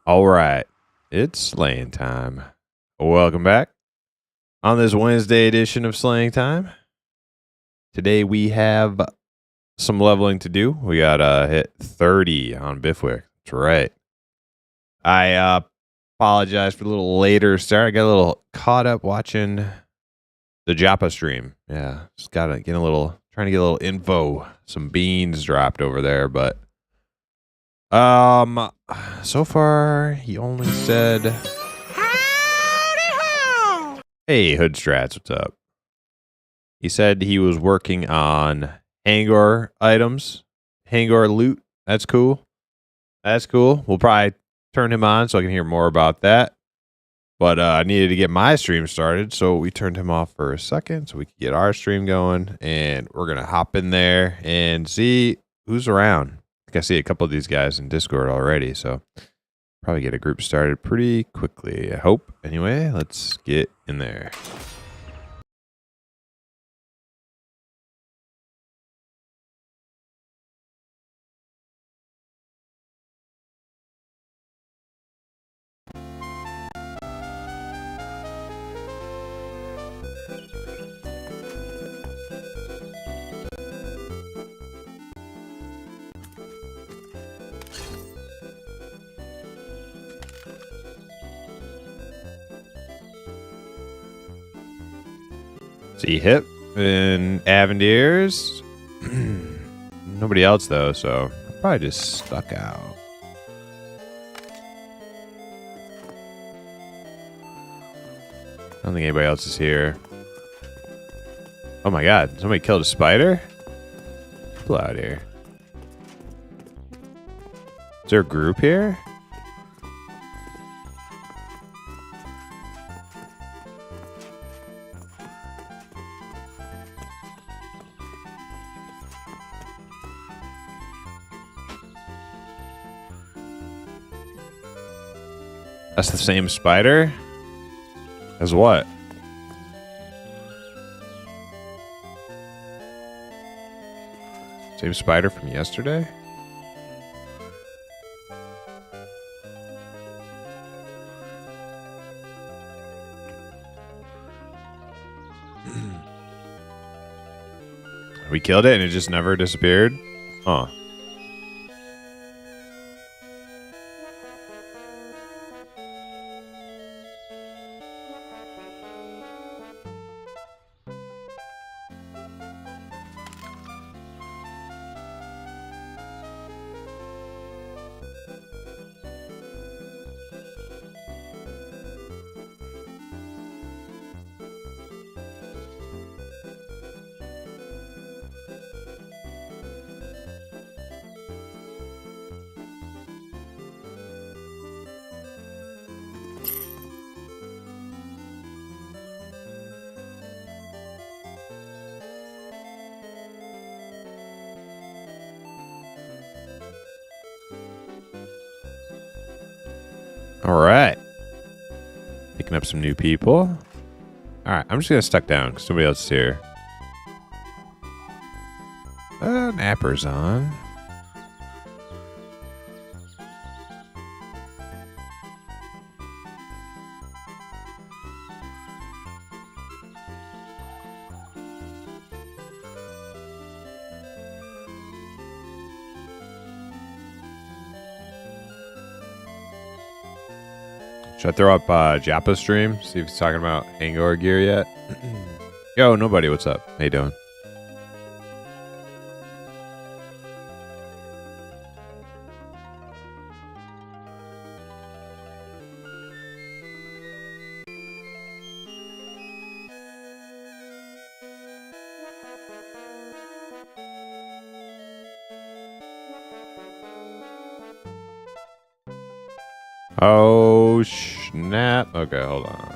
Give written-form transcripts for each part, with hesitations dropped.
All right, it's slaying time. Welcome back on this Wednesday edition of Slaying Time. Today we have some leveling to do. We got hit 30 on Bifwick. That's right. I apologize for the little later start. I got a little caught up watching the Joppa stream. Yeah, just gotta get trying to get a little info. Some beans dropped over there, but so far he only said, "Howdy ho!" Hey, Hood Strats, what's up? He said he was working on hangar items, hangar loot. That's cool. That's cool. We'll probably turn him on so I can hear more about that. But I needed to get my stream started, so we turned him off for a second so we could get our stream going. And we're going to hop in there and see who's around. I think I see a couple of these guys in Discord already, so probably get a group started pretty quickly, I hope. Anyway, let's get in there. See Hip and Avendiers. Nobody else though, so I'm probably just stuck out. I don't think anybody else is here. Oh my god, somebody killed a spider? People out here. Is there a group here? That's the same spider? As what? Same spider from yesterday? We killed it and it just never disappeared? Huh. All right. Picking up some new people. All right, I'm just going to stuck down because somebody else is here. Napper's on. Should I throw up Joppa's stream? See if he's talking about hangar gear yet? Yo, nobody, what's up? How you doing? Oh, snap. Okay, hold on.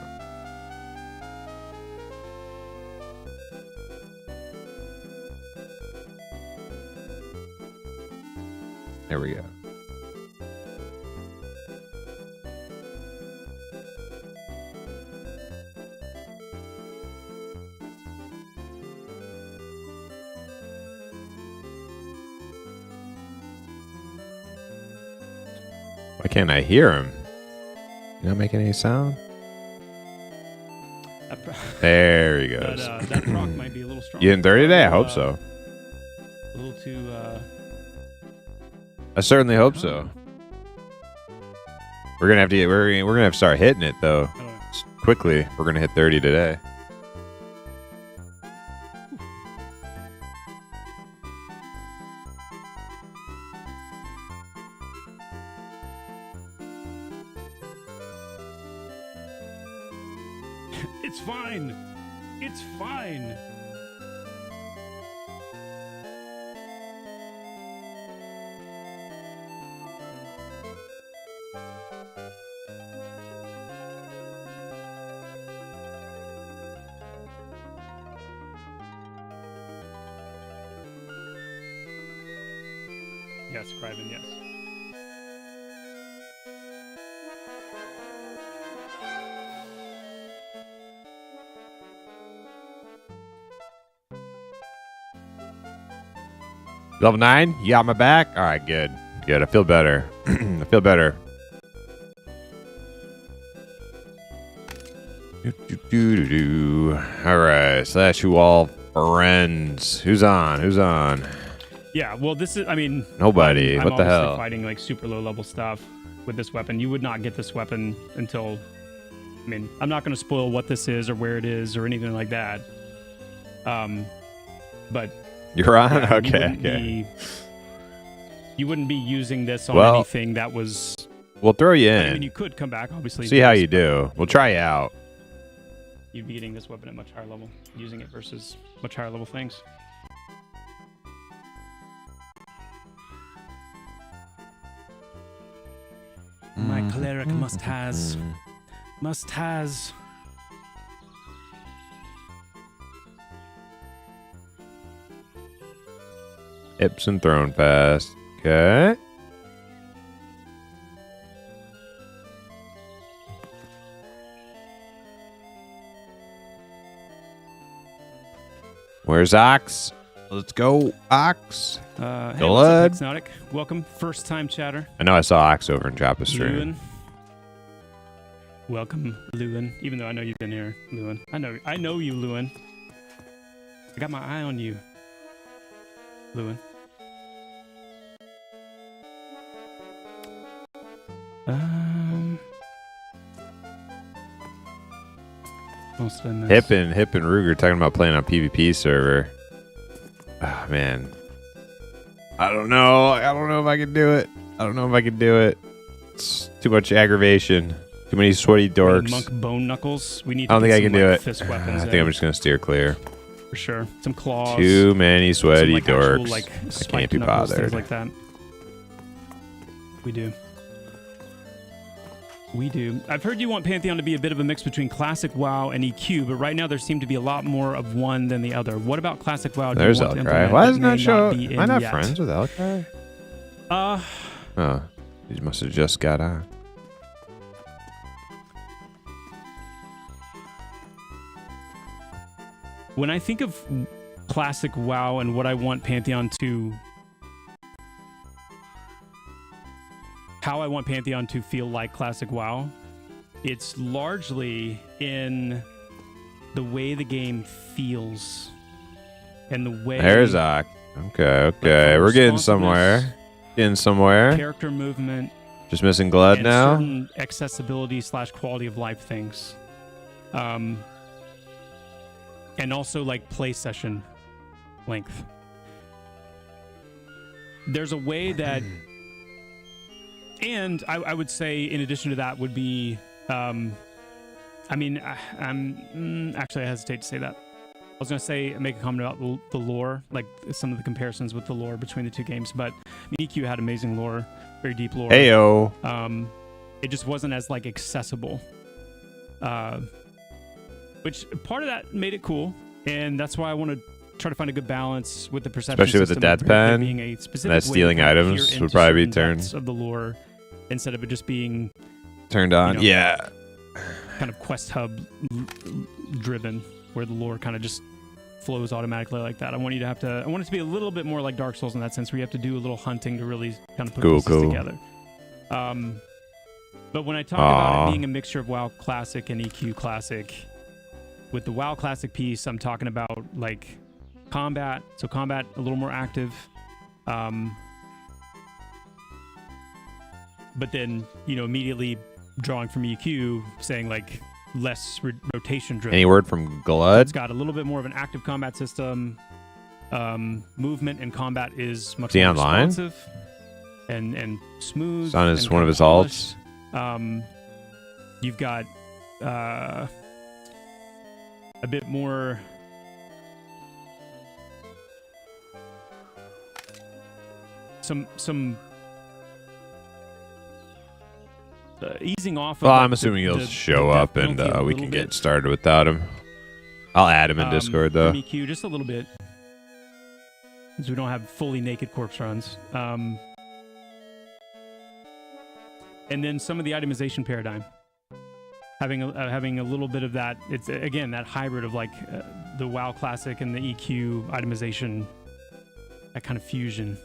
There we go. Why can't I hear him? You not making any sound? There he goes. That proc might be a little strong. You in 30 today? I hope so. A little too. I certainly hope so. We're gonna have to get. We're gonna have to start hitting it though. Quickly. We're gonna hit 30 today. It's fine. It's fine. Yes, Criven, yes. Level 9? You got my back? All right, good. Good. I feel better. I feel better. All right. Slash you all friends. Who's on? Who's on? Yeah, well, this is, I mean... Nobody. I'm what the hell? fighting, like, super low-level stuff with this weapon. You would not get this weapon until... I mean, I'm not going to spoil what this is or where it is or anything like that. But... You're on? Yeah, okay. You wouldn't be using this on anything that was... We'll throw you in. I mean, you could come back, obviously. See how you do. We'll try you out. You'd be getting this weapon at much higher level, using it versus much higher level things. My cleric must-has. Must-has. Hips and thrown fast. Okay. Where's Ox? Let's go, Ox. Hey, Blood. what's up, Exotic? Welcome, first time chatter. I know I saw Ox over in Joppa stream. Lewin. Welcome, Lewin. Even though I know you've been here, Lewin. I know you, Lewin. I got my eye on you, Lewin. Hip and Ruger talking about playing on PvP server. Oh, man. I don't know if I can do it. It's too much aggravation. Too many sweaty dorks. Monk bone knuckles. We need. I don't think I can do it. Fist I weapons think I'm just gonna steer clear. For sure. Some claws. Too many sweaty some, dorks. Actual, I can't be knuckles, bothered. Things like that. We do. We do. I've heard you want Pantheon to be a bit of a mix between Classic WoW and EQ, but right now there seem to be a lot more of one than the other. What about Classic WoW? There's Elkrai. Why doesn't that show? Am I not friends with Elkrai? Oh, he must have just got on. When I think of Classic WoW and what I want Pantheon to... How I want Pantheon to feel like Classic WoW, it's largely in the way the game feels. And the way... There's Ock. Okay. We're getting somewhere. Character movement. Just missing Glad and now? certain accessibility / quality of life things. And also like play session length. There's a way that, and I would say in addition to that would be, actually I hesitate to say that. I was going to make a comment about the lore, like some of the comparisons with the lore between the two games, but EQ had amazing lore, very deep lore. Heyo. It just wasn't as like accessible. Which part of that made it cool, and that's why I want to try to find a good balance with the perception, especially with the deathpan. Being a specific that stealing items would probably be turned of the lore instead of it just being turned on. Yeah, kind of quest hub driven, where the lore kind of just flows automatically like that. I want it to be a little bit more like Dark Souls in that sense, where you have to do a little hunting to really kind of put pieces together. But when I talk about it being a mixture of WoW Classic and EQ Classic, with the WoW Classic piece, I'm talking about like combat. So combat a little more active. But then, immediately drawing from EQ, saying like less rotation driven. Any word from Glud? It's got a little bit more of an active combat system. Movement and combat is much he more online? responsive and smooth. It's on his, and one of his alts. You've got a bit more some easing off. Well, of I'm assuming he'll show the up death and penalty a we little can bit. get started without him. I'll add him in Discord though. From EQ just a little bit, because we don't have fully naked corpse runs. And then some of the itemization paradigm, having a little bit of that. It's again that hybrid of like the WoW Classic and the EQ itemization, that kind of fusion.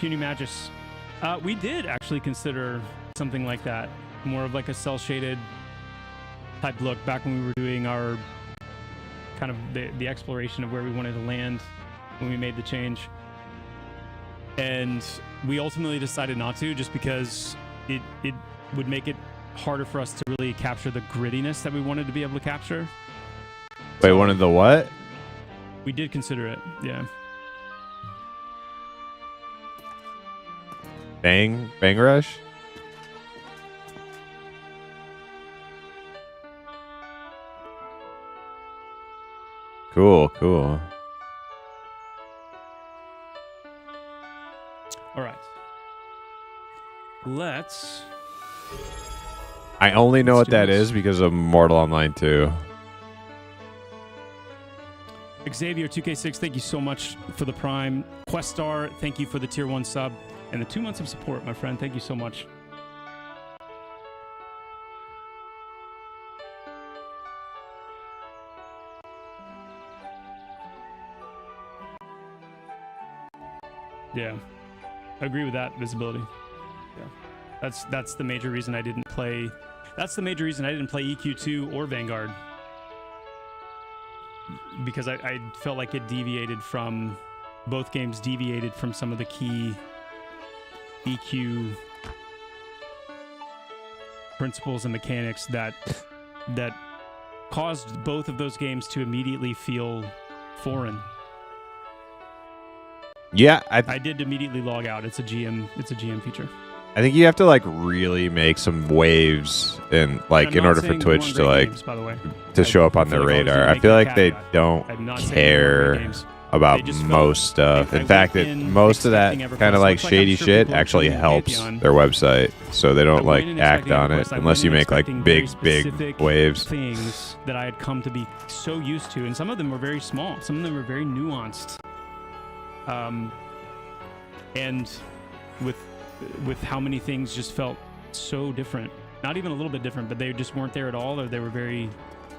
Puny Magus. We did actually consider something like that, more of like a cel-shaded type look back when we were doing our kind of the exploration of where we wanted to land when we made the change. And we ultimately decided not to, just because it would make it harder for us to really capture the grittiness that we wanted to be able to capture. Wait, one of the what? We did consider it, yeah. Bang Rush? Cool. All right. Let's... I only know Let's what do that this. is because of Mortal Online 2. Xavier 2K6, thank you so much for the Prime. Questar, thank you for the Tier 1 sub. And the 2 months of support, my friend. Thank you so much. Yeah. I agree with that visibility. Yeah. That's the major reason I didn't play. That's the major reason I didn't play EQ2 or Vanguard. Because I felt like it deviated from... Both games deviated from some of the key EQ principles and mechanics that caused both of those games to immediately feel foreign. Yeah, I did immediately log out. It's a GM feature. I think you have to like really make some waves and like in order for Twitch to like games, by the way. to show up on their feel like I was radar. gonna I make feel that like they caveat. don't I'm not saying they weren't care great games. about They just felt most stuff. like In I fact, went that in most of that expecting kind of EverQuest, like much like I'm shady sure shit people are actually doing helps Pantheon. their website, so they I don't like went in act expecting on EverQuest. it I unless went you in make like expecting big very specific waves. things that I had come to be so used to, and some of them were very small. Some of them were very nuanced. And with how many things just felt so different. Not even a little bit different, but they just weren't there at all, or they were very,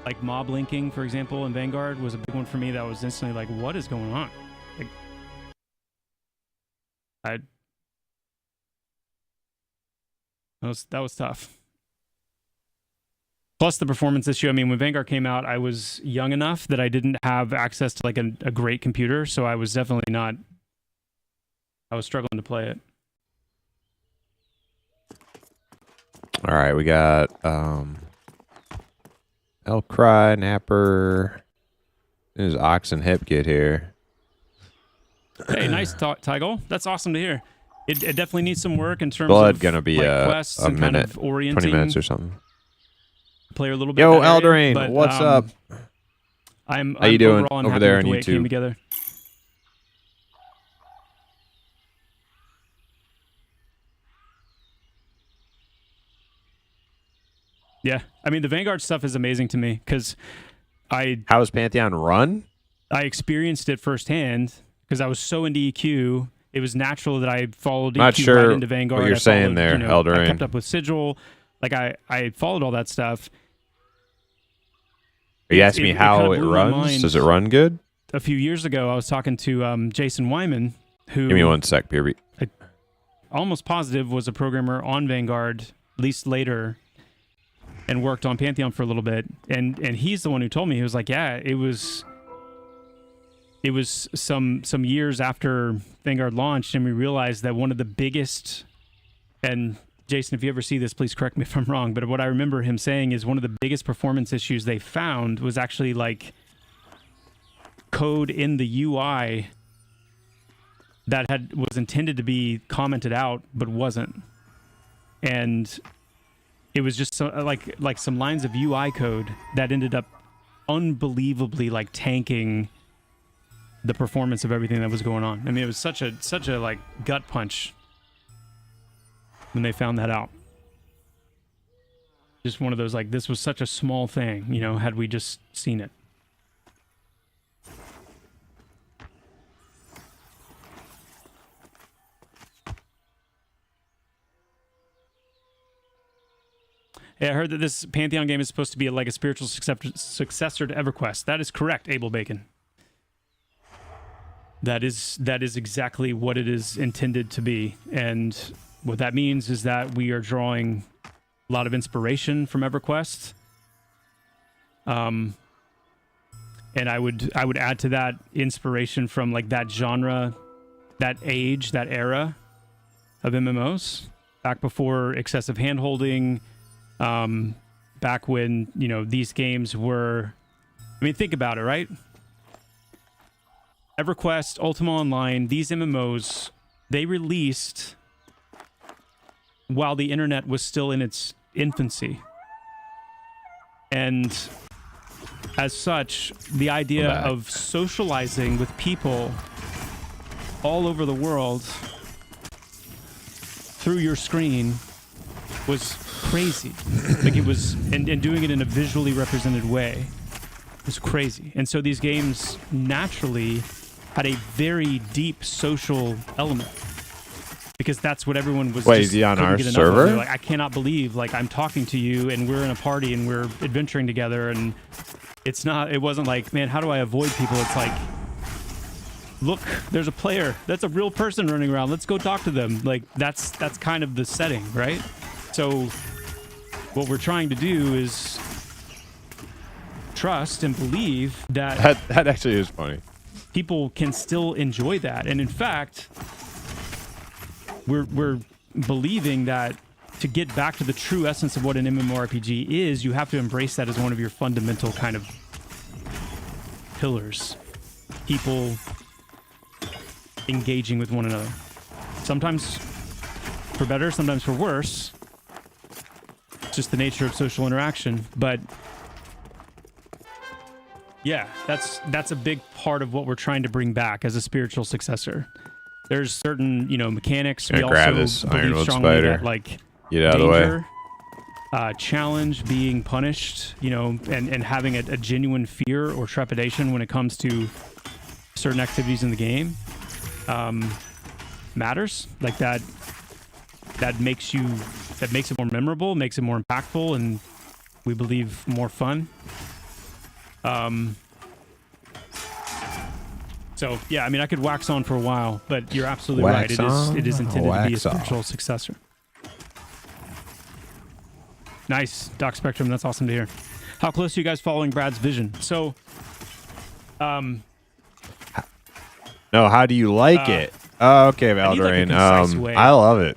like mob linking, for example, in Vanguard was a big one for me. That was instantly like, what is going on? Like, that was tough. Plus the performance issue. I mean, when Vanguard came out, I was young enough that I didn't have access to like a great computer, so I was definitely not. I was struggling to play it. All right, we got Elk Cry, Napper. There's Ox and Hip get here. Hey, nice Tygol. That's awesome to hear. It definitely needs some work in terms Blood of gonna be like, quests a and minute, kind of orienting 20 minutes or something. player a little bit. Yo, in that Eldraine, area, but, what's up? How you doing overall, I'm over happy there with on the way it came YouTube? together. Yeah, I mean the Vanguard stuff is amazing to me because How is Pantheon run? I experienced it firsthand because I was so into EQ it was natural that I followed Not EQ sure right into Vanguard. what you're I saying followed, there, you know, I Eldraine. kept up with Sigil. Like I followed all that stuff. Are you asking me how kinda it blew my runs? mind. Does it run good? A few years ago, I was talking to Jason Wyman, who Give me one sec, PRB. almost positive was a programmer on Vanguard, at least later, and worked on Pantheon for a little bit. And he's the one who told me, he was like, yeah, it was some years after Vanguard launched, and we realized that one of the biggest, and Jason, if you ever see this, please correct me if I'm wrong, but what I remember him saying is one of the biggest performance issues they found was actually like code in the UI that was intended to be commented out but wasn't, and it was just like some lines of UI code that ended up unbelievably like tanking the performance of everything that was going on. I mean, it was such a like gut punch when they found that out. Just one of those, like, this was such a small thing, you know, had we just seen it. Hey, I heard that this Pantheon game is supposed to be like a spiritual successor to EverQuest. That is correct, Abel Bacon. That is exactly what it is intended to be. And what that means is that we are drawing a lot of inspiration from EverQuest. And I would add to that inspiration from like that genre, that age, that era of MMOs, back before excessive handholding, back when, you know, these games were, I mean, think about it, right? EverQuest, Ultima Online, these MMOs, they released while the internet was still in its infancy. And as such, the idea of socializing with people all over the world through your screen was crazy. Like it was, and doing it in a visually represented way was crazy. And so these games naturally had a very deep social element, because that's what everyone was. Wait, is he on our server? Like, I cannot believe, like, I'm talking to you and we're in a party and we're adventuring together, and it wasn't like, man, how do I avoid people? It's like, look, there's a player. That's a real person running around. Let's go talk to them. Like, that's kind of the setting, right? So what we're trying to do is trust and believe that that actually is funny. People can still enjoy that. And in fact, we're believing that to get back to the true essence of what an MMORPG is, you have to embrace that as one of your fundamental kind of pillars. People engaging with one another. Sometimes for better, sometimes for worse. It's just the nature of social interaction. But yeah, that's a big part of what we're trying to bring back as a spiritual successor. There's certain, you know, mechanics. We grab also this believe ironwood strongly spider. that, like, Get out danger, of the way. Challenge, being punished, you know, and having a genuine fear or trepidation when it comes to certain activities in the game matters. Like that makes it more memorable, makes it more impactful, and we believe more fun. So yeah, I mean, I could wax on for a while, but you're absolutely right. It is intended to be a spiritual successor. Nice, Doc Spectrum. That's awesome to hear. How close are you guys following Brad's vision? So, No, how do you like it? Oh, okay, Valdrain. I love it.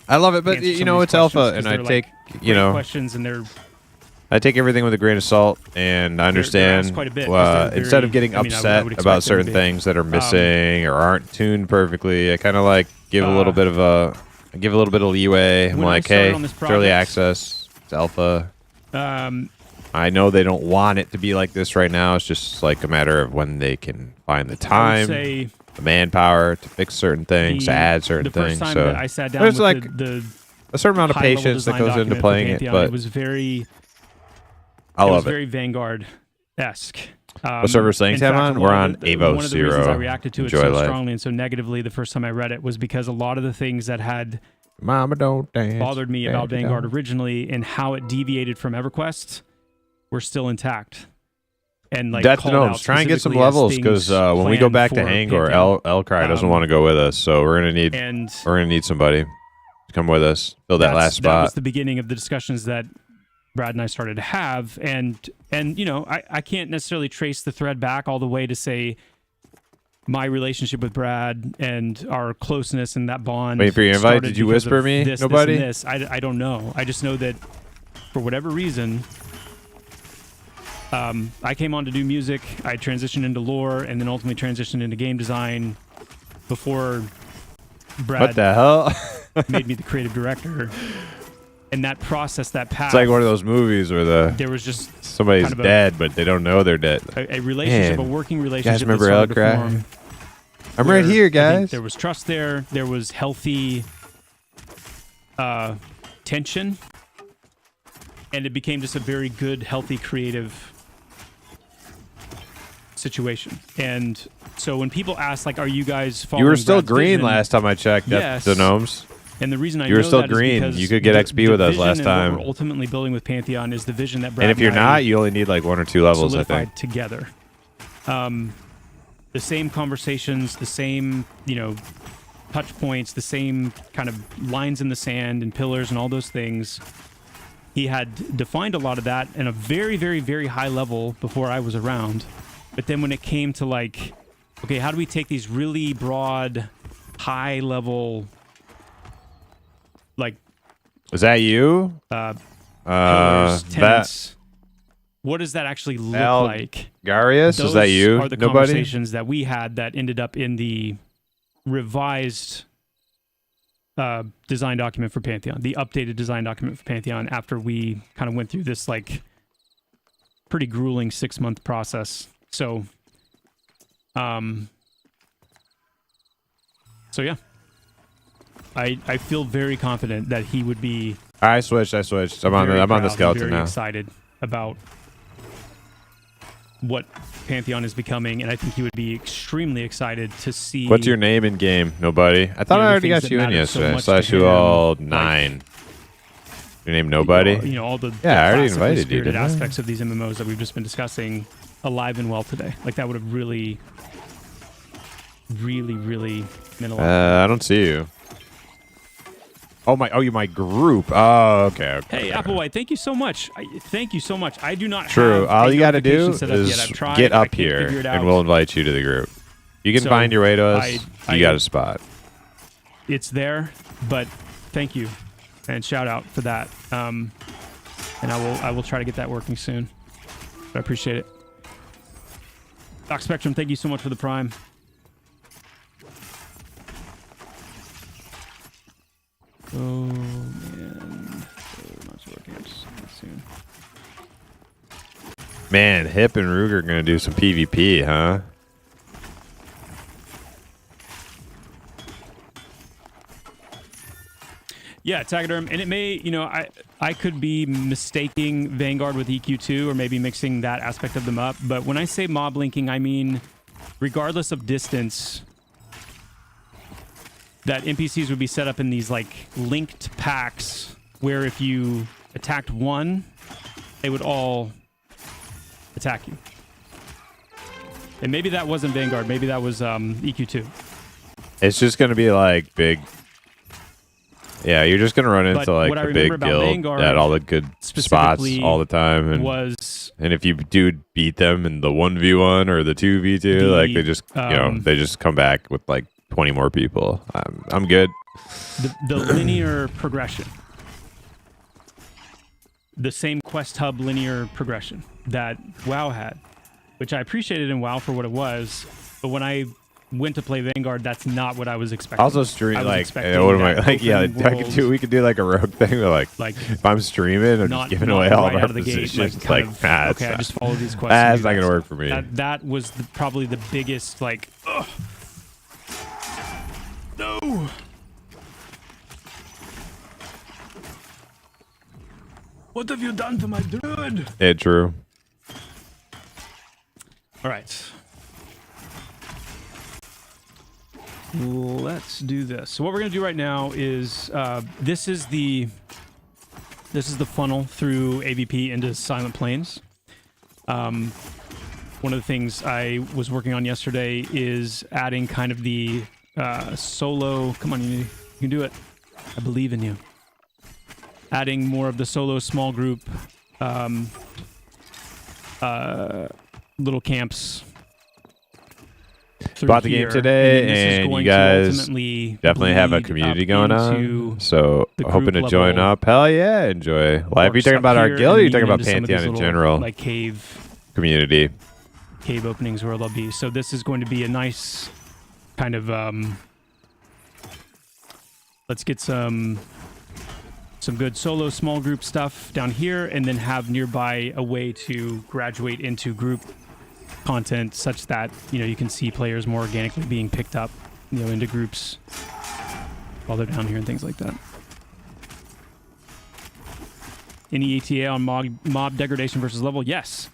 I love it, but you know, it's alpha, and I take, you know, questions, and I take everything with a grain of salt, and I understand. Quite a bit, instead of getting upset about certain things that are missing or aren't tuned perfectly, I kind of like give a little bit of leeway. I'm like, hey, it's early access, it's alpha. I know they don't want it to be like this right now. It's just like a matter of when they can find the time, the manpower to fix certain things, to add certain things. So I sat down there's with like a certain amount of patience that goes into playing it, but it was very. I love it. Very Vanguard-esque. What server Slaying in Time fact, on? We're on one Avo of the reasons I Zero. reacted to it Enjoy so life. strongly and so negatively the first time I read it was because a lot of the things that had Mama don't dance. bothered me about Daddy Vanguard don't. originally and how it deviated from EverQuest were still intact. And like Death called Gnomes. out Try and get some specifically as levels because things when we go planned back to for Hangor, Pantheon. Elcry doesn't Um, want to go with us, so we're gonna need And somebody to come with us. Fill that last that was spot. the beginning of the discussions that Brad and I started to have. And you know, I can't necessarily trace the thread back all the way to say my relationship with Brad and our closeness and that bond. Waiting for your invite. started Did you because whisper of me? This, Nobody? This and this. I don't know. I just know that for whatever reason, I came on to do music. I transitioned into lore and then ultimately transitioned into game design before Brad What the hell? made me the creative director. And that process, that path, It's like one of those movies where there was just somebody's kind of dead, but they don't know they're dead. a relationship, Man. a working relationship. remember that started to Elcry? form I'm where right here, I think guys. there was trust there. There was healthy tension. And it became just a very good, healthy, creative situation. And so when people ask, like, are you guys following You were still Brad's green vision? last time I checked. Yes. The gnomes. And the reason I You were know still that is green. because You could get the- XP the with us vision last and time. What we're ultimately building with Pantheon is the vision that Brad And if you're I not, you only need like 1 or 2 levels, I solidified think. together. The same conversations, the same, you know, touch points, the same kind of lines in the sand and pillars and all those things. He had defined a lot of that in a very, very, very high level before I was around. But then when it came to like, okay, how do we take these really broad, high level, like Is that you? pillars, That tenets, what does that actually look Al- like? Garius? Is that you? Are the Nobody? conversations that we had that ended up in the revised design document for Pantheon, the updated design document for Pantheon after we kind of went through this like pretty grueling 6-month process. So yeah, I feel very confident that he would be I switched. I'm on very the proud and skeleton very now. excited about what Pantheon is becoming, and I think he would be extremely excited to see. What's your name in game? Nobody. I thought You know, I the already things got that you in matter so yesterday. much Slash to you him, all like- 9. Your name Nobody? You know, all the Yeah, I already classically invited you, spirited didn't I? aspects of these MMOs that we've just been discussing alive and well today. Like that would have really meant a lot. I don't see you. Oh, you my group. Oh, okay. Hey, Applewhite, thank you so much. Thank you so much. I do not True. have All a you got to do notification set up is yet. I've tried. get I up can't here, figure it and out. we'll invite you to the group. You can So, find your way to us. I you got a spot. It's there, but thank you and shout out for that. And I will try to get that working soon. I appreciate it. Doc Spectrum, thank you so much for the Prime. Oh man, not working. Soon. Man, Hip and Ruger are going to do some PvP, huh? Yeah, Taxiderm, and it may, you know, I could be mistaking Vanguard with EQ2 or maybe mixing that aspect of them up, but when I say mob linking, I mean regardless of distance, that NPCs would be set up in these like linked packs where if you attacked one, they would all attack you. And maybe that wasn't Vanguard, maybe that was EQ2. It's just going to be like big. Yeah, you're just going to run But into like what I the remember big about guild Vanguard at all the good spots specifically all the time. Was And if you do beat them in the 1v1 or the 2v2, like they just, they just come back with like 20 more people. I'm good. the linear progression. The same quest hub linear progression that WoW had, which I appreciated in WoW for what it was. But when I went to play Vanguard, that's not what I was expecting. Also stream I was like expecting what am I that like? Yeah, open we could do like a rogue thing. Where like if I'm streaming, I'm just giving away all right of out our of the gate, positions. kind Like, of, nah, okay, I just follow these quests. That's and do not gonna that. work for me. That was probably the biggest like. Ugh. No. What have you done to my druid? Yeah, true. All right. Let's do this. So what we're going to do right now is this is the funnel through AVP into Silent Plains. One of the things I was working on yesterday is adding kind of the solo. Come on, you can do it. I believe in you. Adding more of the solo small group little camps. Bought the game today, and you guys definitely have a community going on. So hoping to join up. Hell yeah, enjoy life. Are you talking about our guild, or are you talking about Pantheon in general? Like cave community. Cave openings where they'll be. So this is going to be a nice kind of let's get some good solo small group stuff down here, and then have nearby a way to graduate into group content such that, you know, you can see players more organically being picked up, you know, into groups while they're down here and things like that. Any ETA on mob degradation versus level? Yes.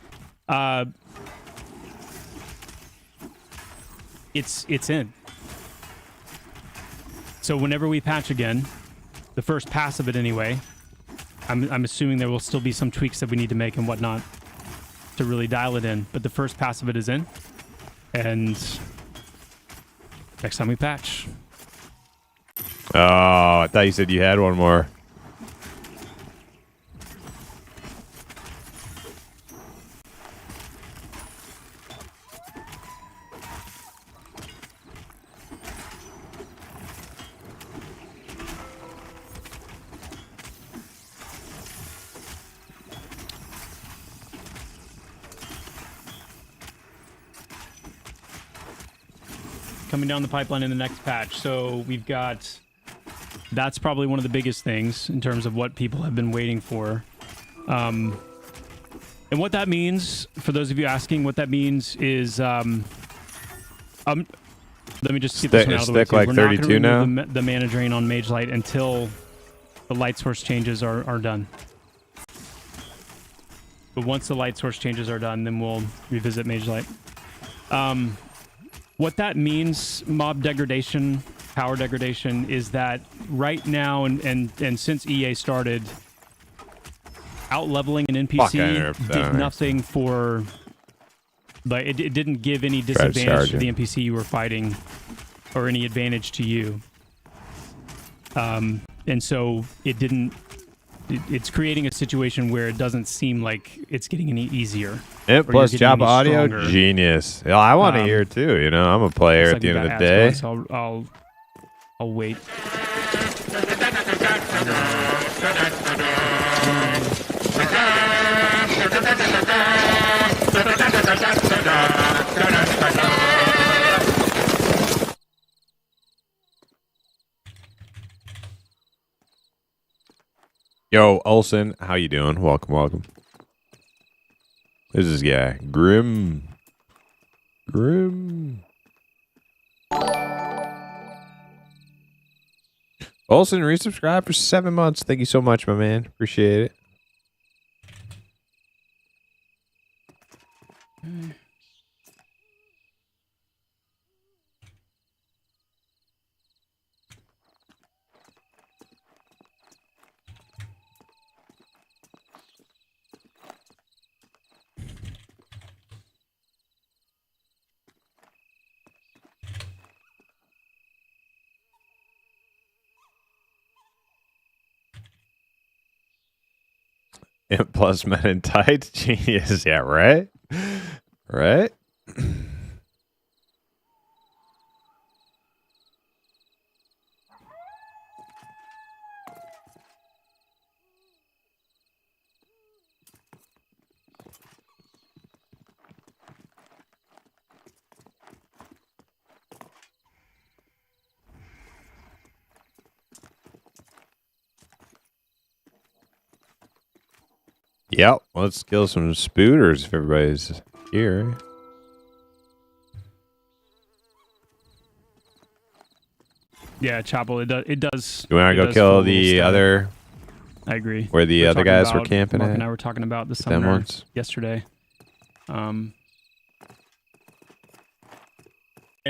It's in. So whenever we patch again, the first pass of it anyway, I'm assuming there will still be some tweaks that we need to make and whatnot to really dial it in. But the first pass of it is in. And next time we patch. Oh, I thought you said you had one more. Coming down the pipeline in the next patch. So we've got, that's probably one of the biggest things in terms of what people have been waiting for. And what that means, for those of you asking, what that means is, let me just get this one out of the way. Stick like We're 32 not now? the mana drain on Mage Light until the light source changes are done. But once the light source changes are done, then we'll revisit Mage Light. What that means, mob degradation, power degradation, is that right now and since EA started, out-leveling an NPC did nothing for... Like, it didn't give any disadvantage to the NPC you were fighting or any advantage to you. And so it didn't... It's creating a situation where it doesn't seem like it's getting any easier. And plus Java audio, genius. Yeah, I want to hear it too. You know, I'm a player at the end of the day. So I'll wait. Yo, Olsen, how you doing? Welcome, welcome. This is guy, Grim. Olsen, resubscribe for 7 months. Thank you so much, my man. Appreciate it. And plus men in tights, genius. Yeah, right? Right? Yep, let's kill some spooters if everybody's here. Yeah, Chapel, it does. You want to go kill the other? I agree. Where the other guys were camping Mark at? and I were talking about the summoner yesterday.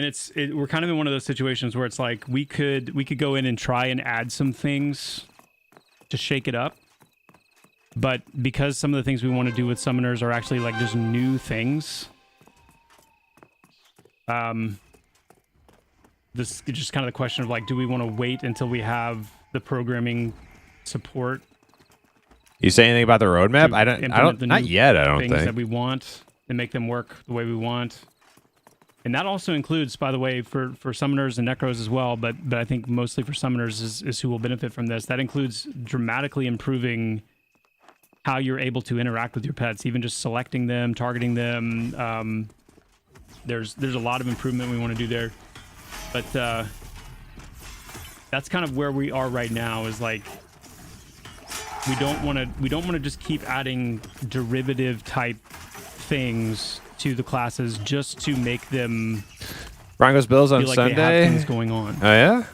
And we're kind of in one of those situations where it's like we could go in and try and add some things to shake it up. But because some of the things we want to do with summoners are actually like just new things, this is just kind of the question of like, do we want to wait until we have the programming support? You say anything about the roadmap? I don't. Not yet. I don't things think that we want and make them work the way we want. And that also includes, by the way, for summoners and necros as well, but I think mostly for summoners is who will benefit from this. That includes dramatically improving how you're able to interact with your pets, even just selecting them, targeting them. There's a lot of improvement we want to do there. But that's kind of where we are right now, is like we don't want to just keep adding derivative type things to the classes just to make them Broncos Bills on feel like Sunday. they have things going on. Oh yeah.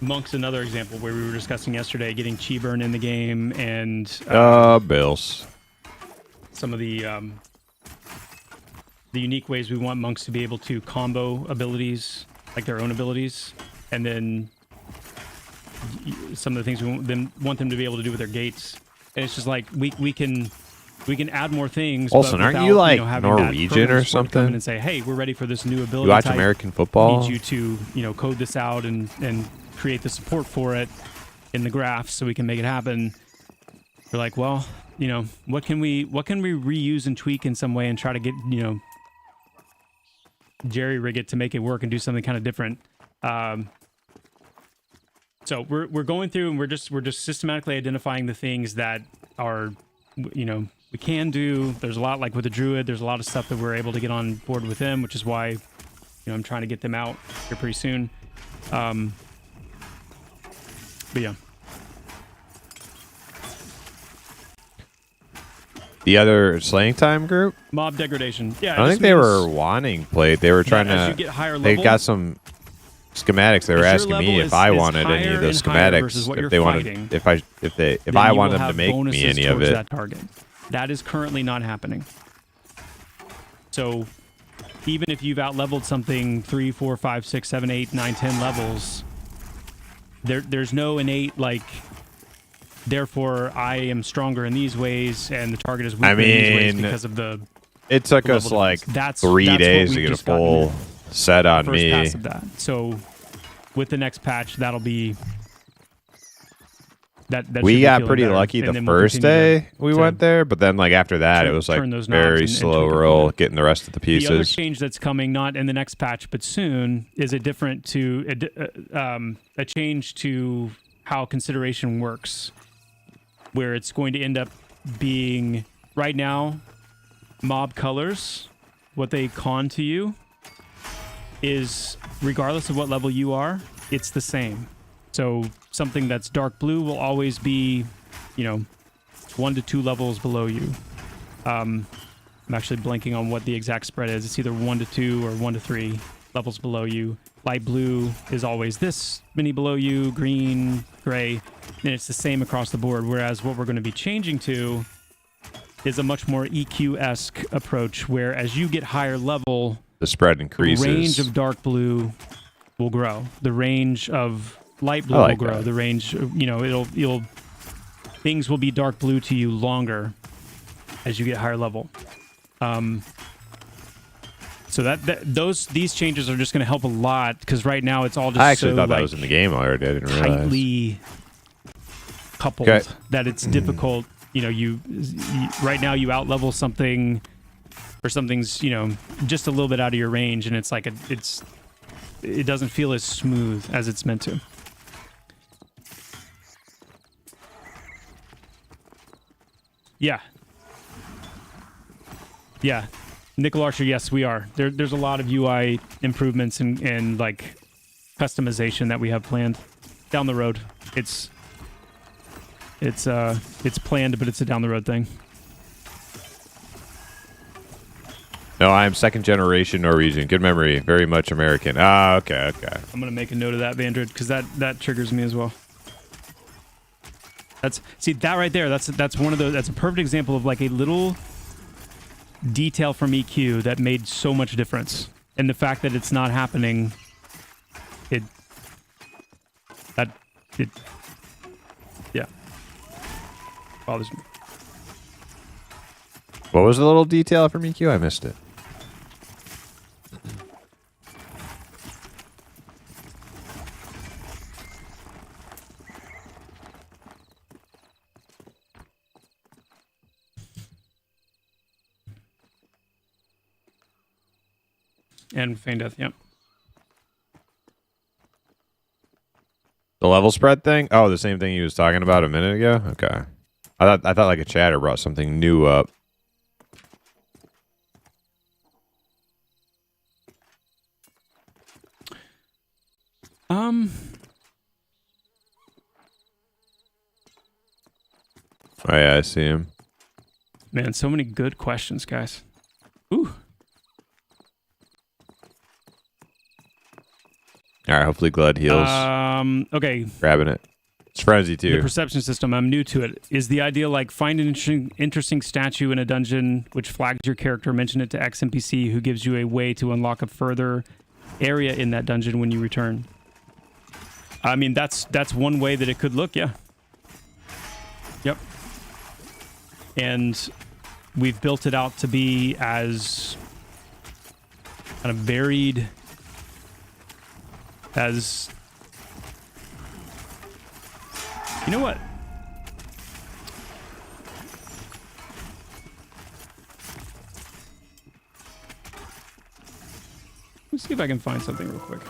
Monk's another example where we were discussing yesterday, getting Chi Burn in the game and Bills. some of the unique ways we want monks to be able to combo abilities, like their own abilities, and then some of the things we want them to be able to do with their gates. And it's just like we can add more things. Olsen, but aren't without, you like having Norwegian or that something? come in and say, hey, we're ready for this new ability. You watch type. American football? Need you to code this out and create the support for it in the graphs so we can make it happen. We're like, well, what can we reuse and tweak in some way and try to get jerry rig it to make it work and do something kind of different. So we're going through and we're just systematically identifying the things that are we can do. There's a lot, like with the druid, there's a lot of stuff that we're able to get on board with them, which is why I'm trying to get them out here pretty soon. But yeah. The other slaying time group? Mob degradation. Yeah. I don't think they were wanting plate. They were trying to. As you get higher They level, got some schematics. They were asking me if I wanted any of those schematics. If they wanted, if I wanted them to make me any of it. That target. That is currently not happening. So even if you've out-leveled something 3, 4, 5, 6, 7, 8, 9, 10 levels, there's no innate like, therefore I am stronger in these ways and the target is weaker in these ways because of the. It took us like 3 days to get a full set on me. Pass of that. So with the next patch, that'll be. That we got pretty lucky the first day we went there, but then like after that, it was like very slow roll getting the rest of the pieces. The other change that's coming, not in the next patch, but soon, is a change to how consideration works, where it's going to end up being right now, mob colors, what they con to you is regardless of what level you are, it's the same. So something that's dark blue will always be, 1 to 2 levels below you. I'm actually blanking on what the exact spread is. It's either 1 to 2 or 1 to 3 levels below you. Light blue is always this many below you, green, gray, and it's the same across the board. Whereas what we're going to be changing to is a much more EQ-esque approach, where as you get higher level, the spread increases. The range of dark blue will grow. The range of light blue will grow. The range, things will be dark blue to you longer as you get higher level. So these changes are just going to help a lot, because right now it's all just I actually thought that was in the game already. I didn't realize. Tightly coupled that it's difficult. You right now you out level something, or something's just a little bit out of your range, and it's like it doesn't feel as smooth as it's meant to. Yeah. Nickel Archer, yes, we are. There's a lot of UI improvements and like customization that we have planned down the road. It's planned, but it's a down the road thing. No, I'm second generation Norwegian. Good memory. Very much American. Ah, okay. I'm gonna make a note of that, Vandred, because that triggers me as well. That right there. That's one of those. That's a perfect example of like a little detail from EQ that made so much difference. And the fact that it's not happening, yeah, bothers me. What was the little detail from EQ? I missed it. And feign death, yep. The level spread thing? Oh, the same thing he was talking about a minute ago? Okay. I thought like a chatter brought something new up. Oh yeah, I see him. Man, so many good questions, guys. Ooh. All right, hopefully Glad heals. Okay. Grabbing it. It's Frenzy too. The perception system, I'm new to it. Is the idea like find an interesting statue in a dungeon which flags your character, mention it to X NPC who gives you a way to unlock a further area in that dungeon when you return? I mean, that's one way that it could look, yeah. Yep. And we've built it out to be as kind of varied as... You know what? Let's see if I can find something real quick.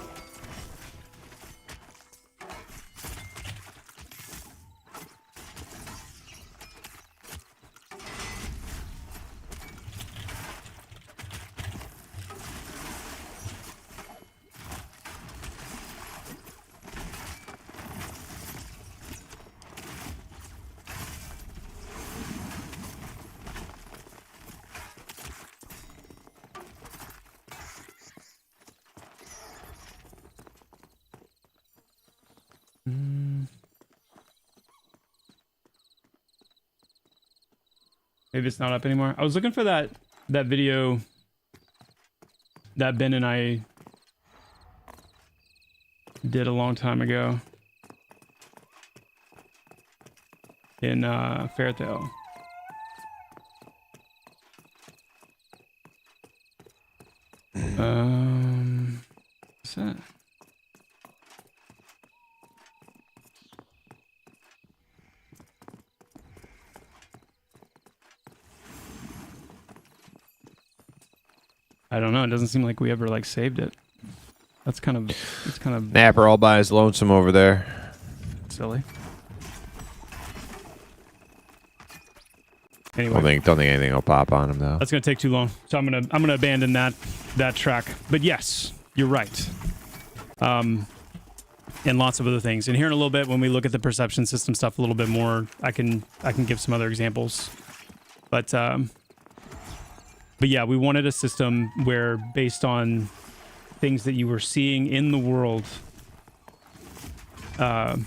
Maybe it's not up anymore. I was looking for that video that Ben and I did a long time ago in Fairtail. What's that? I don't know. It doesn't seem like we ever like saved it. It's kind of Napper all by his lonesome over there. silly. Anyway, Don't think anything will pop on him though. that's gonna take too long, so I'm gonna abandon that track. But yes, you're right. And lots of other things. And here in a little bit, when we look at the perception system stuff a little bit more, I can give some other examples. But yeah, we wanted a system where, based on things that you were seeing in the world that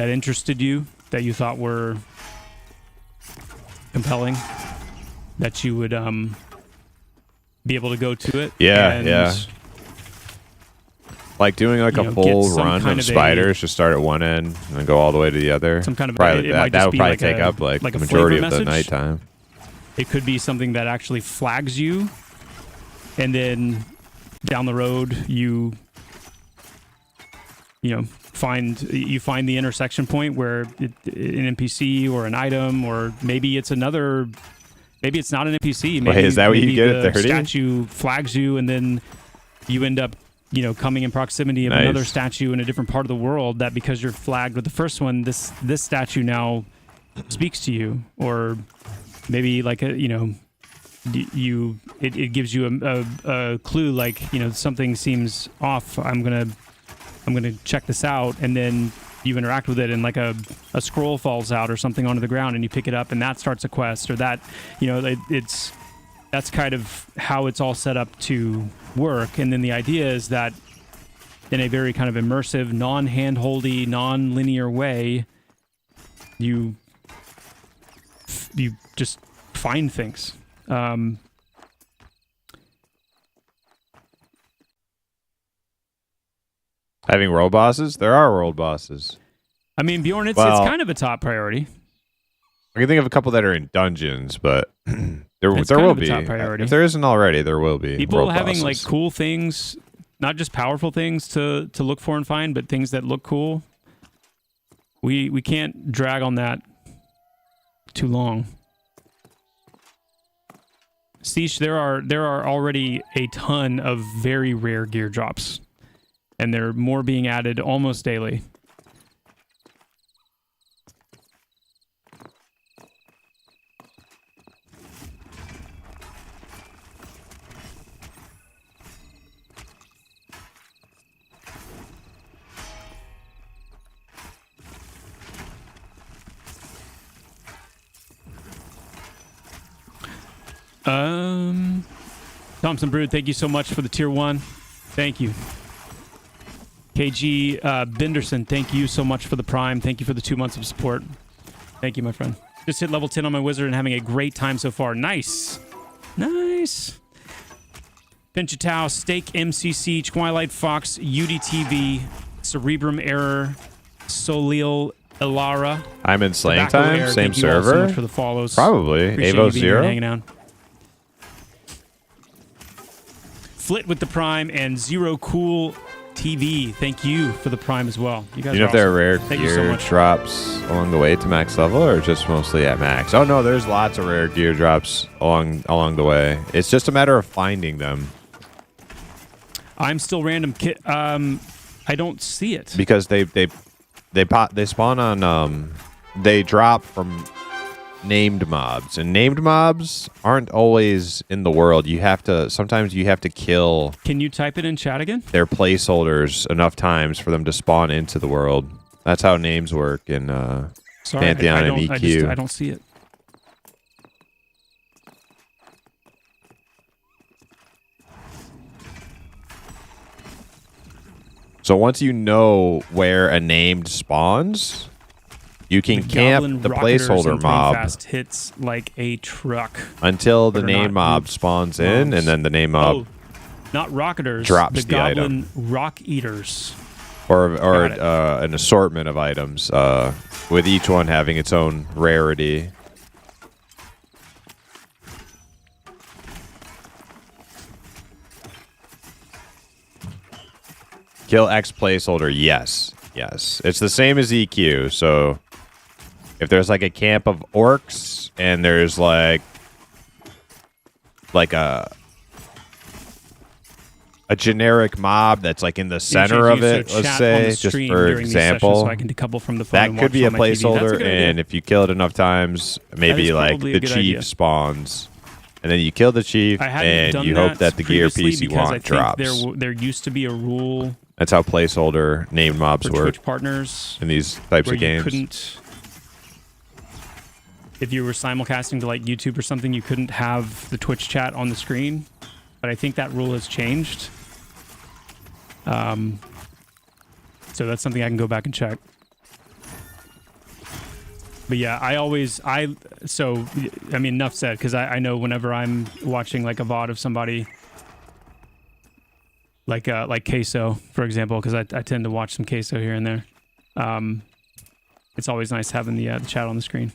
interested you, that you thought were compelling, that you would be able to go to it. Yeah. Like doing like a full run of spiders, just start at one end and then go all the way to the other. Some kind of probably that would probably take up like the majority of the nighttime. It could be something that actually flags you, and then down the road you find the intersection point where an NPC or an item, or maybe it's not an NPC. Maybe, Wait, is that what you get at 30? Statue flags you, and then you end up coming in proximity of another statue in a different part of the world, that because you're flagged with the first one, this statue now speaks to you. Or maybe like it gives you a clue, like something seems off. I'm gonna check this out, and then you interact with it, and like a scroll falls out or something onto the ground, and you pick it up, and that starts a quest, or that that's kind of how it's all set up to work. And then the idea is that in a very kind of immersive, non-handholdy, non-linear way, you just find things. Having world bosses? There are world bosses. I mean, Bjorn, it's Well, kind of a top priority. I can think of a couple that are in dungeons, but there It's will kind of a be. top priority. If there isn't already, there will be. People world having bosses. like cool things, not just powerful things to look for and find, but things that look cool. We can't drag on that too long. Siege, there are already a ton of very rare gear drops, and there are more being added almost daily. Thompson Brood, thank you so much for the tier 1. Thank you. KG Benderson, thank you so much for the prime. Thank you for the 2 months of support. Thank you, my friend. Just hit level 10 on my wizard and having a great time so far. Nice. Nice. Pinchatow, Steak MCC, Twilight Fox, UDTV, Cerebrum Error, Solil Elara. I'm in Slaying Tobacco Time, Air, same thank you all so server. much for the follows. Probably. Appreciate Avo you being here and 0. hanging out. Flit with the prime and Zero Cool TV. Thank you for the prime as well. You guys You know are if there are awesome. rare Thank you so gear much. drops along the way to max level, or just mostly at max? Oh no, there's lots of rare gear drops along the way. It's just a matter of finding them I'm still random kit. I don't see it. because they spawn on they drop from named mobs, and named mobs aren't always in the world. Sometimes you have to kill Can you type it in chat again? their placeholders enough times for them to spawn into the world. That's how names work in Sorry, Pantheon I and don't, EQ. I don't see it. So once you know where a named spawns, you can camp the placeholder mob Fast hits like a truck. until the But are name not mob group spawns in, mobs. and then the name mob Oh, not rocketers. drops the the goblin rock eaters. or got it. an assortment of items, with each one having its own rarity. Kill X placeholder, yes. Yes. It's the same as EQ, so if there's like a camp of orcs and there's like a generic mob that's like in the center of it, let's say, just for example, so I can decouple from the phone that and could watch be a on my TV. That's a placeholder, good idea. and if you kill it enough times, maybe like probably a the good chief idea. spawns, and then you kill the chief, I hadn't and done you hope that the gear previously piece you because I want think drops. There used to be a rule That's how placeholder named mobs for work Twitch partners in these types where of you games. couldn't, if you were simulcasting to like YouTube or something, you couldn't have the Twitch chat on the screen. But I think that rule has changed. So that's something I can go back and check. But yeah, I mean, enough said, because I know whenever I'm watching like a VOD of somebody, like Queso, for example, because I tend to watch some Queso here and there. It's always nice having the chat on the screen.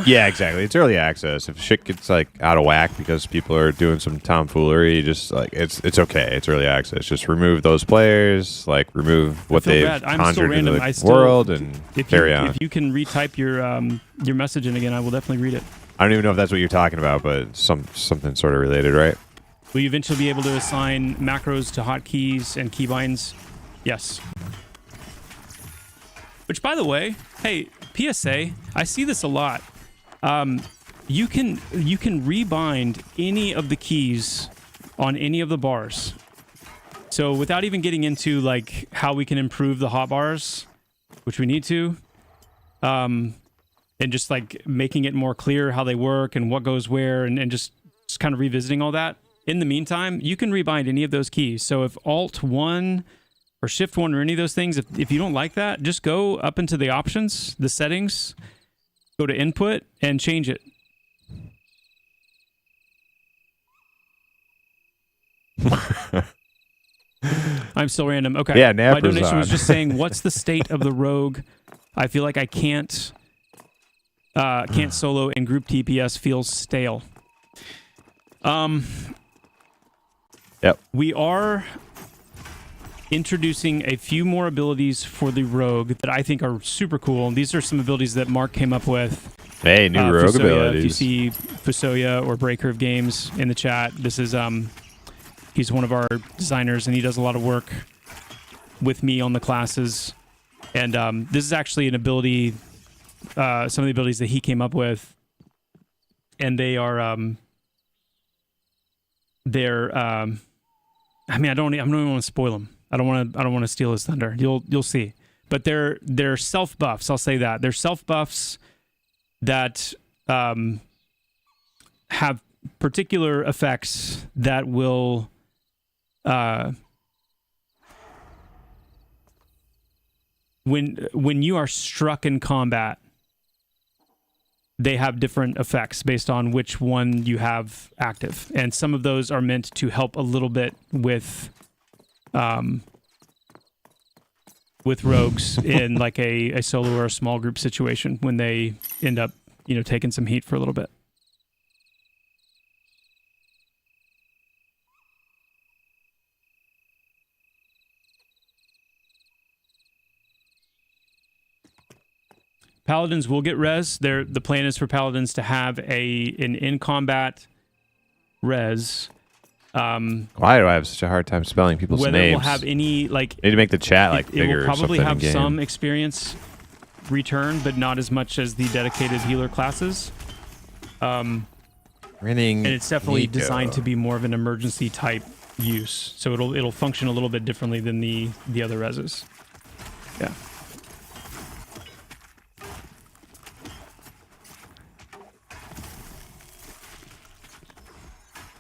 Yeah, exactly. It's early access. If shit gets like out of whack because people are doing some tomfoolery, just like it's okay. It's early access. Just remove those players, like remove what feel they've bad. I'm still conjured into random. the world, and carry on. If you can retype your message in again, I will definitely read it. I don't even know if that's what you're talking about, but something sort of related, right? Will you eventually be able to assign macros to hotkeys and keybinds? Yes. Which, by the way, hey, PSA, I see this a lot. You can rebind any of the keys on any of the bars. So without even getting into like how we can improve the hotbars, which we need to, and just like making it more clear how they work and what goes where, and just kind of revisiting all that. in the meantime, you can rebind any of those keys. So if Alt 1 or Shift 1 or any of those things, if you don't like that, just go up into the options, the settings, go to input, and change it. I'm still random. Okay. Yeah, my Napper's donation was on. just saying, what's the state of the rogue? I feel like I can't solo, and group TPS feels stale. Yep. We are introducing a few more abilities for the rogue that I think are super cool. And these are some abilities that Mark came up with. Hey, new rogue Fusoya, abilities. If you see Fusoya or Breaker of Games in the chat, this is he's one of our designers, and he does a lot of work with me on the classes. And this is actually an ability, some of the abilities that he came up with, and they are I mean, I don't even want to spoil them. I don't want to steal his thunder. You'll see. But they're self buffs. I'll say that they're self buffs that have particular effects that will when you are struck in combat, they have different effects based on which one you have active. And some of those are meant to help a little bit with rogues in like a solo or a small group situation when they end up, taking some heat for a little bit. Paladins will get res. The plan is for Paladins to have an in-combat res. Why do I have such a hard time spelling people's whether names? it will have any Need to make the chat bigger. It will probably or something have in-game. some experience return, but not as much as the dedicated healer classes. And it's definitely designed to be more of an emergency type use, so it'll function a little bit differently than the other reses. Yeah.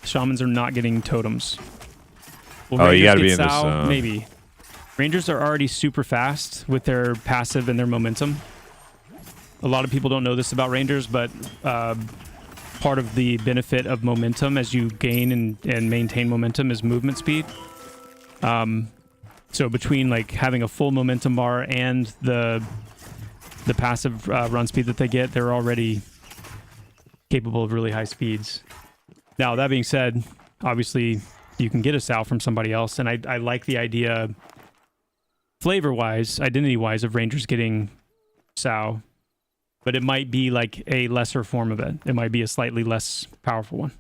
Shamans are not getting totems. Will you Rangers gotta get be in this Sao? zone. Maybe. Rangers are already super fast with their passive and their momentum. A lot of people don't know this about Rangers, but part of the benefit of momentum as you gain and maintain momentum is movement speed. So between like having a full momentum bar and the passive run speed that they get, they're already capable of really high speeds. Now, that being said, obviously you can get a Sao from somebody else, and I like the idea flavor-wise, identity-wise, of Rangers getting Sao, but it might be like a lesser form of it. It might be a slightly less powerful one.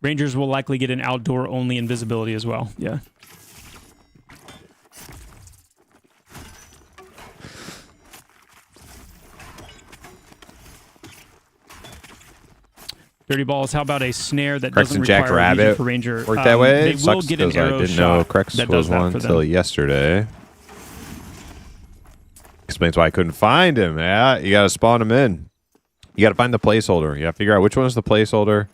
Rangers will likely get an outdoor-only invisibility as well, yeah. Dirty Balls, how about a snare that doesn't require Jack a Rabbit region for Ranger? work that way? They will Sucks get an 'cause I arrow didn't shot know Crex that was does that one for them. until yesterday. Explains why I couldn't find him. Yeah, you gotta spawn him in. You gotta find the placeholder. You gotta figure out which one's the placeholder,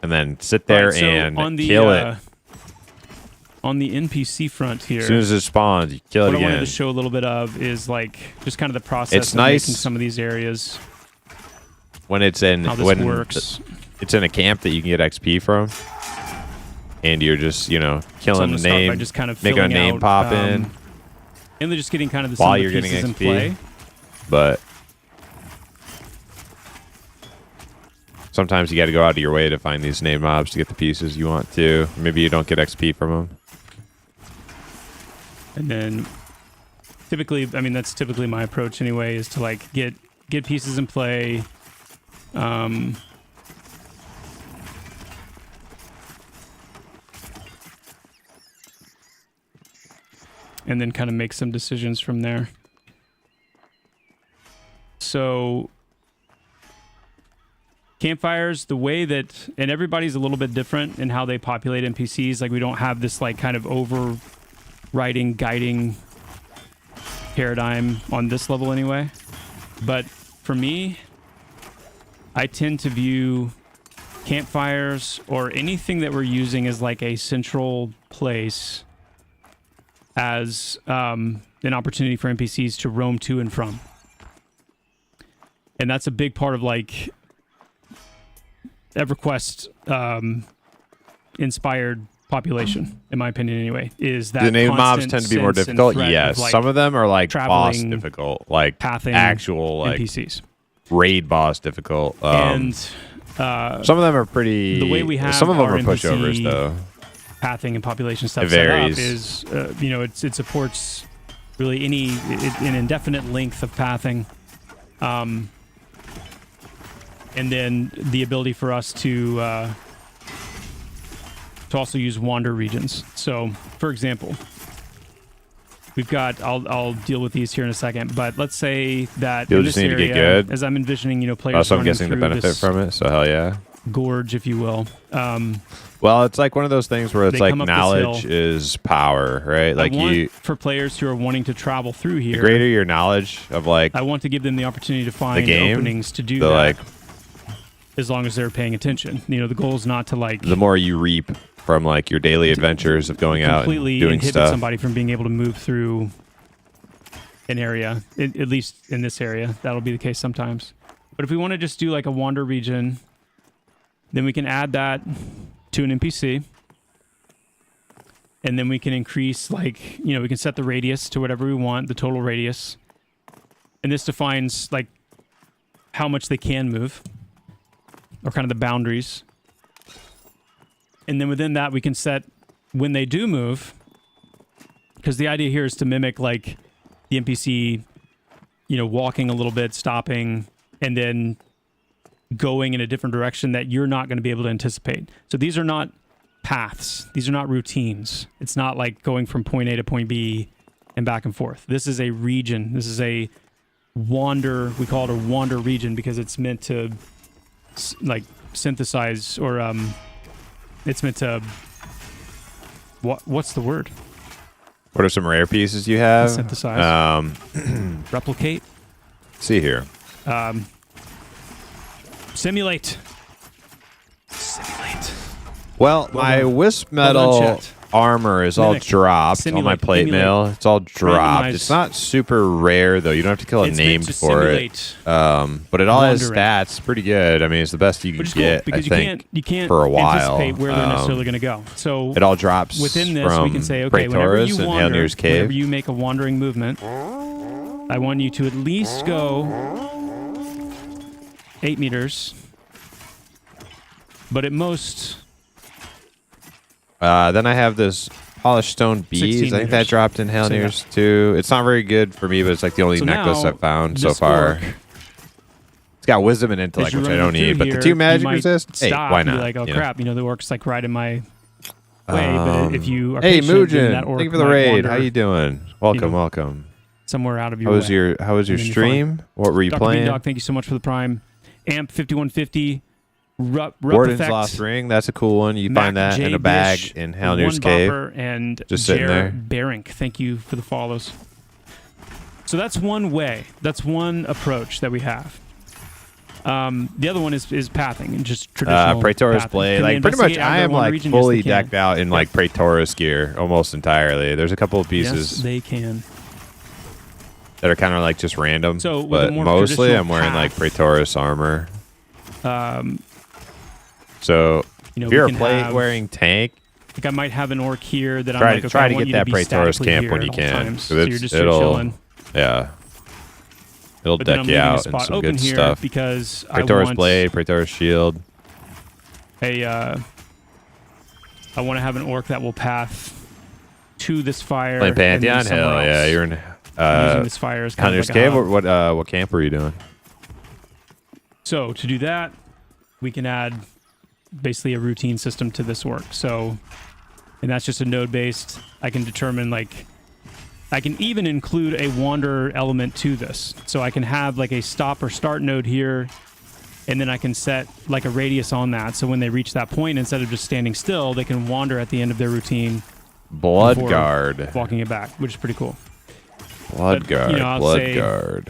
and then sit there Right, so and on the, kill it. On the NPC front here, As soon as it spawns, you kill it what I wanted again. to show a little bit of is like just kind of the process It's of nice making some of these areas. When it's in How this when works. It's in a camp that you can get XP from, and you're just So I'm killing gonna the start by name, just kind of making a filling name out, pop in. And they're just getting kind of the While some of you're the getting pieces in XP. play. But sometimes you got to go out of your way to find these name mobs to get the pieces you want to. Maybe you don't get XP from them. And then typically, I mean, that's typically my approach anyway, is to like get pieces in play. And then kind of make some decisions from there. So campfires, the way that, and everybody's a little bit different in how they populate NPCs. Like we don't have this like kind of overriding, guiding paradigm on this level anyway. But for me, I tend to view campfires or anything that we're using as like a central place as an opportunity for NPCs to roam to and from. And that's a big part of like EverQuest inspired population, in my opinion anyway, is that the name mobs constant tend to be more sense and difficult. threat Yes, of, like, some of them are like boss traveling, difficult, like pathing actual like NPCs. raid boss difficult. And some of them are pretty. the way we have some of them our are pushovers NPC though. pathing and population stuff It set up varies. is, it supports really an indefinite length of pathing. And then the ability for us to also use wander regions. So, for example, we've got, I'll deal with these here in a second, but let's say that You'll in just this need to get area, good. as I'm envisioning, players Also, I'm running guessing the through benefit this from it. So hell yeah. gorge, if you will. Well, it's like one of those things where it's They like come up this knowledge hill. is power, right? Like for players who are wanting to travel through here, the greater your knowledge of like I want to give them the opportunity to find game, openings to do the that, like as long as they're paying attention. The goal is not to like the more you reap from like your daily adventures of going out and completely doing inhibit stuff. somebody from being able to move through an area, at least in this area. That'll be the case sometimes. But if we want to just do like a wander region, then we can add that to an NPC. And then we can increase, like, we can set the radius to whatever we want, the total radius. And this defines, like, how much they can move, or kind of the boundaries. And then within that, we can set when they do move, because the idea here is to mimic, like, the NPC, walking a little bit, stopping, and then going in a different direction that you're not going to be able to anticipate. So these are not paths. These are not routines. It's not like going from point A to point B and back and forth. This is a region. This is a wander. We call it a wander region because it's meant to like synthesize, or it's meant to what's the word? What are some rare pieces you have? Synthesize. Replicate. See here. Simulate. Well, my wisp metal unchecked. armor is all Mimic. dropped on my Simulate. plate Emulate. mail. It's all dropped. Randomize. It's not super rare though. You don't have to kill a It's name meant to for it. simulate But it all has wandering. stats. Pretty good. I mean, it's the best you can Which is cool get. because I think you can't for a while. anticipate where they're necessarily going to go. So it all drops within this, from we can say, okay, whenever Praetorus you and wander, Helnir's Cave. whenever you make a wandering movement, I want you to at least go 8 meters, but at most Then I have this polished stone bees. 16 I think that meters. dropped in Helnir's too. It's not very good for me, but it's like the only So necklace now, I've found so this far. orc, It's got wisdom and intellect, as you're which I running don't need. through But here, the two magic you might resist, hey, stop why and not? be like, oh you know? crap, the orc's like right in my way. But if you are Hey, patient, then Muujin, that orc thank you for the might raid. wander How you doing? Welcome, know, welcome. somewhere out of your How was way. your And then you're stream? What were you Dr. playing? Beandog, thank you so much for the prime. Amp 5150. Rup Warden's effect, Lost Ring. That's a cool one. You Mac find that J. in a bag Bish, in Helnir's One Cave. Bopper, and Just sitting there. Barink. Thank you for the follows. So that's one way. That's one approach that we have. The other one is pathing and just traditional Praetorus pathing. Blade. Can they Like pretty much, investigate I either am one like region? Yes, fully they can. decked out in like Praetorus gear almost entirely. There's a couple of pieces Yes, they can. that are kind of like just random. So with a but more mostly traditional I'm wearing like path, Praetorus armor. So You know, if you're we a can plate have- wearing tank, Like I might have an orc here that try I'm to like, okay, try I to want get you that to be Praetorus statically camp here when at you all can. times. 'Cause So you're just here chilling. Yeah. It'll But then deck I'm you leaving a out in spot some open good here stuff. because Praetorus I want Blade, Praetorus Shield. I want to have an orc that will path to this fire. Playing and then Pantheon? somewhere Hell yeah. else. You're in Using this fire as kind Helnir's of like a Cave? hub. What camp were you doing? So to do that, we can add basically a routine system to this orc. So, and that's just a node based. I can determine like, I can even include a wander element to this. So I can have like a stop or start node here, and then I can set like a radius on that. So when they reach that point, instead of just standing still, they can wander at the end of their routine, Bloodguard. walking it back, which is pretty cool. Bloodguard. You know, I'll say- Bloodguard.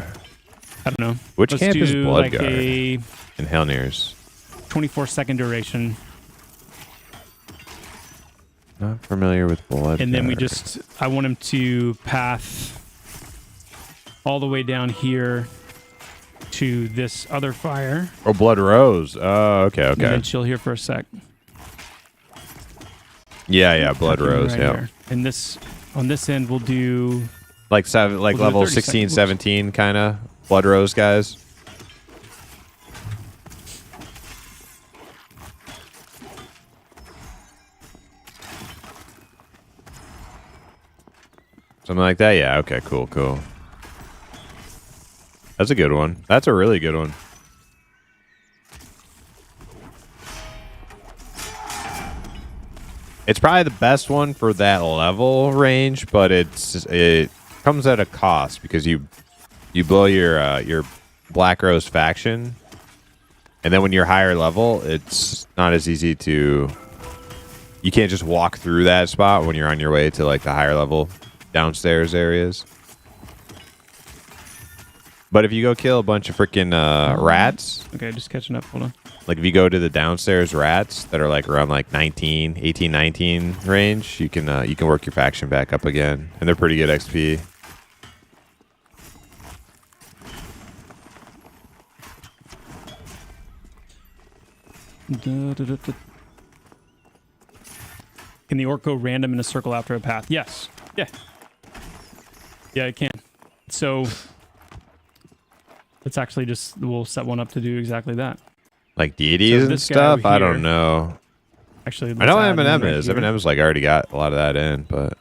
I don't know. Which Let's camp is do like Bloodguard? a In Hellnears. 24-second duration. Not familiar with Bloodguard. And then I want him to path all the way down here to this other fire. Oh, Blood Rose. Oh, okay, And then okay. chill here for a sec. Yeah, Blood Rose, Right yeah. here. And on this end, we'll do... Like We'll do level 30 16, seconds. 17 kind of Blood Rose guys. Something like that? Yeah, okay, cool. That's a good one. That's a really good one. It's probably the best one for that level range, but it comes at a cost because you blow your Black Rose faction, and then when you're higher level, it's not as easy to. You can't just walk through that spot when you're on your way to like the higher level downstairs areas. But if you go kill a bunch of freaking rats, Okay, just catching up. Hold on. like if you go to the downstairs rats that are like around like 18, 19 range, you can work your faction back up again, and they're pretty good XP. Can the orc go random in a circle after a path? Yes. Yeah. Yeah, it can. So let's actually we'll set one up to do exactly that. Like deities So and this guy stuff. over I here- don't know. Actually, I know let's add one Eminem right is. here. Eminem's like already got a lot of that in, but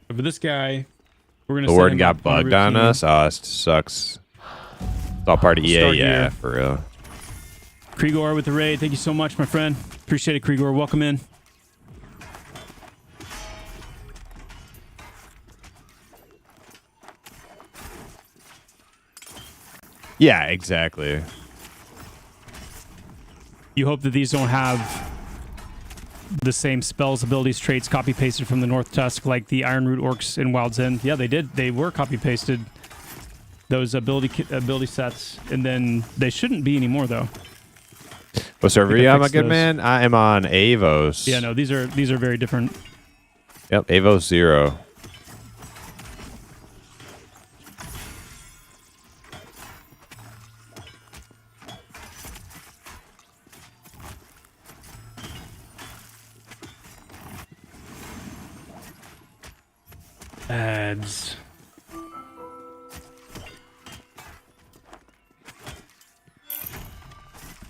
For this guy, we're gonna. the set word him got up bugged on routine. us. Oh, it sucks. It's all part of EA, Start yeah, here. for real. Krigor with the raid. Thank you so much, my friend. Appreciate it, Krigor. Welcome in. Yeah, exactly. You hope that these don't have the same spells, abilities, traits copy pasted from the North Tusk, like the Ironroot orcs in Wild's End. Yeah, they did. They were copy pasted. Those ability sets, and then they shouldn't be anymore though. What server I are you think I on, my fixed good those. man? I am on Avos. Yeah, no, these are very different. Yep, Avos 0. Ads.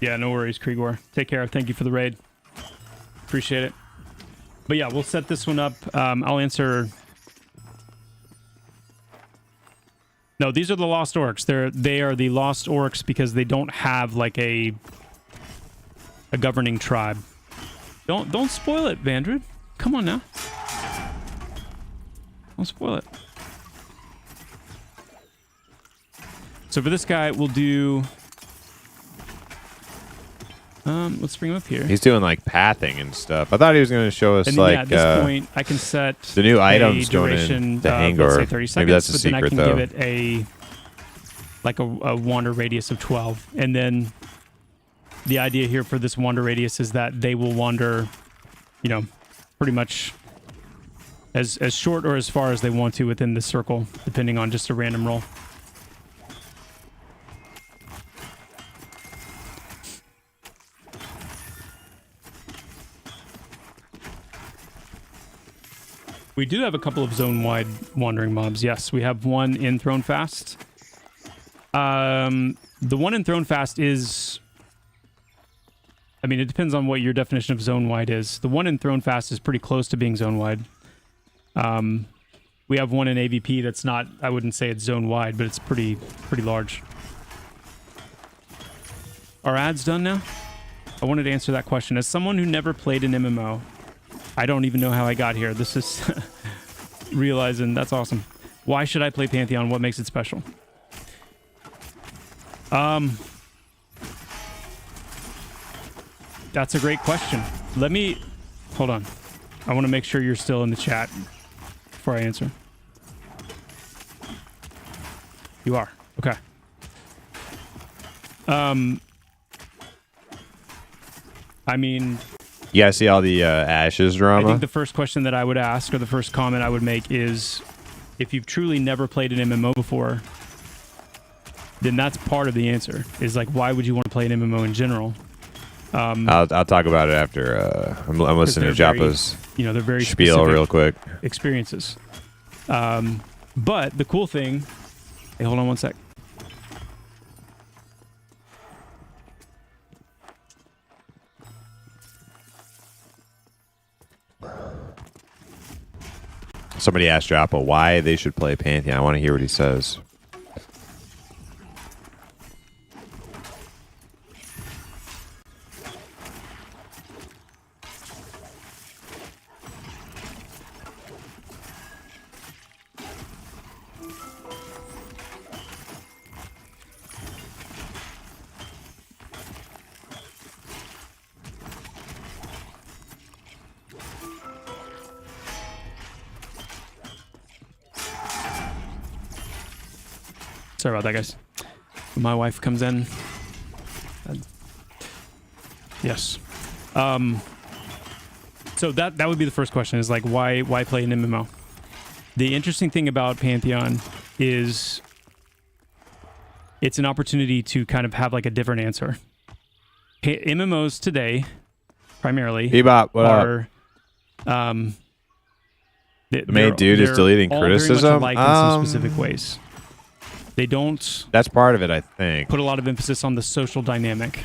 Yeah, no worries, Krigor. Take care. Thank you for the raid. Appreciate it. But yeah, we'll set this one up. I'll answer. No, these are the Lost Orcs. They are the Lost Orcs because they don't have like a governing tribe. Don't spoil it, Vandred. Come on now. Don't spoil it. So for this guy, we'll do. Let's bring him up here. He's doing like pathing and stuff. I thought he was going to show us And then, like yeah, at this point, I can set the new a items going duration in the of, let's say, Hangor. 30 seconds, Maybe that's a but then I secret can though. give it a wander radius of 12. And then the idea here for this wander radius is that they will wander, pretty much as short or as far as they want to within the circle, depending on just a random roll. We do have a couple of zone-wide wandering mobs. Yes, we have one in Thronefast. The one in Thronefast is... I mean, it depends on what your definition of zone-wide is. The one in Thronefast is pretty close to being zone-wide. We have one in AVP that's not... I wouldn't say it's zone-wide, but it's pretty large. Are ads done now? I wanted to answer that question. As someone who never played an MMO... I don't even know how I got here. This is realizing that's awesome. Why should I play Pantheon? What makes it special? That's a great question. Let me hold on. I want to make sure you're still in the chat before I answer. You are. Okay. I mean, you guys see all the Ashes drama? I think the first question that I would ask, or the first comment I would make, is if you've truly never played an MMO before, then that's part of the answer. Is like, why would you want to play an MMO in general? I'll talk about it after I'm listening to Joppa's they're very spiel real quick. Experiences. But the cool thing, hey, hold on one sec. Somebody asked Joppa why they should play Pantheon. I want to hear what he says. Sorry about that, guys. My wife comes in. Yes. So that would be the first question, is like, why play an MMO? The interesting thing about Pantheon is it's an opportunity to kind of have like a different answer. MMOs today, primarily, Bebop, what are... the main dude is deleting criticism? Very much alike in some specific ways. They don't... That's part of it, I think. Put a lot of emphasis on the social dynamic.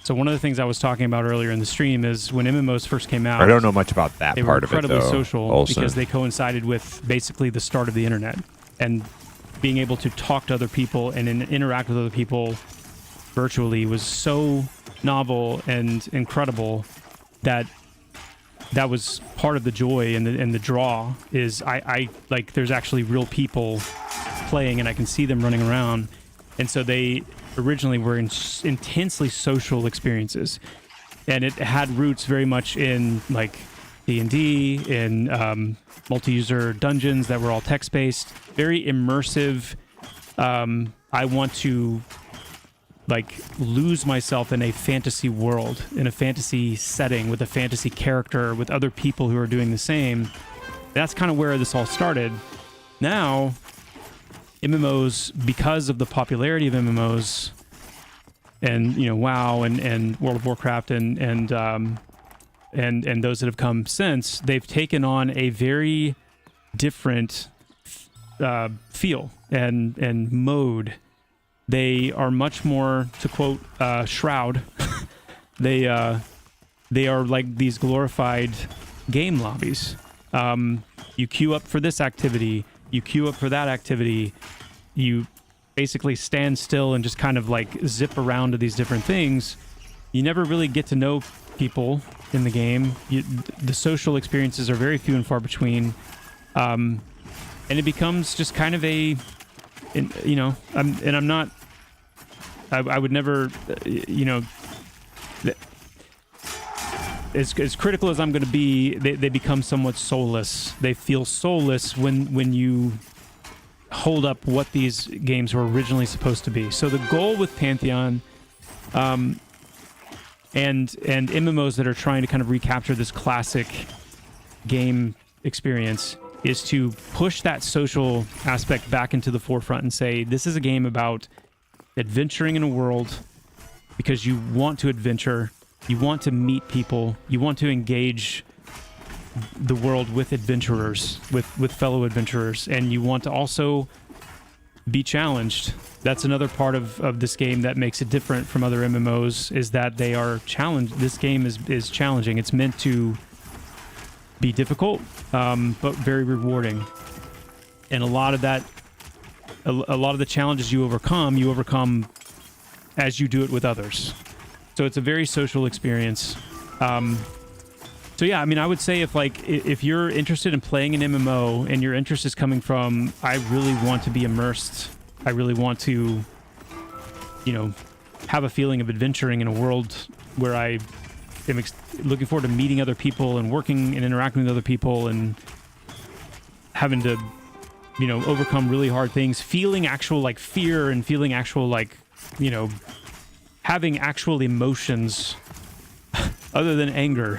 So one of the things I was talking about earlier in the stream is when MMOs first came out... I don't know much about that part of it, though. They were incredibly social because they coincided with basically the start of the internet. And being able to talk to other people and interact with other people virtually was so novel and incredible that was part of the joy and the draw. Is I like, there's actually real people playing and I can see them running around. And so they originally were intensely social experiences, and it had roots very much in like D&D, in multi-user dungeons that were all text-based, very immersive. I want to like lose myself in a fantasy world, in a fantasy setting, with a fantasy character, with other people who are doing the same. That's kind of where this all started. Now, MMOs, because of the popularity of MMOs, and WoW and World of Warcraft and those that have come since, they've taken on a very different feel and mode. They are much more, to quote Shroud, they are like these glorified game lobbies. You queue up for this activity, you queue up for that activity, you basically stand still and just kind of like zip around to these different things. You never really get to know people in the game. The social experiences are very few and far between. And it becomes just kind of I would never, as critical as I'm going to be, they become somewhat soulless. They feel soulless when you hold up what these games were originally supposed to be. So the goal with Pantheon and MMOs that are trying to kind of recapture this classic game experience is to push that social aspect back into the forefront and say, this is a game about adventuring in a world because you want to adventure, you want to meet people, you want to engage the world with adventurers, with fellow adventurers, and you want to also be challenged. That's another part of this game that makes it different from other MMOs, is that they are challenged. This game is challenging. It's meant to be difficult, but very rewarding. And a lot of the challenges you overcome as you do it with others. So it's a very social experience. So yeah, I mean, I would say if you're interested in playing an MMO and your interest is coming from, I really want to be immersed, I really want to, have a feeling of adventuring in a world where I looking forward to meeting other people and working and interacting with other people and having to, overcome really hard things, feeling actual like fear and feeling actual like, having actual emotions other than anger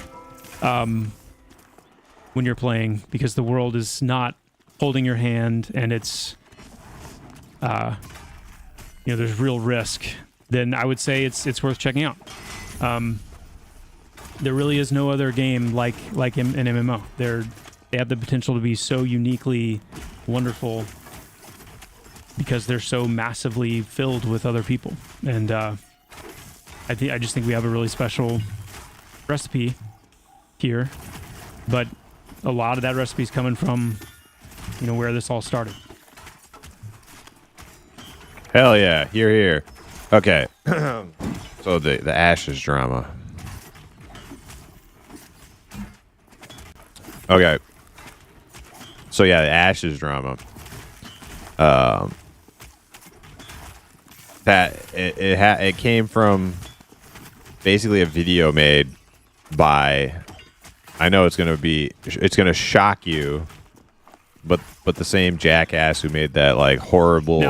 when you're playing, because the world is not holding your hand and it's, there's real risk, then I would say it's worth checking out. There really is no other game like an MMO. They have the potential to be so uniquely wonderful because they're so massively filled with other people. And I just think we have a really special recipe here, but a lot of that recipe is coming from where this all started. Hell yeah, here. Okay, so the Ashes drama. Okay, so yeah, the Ashes drama. That it came from basically a video made by. I know it's gonna shock you, but the same jackass who made that like horribly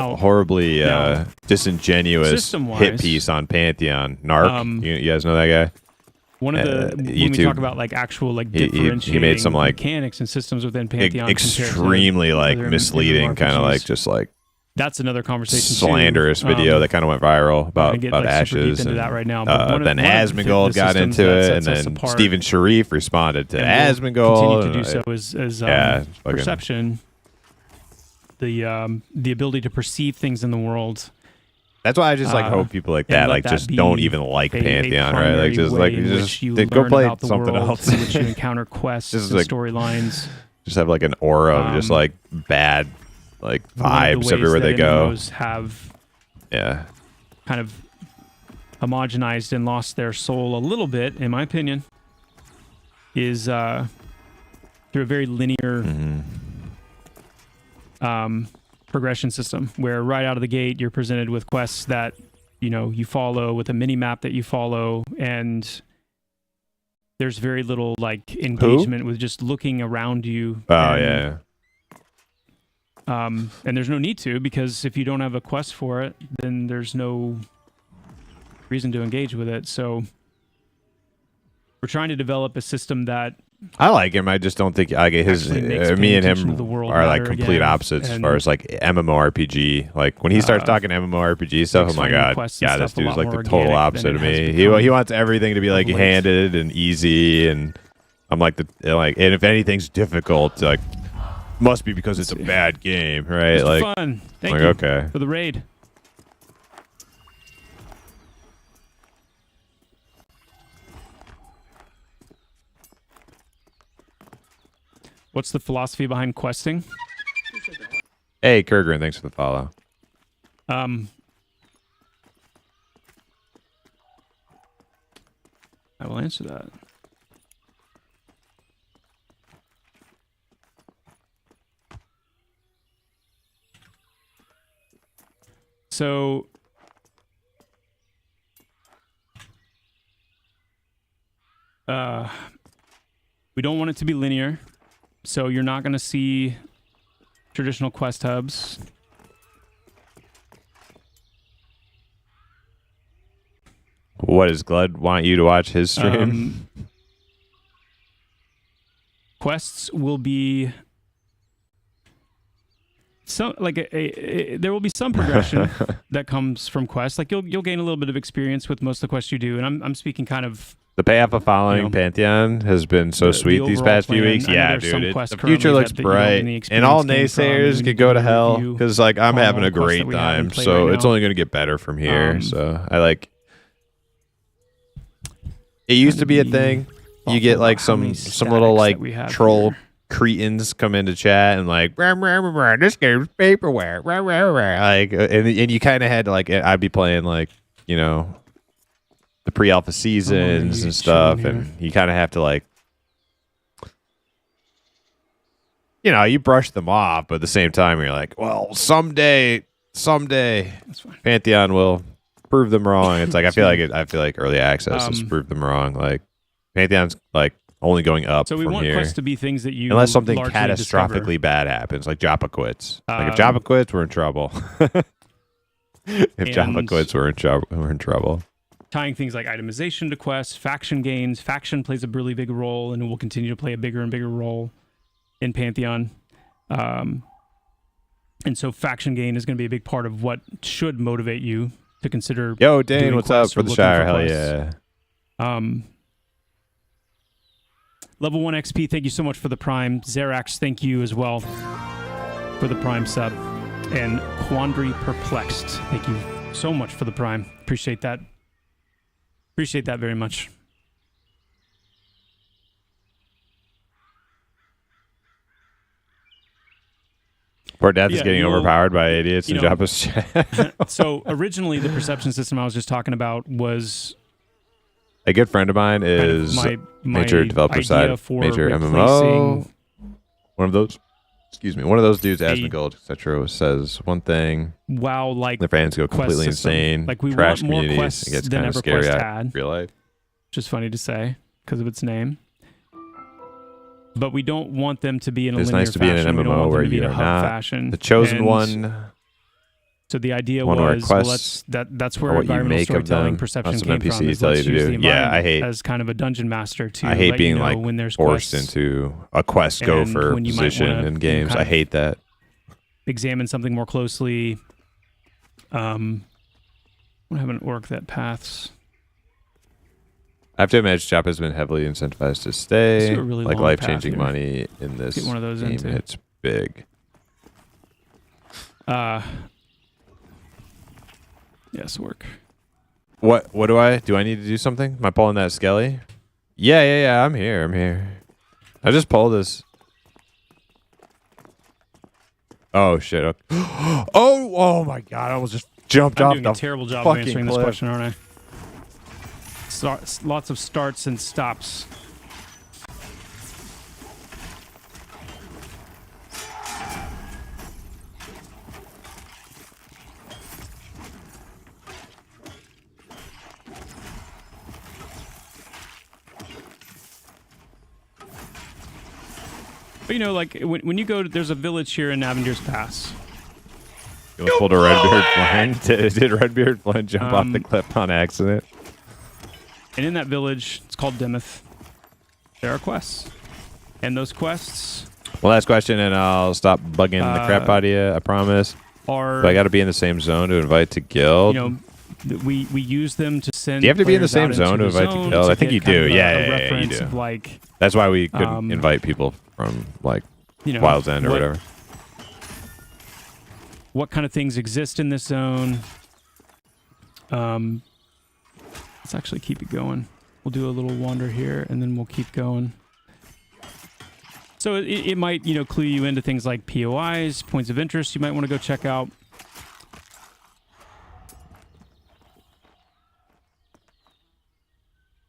disingenuous hit piece on Pantheon, Narc. You guys know that guy? One of the when we talk about like actual like differentiating he made some like mechanics and systems within Pantheon, extremely like misleading, kind of like just like that's another conversation. Slanderous video that kind of went viral about like Ashes. Into that right now. Then Asmongold got into it, and then Stephen Sharif responded to Asmongold. Continue to do so as perception, the ability to perceive things in the world. That's why I just like hope people like that like just don't even like Pantheon, right? Like just go play something else. In which you encounter quests and storylines. Just have like an aura of just like bad like vibes everywhere they go. MMOs have kind of homogenized and lost their soul a little bit, in my opinion, is through a very linear progression system where right out of the gate you're presented with quests that you follow, with a mini map that you follow, and there's very little like engagement with just looking around you. And there's no need to, because if you don't have a quest for it, then there's no reason to engage with it. So we're trying to develop a system that I like him. I just don't think I get his. Me and him are like complete opposites as far as like MMORPG. Like when he starts talking MMORPG stuff, oh my god, this dude's like the total opposite of me. He wants everything to be like handed and easy, and I'm like and if anything's difficult, like must be because it's a bad game, right? It's like fun. Thank you okay for the raid. What's the philosophy behind questing? Hey, Kurgrin, thanks for the follow. I will answer that. So we don't want it to be linear. So you're not going to see traditional quest hubs. What does Glud want you to watch his stream? Quests will be some like there will be some progression that comes from quests. Like you'll gain a little bit of experience with most of the quests you do, and I'm speaking kind of. The payoff of following Pantheon has been so sweet these past few weeks. Yeah, dude. The future looks bright. And all naysayers could go to hell because, like, I'm having a great time. So it's only going to get better from here. So I like... It used to be a thing. You get, like, some little, like, troll cretins come into chat and, like, this game's paperware. Like, and you kind of had to, like... I'd be playing, like, the pre-alpha seasons and stuff, and you kind of have to like, you brush them off, but at the same time you're like, well, someday Pantheon will prove them wrong. It's like I feel like early access has proved them wrong. Like Pantheon's like only going up So we from want here. quests to be things that you Unless something largely catastrophically discover. bad happens, like Joppa quits. Like if Joppa quits, we're in trouble. If Joppa quits, we're in trouble. We're in trouble. Tying things like itemization to quests, faction gains. Faction plays a really big role and will continue to play a bigger and bigger role in Pantheon. And so faction gain is going to be a big part of what should motivate you to consider. Yo, Dane, doing what's up quests or for the looking Shire? for Hell quests. yeah. Level 1 XP, thank you so much for the Prime. Zerax, thank you as well for the Prime sub. And Quandary Perplexed, thank you so much for the Prime. Appreciate that. Appreciate that very much. Poor Death is Yeah, getting overpowered by idiots in you know- Joppa's chat. So originally the perception system I was just talking about was A good friend of mine kind of is my major developer idea side, for major MMO. replacing One of those. Excuse me. One of those dudes, A- Asmongold, etc., says one thing. WoW like The fans go quest completely system. insane. Like we Trash want more communities. quests It gets than kind of scary EverQuest out had, in real life. which is funny to say because of its name. But we don't want them to be in a It's linear nice to be in an fashion. We don't MMO want them where to be you in a are hub not fashion. The chosen And one. So the idea One where was, well, quests that's are where what you environmental make of storytelling them, perception not some came from. NPCs Is tell let's you to use do. the Yeah, I environment hate- as kind of a dungeon master to I hate let being you know like when there's forced quests, into a quest go and for when you might position wanna, in games. kind I of hate that. examine something more closely. I have an orc that paths. I have to imagine Joppa has been heavily incentivized to stay. Let's do a really Like long life-changing path here. money in this Get one of those game into. hits big. Yes, work. What do I need to do something? Am I pulling that skelly? Yeah. I'm here. I just pulled this. Oh shit. Okay. Oh my god, I almost just jumped I'm off doing the a terrible job of fucking answering this cliff. question, aren't I? Lots of starts and stops. But you know, like when you go to, there's a village here in Avenger's Pass. You almost pulled a Redbeard Flynn. Did Redbeard Flynn jump off the cliff on accident? And in that village, it's called Dimmoth, there are quests. And those quests Well, last question, and I'll stop bugging the crap out of you. I promise. are, But I got to be in the same zone to invite to guild. you know, we use them to send. Do you have to be in the players same out zone to into the invite to zone guild? I think get you kind do. of a Yeah, you reference do. of like, That's why we couldn't invite people from like you know, Wild's End or whatever. What kind of things exist in this zone? Let's actually keep it going. We'll do a little wander here, and then we'll keep going. So it might, you know, clue you into things like POIs, points of interest you might want to go check out.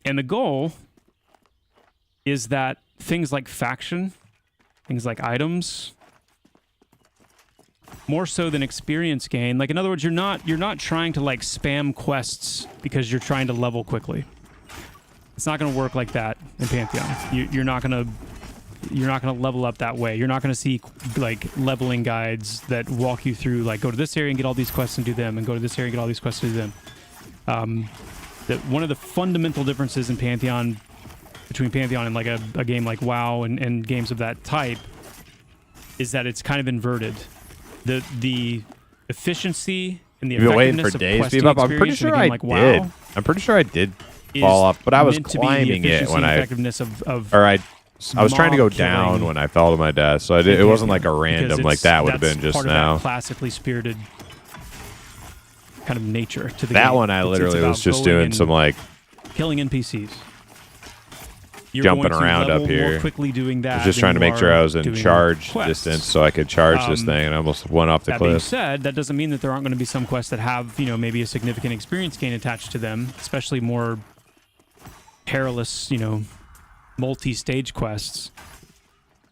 And the goal is that things like faction, things like items, more so than experience gain. Like, in other words, you're not trying to like spam quests because you're trying to level quickly. It's not going to work like that in Pantheon. You're not going to level up that way. You're not going to see like leveling guides that walk you through like go to this area and get all these quests and do them, and go to this area and get all these quests and do them. One of the fundamental differences in Pantheon between Pantheon and like a game like WoW and games of that type is that it's kind of inverted. The efficiency and the You've been waiting effectiveness for of days, questing Bebop. I'm pretty experience in a sure game I like did. WoW I'm pretty sure I did is fall off, but I was meant to be the climbing it efficiency when and I effectiveness of or I was trying to go mob down killing when I fell to my death, so I did, it wasn't like a random like that would have been just part of now. that classically spirited kind of nature to the That game. one I It's literally about was just going doing and some like killing NPCs. You're jumping going to around level up here. more quickly doing that. I was just than trying to you make sure are I was in doing charge quests. distance so I could charge this thing, and I almost went off the That being cliff. said, that doesn't mean that there aren't going to be some quests that have, you know, maybe a significant experience gain attached to them, especially more perilous, you know, multi-stage quests.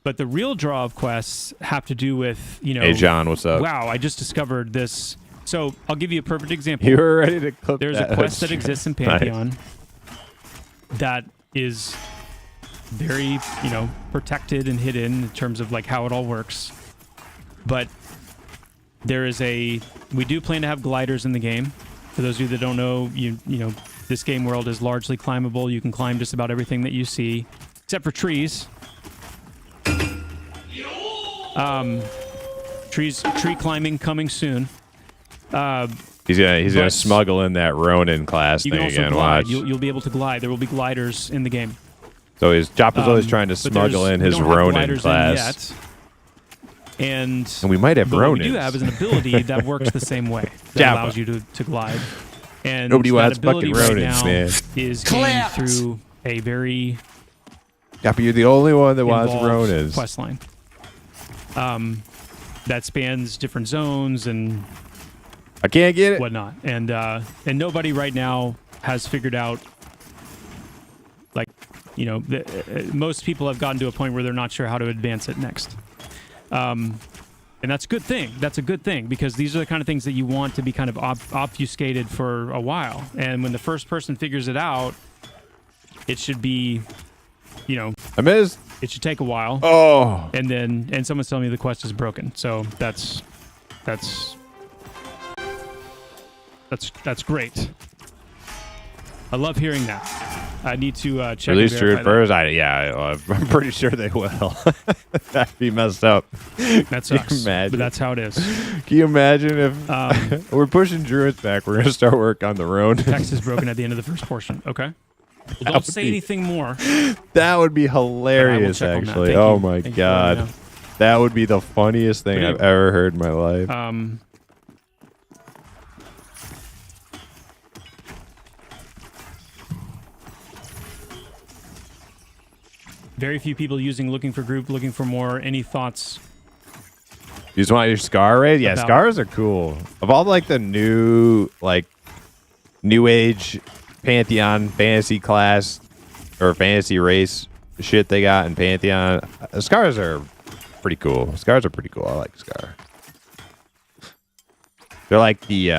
But the real draw of quests have to do with, you know, Hey John, what's up? wow, I just discovered this. So I'll give you a perfect example. You were ready to clip There's that a quest that hood exists in strap. Pantheon that is very, protected and hidden in terms of like how it all works. But we do plan to have gliders in the game. For those of you that don't know, this game world is largely climbable. You can climb just about everything that you see, except for trees. Tree climbing coming soon. He's gonna smuggle in that Ronin class thing again. Glide. Watch. You'll be able to glide. There will be gliders in the game. So Chopper's always trying to smuggle in his Ronin class. And we might have Ronins. What we do have is an ability that works the same way. That allows you to glide. And nobody wants ability fucking right Ronins, now man. is gained through a very Japper, you're the only one that wants Ronins. Quest line. That spans different zones and I can't get it. Whatnot. And nobody right now has figured out, like, most people have gotten to a point where they're not sure how to advance it next. And that's a good thing. That's a good thing because these are the kind of things that you want to be kind of obfuscated for a while. And when the first person figures it out, it should be, I missed. It should take a while. Oh. And someone's telling me the quest is broken. So that's great. I love hearing that. I need to check. Release Druid first. I'm pretty sure they will. That'd be messed up. That sucks. But that's how it is. Can you imagine if we're pushing Druids back? We're gonna start work on the road. Text is broken at the end of the first portion. Okay. Well, don't say anything more. That would be hilarious, actually. Oh my god, that would be the funniest thing I've ever heard in my life. Very few people looking for group, looking for more. Any thoughts? You just want your Scar raid? Yeah, Scars are cool. Of all like the new age Pantheon fantasy class or fantasy race shit they got in Pantheon, Scars are pretty cool. Scars are pretty cool. I like Scar. They're like the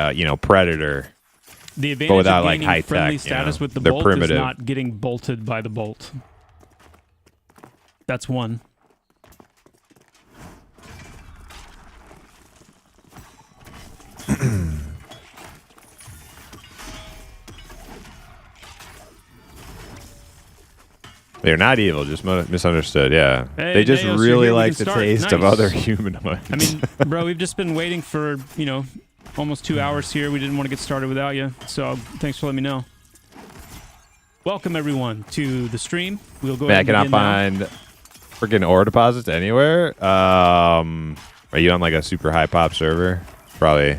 Predator. The advantage without, of gaining like, high friendly tech, status with the they're bolt primitive. is not getting bolted by the bolt. That's one. They're not evil, just misunderstood. Yeah, Hey, they just Naos, really you're here, we like can the start. taste of Nice. other humanoids. I mean, bro, we've just been waiting for, almost 2 hours here. We didn't want to get started without you, so thanks for letting me know. Welcome, everyone, to the stream. We'll go ahead Man, I and cannot begin find freaking ore deposits anywhere. Are you on like a super high pop server? Probably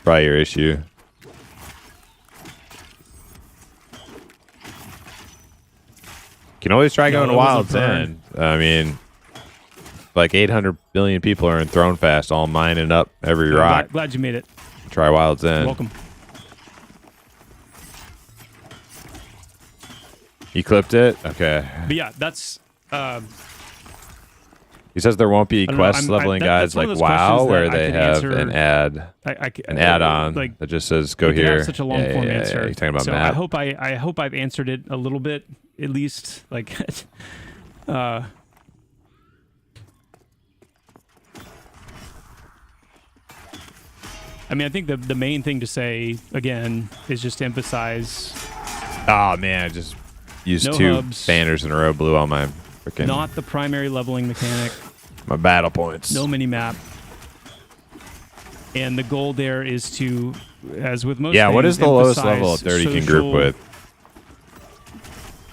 your issue. You can always try going to Wild's End. I mean, like 800 billion people are in Throne Fast, all mining up every now. rock. Glad you made it. Try Wild's End. Welcome. You clipped it? Okay. But yeah, that's... He says there won't be don't know, quest leveling guides that's one like of those WoW questions where that I they could have answer- an add-on like, that just says go you could here. have such a long form answer. You're talking about so map. I hope I've answered it a little bit, at least. Like, I mean, I think the main thing to say again is just to emphasize. Oh man, I just used No 2 hubs. banners in a row, blew all my freaking Not the primary leveling mechanic. my battle points. No mini map. And the goal there is to, as with most Yeah, things, what is the lowest emphasize level a 30 can group with?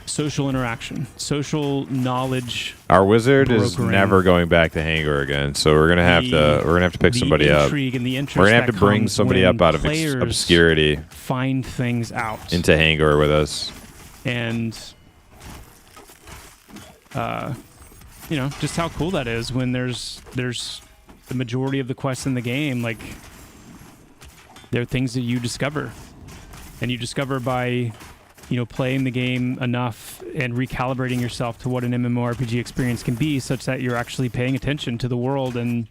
Social interaction, social knowledge. Our wizard is brokering. never going back to Hangor again, so we're gonna have to pick somebody the up. intrigue and the interest We're gonna have that to bring comes somebody when up out of players obscurity find things out. into Hangor with us. And just how cool that is when there's the majority of the quests in the game, like they're things that you discover, and you discover by playing the game enough and recalibrating yourself to what an MMORPG experience can be, such that you're actually paying attention to the world. And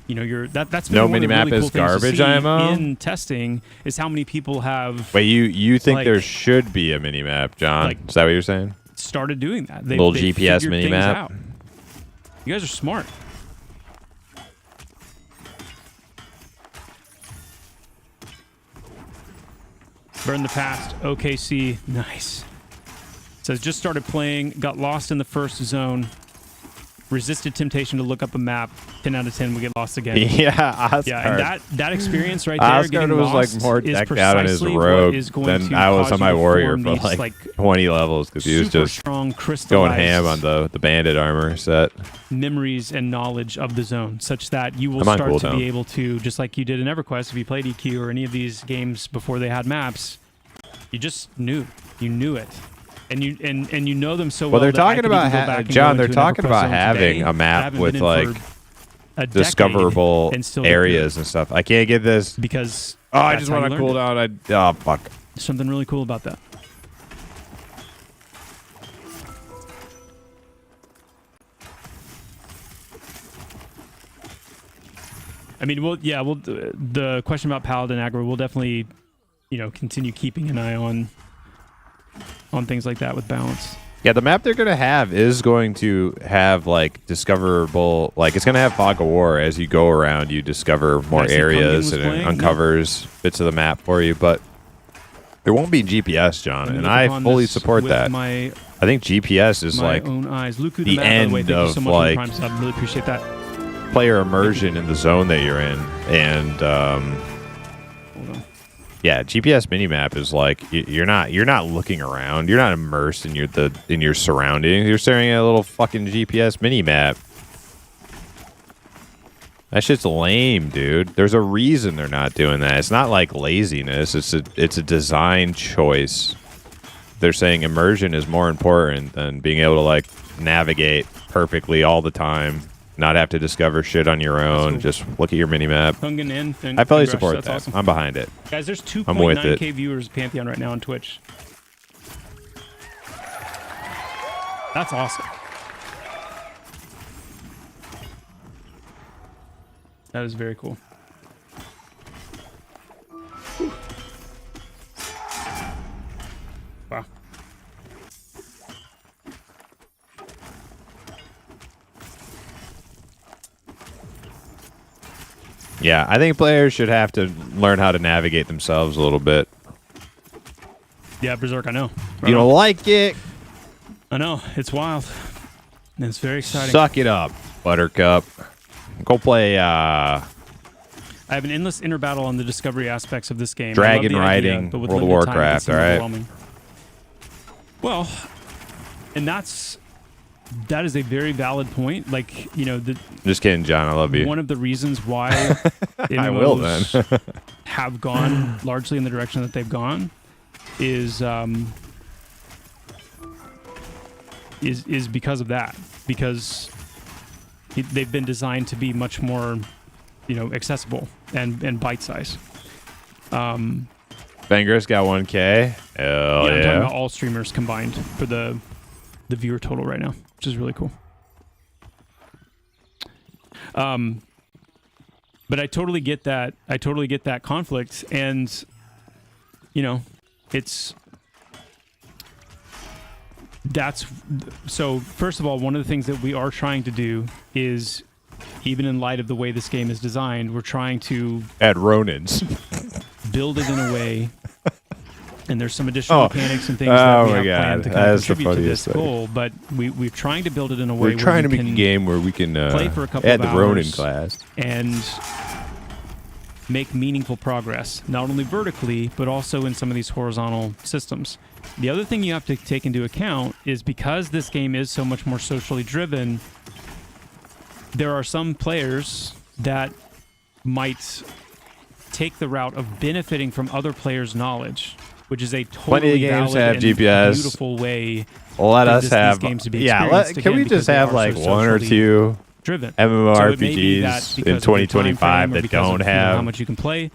that's been No one of the minimap really is cool things to garbage see IMO? in testing is how many people have Wait, you think like- there should be a minimap, John? like- Is that what you're saying? started doing that. Little They GPS figured things minimap? out. You guys are smart. Burn the past. OKC. Nice. Says just started playing. Got lost in the first zone. Resisted temptation to look up a map. 10 out of 10. We get lost again. Yeah, Oscar. Yeah, and that experience right there, Oscar getting was lost like more is decked out on his precisely what rogue is going than to I was cause on you my to warrior form for these, like 20 levels because he was super just strong, going crystallized ham on the bandit armor set. memories and knowledge of the zone, such that you will I'm on start to cooldown. be able to, just like you did in EverQuest, if you played EQ or any of these games before they had maps, you just knew. You knew it. And you know them so well. Well, they're that I talking could about even go back and John. go They're into an talking EverQuest about zone having today. a I map haven't with been in like for a decade discoverable and still get through areas it and stuff. I can't get this. because Oh, I that's just how want you to cool learned down. Oh, fuck. it. There's something really cool about that. I mean, the question about Paladin aggro, we'll definitely, continue keeping an eye on things like that with balance. Yeah, the map they're going to have is going to have like discoverable, like it's going to have fog of war. As you go around, you discover more I see areas Kungan and was it playing? uncovers bits of the map for you. But there won't be GPS, John, Let me and look I upon fully this support with that. My I think GPS is like own eyes. Luku the map, by the way. end Thank you of, so much like- for the Prime sub. Really appreciate that. player immersion in the zone that you're in, and Hold on. yeah, GPS minimap is like you're not looking around. You're not immersed in your surroundings. You're staring at a little fucking GPS minimap. That shit's lame, dude. There's a reason they're not doing that. It's not like laziness. It's a design choice. They're saying immersion is more important than being able to like navigate perfectly all the time. Not have to discover shit on your own. cool. Just look at your minimap. Kungan and I fully Congrats, support that's that. Awesome. I'm behind it. Guys, there's I'm with it. 2.9k viewers of Pantheon right now on Twitch. That's awesome. That is very cool. Whew. Wow. Yeah, I think players should have to learn how to navigate themselves a little bit. Yeah, Berserk, I know. You don't like it? I know. It's wild. And it's very exciting. Suck it up, Buttercup. Go play I have an endless inner battle on the discovery aspects of this game. Dragon I love the idea, riding, but with World of limited time, it Warcraft, can seem all right? overwhelming. Well, and that is a very valid point. Like, Just kidding, John. I love you. one of the reasons why I will then. MMOs have gone largely in the direction that they've gone is because of that. Because they've been designed to be much more, accessible and bite size. Fenger's got 1K. Hell I'm talking yeah. about all streamers combined for the viewer total right now, which is really cool. But I totally get that. I totally get that conflict, and so. First of all, one of the things that we are trying to do is, even in light of the way this game is designed, we're trying to At Ronin's. build it in a way. And there's some additional mechanics and things that Oh we my have God. planned to kind That of is the contribute to this funniest thing. goal. But we're trying to build it in a way We're trying to where make we a can game where we can play for a couple add of the Ronin hours. class. And make meaningful progress, not only vertically, but also in some of these horizontal systems. The other thing you have to take into account is because this game is so much more socially driven, there are some players that might take the route of benefiting from other players' knowledge, which is a Plenty of totally games valid have and GPS. beautiful way Let for us these have. games to be Yeah, experienced, can again, we because just they have are like so one or socially two driven. MMORPGs So in 2025 that don't how have much you can play.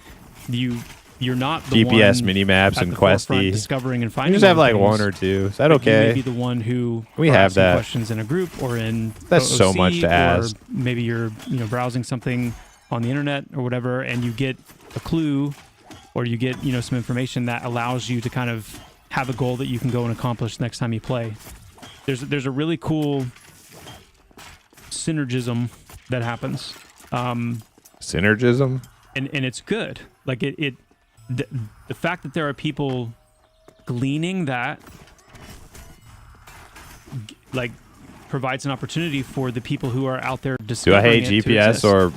You're not the GPS one minimaps at and the forefront Questy? discovering and You finding. just have all like the one things, or two. Is that but you may okay? be the one who We are have asking that. questions in a group or in That's so OOC, much to or ask. maybe you're browsing something on the internet or whatever, and you get a clue or you get, some information that allows you to kind of have a goal that you can go and accomplish next time you play. There's a really cool synergism that happens. Synergism? And it's good. Like the fact that there are people gleaning that like provides an opportunity for the people who are out there discovering. Do I hate GPS or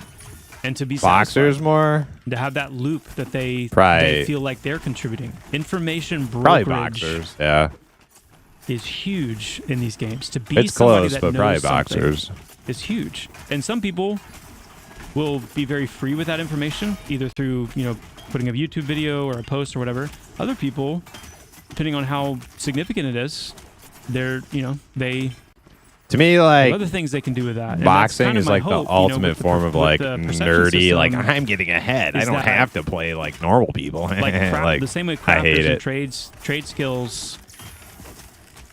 and to be boxers more? To have that loop that they feel like they're contributing. Information brokerage. Probably boxers, yeah. Is huge in these games. To be it's somebody close, that but knows probably boxers is huge. And some people will be very free with that information, either through putting a YouTube video or a post or whatever. Other people, depending on how significant it is, they to me, like, other things they can do with that. Boxing is like the ultimate form of like nerdy. Like, I'm getting ahead. I don't have to play like normal people. Like, the same way crafters and trade skills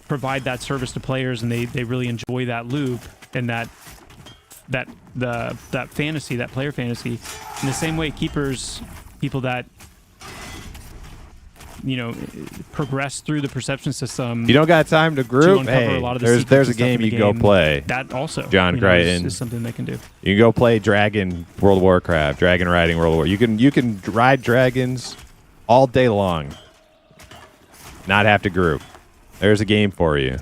provide that service to players, and they really enjoy that loop and that fantasy, that player fantasy. In the same way, keepers, people that progress through the perception system. You don't got time to group? Hey, there's a game you can go play. That also, John Crichton, is something they can do. You can go play Dragon World of Warcraft, Dragon Riding World of War. You can ride dragons all day long. Not have to group. There's a game for you.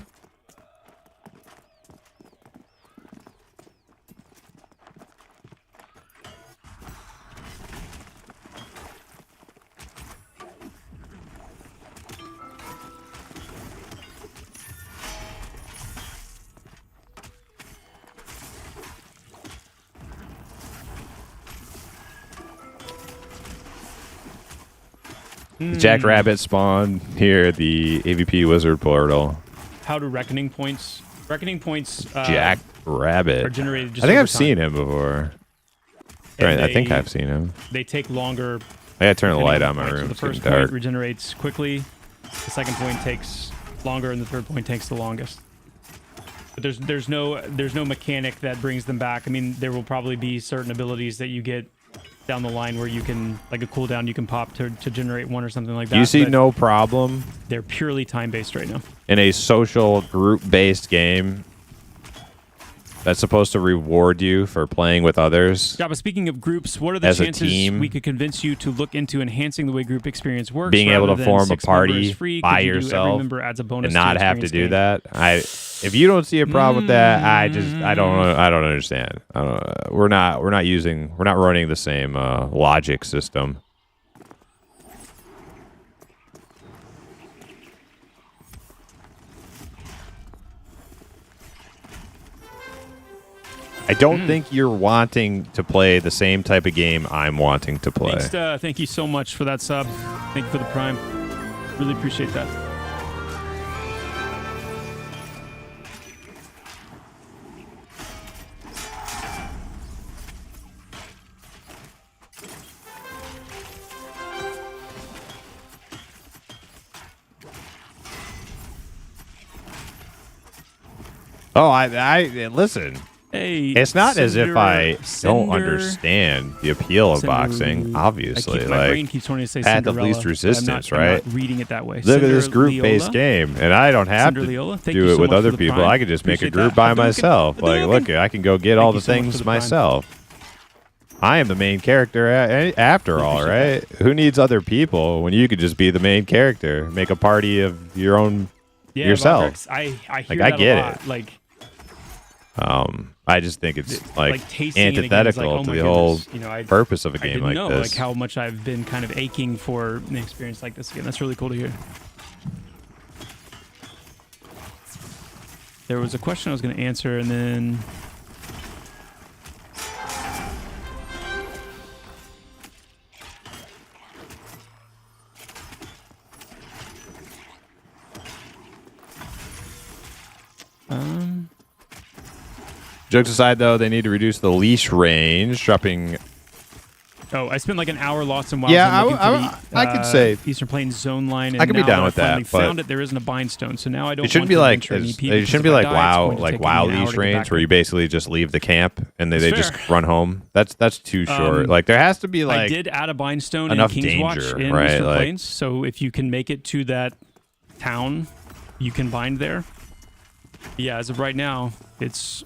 The Jackrabbit spawn here at the AVP Wizard portal. How do reckoning points? Reckoning points. Jackrabbit. Are generated just I think over I've time. seen him before. Right, I think I've seen him. They take longer. I gotta turn the light on my room. So the It's getting first point dark. regenerates quickly. The second point takes longer, and the third point takes the longest. But there's no mechanic that brings them back. I mean, there will probably be certain abilities that you get down the line where you can, like a cooldown, you can pop to generate one or something like that. You see no problem They're purely time-based right now. in a social group-based game that's supposed to reward you for playing with others. Yeah, but speaking of groups, what are the As a chances team, we could convince you to look into enhancing the way group experience works? being able rather to than form a 6 party members free? by Could you do every yourself member adds a bonus and to not have to experience do gain? that? If you don't see a problem with that, I don't understand. We're not running the same logic system. I don't think you're wanting to play the same type of game I'm wanting to play. Thanks, thank you so much for that sub. Thank you for the prime. Really appreciate that. Oh, I listen. Hey, It's not as if I don't Cinder- understand the appeal of Cinder- boxing. Obviously, my brain like keeps wanting to say path of Cinderella, least but resistance, I'm right? not reading it that way. Look at this Cinder group-based Leola? game, and I don't have Cinder to Leola, thank do you it so with much other for the people. prime. I could just make a Appreciate group that. by Hadouken, myself. Like, Hadouken. look, I can go get all the Thank you so much things for the prime. myself. I am the main character after all, right? Who needs other people when you could just be the main character? Make a party of your own Yeah, yourself. Vox, I hear Like, that I get a lot. it. Like I just think it's like tasting it again is like, antithetical oh to my the whole goodness. You know, I purpose of a didn't game like know this. like how much I've been kind of aching for an experience like this again. That's really cool to hear. There was a question I was going to answer, and then Jokes aside, though, they need to reduce the leash range, dropping Oh, I spent like an hour lost in WoW. Yeah, looking for I could say Eastern Plains zone line. And I could be now down I with that, finally but found it. There isn't a bind stone, so now I don't. it shouldn't want be to like venture any it PvP shouldn't because be if I like die, it's WoW going to like take me WoW an hour leash to get range back where in. you basically just leave the camp and they That's just fair. run home. That's too short. Like there has to be I like did add a bind stone enough in King's Watch danger, in right? Eastern Like- Plains, so if you can make it to that town, you can bind there. Yeah, as of right now, it's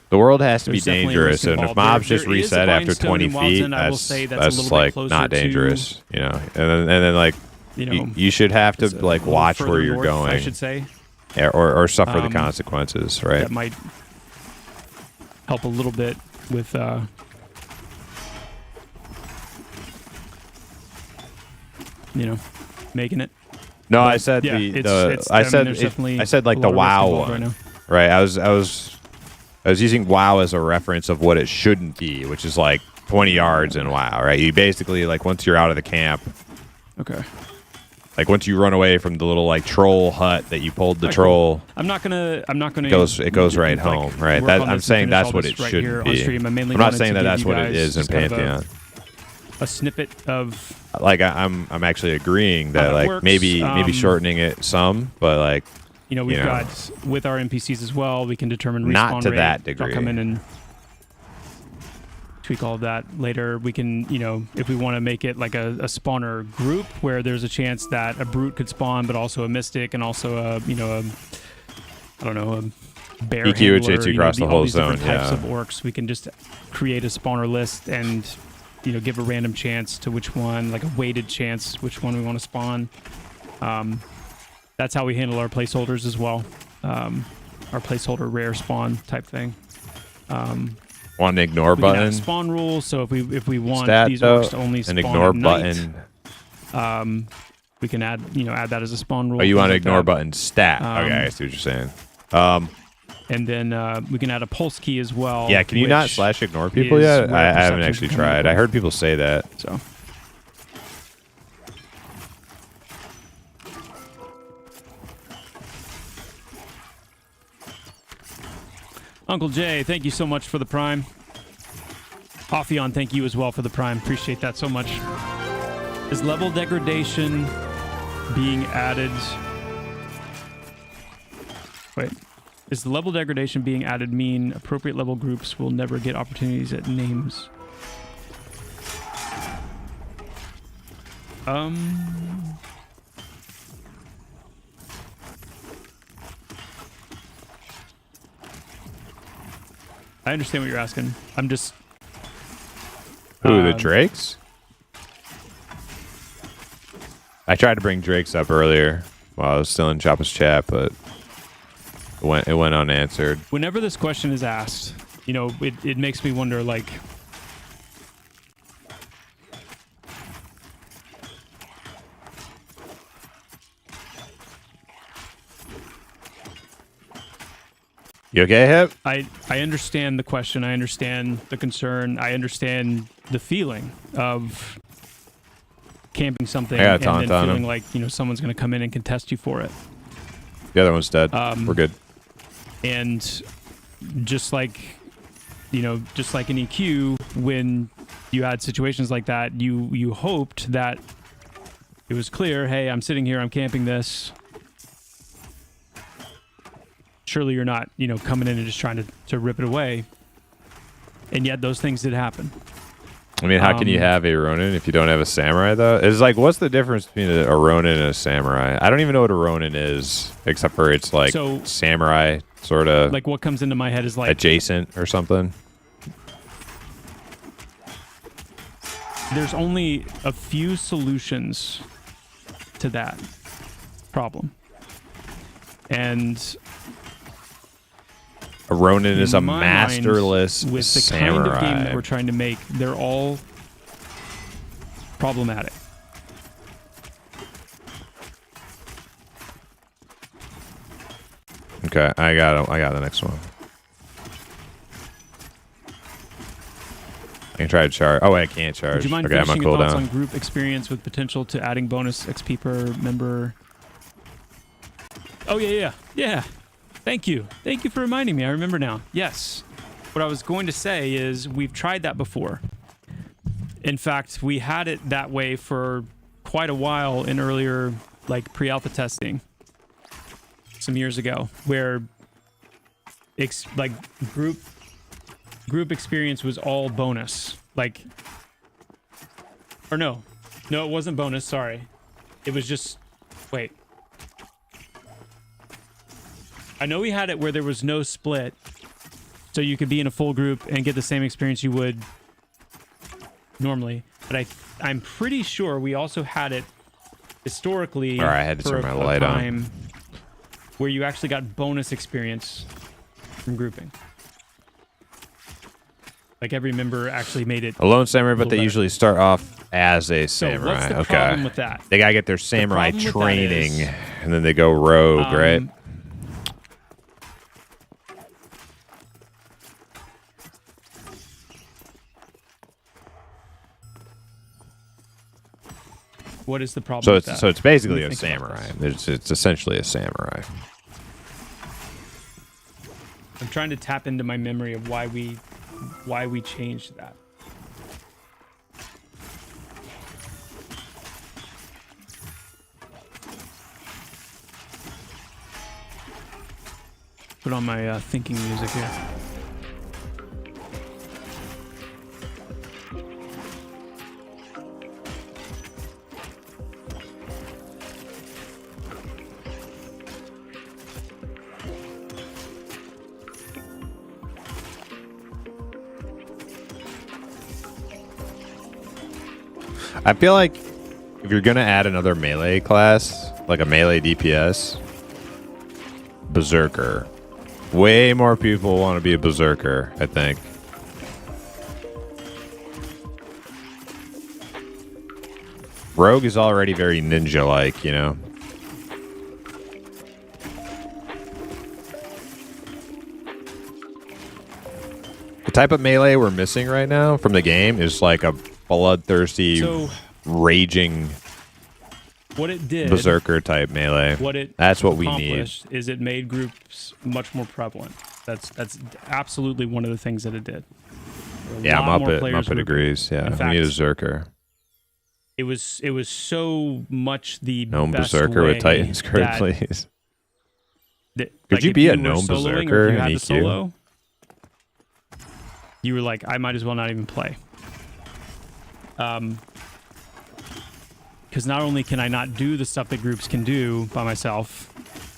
the world has to be there's definitely a dangerous, risk and if involved. mobs There just is a reset bind after stone 20 in Wild's feet, End, I will say that's a that's little bit like closer not to, dangerous, you know. And then like you know, you should have to it's a like little watch further where you're north, going, I should say. or suffer the consequences, right? That might help a little bit with you know, making it. No, But, I said yeah, I mean, there's definitely I said like a the lot of risk WoW involved one, right now. right? I was using WoW as a reference of what it shouldn't be, which is like 20 yards in WoW, right? You basically like once you're out of the camp, Okay. like once you run away from the little like troll hut that you pulled the Okay, troll, I'm not gonna. it goes right home, right? work That, on I'm this and saying finish that's all what this it right should here on be. stream. I mainly I'm not wanted saying to that give that's you what it guys is in just kind of Pantheon. a snippet of Like I'm actually agreeing that it like works. maybe shortening it some, but like we've you know. got with our NPCs as well. We can determine respawn Not to rate. that I'll degree. come in and tweak all of that later. We can, if we want to make it like a spawner group where there's a chance that a brute could spawn, but also a mystic and also a bear EQ handler, hits you across the all whole these different zone, types yeah. of orcs. We can just create a spawner list and give a random chance to which one, like a weighted chance, which one we want to spawn. That's how we handle our placeholders as well. Our placeholder rare spawn type thing. Want an ignore We can add a button, spawn rule, so if we want stat these though, orcs to only spawn an ignore at night, button. we can add that as a spawn rule. Oh, you want an things like ignore that. button stat? Okay, I see what you're saying. And then we can add a pulse key as well. Yeah, can you not which /ignore people is yet? where I haven't perceptions actually come into tried. play. I heard people say that. So. Uncle Jay, thank you so much for the Prime. Ophion, thank you as well for the Prime. Appreciate that so much. Is level degradation being added? Wait. Is the level degradation being added mean appropriate level groups will never get opportunities at names? I understand what you're asking. I'm just... Who, the Drakes? I tried to bring Drakes up earlier while I was still in Choppa's chat, but it went unanswered. Whenever this question is asked, it makes me wonder, like... You okay, Hip? I understand the question. I understand the concern. I understand the feeling of camping something I got a and taunt then on feeling him. like, someone's going to come in and contest you for it. The other one's dead. We're good. And just like in EQ, when you had situations like that, you hoped that it was clear, hey, I'm sitting here, I'm camping this. Surely you're not, coming in and just trying to rip it away. And yet those things did happen. I mean, how can you have a Ronin if you don't have a samurai, though? It's like, what's the difference between a Ronin and a samurai? I don't even know what a Ronin is, except for it's like So- samurai, sort of Like what comes into my head is like, adjacent or something. there's only a few solutions to that problem. And A Ronin is a in my mind, masterless with the samurai. kind of game that we're trying to make, they're all problematic. Okay, I got the next one. I can try to charge. Oh, wait, I can't charge. Would you mind okay, I'm on finishing your thoughts cooldown. on group experience with potential to adding bonus XP per member? Oh, yeah. Thank you for reminding me. I remember now. Yes. What I was going to say is we've tried that before. In fact, we had it that way for quite a while in earlier, like, pre-alpha testing some years ago, where like group experience was all bonus. Like, or no, it wasn't bonus. Sorry, it was just wait. I know we had it where there was no split, so you could be in a full group and get the same experience you would normally. But I'm pretty sure we also had it historically. All right, I had to turn my light on. Where you actually got bonus experience from grouping. Like every member actually made it. A lone samurai, but they better. usually start off as a So samurai. what's the Okay. problem with that? They gotta get their samurai problem with that training, is, and then they go rogue, right? What is the problem So with it's that? so it's basically Let a me think about samurai. this. It's essentially a samurai. I'm trying to tap into my memory of why we changed that. Put on my thinking music here. I feel like if you're gonna add another melee class, like a melee DPS, berserker. Way more people want to be a berserker, I think. Rogue is already very ninja-like, you know? The type of melee we're missing right now from the game is like a bloodthirsty, raging what it did, berserker type melee. That's what we need. Is it made groups much more prevalent. That's absolutely one of the things that it did. Yeah, Muppet agrees. Yeah, fact, we need a berserker. It was so much the Gnome best berserker way with Titan's crit, that- please. that, Could like, you if be a were gnome soloing or berserker if you in had to EQ? solo, you were like, I might as well not even play. Because not only can I not do the stuff that groups can do by myself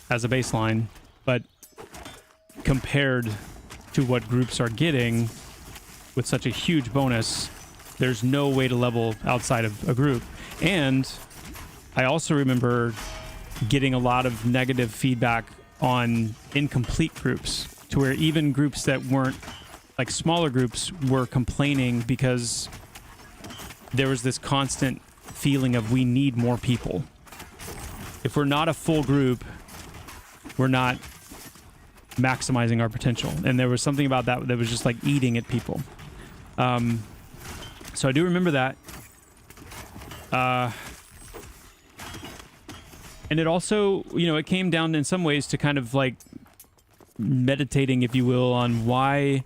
as a baseline, but compared to what groups are getting with such a huge bonus, there's no way to level outside of a group. And I also remember getting a lot of negative feedback on incomplete groups, to where even groups that weren't, like smaller groups, were complaining because there was this constant feeling of we need more people. If we're not a full group, we're not maximizing our potential. And there was something about that was just like eating at people. So I do remember that. And it also, it came down in some ways to kind of like meditating, if you will, on why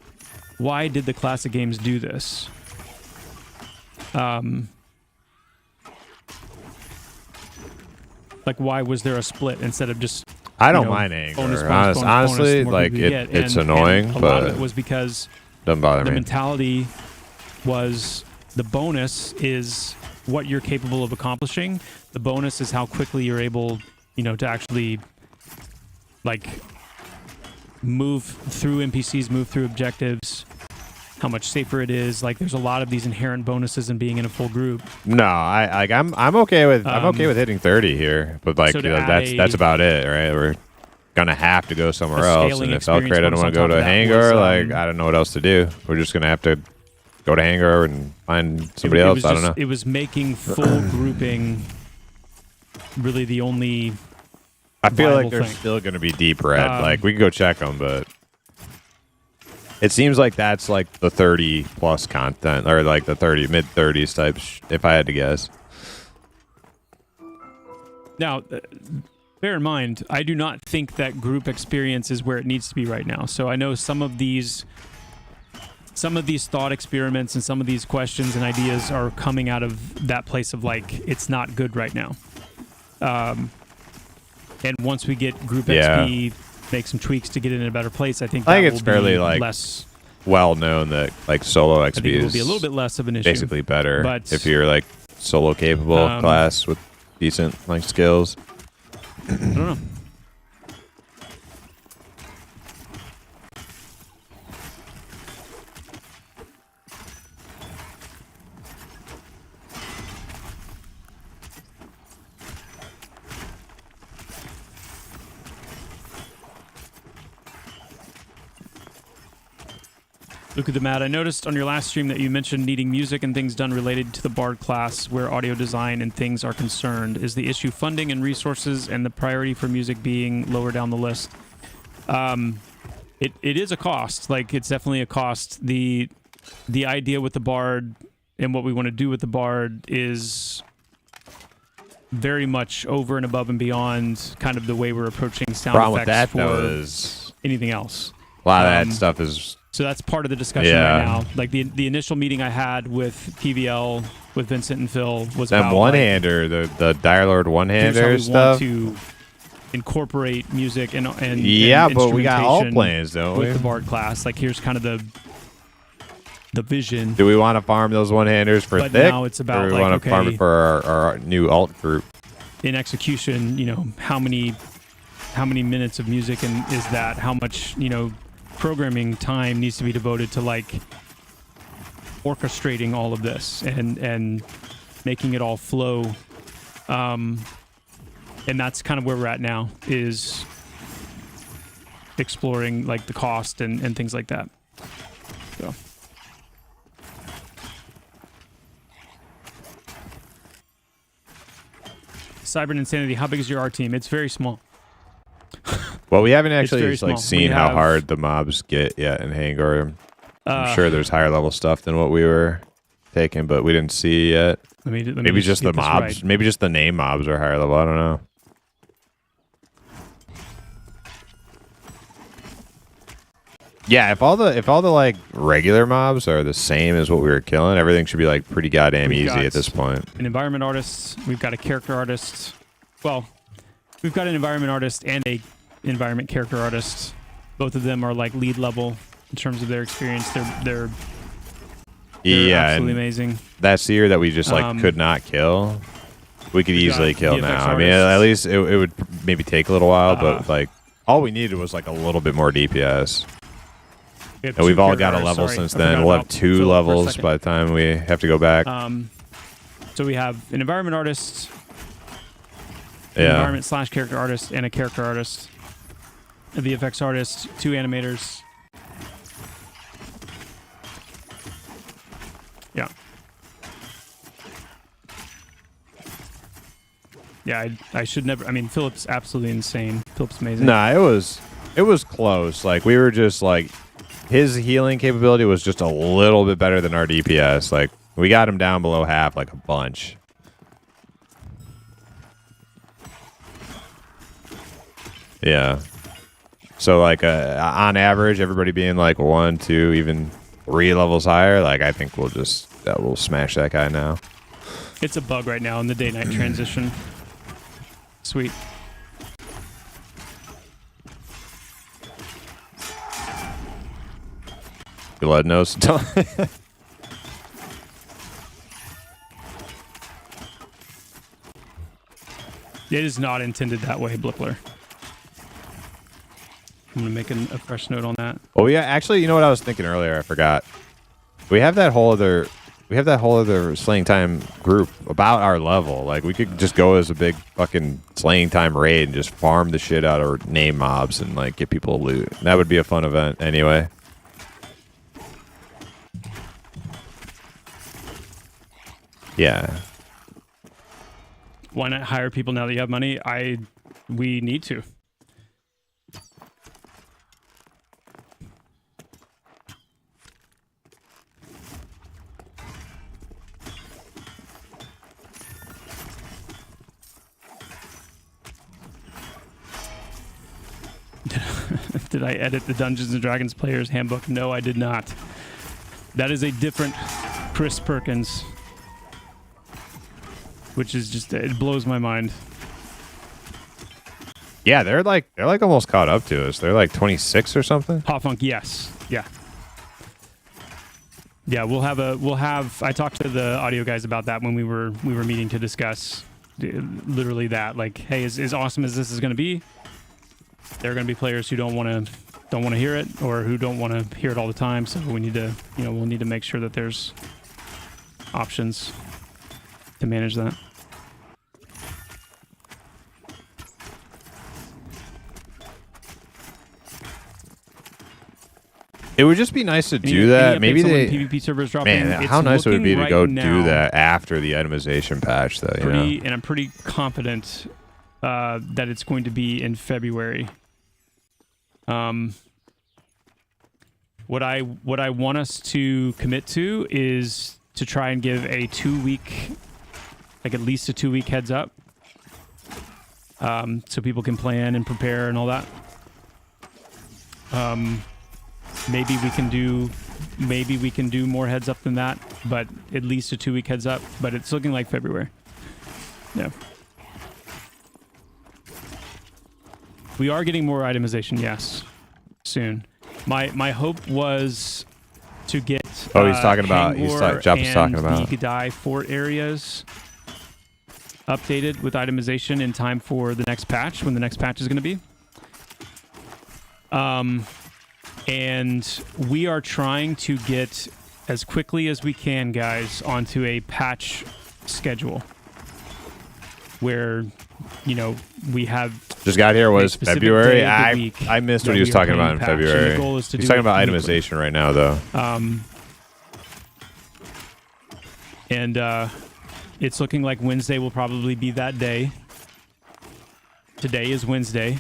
did the classic games do this? Like, why was there a split instead of just... I don't mind anger. Honestly, bonus, like it's annoying, and a but lot of it was because doesn't bother the me. mentality was the bonus is what you're capable of accomplishing. The bonus is how quickly you're able, to actually like move through NPCs, move through objectives, how much safer it is. Like, there's a lot of these inherent bonuses in being in a full group. No, I'm okay with hitting 30 here, but like So that's about it, right? We're gonna have to go somewhere else, and if Elcrate doesn't want to go to a hangar, like I don't know what else to do. We're just gonna have to go to hangar and find somebody else. I don't know. It was making full grouping really the only. I feel like viable they're thing. still gonna be deep red. Like we can go check them, but it seems like that's like the 30 plus content, or like the mid 30s types, if I had to guess. Now, bear in mind, I do not think that group experience is where it needs to be right now. So I know some of these some of these thought experiments and some of these questions and ideas are coming out of that place of like, it's not good right now. And once we get Group XP, make some tweaks to get it in a better place, I think it's fairly like less well known that like solo XP I think it will is be a little bit less of an issue. basically better But if you're like solo capable class with decent like skills. I don't know. Luke of the Mad, I noticed on your last stream that you mentioned needing music and things done related to the Bard class where audio design and things are concerned. Is the issue funding and resources and the priority for music being lower down the list? It is a cost. Like, it's definitely a cost. The idea with the Bard and what we want to do with the Bard is very much over and above and beyond kind of the way we're approaching sound Problem with effects that, though, for is anything else. a lot of that stuff is... So that's part of the discussion right now. Like the initial meeting I had with PVL, with Vincent and Phil, was that about one-hander, the Dire Lord one-hander here's stuff. how we want to incorporate music and yeah, and but we got all instrumentation plans, don't we? with the Bard class. Like, here's kind of the vision. Do we want to farm those one-handers for But thick? now it's about, or we like, want to farm okay, it for our new alt group? In execution, you know, how many minutes of music and is that? How much, you know, programming time needs to be devoted to like orchestrating all of this and making it all flow, and that's kind of where we're at now, is exploring like the cost and things like that. So Cyber Insanity, how big is your R team? It's very small. Well, we haven't actually very like small. seen We how have- hard the mobs get yet in Hangor. I'm sure there's higher level stuff than what we were taking, but we didn't see yet. Let me Maybe just the get this mobs. right. Maybe just the name mobs are higher level. I don't know. Yeah, if all the like regular mobs are the same as what we were killing, everything should be like pretty goddamn We've easy got at this point. An environment artist. We've got a character artist. Well, we've got an environment artist and a environment character artist. Both of them are like lead level in terms of their experience. They're Yeah, absolutely and amazing. that seer that we just like could not kill, we could We've easily got kill VFX now. I mean, artists. at least it would maybe take a little while, but like all we needed was like a little bit more DPS. We have And we've two all got a character level artists. since Sorry, I then. forgot We'll have about 2 Philip for a levels second. by the time we have to go back. So we have an environment artist, an Yeah. environment / character artist, and a character artist, a VFX artist, 2 animators. Yeah. Yeah, I should never. I mean, Philip's absolutely insane. Philip's amazing. Nah, it was close. Like we were just like his healing capability was just a little bit better than our DPS. Like we got him down below half like a bunch. Yeah. So like on average, everybody being like 1, 2, even 3 levels higher, like I think we'll smash that guy now. It's a bug right now in the day-night transition. Sweet. Blood nose. It is not intended that way, Blippler. I'm gonna make a fresh note on that. Oh yeah, actually, you know what I was thinking earlier? I forgot. We have that whole other slaying time group about our level. Like we could just go as a big fucking slaying time raid and just farm the shit out of name mobs and like get people loot. That would be a fun event anyway. Yeah. Why not hire people now that you have money? We need to. Did I edit the Dungeons and Dragons Player's Handbook? No, I did not. That is a different Chris Perkins, which is just, it blows my mind. Yeah, they're like almost caught up to us. They're like 26 or something. Pop Funk, yes. Yeah. Yeah, we'll have I talked to the audio guys about that when we were meeting to discuss literally that. Like, hey, as awesome as this is going to be, there are going to be players who don't want to hear it, or who don't want to hear it all the time. So we need to, we'll need to make sure that there's options to manage that. It would just be nice to do that. Maybe they PvP servers dropping. Man, how nice would it be to go do now, that after the itemization patch, though? And I'm pretty confident that it's going to be in February. What I want us to commit to is to try and give a 2-week, like at least a 2-week heads up, so people can plan and prepare and all that. Maybe we can do more heads up than that, but at least a 2-week heads up. But it's looking like February. Yeah. We are getting more itemization, yes, soon. My hope was to get. Oh, he's talking about. Jeff is talking about the Gadai fort areas updated with itemization in time for the next patch, when the next patch is going to be. And we are trying to get as quickly as we can, guys, onto a patch schedule where, we have. Just got here was February. I missed what he was talking about in patch. February. The goal is to He's do talking about weekly. itemization right now, though. And it's looking like Wednesday will probably be that day. Today is Wednesday.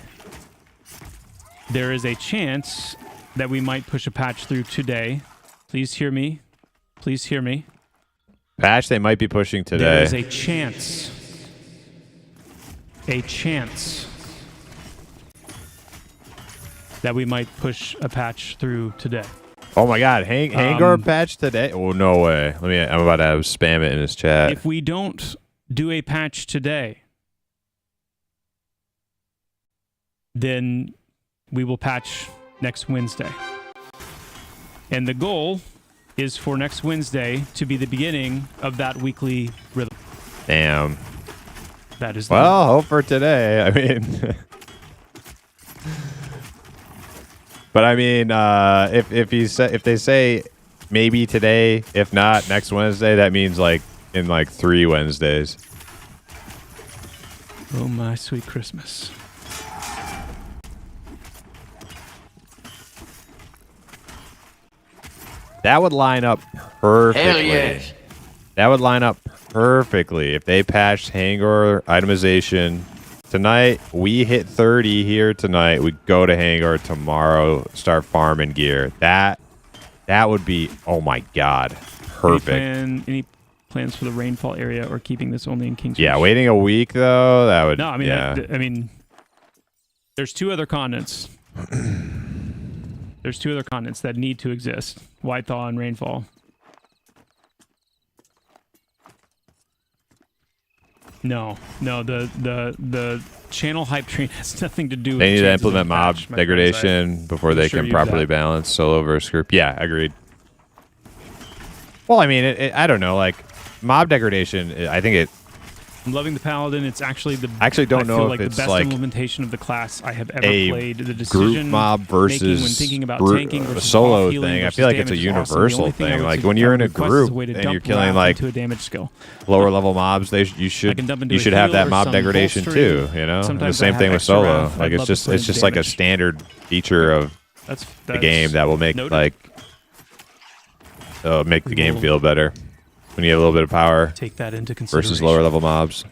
There is a chance that we might push a patch through today. Please hear me. Please hear me. Patch they might be pushing today. There is a chance. A chance that we might push a patch through today. Oh my God, Hangar patch today? Oh, no way. I'm about to spam it in his chat. If we don't do a patch today, then we will patch next Wednesday. And the goal is for next Wednesday to be the beginning of that weekly rhythm. Damn. That is well, hope for today. I mean, but I mean, if they say maybe today, if not next Wednesday, that means like in like 3 Wednesdays. Oh my sweet Christmas. That would line up perfectly. Hell yes. That would line up perfectly if they patched Hangar itemization tonight. We hit 30 here tonight. We go to Hangar tomorrow, start farming gear. That would be, oh my God, perfect. Any plans for the rainfall area, or keeping this only in King's Yeah, Reach? waiting a week though, that would. No, I mean, yeah. There's 2 other continents. There's 2 other continents that need to exist: White Thaw and Rainfall. No, the channel hype train has nothing to do with. They need to chances implement of mob patch, my degradation friends. before they assure can you properly that. balance solo versus group. Yeah, agreed. Well, I mean, I don't know, like mob degradation. I think it. I'm loving the Paladin. It's actually the. I actually don't know feel if like it's the best like implementation of the class I have ever a played. The group decision mob versus making when thinking about tanking versus solo off-healing thing. I versus feel like it's a damage is awesome. The universal only thing I thing. would Like suggest- when you're in a request is group way to and dump you're killing wrath like into a damage skill. lower level mobs, you I should can dump into you a should have heal that or mob some degradation bolstering. too. You know, and the Sometimes same I thing have with extra solo. wrath. Like I'd it's love to just put it's in just like a damage. standard feature of That's the game that will make noted. like make the game feel better when you have a little bit of power Take that into consideration. versus lower level mobs.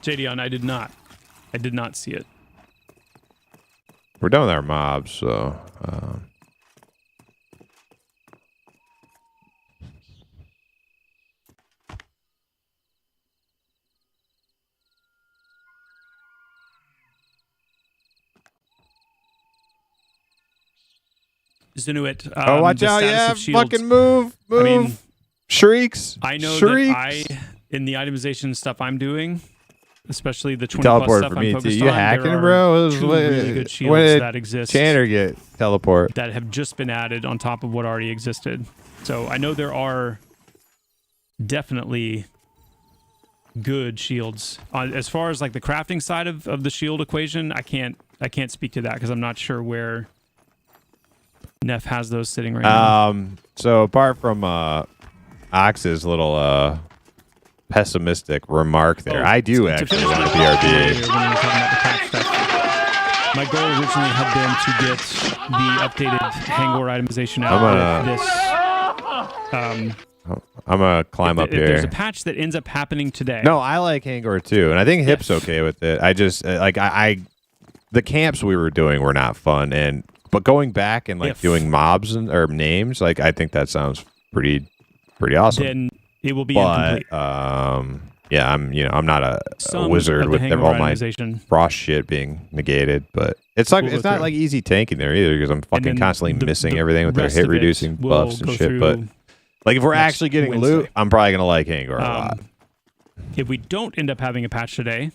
JDon, I did not see it. We're done with our mobs, so... Zinuit. oh, watch the out. status Yeah, of shields. fucking move. Move. I mean, Shrieks. I know Shrieks. that in the itemization stuff I'm doing, especially the 20 Teleport plus stuff for I'm me, too. focused You on, hacking, there are bro? two really good shields when did that exist Tanner get teleport? that have just been added on top of what already existed. So I know there are definitely good shields. As far as like the crafting side of the shield equation, I can't speak to that because I'm not sure where Neff has those sitting right now. So apart from Ox's little pessimistic remark there, I do actually want to BRB. My goal originally had been to get the updated Hangor itemization out with this. I'm gonna climb up if here. There's a patch that ends up happening today. No, I like Hangor too, and I think Hip's okay with it. I just I the camps we were doing were not fun, but going back and like doing mobs or names, like I think that sounds pretty awesome. Then it will be incomplete. Yeah, I'm not a wizard with all my frost shit being negated, but it's like it's not like easy tanking there either because I'm fucking constantly missing everything with their hit reducing buffs and shit. But like if we're actually getting loot, I'm probably gonna like Hangor a lot. If we don't end up having a patch today,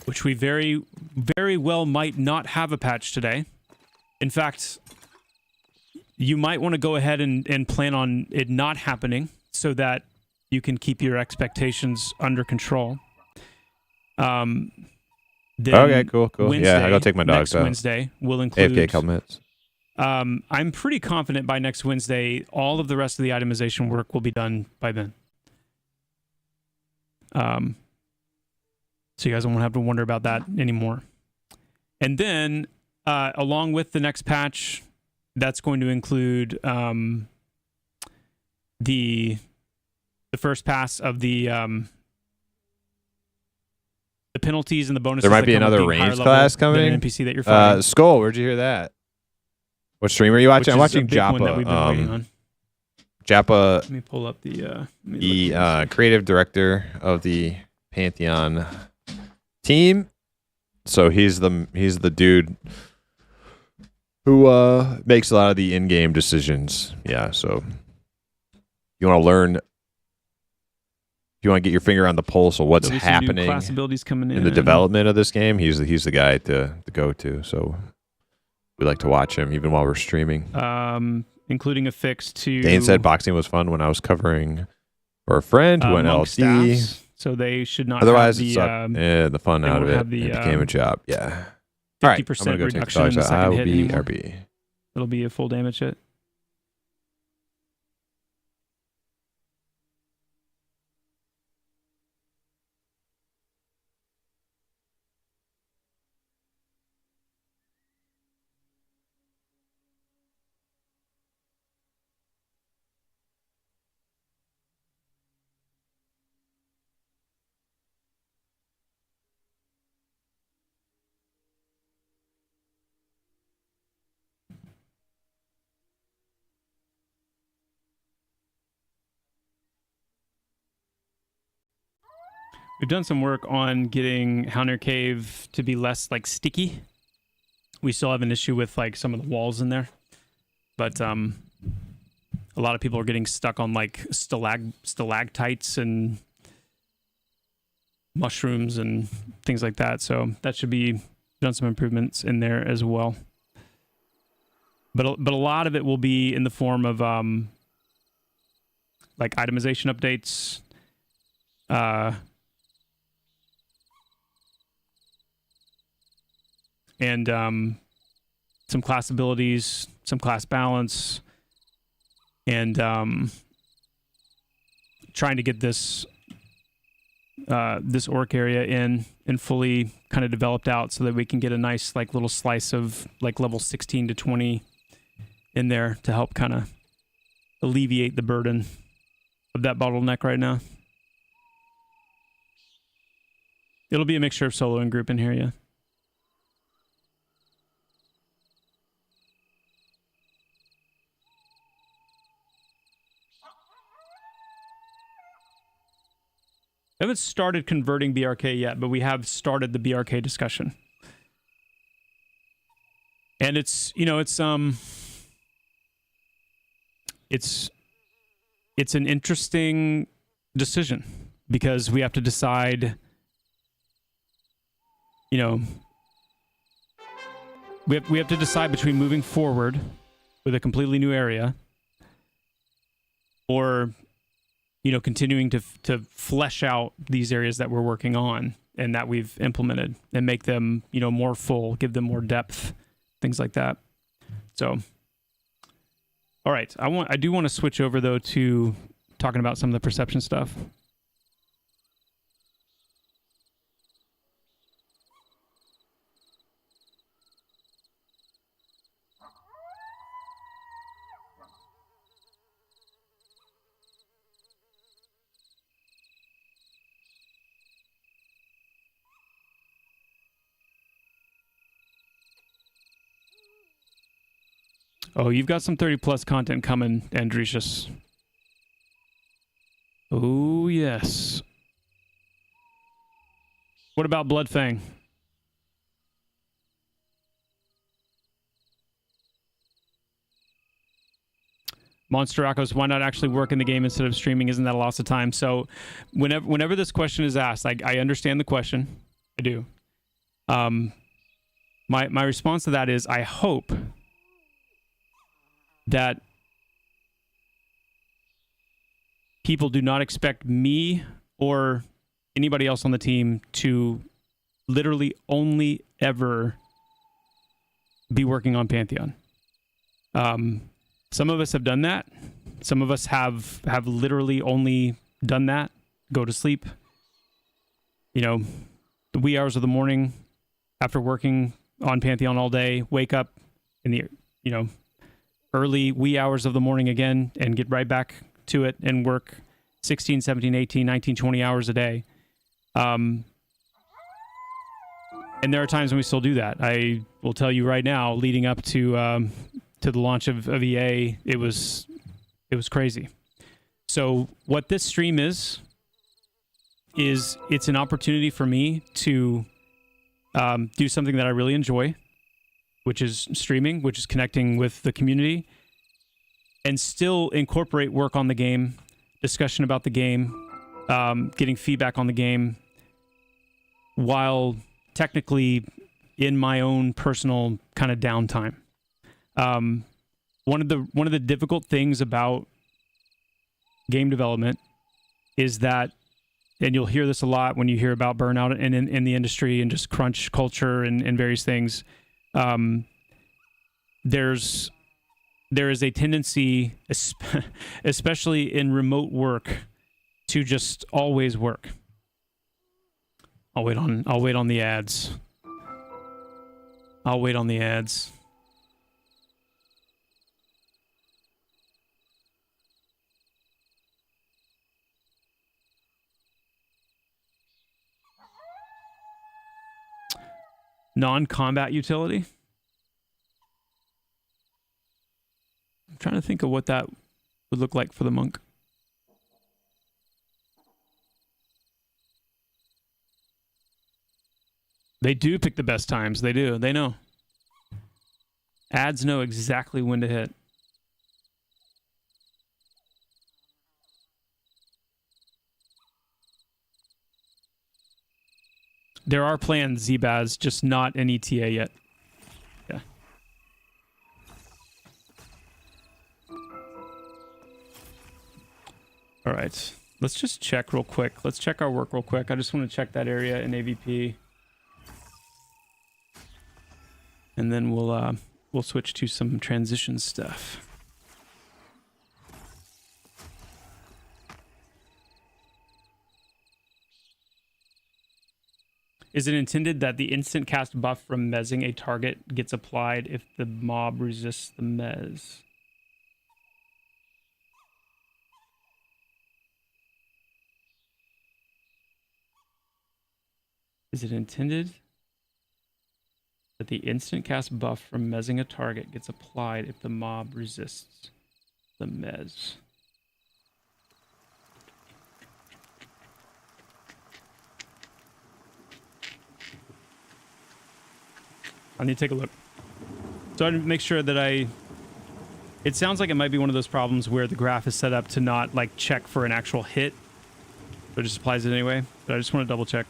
which we very, very well might not have a patch today. In fact, you might want to go ahead and plan on it not happening so that you can keep your expectations under control. Okay, cool. Wednesday, I gotta take my dogs next out. Wednesday will include AFK couple minutes. I'm pretty confident by next Wednesday, all of the rest of the itemization work will be done by then. So you guys won't have to wonder about that anymore. And then, along with the next patch, that's going to include the first pass of the penalties and the bonuses. There might be another range class coming. An NPC that you're fighting. Skull, where'd you hear that? What stream are you watching? I'm watching Joppa. Joppa. Let me pull up the creative director of the Pantheon team. So he's the dude who makes a lot of the in-game decisions. Yeah. So you want to learn. You want to get your finger on the pulse of what's happening class abilities coming in the development of this game. He's the guy to go to. So we like to watch him even while we're streaming. Including a fix to... Dane said boxing was fun when I was covering for a friend who went LD. Staffs, so they should not Otherwise, have it sucked. The fun out of it. It became a job. Yeah. 50% All right, I'm gonna go reduction take in the the dogs out. I second will hit be anymore. RB. It'll be a full damage hit. We've done some work on getting Hellner Cave to be less like sticky. We still have an issue with like some of the walls in there, but a lot of people are getting stuck on like stalactites and mushrooms and things like that. So that should be done some improvements in there as well. But a lot of it will be in the form of like itemization updates. And some class abilities, some class balance, and trying to get this orc area in and fully kind of developed out so that we can get a nice like little slice of like level 16 to 20 in there to help kind of alleviate the burden of that bottleneck right now. It'll be a mixture of solo and group in here, yeah. We haven't started converting BRK yet, but we have started the BRK discussion. And it's an interesting decision because we have to decide, we have to decide between moving forward with a completely new area or continuing to flesh out these areas that we're working on and that we've implemented and make them, more full, give them more depth, things like that. So, all right, I do want to switch over though to talking about some of the perception stuff. Oh, you've got some 30 plus content coming, Andricius. Oh, yes. What about Bloodfang? Monster Akos, why not actually work in the game instead of streaming? Isn't that a loss of time? So whenever this question is asked, I understand the question. I do. My response to that is I hope that people do not expect me or anybody else on the team to literally only ever be working on Pantheon. Some of us have done that. Some of us have literally only done that. Go to sleep. The wee hours of the morning after working on Pantheon all day, wake up in the, early wee hours of the morning again and get right back to it and work 16, 17, 18, 19, 20 hours a day. And there are times when we still do that. I will tell you right now, leading up to the launch of EA, it was crazy. So what this stream is it's an opportunity for me to do something that I really enjoy, which is streaming, which is connecting with the community, and still incorporate work on the game, discussion about the game, getting feedback on the game, while technically in my own personal kind of downtime. One of the difficult things about game development is that, and you'll hear this a lot when you hear about burnout in the industry and just crunch culture and various things. There is a tendency, especially in remote work, to just always work. I'll wait on the ads. I'll wait on the ads. Non-combat utility? I'm trying to think of what that would look like for the monk. They do pick the best times. They do. They know. Ads know exactly when to hit. There are plans, Zbaz, just not an ETA yet. Yeah. All right. Let's just check real quick. Let's check our work real quick. I just want to check that area in AVP. And then we'll switch to some transition stuff. Is it intended that the instant cast buff from mezzing a target gets applied if the mob resists the mez? Is it intended that the instant cast buff from mezzing a target gets applied if the mob resists the mez? I need to take a look. So I make sure that it sounds like it might be one of those problems where the graph is set up to not like check for an actual hit, but it just applies it anyway. But I just want to double check.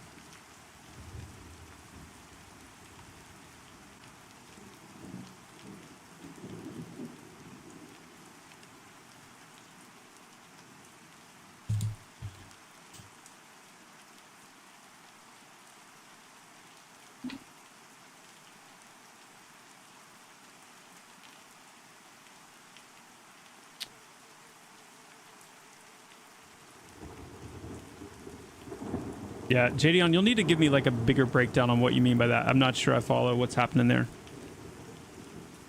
Yeah, JDon, you'll need to give me like a bigger breakdown on what you mean by that. I'm not sure I follow what's happening there.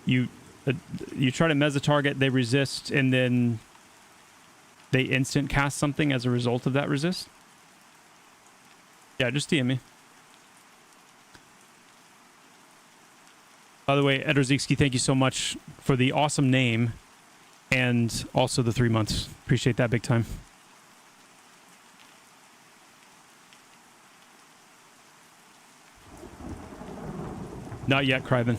You try to mez a target, they resist, and then they instant cast something as a result of that resist? Yeah, just DM me. By the way, Edrzikski, thank you so much for the awesome name and also the 3 months. Appreciate that big time. Not yet, Kryven.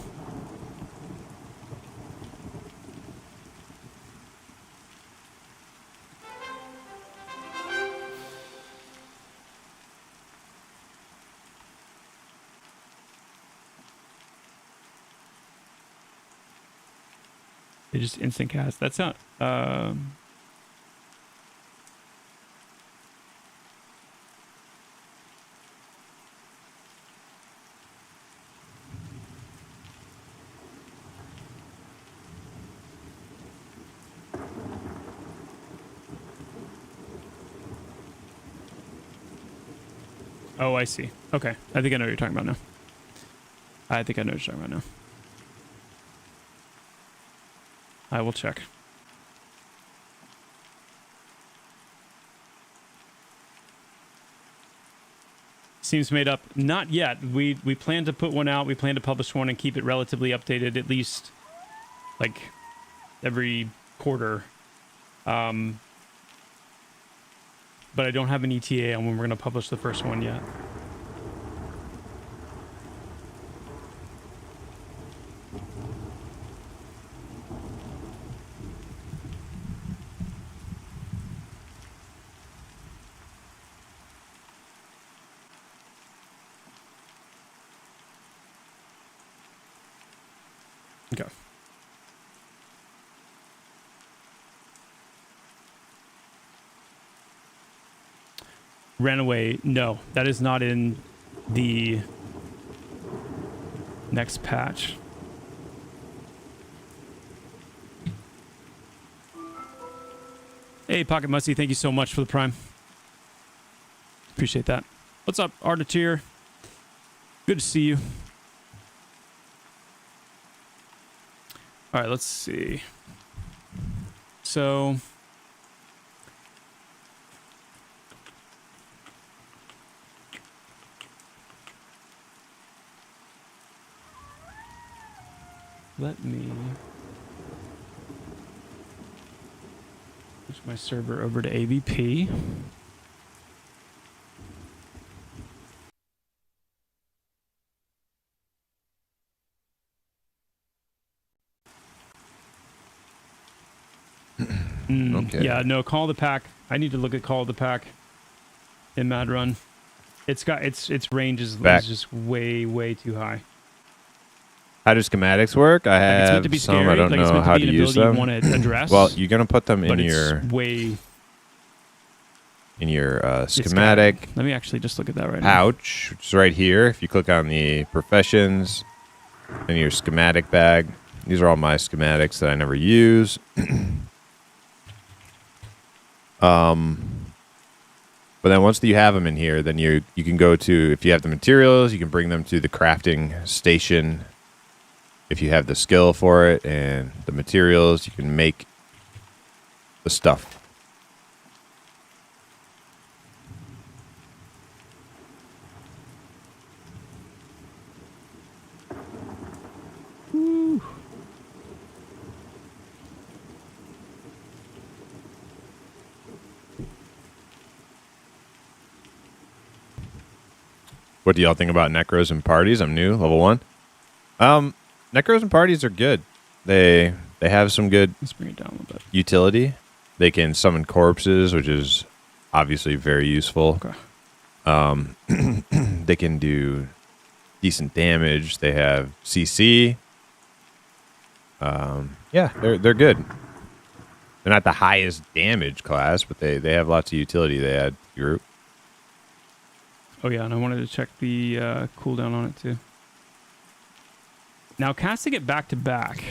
They just instant cast. That's not... Oh, I see. Okay. I think I know what you're talking about now. I think I know what you're talking about now. I will check. Seems made up. Not yet. We plan to put one out. We plan to publish one and keep it relatively updated at least like every quarter. But I don't have an ETA on when we're going to publish the first one yet. Okay. Ran away. No, that is not in the next patch. Hey, Pocket Musty, thank you so much for the prime. Appreciate that. What's up, Articheer? Good to see you. All right, let's see. So... let me switch my server over to AVP. Okay. Yeah, no, Call of the Pack. I need to look at Call of the Pack in Mad Run. It's got its range is just way too high. How do schematics work? I have it's meant to be some. scary. I don't know how to use them. You want to address, well, you're gonna put them in but your it's way in your schematic. Let me actually just look at that right pouch, which is right here. If you click on the professions and your schematic bag, these are all my schematics that I never use. But then once you have them in here, then you can go to, if you have the materials, you can bring them to the crafting station. If you have the skill for it and the materials, you can make the stuff. Woo. What do y'all think about necros and parties? I'm new, level 1. Necros and parties are good. They have some good Let's bring it down a little bit. utility. They can summon corpses, which is obviously very useful. Okay. They can do decent damage. They have CC. Yeah, they're good. They're not the highest damage class, but they have lots of utility. They add group. Oh yeah, and I wanted to check the cooldown on it too. Now casting it back to back.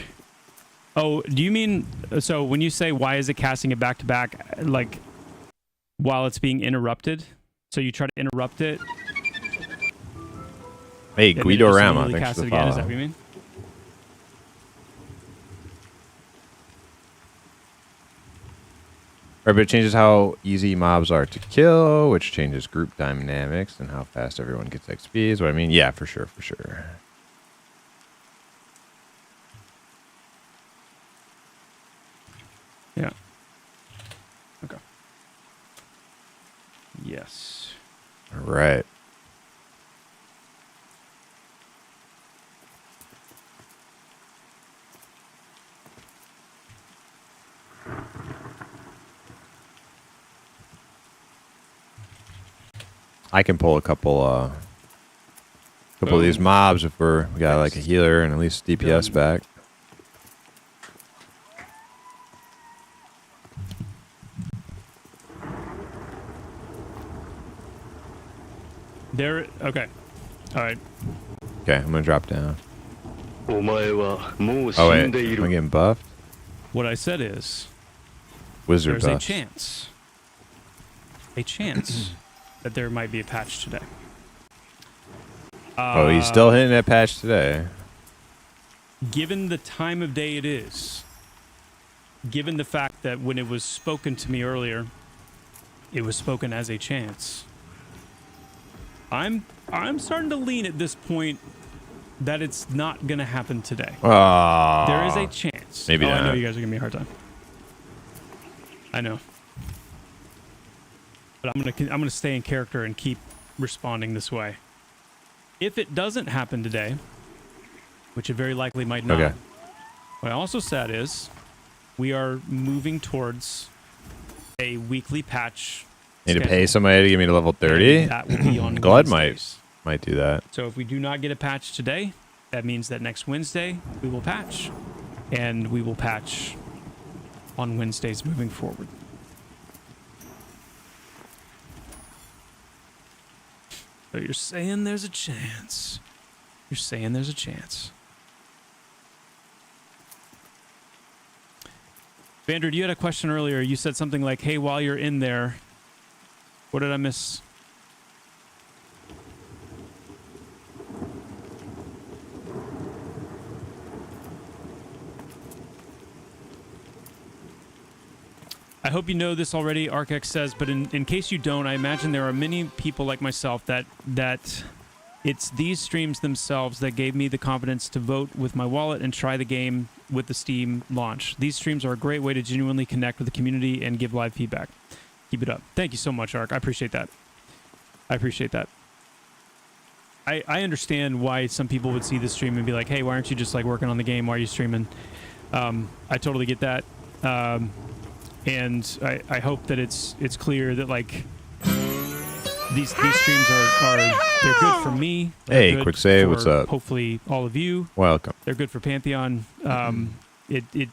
Oh, do you mean so when you say why is it casting it back to back, like while it's being interrupted? So you try to interrupt it. Hey, Guido Rama, Thanks thanks for for the the again. Is that follow. what you mean? Right, but it changes how easy mobs are to kill, which changes group dynamics and how fast everyone gets XP is what I mean. Yeah, for sure, for sure. Yeah. Okay. Yes. All right. I can pull a couple of these mobs if we got like a healer and at least DPS back. There. Okay. All right. Okay, I'm gonna drop down. お前はもう死 Oh ん wait, でい am I る。 getting buffed? What I said is Wizard there's a buff. chance that there might be a patch today. Oh, he's still hitting that patch today. Given the time of day it is, given the fact that when it was spoken to me earlier, it was spoken as a chance. I'm starting to lean at this point that it's not gonna happen today. Oh, There is a chance. Maybe I know not. you guys are giving me a hard time. I know. But I'm gonna stay in character and keep responding this way. If it doesn't happen today, which it very likely might not, Okay. what I also said is we are moving towards a weekly patch. Need to schedule, pay somebody to give me to level 30? and that will be on Glad Wednesdays. might do that. So if we do not get a patch today, that means that next Wednesday we will patch. And we will patch on Wednesdays moving forward. So you're saying there's a chance. You're saying there's a chance. Vander, you had a question earlier. You said something like, hey, while you're in there, what did I miss? I hope you know this already, ArcX says, but in case you don't, I imagine there are many people like myself that it's these streams themselves that gave me the confidence to vote with my wallet and try the game with the Steam launch. These streams are a great way to genuinely connect with the community and give live feedback. Keep it up. Thank you so much, Arc. I appreciate that. I appreciate that. I understand why some people would see this stream and be like, hey, why aren't you just like working on the game? Why are you streaming? I totally get that. And I hope that it's clear that like these streams are they're good for me. Hey, good quick save, for what's up? Hopefully all of you. Welcome. They're good for Pantheon. It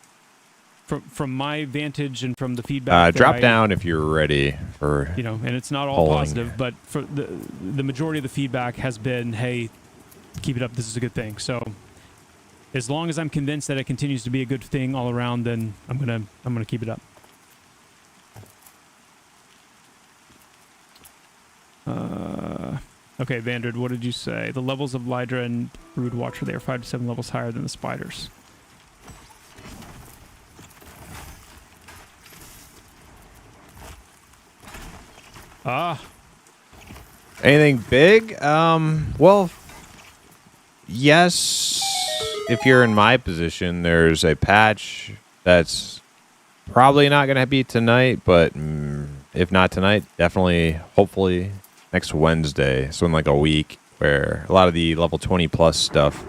from my vantage and from the feedback. that Drop I- down if you're ready for. You know, and it's not all polling. positive, but for the majority of the feedback has been, hey, keep it up. This is a good thing. So as long as I'm convinced that it continues to be a good thing all around, then I'm gonna keep it up. Okay, Vandred, what did you say? The levels of Lydra and Brood Watcher, they are 5 to 7 levels higher than the spiders. Ah, Anything big? Well, yes. If you're in my position, there's a patch that's probably not going to be tonight, but if not tonight, definitely, hopefully, next Wednesday. So in like a week, where a lot of the level 20 plus stuff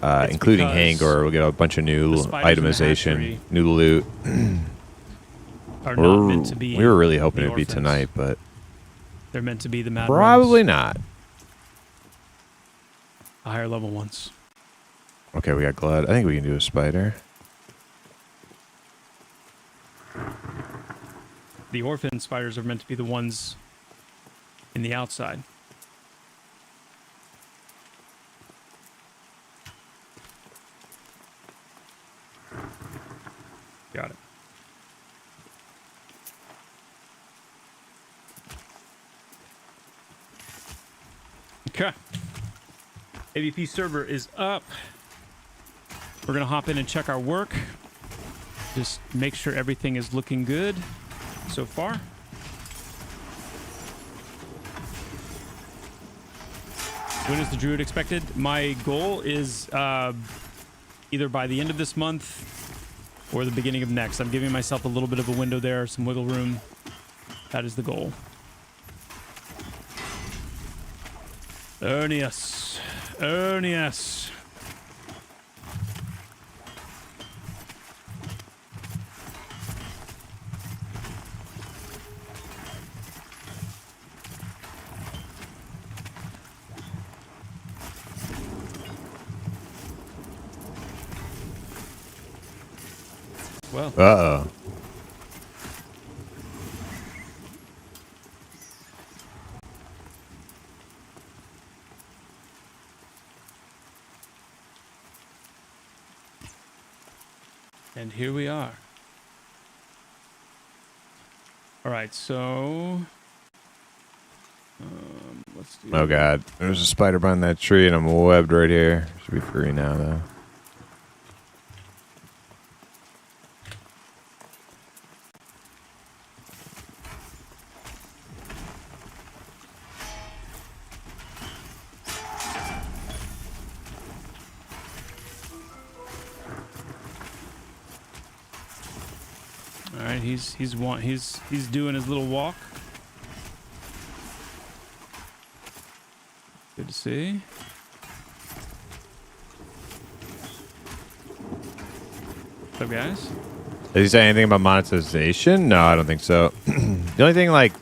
It's including because Hangor. We'll get a bunch of new the spiders in the itemization, hatchery new loot. are not meant to be. We were really hoping the it'd be orphans. tonight, but They're meant to be the mad probably runs, not. the higher level ones. Okay, we got Glut. I think we can do a spider. The orphan spiders are meant to be the ones in the outside. Got it. Okay. AVP server is up. We're going to hop in and check our work. Just make sure everything is looking good so far. When is the Druid expected? My goal is either by the end of this month or the beginning of next. I'm giving myself a little bit of a window there, some wiggle room. That is the goal. Ernius. Ernius. Well. Uh-oh. And here we are. All right, so let's do. Oh god, there's a spider behind that tree, and I'm webbed right here. Should be free now, though. All right, he's doing his little walk. Good to see. What's up, guys? Did he say anything about monetization? No, I don't think so. The only thing like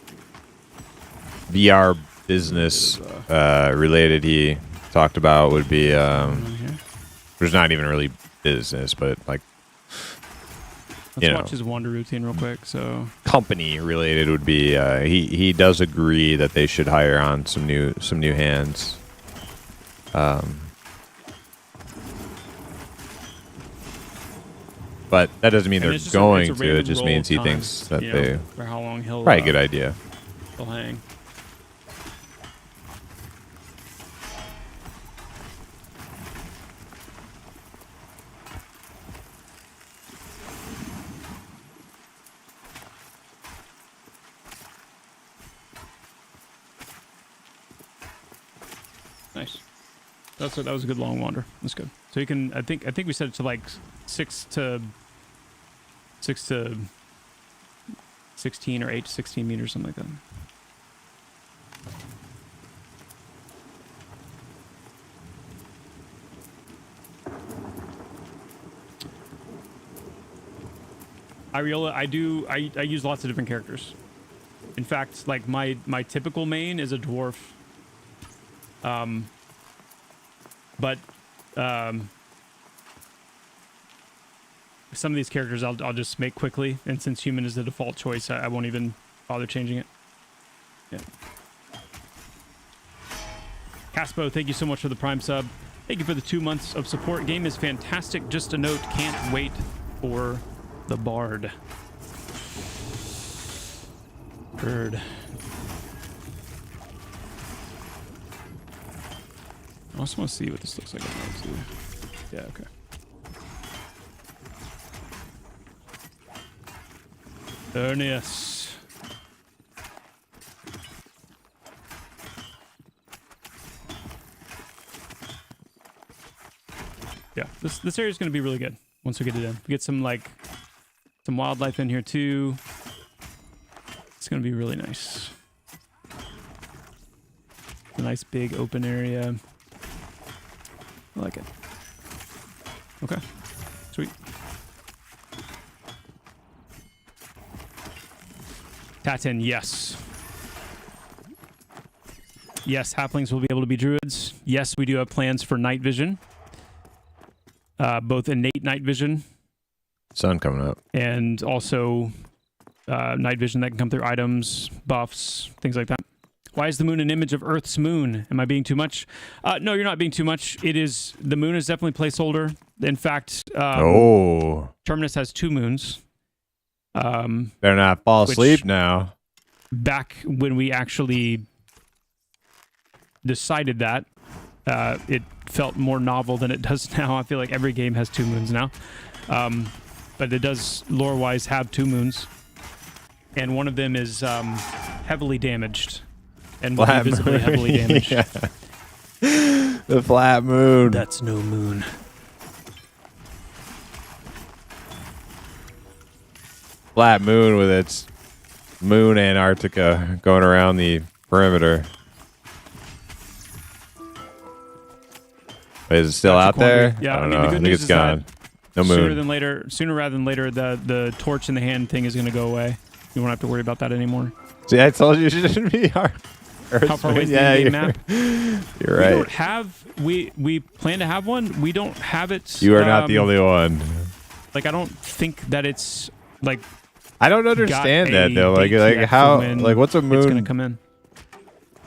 VR business related he talked about would be there's not even really business, but like Let's watch his wander routine real quick. So company related would be he does agree that they should hire on some new hands. But that doesn't mean they're going to. It just means he thinks that they for how long he'll probably a good idea. He'll hang. Nice. That was a good long wander. That's good. So you can I think we set it to like 6 to 16 or 8 to 16 meters, something like that. Iriola, I use lots of different characters. In fact, like my typical main is a dwarf. But some of these characters I'll just make quickly, and since human is the default choice, I won't even bother changing it. Yeah. Caspo, thank you so much for the Prime sub. Thank you for the 2 months of support. Game is fantastic. Just a note, can't wait for the Bard. Bird. I also want to see what this looks like. Yeah, okay. Ernius. Yeah, this area is going to be really good once we get it in. We get some wildlife in here too. It's going to be really nice. A nice big open area. I like it. Okay. Sweet. Tatin, yes. Yes, halflings will be able to be druids. Yes, we do have plans for night vision. Both innate night vision Sun coming up. and also night vision that can come through items, buffs, things like that. Why is the moon an image of Earth's moon? Am I being too much? No, you're not being too much. It is, the moon is definitely placeholder. In fact, Terminus has 2 moons. Better not fall asleep now. Back when we actually decided that, it felt more novel than it does now. I feel like every game has 2 moons now. But it does, lore-wise, have 2 moons. And one of them is heavily damaged. And will be visibly heavily damaged. Yeah. The flat moon. That's no moon. Flat moon with its moon Antarctica going around the perimeter. Wait, is it still out there? Yeah, I don't the know. good I think news it's is gone. No moon. Sooner rather than later, the torch in the hand thing is going to go away. You won't have to worry about that anymore. See, I told you it shouldn't be hard. How far away is the game map? You're right. We don't have. We plan to have one. We don't have it. You are not the only one. Like, I don't think that it's like. I don't understand that though. Like how? Like what's a moon? It's gonna come in.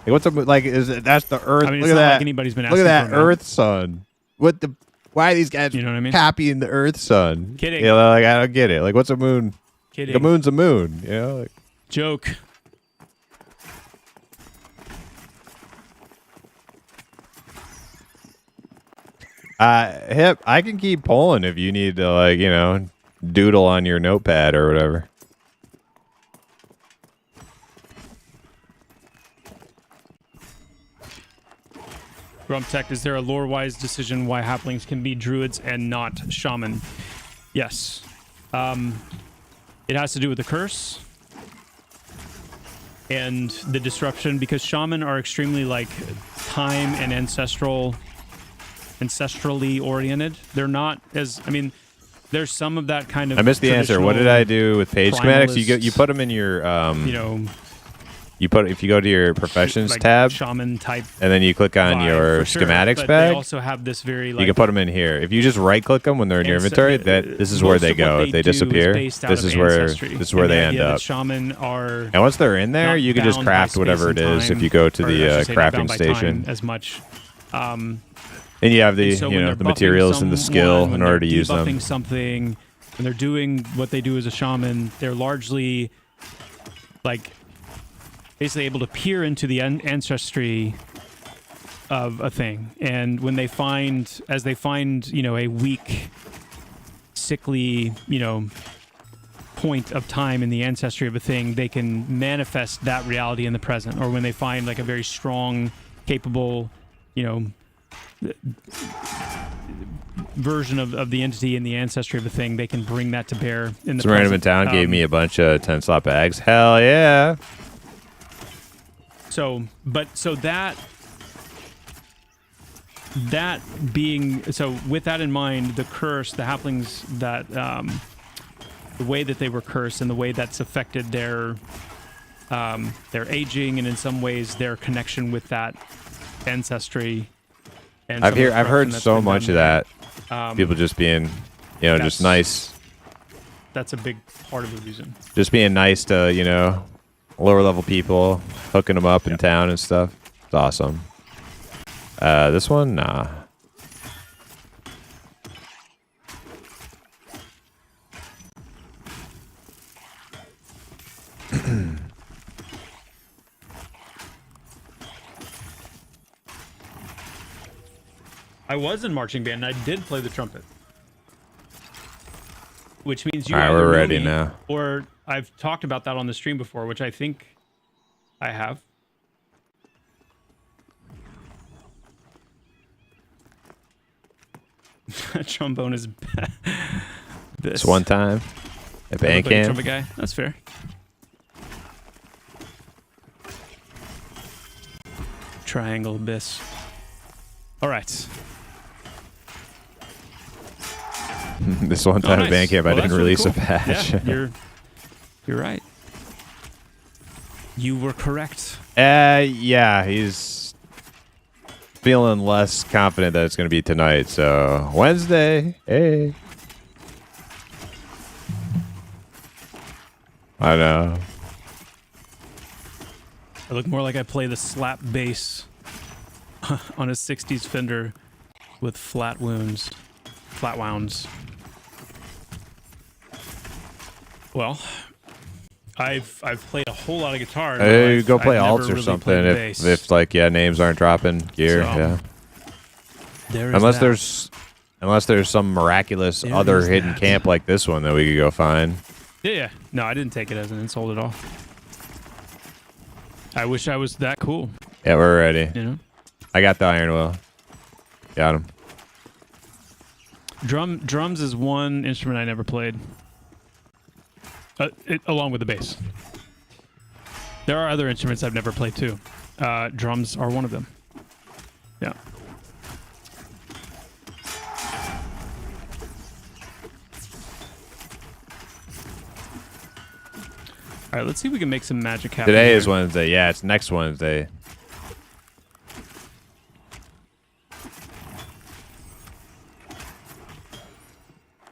Like what's a moon? Like that's the Earth. I mean, look it's at not that. like anybody's been Look asking at that for a moon. Earth sun. What the? Why are these guys? You know what I mean? Copying the Earth sun. Kidding. Yeah, like I don't get it. Like what's a moon? Kidding. The moon's a moon. You know. Like, Joke. Hip. I can keep pulling if you need to, like, you know, doodle on your notepad or whatever. Grump Tech, is there a lore-wise decision why halflings can be druids and not shaman? Yes. It has to do with the curse and the disruption, because shaman are extremely like time and ancestrally oriented. They're not as, I mean, there's some of that kind of. I missed the answer. What did I do with page schematics? You put them in your you know, you put, if you go to your professions like tab, shaman type, and then you click on vibe, your for sure, schematics but bag. They also have this very like, you can put them in here. If you just right click them when they're in your inventory, this is where they go. If they disappear, this is where they end up. Shaman are, and once they're in there, you can just craft whatever it is. If you go to the crafting station, as much. And you have the the materials and the skill in order to use them. Something, when they're doing what they do as a shaman, they're largely like basically able to peer into the ancestry of a thing. And when they find, a weak, sickly, point of time in the ancestry of a thing, they can manifest that reality in the present. Or when they find like a very strong, capable, version of the entity in the ancestry of a thing, they can bring that to bear in the Some random in present. town gave me a bunch of 10 slot bags. Hell yeah. So that being, so with that in mind, the curse, the halflings, that the way that they were cursed and the way that's affected their aging, and in some ways their connection with that ancestry. And I've heard so much of that. People just being, just nice. That's a big part of the reason. Just being nice to, lower level people, hooking them up in town and stuff. It's awesome. This one, nah. I was in marching band and I did play the trumpet. Which means you All right, either we're know ready me, now. or I've talked about that on the stream before, which I think I have. Trombone is this. It's one time at band camp. Trumpet guy. That's fair. Triangle abyss. All right. This one time nice. at Bandcamp, Well, I didn't that's really release a cool. patch. Yeah, you're right. You were correct. Yeah, he's feeling less confident that it's going to be tonight. So Wednesday, hey. I know. I look more like I play the slap bass on a 60s Fender with flat wounds. Well, I've played a whole lot of guitar. Hey, go play I've alts never or really something played if bass. like names aren't dropping gear. So, Yeah. There is Unless that. there's some miraculous There other is hidden that. camp like this one that we could go find. Yeah. No, I didn't take it as an insult at all. I wish I was that cool, Yeah, we're ready. you know? I got the iron wheel. Got him. Drums is one instrument I never played. Along with the bass. There are other instruments I've never played too. Drums are one of them. Yeah. All right, let's see if we can make some magic happen. Today here. is Wednesday. Yeah, it's next Wednesday.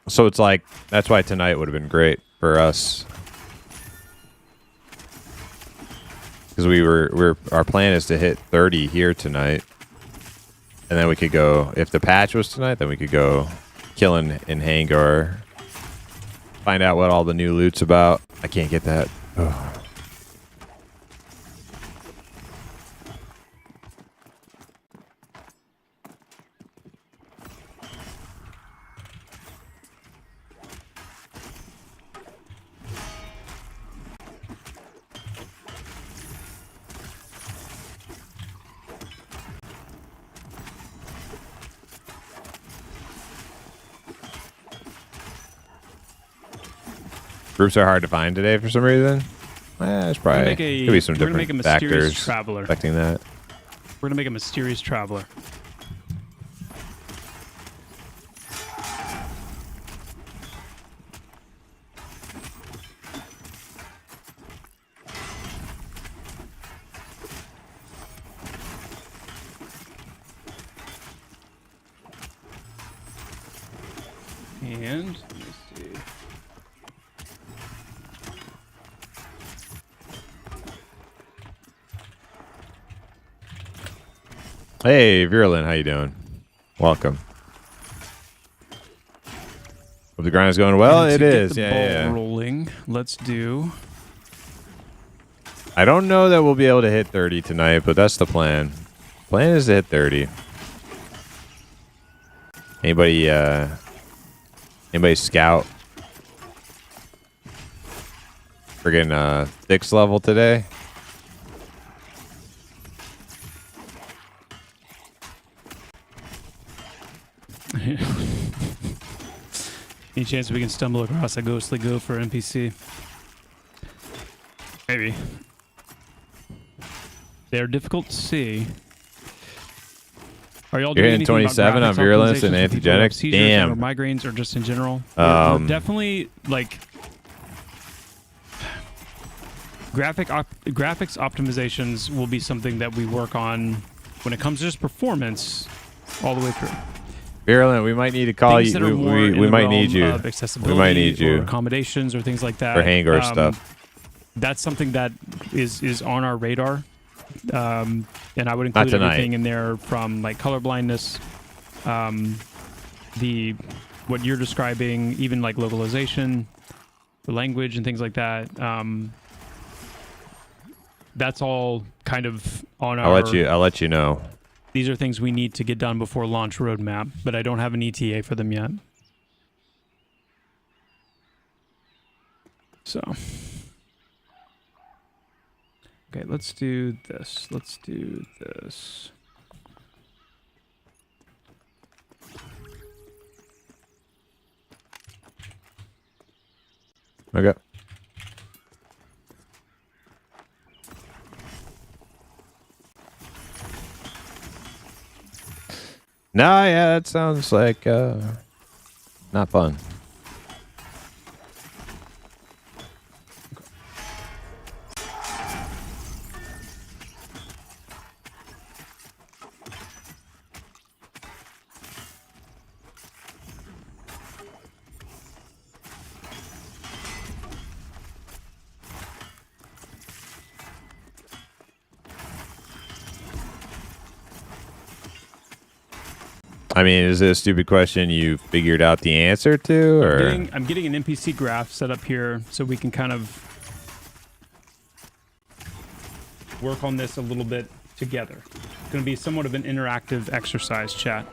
So it's like that's why tonight would have been great for us. Because our plan is to hit 30 here tonight. And then we could go, if the patch was tonight, then we could go killing in Hangar. Find out what all the new loot's about. I can't get that. Ugh. Groups are hard to find today for some reason. There's probably could be some we're gonna make a different mysterious factors traveler. affecting that. We're gonna make a mysterious traveler. And let me see. Hey, Virulent, how you doing? Welcome. Hope the grind is going well. And It to get is. the Yeah, ball yeah. rolling. Let's do. I don't know that we'll be able to hit 30 tonight, but that's the plan. Plan is to hit 30. Anybody scout? Friggin' 6 level today? Any chance we can stumble across a ghostly gopher NPC? Maybe. They are difficult to see. Are y'all You're doing hitting anything 27 about on graphics virulence and optimizations for people who have antigenics? seizures Damn. or migraines or just in general? We're definitely like graphics optimizations will be something that we work on when it comes to just performance all the way through. Virulent, we might need to call Things you. that are more in We the might realm need you. of accessibility We might need or you accommodations or things like that. for Hangar stuff. That's something that is on our radar. And I would include tonight. everything in there from like color blindness, what you're describing, even like localization, the language and things like that. That's all kind of on our. I'll let you know. These are things we need to get done before launch roadmap, but I don't have an ETA for them yet. So. Okay, let's do this. Let's do this. Okay. No, yeah, that sounds like not fun. I mean, is it a stupid question you figured out the answer to, or? I'm getting an NPC graph set up here so we can kind of work on this a little bit together. It's going to be somewhat of an interactive exercise, chat.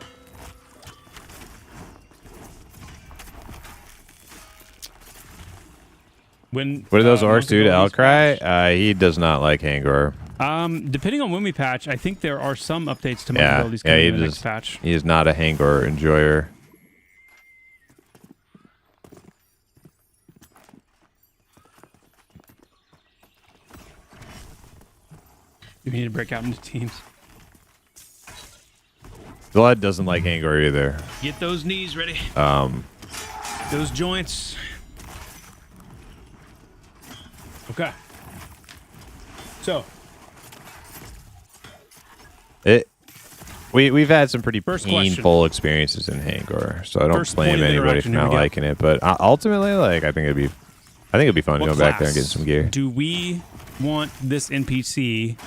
What do those orcs do to Elcry? He does not like Hangor. Depending on when we patch, I think there are some updates to monk abilities coming in the next patch. He is not a Hangor enjoyer. You need to break out into teams. Blood doesn't like Hangor either. Get those knees ready. Those joints. Okay. So. We've had some pretty First painful experiences in Hangor, so I don't First point blame of anybody for interaction, here not we go. liking it. But ultimately, like, I think it'd be fun What going back there and class getting some gear. do we want this NPC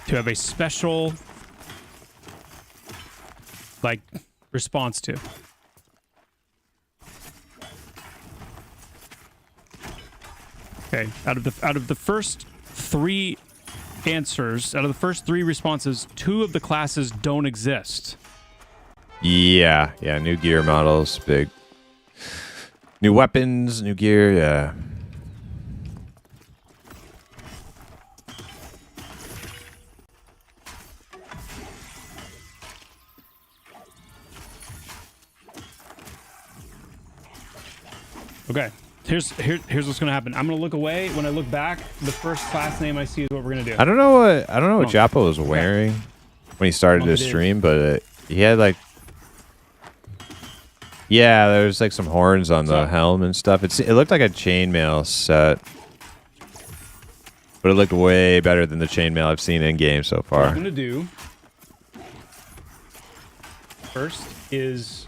to have a special, like, response to? Okay, out of the first three answers, out of the first three responses, two of the classes don't exist. Yeah, new gear models, big. New weapons, new gear, yeah. Okay, here's what's gonna happen. I'm gonna look away. When I look back, the first class name I see is what we're gonna do. I don't know what Joppa was wearing when he started his stream, but he had like, yeah, there's like some horns on the helm and stuff. It looked like a chainmail set, but it looked way better than the chainmail I've seen in game so far. What I'm gonna do first is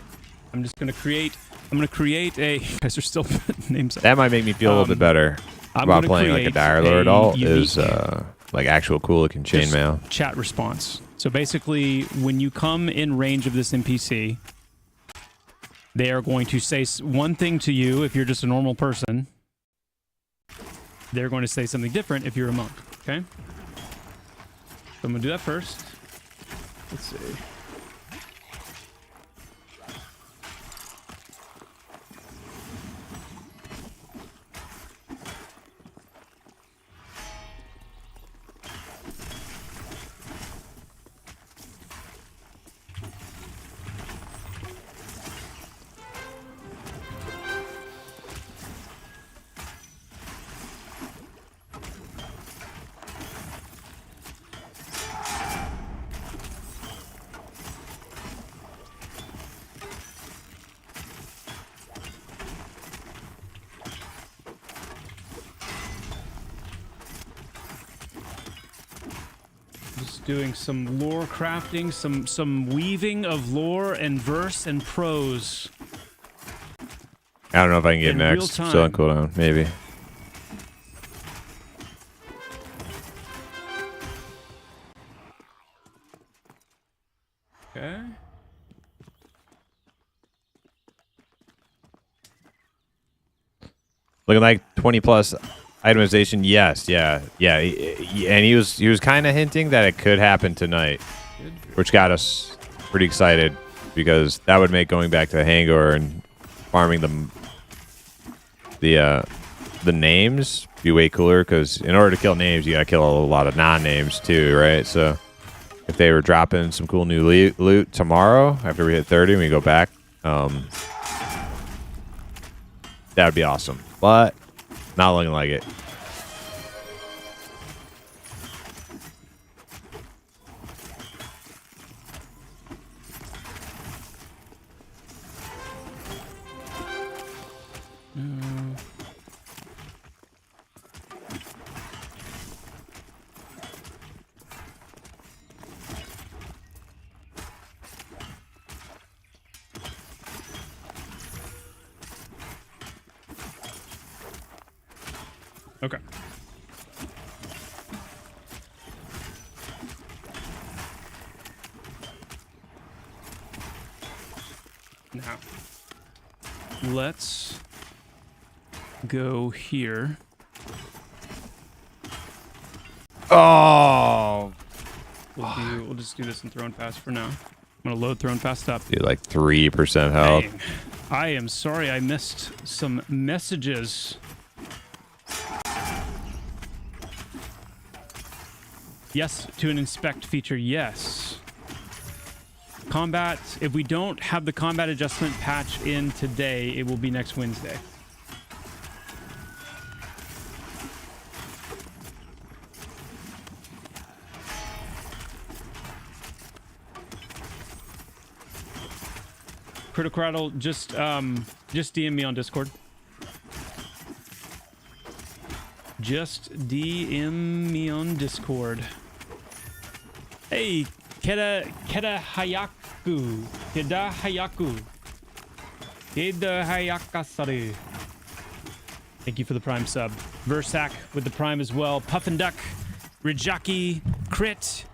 I'm gonna create a. You guys are still names. That might make me feel a little bit better about playing like a Dire Lord. All is like actual cool looking chainmail. Chat response. So basically, when you come in range of this NPC, they are going to say one thing to you if you're just a normal person. They're going to say something different if you're a monk. Okay. So I'm gonna do that first. Let's see. Doing some lore crafting, some weaving of lore and verse and prose. I don't know if I can get next. Still on cooldown, maybe. Okay. Looking like 20 plus itemization. Yes, yeah. And he was kind of hinting that it could happen tonight, which got us pretty excited because that would make going back to the Hangor and farming the names be way cooler. Because in order to kill names, you gotta kill a lot of non-names too, right? So if they were dropping some cool new loot tomorrow after we hit 30 and we go back, that would be awesome. But not looking like it. Okay. let's go here. Oh, We'll just do this in Throne Fast for now. I'm gonna load Throne Fast up. dude, like 3% health. Dang. I am sorry I missed some messages. Yes to an inspect feature, yes. Combat, if we don't have the combat adjustment patch in today, it will be next Wednesday. Critical Rattle, just DM me on Discord. Just DM me on Discord. Hey, Keda Hayaku. Keda Hayaku. Keda Hayakasaru. Thank you for the Prime sub. Versac with the Prime as well. Puffin Duck. Rijaki. Crit.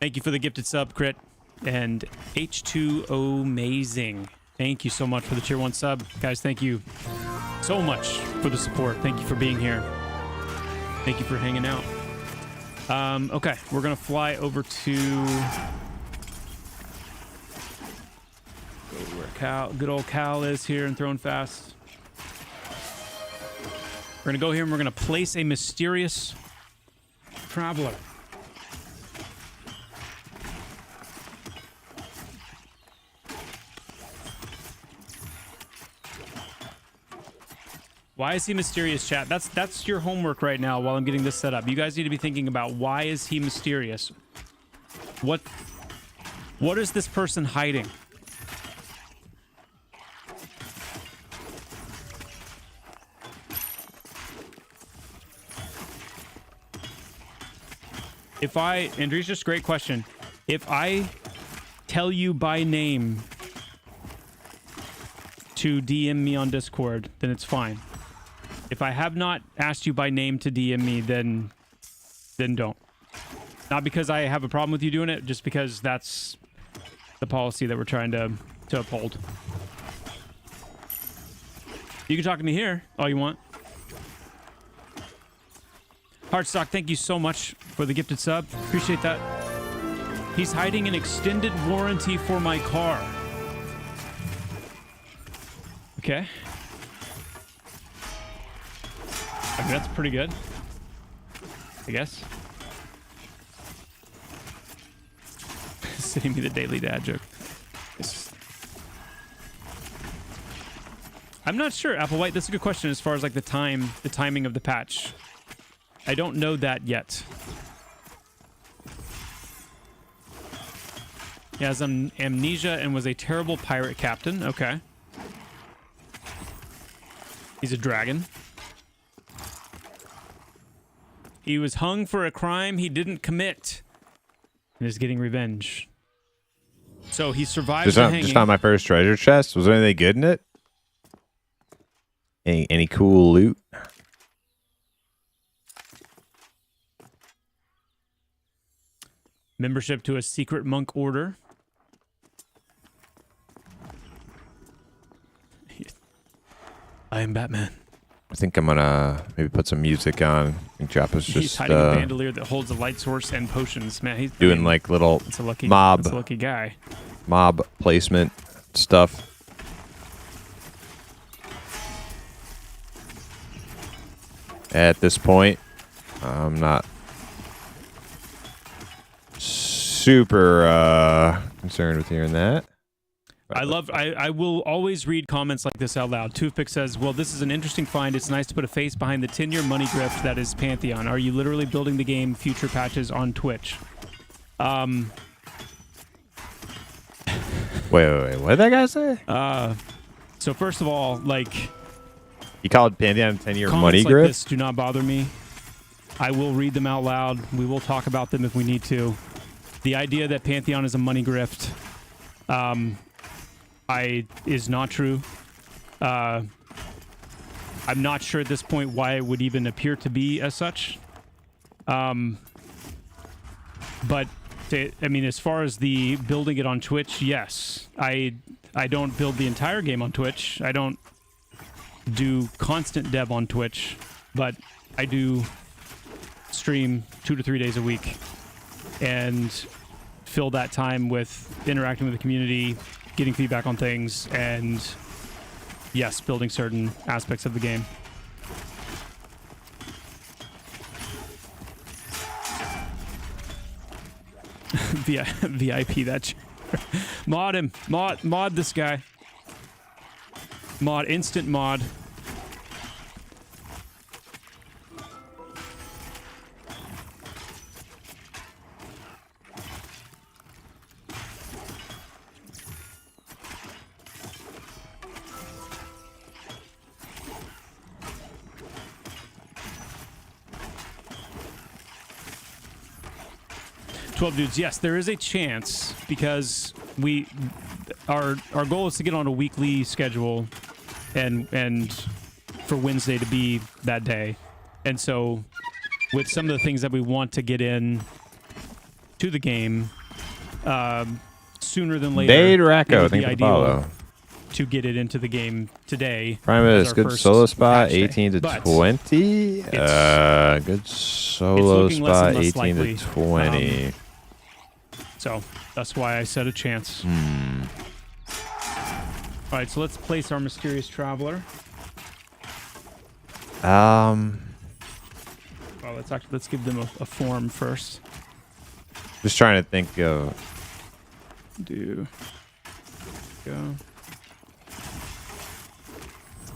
Thank you for the gifted sub, Crit. And H2O Amazing. Thank you so much for the tier 1 sub. Guys, thank you so much for the support. Thank you for being here. Thank you for hanging out. Okay, we're going to fly over to where good old Cal is here in Throne Fast. We're going to go here and we're going to place a mysterious traveler. Why is he mysterious, chat? That's your homework right now while I'm getting this set up. You guys need to be thinking about why is he mysterious? What is this person hiding? Andrews, just great question. If I tell you by name to DM me on Discord, then it's fine. If I have not asked you by name to DM me, then don't. Not because I have a problem with you doing it, just because that's the policy that we're trying to uphold. You can talk to me here all you want. Heartstock, thank you so much for the gifted sub. Appreciate that. He's hiding an extended warranty for my car. Okay. I mean, that's pretty good, I guess. Sending me the daily dad joke. I'm not sure, Applewhite. That's a good question as far as like the timing of the patch. I don't know that yet. He has amnesia and was a terrible pirate captain. Okay. He's a dragon. He was hung for a crime he didn't commit and is getting revenge. So he survived the hanging. Just on my first treasure chest. Was there anything good in it? Any cool loot? Membership to a secret monk order. I am Batman. I think I'm gonna maybe put some music on. I think Joppa's just he's hiding a bandolier that holds a light source and potions. Man, he's doing like little that's a lucky guy. Mob placement stuff. At this point, I'm not super concerned with hearing that. I will always read comments like this out loud. Toothpick says, well, this is an interesting find. It's nice to put a face behind the 10-year money grift that is Pantheon. Are you literally building the game future patches on Twitch? Wait. What did that guy say? So first of all, like... He called Pantheon 10-year money comments like grift? this do not bother me. I will read them out loud. We will talk about them if we need to. The idea that Pantheon is a money grift... is not true. I'm not sure at this point why it would even appear to be as such. But I mean, as far as the building it on Twitch, yes, I I don't build the entire game on Twitch. I don't do constant dev on Twitch, but I do stream 2 to 3 days a week and fill that time with interacting with the community, getting feedback on things, and yes, building certain aspects of the game. VIP that mod him. Mod this guy. Instant mod. Dudes, yes, there is a chance because our goal is to get on a weekly schedule and for Wednesday to be that day. And so with some of the things that we want to get in to the game sooner than later, Dade Racco, it would thank be you for the ideal follow. to get it into the game today. Primus, good solo spot, patch day. 18 to But 20. Good solo looking less spot, and less 18 likely. to 20. So that's why I said a chance. All right, so let's place our mysterious traveler. Well, let's give them a form first. Just trying to think of. Go.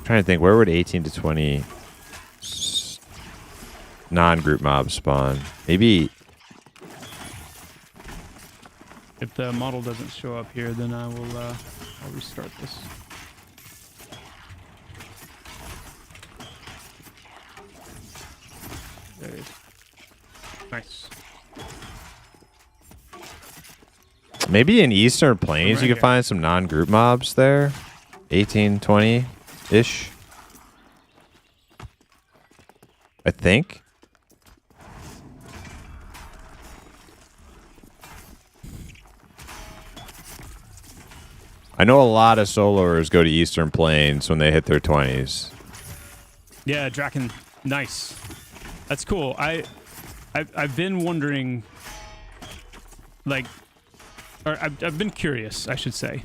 Trying to think, where would 18 to 20 non-group mobs spawn? Maybe. If the model doesn't show up here, then I will I'll restart this. There it is. Nice. Maybe in Eastern Plains Right you here. can find some non-group mobs there. 18, 20-ish. I think. I know a lot of soloers go to Eastern Plains when they hit their 20s. Yeah, Draken, nice. That's cool. I've been wondering, like, or I've been curious, I should say,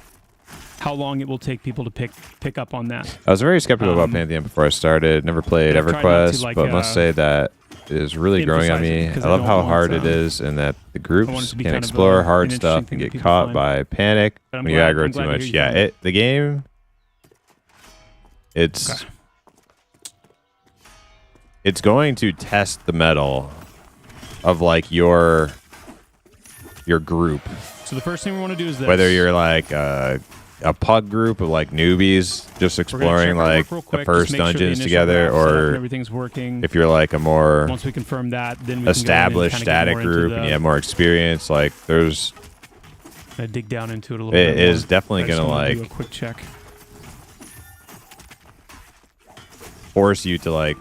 how long it will take people to pick up on that. I was very skeptical about Pantheon before I started. Never played I've tried not to, EverQuest, like, but must say that it is really growing on emphasize it me. because I I love don't how want, hard it is, and that the I want it groups to be can kind of explore an hard interesting stuff thing and that get people caught find. by panic But I'm when glad- you aggro I'm too glad to much. hear you Yeah, found it. the game. Okay. It's going to test the mettle of like your group. So the first thing we want to do is this. Whether you're like a pug group of like newbies just We're gonna exploring check our like work real the quick, first just make sure the dungeons initial together, graph setup and or everything's working. if you're like a more Once we confirm that, then we established can go in and static kinda get more into group and you have more experience, like there's dig down into it a little it bit. is more. definitely I just gonna wanna do like a quick check. force you to like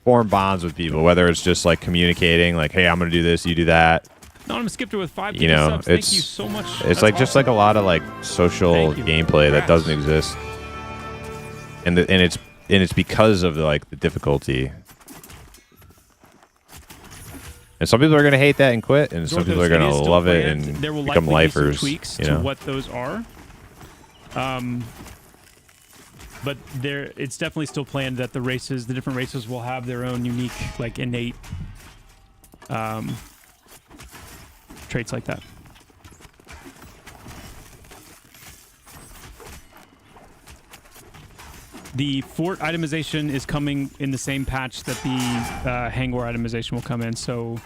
form bonds with people, whether it's just like communicating like, hey, I'm gonna do this, you do that. No, I'm skipped with 5 You know, subs. Thank it's you so much. it's That's like just awesome. like a lot of like social Thank you. gameplay that Congrats. doesn't exist, and it's because of like the difficulty. And some people are gonna hate that and quit, and some people are It gonna is still love it planned. and there will become likely be some lifers. tweaks You to know, what those are. But it's definitely still planned that the different races will have their own unique, like innate traits like that. The fort itemization is coming in the same patch that the Hangor itemization will come in, so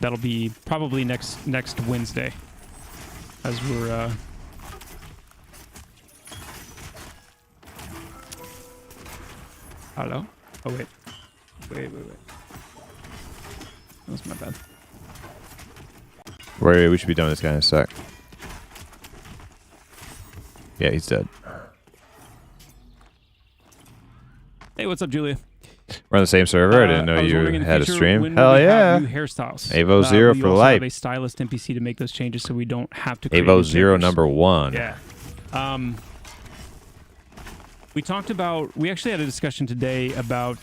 that'll be probably next Wednesday, as we're hello? Oh wait. Wait. That was my bad. wait, we should be done with this guy in a sec. Yeah, he's dead. Hey, what's up, Julia? We're on the same server. I didn't know I was wondering you in the had a future, stream. when Hell will we yeah. have new hairstyles. Avo Zero we for also life. have a stylist NPC to make those changes, so we don't have to. Create Avo new Zero characters. number 1. Yeah. We talked about. We actually had a discussion today about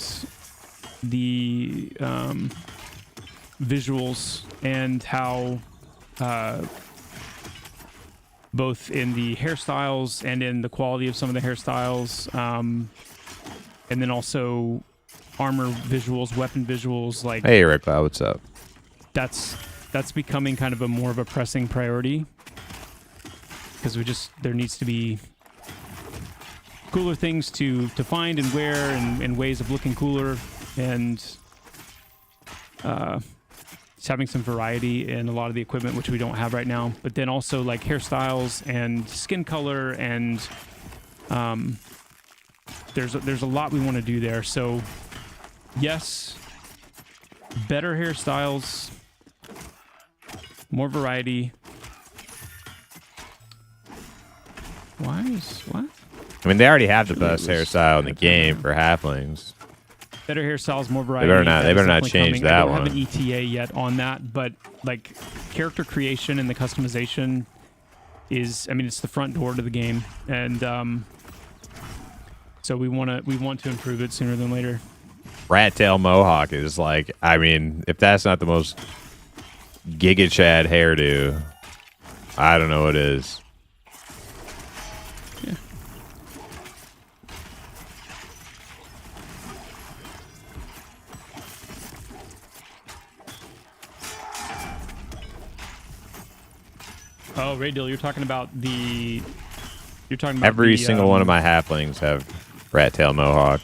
the visuals and how both in the hairstyles and in the quality of some of the hairstyles, and then also armor visuals, weapon visuals, like Hey, Rick Cloud, what's up? that's becoming kind of a more of a pressing priority because there needs to be cooler things to find and wear and ways of looking cooler and just having some variety in a lot of the equipment, which we don't have right now. But then also like hairstyles and skin color and there's a lot we want to do there. So yes, better hairstyles, more variety. What? I mean, they already have the best hairstyle in the game for halflings. Better hairstyles, more variety. They better not That is change definitely that coming. I don't one. have an ETA yet on that, but like character creation and the customization is, I mean, it's the front door to the game, and so we want to improve it sooner than later. Rat tail mohawk is like, I mean, if that's not the most Giga Chad hairdo, I don't know what is. Yeah. Oh, Ray Dill, you're talking about Every single one of my halflings have rat tail mohawk.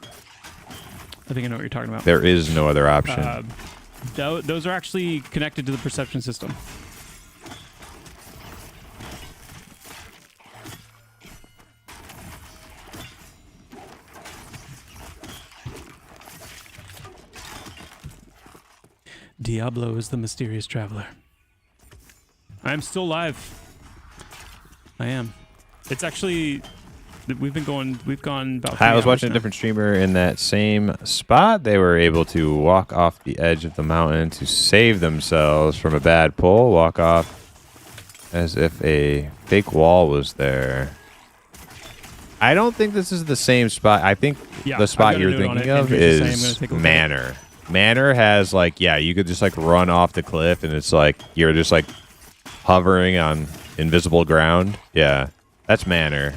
I think I know what you're talking about. There is no other option. Those are actually connected to the perception system. Diablo is the mysterious traveler. I'm still live. I am. It's actually... We've gone about 3 I was hours watching now. a different streamer in that same spot. They were able to walk off the edge of the mountain to save themselves from a bad pull. Walk off as if a fake wall was there. I don't think this is the same spot. I think Yeah, the I've spot got a you're note on thinking it. of Andrew's just saying I'm gonna is take a look at it. Manor. Manor has like, yeah, you could just like run off the cliff and it's like you're just like hovering on invisible ground. Yeah, that's Manor.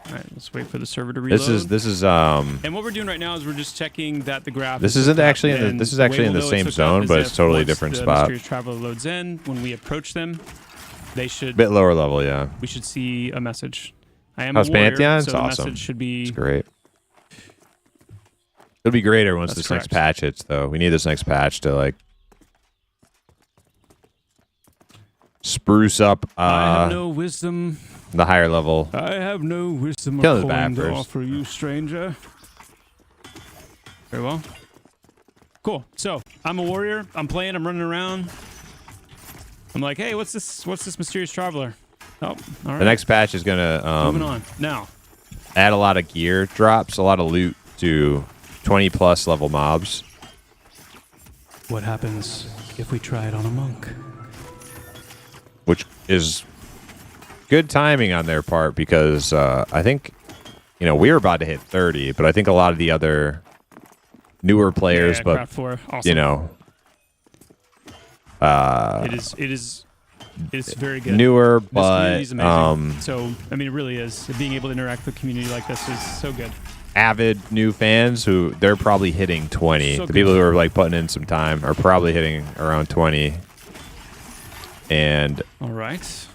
All right, let's wait for the server to reload. This is And what we're doing right now is we're just checking that the graph. This is isn't hooked up, actually in the- and this is actually way in the we'll know same it's hooked up zone, is but it's if totally once different the spot. Mysterious Traveler loads in. When we approach them, they should bit lower level. Yeah, we should see a message. I am How's a warrior, Pantheon? so It's the awesome. message should be it's great. It'll be greater once That's this next correct. patch hits, though. We need this next patch to like spruce up I have no wisdom. the higher level. I have no wisdom Kill or the coin to Bappers. offer you, stranger. Very well. Cool. So I'm a warrior. I'm playing. I'm running around. I'm like, hey, what's this? What's this mysterious traveler? Oh, all right. The next patch is gonna Moving on now. add a lot of gear drops, a lot of loot to 20+ level mobs. What happens if we try it on a monk? Which is good timing on their part because I think, you know, we're about to hit 30, but I think a lot of the other newer players, Yeah, but Craft 4. Awesome. you know, It is very good. newer, This but community is amazing. So I mean, it really is. Being able to interact with a community like this is so good. avid new fans who they're probably hitting 20. So The people good. who are like putting in some time are probably hitting around 20, and All right.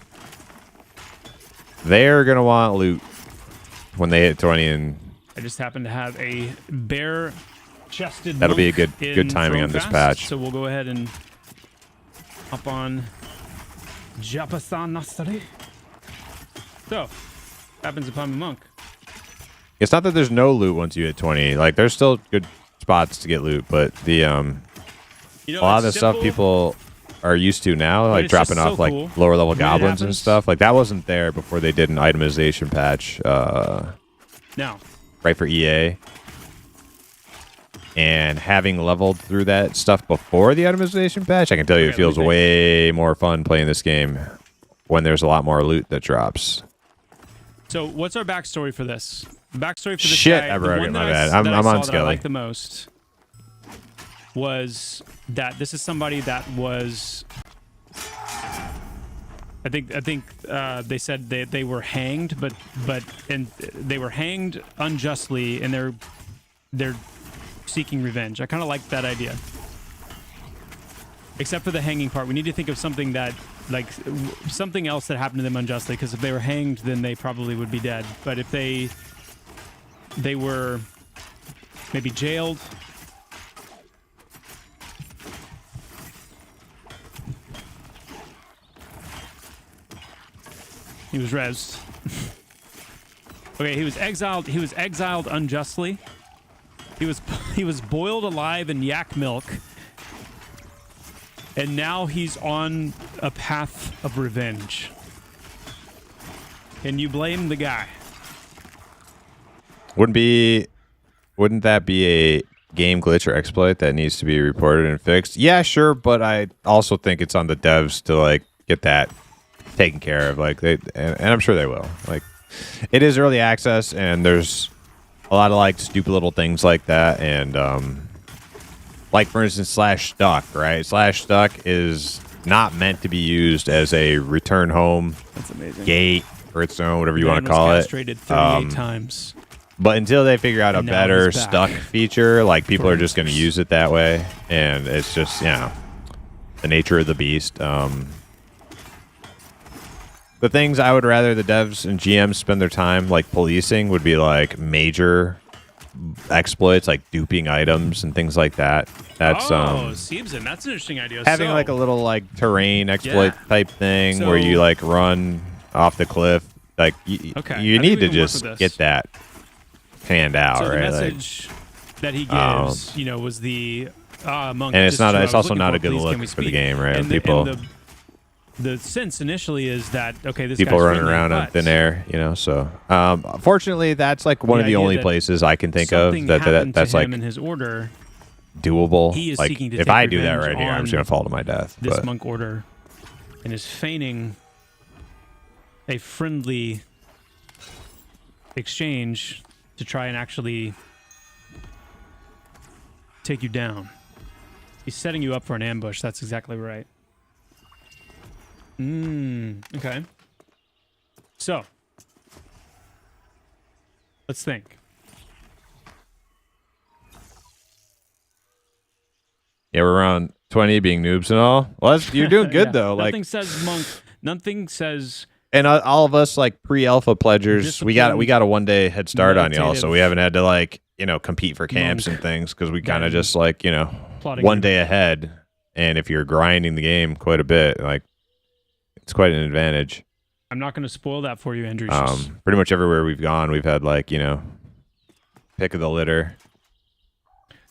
they're gonna want loot when they hit 20, and I just happen to have a bare-chested. That'll be a monk good in timing on Throne this Fast, patch. So we'll go ahead and hop on Japasan Nasari. So happens if I'm a monk. it's not that there's no loot once you hit 20. Like there's still good spots to get loot, but the You know, a lot of the it's stuff simple. people are used to now, like it's just dropping so off like cool lower level when it goblins and happens. stuff. Like that wasn't there before they did an itemization patch Now, right for EA. And having leveled through that stuff before the itemization patch, I can tell you Okay, it feels let me think. way more fun playing this game when there's a lot more loot that drops. so what's our backstory for this? The backstory for this Shit, guy, I the broke one it, that my I, bad. that I'm I on saw that I Skelly. liked the most was that this is somebody that was. I think they said they were hanged, but they were hanged unjustly, and they're seeking revenge. I kind of like that idea. Except for the hanging part, we need to think of something that something else that happened to them unjustly. Because if they were hanged, then they probably would be dead. But if they were maybe jailed. He was rezzed. Okay, he was exiled. He was exiled unjustly. He was boiled alive in yak milk. And now he's on a path of revenge. Can you blame the guy? Wouldn't that be a game glitch or exploit that needs to be reported and fixed? Yeah, sure, but I also think it's on the devs to like get that taken care of. Like and I'm sure they will. Like it is early access, and there's a lot of like stupid little things like that, and like for instance, /stuck, right? /stuck is not meant to be used as a return home That's amazing. gate or its own, whatever you want to Man was call it. castrated 38 times. But until they figure out a And now better he's back. stuck feature, like people For are just going to use it that way, and it's just the nature of the beast. The things I would rather the devs and GMs spend their time like policing would be like major exploits, like duping items and things like that. That's Siebsen, that's an interesting idea. having So, like a little like terrain exploit Yeah. type thing So- where you like run off the cliff. Like Okay, you I think need we to can work just with this. get that panned out, so the right? Like, message that he gives, was the monk. and it's this not. is what I It's was also looking not for. a good Please, can we look for the speak? game, right? And People the sense initially is that okay, this people guy's running friendly, around on but thin air, So, fortunately, that's like one The of the idea only that places I can think of something that happened that's to like him in his order. doable. He is like seeking to if take I do that revenge right here, I'm just on gonna fall to my death. This But monk order, and is feigning a friendly exchange to try and actually take you down. He's setting you up for an ambush. That's exactly right. Okay. So, let's think. yeah, we're around 20 being noobs and all. Well, you're doing good Yeah. though. Nothing Like, says monk. Nothing says and all of us like pre-alpha pledgers, we got a 1 day head start on y'all, so we meditative haven't had to like compete for camps monk and things because we kind of than just like plotting 1 your- day ahead. And if you're grinding the game quite a bit, like it's quite an advantage. I'm not going to spoil that for you, Andrew. Pretty much everywhere we've gone, we've had like pick of the litter.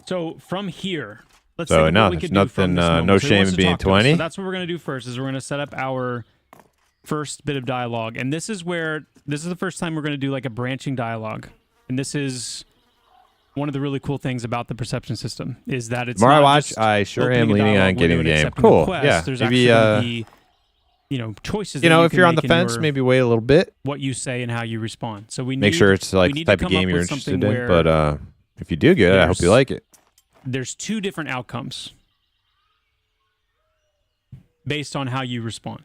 So from here, let's So think of what we could do from nothing, this moment. no So he shame wants in to being talk to us. 20. So that's what we're going to do first. Is we're going to set up our first bit of dialogue, and this is the first time we're going to do like a branching dialogue, and this is one of the really cool things about the perception system is that it's The more I not watch, just I sure opening am a leaning dialogue on window getting the and game. accepting a Cool. quest. Yeah. There's Maybe actually gonna be choices you that know, you if can you're on the make in fence, your- maybe wait a little bit. what you say and how you respond. So we Make need, sure it's like we the need to type of come game up you're with interested something in. where But if you do good, I hope you like it. there's two different outcomes based on how you respond.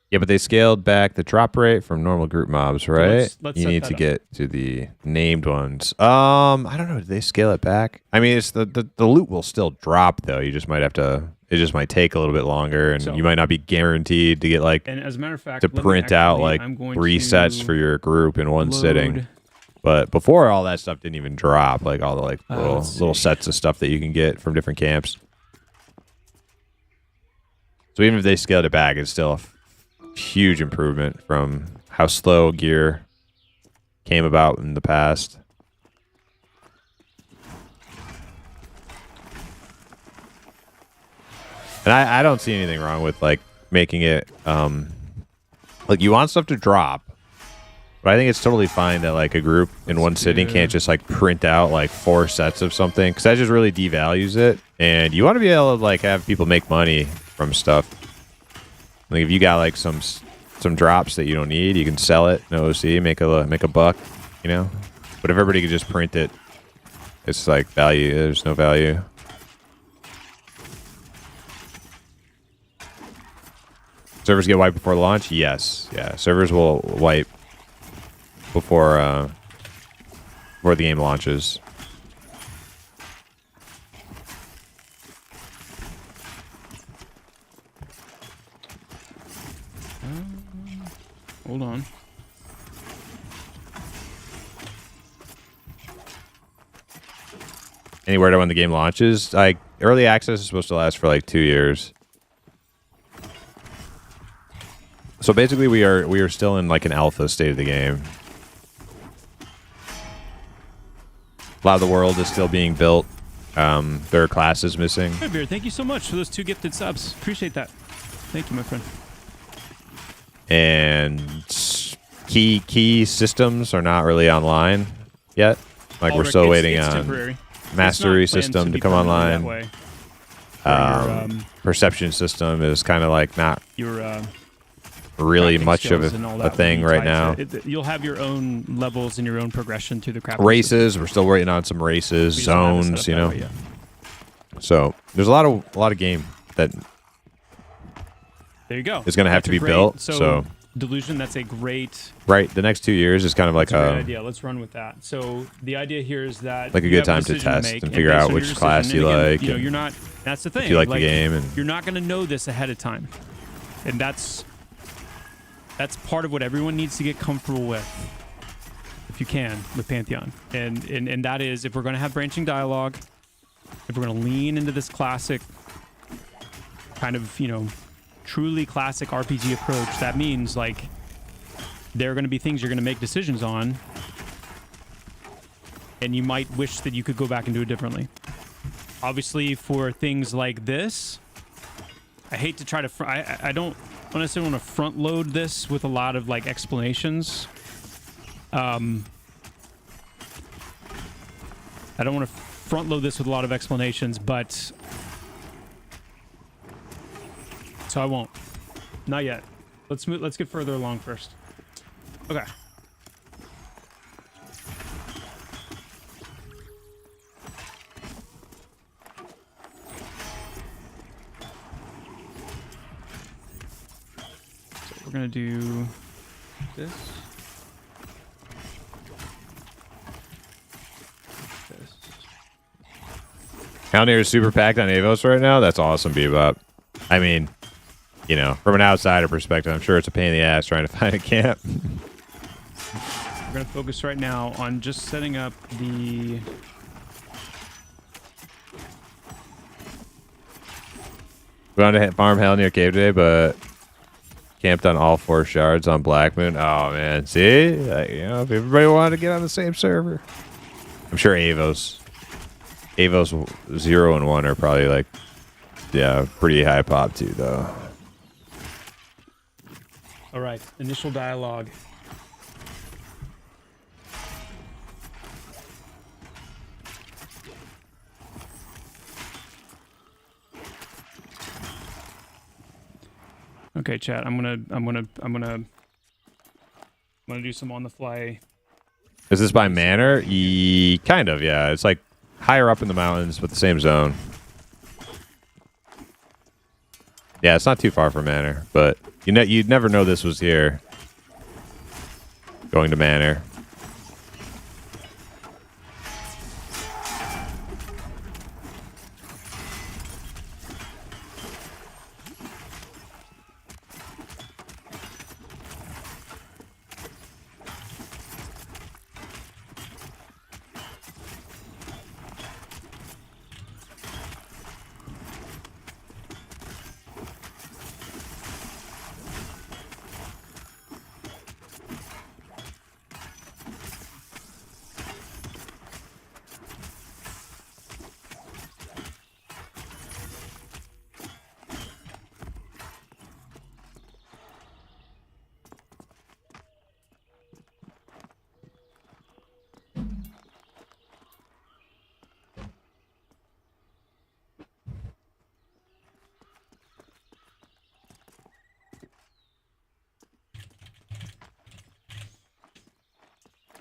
Yeah, but they scaled back the drop rate from normal group mobs, right? let's you set need that to up. get to the named ones. I don't know. Did they scale it back? I mean, it's the loot will still drop though. You just might have to. It just might take a little bit longer, and So- you might not be guaranteed to get like And as a matter of fact, to let me print out actually- like I'm going 3 to sets for your group in one sitting. load- But before all that stuff didn't even drop, like all the like let's little see. sets of stuff that you can get from different camps. So even if they scaled it back, it's still a huge improvement from how slow gear came about in the past. And I don't see anything wrong with like making it like you want stuff to drop, but I think it's totally fine that like a group in one sitting can't just like print out like 4 sets of something, because that just really devalues it. And you want to be able to like have people make money from stuff. Like if you got like some drops that you don't need, you can sell it in OC, make a buck, you know. But if everybody could just print it, it's like value. There's no value. Servers get wiped before launch? Yes. Yeah, servers will wipe before the game launches. Hold on. Anywhere to when the game launches? Like early access is supposed to last for like 2 years. So basically, we are still in like an alpha state of the game. A lot of the world is still being built. There are classes missing. Hey, Beard, thank you so much for those 2 gifted subs. Appreciate that. Thank you, my friend. And key systems are not really online yet. Like we're still waiting on temporary. mastery system to come online. Your, Perception system is kind of like not your really crafting much of skills and all a that thing will be right now. tied to it. You'll have your own levels and your own progression through the crafting Races, we're still waiting on some races, system. We just don't have it zones, set you up know. that way yet. So there's a lot of game that There you go. is going to have That's to be great- built. So Delusion, that's a great, right, the next 2 years is kind of like that's a great a idea. Let's run with that. So the idea here is that like a you good have time to decision test make, and figure based out on which your class decision, you and again, like. You know, and you're not. That's the thing. if you like the game, and you're not going to know this ahead of time, and that's part of what everyone needs to get comfortable with, if you can, with Pantheon. And that is, if we're going to have branching dialogue, if we're going to lean into this classic kind of, you know, truly classic RPG approach, that means like there are going to be things you're going to make decisions on, and you might wish that you could go back and do it differently. Obviously, for things like this, I hate to try to I don't necessarily want to front load this with a lot of like explanations. I don't want to front load this with a lot of explanations, but so I won't. Not yet. Let's get further along first. Okay. So we're gonna do this. This. Counter is super packed on Avos right now. That's awesome, Bebop. I mean, you know, from an outsider perspective, I'm sure it's a pain in the ass trying to find a camp. We're gonna focus right now on just setting up the. We wanted to hit farm hell near cave today, but camped on all 4 shards on Black Moon. Oh man, see, like, you know, if everybody wanted to get on the same server, I'm sure Avos 0 and 1 are probably like, yeah, pretty high pop too, though. All right, initial dialogue. Okay, chat. I'm gonna do some on the fly. Is this by manor? Kind of, yeah. It's like higher up in the mountains, but the same zone. Yeah, it's not too far from manor, but you'd never know this was here. Going to manor.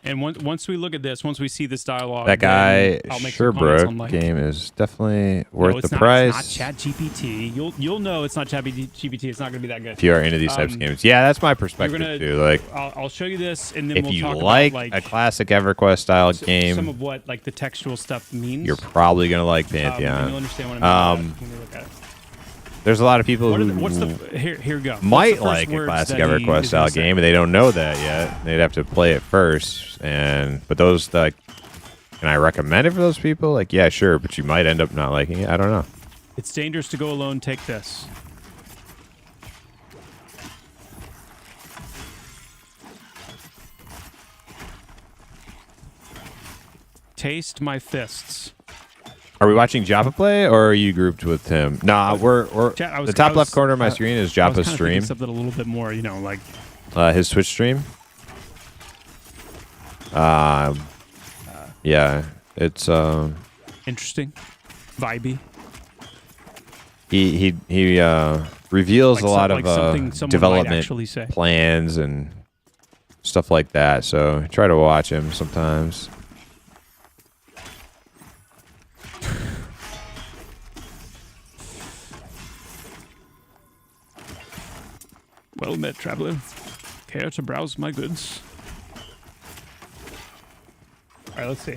And once we look at this, once we see this dialogue, That guy, I'll make some comments on, like, game is definitely worth the not, price. It's not ChatGPT. You'll know it's not ChatGPT. It's not going to be that good. If you are into these types of games, yeah, that's my perspective too. Like, I'll show you this, and then if we'll you talk like about, like, a classic EverQuest style game, some of what like the textual stuff means. you're probably gonna like and Pantheon. you'll understand what I mean when we look at it. There's a lot of people who here we go. might like a classic EverQuest style game, and they don't know that yet. They'd have to play it first. But those, like, can I recommend it for those people? Like, yeah, sure, but you might end up not liking it. I don't know. It's dangerous to go alone. Take this. Taste my fists. Are we watching Joppa play, or are you grouped with him? Nah, we're the top left corner of my screen is Joppa's stream. Something a little bit more, like his Twitch stream. Yeah, it's interesting, vibey. He reveals a lot of development plans and stuff like that. So I try to watch him sometimes. Well met, traveler. Care to browse my goods? All right, let's see.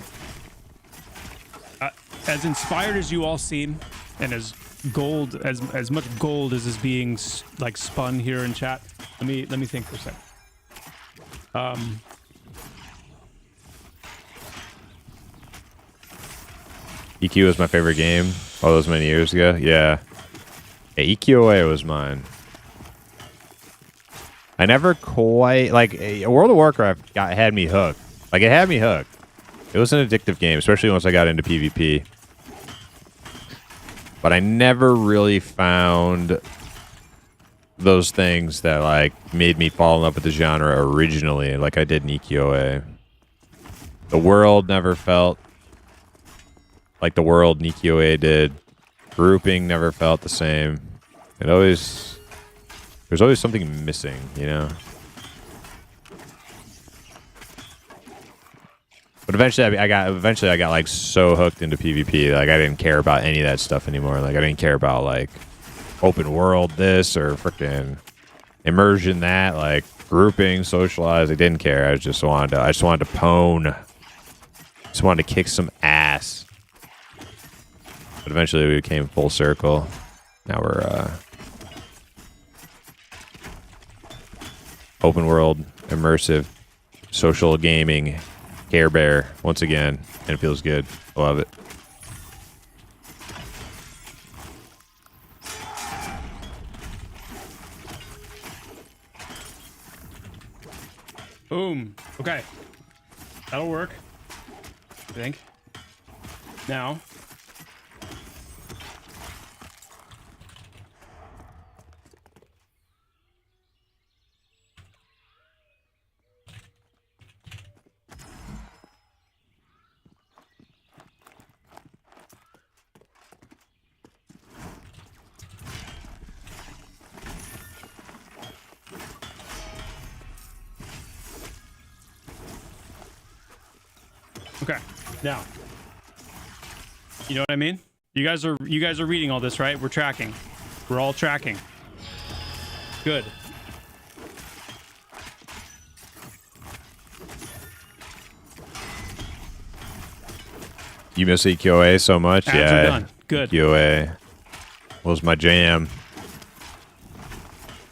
As inspired as you all seem, and as gold, as much gold as is being like spun here in chat. Let me think for a second. EQ was my favorite game all those many years ago. Yeah, EQOA was mine. I never quite like World of Warcraft had me hooked. Like, it had me hooked. It was an addictive game, especially once I got into PvP. But I never really found those things that like made me fall in love with the genre originally, like I did in EQOA. The world never felt like the world in EQOA did. Grouping never felt the same. There's always something missing, you know? But eventually I got like so hooked into PvP, like I didn't care about any of that stuff anymore. Like I didn't care about like open world this or freaking immersion that, like grouping, socialize. I didn't care. I just wanted to pwn. Just wanted to kick some ass. But eventually we came full circle. Now we're open world, immersive, social gaming, Care Bear once again, and it feels good. I love it. Boom. Okay. That'll work, I think. Now. Okay. Now, you know what I mean? You guys are reading all this, right? We're tracking. We're all tracking. Good. You miss EQOA so much? Ads yeah. are done. Good. EQOA was my jam.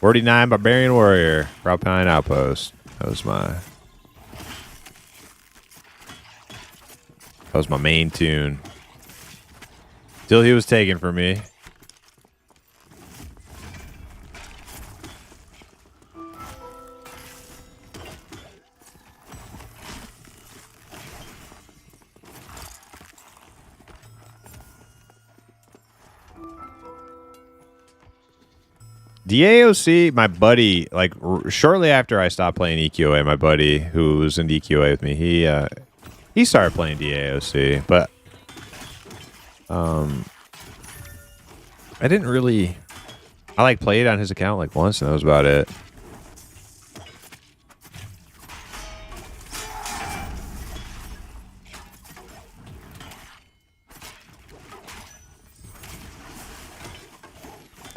49 Barbarian Warrior, Proud Pine Outpost. That was my main tune. Till he was taken from me. DAOC, my buddy, like shortly after I stopped playing EQOA, my buddy who was in EQOA with me, he started playing DAOC, but I didn't really. I like played on his account like once, and that was about it.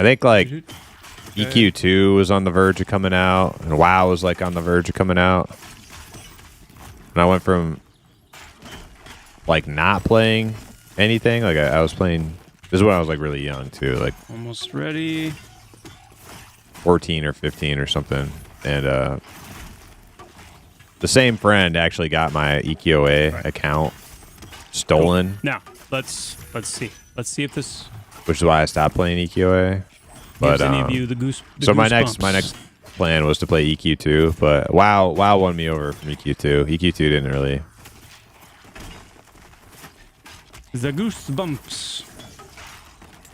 I think like EQ2 was on the verge of coming out, and WoW was like on the verge of coming out. And I went from like not playing anything, like I was playing. This is when I was like really young too, like almost ready. 14 or 15 or something, and the same friend actually got my EQOA account stolen. Now let's see if this. Which is why I stopped playing EQOA. But any of you the so my goosebumps. next plan was to play EQ2, but WoW won me over from EQ2. EQ2 didn't really. The goosebumps.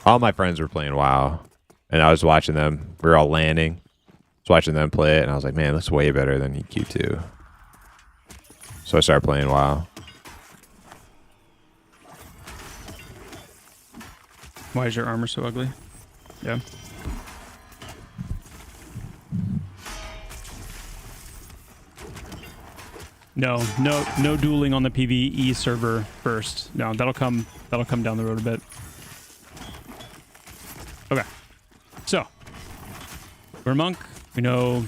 All my friends were playing WoW, and I was watching them. We were all landing. I was watching them play it, and I was like, man, this is way better than EQ2. So I started playing WoW. Why is your armor so ugly? Yeah. No dueling on the PvE server first. No, that'll come down the road a bit. Okay. So, we're a monk. We know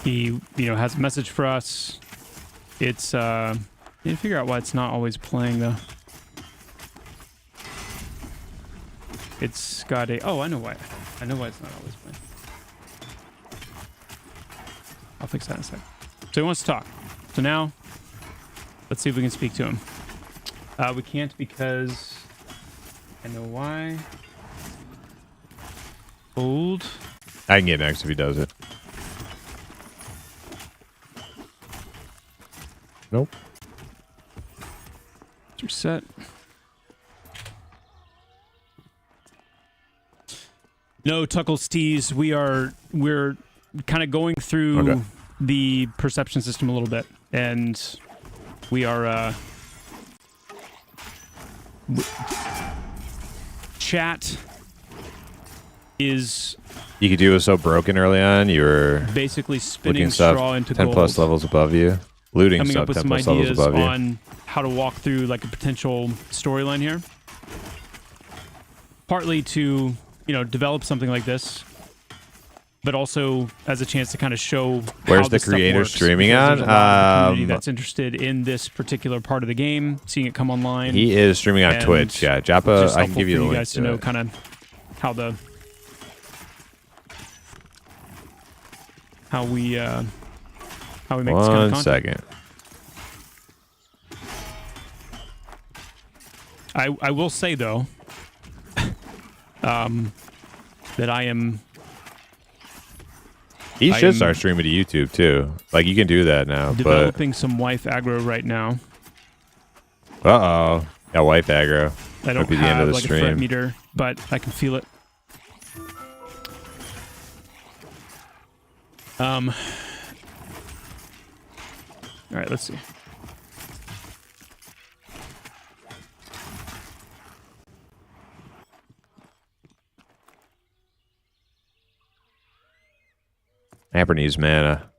he, has a message for us. It's need to figure out why it's not always playing though. It's got a I know why. I know why it's not always playing. I'll fix that in a sec. So he wants to talk. So now, let's see if we can speak to him. We can't because I know why. Hold. I can get next if he does it. Nope. Let's reset. No, Tuckles tease. We're kind of going through the perception system a little bit, and we are chat is EQ2 was so broken early on. You were basically spinning looking stuff straw into 10 gold. plus levels above you, looting Coming stuff up with 10 some plus levels ideas above you. on how to walk through like a potential storyline here. Partly to, develop something like this, but also as a chance to kind of show Where's how the this stuff creator works, streaming because on? there's a lot of the community that's interested in this particular part of the game, seeing it come online. He is streaming on and Twitch. Yeah, it's Joppa, just I can helpful give you for the you link guys to to know it. kind of how we make this kind of One content. second. I will say though, that I am. He I should am start streaming to YouTube too. Like you can do that now. developing some wife aggro right now. But got wife aggro. I don't Might be the end of have the like a threat stream. meter, but I can feel it. All right, let's see. Amber needs mana.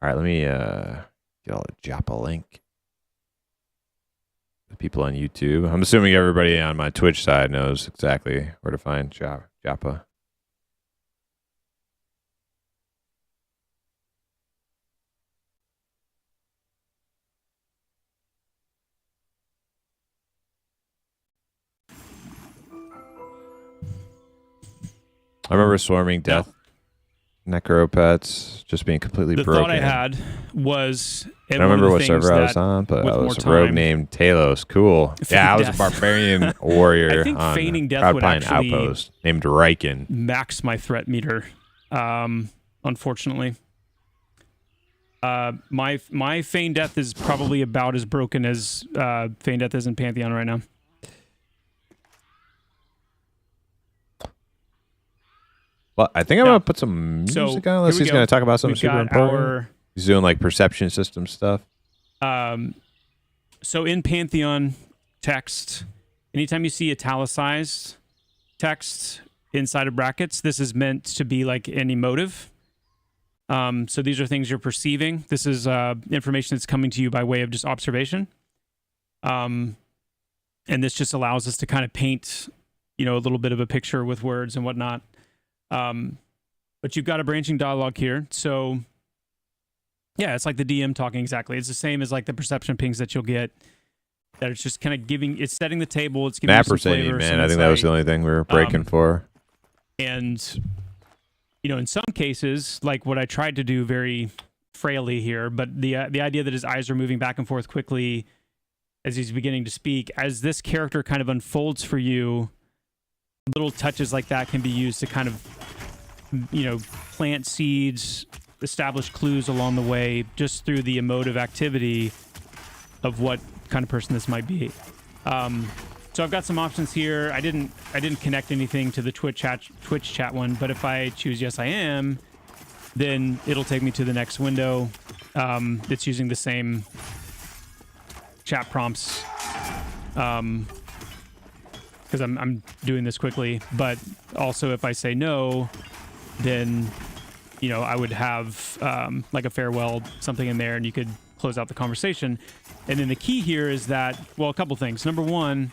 All right, let me get all the Joppa link. The people on YouTube. I'm assuming everybody on my Twitch side knows exactly where to find Joppa. I remember swarming death necropets just being completely The broken. thought I had was. I don't remember what server I was on, but I was a rogue named Talos. Cool. Yeah, I was a barbarian warrior I think on feigning death Proud would Pine actually Outpost named Riken. max my threat meter. Unfortunately, my feign death is probably about as broken as feign death is in Pantheon right now. Well, I think I'm going to put some music on unless he's going to talk about something super important. He's doing like perception system stuff. So in Pantheon text, anytime you see italicized text inside of brackets, this is meant to be like an emotive. So these are things you're perceiving. This is information that's coming to you by way of just observation. And this just allows us to kind of paint you know, a little bit of a picture with words and whatnot. But you've got a branching dialogue here. So yeah, it's like the DM talking exactly. It's the same as like the perception pings that you'll get. That it's just kind of it's setting the table. It's giving you some flavor, man. I think that was the only thing we were breaking for. And, you know, in some cases, like what I tried to do very frailly here, but the idea that his eyes are moving back and forth quickly as he's beginning to speak, as this character kind of unfolds for you, little touches like that can be used to kind of, you know, plant seeds, establish clues along the way, just through the emotive activity of what kind of person this might be. So I've got some options here. I didn't connect anything to the Twitch chat one, but if I choose yes I am, then it'll take me to the next window. It's using the same chat prompts because I'm doing this quickly. But also if I say no, then, you know, I would have like a farewell, something in there, and you could close out the conversation. And then the key here is that, well, a couple things. Number one,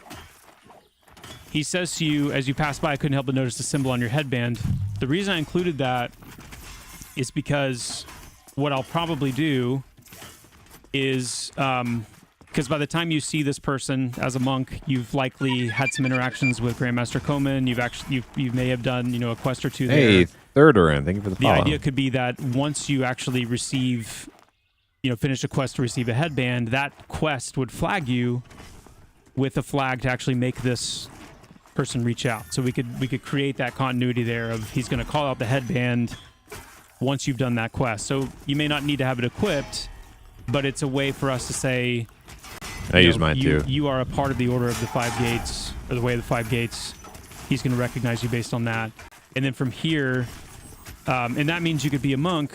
he says to you, as you pass by, I couldn't help but notice the symbol on your headband. The reason I included that is because what I'll probably do is, because by the time you see this person as a monk, you've likely had some interactions with Grandmaster Koman. You may have done, you know, a quest or two there. Hey, third Orin, thank you for the follow. The idea could be that once you actually receive, you know, finish a quest to receive a headband, that quest would flag you with a flag to actually make this person reach out. So we could create that continuity there of he's going to call out the headband once you've done that quest. So you may not need to have it equipped, but it's a way for us to say, I use mine too. You are a part of the Order of the Five Gates, or the Way of the Five Gates. He's going to recognize you based on that. And then from here, and that means you could be a monk,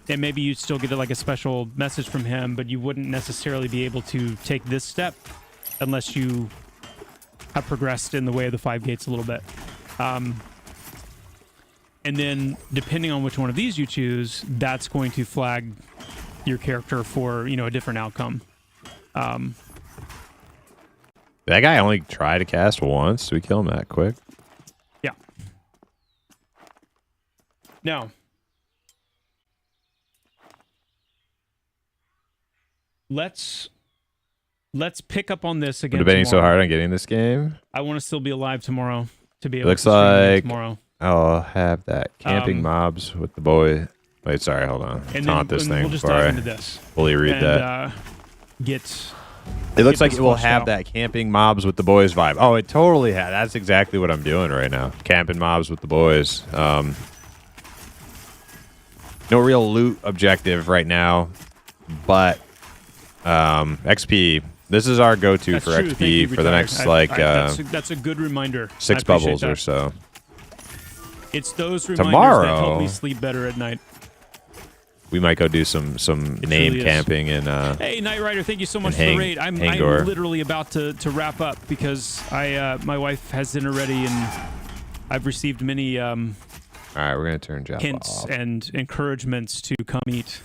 and maybe you'd still get like a special message from him, but you wouldn't necessarily be able to take this step unless you have progressed in the Way of the Five Gates a little bit. And then depending on which one of these you choose, that's going to flag your character for, you know, a different outcome. That guy only tried to cast once. We kill him that quick. Yeah. Now, let's pick up on this again. I'm debating so tomorrow. hard on getting this game. I want to still be alive tomorrow to be able Looks to stream like tomorrow. I'll have that camping mobs with the boy. Wait, sorry, hold on. And Taunt then this we'll thing just before dive I into this. fully read and, that. It looks like this it will fleshed have out. that camping mobs with the boys vibe. Oh, it totally has. That's exactly what I'm doing right now. Camping mobs with the boys. No real loot objective right now, but XP. This is our go-to That's for true. Thank you, XP for the Retired. next that's a good reminder. 6 I appreciate bubbles or that. so. It's those reminders that Tomorrow, help me sleep better at night. we might go do some name truly is. camping and Hey, Knight Rider, thank you so much and for the raid. I'm Hangor. literally about to wrap up because my wife has dinner ready and I've received many all right, we're gonna turn Jabba hints off. and encouragements to come eat,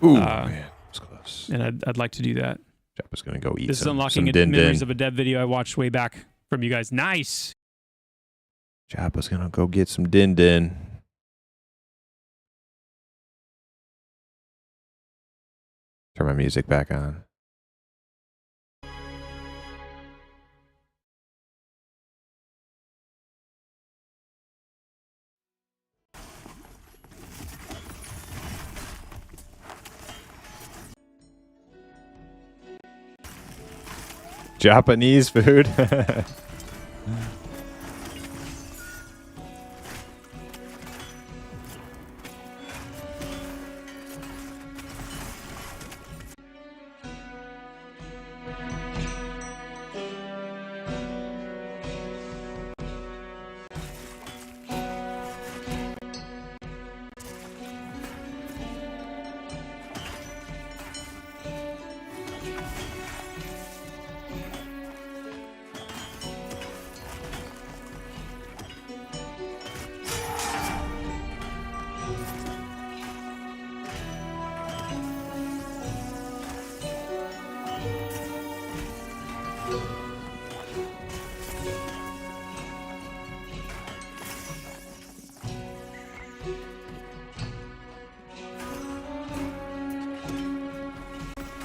Ooh, man, that was close. and I'd like to do that. Jabba's gonna go eat This is some unlocking din memories din. of a dev video I watched way back from you guys. Nice. Jabba's gonna go get some din din. Turn my music back on. Japanese food.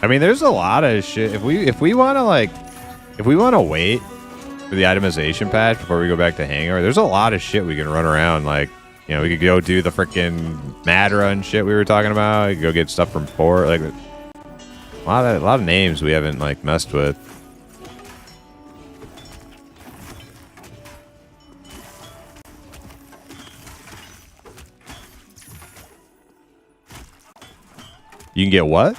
I mean, there's a lot of shit. If we want to wait for the itemization patch before we go back to Hangar, there's a lot of shit we can run around. Like, you know, we could go do the freaking Mad Run shit we were talking about. We could go get stuff from port. Like, a lot of names we haven't like messed with. You can get what?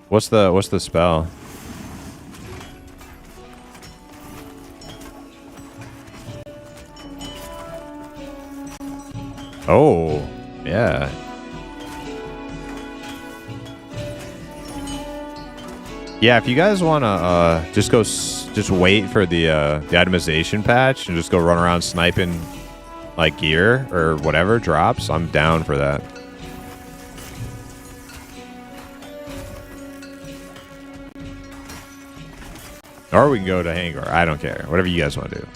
What's the spell? Oh, yeah. Yeah, if you guys want to just wait for the itemization patch and just go run around sniping like gear or whatever drops, I'm down for that. Or we can go to Hangar. I don't care. Whatever you guys want to do.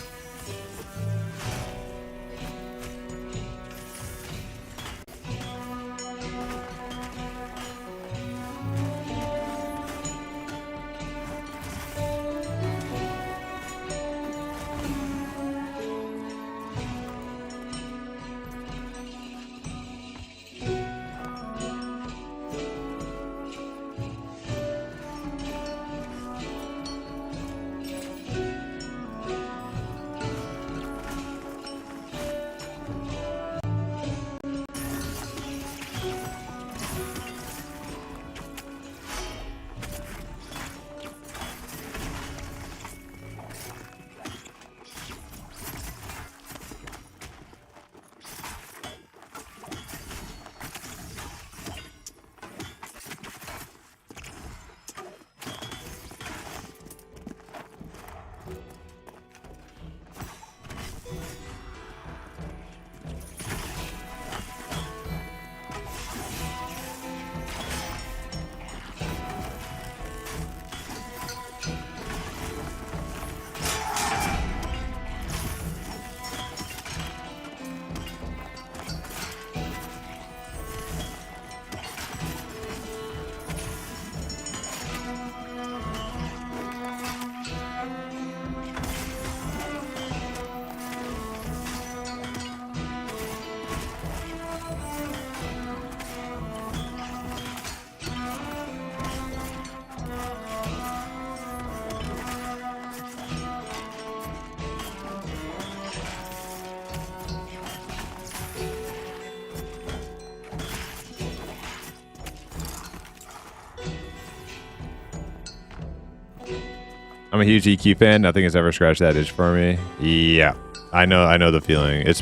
I'm a huge EQ fan. Nothing has ever scratched that itch for me. Yeah, I know the feeling. It's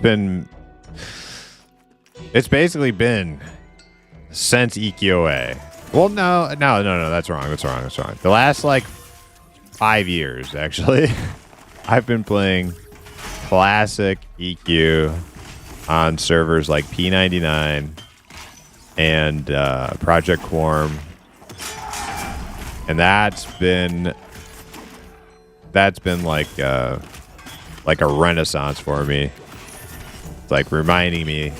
basically been since EQOA. Well, no, that's wrong. The last like 5 years, actually, I've been playing classic EQ on servers like P99 and Project Quorum, and that's been like a renaissance for me. It's like reminding me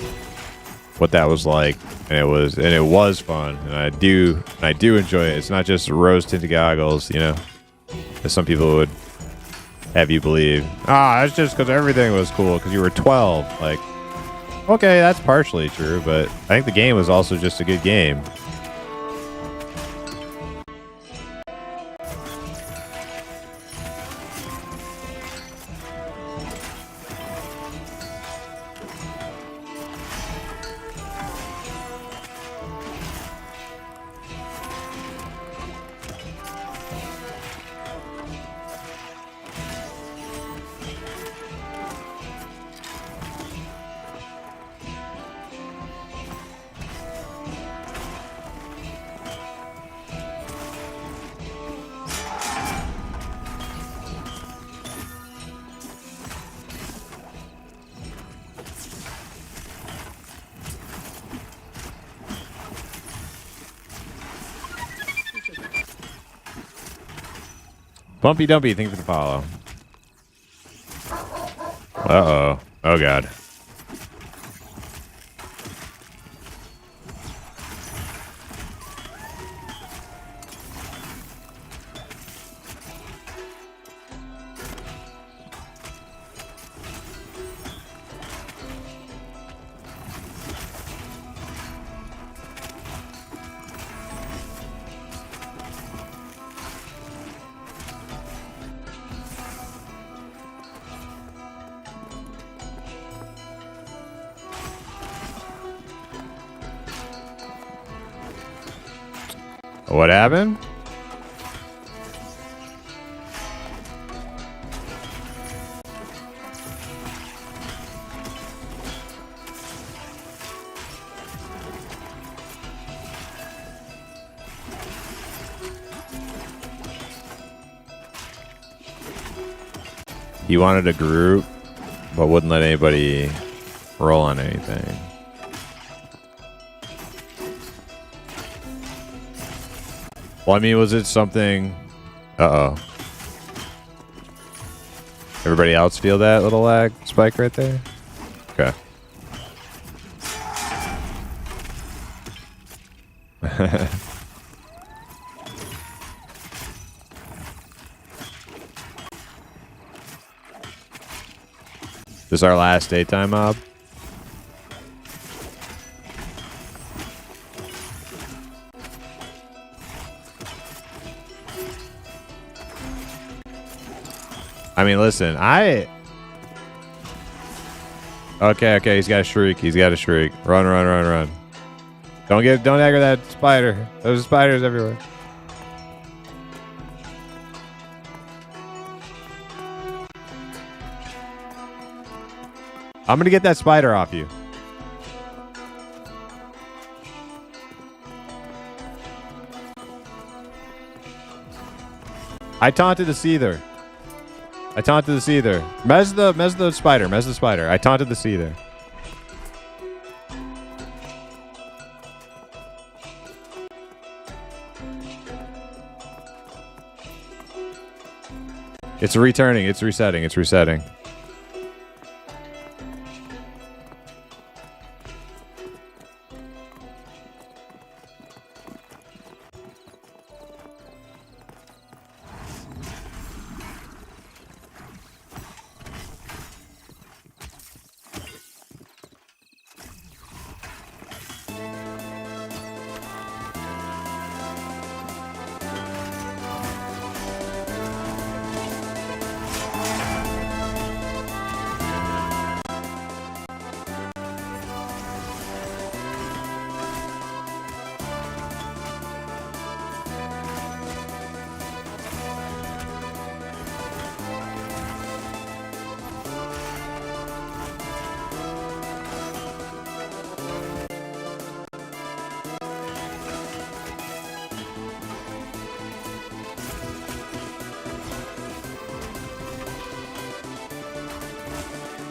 what that was like, and it was fun, and I do enjoy it. It's not just rose tinted goggles, you know, as some people would have you believe. That's just because everything was cool because you were 12. Like, okay, that's partially true, but I think the game was also just a good game. Bumpy Dumpy, thank you for the follow. Uh-oh. Oh, God. What happened? He wanted a group, but wouldn't let anybody roll on anything. Well, I mean, was it something... Uh-oh. Everybody else feel that little lag spike right there? Okay. This is our last daytime mob. I mean, listen, Okay, he's got a shriek. He's got a shriek. Run. Don't aggro that spider. There's spiders everywhere. I'm gonna get that spider off you. I taunted the Seether. Mez the spider. I taunted the Seether. It's returning. It's resetting.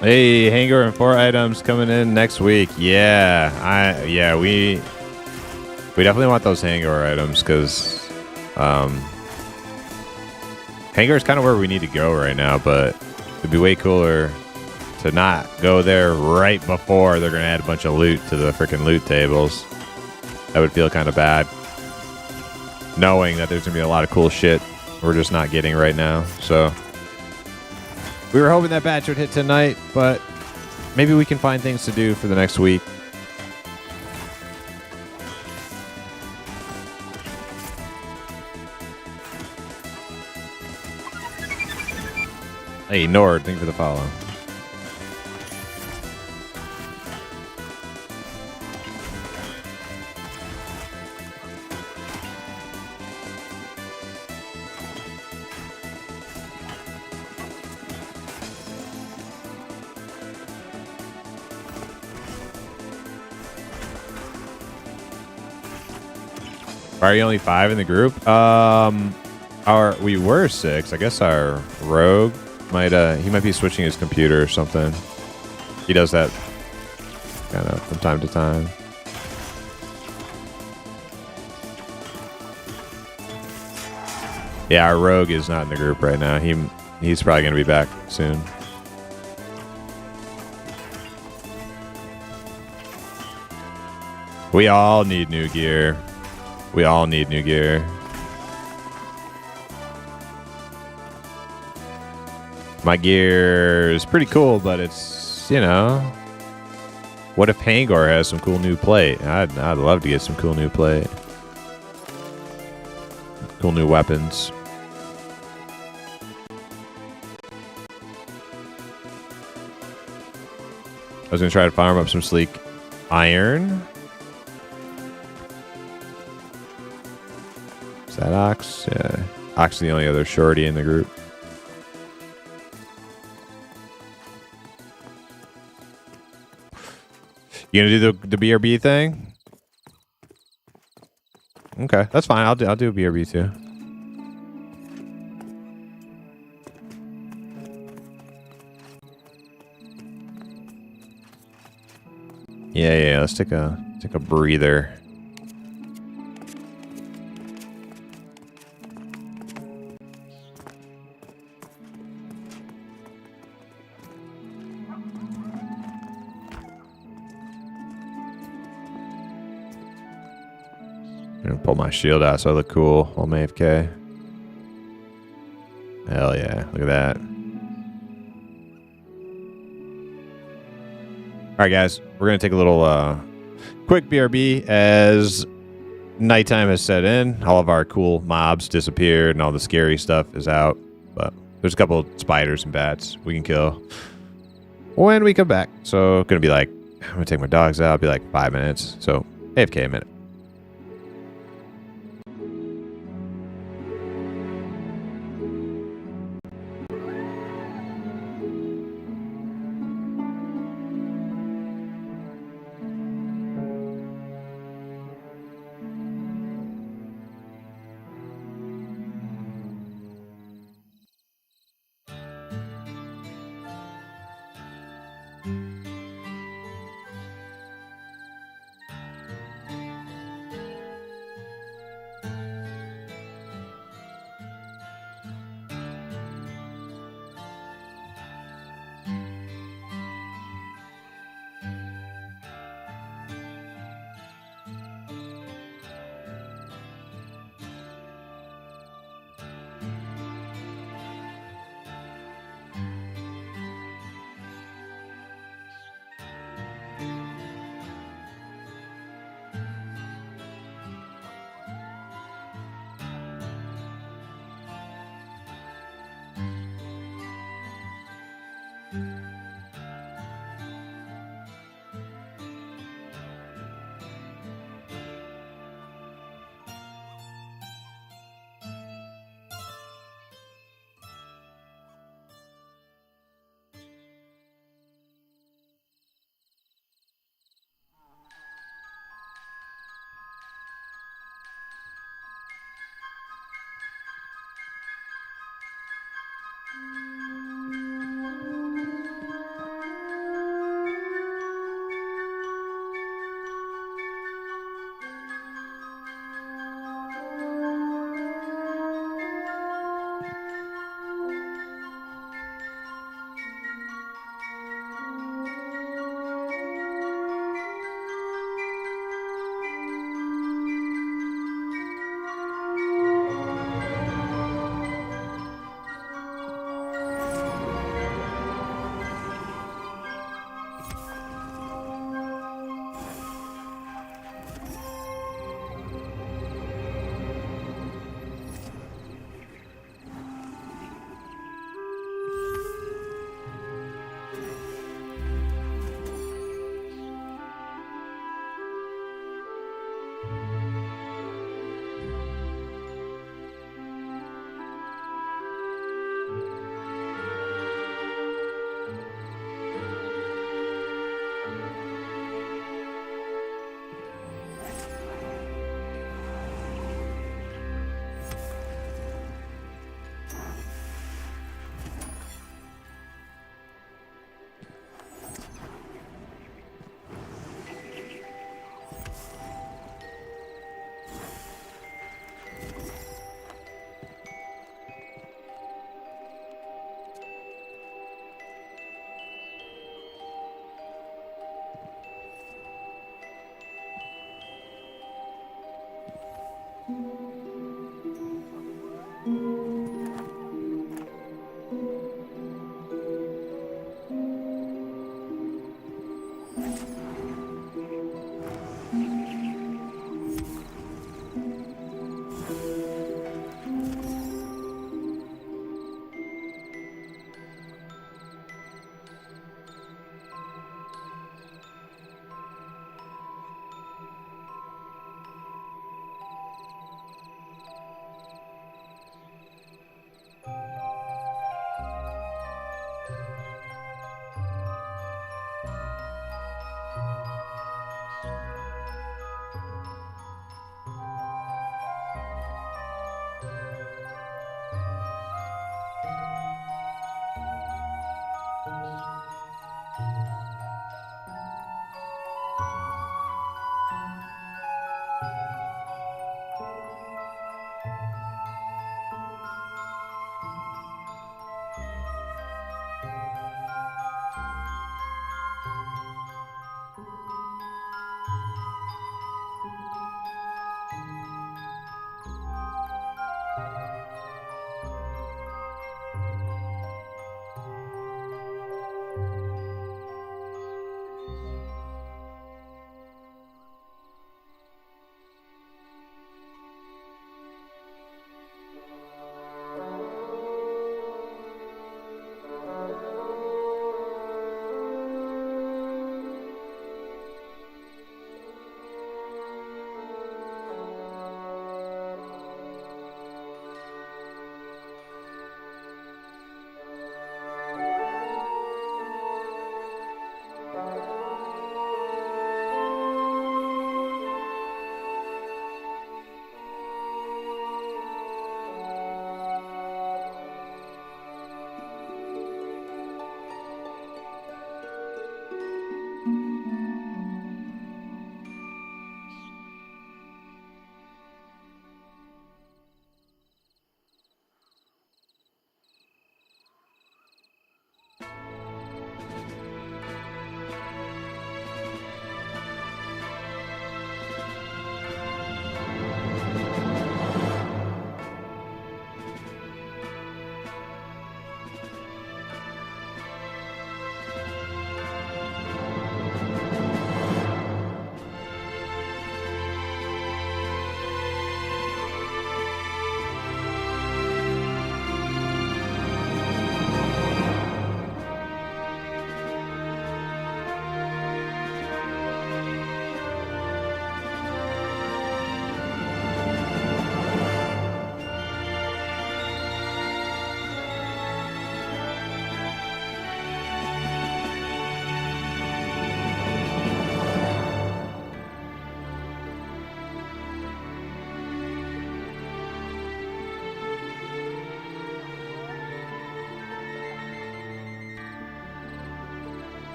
Hey, hanger and 4 items coming in next week. Yeah, we definitely want those hanger items because hanger is kind of where we need to go right now, but it'd be way cooler to not go there right before they're gonna add a bunch of loot to the freaking loot tables. That would feel kind of bad, knowing that there's gonna be a lot of cool shit we're just not getting right now. So we were hoping that batch would hit tonight, but maybe we can find things to do for the next week. Hey, Nord, thank you for the follow. Are you only 5 in the group? We were 6. I guess our rogue might he might be switching his computer or something. He does that kind of from time to time. Yeah, our rogue is not in the group right now. He's probably gonna be back soon. We all need new gear. My gear is pretty cool, but it's, you know, what if Hangor has some cool new plate? I'd love to get some cool new plate. Cool new weapons. I was gonna try to farm up some sleek iron. that Ox? Yeah. Ox is the only other shorty in the group. You gonna do the BRB thing? Okay, that's fine. I'll do a BRB too. Yeah. Let's take a breather. I'm gonna pull my shield out so I look cool while I'm AFK. Hell yeah, look at that. Alright guys, we're gonna take a little quick BRB as nighttime has set in. All of our cool mobs disappeared and all the scary stuff is out. But there's a couple of spiders and bats we can kill when we come back. So gonna be like, I'm gonna take my dogs out, it'll be like 5 minutes. So AFK a minute.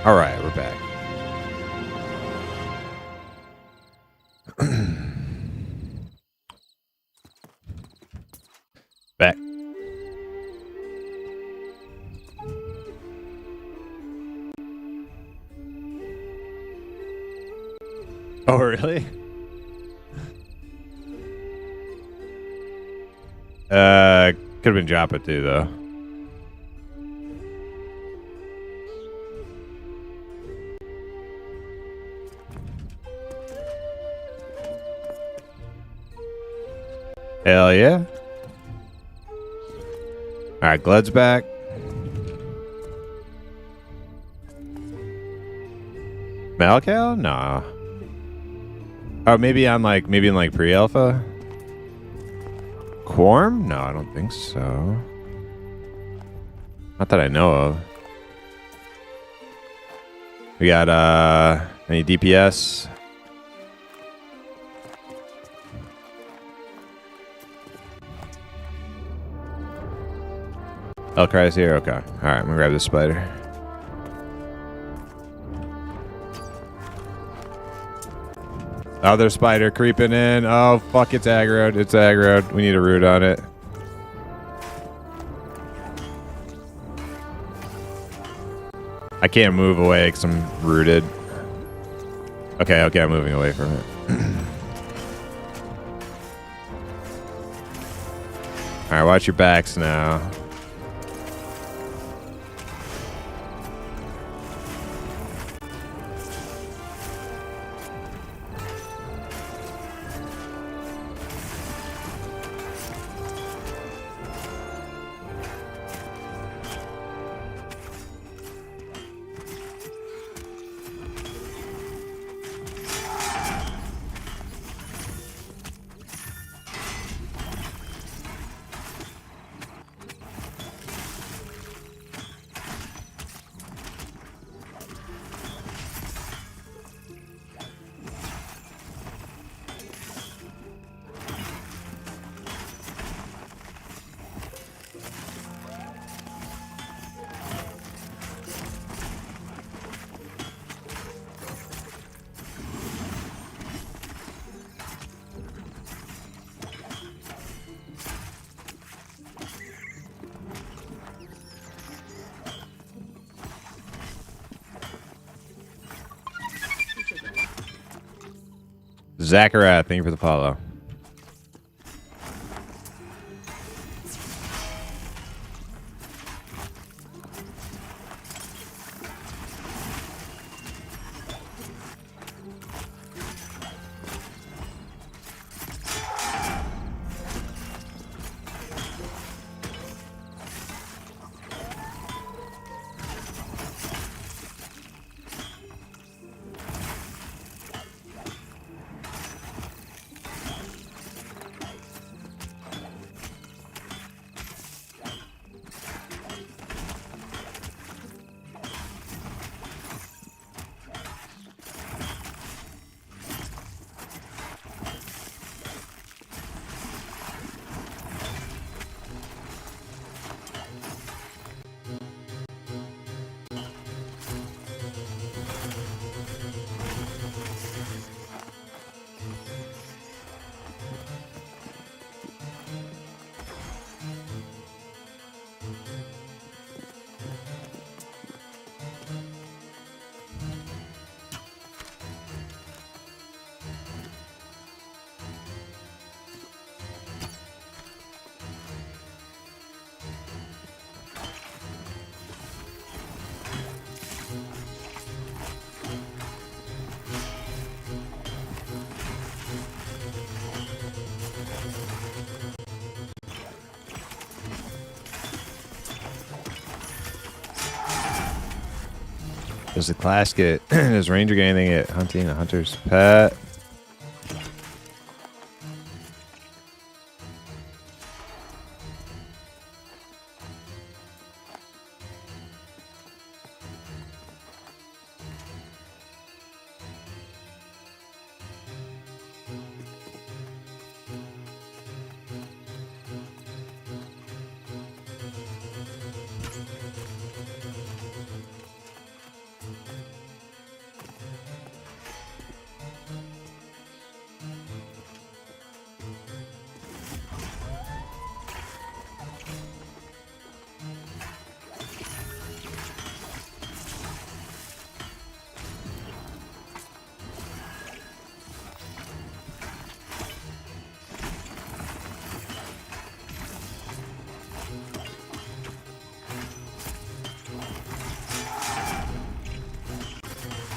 All right, we're back. Back. Oh, really? Could have been Joppa too, though. Hell yeah. All right, Gled's back. Malcal? Nah. Oh, maybe in like pre-alpha? Quorum? No, I don't think so. Not that I know of. We got any DPS? Elcry's here? Okay. Alright, I'm gonna grab this spider. Other spider creeping in. Oh, fuck, it's aggroed. It's aggroed. We need a root on it. I can't move away because I'm rooted. Okay, I'm moving away from it. Alright, watch your backs now. Zachariah, thank you for the follow. Does the class get... does Ranger get anything at hunting a hunter's pet?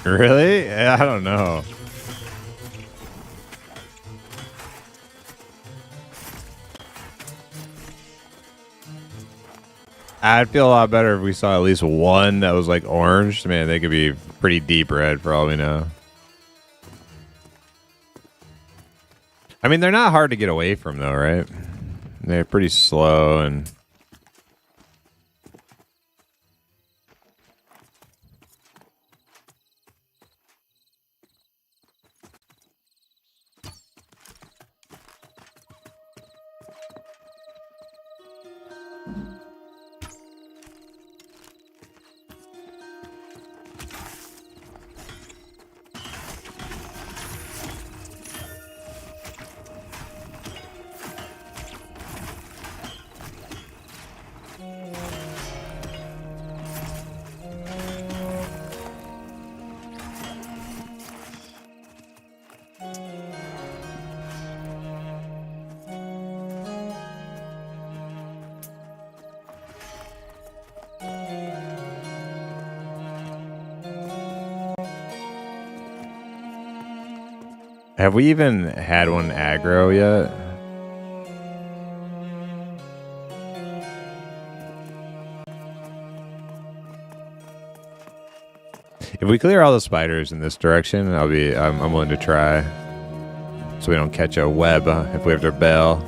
Really? I don't know. I'd feel a lot better if we saw at least one that was like orange. Man, they could be pretty deep red for all we know. I mean, they're not hard to get away from though, right? They're pretty slow and... Have we even had one aggro yet? If we clear all the spiders in this direction, I'm willing to try. So we don't catch a web if we have to bail.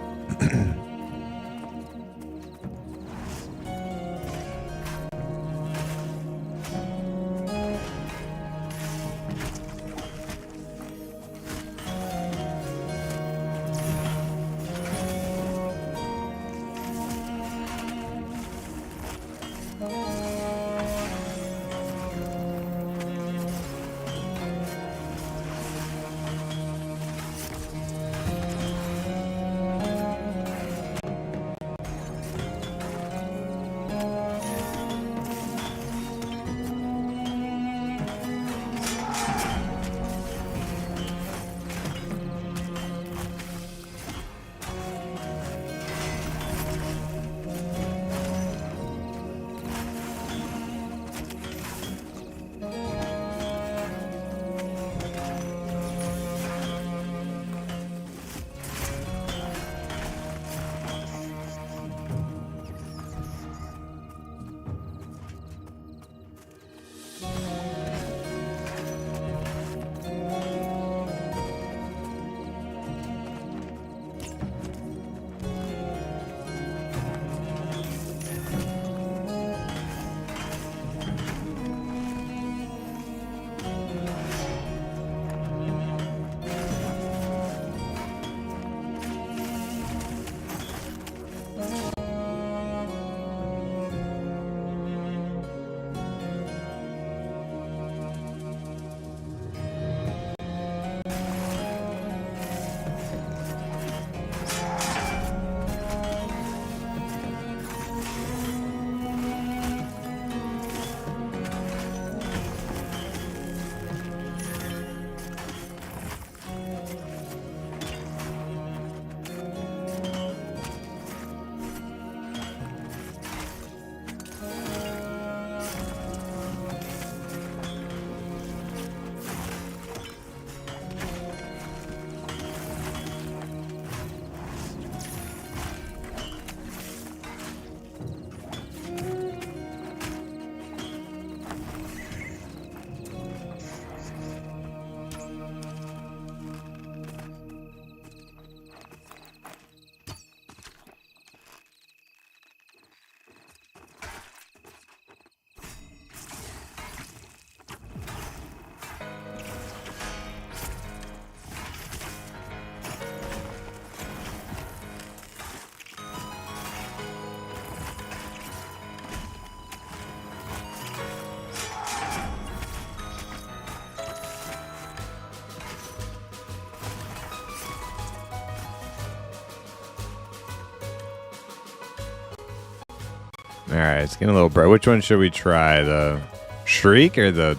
All right, it's getting a little bright. Which one should we try? The Shriek or the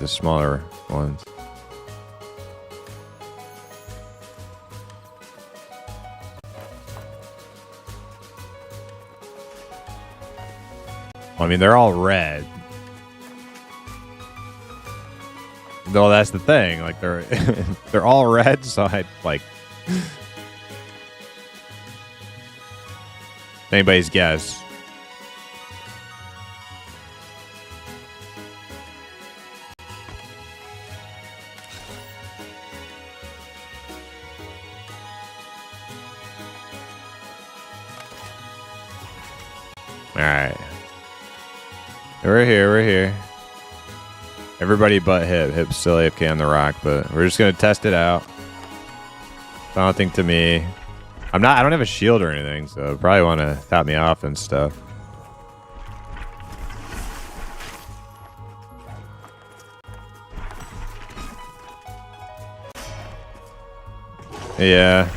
smaller ones? I mean, they're all red. Well, that's the thing. Like they're they're all red, so I like anybody's guess. All right. We're here. We're here. Everybody but Hip. Hip's still AFK on the rock, but we're just gonna test it out. Daunting to me. I don't have a shield or anything, so probably want to top me off and stuff. Yeah.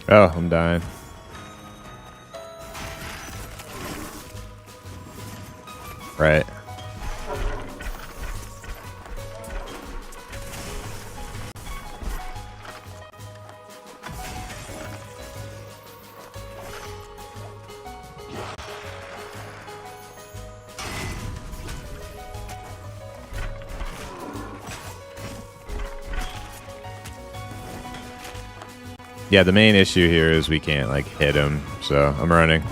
Oh, I'm dying. Right. Yeah, the main issue here is we can't like hit him, so I'm running.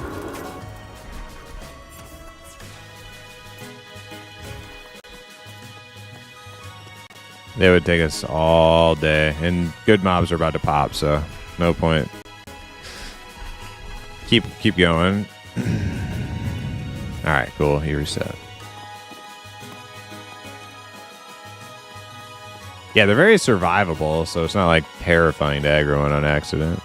They would take us all day, and good mobs are about to pop, so no point. Keep going. All right, cool. He reset. Yeah, they're very survivable, so it's not like terrifying to aggro one on accident.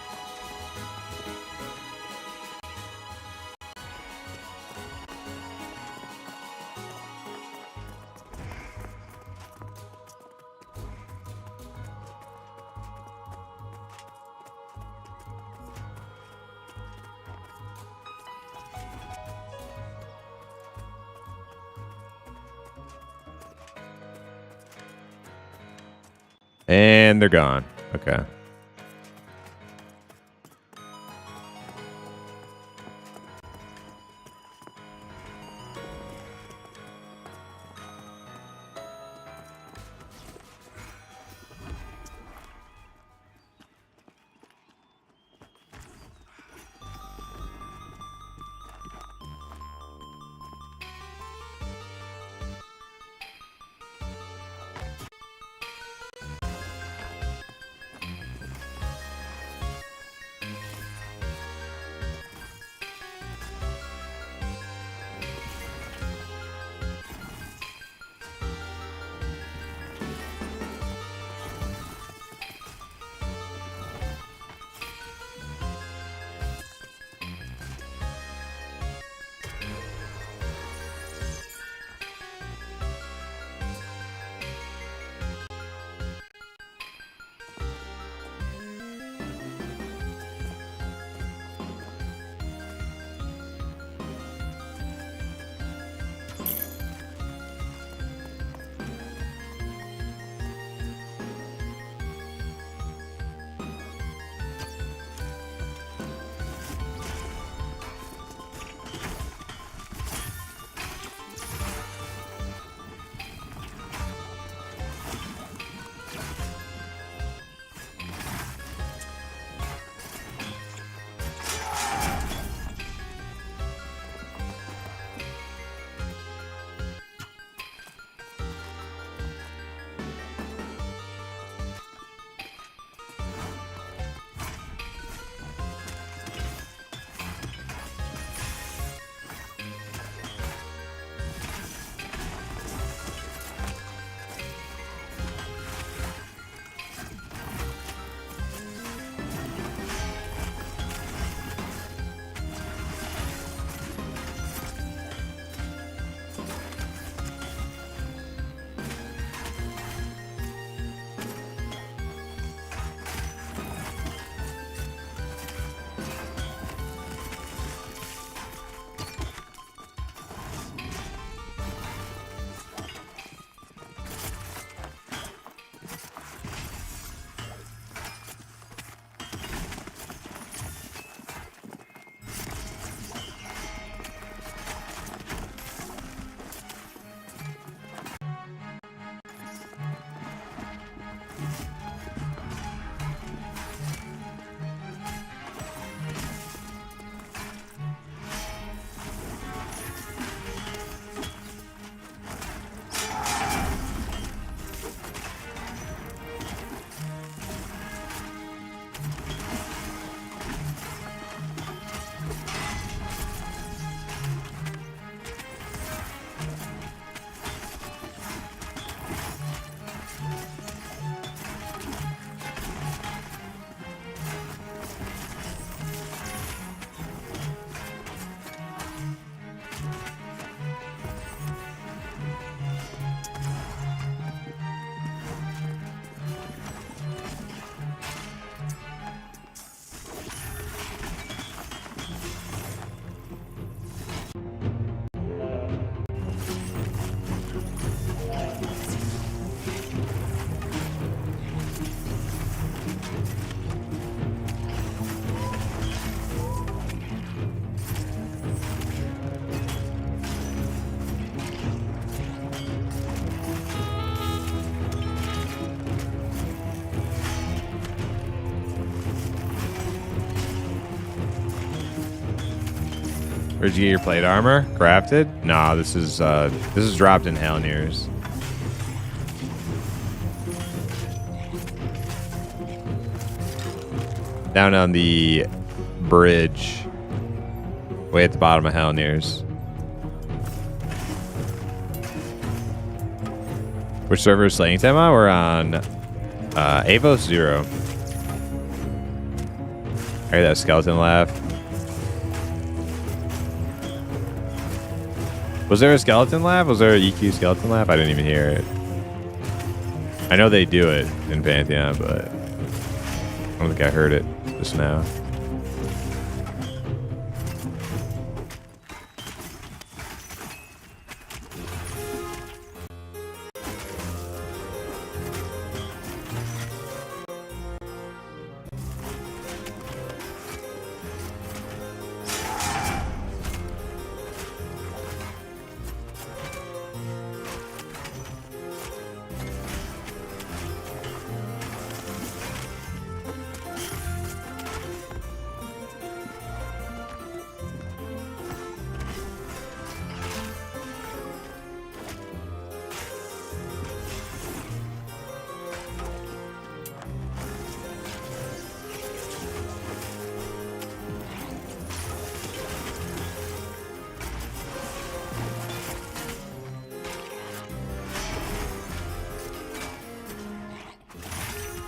And they're gone. Okay. Where'd you get your plate armor? Crafted? Nah, this is dropped in Helnir's. Down on the bridge. Way at the bottom of Helnir's. Which server is Slaying Tema? We're on Avos 0. I heard that skeleton laugh. Was there a skeleton laugh? Was there an EQ skeleton laugh? I didn't even hear it. I know they do it in Pantheon, but I don't think I heard it just now.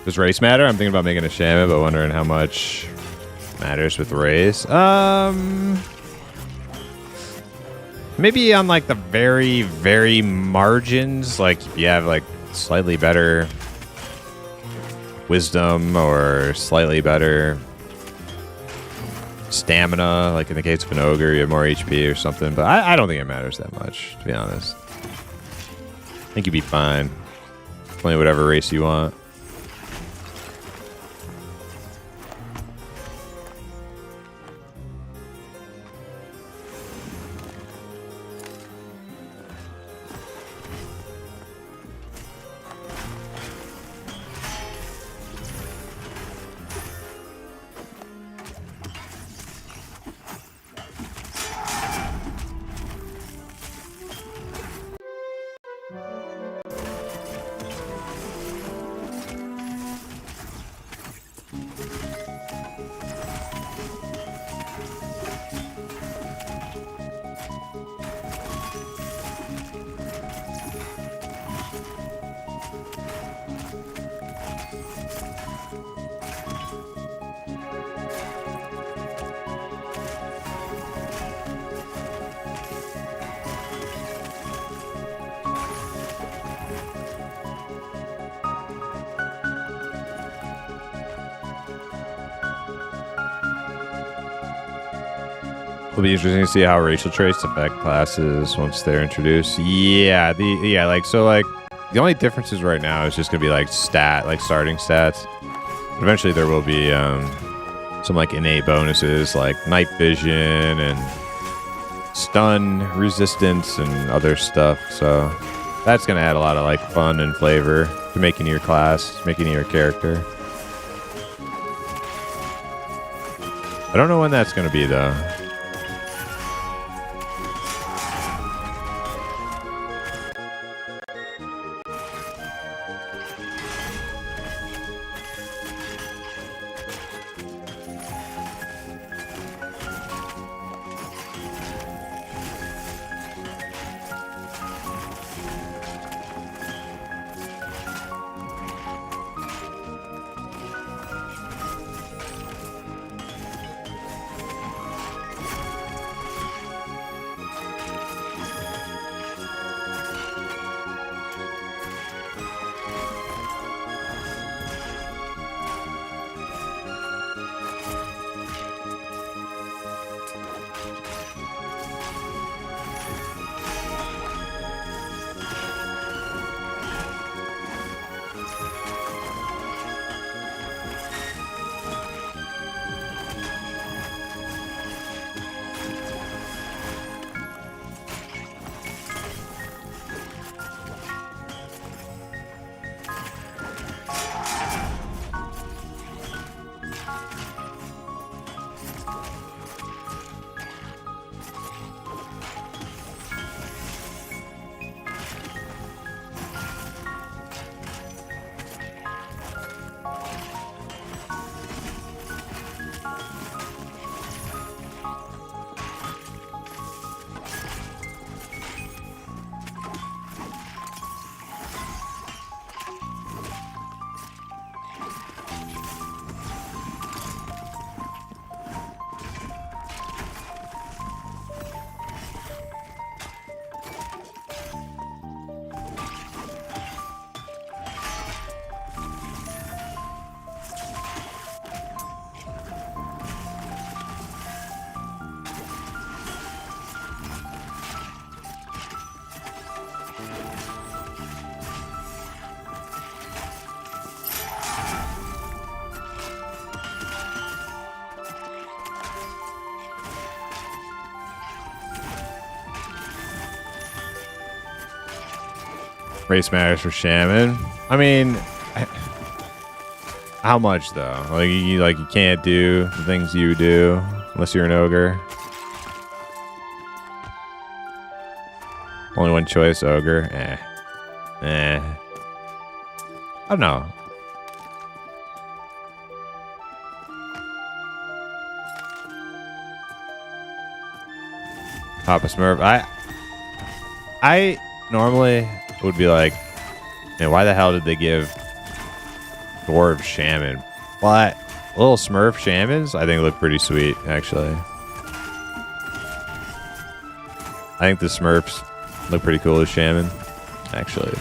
Does race matter? I'm thinking about making a shaman, but wondering how much matters with race. Maybe on like the very, very margins. Like if you have like slightly better wisdom or slightly better stamina, like in the case of an ogre, you have more HP or something. But I don't think it matters that much, to be honest. I think you'd be fine. Play whatever race you want. It'll be interesting to see how racial traits affect classes once they're introduced. Yeah, the only differences right now is just gonna be like starting stats. But eventually there will be some like innate bonuses like night vision and stun resistance and other stuff. So that's gonna add a lot of like fun and flavor to making your class, making your character. I don't know when that's gonna be though. Race matters for Shaman. I mean, how much though? You can't do the things you do unless you're an ogre. Only one choice, ogre. I don't know. Papa Smurf. I normally would be like, man, why the hell did they give Dwarf Shaman? But little Smurf Shamans, I think look pretty sweet, actually. I think the Smurfs look pretty cool as Shaman, actually.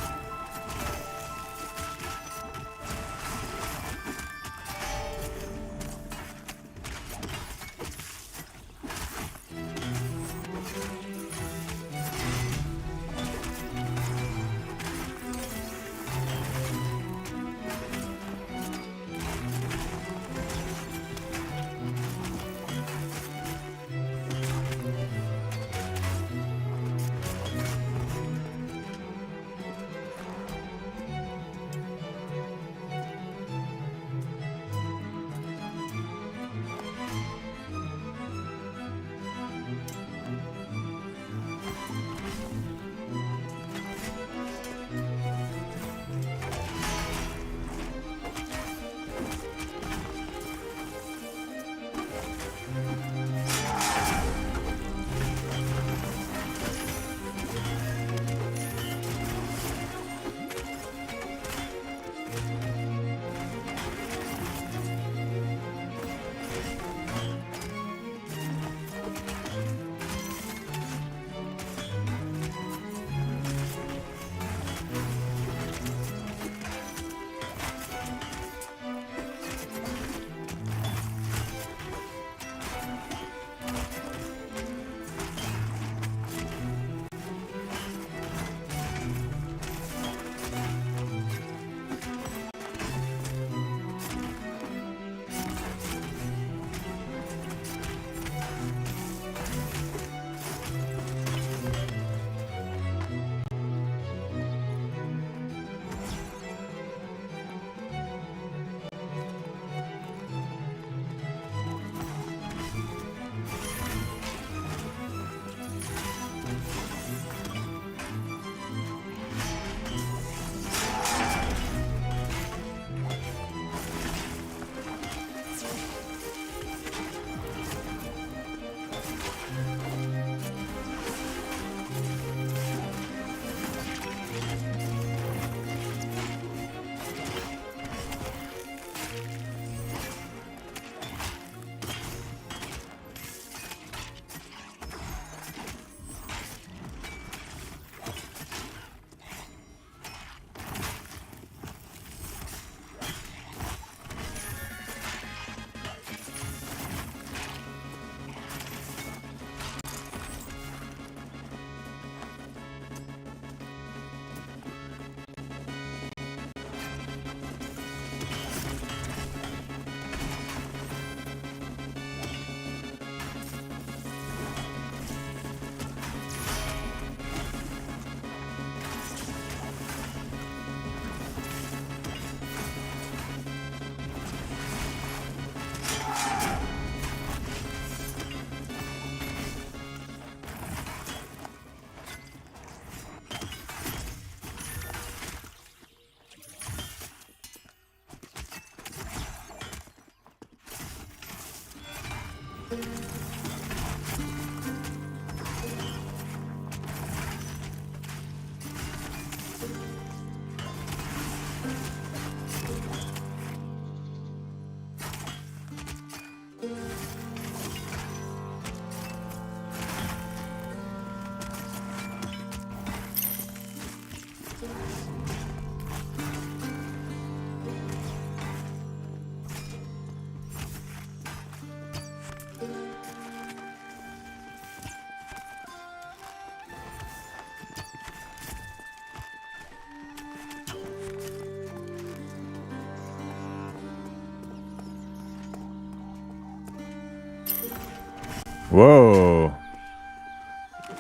Whoa.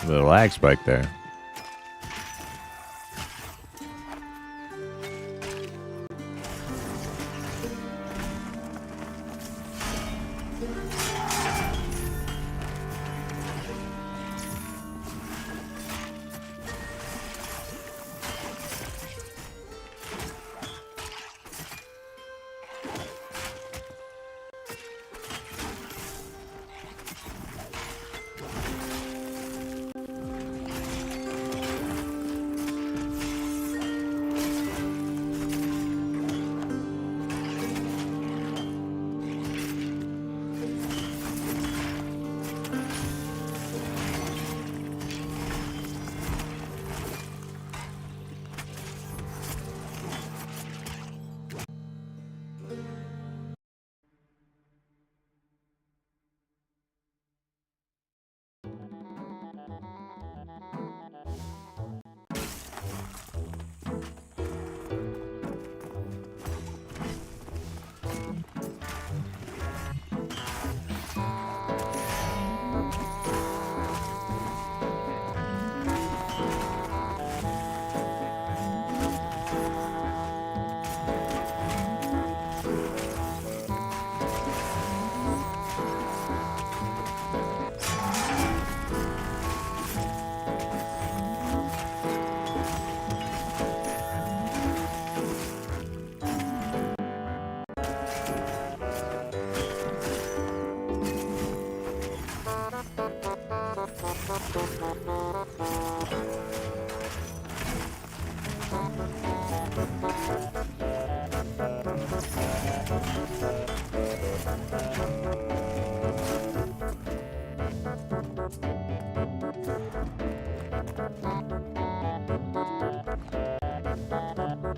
The lag spike there.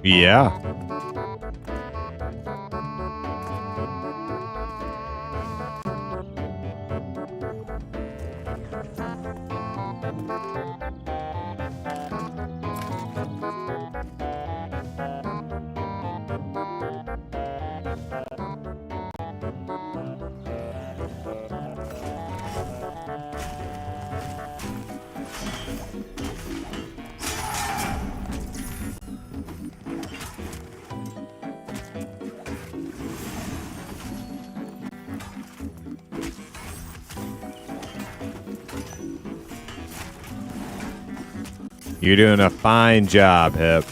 Yeah. You're doing a fine job, Hip.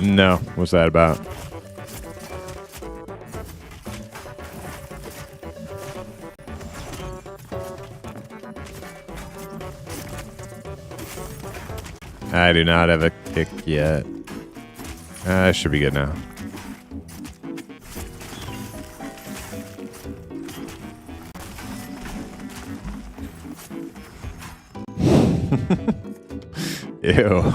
No, what's that about? I do not have a kick yet. I should be good now. Ew.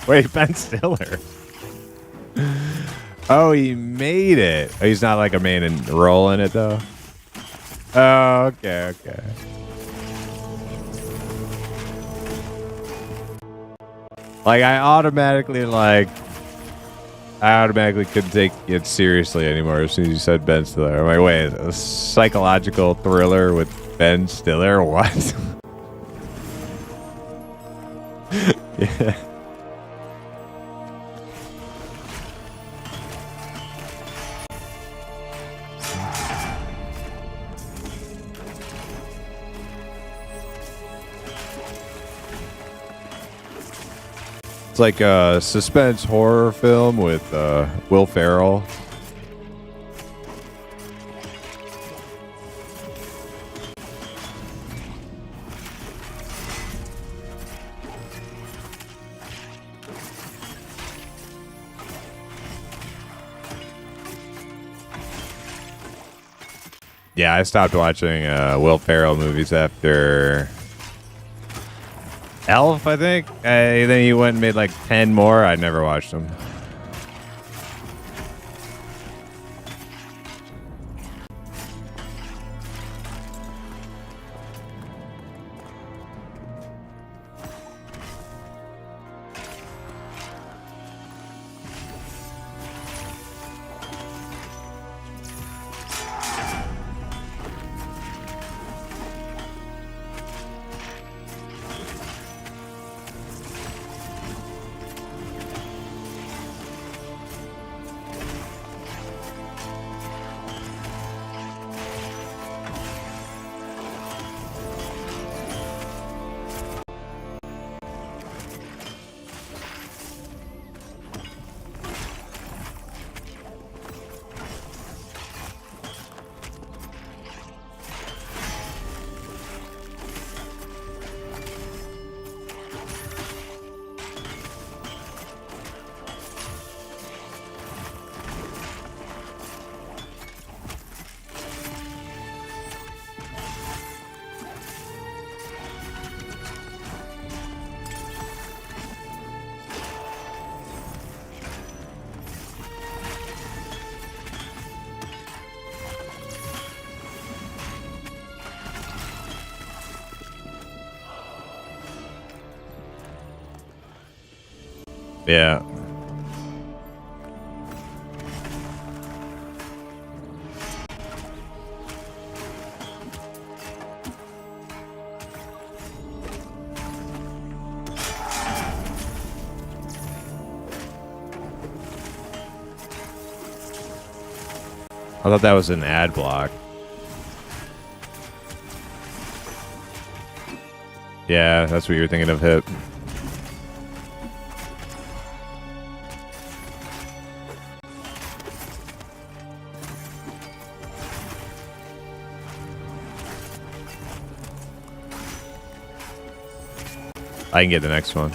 Wait, Ben Stiller. Oh, he made it. Oh, he's not like a main role in it, though. Oh, okay. Like, I automatically couldn't take it seriously anymore as soon as you said Ben Stiller. I'm like, wait, a psychological thriller with Ben Stiller? What? Yeah. It's like a suspense horror film with Will Ferrell. Yeah, I stopped watching Will Ferrell movies after Elf, I think. Then he went and made like 10 more. I never watched them. Yeah. I thought that was an ad block. Yeah, that's what you're thinking of, Hip. I can get the next one.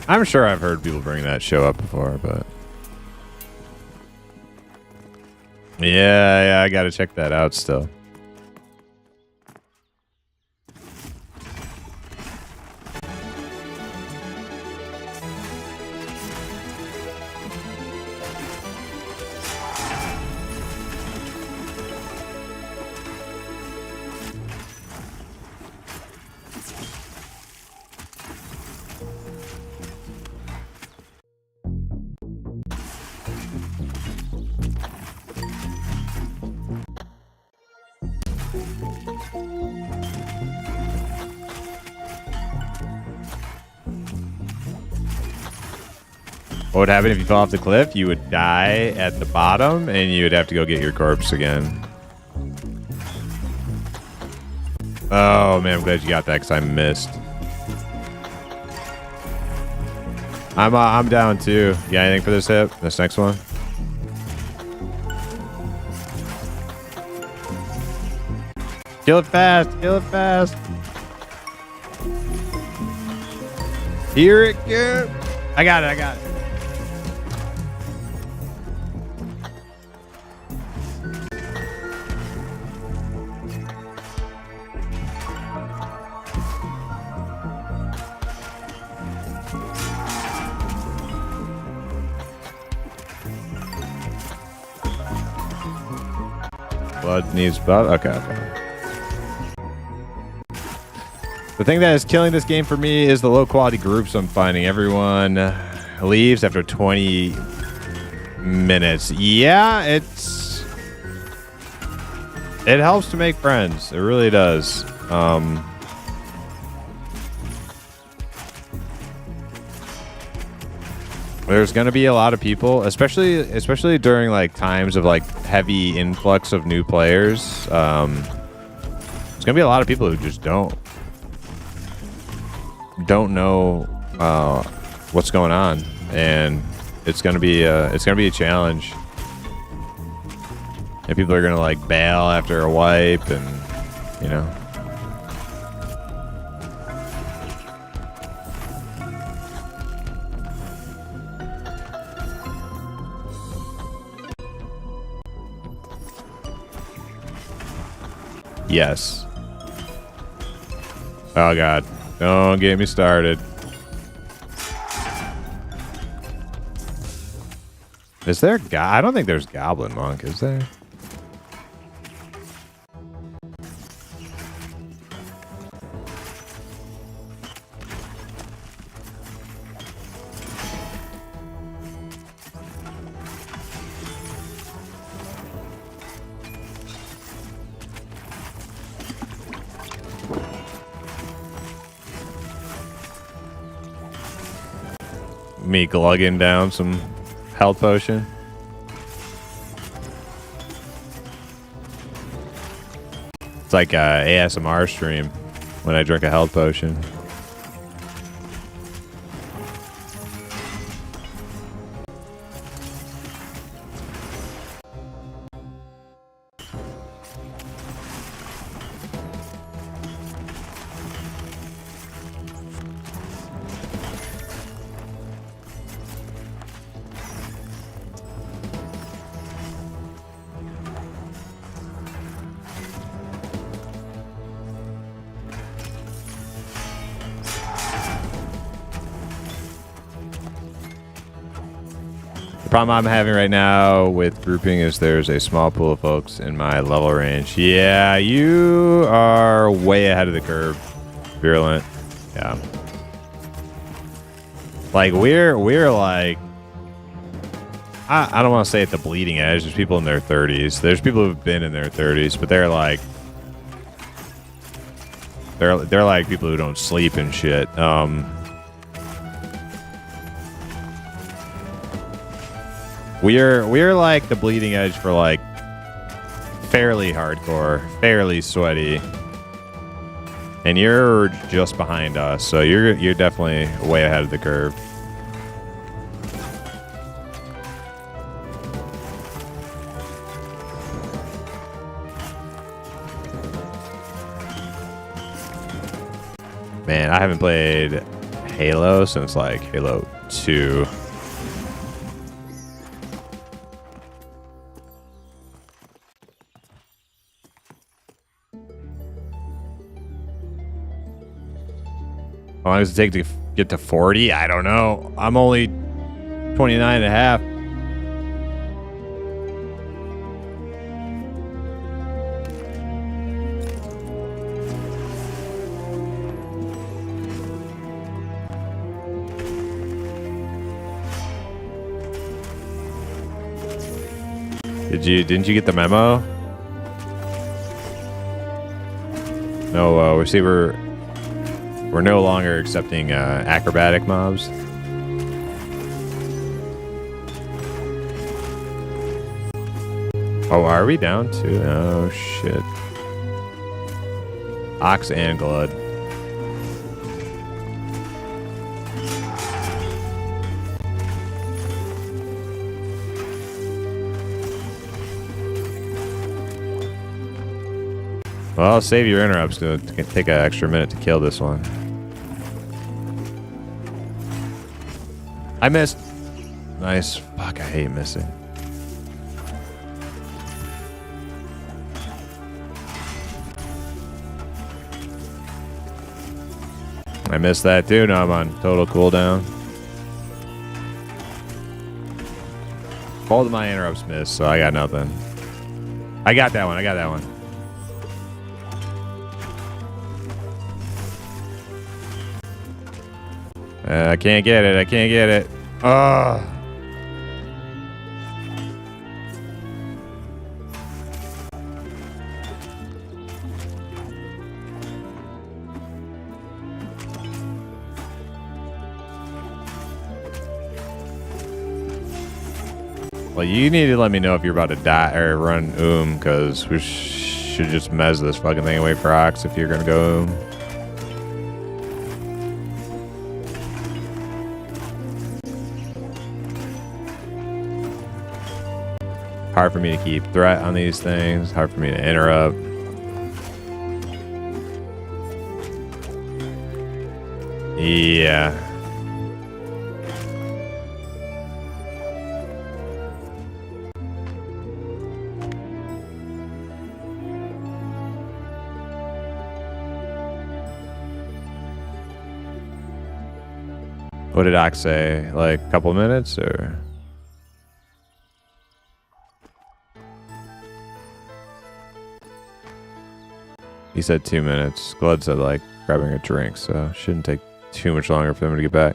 I'm sure I've heard people bring that show up before, but yeah, I gotta check that out still. What would happen if you fell off the cliff? You would die at the bottom, and you would have to go get your corpse again. Oh, man, I'm glad you got that, because I missed. I'm down, too. You got anything for this, Hip? This next one? Kill it fast! Kill it fast! Here it goes! I got it, I got it. Blood needs blood. Okay. The thing that is killing this game for me is the low quality groups I'm finding. Everyone leaves after 20 minutes. Yeah, it helps to make friends. It really does. There's gonna be a lot of people, especially during like times of like heavy influx of new players. There's gonna be a lot of people who just don't know what's going on, and it's gonna be a challenge. And people are gonna like bail after a wipe, and you know. Yes. Oh God. Don't get me started. Is there I don't think there's Goblin Monk, is there? Me glugging down some health potion. It's like a ASMR stream when I drink a health potion. The problem I'm having right now with grouping is there's a small pool of folks in my level range. Yeah, you are way ahead of the curve, Virulent. Yeah. Like, we're like... I don't want to say at the bleeding edge. There's people in their 30s. There's people who've been in their 30s, but they're like... They're like people who don't sleep and shit. We're like the bleeding edge for like fairly hardcore, fairly sweaty, and you're just behind us, so you're definitely way ahead of the curve. Man, I haven't played Halo since like Halo 2. How long does it take to get to 40? I don't know. I'm only 29 and a half. Didn't you get the memo? No, we're no longer accepting acrobatic mobs. Oh, are we down to? Oh shit. Ox and Glud. Well, save your interrupts. It's gonna take an extra minute to kill this one. I missed. Nice. Fuck, I hate missing. I missed that too. Now I'm on total cooldown. Both of my interrupts missed, so I got nothing. I got that one. I got that one. I can't get it. I can't get it. Ugh. Well, you need to let me know if you're about to die or run because we should just mez this fucking thing away for Ox if you're gonna go Hard for me to keep threat on these things. Hard for me to interrupt. Yeah. What did Ox say? Like a couple minutes or? He said 2 minutes. Glud said like grabbing a drink, so shouldn't take too much longer for them to get back.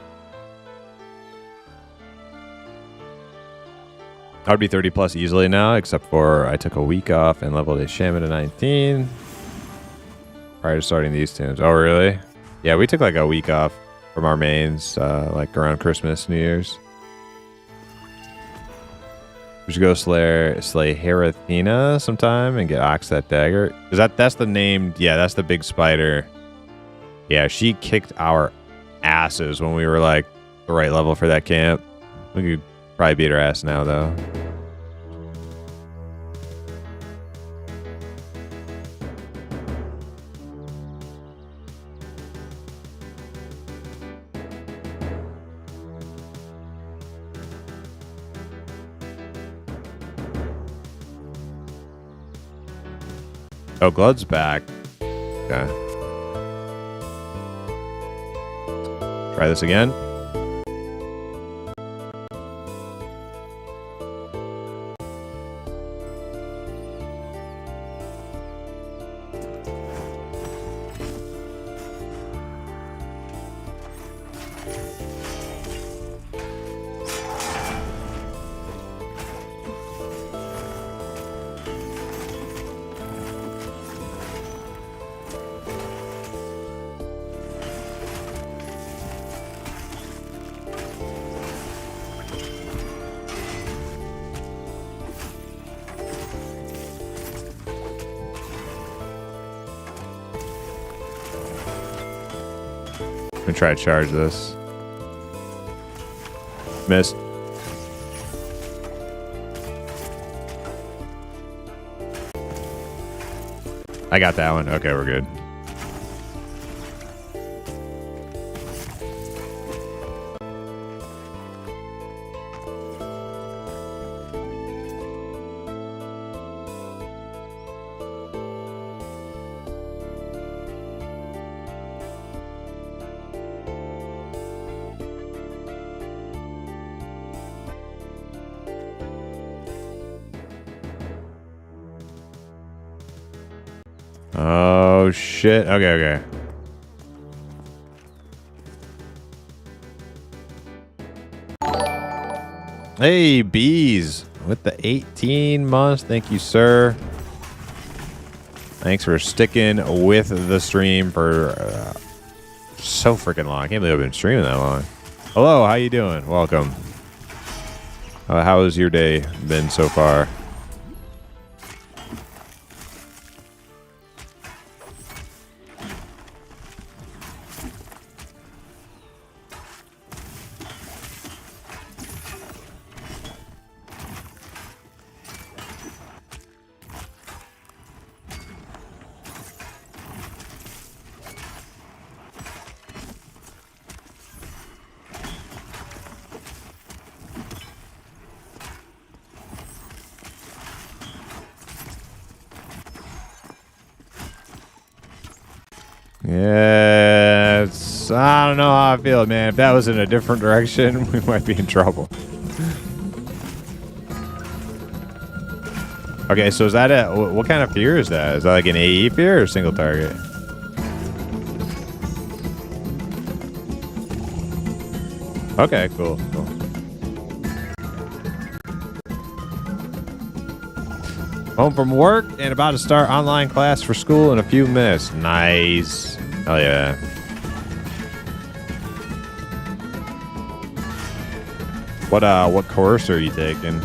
I would be 30 plus easily now, except for I took a week off and leveled a Shaman to 19 prior to starting these tunes. Oh, really? Yeah, we took like a week off from our mains, like around Christmas, New Year's. We should go slay Herathina sometime and get Ox that dagger. Is that's the name? Yeah, that's the big spider. Yeah, she kicked our asses when we were like the right level for that camp. We could probably beat her ass now though. Oh, Glud's back. Okay. Try this again. I'm gonna try to charge this. Missed. I got that one. Okay, we're good. Oh shit. Okay. Hey, bees with the 18 months. Thank you, sir. Thanks for sticking with the stream for so freaking long. I can't believe I've been streaming that long. Hello, how you doing? Welcome. How has your day been so far? Yeah, I don't know how I feel, man. If that was in a different direction, we might be in trouble. Okay, so is that what kind of fear is that? Is that like an AE fear or single target? Okay, cool. Home from work and about to start online class for school in a few minutes. Nice. Oh yeah. What course are you taking?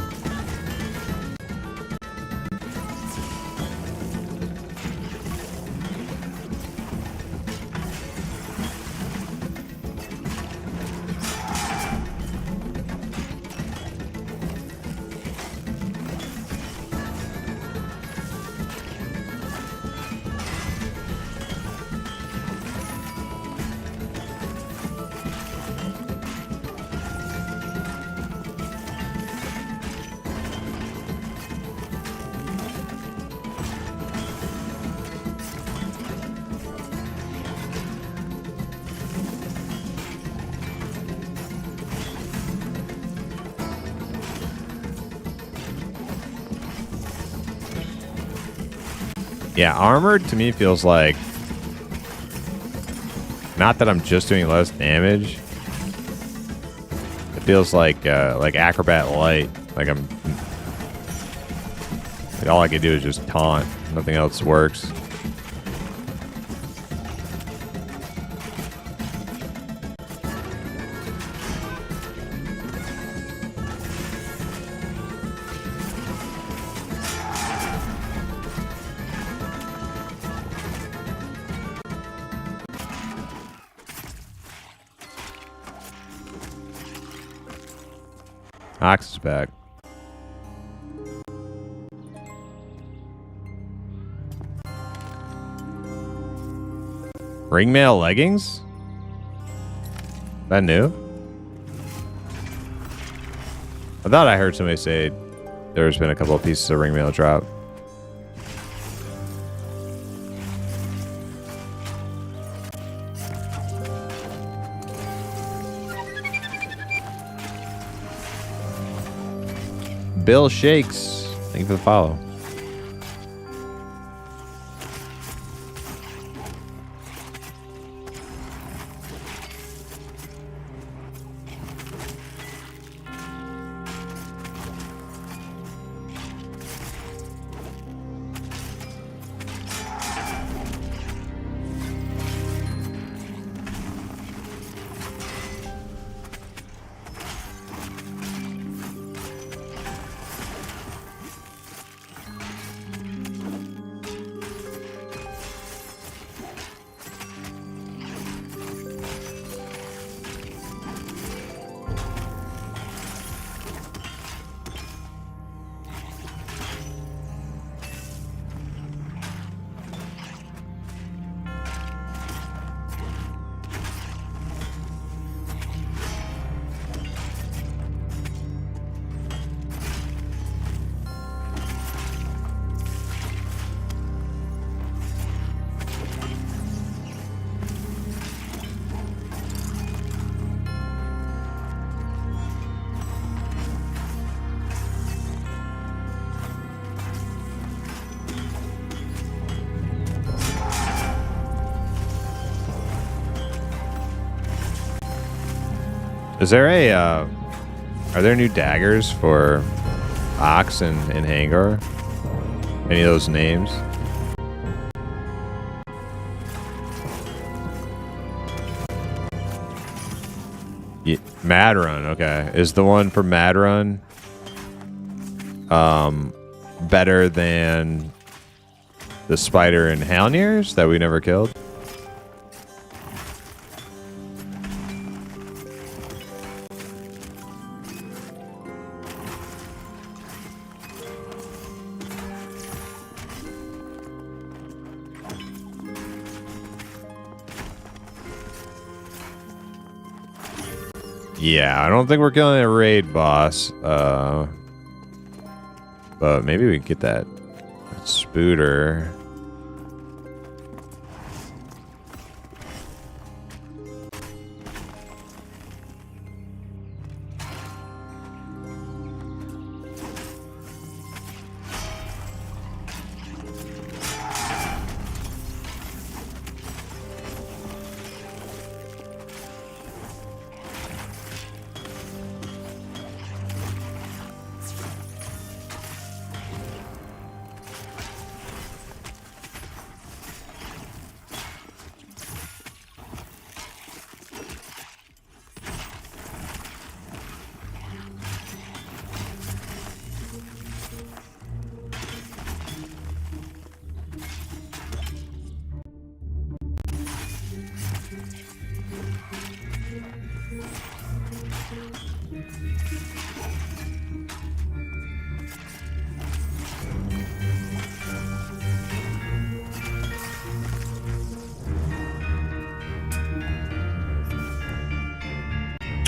Yeah, armored to me feels like, not that I'm just doing less damage. It feels like acrobat light. Like all I can do is just taunt. Nothing else works. Ox is back. Ringmail leggings? That new? I thought I heard somebody say there's been a couple of pieces of ringmail drop. Bill Shakes, thank you for the follow. Is there a, are there new daggers for Ox and Hangar? Any of those names? Yeah, Madrun, okay. Is the one for Madrun better than the spider in Halniers that we never killed? Yeah, I don't think we're killing a raid boss. But maybe we can get that spooter.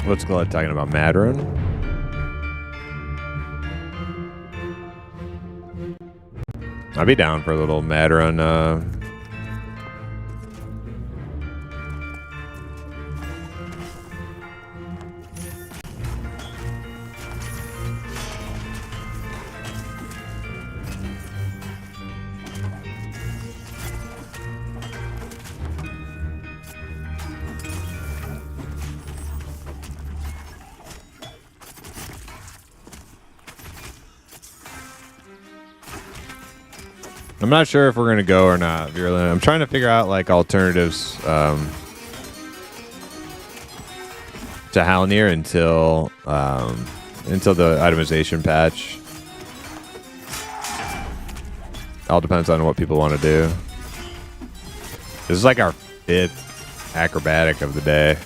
What's Glad talking about? Madrun? I'd be down for a little Madrun. I'm not sure if we're gonna go or not, Virulent. I'm trying to figure out like alternatives to Halnir until the itemization patch. All depends on what people want to do. This is like our 5th acrobatic of the day.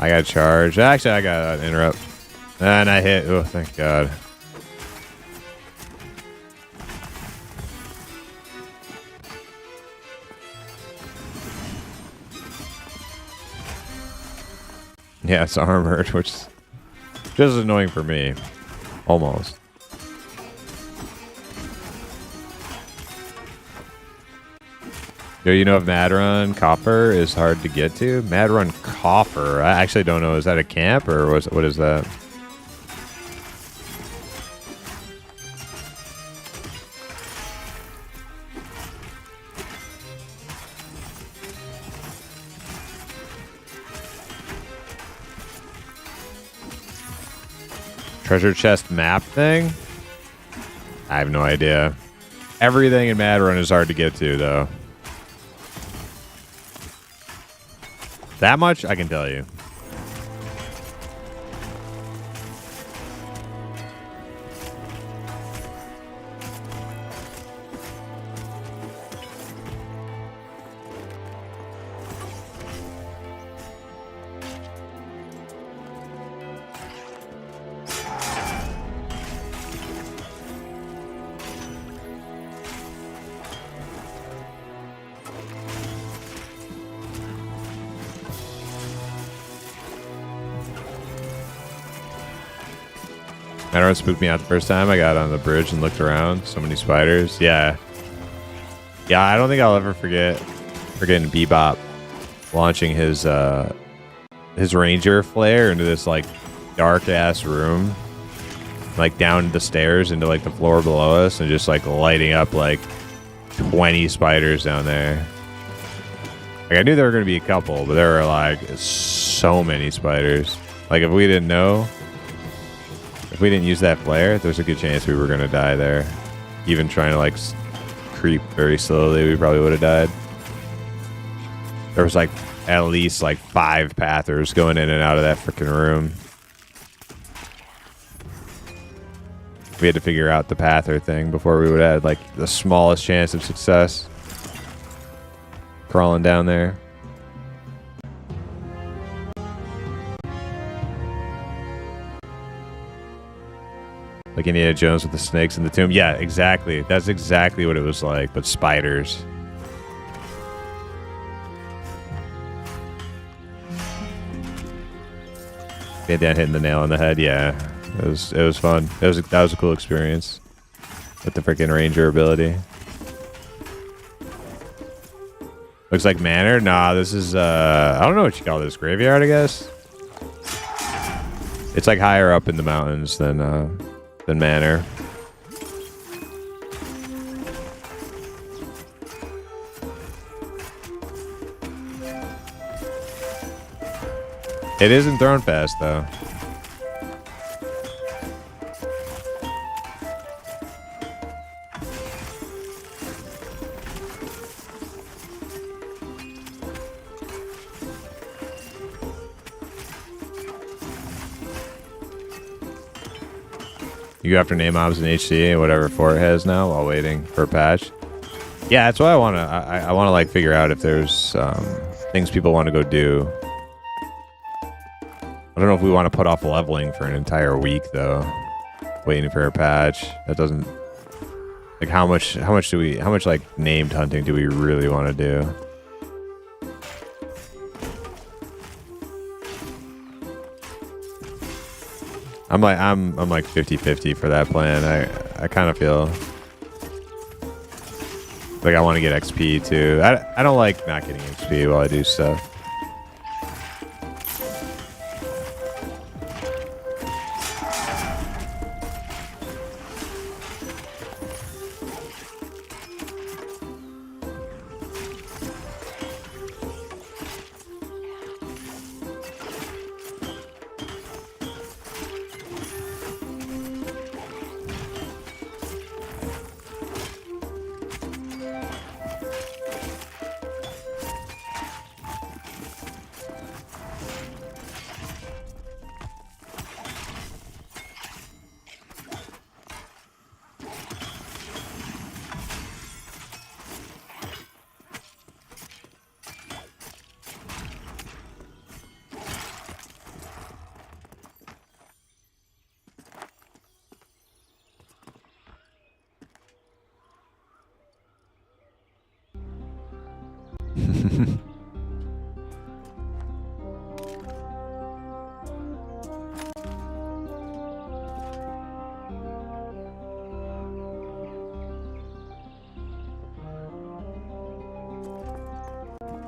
I got charged. Actually, I got an interrupt. And I hit. Oh, thank God. Yeah, it's armored, which is just as annoying for me. Almost. Do you know if Madrun Copper is hard to get to? Madrun Copper. I actually don't know. Is that a camp or what is that? Treasure chest map thing? I have no idea. Everything in Madrun is hard to get to, though. That much I can tell you. I don't know, it spooked me out the first time I got on the bridge and looked around. So many spiders. Yeah. Yeah, I don't think I'll ever forget forgetting Bebop launching his ranger flare into this like dark ass room. Like down the stairs into like the floor below us and just like lighting up like 20 spiders down there. Like, I knew there were going to be a couple, but there were like so many spiders. Like, if we didn't know, if we didn't use that flare, there's a good chance we were going to die there. Even trying to like creep very slowly, we probably would have died. There was like at least like 5 pathers going in and out of that freaking room. We had to figure out the pather thing before we would have had like the smallest chance of success. Crawling down there. Like Indiana Jones with the snakes in the tomb. Yeah, exactly. That's exactly what it was like, but spiders. Pantheon hitting the nail on the head. Yeah, it was fun. That was a cool experience with the freaking ranger ability. Looks like Manor. Nah, this is I don't know what you call this, graveyard, I guess. It's like higher up in the mountains than Manor. It isn't thrown fast though. You go after name mobs in HC and whatever fort it has now while waiting for a patch. Yeah, that's what I want to. I want to like figure out if there's things people want to go do. I don't know if we want to put off leveling for an entire week though, waiting for a patch. That doesn't like how much like named hunting do we really want to do? I'm like 50-50 for that plan. I kind of feel like I want to get XP too. I don't like not getting XP while I do stuff.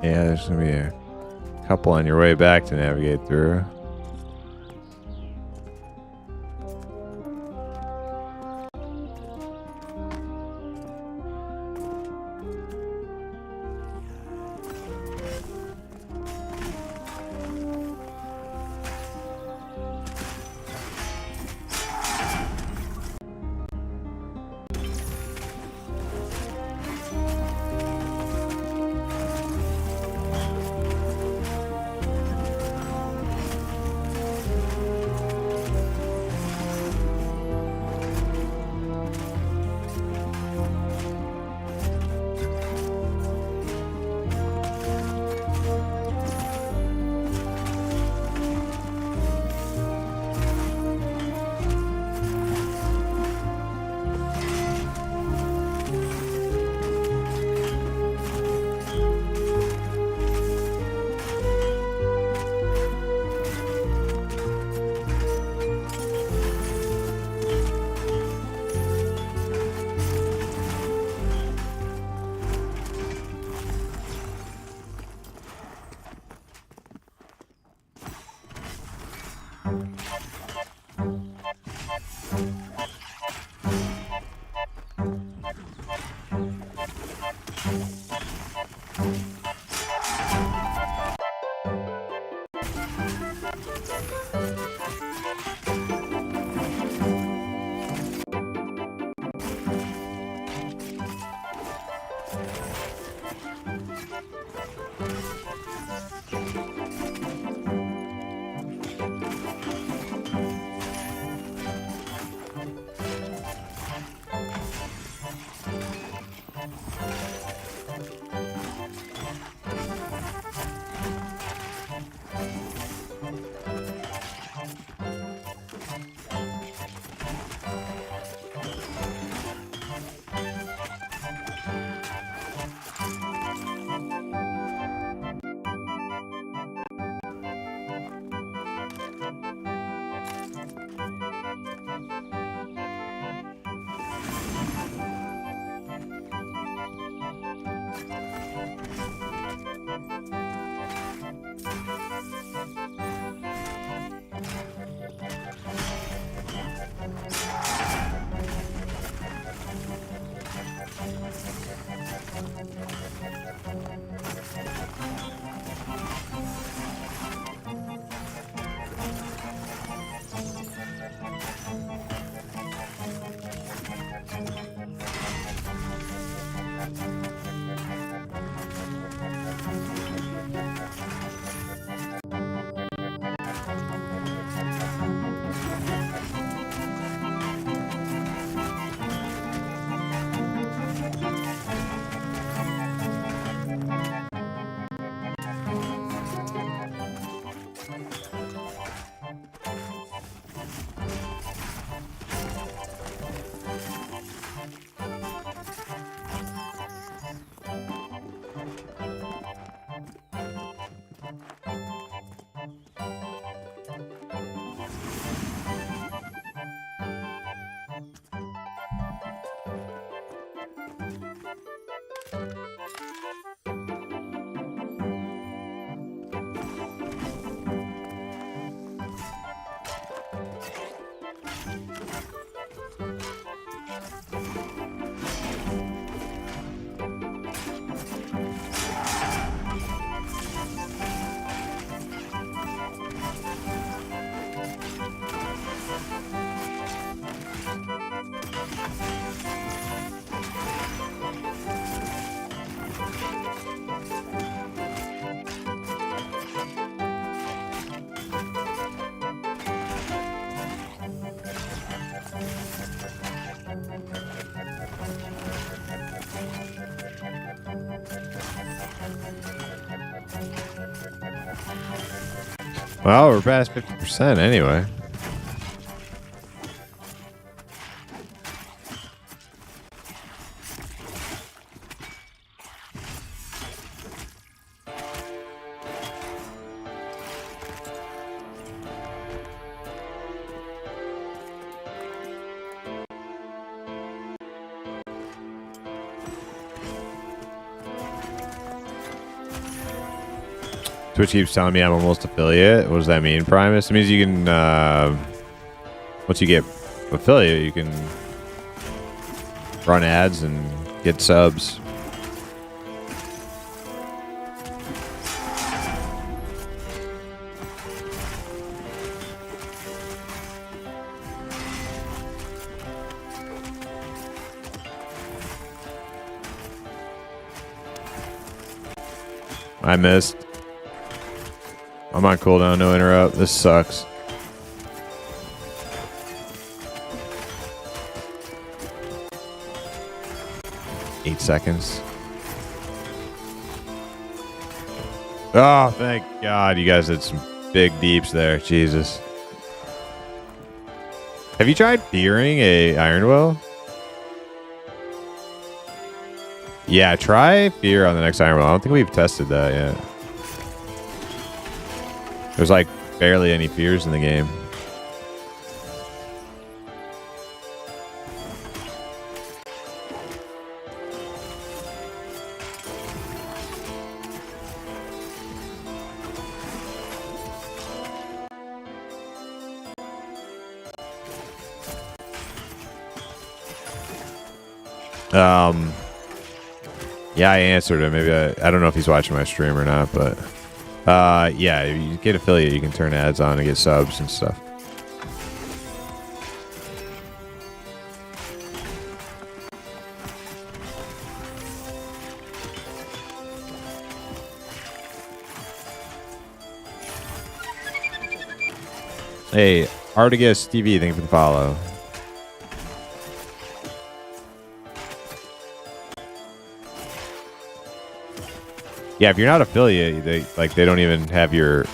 Yeah, there's gonna be a couple on your way back to navigate through. Well, we're past 50% anyway. Twitch keeps telling me I'm almost affiliate. What does that mean, Primus? It means you can, once you get affiliate, you can run ads and get subs. I missed. I'm on cooldown, no interrupt. This sucks. Eight seconds. Oh, thank God. You guys did some big deeps there. Jesus. Have you tried fearing a Iron Will? Yeah, try fear on the next Iron Will. I don't think we've tested that yet. There's like barely any fears in the game. Yeah, I answered him. Maybe I don't know if he's watching my stream or not, but yeah, if you get affiliate, you can turn ads on and get subs and stuff. Hey, Artigus TV, thank you for the follow. Yeah, if you're not affiliate, they don't even have your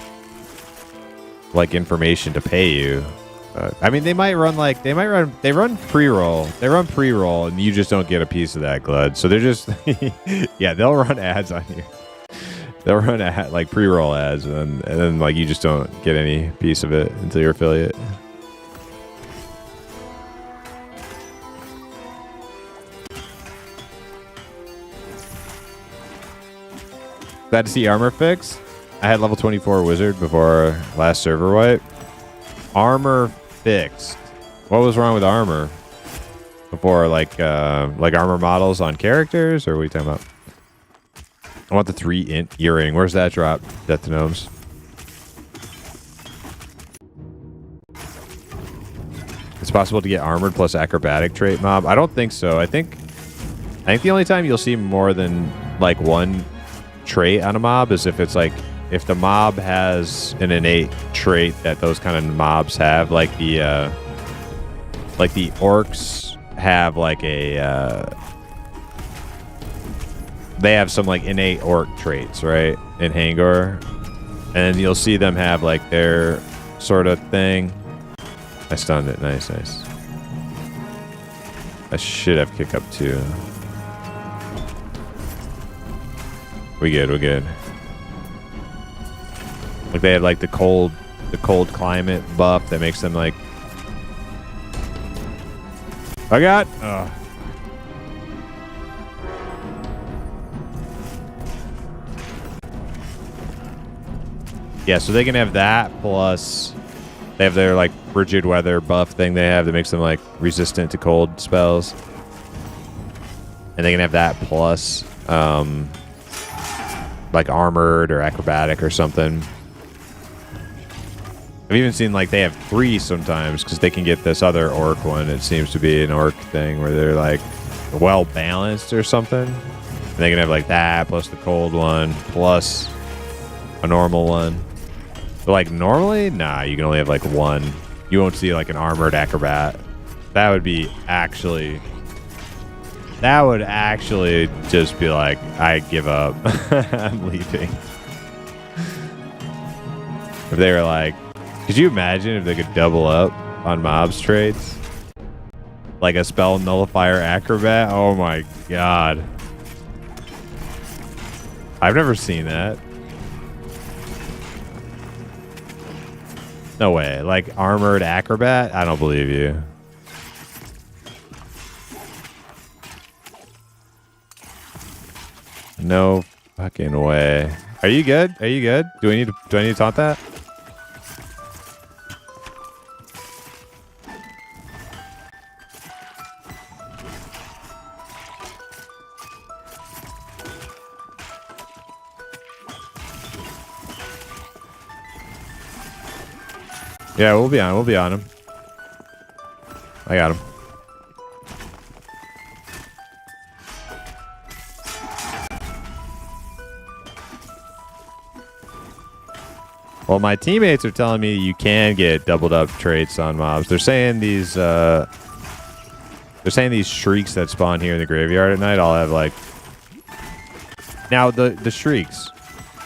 like information to pay you. I mean, they run pre-roll. They run pre-roll, and you just don't get a piece of that, Glud. So they're just yeah, they'll run ads on you. They'll run like pre-roll ads, and then like you just don't get any piece of it until you're affiliate. Glad to see armor fix. I had level 24 wizard before last server wipe. Armor fixed. What was wrong with armor? Before like armor models on characters, or what are you talking about? I want the 3 earring. Where's that drop? Death to Gnomes. It's possible to get armored plus acrobatic trait mob. I don't think so. I think the only time you'll see more than like one trait on a mob is if it's like if the mob has an innate trait that those kind of mobs have, like the orcs have like a they have some like innate orc traits, right, in Hangor, and you'll see them have like their sort of thing. I stunned it. Nice. I should have kick up too. We good. Like they have like the cold climate buff that makes them like. Yeah, so they can have that plus they have their like frigid weather buff thing they have that makes them like resistant to cold spells. And they can have that plus like armored or acrobatic or something. I've even seen like they have 3 sometimes because they can get this other orc one. It seems to be an orc thing where they're like well balanced or something. And they can have like that plus the cold one plus a normal one. But like normally, nah, you can only have like 1. You won't see like an armored acrobat. That would actually just be like, I give up. I'm leaving. If they were like, could you imagine if they could double up on mobs trades? Like a spell nullifier acrobat? Oh my god. I've never seen that. No way. Like armored acrobat? I don't believe you. No fucking way. Are you good? Are you good? Do I need to taunt that? Yeah, we'll be on him. I got him. Well, my teammates are telling me you can get doubled up traits on mobs. They're saying these shrieks that spawn here in the graveyard at night all have like. Now the shrieks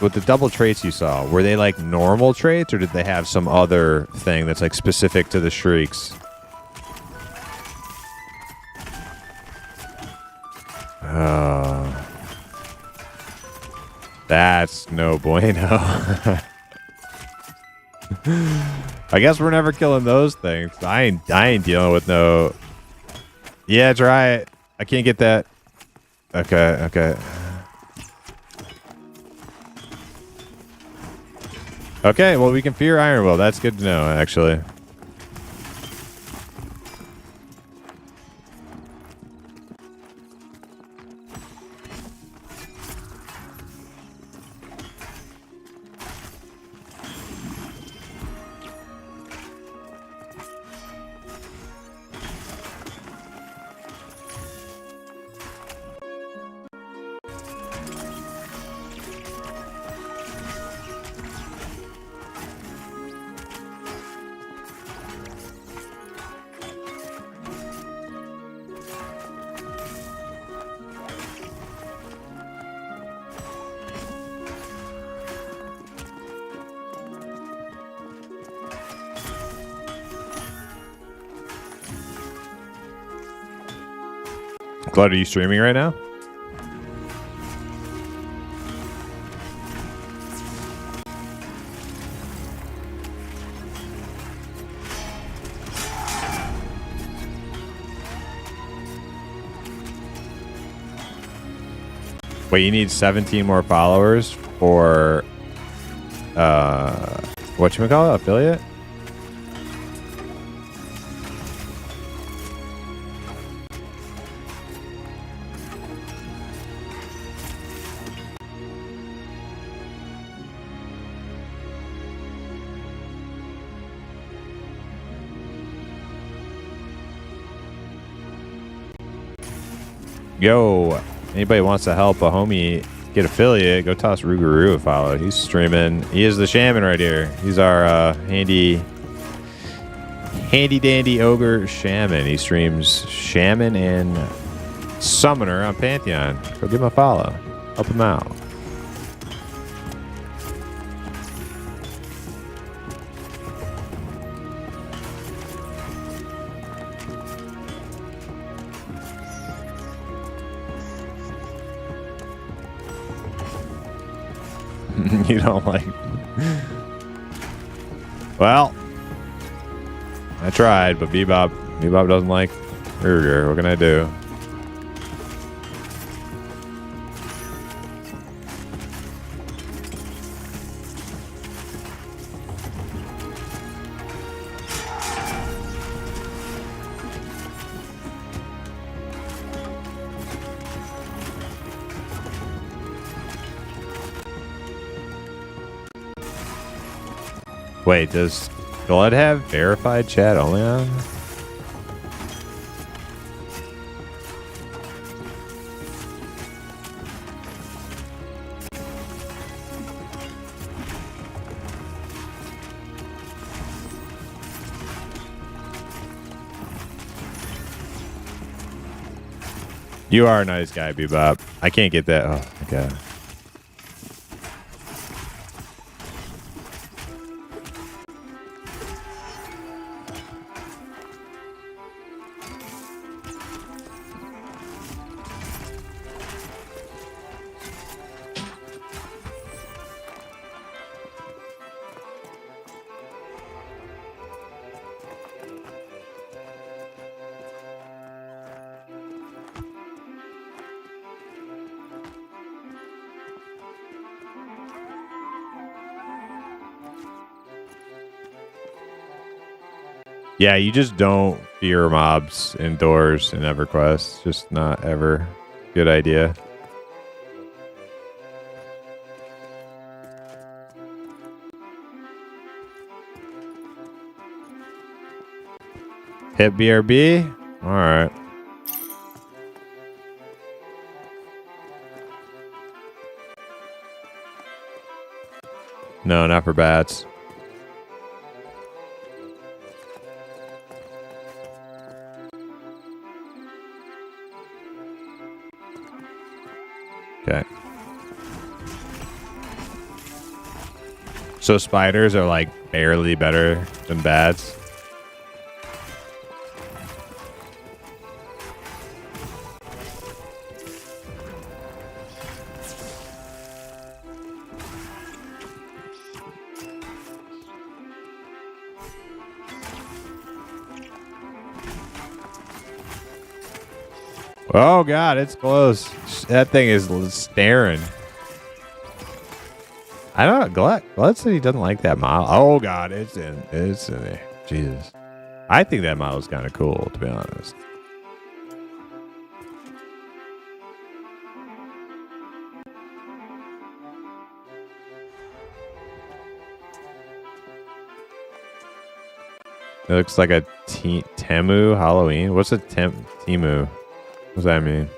with the double traits you saw, were they like normal traits or did they have some other thing that's like specific to the shrieks? That's no bueno. I guess we're never killing those things. I ain't dealing with no. Yeah, try it. I can't get that. Okay. Okay, well, we can fear Iron Will. That's good to know, actually. Claude, are you streaming right now? Wait, you need 17 more followers for whatchamacallit, affiliate? Yo, anybody wants to help a homie get affiliate, go toss Rougarou a follow. He's streaming. He is the shaman right here. He's our handy dandy ogre shaman. He streams shaman and summoner on Pantheon. Go give him a follow. Help him out. You don't like. Well, I tried, but Bebop doesn't like Ruger. What can I do? Wait, does Blood have verified chat only on? You are a nice guy, Bebop. I can't get that. Oh, my God. Yeah, you just don't fear mobs indoors in EverQuest. Just not ever a good idea. Hit BRB? Alright. No, not for bats. Okay. So spiders are like barely better than bats. Oh God, it's close. That thing is staring. I don't know. Glad said he doesn't like that model. Oh God, it's in there. Jesus. I think that model's kind of cool, to be honest. It looks like a Temu Halloween. What's a Temu? What does that mean?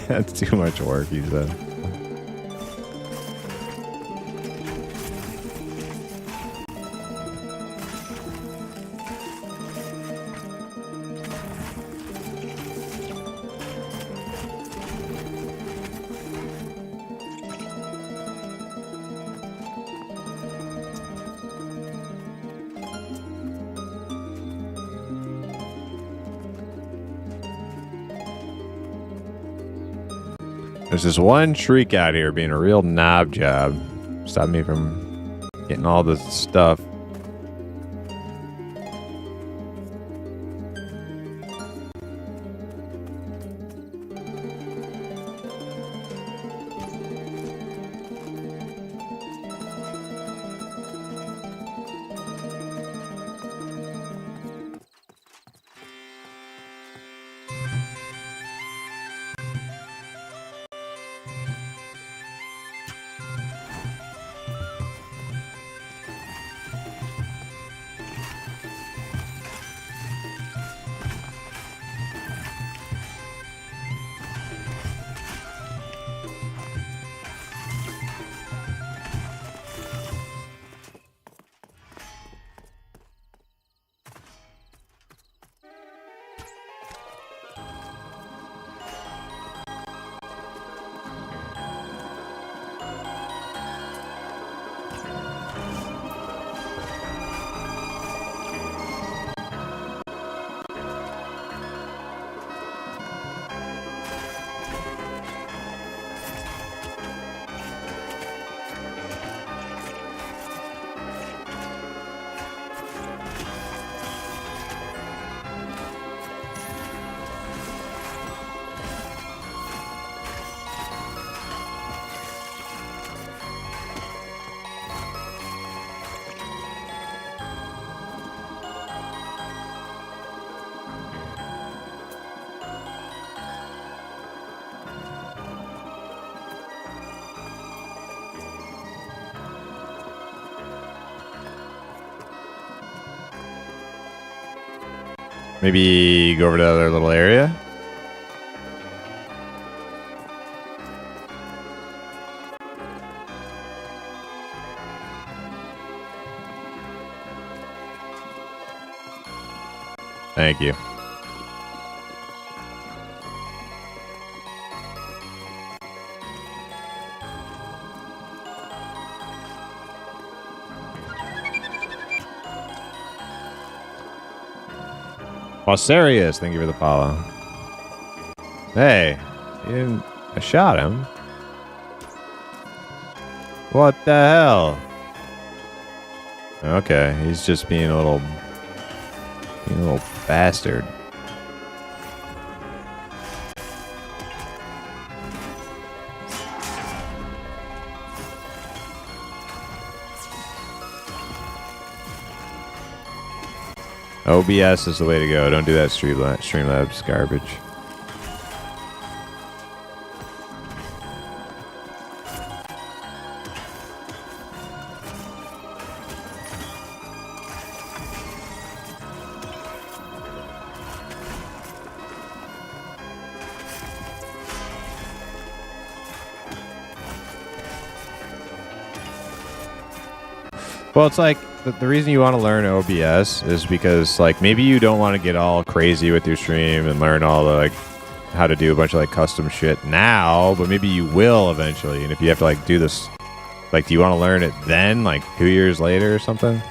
That's too much work, he said. There's this one shriek out here being a real knob job. Stop me from getting all this stuff. Maybe go over to the other little area. Thank you. Serious, thank you for the follow. Hey, I shot him. What the hell? Okay, he's just being a little bastard. OBS is the way to go. Don't do that Streamlabs garbage. Well, it's like the reason you want to learn OBS is because like maybe you don't want to get all crazy with your stream and learn all the like how to do a bunch of like custom shit now, but maybe you will eventually. And if you have to like do this, like, do you want to learn it then, like 2 years later or something?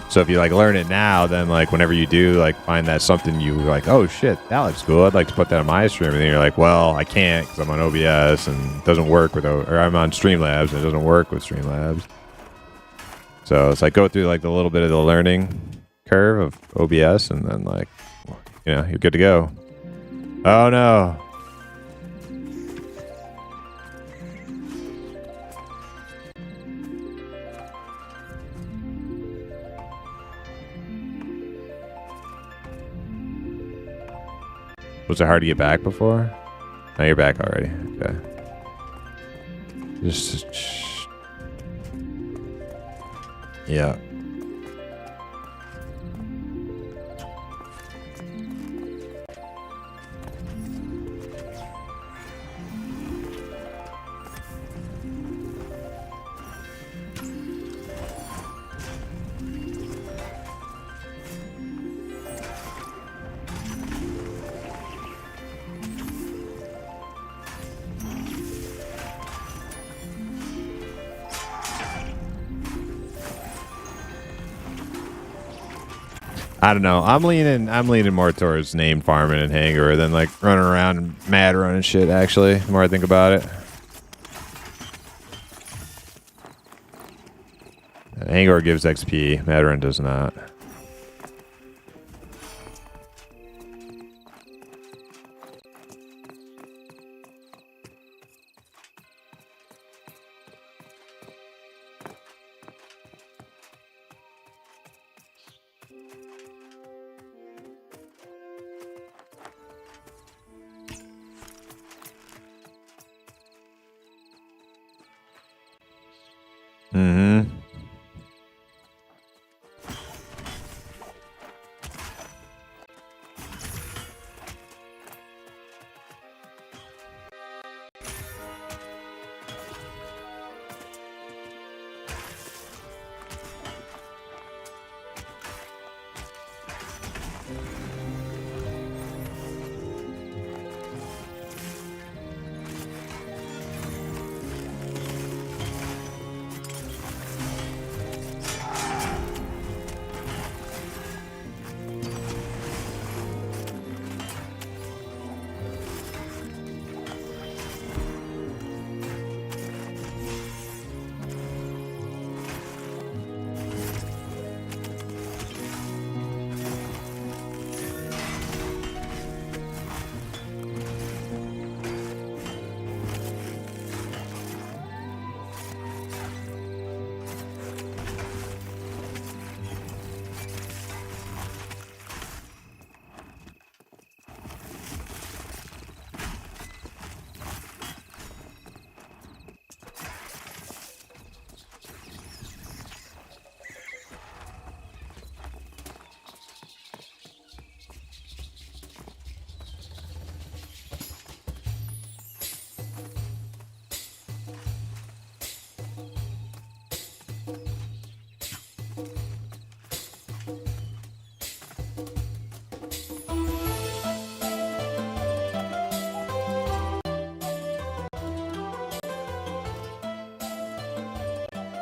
So if you like learn it now, then like whenever you do like find that something you like, oh shit, that looks cool, I'd like to put that on my stream, and then you're like, well, I can't because I'm on OBS and it doesn't work with, or I'm on Streamlabs and it doesn't work with Streamlabs. So it's like go through like the little bit of the learning curve of OBS, and then like, you know, you're good to go. Oh no. Was it hard to get back before? Now you're back already. Okay. Just... Yeah. I don't know. I'm leaning more towards name farming and Hangar than like running around and mad running shit, actually, the more I think about it. Hangar gives XP, mad run does not. Mm-hmm.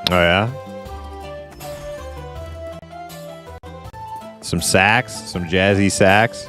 Oh, yeah? Some sax, some jazzy sax.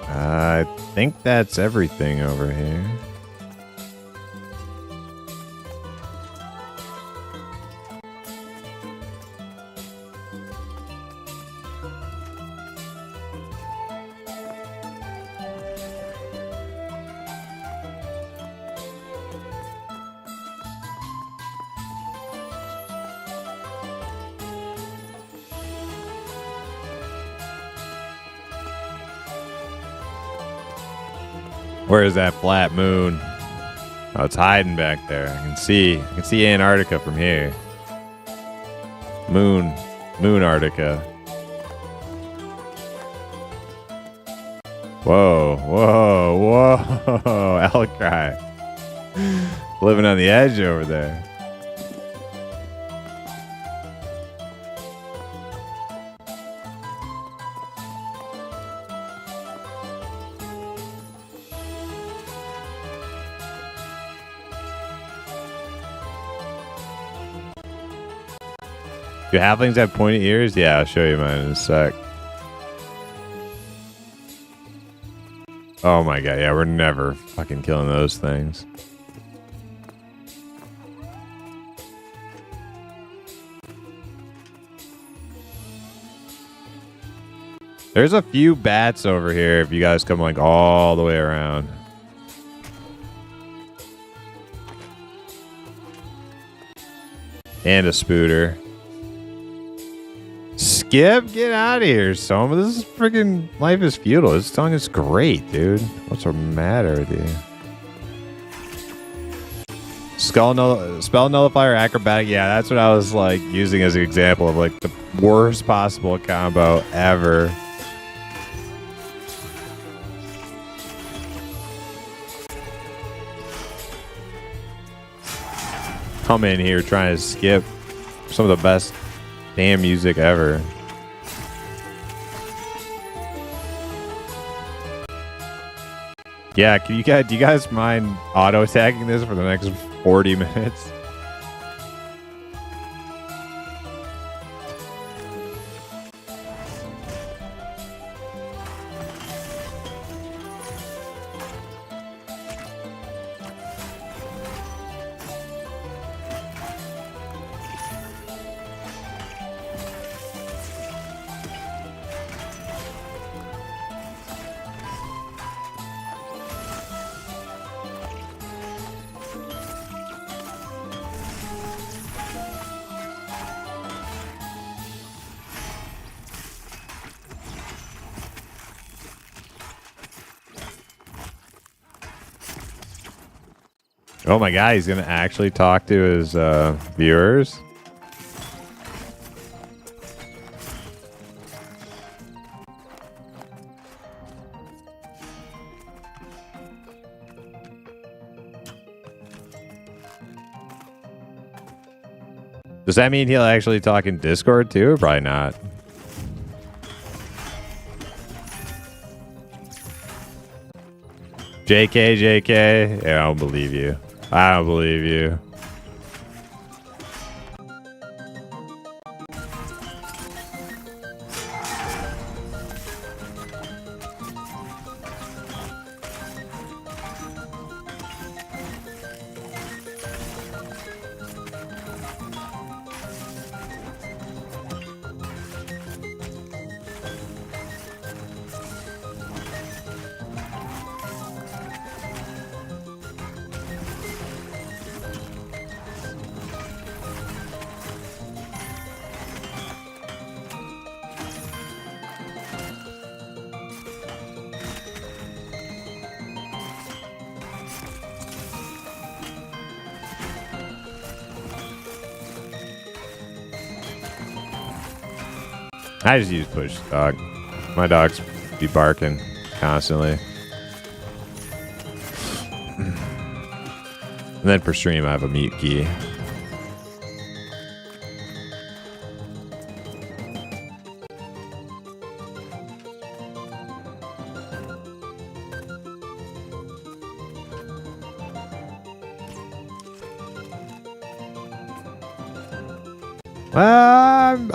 I think that's everything over here. Where is that flat moon? Oh, it's hiding back there. I can see Antarctica from here. Moon Antarctica. Whoa, whoa, whoa. Alcry. Living on the edge over there. Do halflings have pointy ears? Yeah, I'll show you mine in a sec. Oh my god, yeah, we're never fucking killing those things. There's a few bats over here if you guys come like all the way around. And a spooter. Skip, get out of here, Soma. This is freaking Life is Futile. This song is great, dude. What's the matter with you? Spell nullifier acrobatic. Yeah, that's what I was like using as an example of like the worst possible combo ever. Come in here trying to skip some of the best damn music ever. Yeah, do you guys mind auto attacking this for the next 40 minutes? Oh my god, he's gonna actually talk to his viewers. Does that mean he'll actually talk in Discord too? Probably not. JK. Yeah, I don't believe you. I don't believe you. I just use push dog. My dogs be barking constantly. And then for stream, I have a mute key.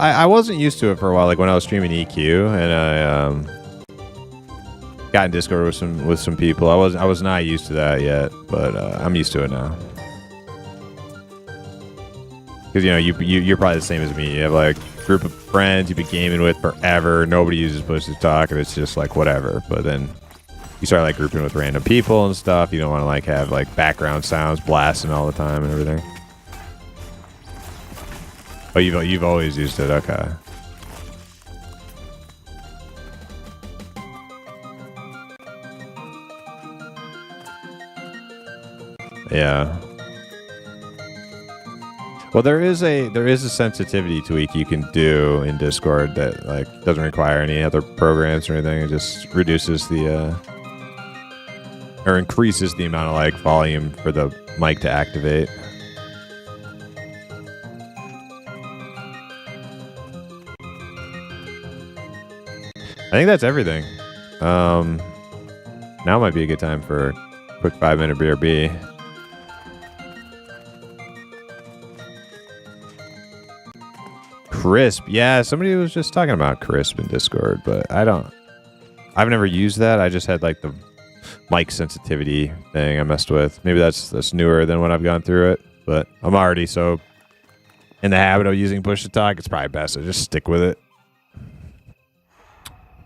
I wasn't used to it for a while, like when I was streaming EQ, and I got in Discord with some people. I was not used to that yet, but I'm used to it now. Because you know you're probably the same as me. You have like a group of friends you've been gaming with forever. Nobody uses push to talk, and it's just like whatever. But then you start like grouping with random people and stuff. You don't want to like have like background sounds blasting all the time and everything. Oh, you've always used it, okay. Yeah. Well, there is a sensitivity tweak you can do in Discord that like doesn't require any other programs or anything. It just reduces the or increases the amount of like volume for the mic to activate. I think that's everything. Now might be a good time for a quick 5-minute BRB. Crisp. Yeah, somebody was just talking about Crisp in Discord, but I've never used that. I just had like the mic sensitivity thing I messed with. Maybe that's newer than when I've gone through it, but I'm already so in the habit of using push to talk. It's probably best to just stick with it.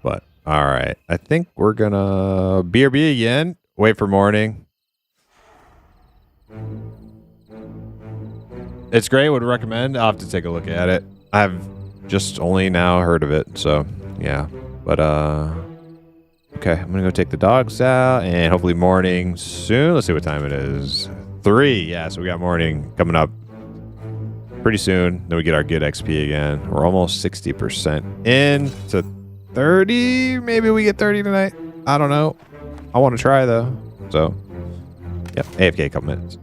But All right. I think we're gonna BRB again. Wait for morning. It's great. Would recommend. I'll have to take a look at it. I've just only now heard of it. So yeah. But okay. I'm gonna go take the dogs out and hopefully morning soon. Let's see what time it is. 3. Yeah. So we got morning coming up pretty soon. Then we get our good XP again. We're almost 60% in to 30. Maybe we get 30 tonight. I don't know. I want to try though. So, yep. AFK a couple minutes.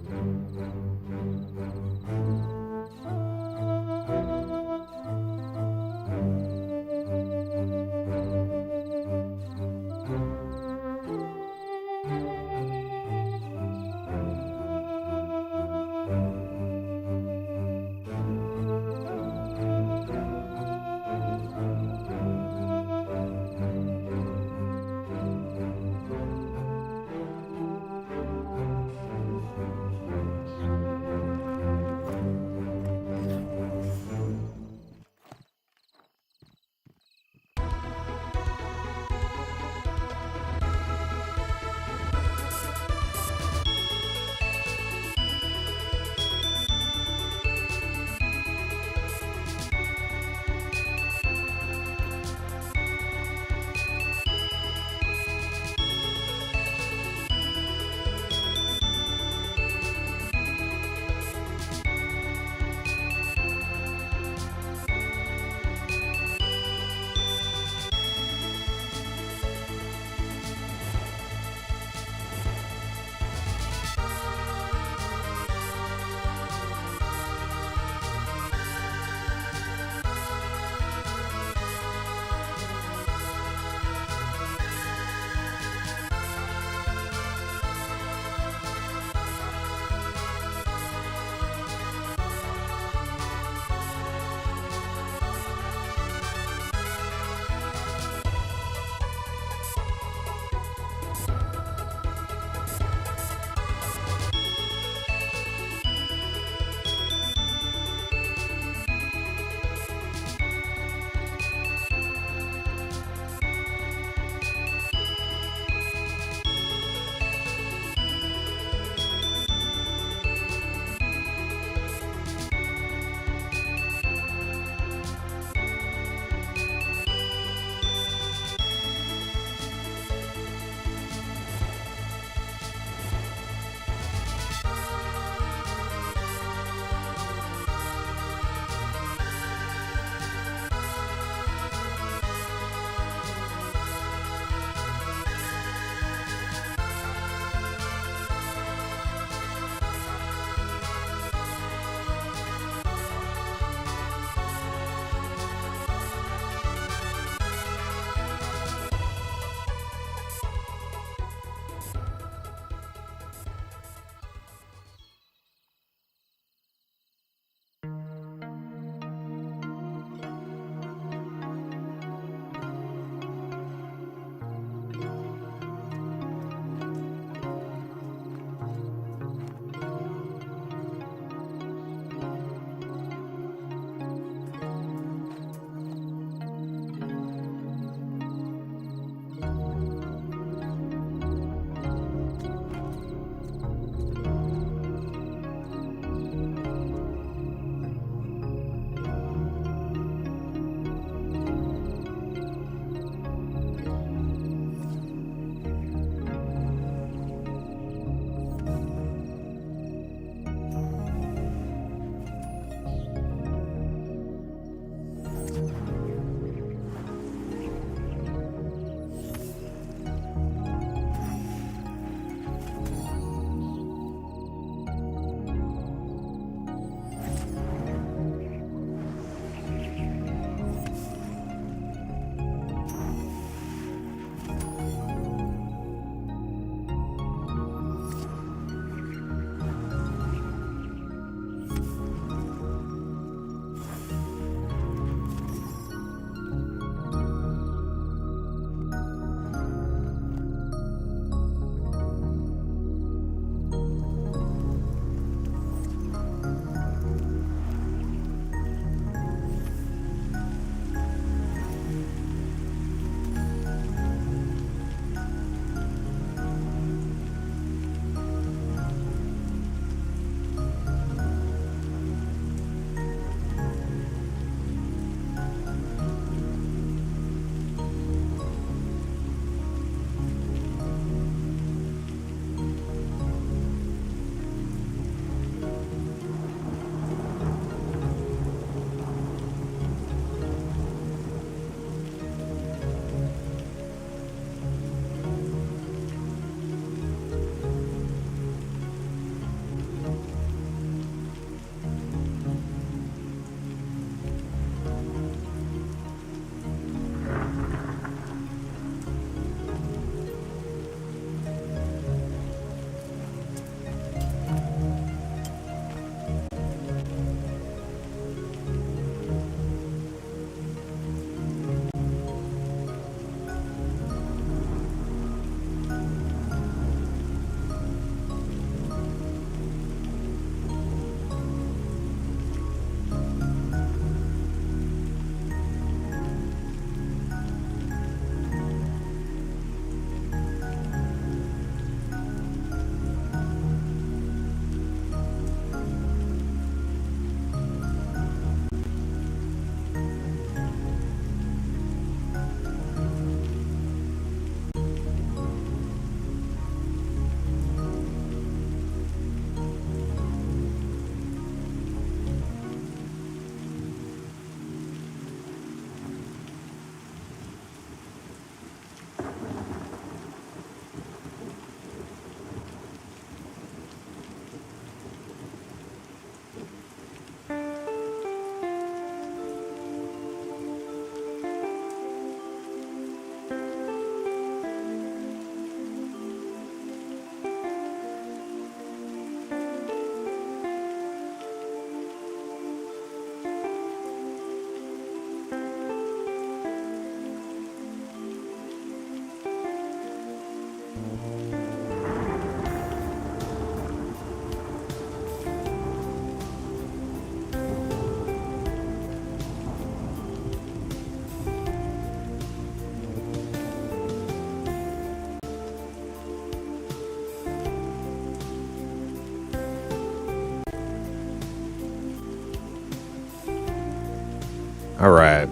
All right.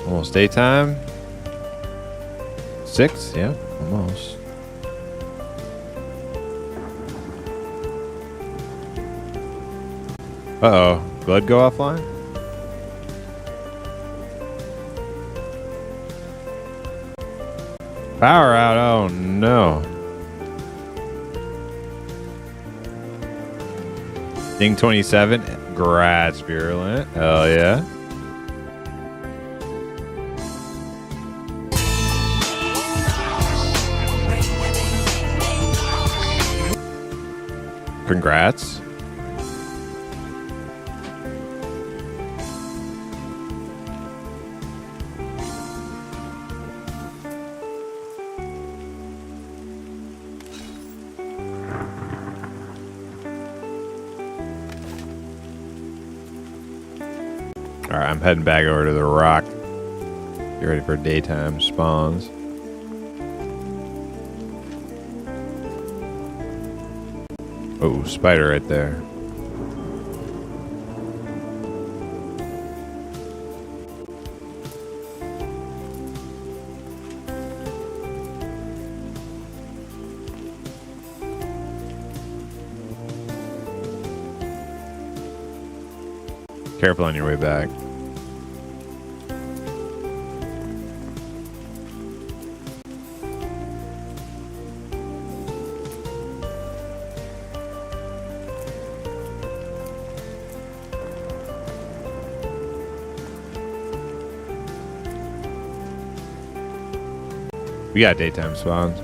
Almost daytime. 6, yeah, almost. Uh-oh. Blood go offline? Power out. Oh, no. Ding 27. Grats, Virulent. Hell yeah. Congrats. All right, I'm heading back over to the rock. Get ready for daytime spawns. Oh, spider right there. Careful on your way back. We got daytime spawns.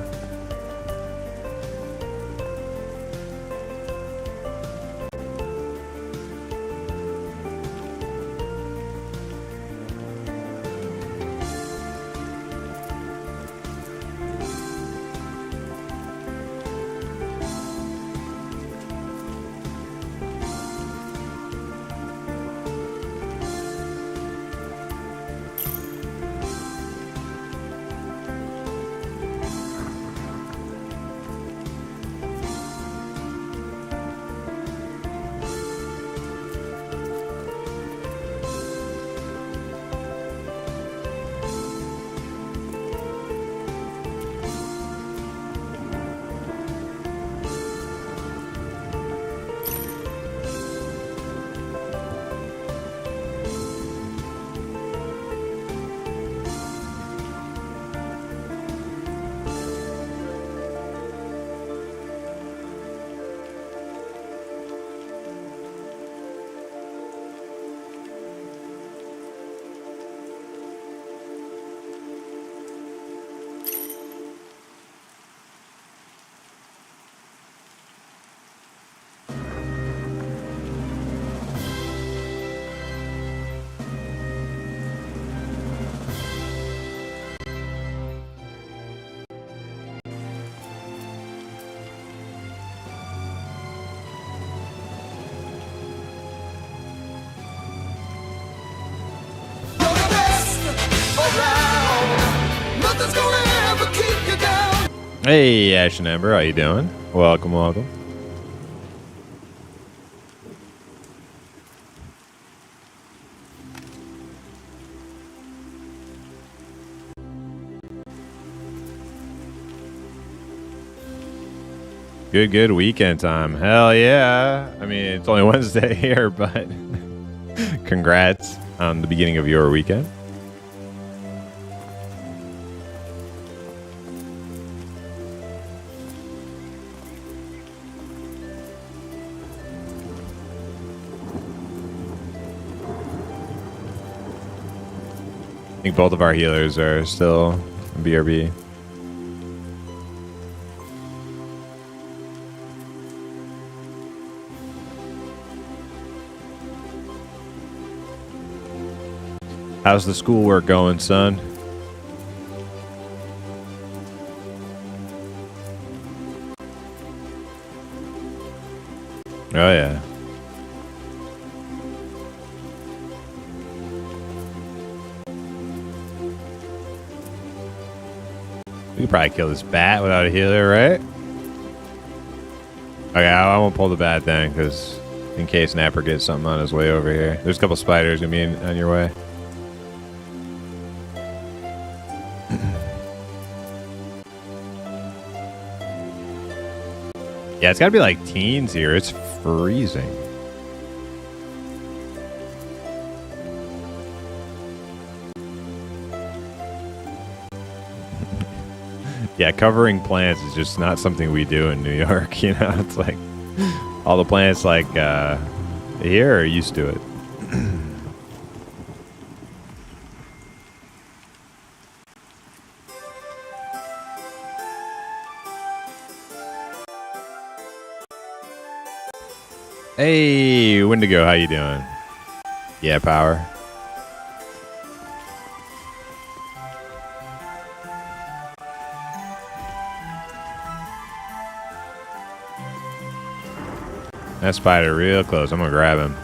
Hey, Ash and Ember, how you doing? Welcome, welcome. Good weekend time. Hell yeah. I mean, it's only Wednesday here, but congrats on the beginning of your weekend. I think both of our healers are still BRB. How's the schoolwork going, son? Oh, yeah. We could probably kill this bat without a healer, right? Okay, I won't pull the bat then, because in case Napper gets something on his way over here. There's a couple spiders gonna be on your way. Yeah, it's got to be like teens here. It's freezing. Yeah, covering plants is just not something we do in New York. You know, it's like all the plants like here are used to it. Hey, Wendigo, how you doing? Yeah, power. That spider real close. I'm gonna grab him.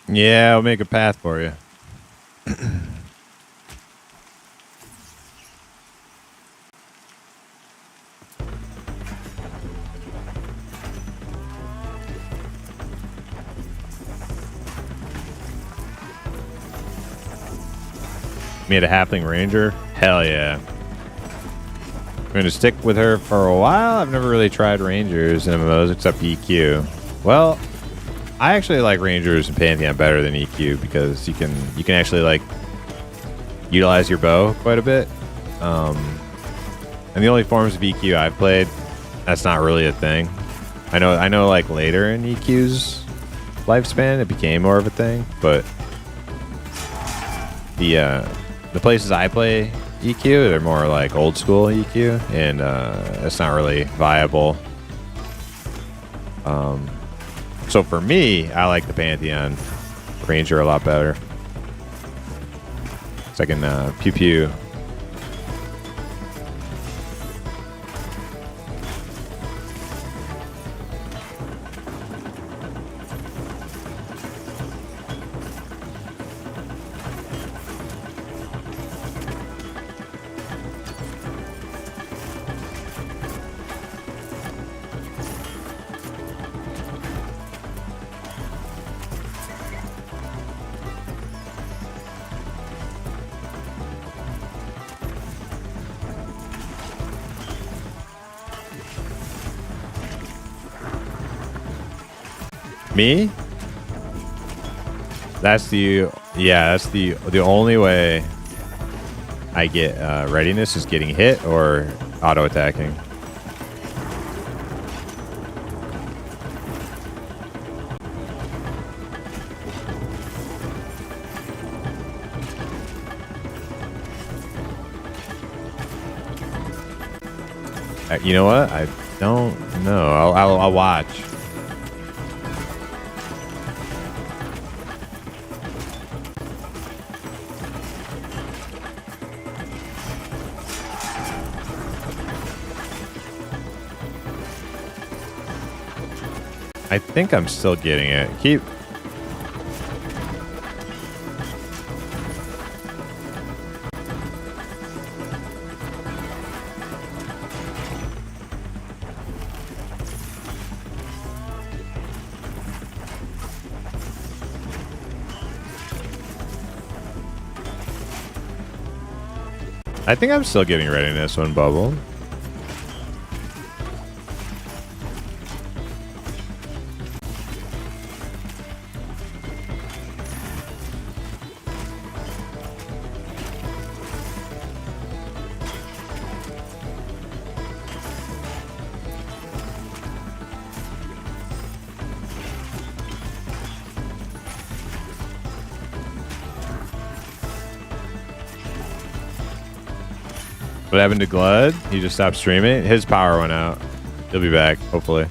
Yeah, I'll make a path for you. Made a halfling ranger? Hell yeah. I'm going to stick with her for a while. I've never really tried rangers in MMOs except EQ. Well, I actually like rangers in Pantheon better than EQ because you can actually like utilize your bow quite a bit. And the only forms of EQ I've played, that's not really a thing. I know like later in EQ's lifespan it became more of a thing, but the places I play EQ, they're more like old school EQ, and it's not really viable. So for me, I like the Pantheon Ranger a lot better. So I can pew pew. Me? That's the only way I get readiness is getting hit or auto attacking. You know what? I don't know. I'll watch. I think I'm still getting it. Keep. I think I'm still getting readiness when bubbled. What happened to Glud? He just stopped streaming. His power went out. He'll be back, hopefully.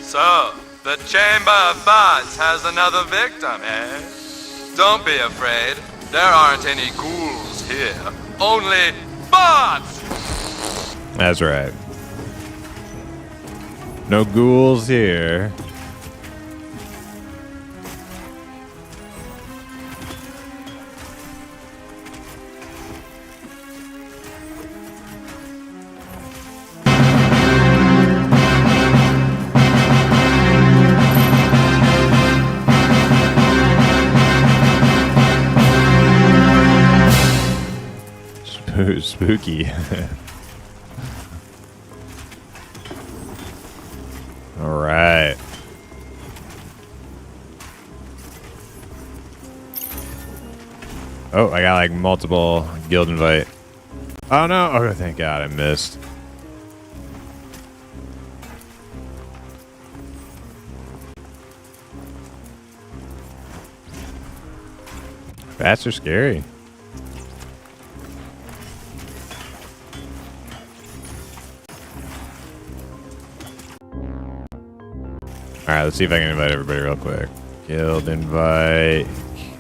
So, the Chamber of Bots has another victim, eh? Don't be afraid. There aren't any ghouls here. Only bots! That's right. No ghouls here. Spooky. All right. Oh, I got like multiple guild invite. Oh no! Oh, thank God, I missed. Bats are scary. Alright, let's see if I can invite everybody real quick. Guild invite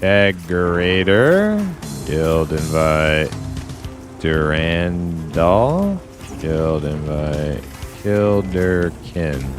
Kegerator. Guild invite Durandal. Guild invite Kilderkin.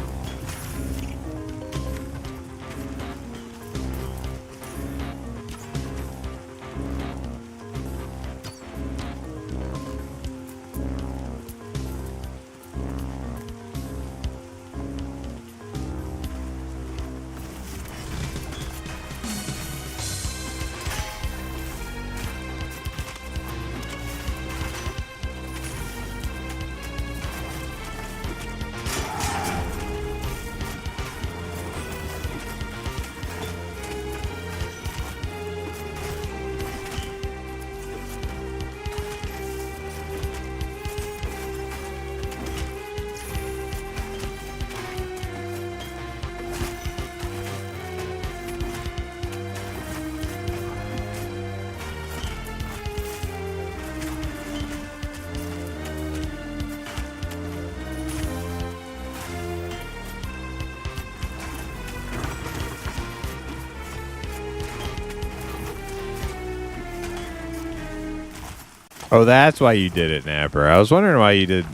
Oh, that's why you did it, Napper. I was wondering why you did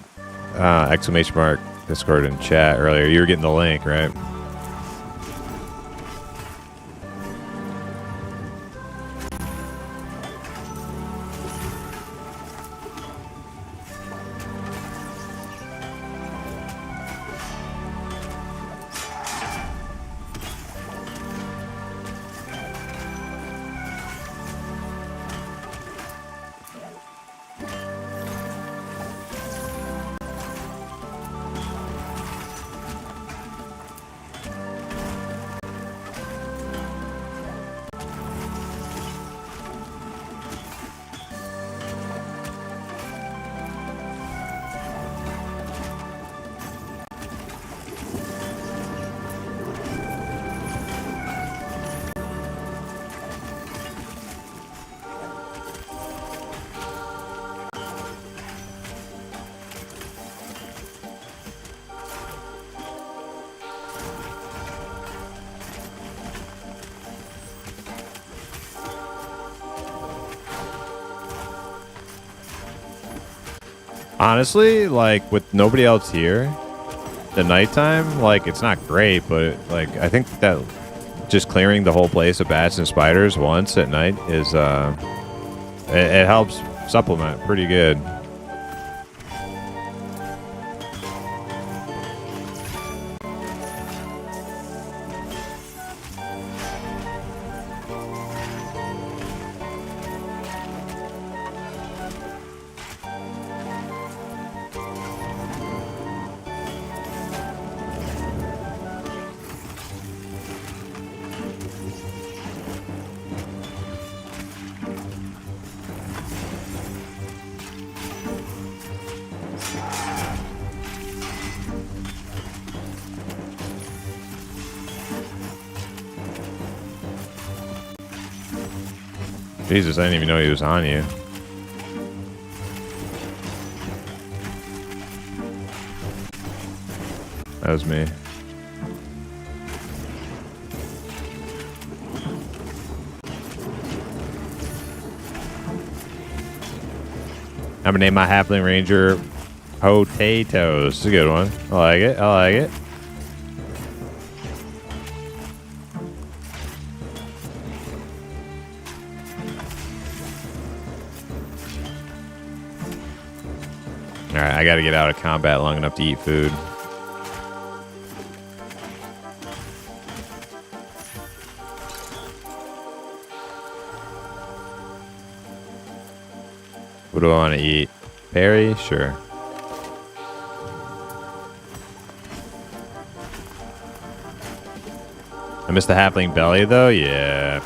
exclamation mark Discord in chat earlier. You were getting the link, right? Honestly, like with nobody else here, the nighttime, like it's not great, but like I think that just clearing the whole place of bats and spiders once at night is it helps supplement pretty good. Jesus, I didn't even know he was on you. That was me. I'm gonna name my halfling ranger Potatoes. It's a good one. I like it. I like it. Alright, I gotta get out of combat long enough to eat food. What do I want to eat? Berry? Sure. I missed the halfling belly though? Yeah.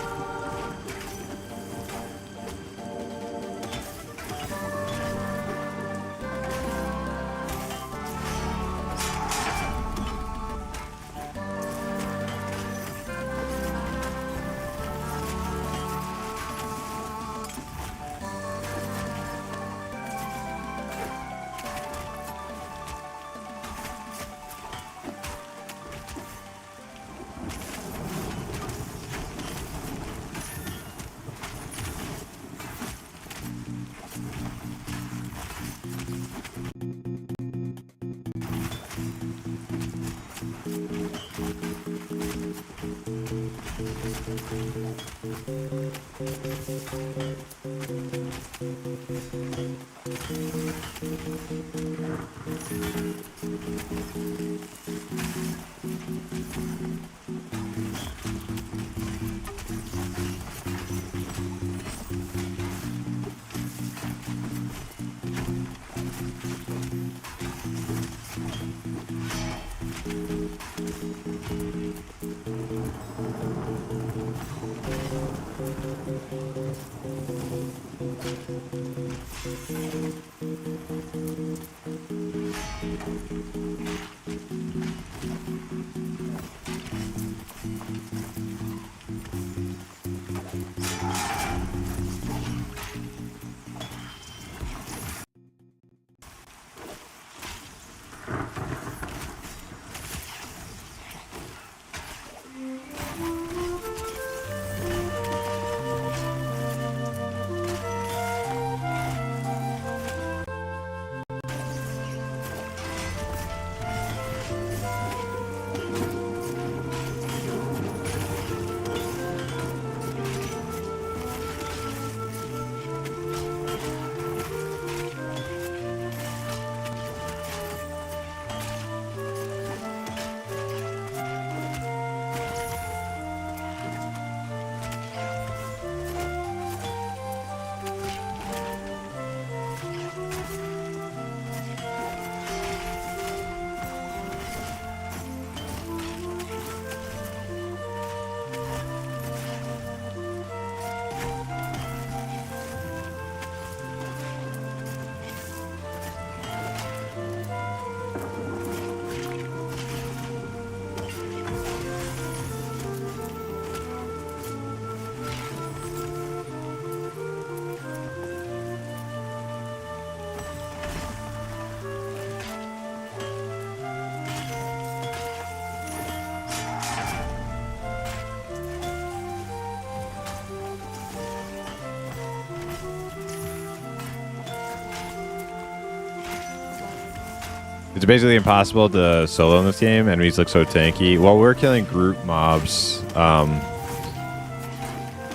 It's basically impossible to solo in this game. Enemies look so tanky. Well, we're killing group mobs. Yeah,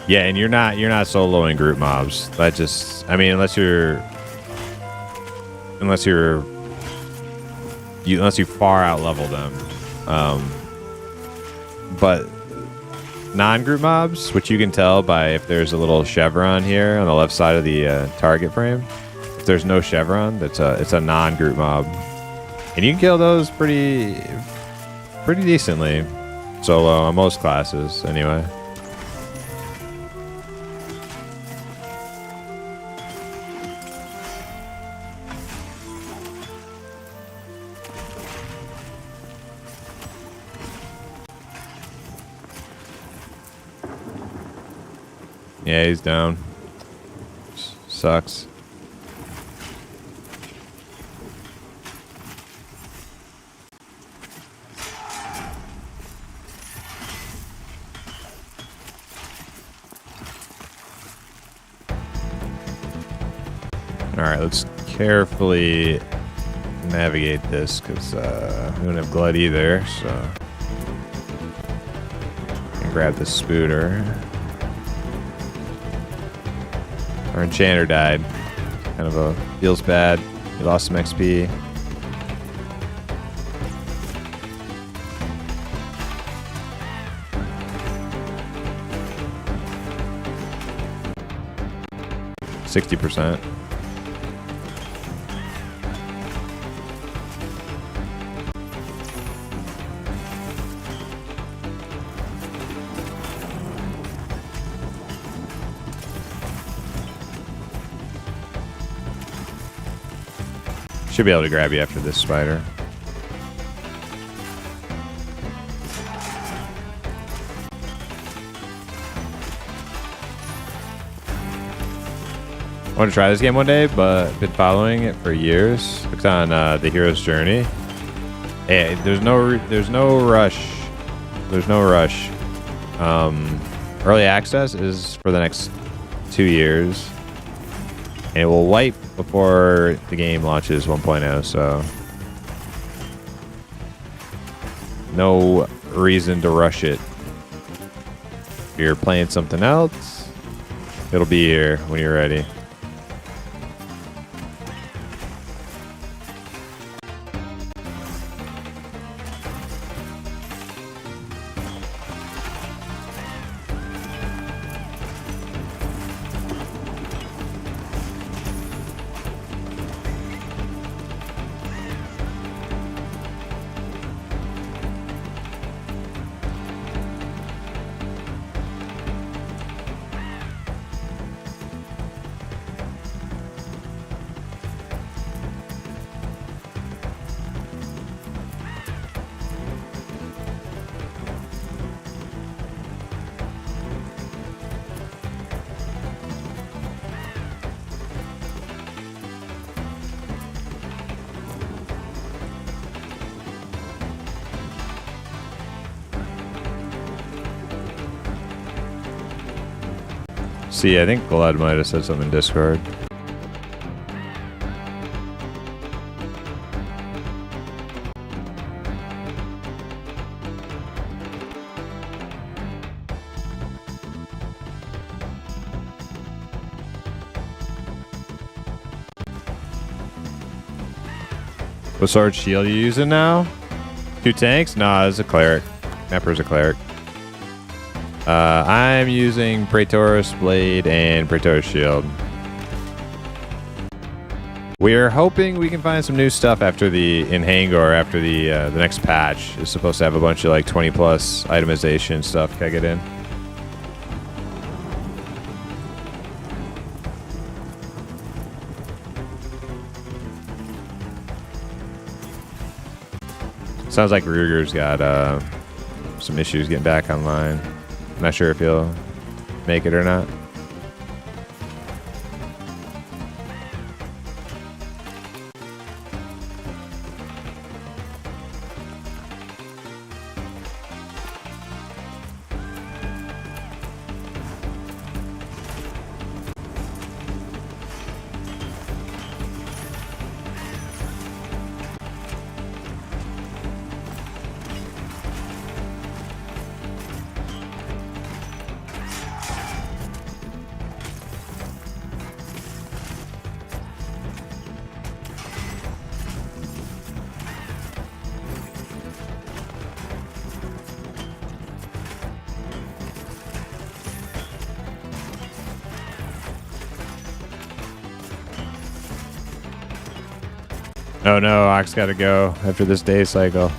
and you're not soloing group mobs. That just, I mean, unless you far out level them. But non-group mobs, which you can tell by if there's a little chevron here on the left side of the target frame. If there's no chevron, it's a non-group mob, and you can kill those pretty decently solo on most classes, anyway. Yeah, he's down. Sucks. Alright, let's carefully navigate this, because we don't have blood either, so... And grab the spooter. Our enchanter died. Kind of feels bad. He lost some XP. %60. Should be able to grab you after this spider. I want to try this game one day, but been following it for years. It's on the hero's journey. Hey, there's no rush. There's no rush. Early access is for the next 2 years. And it will wipe before the game launches 1.0, so no reason to rush it. If you're playing something else, it'll be here when you're ready. See, I think Glad might have said something in Discord. What sword shield you using now? 2 tanks? Nah, it's a cleric. Nepper's a cleric. I'm using Praetorus Blade and Praetorus Shield. We're hoping we can find some new stuff after in Hangor after the next patch. It's supposed to have a bunch of like 20+ itemization stuff. Can I get in? Sounds like Ruger's got some issues getting back online. Not sure if he'll make it or not. Oh no, Ox got to go after this day cycle.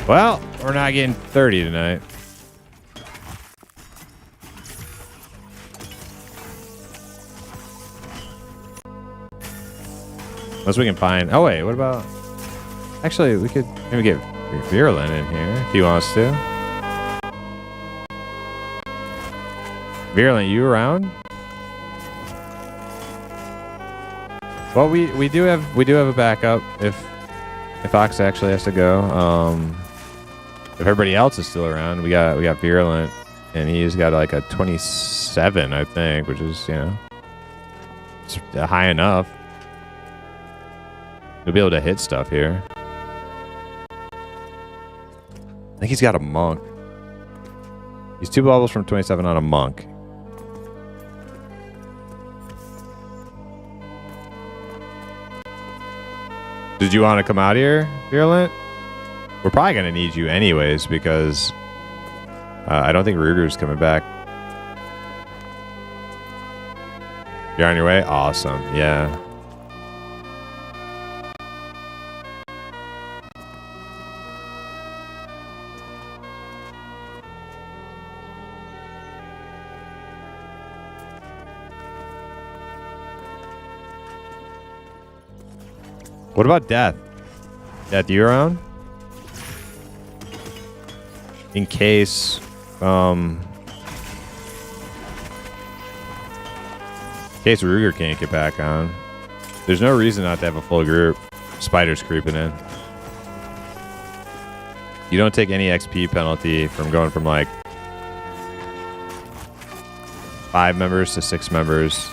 Well, we're not getting 30 tonight. Unless we can find... Oh wait, what about... Actually, we could maybe get Virulent in here if he wants to. Virulent, you around? Well, we do have a backup if Ox actually has to go. If everybody else is still around, we got Virulent, and he's got like a 27, I think, which is, you know, it's high enough. He'll be able to hit stuff here. I think he's got a monk. He's 2 bubbles from 27 on a monk. Did you want to come out here, Virulent? We're probably going to need you anyways because I don't think Ruger's coming back. You're on your way? Awesome. Yeah. What about Death? Death, you around? In case, Ruger can't get back on. There's no reason not to have a full group. Spider's creeping in. You don't take any XP penalty from going from like 5 members to 6 members.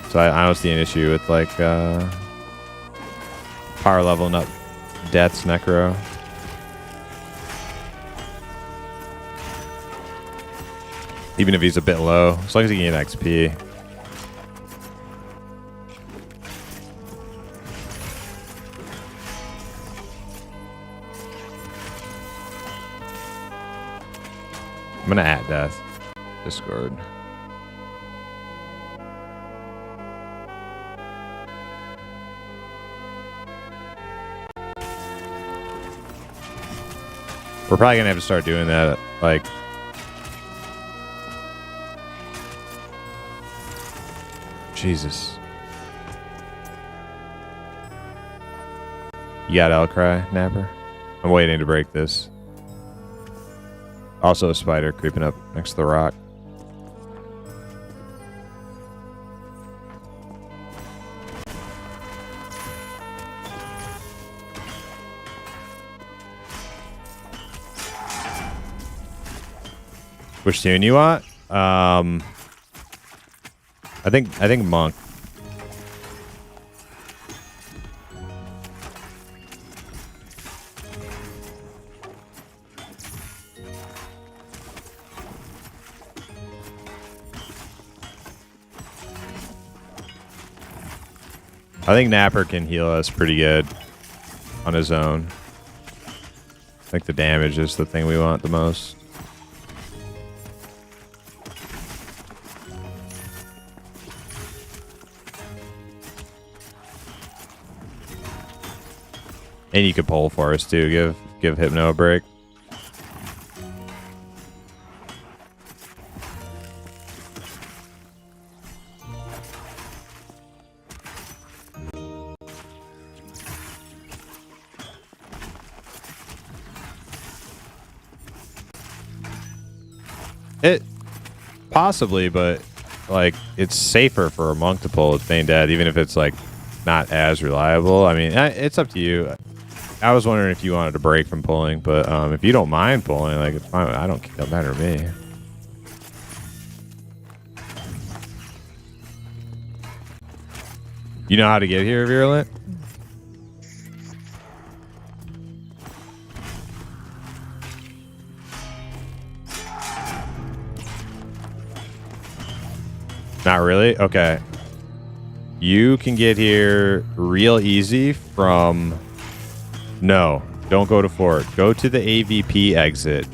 So I don't see an issue with like power leveling up Death's Necro. Even if he's a bit low, as long as he can get XP. I'm gonna add Death. Discord. We're probably gonna have to start doing that, like, Jesus. You got Outcry, Napper? I'm waiting to break this. Also a spider creeping up next to the rock. Which tune you want? I think Monk. I think Napper can heal us pretty good on his own. I think the damage is the thing we want the most. And you could pull for us too. Give Hypno a break. It possibly, but like it's safer for a monk to pull with Feign Dead, even if it's like not as reliable. I mean, it's up to you. I was wondering if you wanted to break from pulling, but if you don't mind pulling, like it's fine. I don't. That matter to me. You know how to get here, Virulent? Not really? Okay. You can get here real easy from... No, don't go to Fort. Go to the AVP exit.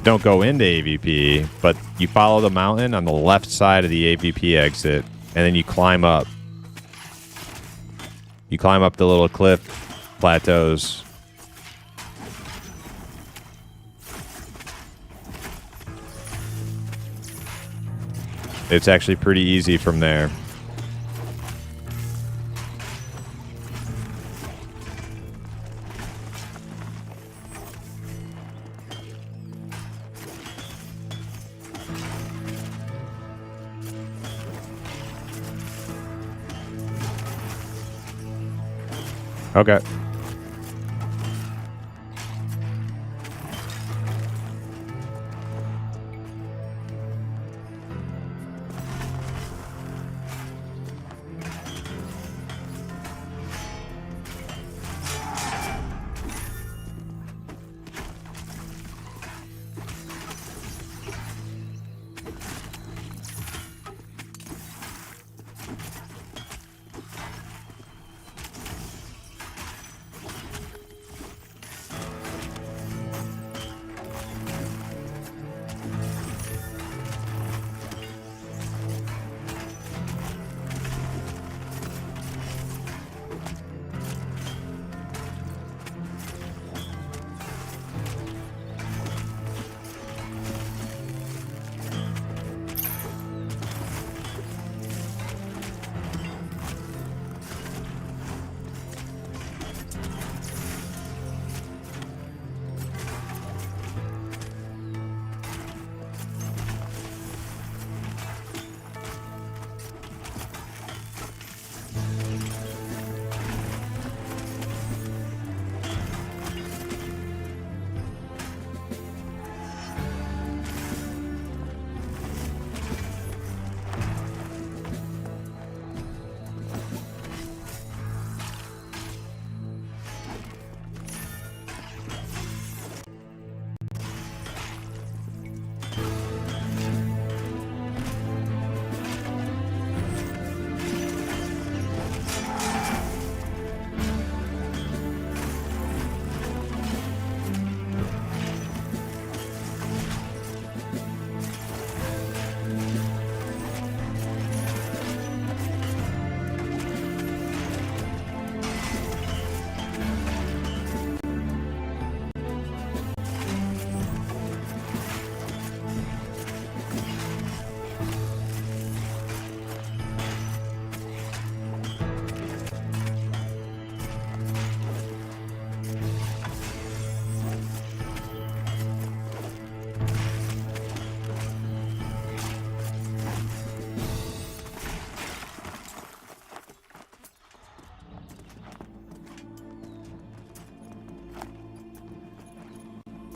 Don't go into AVP, but you follow the mountain on the left side of the AVP exit, and then you climb up. You climb up the little cliff plateaus. It's actually pretty easy from there. Okay.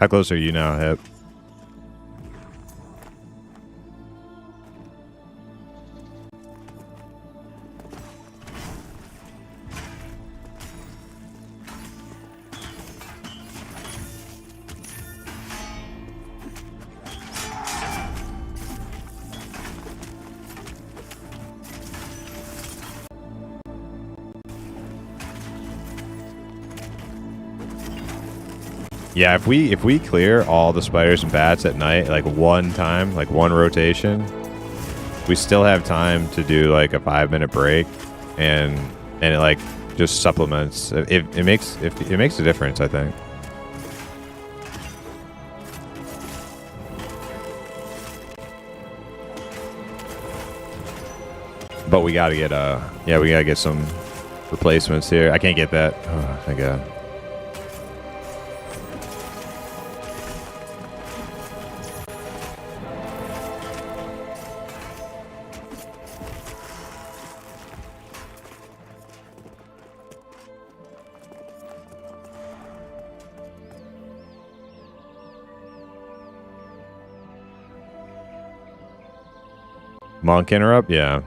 How close are you now, Hip? Yeah, if we clear all the spiders and bats at night, like one time, like one rotation, we still have time to do like a 5-minute break, and it like just supplements. It makes a difference, I think. But we gotta get we gotta get some replacements here. I can't get that. Oh, thank God. Monk interrupt? Yeah.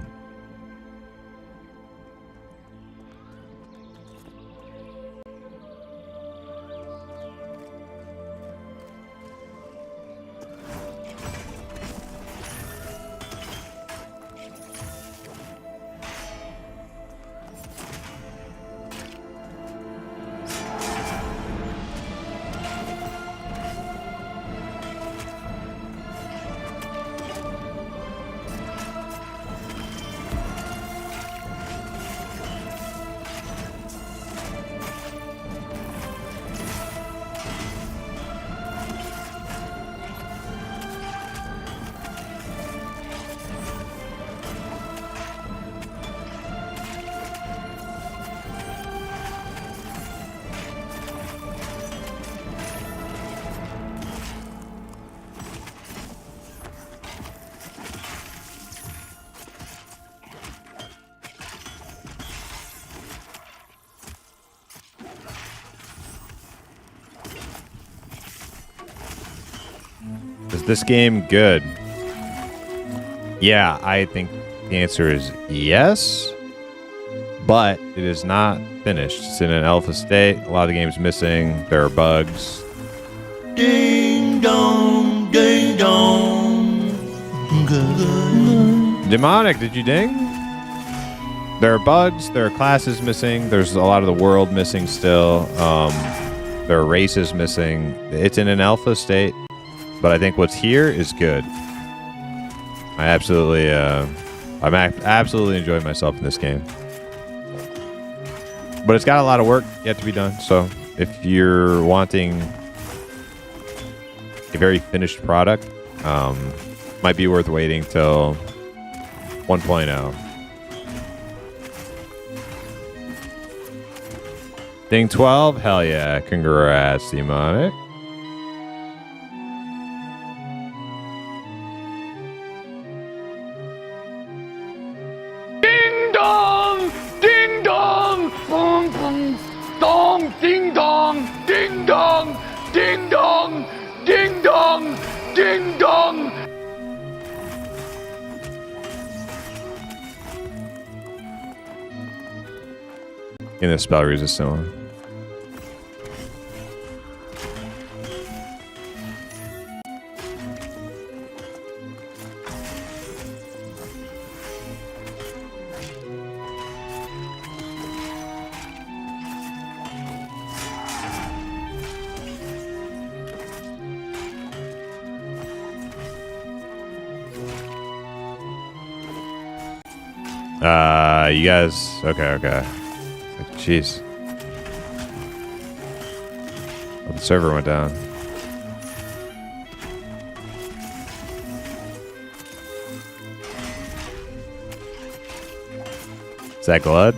this game good? Yeah, I think the answer is yes, but it is not finished. It's in an alpha state. A lot of the game's missing. There are bugs. Ding dong, ding dong. Demonic, did you ding? There are bugs. There are classes missing. There's a lot of the world missing still. There are races missing. It's in an alpha state, but I think what's here is good. I'm absolutely enjoying myself in this game. But it's got a lot of work yet to be done. So if you're wanting a very finished product, might be worth waiting till 1.0. Ding 12? Hell yeah. Congrats, Demonic. Ding dong! Ding dong! Boom, boom. Dong! Ding dong! Ding dong! Ding dong! Ding dong! Ding dong! In the spell resistant one. You guys, okay. Jeez. Oh, the server went down. Is that Glud?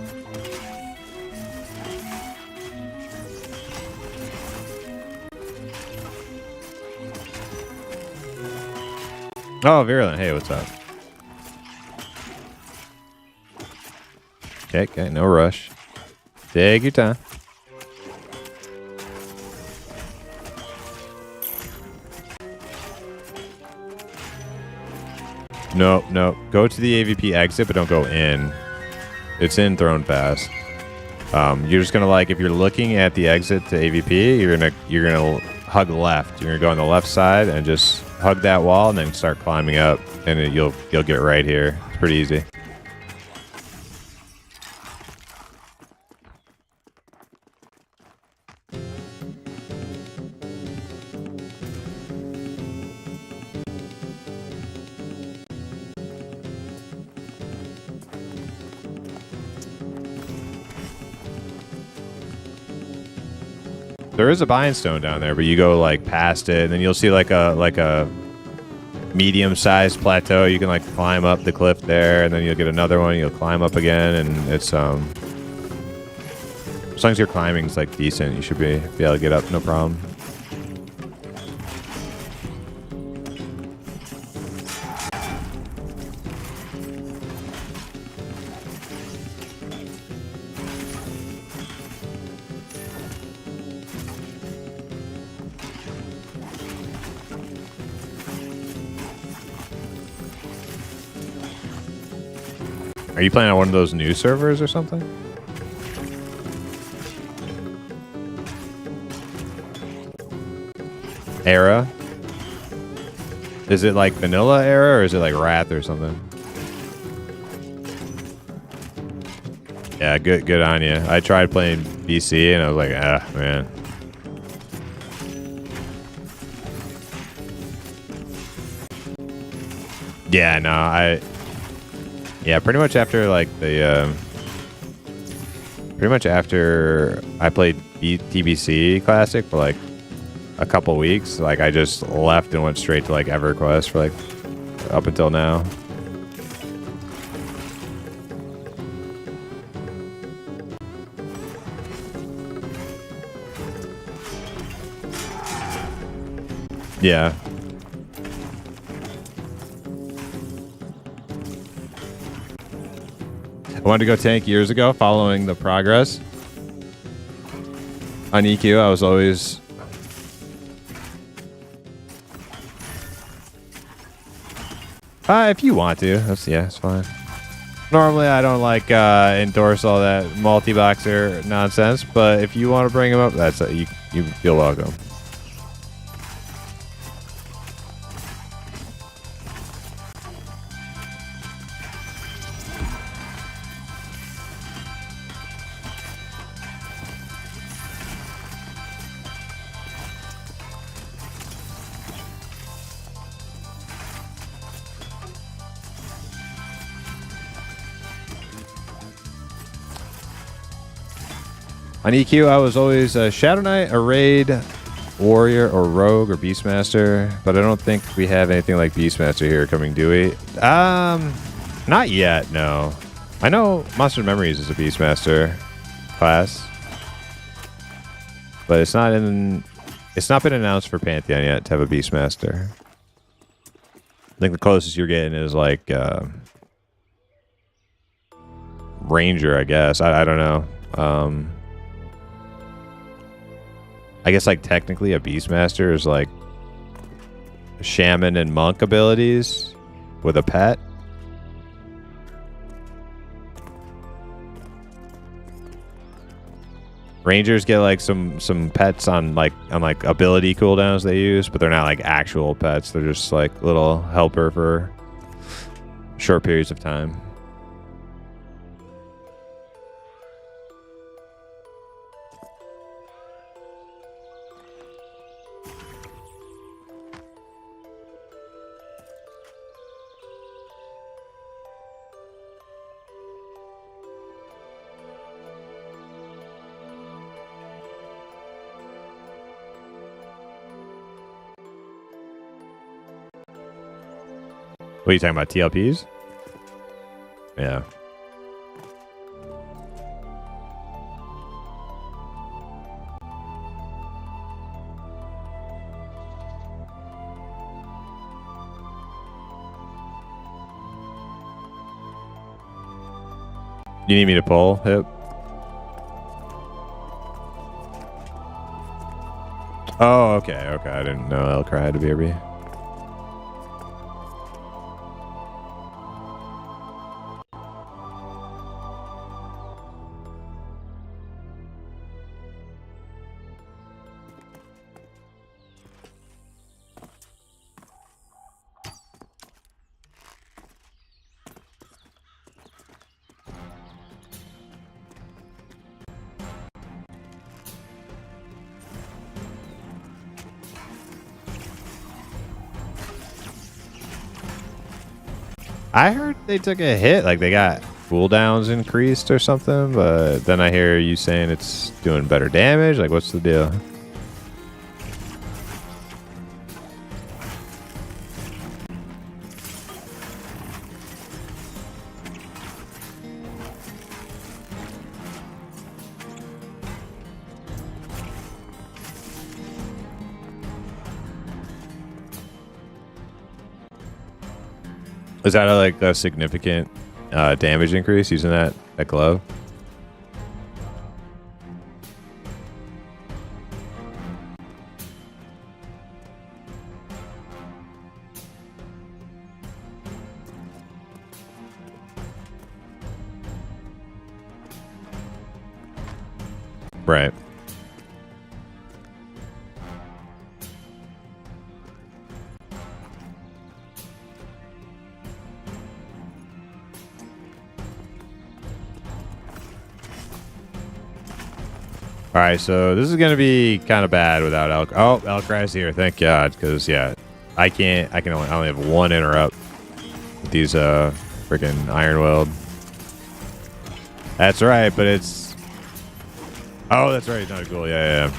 Oh, Virulent. Hey, what's up? Okay, no rush. Take your time. No. Go to the AVP exit, but don't go in. It's in Throne Pass. You're just gonna if you're looking at the exit to AVP, you're gonna hug left. You're gonna go on the left side and just hug that wall, and then start climbing up, and you'll get right here. It's pretty easy. There is a bind stone down there, but you go past it, and then you'll see like a medium-sized plateau. You can climb up the cliff there, and then you'll get another one. You'll climb up again, and it's as long as your climbing's decent, you should be able to get up, no problem. Are you playing on one of those new servers or something? Era? Is it vanilla era, or is it Wrath or something? Yeah, good on you. I tried playing BC and I was like, man. Yeah, no, pretty much after pretty much after I played TBC Classic for a couple weeks, I just left and went straight to EverQuest for up until now. Yeah. I wanted to go tank years ago, following the progress on EQ. I was always If you want to, it's fine. Normally, I don't like endorse all that multi-boxer nonsense, but if you want to bring him up, that's you feel welcome. On EQ, I was always a Shadow Knight, a Raid, Warrior, or Rogue, or Beastmaster, but I don't think we have anything like Beastmaster here coming, do we? Not yet, no. I know Monster Memories is a Beastmaster class, but it's not been announced for Pantheon yet to have a Beastmaster. I think the closest you're getting is like Ranger, I guess. I don't know. I guess like technically a Beastmaster is like Shaman and Monk abilities with a pet. Rangers get like some pets on like ability cooldowns they use, but they're not like actual pets. They're just like little helper for short periods of time. What are you talking about, TLPs? Yeah. You need me to pull, Hip? Oh, okay. I didn't know Elcry had a BRB. I heard they took a hit, like they got cooldowns increased or something, but then I hear you saying it's doing better damage. Like, what's the deal? Is that like a significant damage increase using that glove? Right. All right, so this is going to be kind of bad without Elk. Oh, Elcry's here. Thank God, because, yeah, I only have one interrupt with these freaking Iron Weld. That's right, but it's... Oh, that's right. Not cool. Yeah.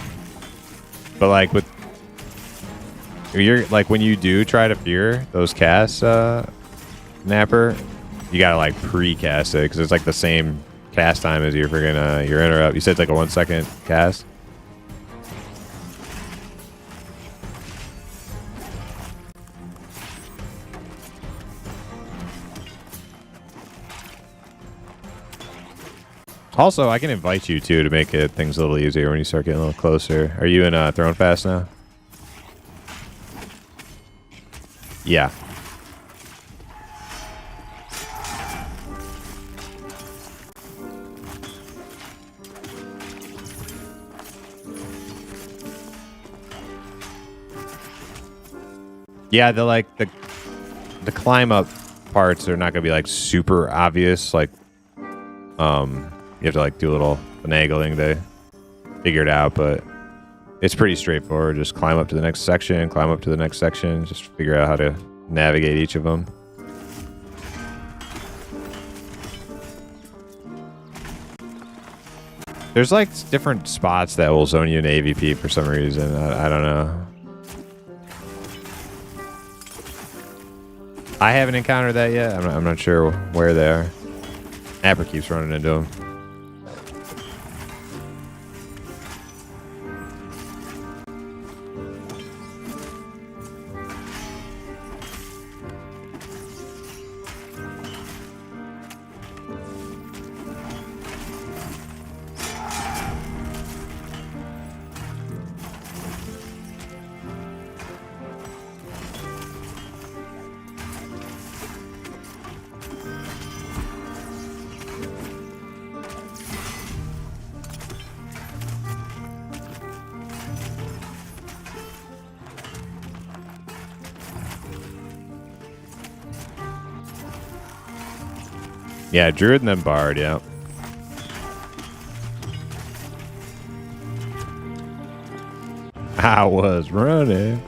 But, like, with... You're, like, when you do try to fear those casts, Napper, you got to, like, pre-cast it, because it's, like, the same... cast time as your friggin' your interrupt. You said it's like a 1 second cast. Also, I can invite you too to make things a little easier when you start getting a little closer. Are you in Throne Fast now? Yeah. Yeah, the climb up parts are not gonna be like super obvious. Like, you have to like do a little finagling to figure it out, but it's pretty straightforward. Just climb up to the next section, climb up to the next section, just figure out how to navigate each of them. There's like different spots that will zone you in AVP for some reason. I don't know. I haven't encountered that yet. I'm not sure where they are. Napper keeps running into them. Yeah, Druid and then Bard, yeah. I was running.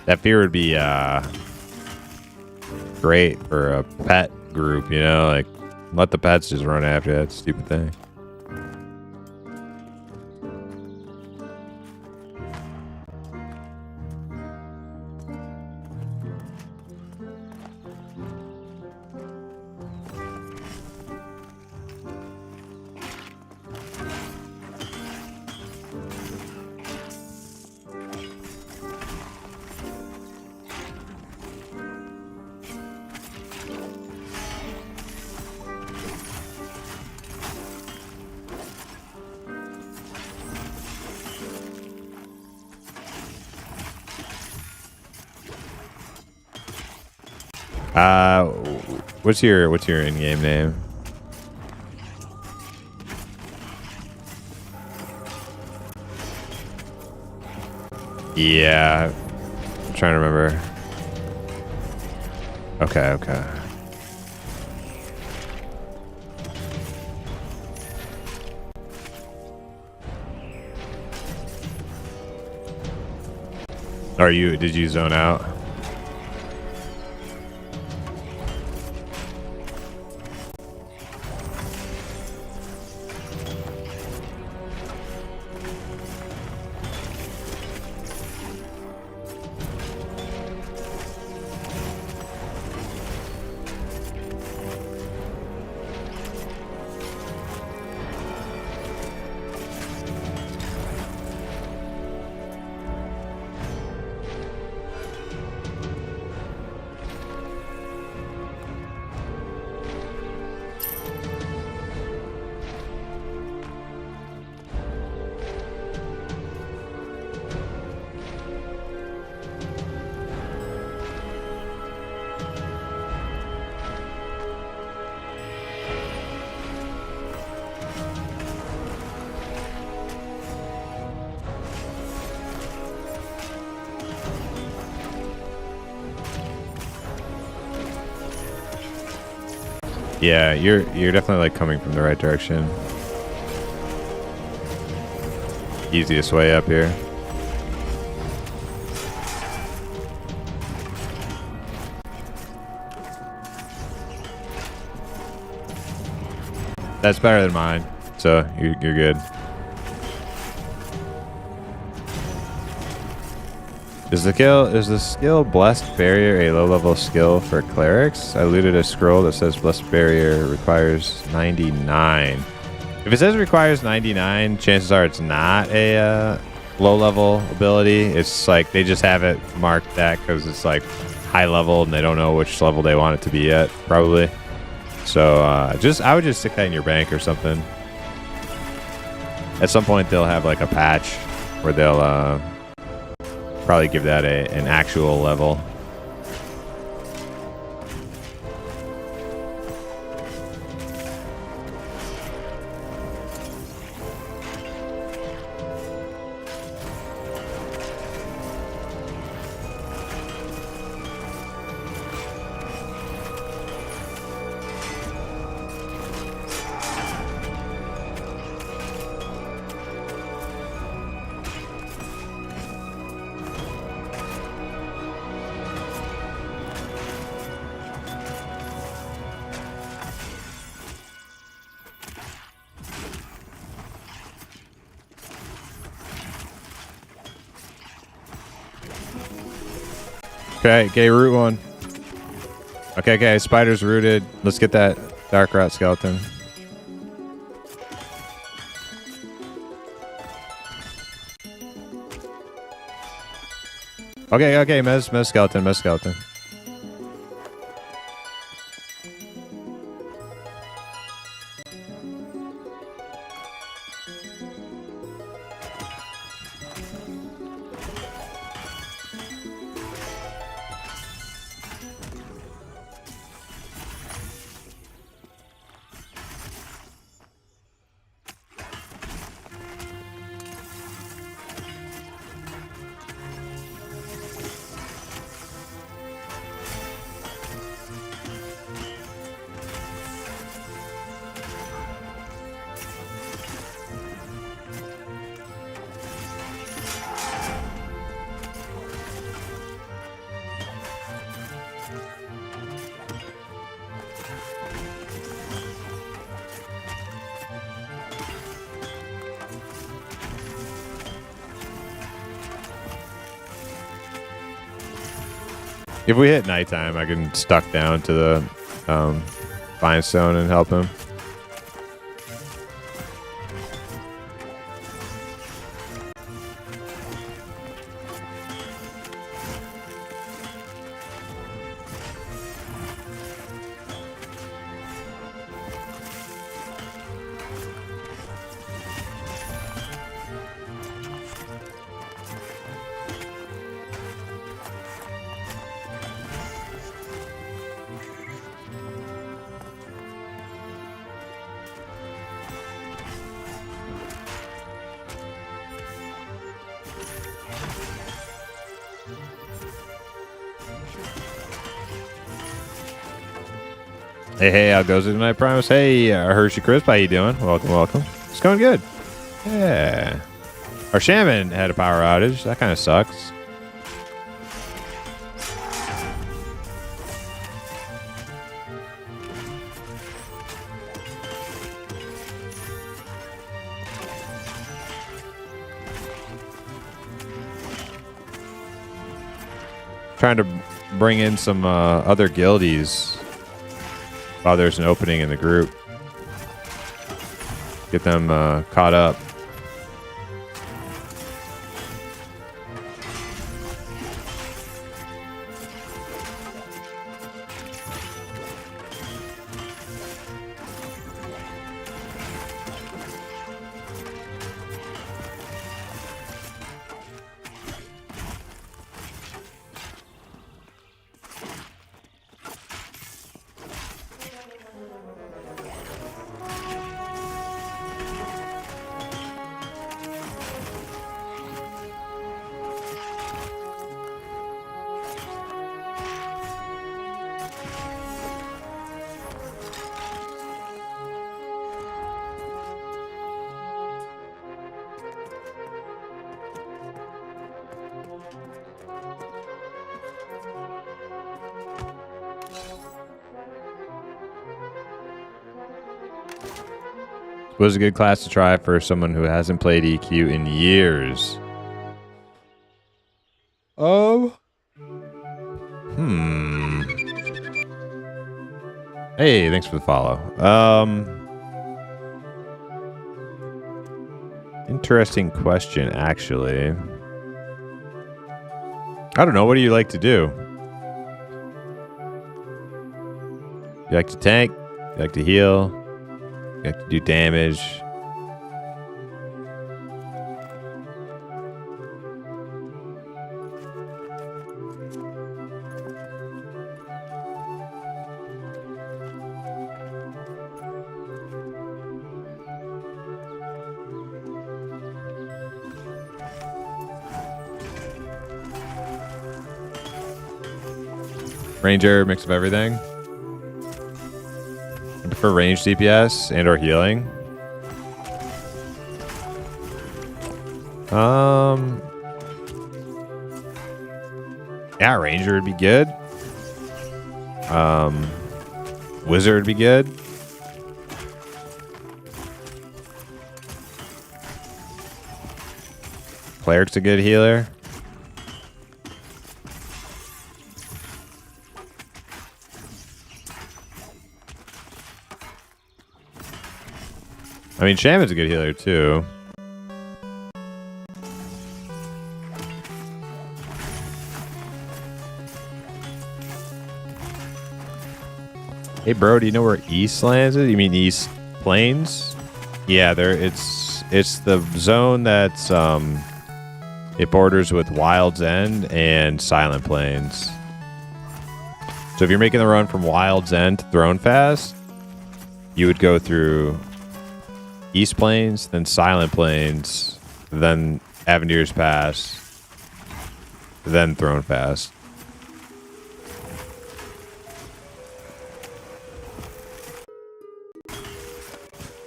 That fear would be great for a pet group, you know, like let the pets just run after that stupid thing. What's your in-game name? Yeah, I'm trying to remember. Okay. Did you zone out? Yeah, you're definitely like coming from the right direction. Easiest way up here. That's better than mine, so you're good. Is the skill Blessed Barrier a low-level skill for clerics? I looted a scroll that says Blessed Barrier requires 99. If it says requires 99, chances are it's not a low-level ability. It's like they just have it marked that because it's like high level and they don't know which level they want it to be yet, probably. So I would just stick that in your bank or something. At some point they'll have like a patch where they'll probably give that an actual level. Okay, root one. Okay, spider's rooted. Let's get that dark rat skeleton. Okay, Mez skeleton. If we hit nighttime, I can stuck down to the Fine Stone and help him. Hey, how goes it tonight, Primus? Hey, Hershey Crisp, how you doing? Welcome. It's going good. Yeah. Our shaman had a power outage. That kind of sucks. Trying to bring in some other guildies while there's an opening in the group. Get them caught up. Was a good class to try for someone who hasn't played EQ in years. Hey, thanks for the follow. Interesting question, actually. I don't know. What do you like to do? You like to tank? You like to heal? You like to do damage? Ranger, mix of everything. I prefer range DPS and or healing. Yeah, Ranger would be good. Wizard would be good. Cleric's a good healer. I mean, Shaman's a good healer too. Hey, bro, do you know where East Lands is? You mean East Plains? Yeah, it's the zone that's it borders with Wild's End and Silent Plains. So if you're making the run from Wild's End to Throne Fast, you would go through East Plains, then Silent Plains, then Avenir's Pass, then Throne Fast.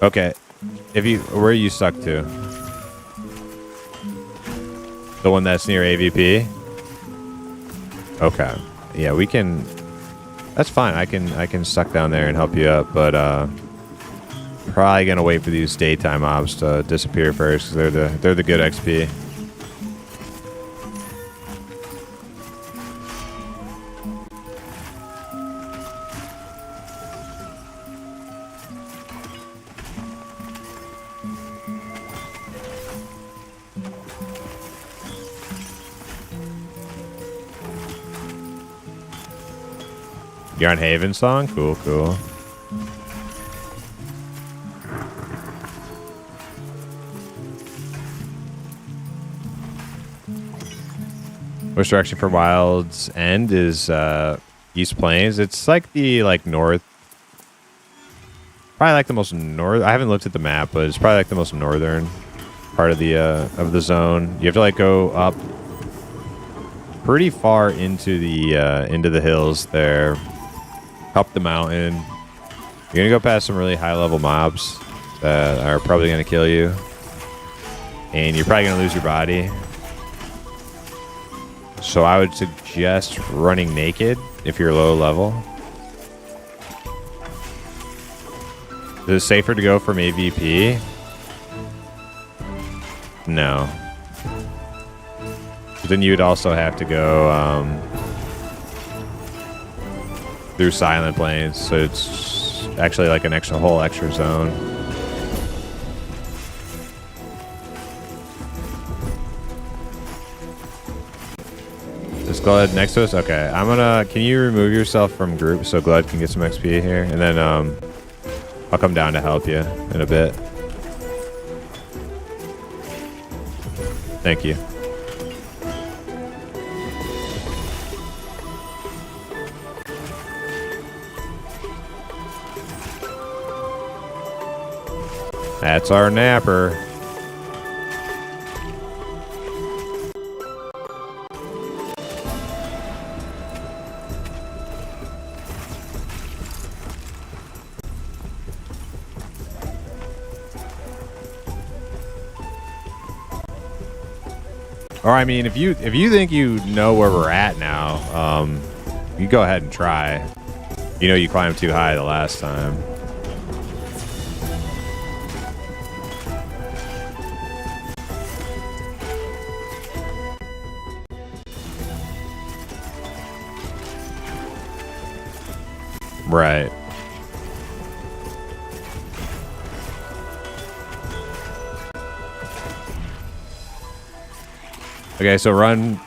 Okay, where are you stuck to? The one that's near AVP? Okay. Yeah, we can... That's fine. I can suck down there and help you up, but probably gonna wait for these daytime mobs to disappear first, because they're the good XP. You're on Haven Song? Cool, cool. Which direction for Wild's End is East Plains? It's like the north. Probably like the most north. I haven't looked at the map, but it's probably like the most northern part of the zone. You have to like go up pretty far into the hills there. Up the mountain. You're gonna go past some really high level mobs that are probably gonna kill you. And you're probably gonna lose your body. So I would suggest running naked if you're low level. Is it safer to go from AVP? No. Then you would also have to go through Silent Plains, so it's actually like an whole extra zone. Is Glad next to us? Okay, can you remove yourself from group so Glad can get some XP here? And then I'll come down to help you in a bit. Thank you. That's our napper. Or I mean, if you think you know where we're at now, you go ahead and try. You know you climbed too high the last time. Right. Okay, so run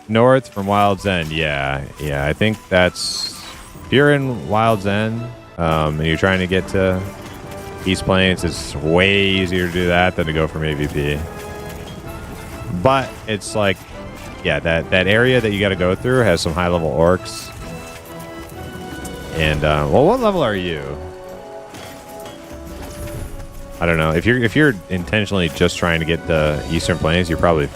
north from Wild's End. Yeah, I think that's... If you're in Wild's End, and you're trying to get to East Plains, it's way easier to do that than to go from AVP. But it's like... Yeah, that area that you got to go through has some high-level orcs. And, well, what level are you? I don't know. If you're intentionally just trying to get the Eastern Plains, you're probably...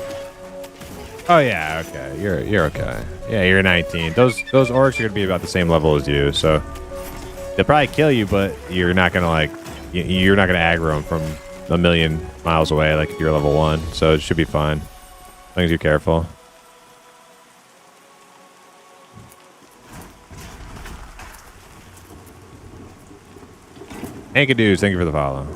Oh, yeah, okay. You're okay. Yeah, you're 19. Those orcs are going to be about the same level as you, so... They'll probably kill you, but you're not going to, like... You're not going to aggro them from a million miles away, like if you're level 1. So it should be fine. As long as you're careful. Hankadoos, thank you for the follow.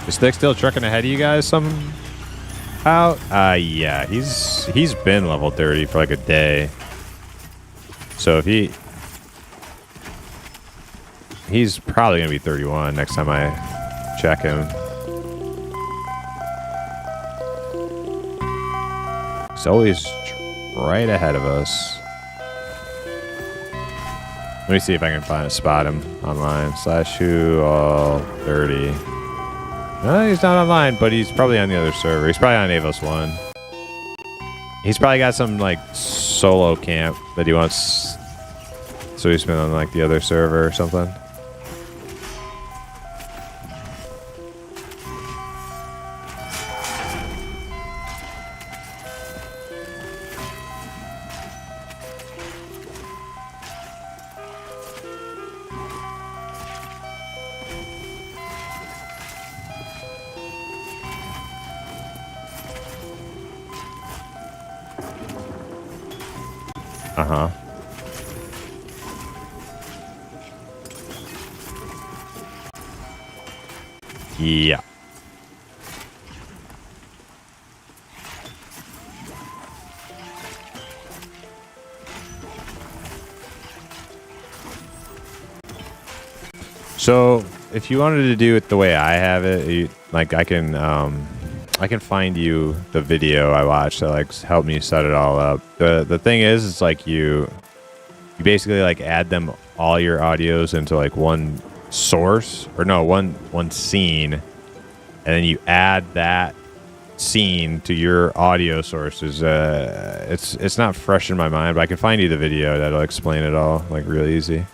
Is Thick still trucking ahead of you guys somehow? Yeah, he's been level 30 for like a day. So if he... he's probably gonna be 31 next time I check him. He's always right ahead of us. Let me see if I can spot him online. /who all 30. No, he's not online, but he's probably on the other server. He's probably on Avos 1. He's probably got some like solo camp that he wants, so he's been on like the other server or something. Uh-huh. Yeah. So, if you wanted to do it the way I have it, like I can find you the video I watched that like helped me set it all up. The thing is, it's like you basically like add them all your audios into like one source, or no, one scene, and then you add that scene to your audio sources. It's not fresh in my mind, but I can find you the video that'll explain it all like real easy.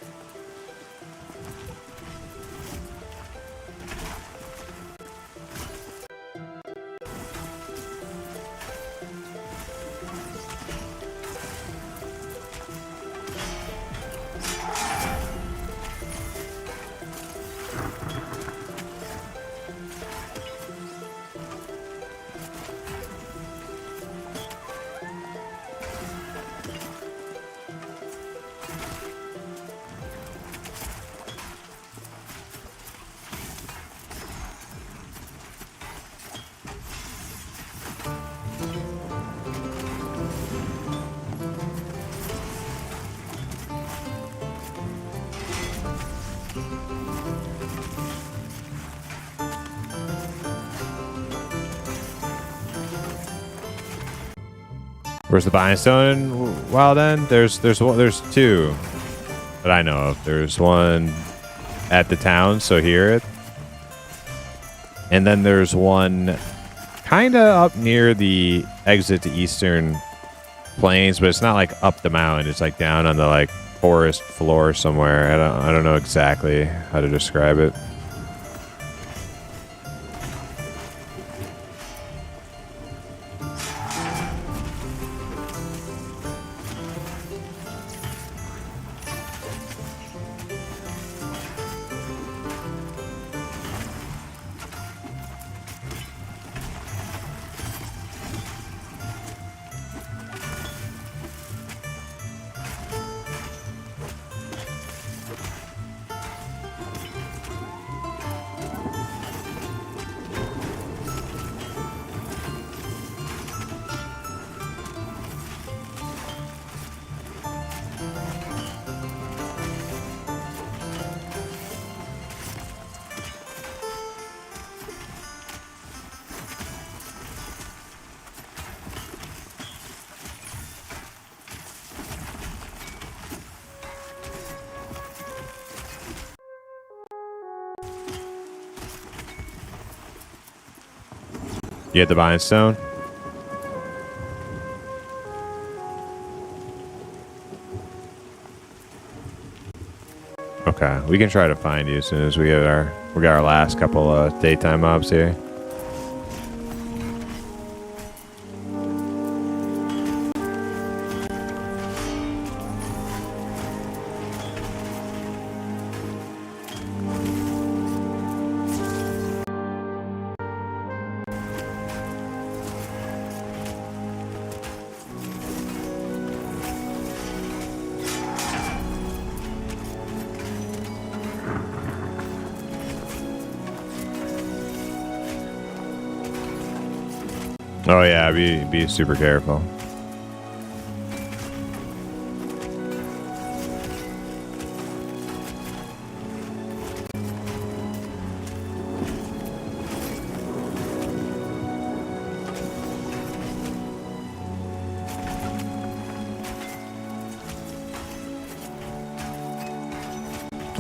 Where's the buying stone? Well, then there's two that I know of. There's one at the town, so here, and then there's one kind of up near the exit to Eastern Plains, but it's not like up the mountain. It's like down on the like forest floor somewhere. I don't know exactly how to describe it. You had the buying stone? Okay, we can try to find you as soon as we got our last couple of daytime mobs here. Oh yeah, be super careful.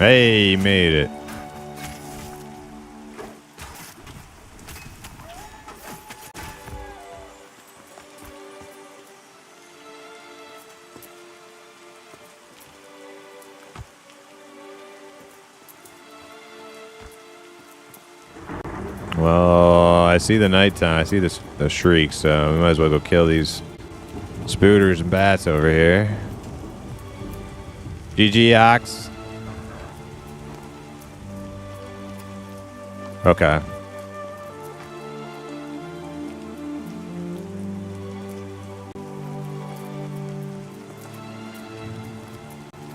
Hey, made it. Well, I see the nighttime. I see the shrieks, so we might as well go kill these spooters and bats over here. GG, Ox. Okay.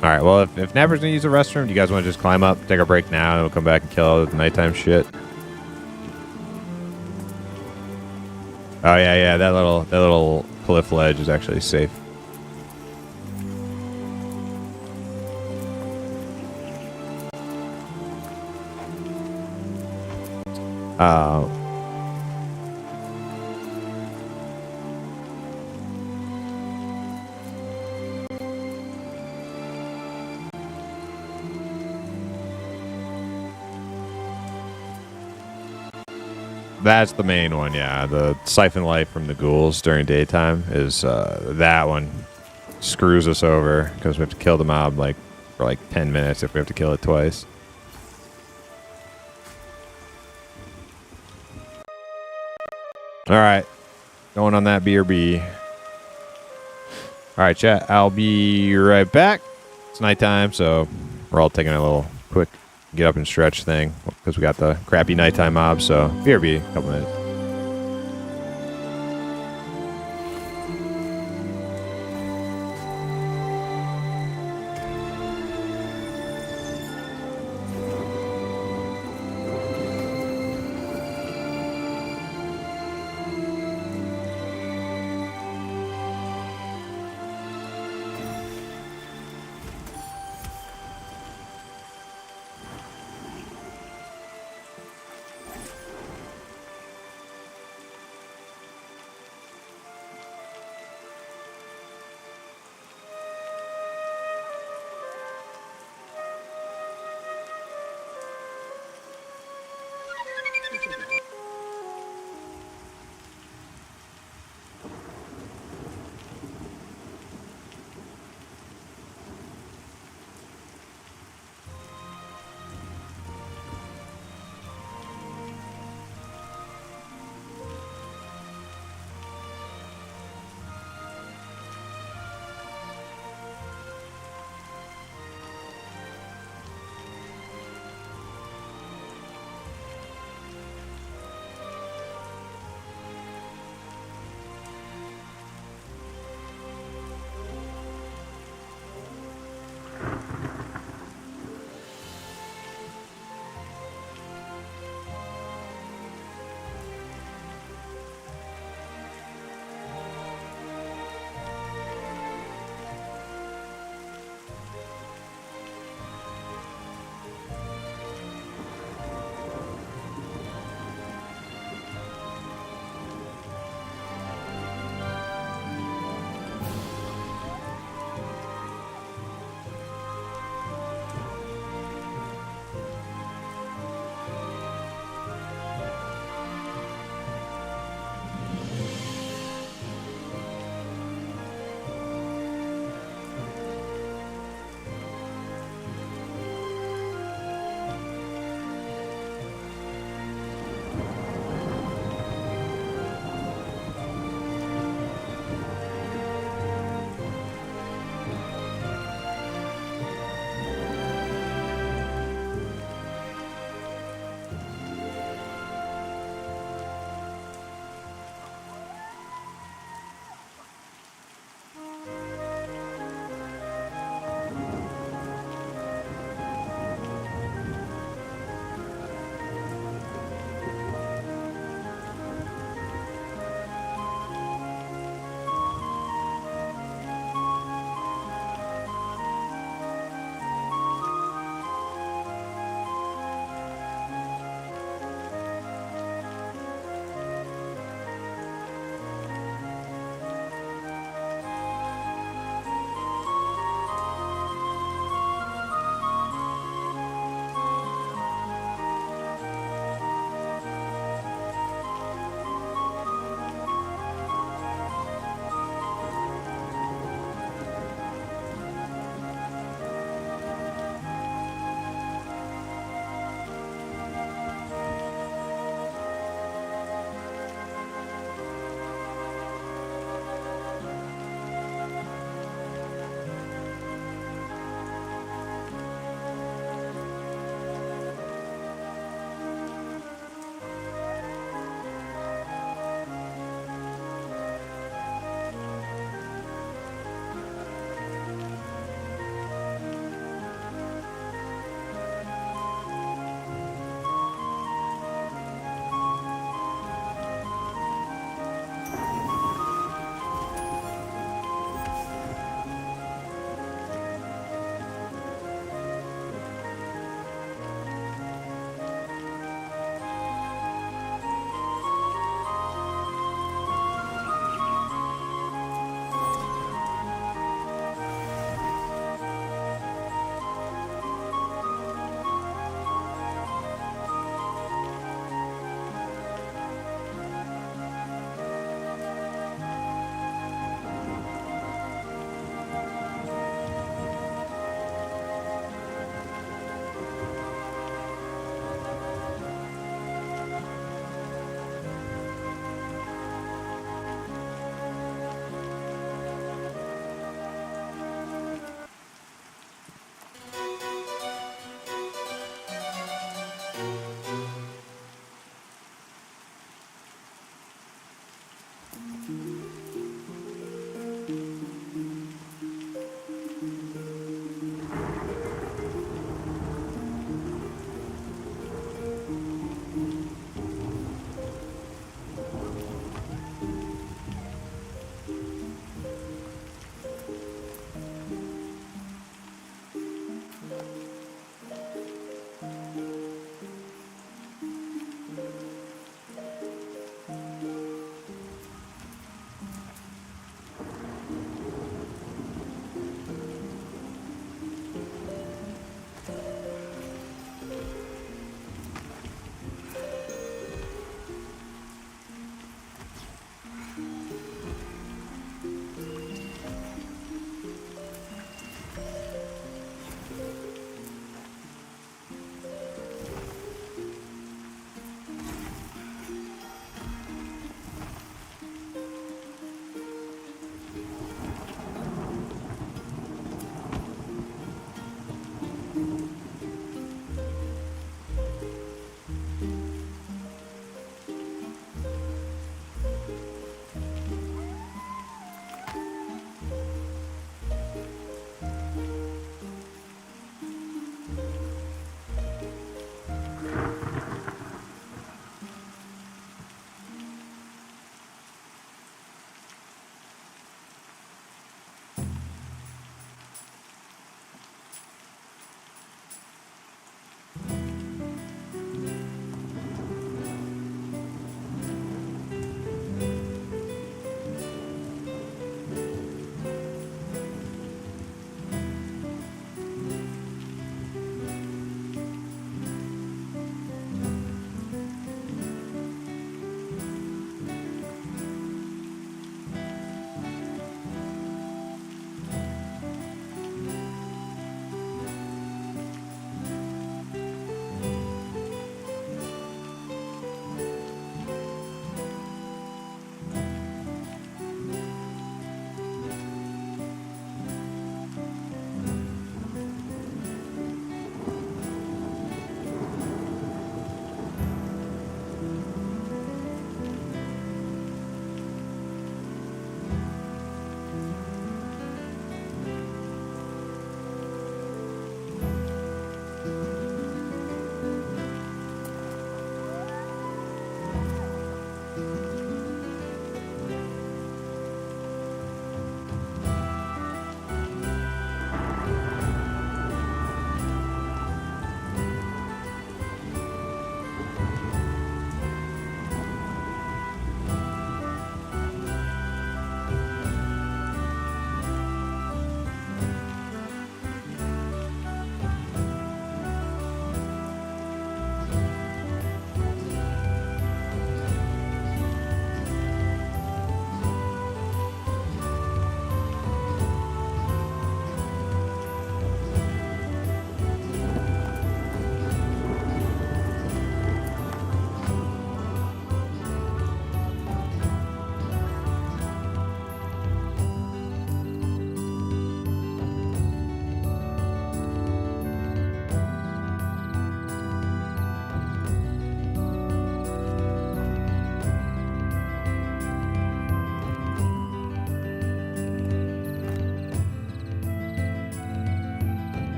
All right, well, if Napper's going to use the restroom, do you guys want to just climb up, take a break now, and we'll come back and kill all the nighttime shit? Oh, yeah, that little cliff ledge is actually safe. That's the main one, yeah. The siphon light from the ghouls during daytime is that one screws us over because we have to kill the mob for like 10 minutes if we have to kill it twice. All right, going on that BRB. All right, chat. I'll be right back. It's nighttime, so we're all taking a little quick get up and stretch thing because we got the crappy nighttime mob. So BRB, a couple minutes.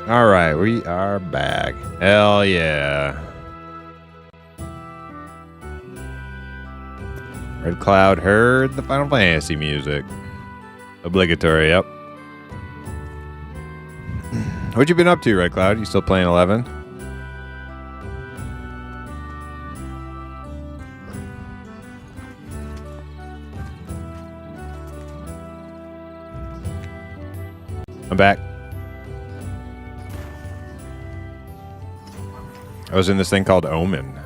All right, we are back. Hell yeah. Red Cloud heard the Final Fantasy music. Obligatory, yep. What you been up to, Red Cloud? You still playing 11? I'm back. I was in this thing called Omen.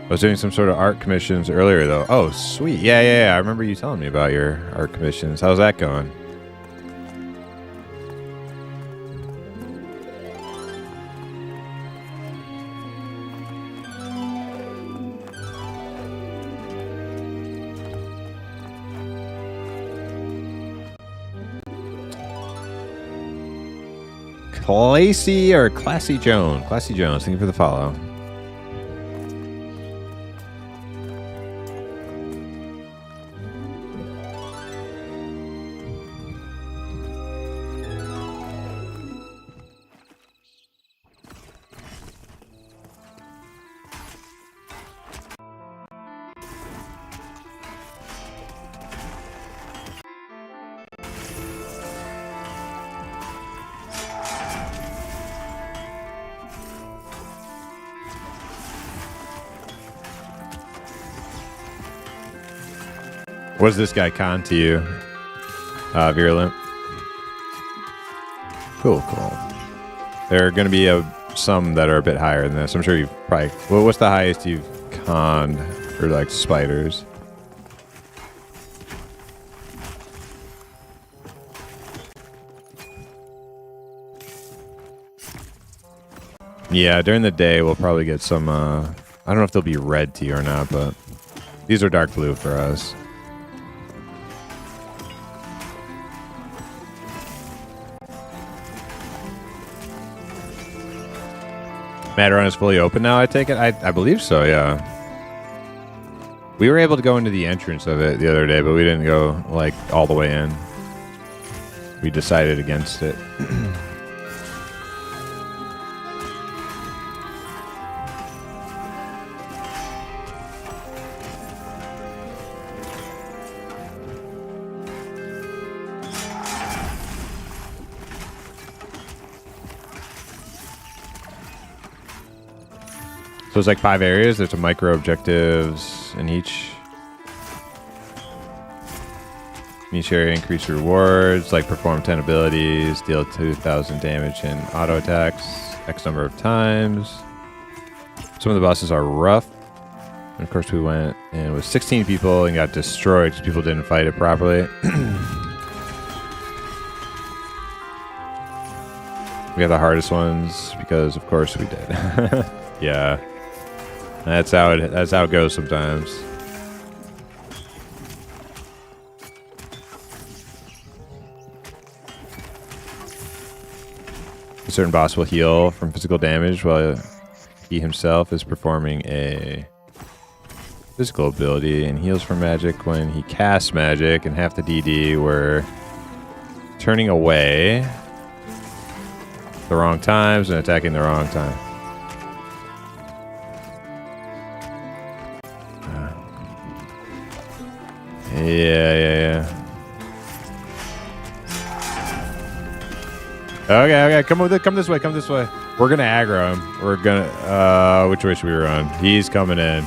I was doing some sort of art commissions earlier, though. Oh, sweet. Yeah. I remember you telling me about your art commissions. How's that going? Classy Jones. Classy Jones, thank you for the follow. Was this guy con to you, Virulent? Cool. There are going to be some that are a bit higher than this. I'm sure you've probably... Well, what's the highest you've conned for, like, spiders? Yeah, during the day we'll probably get some... I don't know if they'll be red to you or not, but these are dark blue for us. Matterhorn is fully open now, I take it? I believe so, yeah. We were able to go into the entrance of it the other day, but we didn't go, like, all the way in. We decided against it. So it's like 5 areas. There's some micro objectives in each. In each area, increase rewards, like perform 10 abilities, deal 2,000 damage in auto attacks, X number of times. Some of the bosses are rough. And of course, we went and it was 16 people and got destroyed because people didn't fight it properly. We have the hardest ones because, of course, we did. Yeah. That's how it goes sometimes. A certain boss will heal from physical damage while he himself is performing a physical ability, and heals from magic when he casts magic, and half the DD were turning away the wrong times and attacking the wrong time. Yeah. Okay. Come this way. We're gonna aggro him. We're gonna. Which way should we run? He's coming in.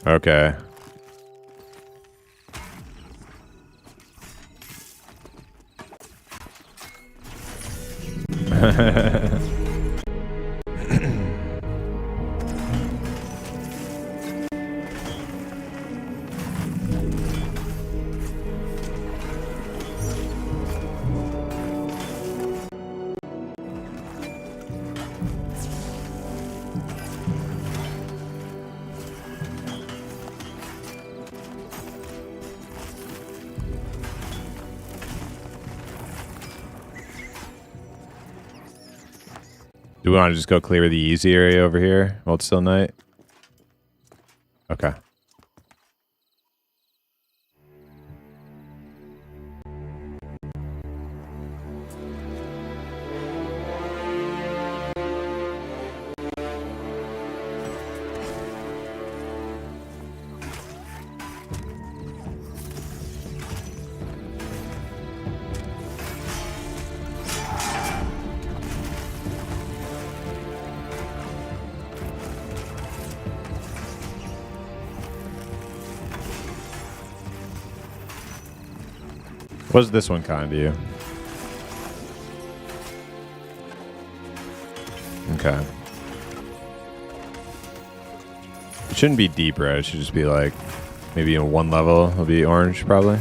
Okay. Do we want to just go clear the easy area over here while it's still night? Okay. What does this one kind to you? Okay. It shouldn't be deep red. It should just be like maybe in one level it'll be orange probably.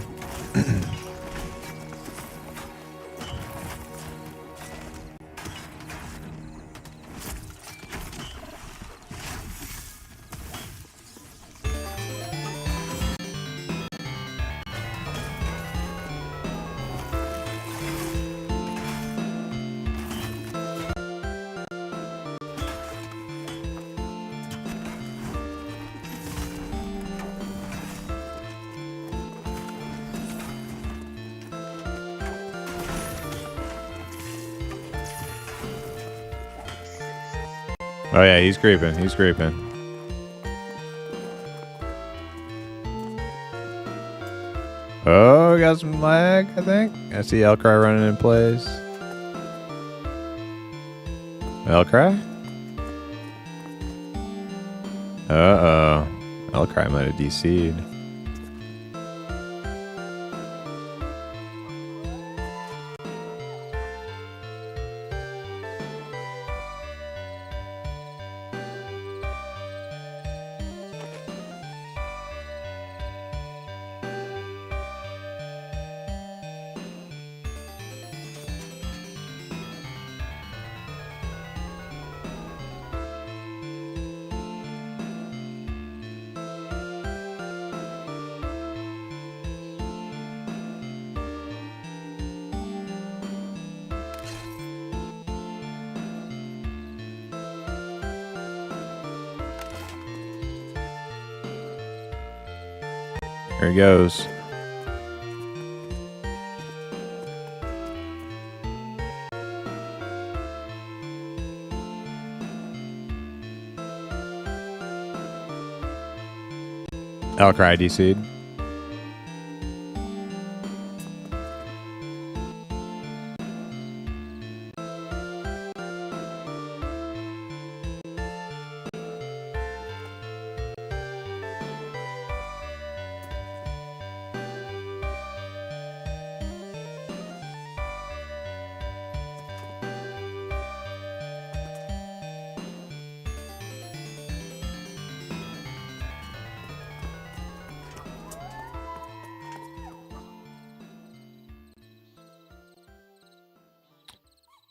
Oh yeah, he's creeping. He's creeping. Oh, got some lag, I think. I see Elcry running in place. Elcry? Uh-oh. Elcry might have DC'd. There he goes. Elcry DC'd.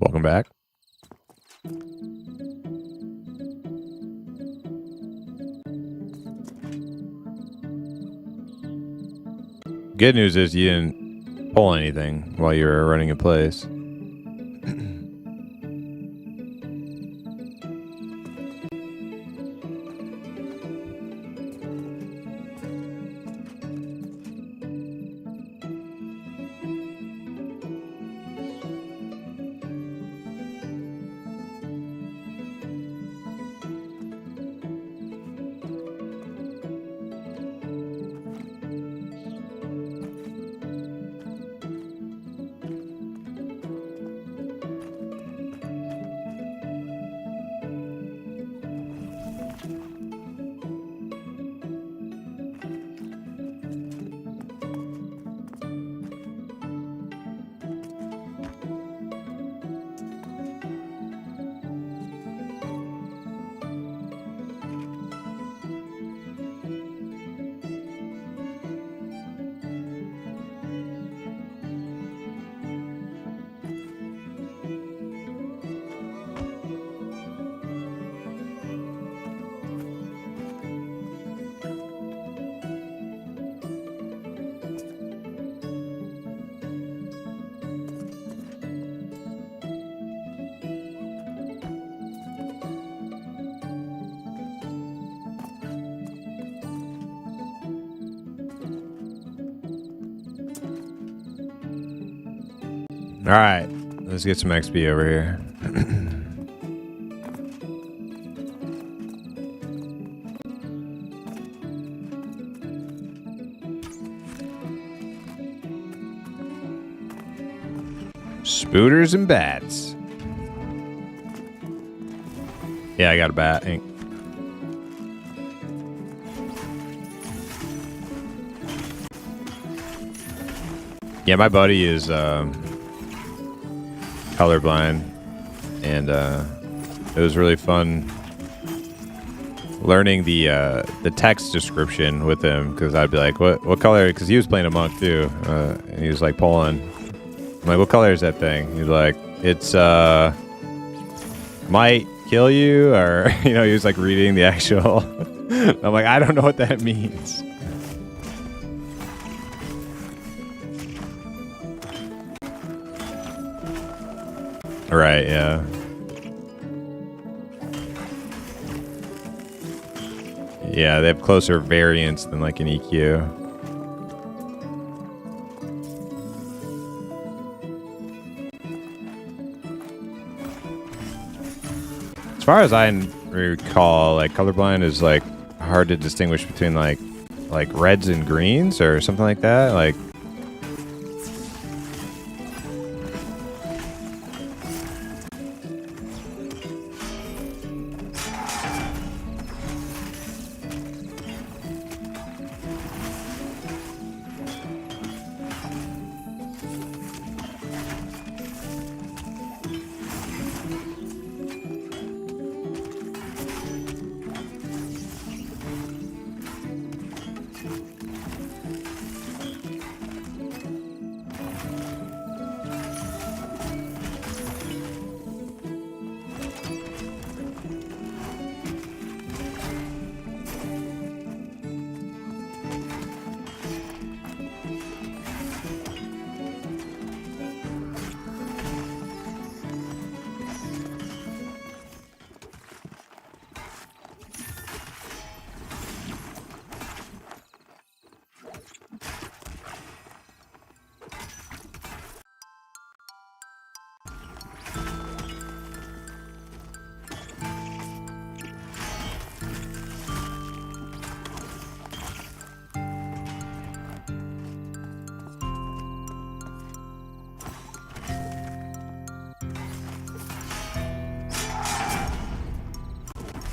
Welcome back. Good news is you didn't pull anything while you were running in place. All right, let's get some XP over here. Spooters and bats. Yeah, I got a bat. Yeah, my buddy is colorblind, and it was really fun learning the text description with him, because I'd be like, what color? Because he was playing a monk too, and he was like pulling. I'm like, what color is that thing? He's like, it's might kill you, or he was like reading the actual. I'm like, I don't know what that means. Right, yeah. Yeah, they have closer variance than like an EQ. As far as I recall, like colorblind is like hard to distinguish between like reds and greens or something like that. Like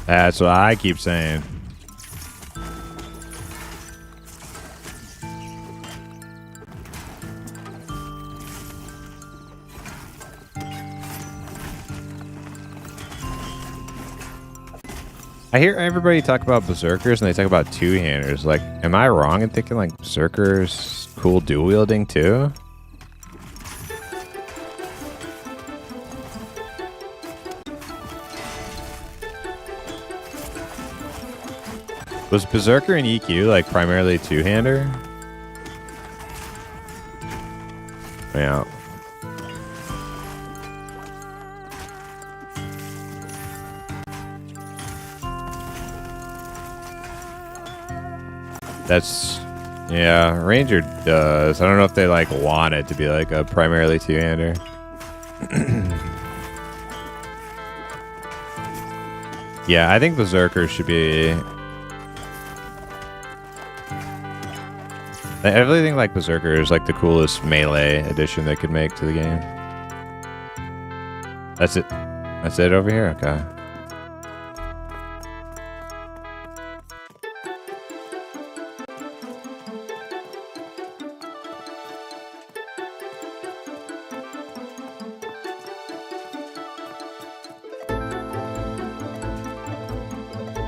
that's what I keep saying. I hear everybody talk about berserkers and they talk about two-handers. Like, am I wrong in thinking like berserkers cool dual wielding too? Was Berserker and EQ like primarily two-hander? Yeah. That's, yeah, Ranger does. I don't know if they like want it to be like a primarily two-hander. Yeah, I think Berserker should be. I really think like Berserker is like the coolest melee addition they could make to the game. That's it. That's it over here? Okay.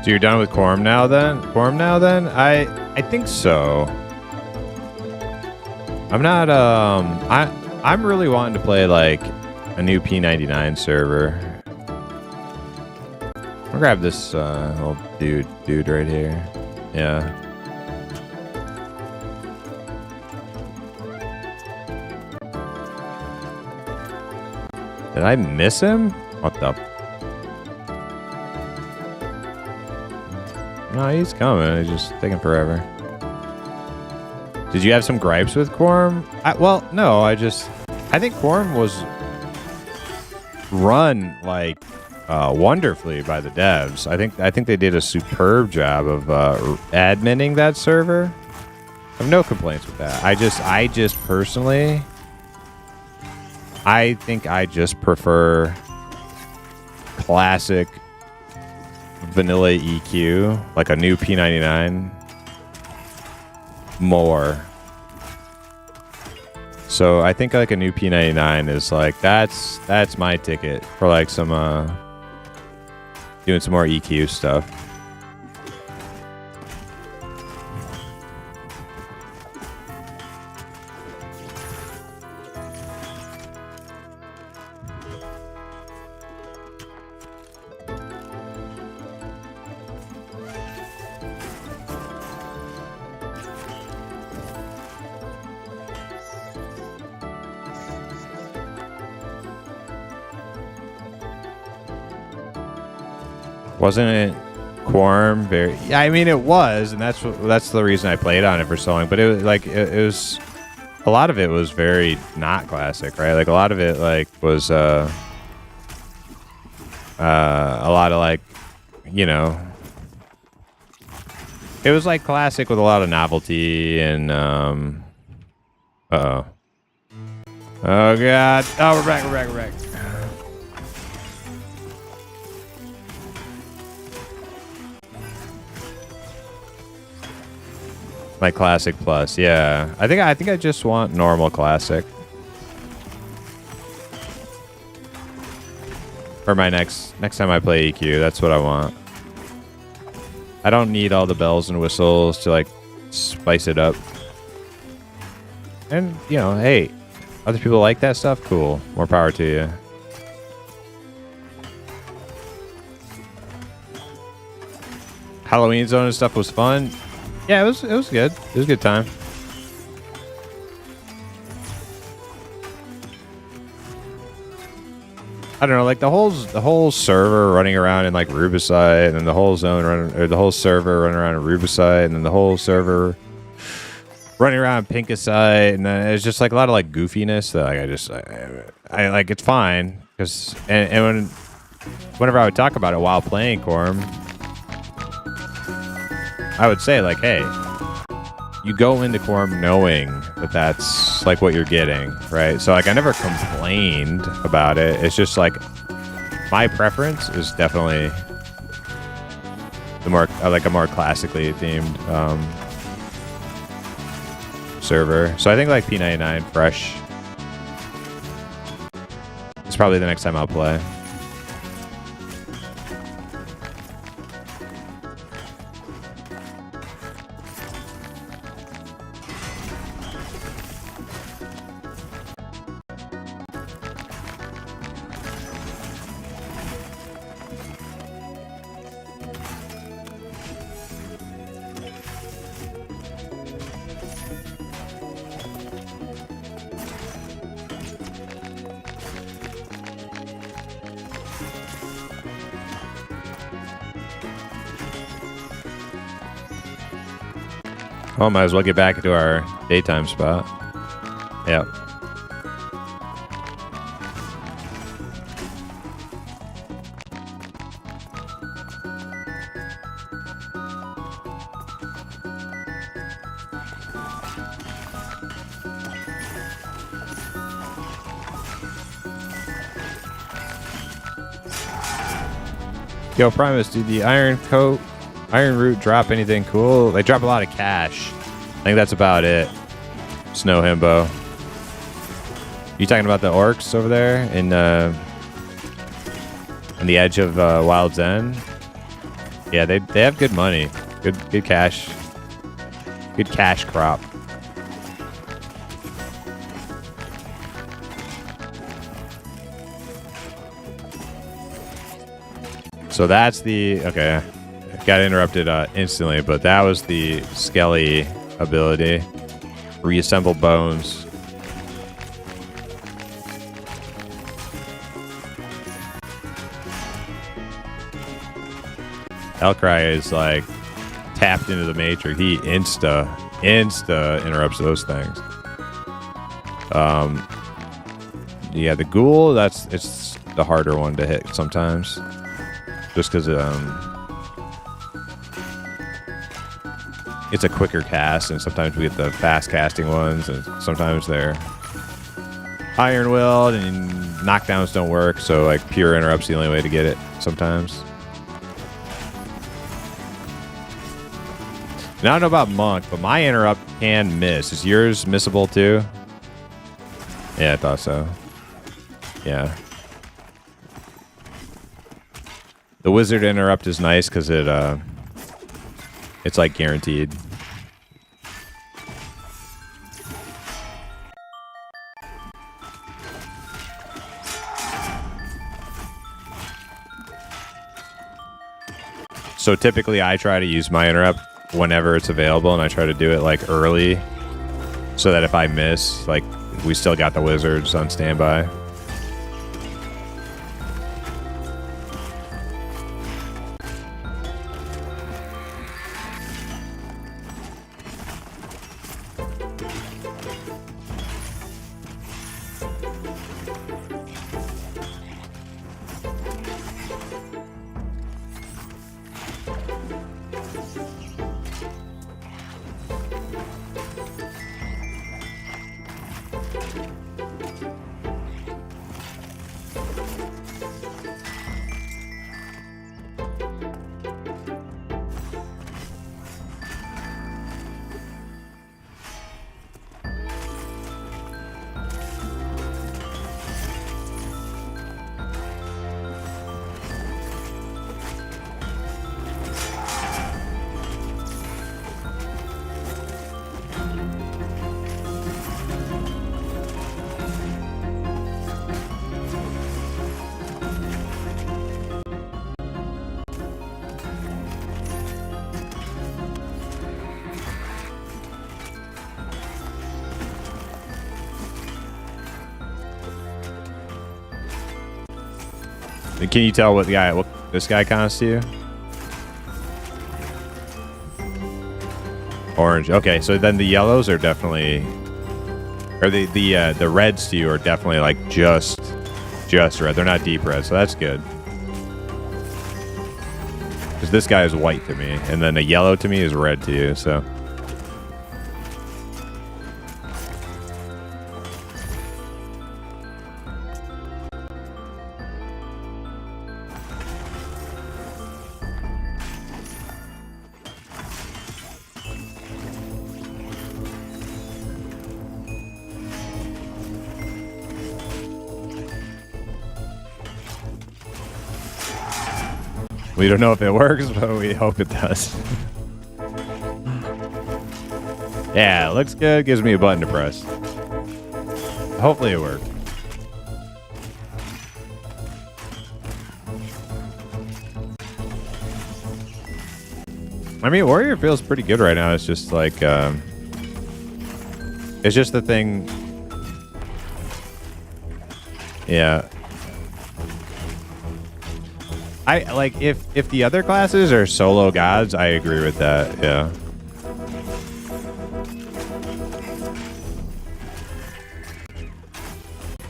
So you're done with Quorum now then? I think so. I'm not I'm really wanting to play like a new P99 server. I'll grab this little dude right here. Yeah. Did I miss him? What the? No, he's coming. He's just taking forever. Did you have some gripes with Quorum? Well, no. I I think Quorum was run like wonderfully by the devs. I think they did a superb job of adminning that server. I have no complaints with that. I just personally, I think I just prefer classic vanilla EQ, like a new P99, more. So I think like a new P99 is like that's my ticket for like some doing some more EQ stuff. Wasn't it Quorum very? Yeah, I mean it was, and that's the reason I played on it for so long. But it was like it was a lot of it was very not classic, right? Like a lot of it like was a lot of like, you know, it was like classic with a lot of novelty and oh god, oh we're back. Like classic plus, yeah. I think I just want normal classic. For my next time I play EQ, that's what I want. I don't need all the bells and whistles to like spice it up. And you know, hey, other people like that stuff, cool. More power to you. Halloween Zone and stuff was fun. Yeah, it was good. It was a good time. I don't know, like the whole server running around in like Rubicide, and then the whole zone running, or the whole server running around in Rubicide, and then the whole server running around in Pinkicide, and it's just like a lot of like goofiness that like I like. It's fine because and whenever I would talk about it while playing Quorum, I would say like, hey, you go into Quorum knowing that that's like what you're getting, right? So like I never complained about it. It's just like my preference is definitely the more like a more classically themed server. So I think like P99 Fresh is probably the next time I'll play. Well, might as well get back into our daytime spot. Yep. Yo, Primus, did the Iron Root drop anything cool? They drop a lot of cash. I think that's about it. Snow Himbo. You talking about the orcs over there in the edge of Wild's End? Yeah, they have good money. Good cash. Good cash crop. So that's the okay. Got interrupted instantly, but that was the Skelly ability. Reassemble bones. Elcry is like tapped into the matrix. He insta interrupts those things. Yeah, the ghoul, it's the harder one to hit sometimes. Just because it's a quicker cast, and sometimes we get the fast casting ones, and sometimes they're iron willed and knockdowns don't work, so like pure interrupt's the only way to get it sometimes. And I don't know about Monk, but my interrupt can miss. Is yours missable too? Yeah, I thought so. Yeah. The wizard interrupt is nice because it's like guaranteed. So typically I try to use my interrupt whenever it's available, and I try to do it like early so that if I miss, like we still got the wizards on standby. Can you tell what this guy consts to you? Orange. Okay, so then the yellows are definitely, or the reds to you are definitely like just red. They're not deep red, so that's good. Because this guy is white to me, and then a yellow to me is red to you. So. We don't know if it works, but we hope it does. Yeah, it looks good. Gives me a button to press. Hopefully it works. I mean, Warrior feels pretty good right now. It's just like, it's just the thing. Yeah. I like if the other classes are solo gods, I agree with that. Yeah.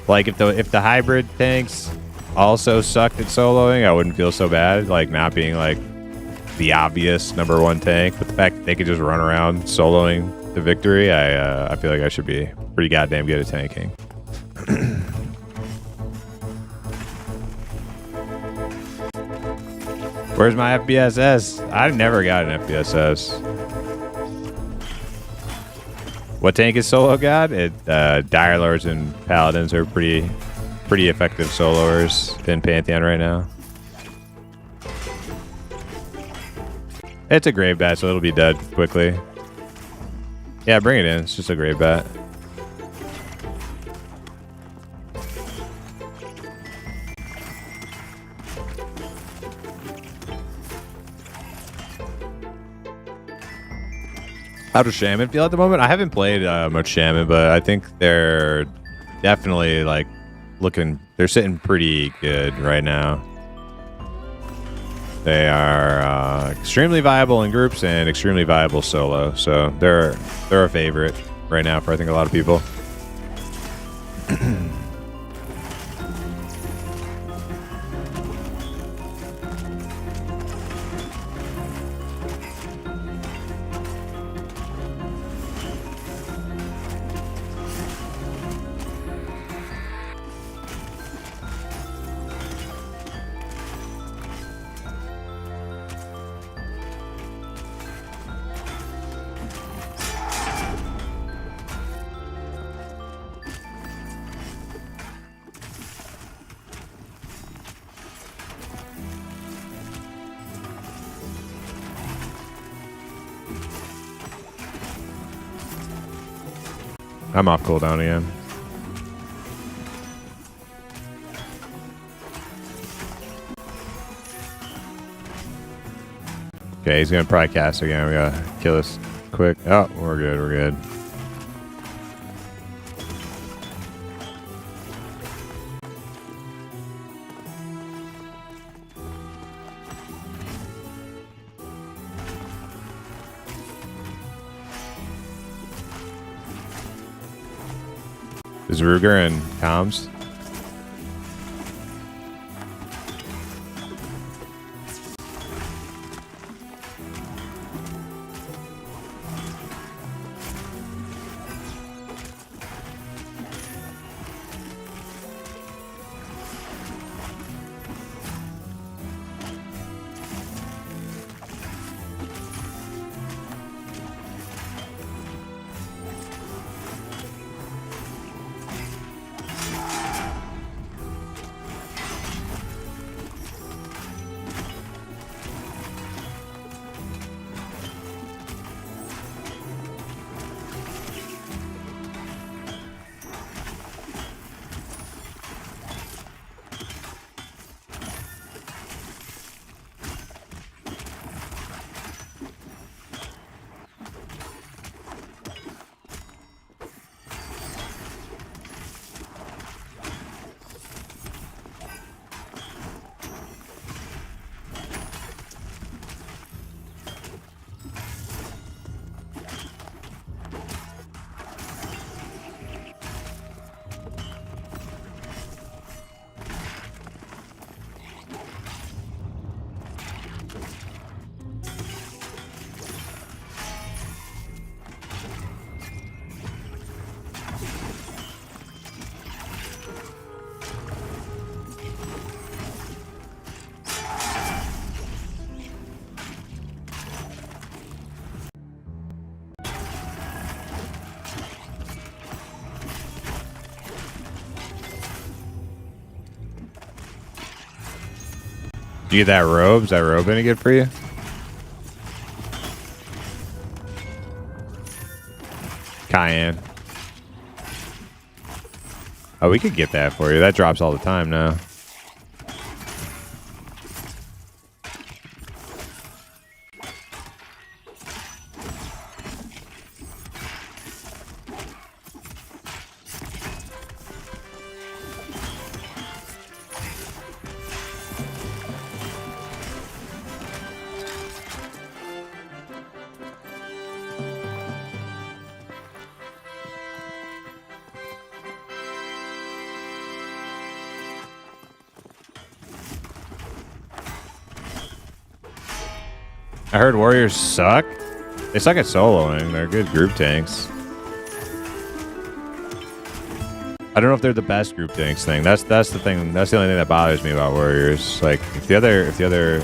Like if the hybrid tanks also sucked at soloing, I wouldn't feel so bad. Like not being like the obvious #1 tank, but the fact that they could just run around soloing the victory, I feel like I should be pretty goddamn good at tanking. Where's my FBSS? I've never got an FBSS. What tank is solo god? Dire Lords and Paladins are pretty effective soloers in Pantheon right now. It's a grave bat, so it'll be dead quickly. Yeah, bring it in. It's just a grave bat. How does Shaman feel at the moment? I haven't played much Shaman, but I think they're definitely like they're sitting pretty good right now. They are extremely viable in groups and extremely viable solo, so they're a favorite right now for I think a lot of people. I'm off cooldown again. Okay, he's gonna probably cast again. We gotta kill this quick. Oh, we're good. We're good. Is Ruger and comms? Do you get that robe? Is that robe any good for you? Cayenne. Oh, we could get that for you. That drops all the time now. I heard warriors suck. They suck at soloing. They're good group tanks. I don't know if they're the best group tanks thing. That's the thing. That's the only thing that bothers me about warriors. Like if the other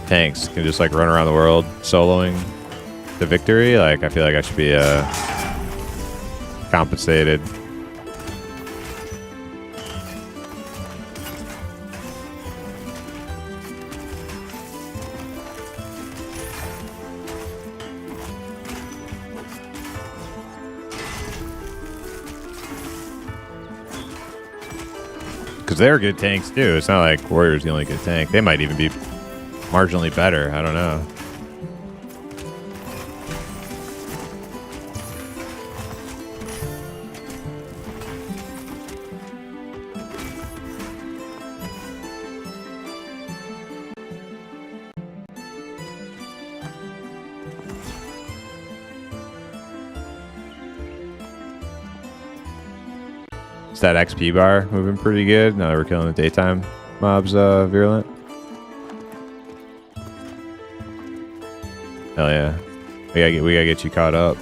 tanks can just like run around the world soloing the victory, like I feel like I should be compensated. Because they're good tanks too. It's not like Warrior's the only good tank. They might even be marginally better. I don't know. That XP bar moving pretty good. Now that we're killing the daytime mobs virulent. Hell yeah. We gotta get you caught up.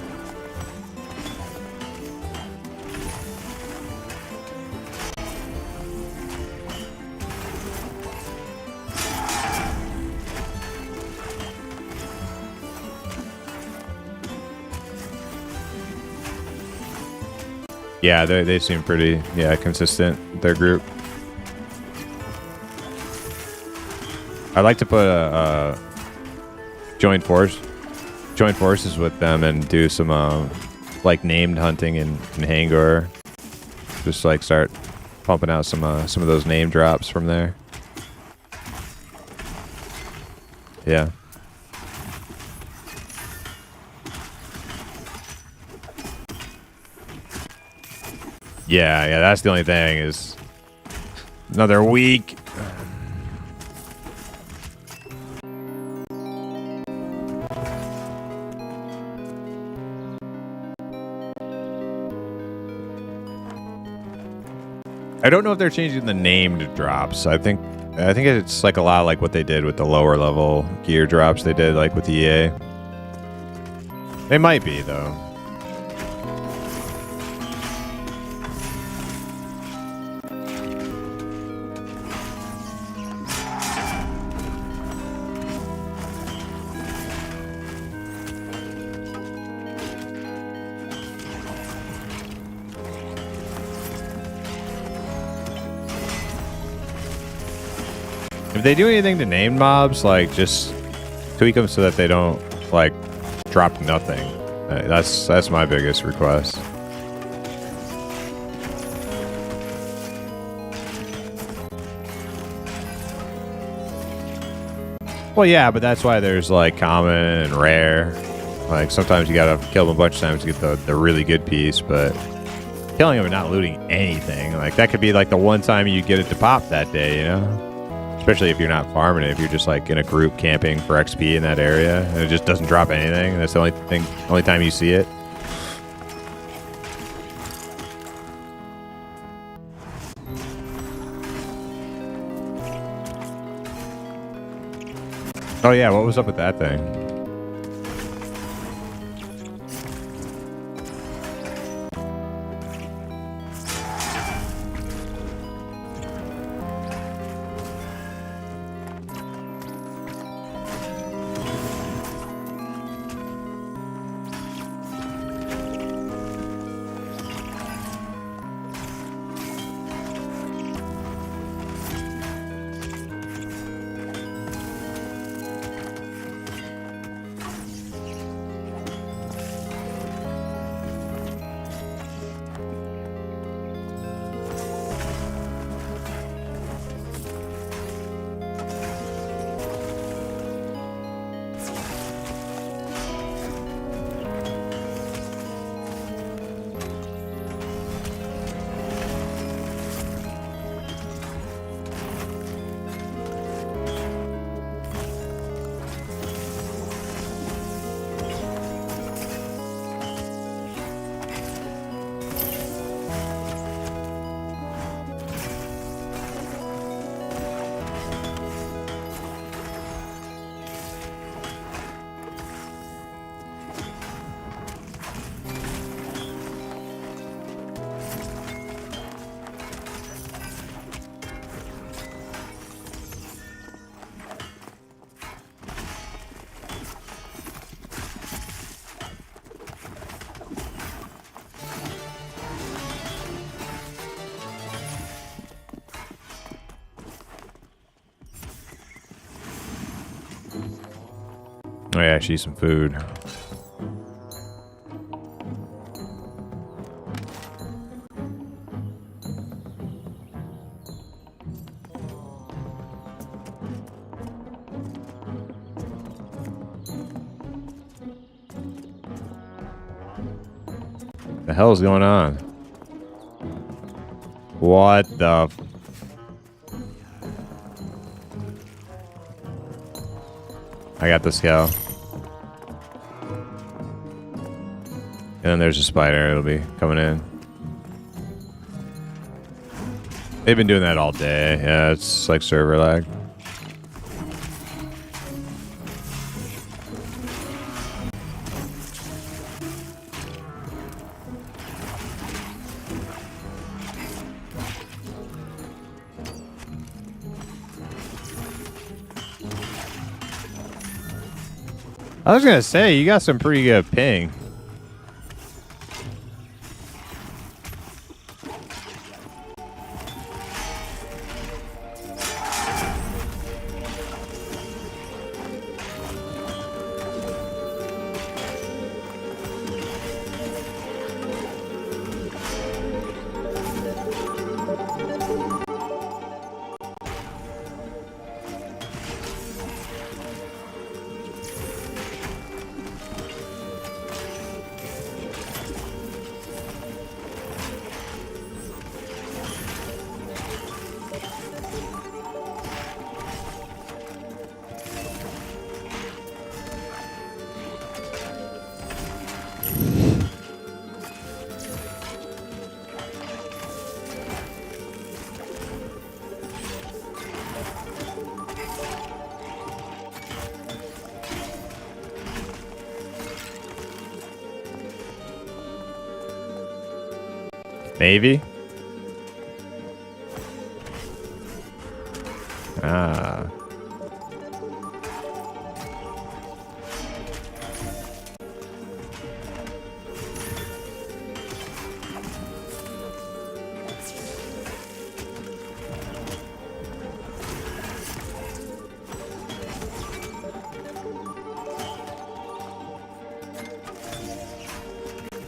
Yeah, they seem pretty consistent, their group. I'd like to put a joint join forces with them and do some like named hunting in Hangor. Just like start pumping out some of those name drops from there. Yeah. Yeah, that's the only thing is another week. I don't know if they're changing the named drops. I think it's like a lot like what they did with the lower level gear drops they did like with EA. They might be though. If they do anything to named mobs, like just tweak them so that they don't like drop nothing. That's my biggest request. Well, yeah, but that's why there's like common and rare. Like sometimes you gotta kill them a bunch of times to get the really good piece, but killing them and not looting anything, like that could be like the one time you get it to pop that day, you know? Especially if you're not farming it, if you're just like in a group camping for XP in that area and it just doesn't drop anything. That's the only time you see it. Oh yeah, what was up with that thing? Oh yeah, she needs some food. The hell's going on? What the? I got the scale. And then there's a spider. It'll be coming in. They've been doing that all day. Yeah, it's like server lag. I was gonna say, you got some pretty good ping. Navy? Ah.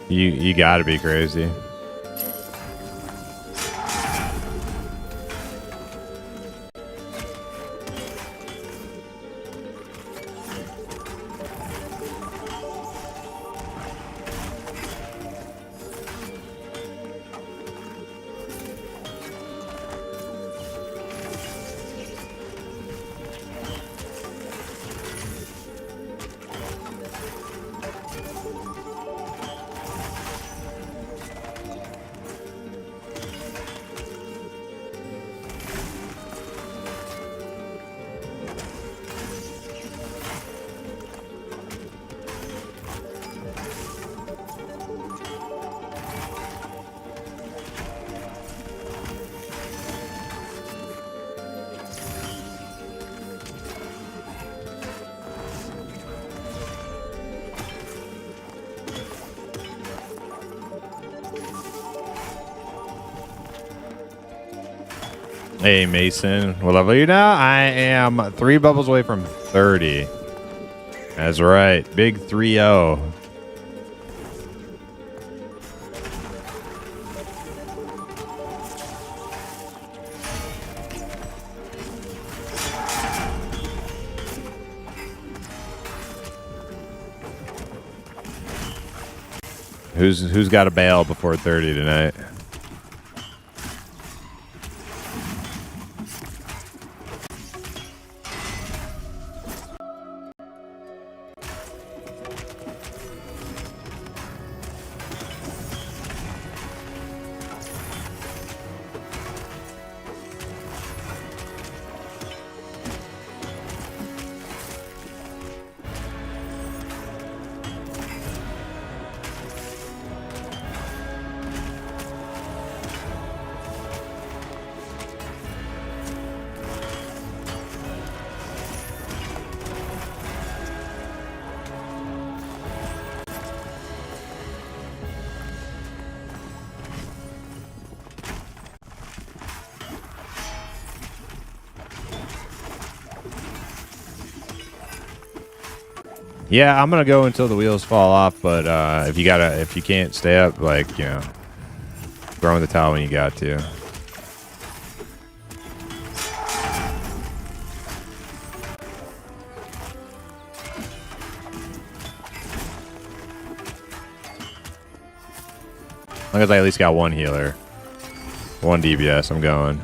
You gotta be crazy. Hey, Mason. What level are you now? I am 3 bubbles away from 30. That's right. Big 3-0. Who's got a bail before 30 tonight? Yeah, I'm gonna go until the wheels fall off. But if you can't stay up, like throw in the towel when you got to. As long as I at least got one healer, 1 DBS, I'm going.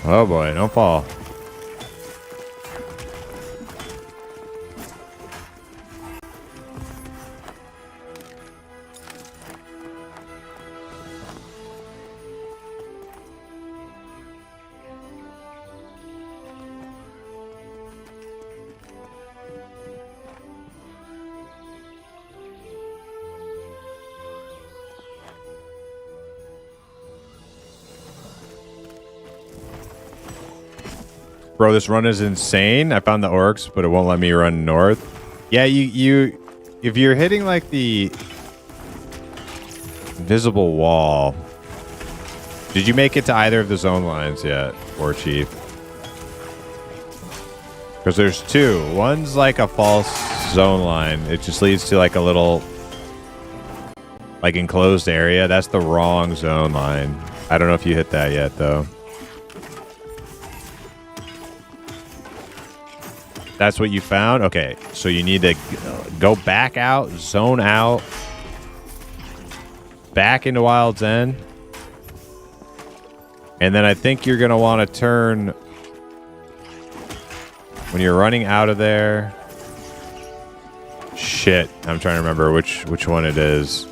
Oh boy, don't fall. Bro, this run is insane. I found the orcs, but it won't let me run north. Yeah, you if you're hitting like the invisible wall. Did you make it to either of the zone lines yet, or Chief? Because there's 2. One's like a false zone line. It just leads to like a little like enclosed area. That's the wrong zone line. I don't know if you hit that yet though. That's what you found? Okay, so you need to go back out, zone out, back into Wild's End. And then I think you're going to want to turn when you're running out of there. Shit, I'm trying to remember which one it is.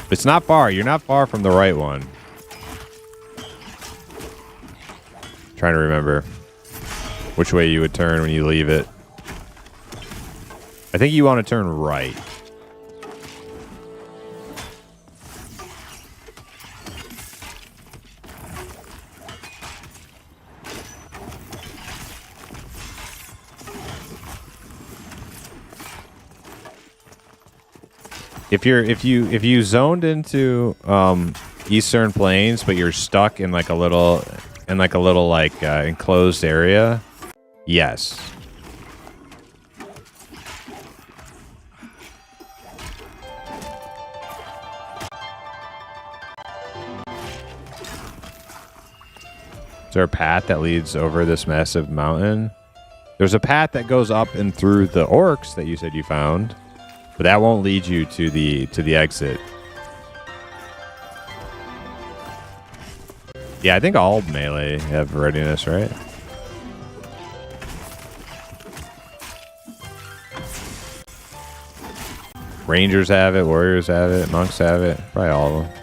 It's not far. You're not far from the right one. Trying to remember which way you would turn when you leave it. I think you want to turn right. If you zoned into Eastern Plains, but you're stuck in like a little enclosed area, yes. Is there a path that leads over this massive mountain? There's a path that goes up and through the orcs that you said you found. But that won't lead you to the exit. Yeah, I think all melee have readiness, right? Rangers have it, warriors have it, monks have it, probably all of them.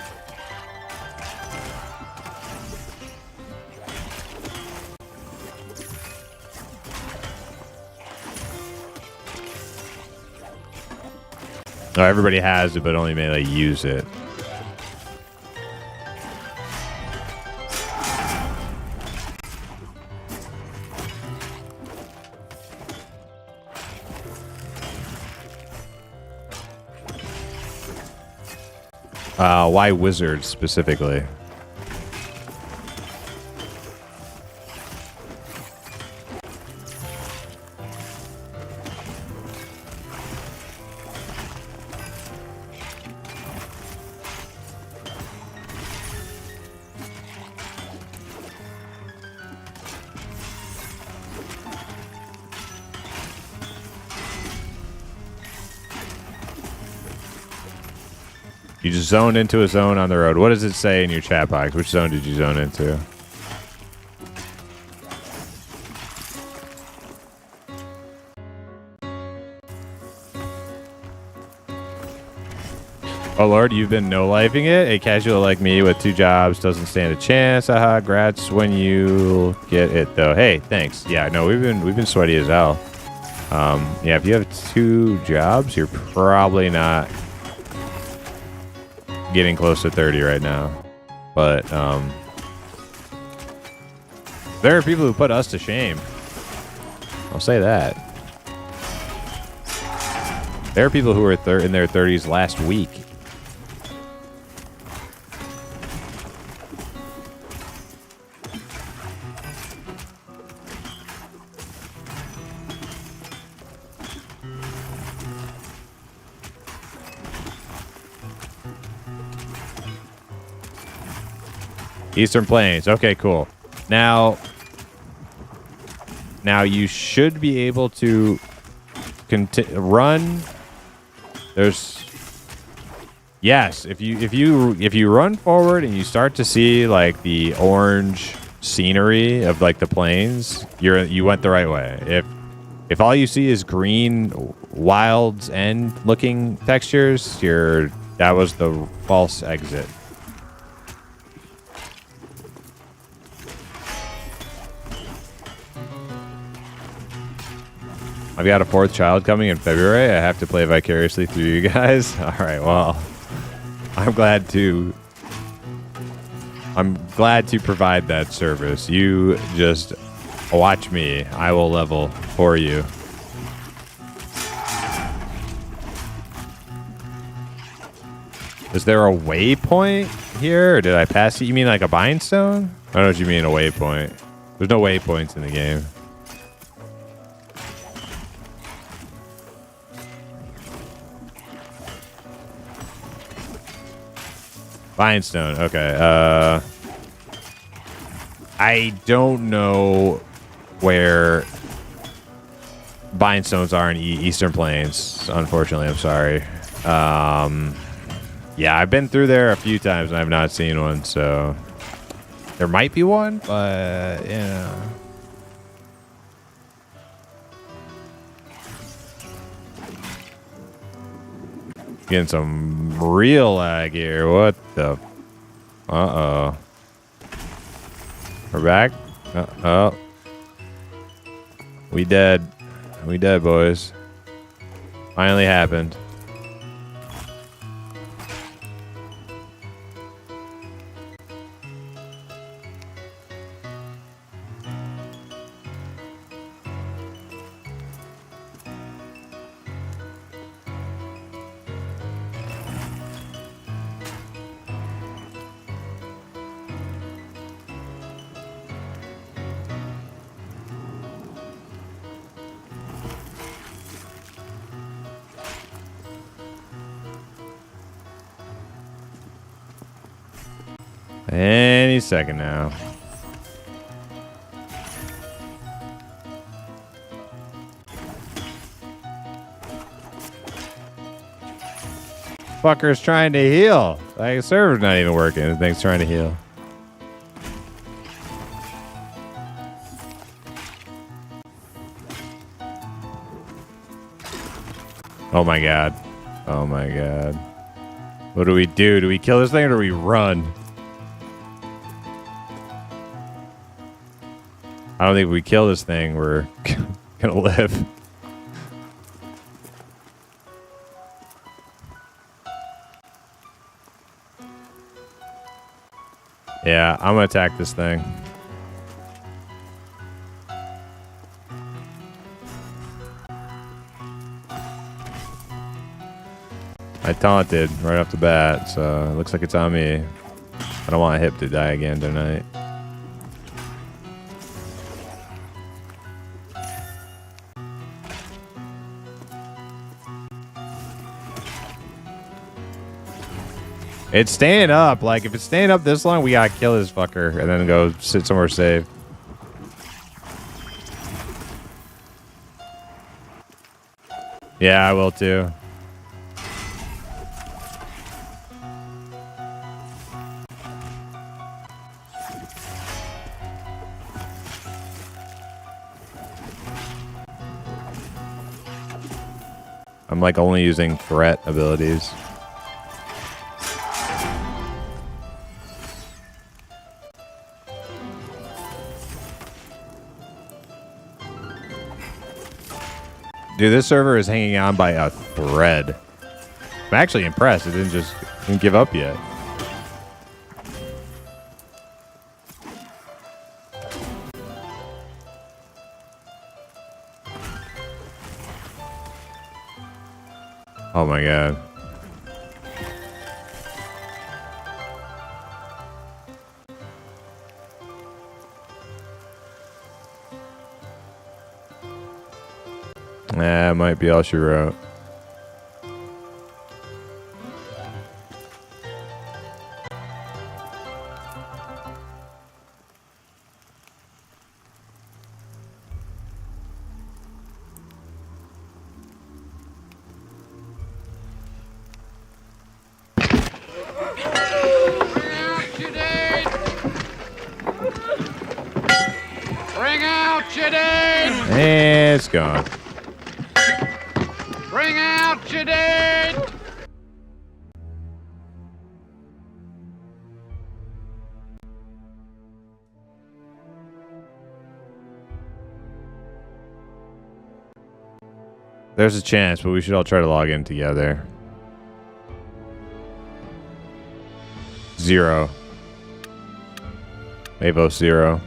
No, everybody has it, but only melee use it. Why wizards specifically? You just zoned into a zone on the road. What does it say in your chat box? Which zone did you zone into? Oh lord, you've been no-lifing it? A casual like me with 2 jobs doesn't stand a chance. Haha, grats when you get it though. Hey, thanks. Yeah, no, we've been sweaty as hell. Yeah, if you have 2 jobs, you're probably not getting close to 30 right now. But there are people who put us to shame. I'll say that. There are people who were in their 30s last week. Eastern Plains. Okay, cool. Now you should be able to run. There's yes. If you run forward and you start to see like the orange scenery of like the plains, you went the right way. If all you see is green Wild's End looking textures, that was the false exit. I've got a 4th child coming in February. I have to play vicariously through you guys. All right, well, I'm glad to provide that service. You just watch me. I will level for you. Is there a waypoint here, or did I pass it? You mean like a bind stone? I don't know what you mean, a waypoint. There's no waypoints in the game. Bindstone, okay. I don't know where Bindstones are in Eastern Plains. Unfortunately, I'm sorry. Yeah, I've been through there a few times and I've not seen one, so there might be one, but yeah. Getting some real lag here. What the? Uh-oh. We're back? Uh-oh. We dead. We dead, boys. Finally happened. Any second now. Fucker's trying to heal. Like, the server's not even working. The thing's trying to heal. Oh my god. Oh my god. What do we do? Do we kill this thing or do we run? I don't think if we kill this thing, we're gonna live. Yeah, I'm gonna attack this thing. I taunted right off the bat, so it looks like it's on me. I don't want Hip to die again tonight. It's staying up. Like, if it's staying up this long, we gotta kill this fucker and then go sit somewhere safe. Yeah, I will too. I'm like only using threat abilities. Dude, this server is hanging on by a thread. I'm actually impressed. It didn't give up yet. Oh my god. Nah, it might be all she wrote. Bring out your dead! And it's gone. Bring out your dead! There's a chance, but we should all try to log in together. 0. Avo 0.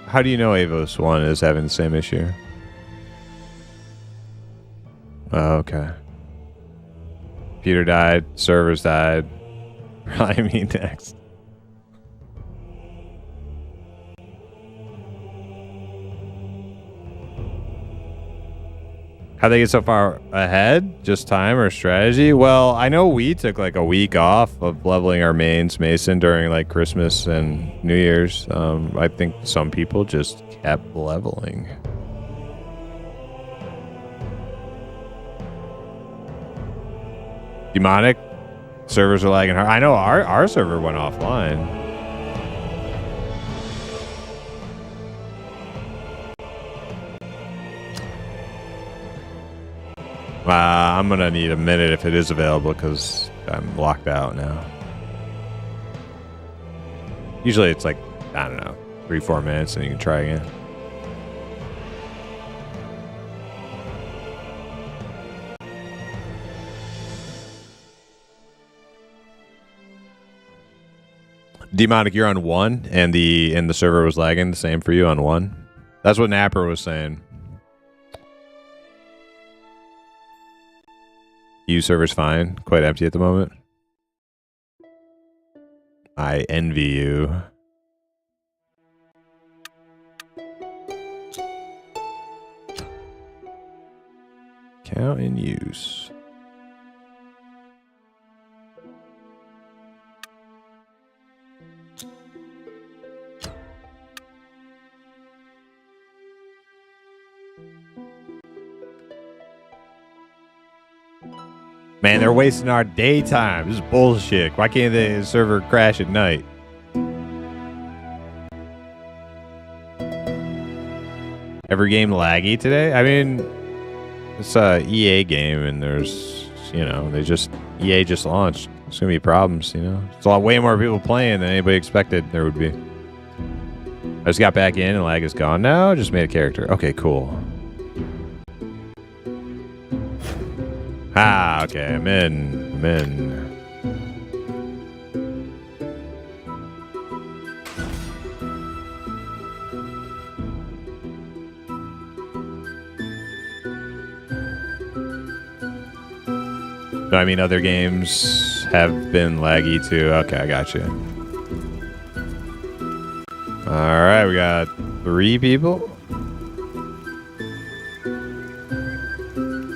How do you know Avos 1 is having the same issue? Oh, okay. Peter died. Servers died. Probably me next. How they get so far ahead? Just time or strategy? Well, I know we took like a week off of leveling our mains Mason during like Christmas and New Year's. I think some people just kept leveling. Demonic servers are lagging hard. I know our server went offline. I'm gonna need a minute if it is available because I'm locked out now. Usually it's like, I don't know, 3-4 minutes and you can try again. Demonic, you're on 1 and the server was lagging. The same for you on 1. That's what Napper was saying. EU server's fine. Quite empty at the moment. I envy you. Count in use. Man, they're wasting our daytime. This is bullshit. Why can't the server crash at night? Every game laggy today? I mean, it's a EA game and there's, you know, EA just launched. There's going to be problems, you know. It's a lot way more people playing than anybody expected there would be. I just got back in and lag is gone now. Just made a character. Okay, cool. Ah, okay, I'm in. No, I mean, other games have been laggy too. Okay, I got you. Alright, we got 3 people.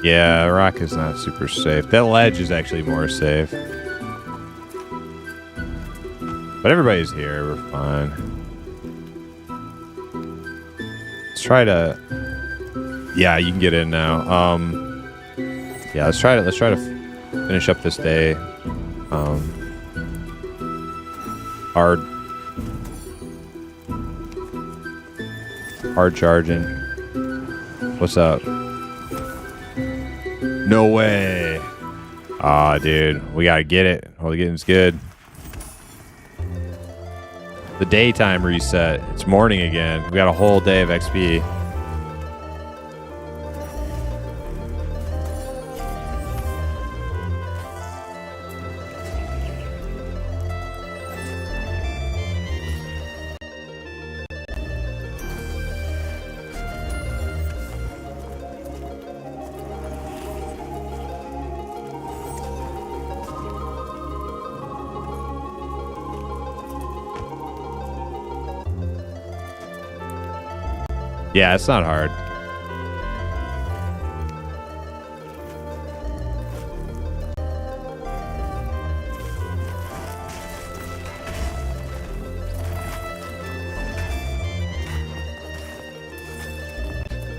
Yeah, rock is not super safe. That ledge is actually more safe. But everybody's here. We're fine. Let's try to... Yeah, you can get in now. Yeah, let's try to finish up this day. Hard charging. What's up? No way. Aw, dude. We gotta get it. All the getting's good. The daytime reset. It's morning again. We got a whole day of XP. Yeah, it's not hard.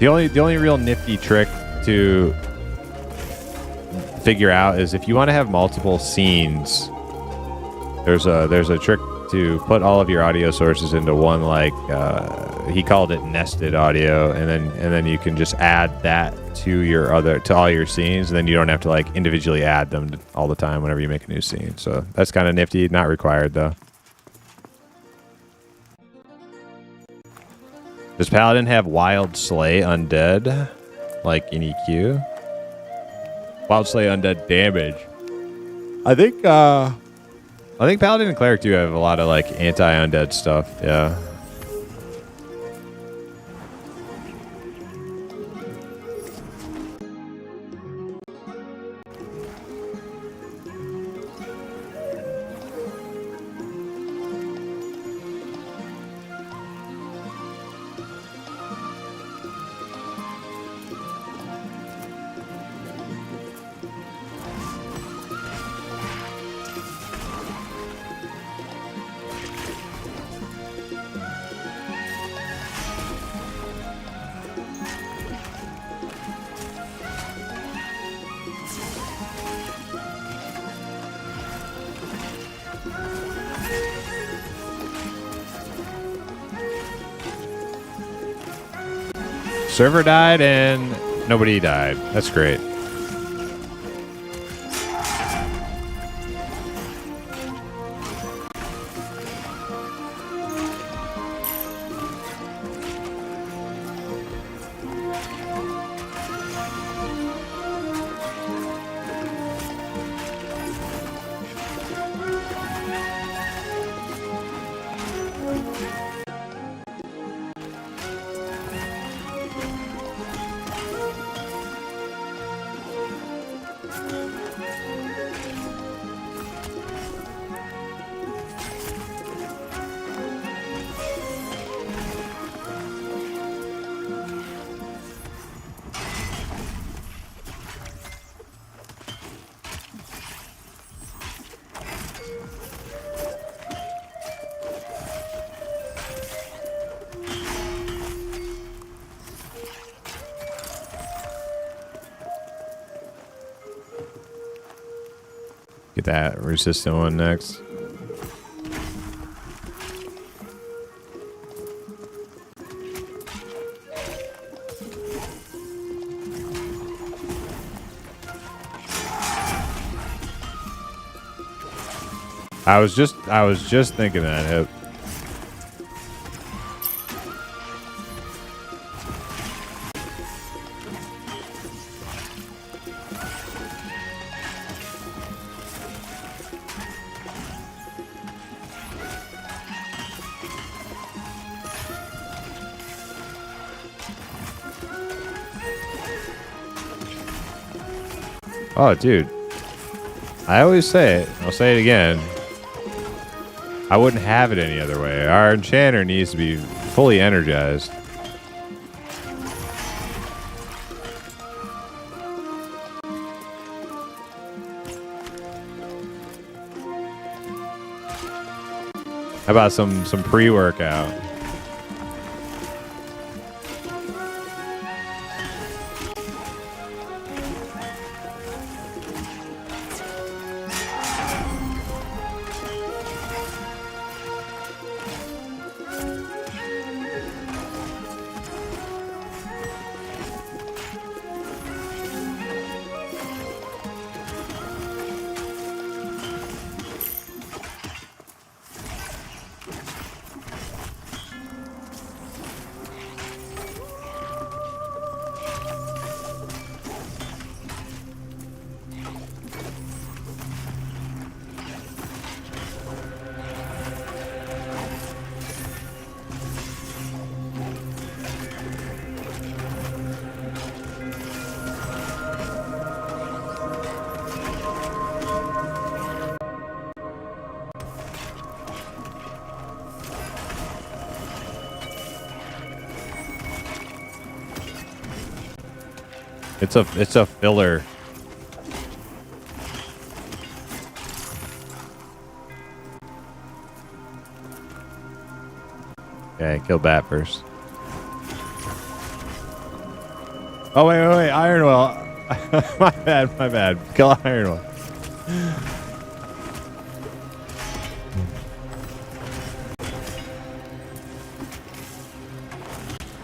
The only real nifty trick to figure out is if you want to have multiple scenes, there's a trick to put all of your audio sources into one, like he called it nested audio, and then you can just add that to all your scenes, and then you don't have to like individually add them all the time whenever you make a new scene. So that's kind of nifty. Not required though. Does Paladin have Wild Slay Undead like in EQ? Wild Slay Undead damage. I think Paladin and Cleric do have a lot of like anti-undead stuff. Yeah. Server died and nobody died. That's great. Get that resistant one next. I was just thinking that, Hip. Oh, dude. I always say it. I'll say it again. I wouldn't have it any other way. Our enchanter needs to be fully energized. How about some pre-workout? It's a filler. Okay, kill Bat first. Oh wait, Ironwell. my bad. Kill Ironwell.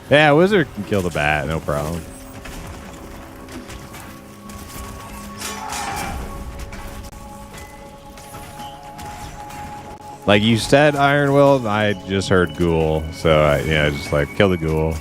Yeah, Wizard can kill the Bat, no problem. Like you said, Iron Will, I just heard Ghoul, so I, just like kill the Ghoul.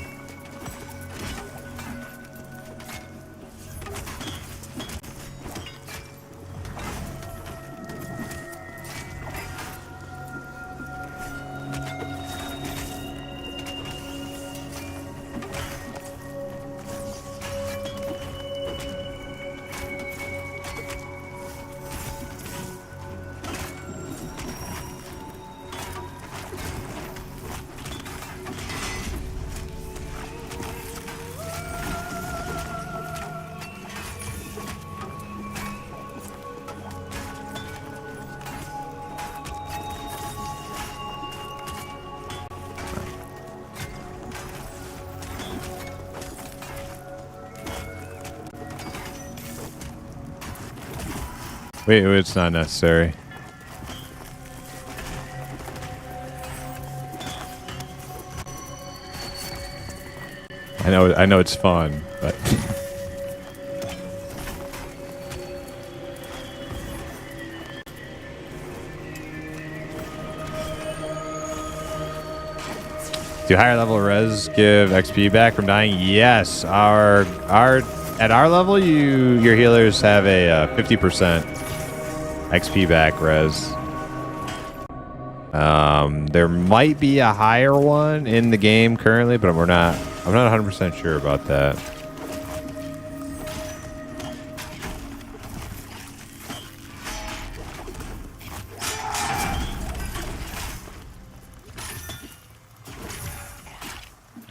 Wait, it's not necessary. I know it's fun, but do higher level res give XP back from dying? Yes. At our level, your healers have a 50% XP back res. There might be a higher one in the game currently, but I'm not 100% sure about that.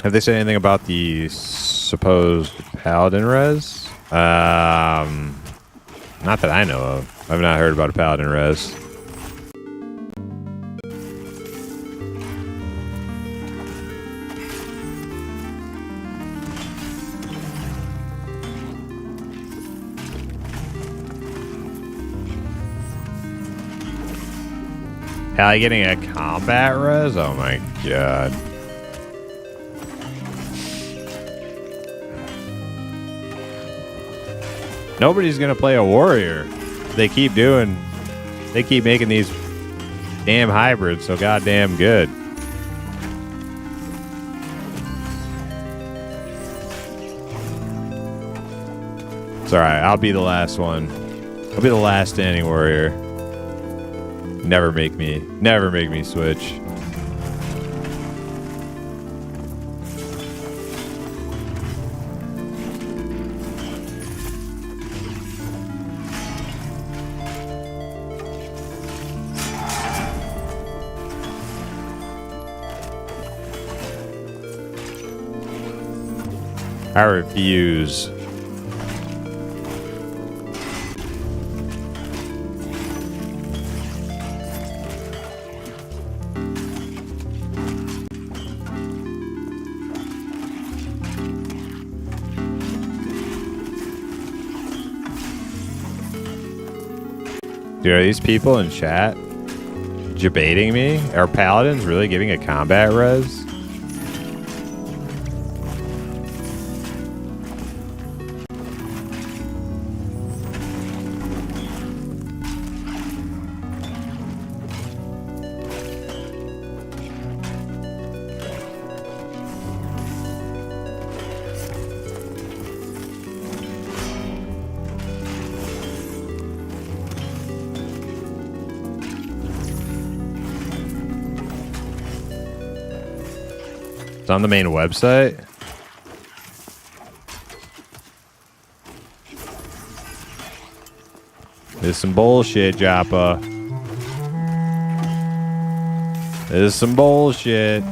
Have they said anything about the supposed paladin res? Not that I know of. I've not heard about a paladin res. Pally getting a combat res? Oh my god. Nobody's gonna play a warrior. They keep making these damn hybrids so goddamn good. It's alright, I'll be the last one. I'll be the last standing warrior. Never make me switch. I refuse. Dude, are these people in chat debating me? Are paladins really giving a combat res? It's on the main website. This is some bullshit, Joppa. This is some bullshit.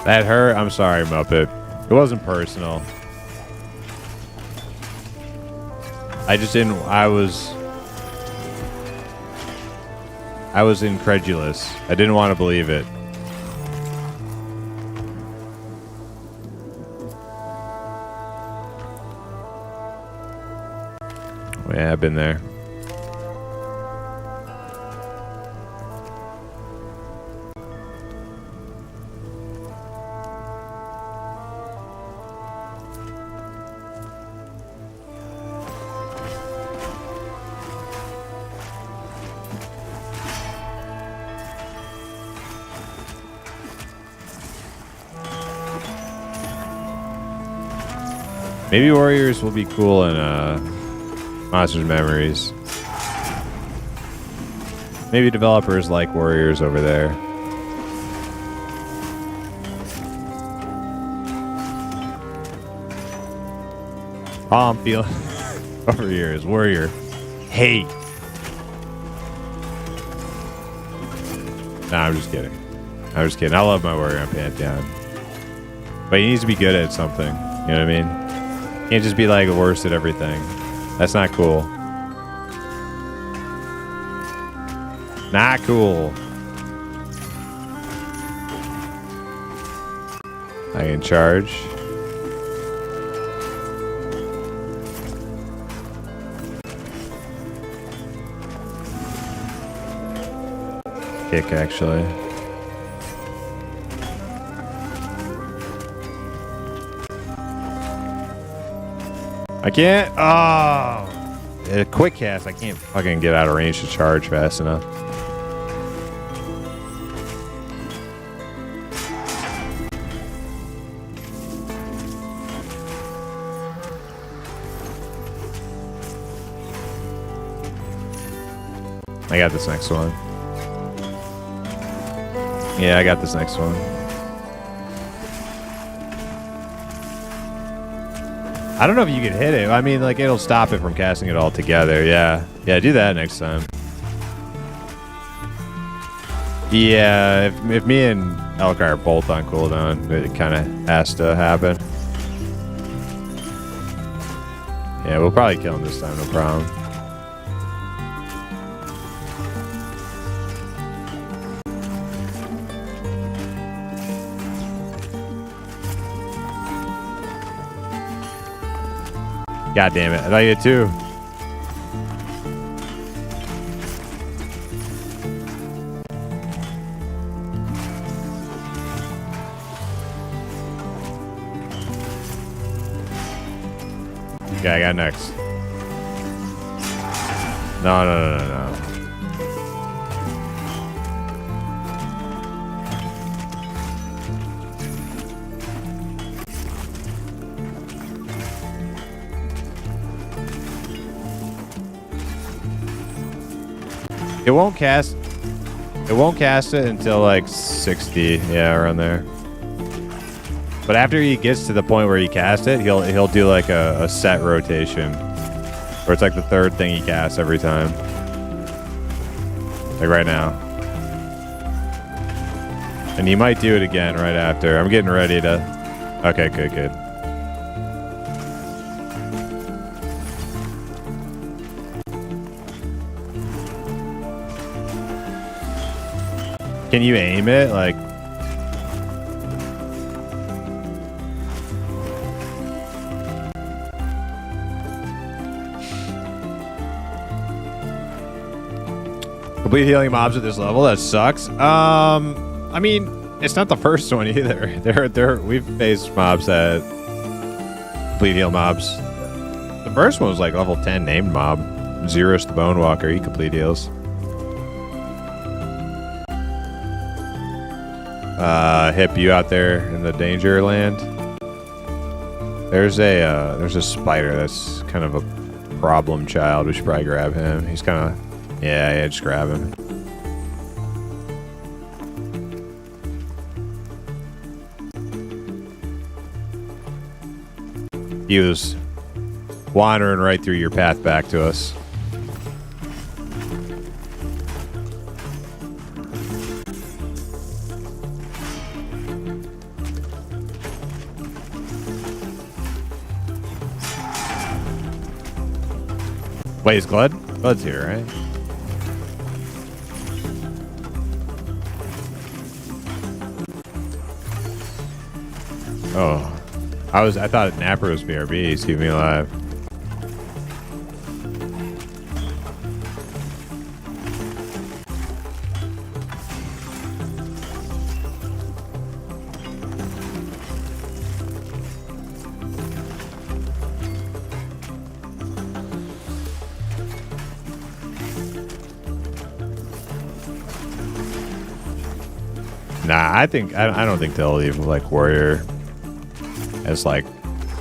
That hurt? I'm sorry, Muppet. It wasn't personal. I just didn't... I was incredulous. I didn't want to believe it. Yeah, I've been there. Maybe warriors will be cool in Monsters Memories. Maybe developers like warriors over there. All I'm feeling over here is warrior hate. Nah, I'm just kidding. I'm just kidding. I love my warrior on Pantheon. But he needs to be good at something. You know what I mean? Can't just be like the worst at everything. That's not cool. Not cool. I can charge. Kick, actually. I can't. Oh, a quick cast. I can't fucking get out of range to charge fast enough. I got this next one. Yeah, I got this next one. I don't know if you can hit it. I mean, like, it'll stop it from casting it all together. Yeah. Yeah, do that next time. Yeah, if me and Elkar are both on cooldown, it kind of has to happen. Yeah, we'll probably kill him this time, no problem. God damn it. I thought you had two. Okay, I got next. No. It won't cast it until like 60, yeah, around there. But after he gets to the point where he casts it, he'll do like a set rotation. Where it's like the third thing he casts every time. Like right now. And he might do it again right after. I'm getting ready to... Okay, good. Can you aim it? Like... Complete healing mobs at this level? That sucks. I mean, it's not the first one either. We've faced mobs that complete heal mobs. The first one was like level 10 named mob. Xeros the Bone Walker, he complete heals. Hip, you out there in the danger land? There's a spider that's kind of a problem child. We should probably grab him. He's kind of... Yeah, just grab him. He was wandering right through your path back to us. Wait, is Glud? Glud's here, right? Oh, I thought Napper was BRB. He's keeping me alive. Nah, I don't think they'll leave like Warrior as like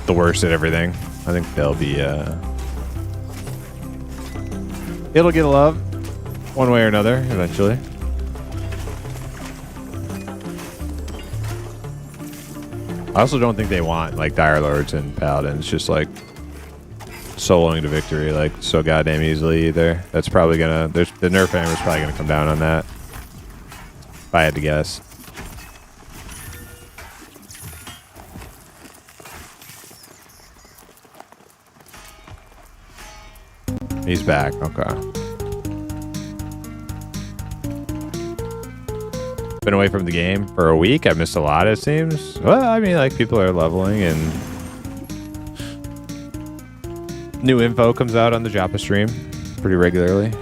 the worst at everything. I think they'll be it'll get a love one way or another eventually. I also don't think they want like Dire Lords and Paladins. Just like soloing to victory like so goddamn easily either. That's probably gonna. The nerf hammer is probably gonna come down on that. If I had to guess. He's back. Okay. Been away from the game for a week. I missed a lot, it seems. Well, I mean, like, people are leveling and new info comes out on the Joppa stream pretty regularly.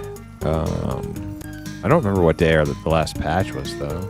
I don't remember what day or the last patch was, though.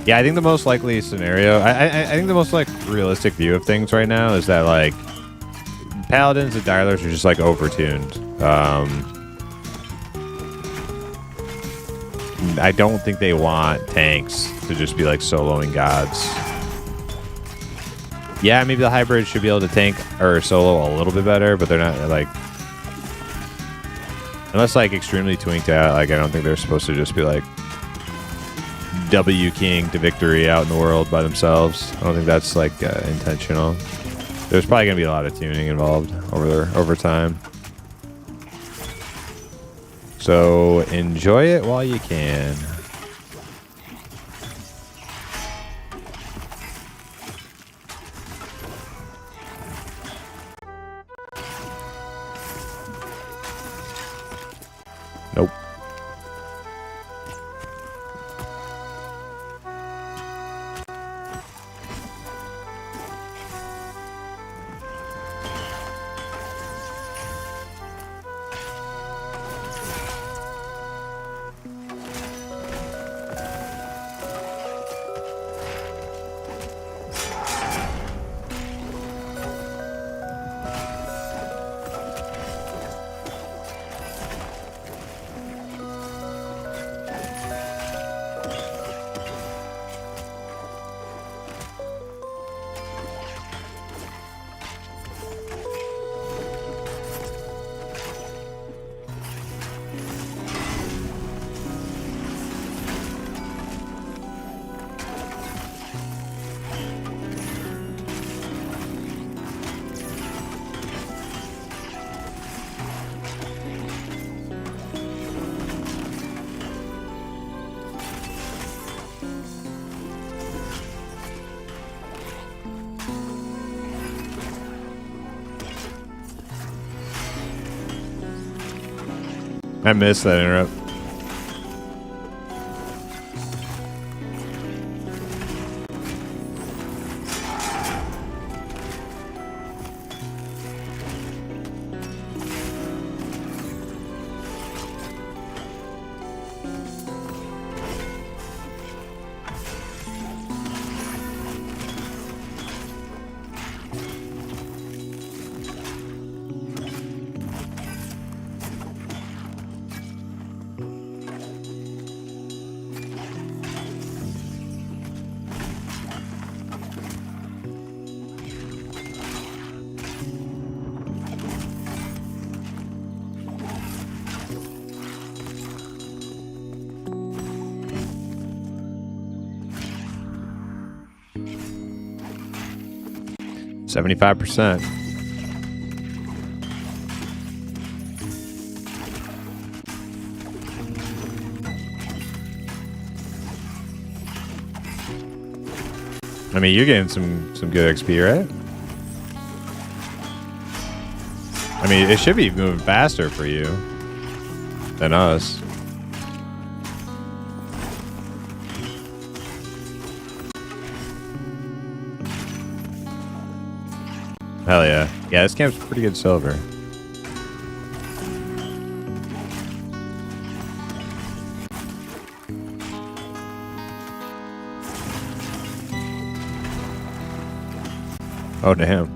Yeah, I think the most likely scenario, I think the most like realistic view of things right now is that like paladins and dialers are just like overtuned. I don't think they want tanks to just be like soloing gods. Yeah, maybe the hybrid should be able to tank or solo a little bit better, but they're not like, unless like extremely twinked out. Like I don't think they're supposed to just be like W King to victory out in the world by themselves. I don't think that's like intentional. There's probably gonna be a lot of tuning involved over time. So enjoy it while you can. Nope. I missed that interrupt. $75%. I mean, you're getting some good XP, right? I mean, it should be moving faster for you than us. Hell yeah. Yeah, this camp's pretty good silver. Oh, damn.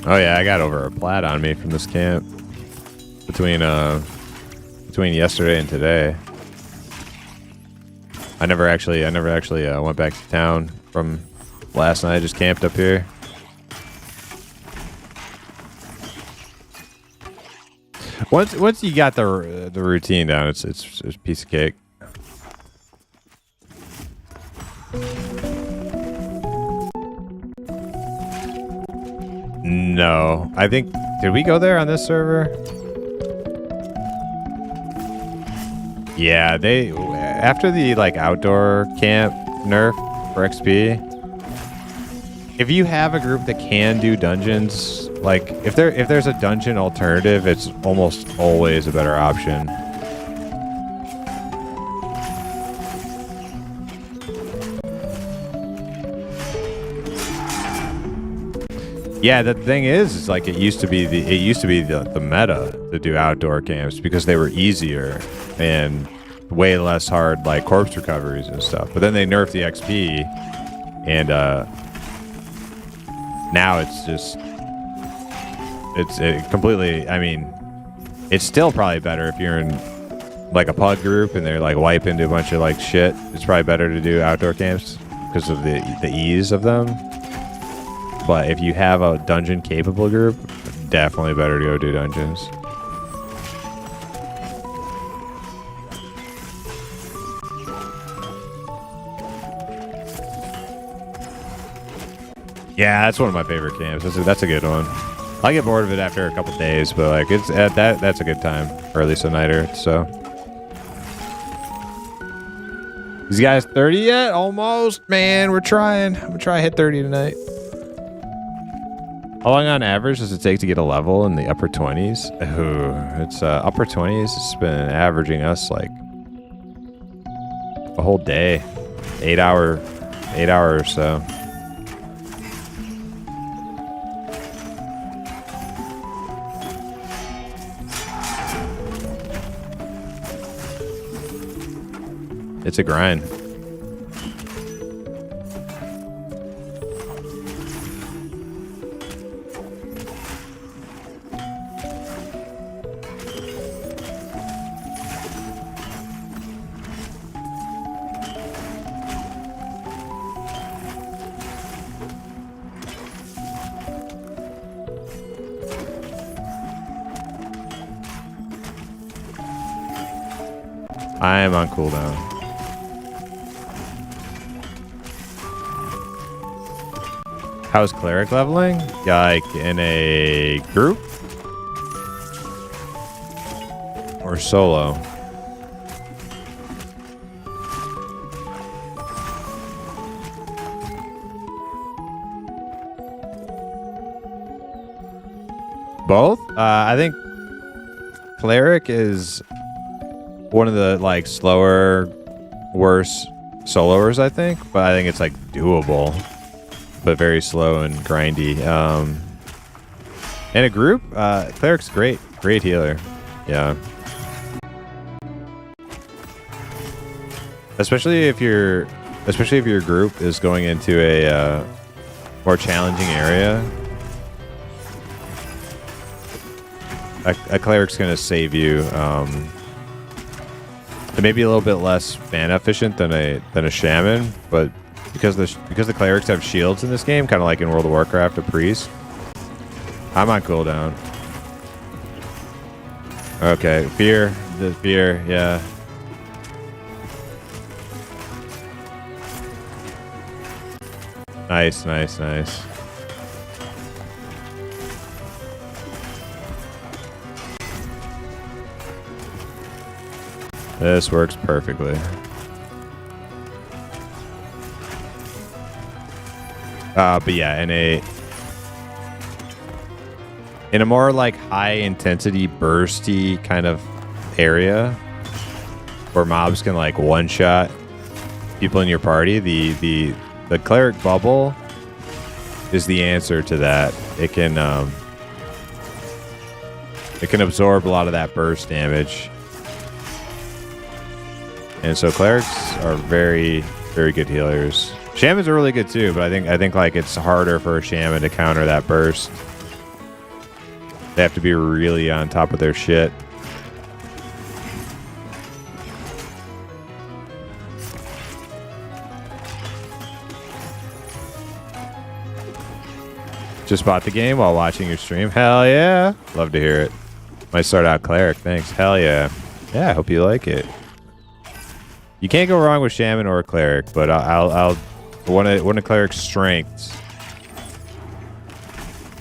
Oh yeah, I got over a plat on me from this camp between yesterday and today. I never actually went back to town from last night. I just camped up here. Once you got the routine down, it's a piece of cake. No, I think, did we go there on this server? Yeah, they, after the like outdoor camp nerf for XP, if you have a group that can do dungeons, like if there's a dungeon alternative, it's almost always a better option. Yeah, the thing is like it used to be the meta to do outdoor camps because they were easier and way less hard like corpse recoveries and stuff. But then they nerfed the XP, and now it's completely. I mean, it's still probably better if you're in like a pug group and they're like wipe into a bunch of like shit. It's probably better to do outdoor camps because of the ease of them. But if you have a dungeon capable group, definitely better to go do dungeons. Yeah, that's one of my favorite camps. That's a good one. I get bored of it after a couple days, but like it's that's a good time, or at least a nighter. So, these guys 30 yet? Almost, man. We're trying. I'm gonna try to hit 30 tonight. How long on average does it take to get a level in the upper 20s? Oh, it's upper 20s. It's been averaging us like a whole day, 8 hour or so. It's a grind. I am on cooldown. How's cleric leveling? Like in a group or solo? Both? I think cleric is one of the like slower, worse soloers, I think, but I think it's like doable, but very slow and grindy. In a group, cleric's great healer. Yeah. Especially if your group is going into a more challenging area. A cleric's gonna save you. It may be a little bit less mana efficient than a shaman, but because the clerics have shields in this game, kind of like in World of Warcraft, a priest. I'm on cooldown. Okay, fear, yeah. Nice. This works perfectly. But yeah, in a more like high intensity, bursty kind of area where mobs can like one shot people in your party, the cleric bubble is the answer to that. It can It can absorb a lot of that burst damage. And so clerics are very, very good healers. Shamans are really good too, but I think like it's harder for a shaman to counter that burst. They have to be really on top of their shit. Just bought the game while watching your stream. Hell yeah. Love to hear it. Might start out cleric. Thanks. Hell yeah. Yeah, I hope you like it. You can't go wrong with shaman or a cleric, but I'll one of cleric's strengths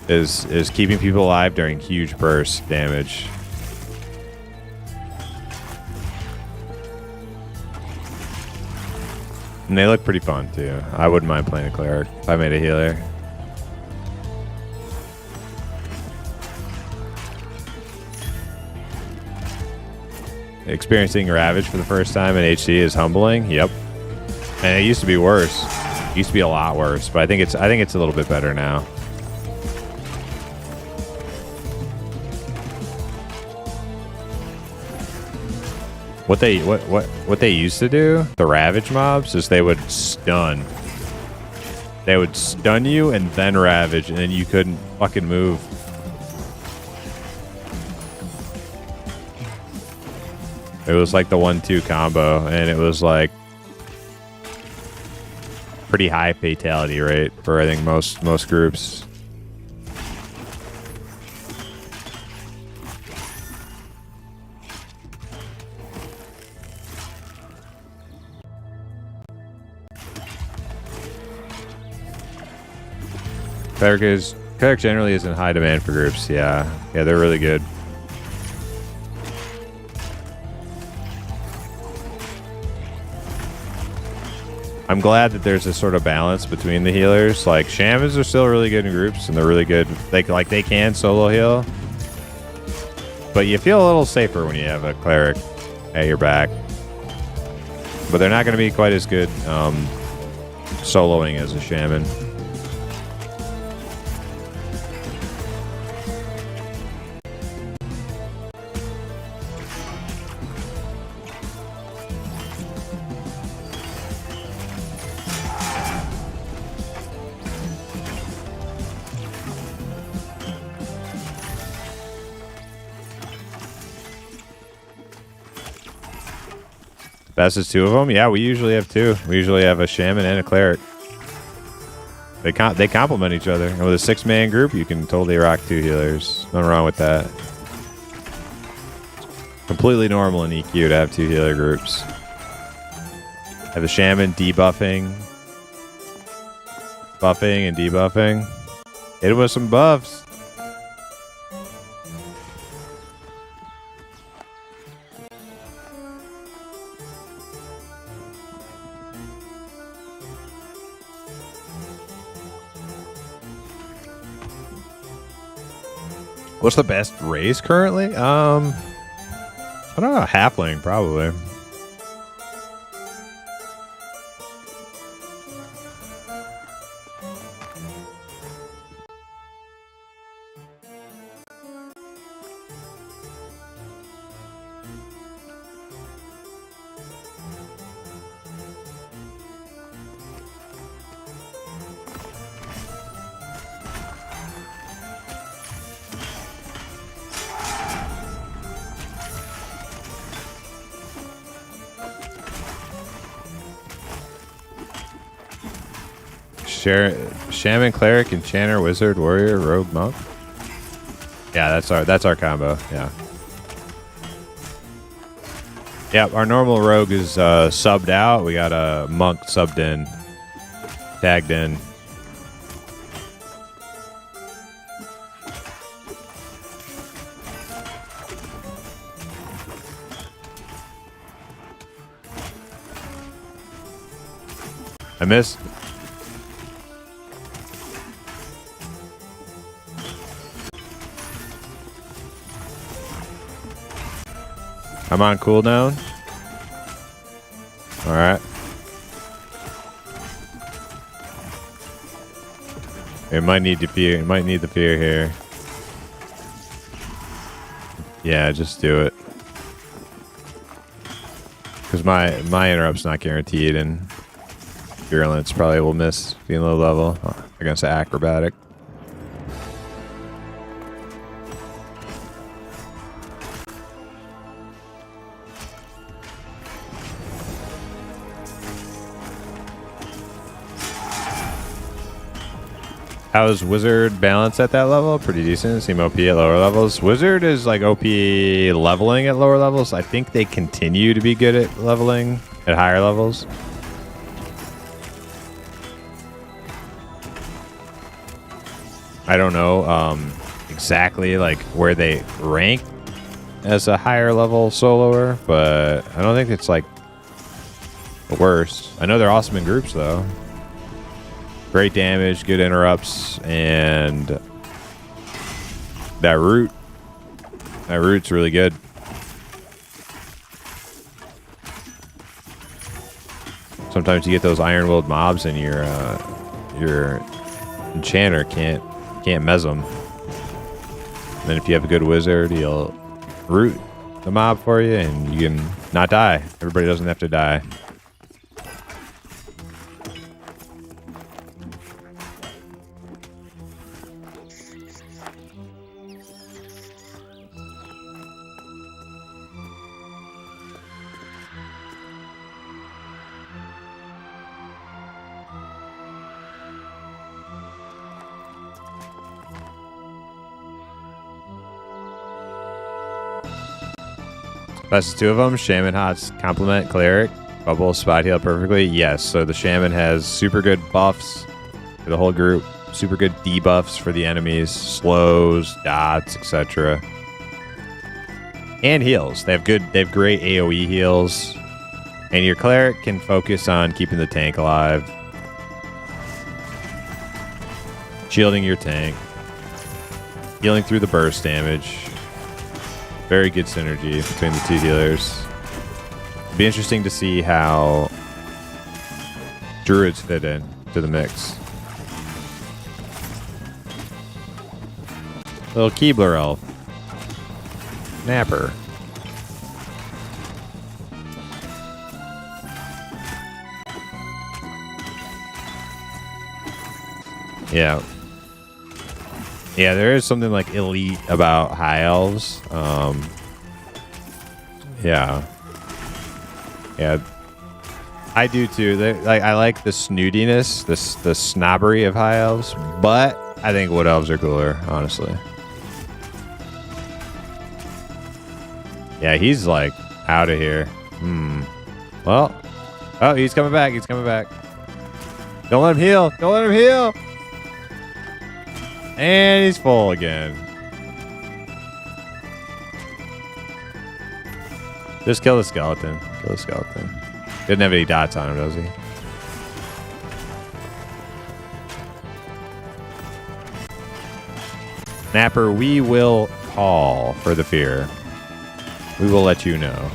is keeping people alive during huge burst damage. And they look pretty fun too. I wouldn't mind playing a cleric if I made a healer. Experiencing Ravage for the first time in HC is humbling. Yep. And it used to be worse. It used to be a lot worse, but I think it's a little bit better now. What they used to do, the Ravage mobs, is they would stun. They would stun you and then Ravage, and then you couldn't fucking move. It was like the 1-2 combo, and it was like pretty high fatality rate for I think most groups. Cleric generally is in high demand for groups. Yeah, they're really good. I'm glad that there's a sort of balance between the healers. Like shamans are still really good in groups, and they're really good. They can solo heal, but you feel a little safer when you have a cleric at your back. But they're not going to be quite as good soloing as a shaman. Best is 2 of them? Yeah, we usually have 2. We usually have a shaman and a cleric. They complement each other. And with a 6-man group, you can totally rock 2 healers. Nothing wrong with that. Completely normal in EQ to have 2 healer groups. Have a shaman debuffing, buffing and debuffing. Hit him with some buffs. What's the best race currently? I don't know. Halfling, probably. Shaman, cleric, enchanter, wizard, warrior, rogue, monk. Yeah, that's our combo. Yeah. Yep, our normal rogue is subbed out. We got a monk subbed in, tagged in. I missed. I'm on cooldown. All right. It might need the fear. It might need the fear here. Yeah, just do it. Because my interrupt's not guaranteed, and Virulence probably will miss being low level against Acrobatic. How's Wizard balance at that level? Pretty decent. Seem OP at lower levels. Wizard is like OP leveling at lower levels. I think they continue to be good at leveling at higher levels. I don't know exactly like where they rank as a higher level soloer, but I don't think it's like the worst. I know they're awesome in groups though. Great damage, good interrupts, and that root's really good. Sometimes you get those iron-willed mobs and your enchanter can't mez them. And then if you have a good wizard, he'll root the mob for you and you can not die. Everybody doesn't have to die. Best two of them. Shaman Hots complement Cleric. Bubble spot heal perfectly. Yes, so the Shaman has super good buffs for the whole group. Super good debuffs for the enemies. Slows, dots, etc. And heals. They have great AoE heals. And your Cleric can focus on keeping the tank alive. Shielding your tank. Healing through the burst damage. Very good synergy between the two healers. It'd be interesting to see how druids fit in to the mix. Little Keebler elf. Napper. Yeah. Yeah, there is something like elite about high elves. Yeah, I do too. I like the snootiness, the snobbery of high elves, but I think wood elves are cooler, honestly. Yeah, he's like out of here. Well, oh, he's coming back. He's coming back. Don't let him heal. Don't let him heal. And he's full again. Just kill the skeleton. Kill the skeleton. Didn't have any dots on him, does he? Napper, we will call for the fear. We will let you know.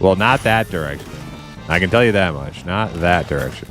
Well, not that direction. I can tell you that much. Not that direction.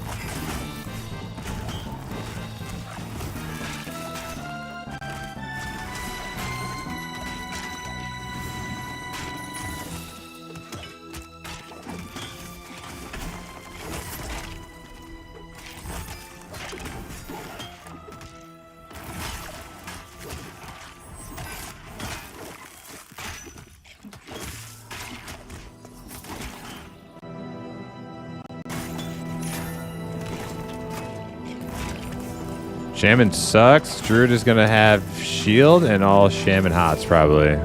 Shaman sucks. Druid is going to have shield and all Shaman Hots probably.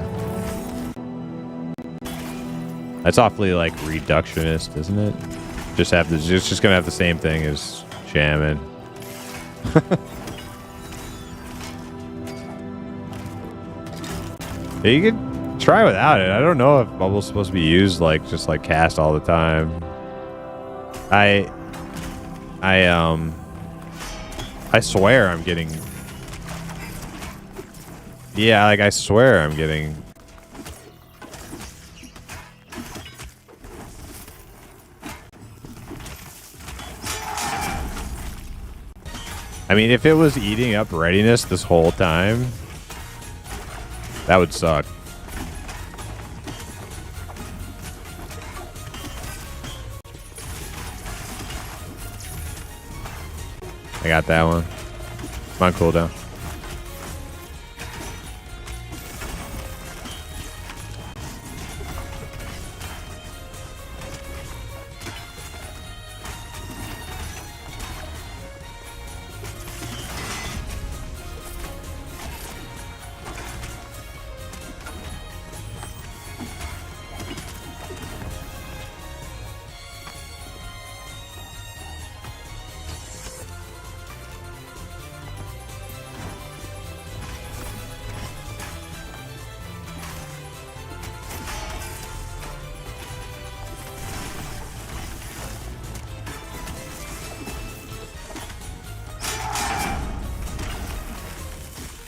That's awfully like reductionist, isn't it? Just going to have the same thing as Shaman. You could try without it. I don't know if Bubble's supposed to be used like just like cast all the time. I swear I'm getting... Yeah, like I swear I'm getting... I mean, if it was eating up readiness this whole time, That would suck. I got that one. I'm on cooldown.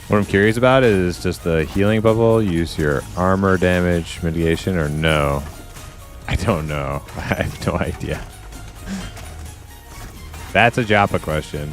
What I'm curious about is just the healing bubble use your armor damage mitigation or no? I don't know. I have no idea. That's a Joppa question.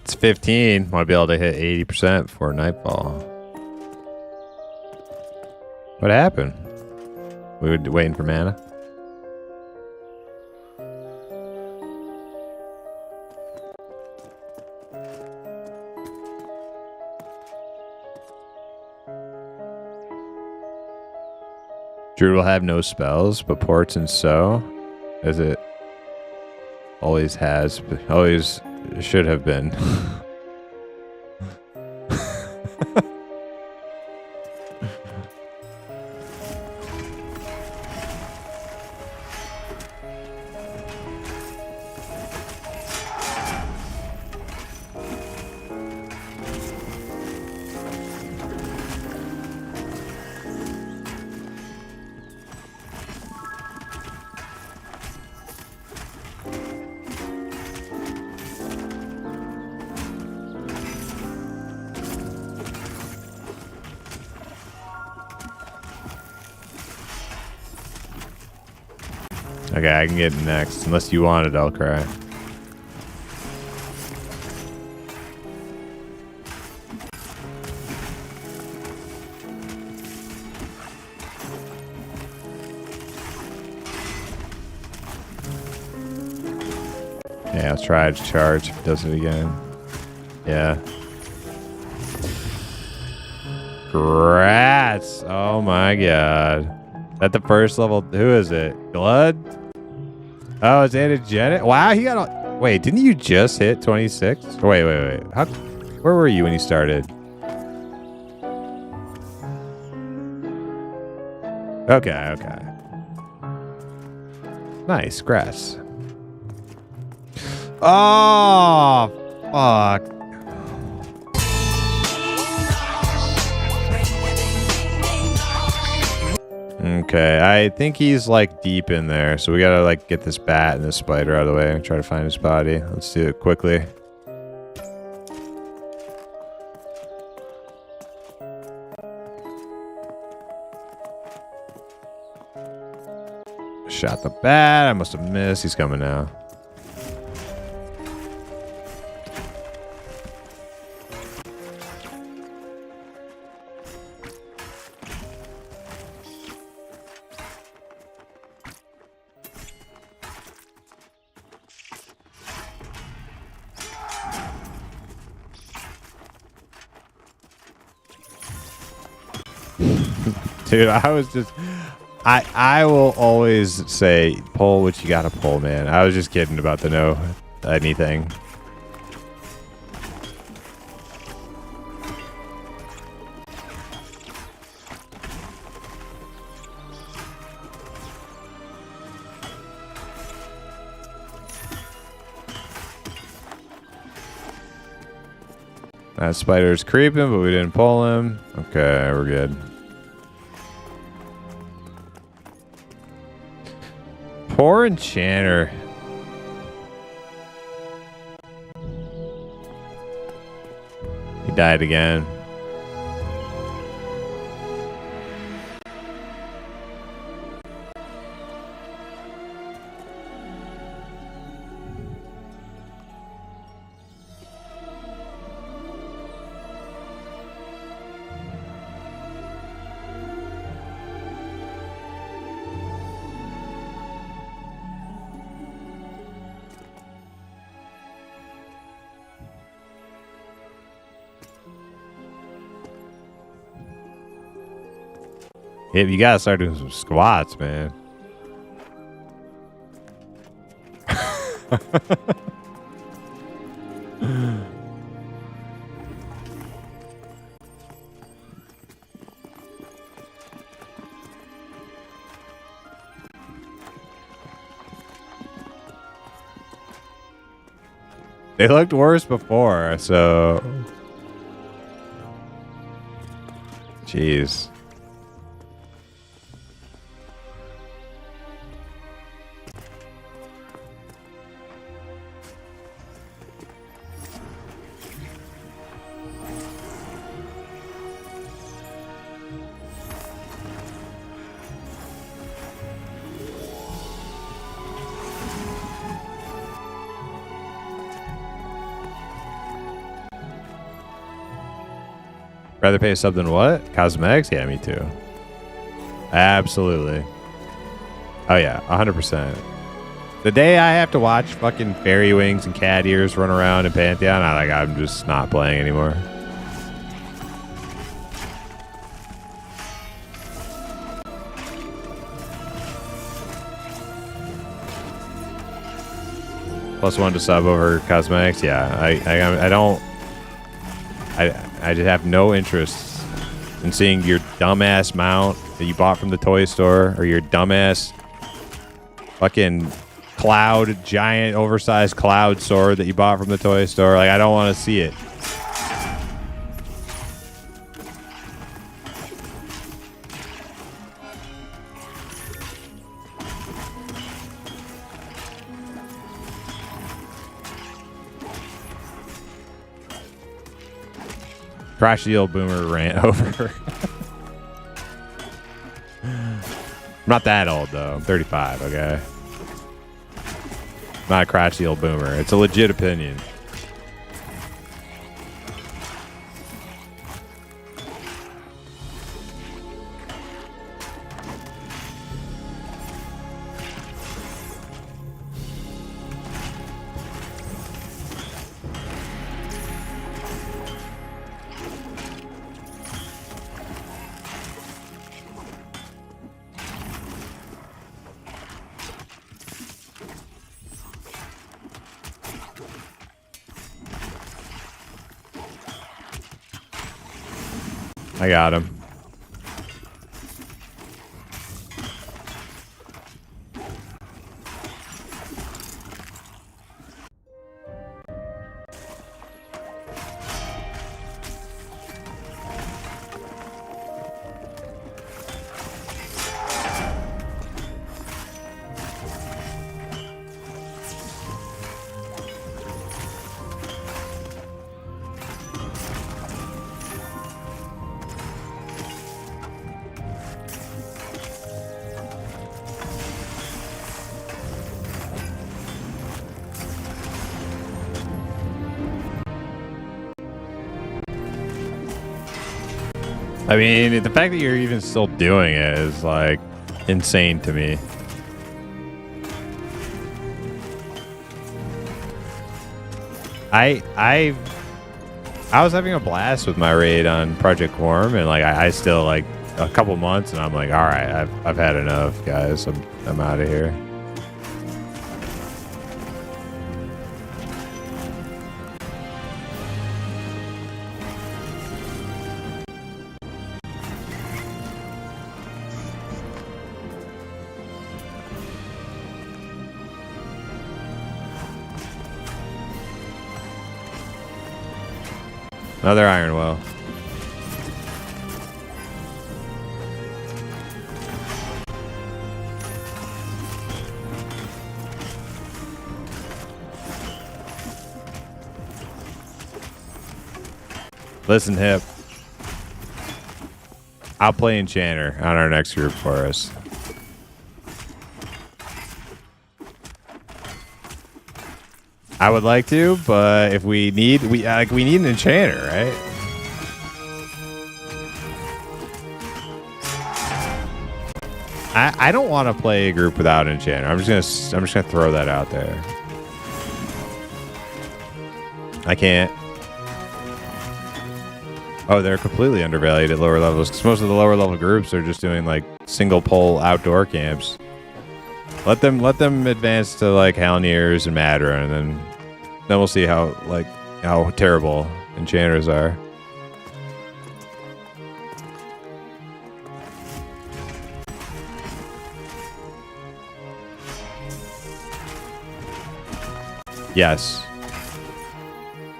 It's 15. Might be able to hit 80% for Nightfall. What happened? We were waiting for mana. Druid will have no spells, but ports and so, as it always has, but always should have been. Okay, I can get next, unless you want it, I'll cry. Yeah, I'll try to charge if it does it again. Yeah. Grats! Oh my god. At the first level, who is it? Blood? Oh, it's antigenic. Wow, he got all... Wait, didn't you just hit 26? Wait. How... Where were you when you started? Okay. Nice, grass. Oh, fuck. Okay, I think he's like deep in there, so we gotta like get this bat and this spider out of the way and try to find his body. Let's do it quickly. Shot the bat. I must have missed. He's coming now. Dude, I was just... I will always say, pull what you gotta pull, man. I was just kidding about the no anything. That spider's creeping, but we didn't pull him. Okay, we're good. Poor enchanter. He died again. Yeah, you gotta start doing some squats, man. They looked worse before, so... Jeez. Rather pay sub than what? Cosmetics? Yeah, me too. Absolutely. Oh yeah, 100%. The day I have to watch fucking fairy wings and cat ears run around in Pantheon, I'm just not playing anymore. +1 to sub over cosmetics. Yeah, I don't. I just have no interest in seeing your dumbass mount that you bought from the toy store, or your dumbass fucking giant oversized cloud sword that you bought from the toy store. Like, I don't want to see it. Crash the old boomer rant over. I'm not that old, though. I'm 35, okay? Not a crash the old boomer. It's a legit opinion. I got him. I mean, the fact that you're even still doing it is, like, insane to me. I was having a blast with my raid on Project Worm, and, like, I still, like, a couple months, and I'm like, all right, I've had enough, guys. I'm out of here. Another iron well. Listen, Hip. I'll play Enchanter on our next group for us. I would like to, but if we need we need an Enchanter, right? I don't want to play a group without an Enchanter. I'm just gonna throw that out there. I can't. Oh, they're completely undervalued at lower levels because most of the lower level groups are just doing like single pole outdoor camps. Let them advance to like Halniers and Madra, and then we'll see how terrible Enchanters are. Yes.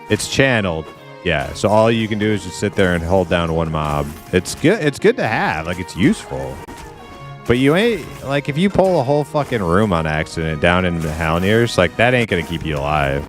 It's channeled. Yeah, so all you can do is just sit there and hold down one mob. It's good to have, like it's useful. But you ain't, like, if you pull a whole fucking room on accident down in the Halniers, like, that ain't gonna keep you alive.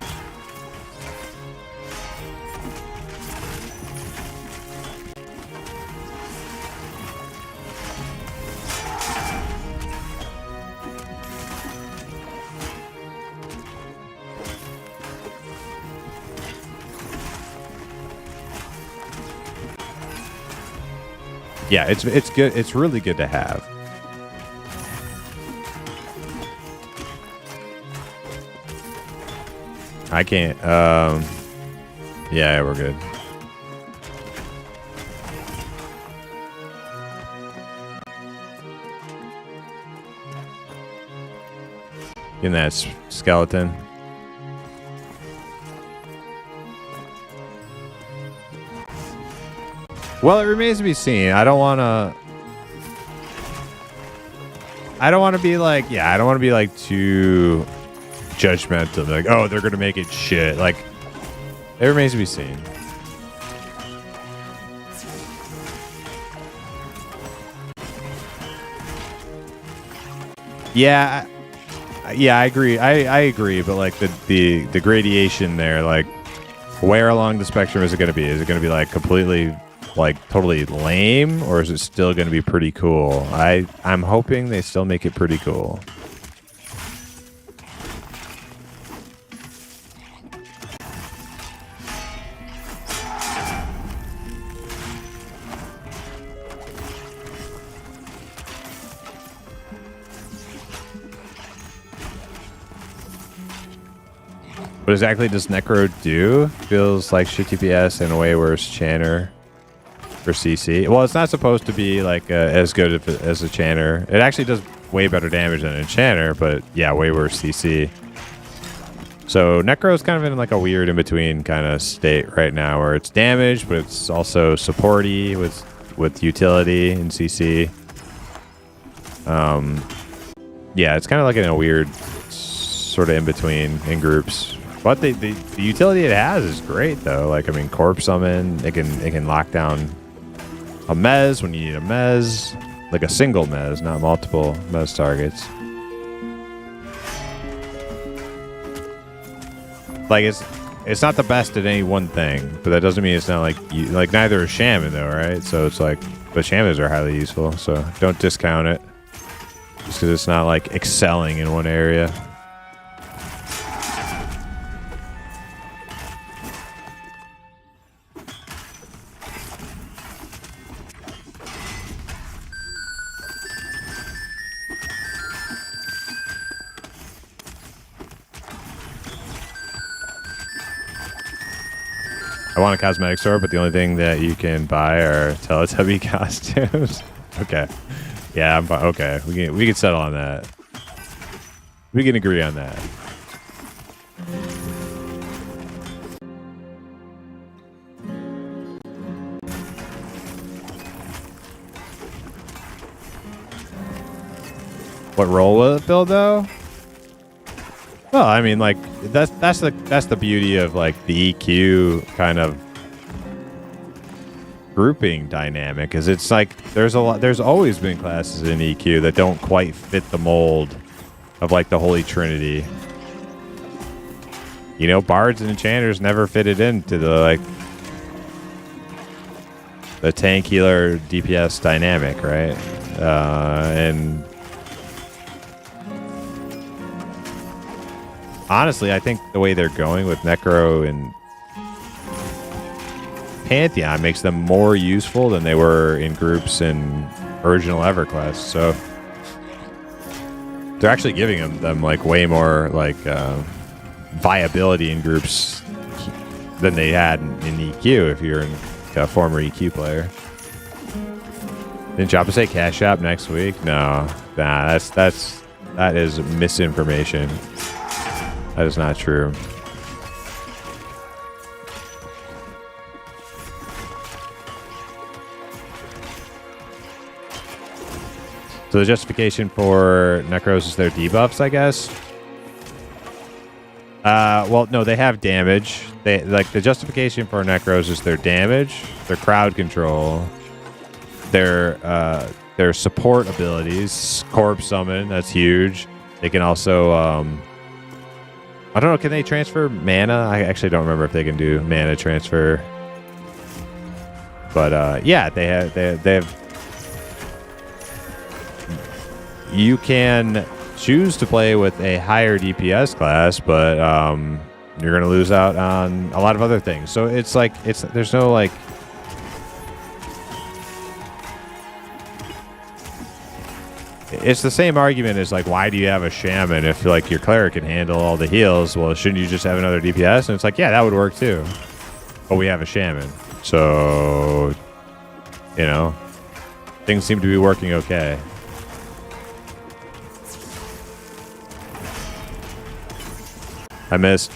Yeah, it's good. It's really good to have. I can't. Yeah, we're good. In that skeleton. Well, it remains to be seen. I don't want to be like, yeah, I don't want to be like too judgmental. Like, oh, they're going to make it shit. Like, it remains to be seen. Yeah, I agree. I agree, but like the gradation there, like where along the spectrum is it going to be? Is it going to be like completely like totally lame, or is it still going to be pretty cool? I'm hoping they still make it pretty cool. What exactly does Necro do? Feels like shit TPS in a way worse Chanter for CC. Well, it's not supposed to be like as good as a Chanter. It actually does way better damage than a Chanter, but yeah, way worse CC. So Necro's kind of in like a weird in-between kind of state right now, where it's damage, but it's also supporty with utility and CC. Yeah, it's kind of like in a weird sort of in-between in groups. But the utility it has is great though. Like, I mean, Corpse Summon, it can lock down a Mez when you need a Mez, like a single Mez, not multiple Mez targets. Like, it's not the best at any one thing, but that doesn't mean it's not like neither is Shaman though, right? So it's like, but Shamans are highly useful, so don't discount it just because it's not like excelling in one area. I want a cosmetic store, but the only thing that you can buy are Teletubby costumes. Okay. Yeah, I'm fine. Okay. We can settle on that. We can agree on that. What role will it build though? Well, I mean, like that's the beauty of like the EQ kind of grouping dynamic, is it's like there's always been classes in EQ that don't quite fit the mold of like the Holy Trinity. You know, bards and enchanters never fitted into the tank healer DPS dynamic, right? And honestly, I think the way they're going with Necro and Pantheon makes them more useful than they were in groups in original EverQuest. So they're actually giving them like way more like viability in groups than they had in EQ if you're a former EQ player. Didn't Joppa say Cash App next week? No, nah, that is misinformation. That is not true. So the justification for Necros is their debuffs, I guess. Well, no, they have damage. They like the justification for Necros is their damage, their crowd control, their support abilities, Corpse Summon. That's huge. They can also, I don't know. Can they transfer mana? I actually don't remember if they can do mana transfer. But yeah, they have. You can choose to play with a higher DPS class, but you're going to lose out on a lot of other things. So it's like there's no like it's the same argument as like, why do you have a shaman if like your cleric can handle all the heals? Well, shouldn't you just have another DPS? And it's like, yeah, that would work too. But we have a shaman, so you know things seem to be working okay. I missed.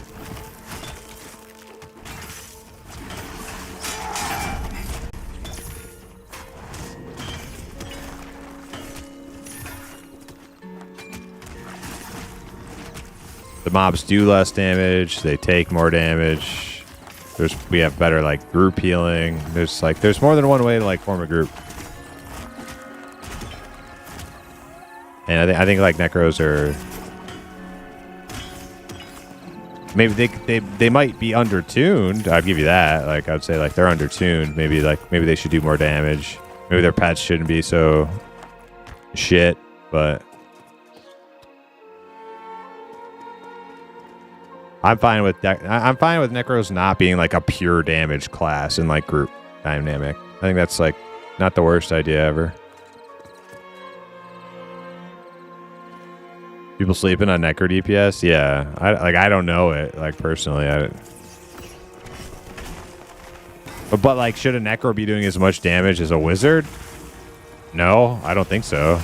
The mobs do less damage. They take more damage. We have better like group healing. There's more than one way to like form a group. And I think like Necros are. Maybe they might be undertuned. I'd give you that. Like I'd say like they're undertuned. Maybe they should do more damage. Maybe their pets shouldn't be so shit. But I'm fine with Necros not being like a pure damage class in like group dynamic. I think that's like not the worst idea ever. People sleeping on Necro DPS? Yeah. I don't know it, like, personally. But like, should a Necro be doing as much damage as a Wizard? No, I don't think so.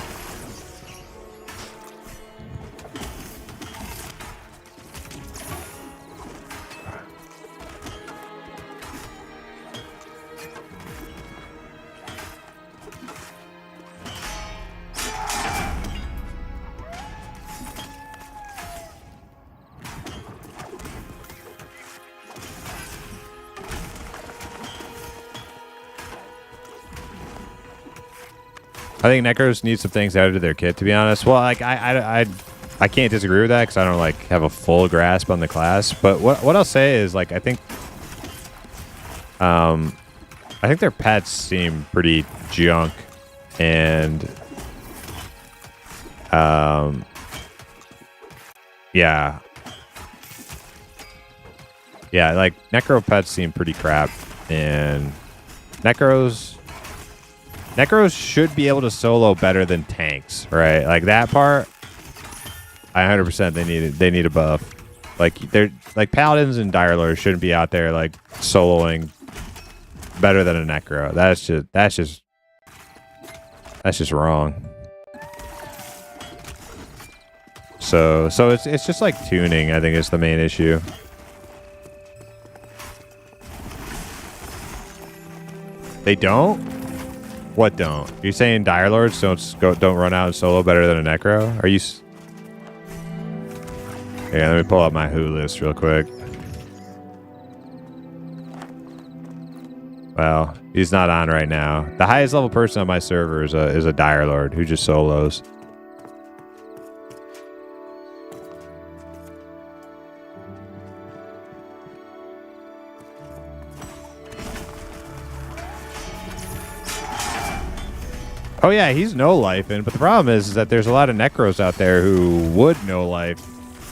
I think Necros need some things added to their kit, to be honest. Well, like I can't disagree with that because I don't like have a full grasp on the class. But what I'll say is like I think their pets seem pretty junk, and yeah, like Necro pets seem pretty crap, and Necros should be able to solo better than tanks, right? Like that part, I 100% they need a buff. Like they're like paladins and dire lords shouldn't be out there like soloing better than a Necro. That's just That's just wrong. So it's just like tuning, I think, is the main issue. They don't? What don't? You're saying Dire Lords don't run out in solo better than a Necro? Are you? Yeah, let me pull up my Who list real quick. Well, he's not on right now. The highest level person on my server is a Dire Lord who just solos. Oh yeah, he's no life in, but the problem is that there's a lot of Necros out there who would no life,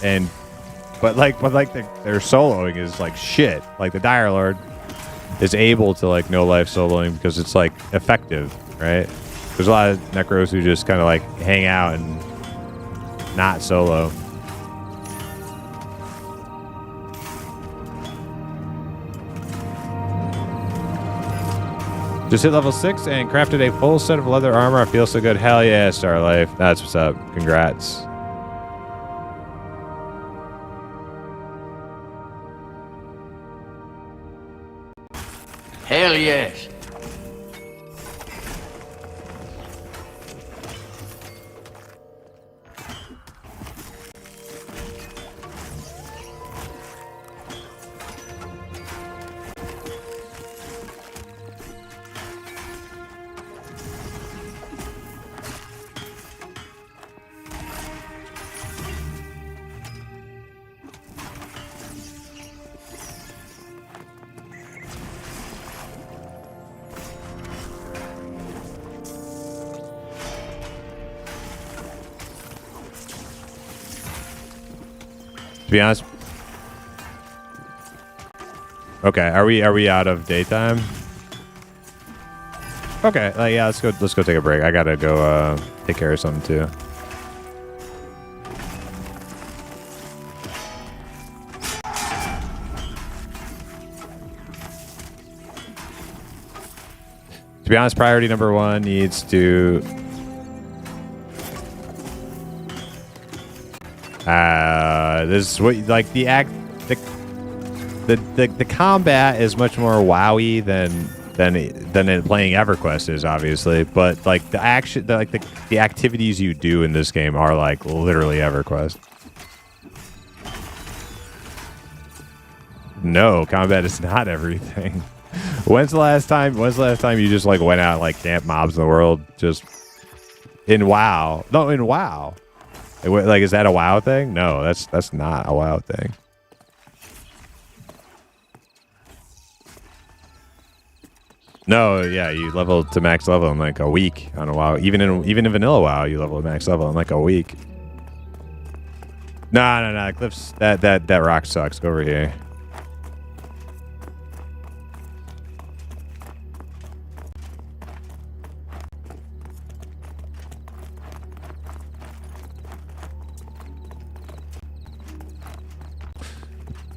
but their soloing is like shit. Like the Dire Lord is able to like no life soloing because it's like effective, right? There's a lot of Necros who just kind of like hang out and not solo. Just hit level 6 and crafted a full set of leather armor. I feel so good. Hell yeah, Star Life. That's what's up. Congrats. Hell yes. To be honest. Okay, are we out of daytime? Okay, yeah, let's go take a break. I gotta go take care of something too. To be honest, priority number 1 needs to this is what like the combat is much more wowy than in playing EverQuest is, obviously, but like the action, the activities you do in this game are like literally EverQuest. No, combat is not everything. When's the last time you just like went out and like camped mobs in the world just in WoW? No, in WoW. Like, is that a WoW thing? No, that's not a WoW thing. No, yeah, you level to max level in like a week on a WoW. Even in vanilla WoW, you level to max level in like a week. No, Cliff's that rock sucks. Go over here.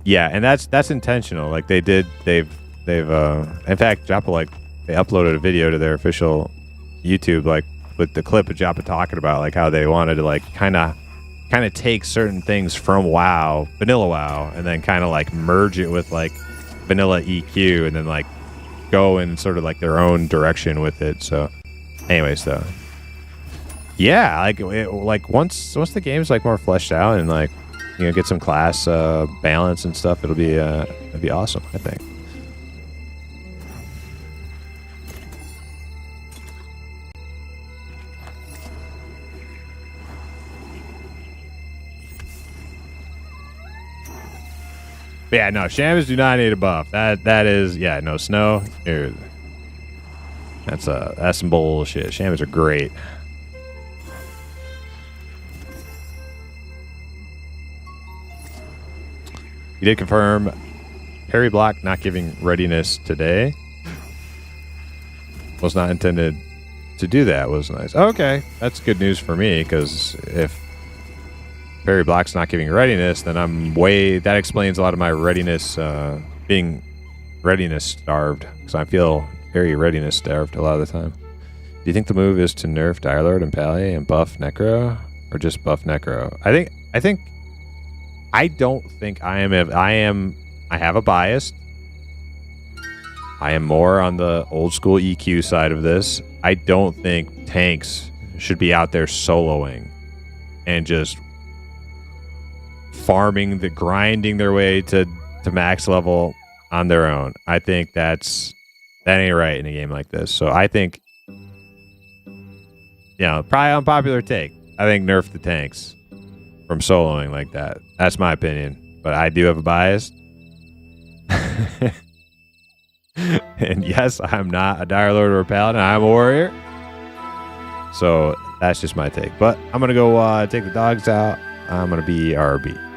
Yeah, and that's intentional. Like they've in fact, Joppa, like, they uploaded a video to their official YouTube, like with the clip of Joppa talking about like how they wanted to like kind of take certain things from WoW, vanilla WoW, and then kind of like merge it with like vanilla EQ, and then like go in sort of like their own direction with it. So, anyways, though, yeah, like once the game's like more fleshed out and like, you know, get some class balance and stuff, it'll be awesome, I think. But yeah, no, Shamas do not need a buff. That is, yeah, no snow. Dude, that's some bullshit. Shamas are great. You did confirm Perry Block not giving readiness today. Was not intended to do that. Was nice. Okay, that's good news for me, because if Perry Block's not giving readiness, then that explains a lot of my readiness, being readiness starved, because I feel very readiness starved a lot of the time. Do you think the move is to nerf Direlord and Pally and buff Necro, or just buff Necro? I don't think I am. I have a bias. I am more on the old school EQ side of this. I don't think tanks should be out there soloing and just grinding their way to max level on their own. I think that ain't right in a game like this. So I think, probably unpopular take. I think nerf the tanks from soloing like that. That's my opinion. But I do have a bias. And yes, I'm not a Dire Lord or a Paladin. I'm a warrior. So that's just my take. But I'm going to go take the dogs out. I'm going to be RB.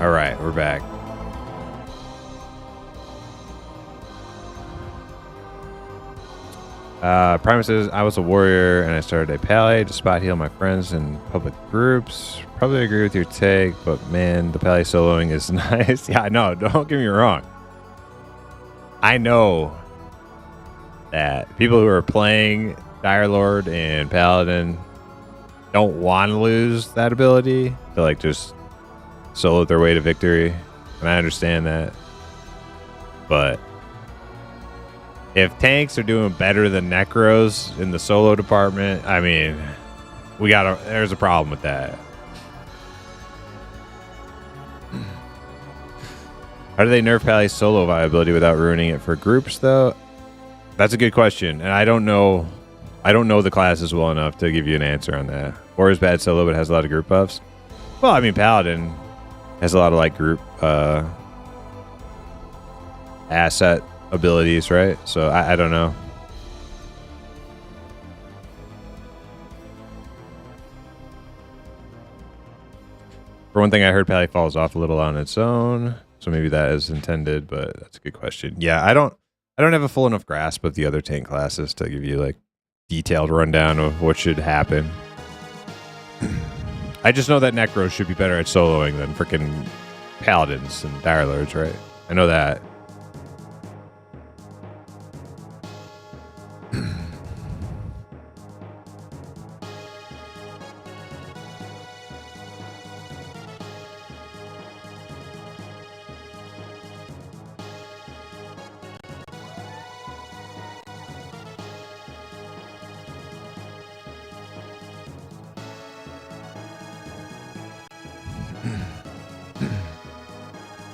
All right, we're back. Primus says, I was a warrior and I started a pally to spot heal my friends in public groups. Probably agree with your take, but man, the pally soloing is nice. Yeah, I know. Don't get me wrong. I know that people who are playing Dire Lord and Paladin don't want to lose that ability to like just solo their way to victory. And I understand that. But if tanks are doing better than Necros in the solo department, I mean, there's a problem with that. How do they nerf Pally's solo viability without ruining it for groups, though? That's a good question, and I don't know the classes well enough to give you an answer on that. Or is bad solo, but has a lot of group buffs? Well, I mean, Paladin has a lot of like group asset abilities, right? So I don't know. For one thing, I heard Pally falls off a little on its own, so maybe that is intended, but that's a good question. Yeah, I don't have a full enough grasp of the other tank classes to give you like detailed rundown of what should happen. I just know that Necros should be better at soloing than freaking Paladins and Dire Lords, right? I know that.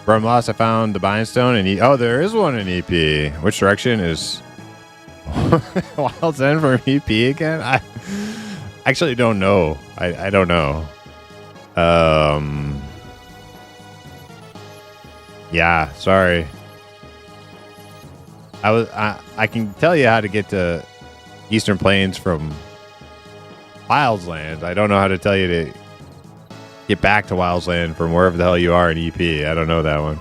From Lost, I found the Bind Stone and oh, there is one in EP. Which direction is Wild's End from EP again? I actually don't know. I don't know. Yeah, sorry. I can tell you how to get to Eastern Plains from Wild's Land. I don't know how to tell you to get back to Wild's Land from wherever the hell you are in EP. I don't know that one.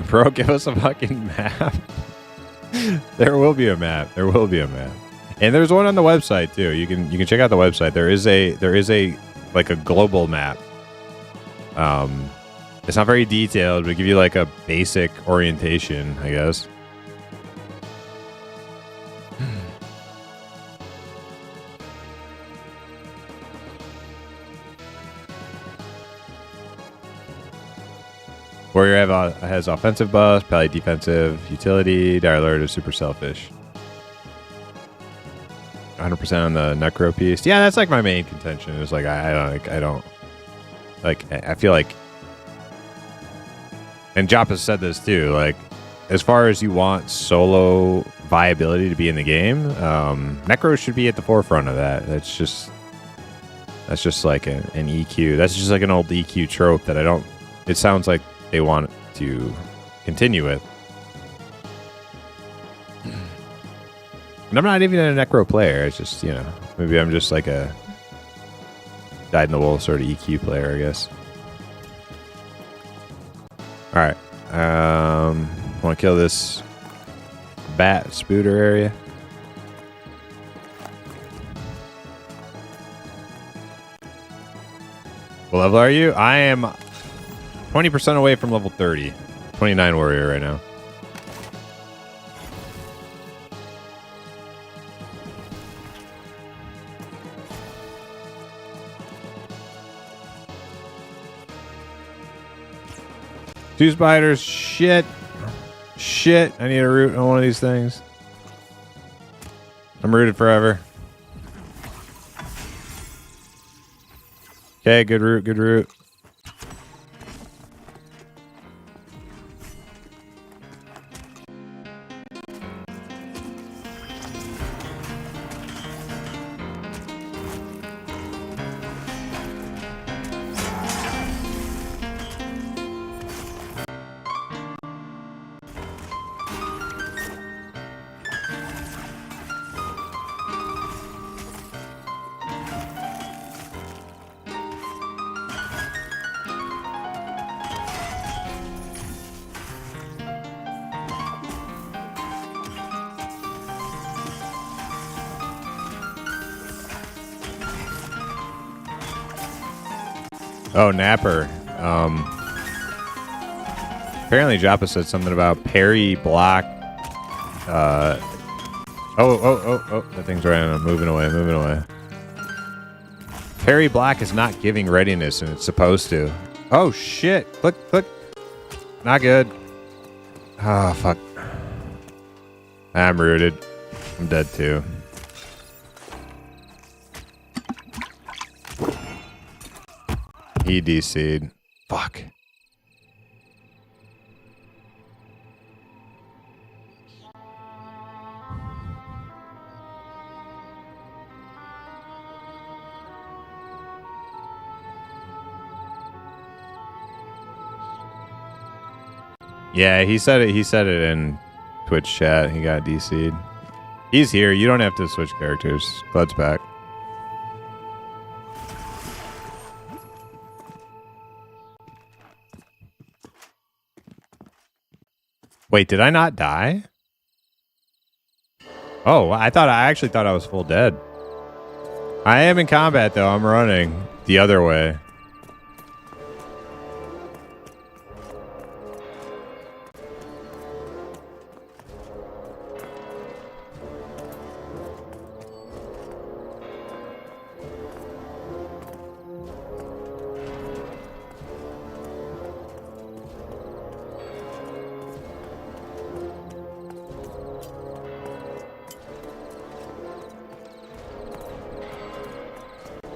Bro, give us a fucking map. There will be a map. There will be a map. And there's one on the website too. You can check out the website. There is a like a global map. It's not very detailed, but give you like a basic orientation, I guess. Warrior has offensive buffs, Pally defensive, utility, Dire Lord is super selfish. 100% on the Necro piece. Yeah, that's like my main contention. Is like I feel like, and Jop has said this too. Like, as far as you want solo viability to be in the game, Necro should be at the forefront of that. That's just like an EQ. That's just like an old EQ trope that I don't. It sounds like they want to continue with. And I'm not even a Necro player. It's just, maybe I'm just like a dyed-in-the-wool sort of EQ player, I guess. Alright. Want to kill this bat spooter area. What level are you? I am 20% away from level 30. 29 warrior right now. Two spiders. Shit. I need a root on one of these things. I'm rooted forever. Okay, good root. Oh, Napper. Apparently Joppa said something about Perry Block. Oh, that thing's right. Moving away. Perry Black is not giving readiness, and it's supposed to. Oh, shit. Click. Not good. Oh, fuck. I'm rooted. I'm dead, too. He DC'd. Fuck. Yeah, he said it. He said it in Twitch chat. He got DC'd. He's here. You don't have to switch characters. Cloud's back. Wait, did I not die? Oh, I actually thought I was full dead. I am in combat though. I'm running the other way.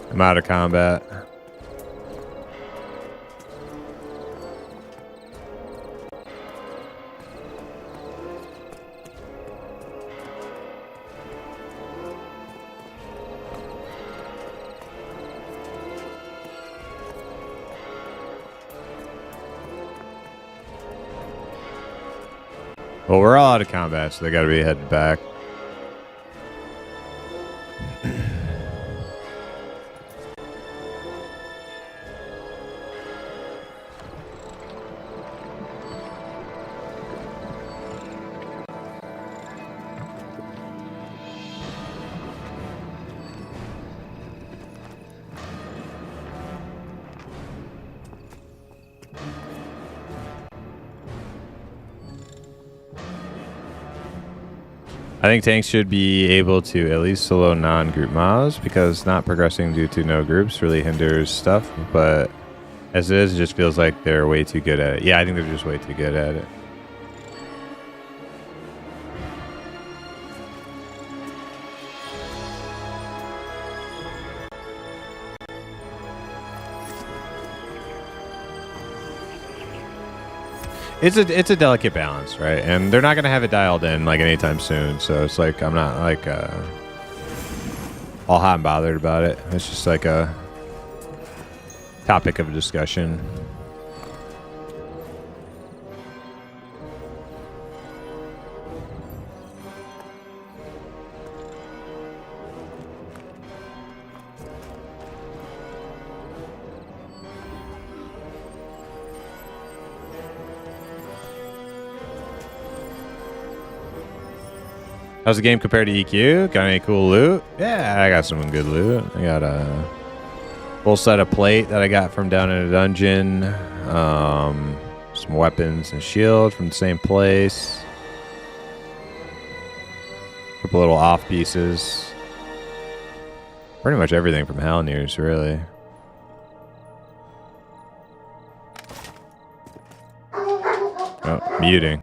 I'm out of combat. Well, we're all out of combat, so they gotta be heading back. I think tanks should be able to at least solo non-group mobs because not progressing due to no groups really hinders stuff, but as it is, it just feels like they're way too good at it. Yeah, I think they're just way too good at it. It's a delicate balance, right? And they're not gonna have it dialed in like anytime soon. So it's like I'm not like all hot and bothered about it. It's just like a topic of discussion. How's the game compared to EQ? Got any cool loot? Yeah, I got some good loot. I got a full set of plate that I got from down in a dungeon. Some weapons and shield from the same place. A couple little off pieces. Pretty much everything from Hellnears, really. Oh, muting.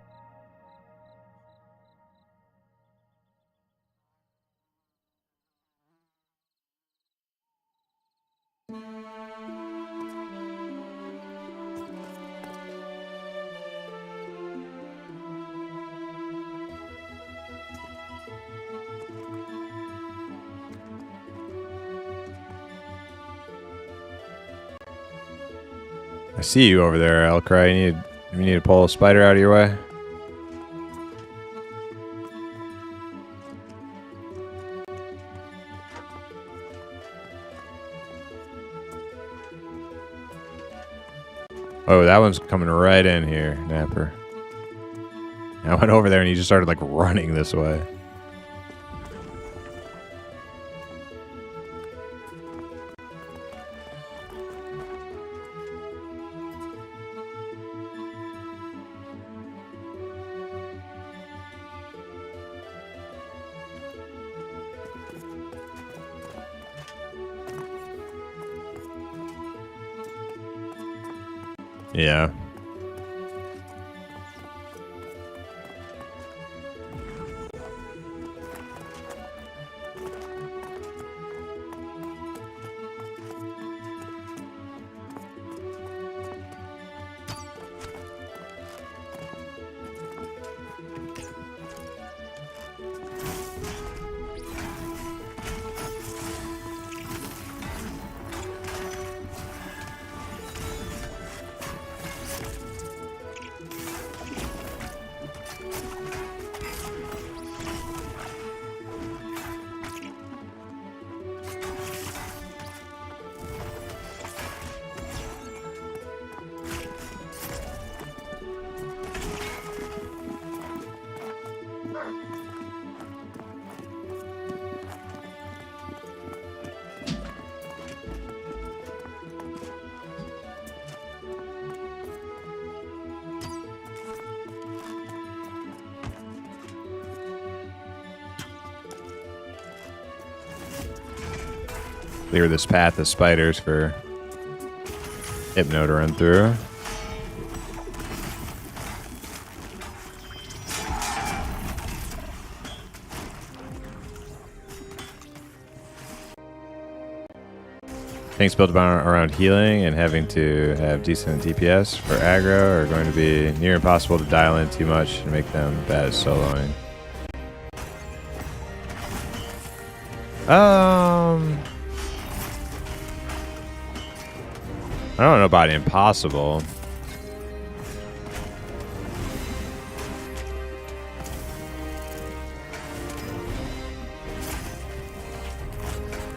I see you over there, Elcry. You need to pull a spider out of your way. Oh, that one's coming right in here, Napper. I went over there and he just started like running this way. Yeah. Clear this path of spiders for Hypno to run through. Tanks built around healing and having to have decent DPS for aggro are going to be near impossible to dial in too much and make them bad at soloing. I don't know about impossible.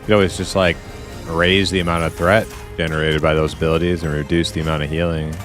You always just like raise the amount of threat generated by those abilities and reduce the amount of healing.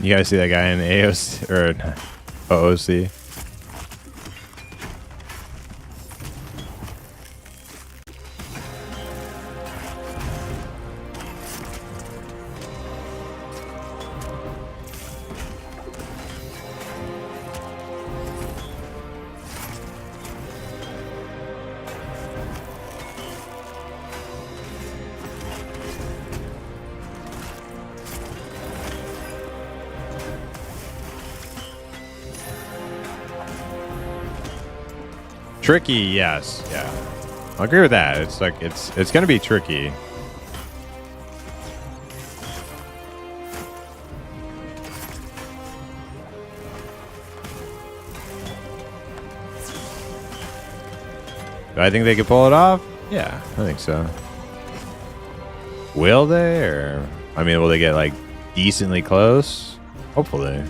You guys see that guy in AOC or OOC? Tricky, yes, yeah. I agree with that. It's like it's gonna be tricky. Do I think they could pull it off? Yeah, I think so. Will they? Or I mean, will they get like decently close? Hopefully.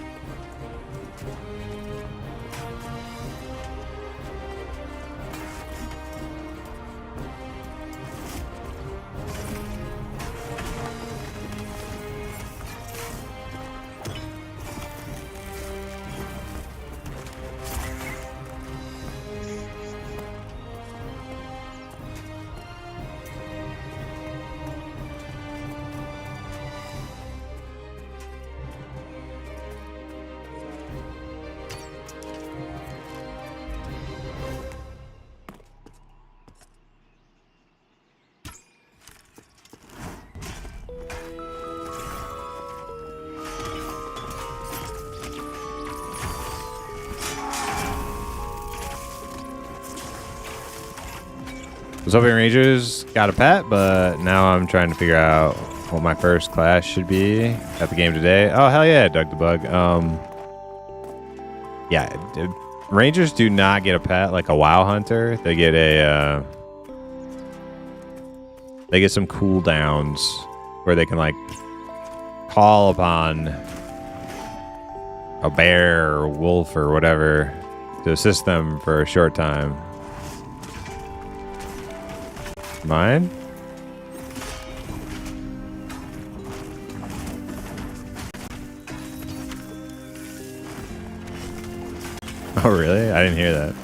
Soviet Rangers got a pet, but now I'm trying to figure out what my first class should be at the game today. Oh, hell yeah, Doug the Bug. Yeah, Rangers do not get a pet like a WoW hunter. They get a they get some cooldowns where they can like call upon a bear or wolf or whatever to assist them for a short time. Mine? Oh, really? I didn't hear that.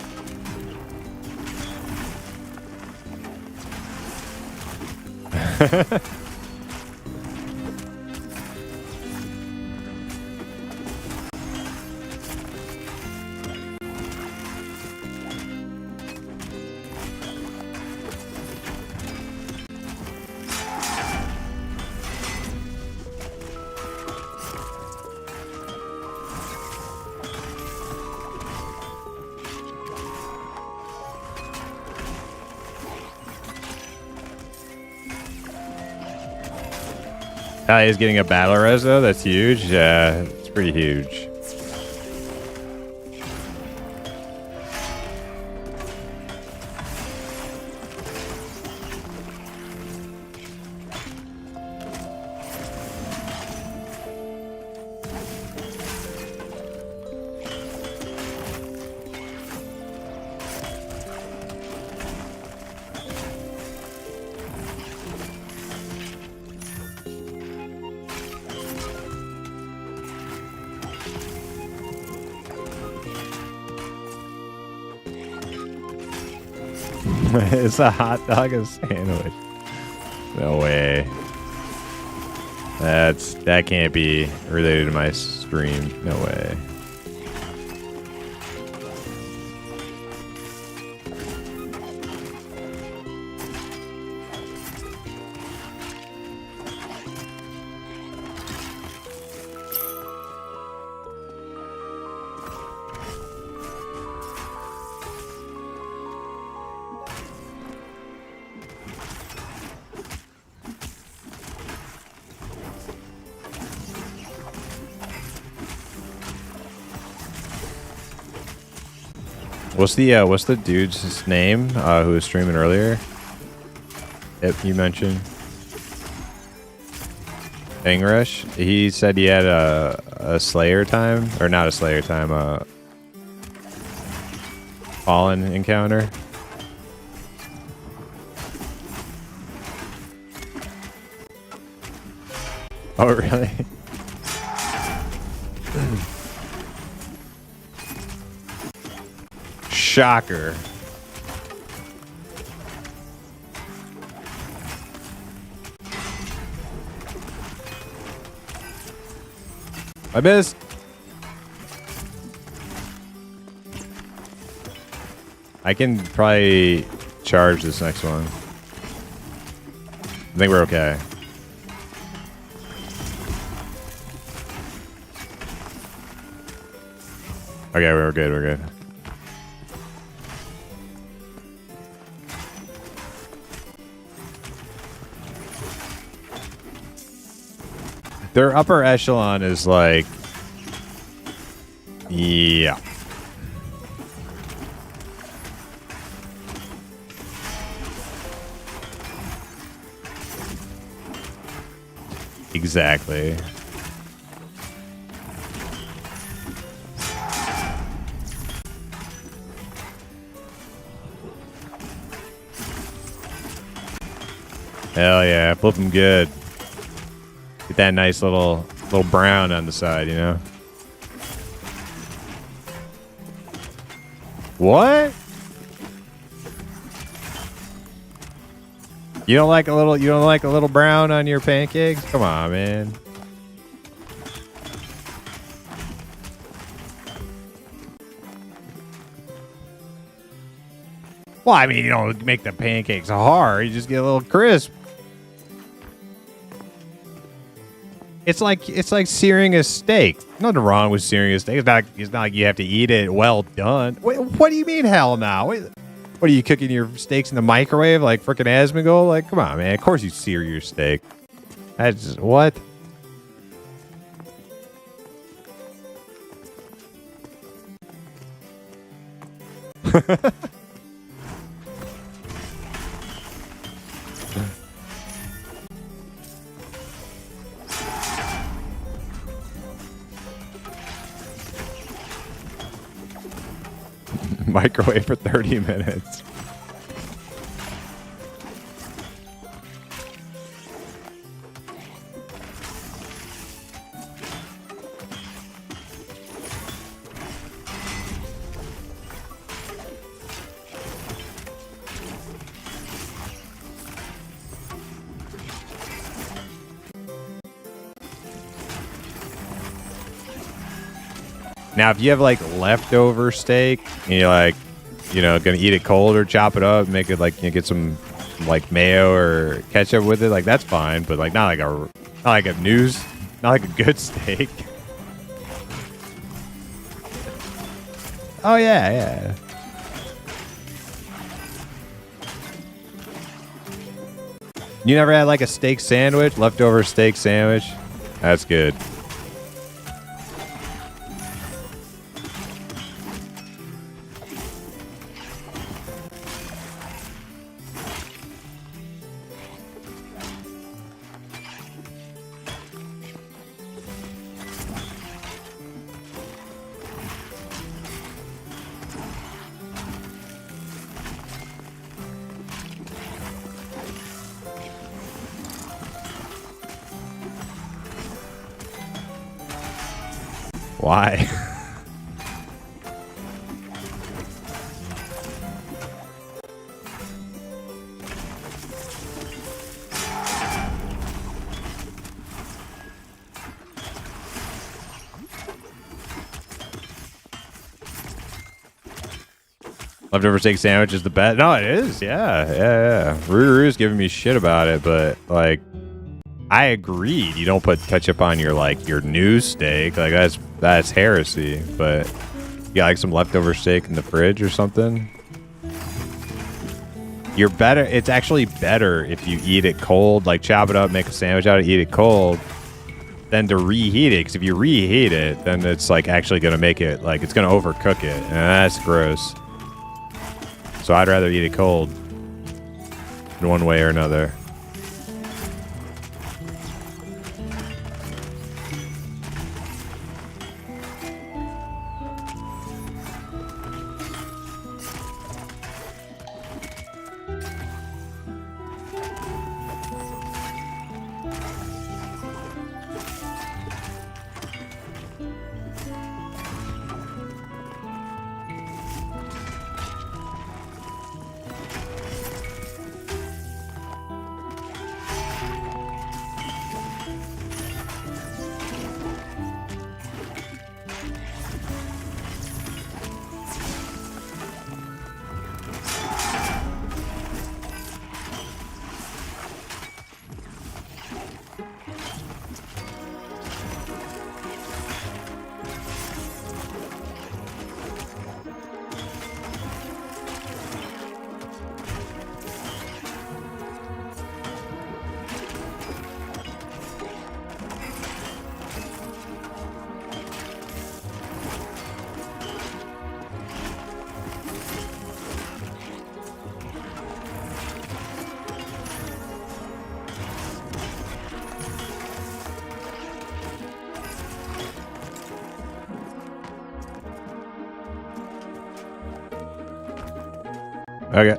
Is getting a battle res though. That's huge. Yeah, it's pretty huge. It's a hot dog a sandwich. No way. That can't be related to my stream. No way. What's the dude's name who was streaming earlier? If you mentioned Angrush, he said he had a Slayer time, or not a Slayer time, a Fallen encounter. Oh, really? Shocker. I missed. I can probably charge this next one. I think we're okay. Okay, we're good, we're good. Their upper echelon is like, yeah. Exactly. Hell yeah, flip them good. Get that nice little brown on the side, you know? What? You don't like a little brown on your pancakes? Come on, man. Well, I mean, you don't make the pancakes hard. You just get a little crisp. It's like searing a steak. Nothing wrong with searing a steak. It's not like you have to eat it well done. What do you mean, hell no? What are you cooking your steaks in the microwave like frickin' Asmongold? Like, come on, man. Of course you sear your steak. That's just, what? Microwave for 30 minutes. Now, if you have like leftover steak and you're like, you know, gonna eat it cold or chop it up, make it like, you know, get some like mayo or ketchup with it, like that's fine. But like not like a good steak. Oh yeah, yeah. You never had like a steak sandwich, leftover steak sandwich? That's good. Why? Leftover steak sandwich is the best. No, it is. Yeah. Ruru's giving me shit about it, but like, I agreed. You don't put ketchup on your new steak. Like that's heresy. But you got like some leftover steak in the fridge or something. You're better. It's actually better if you eat it cold. Like chop it up, make a sandwich out of it, eat it cold, than to reheat it. Because if you reheat it, then it's like actually gonna make it like it's gonna overcook it, and that's gross. So I'd rather eat it cold in one way or another. Okay.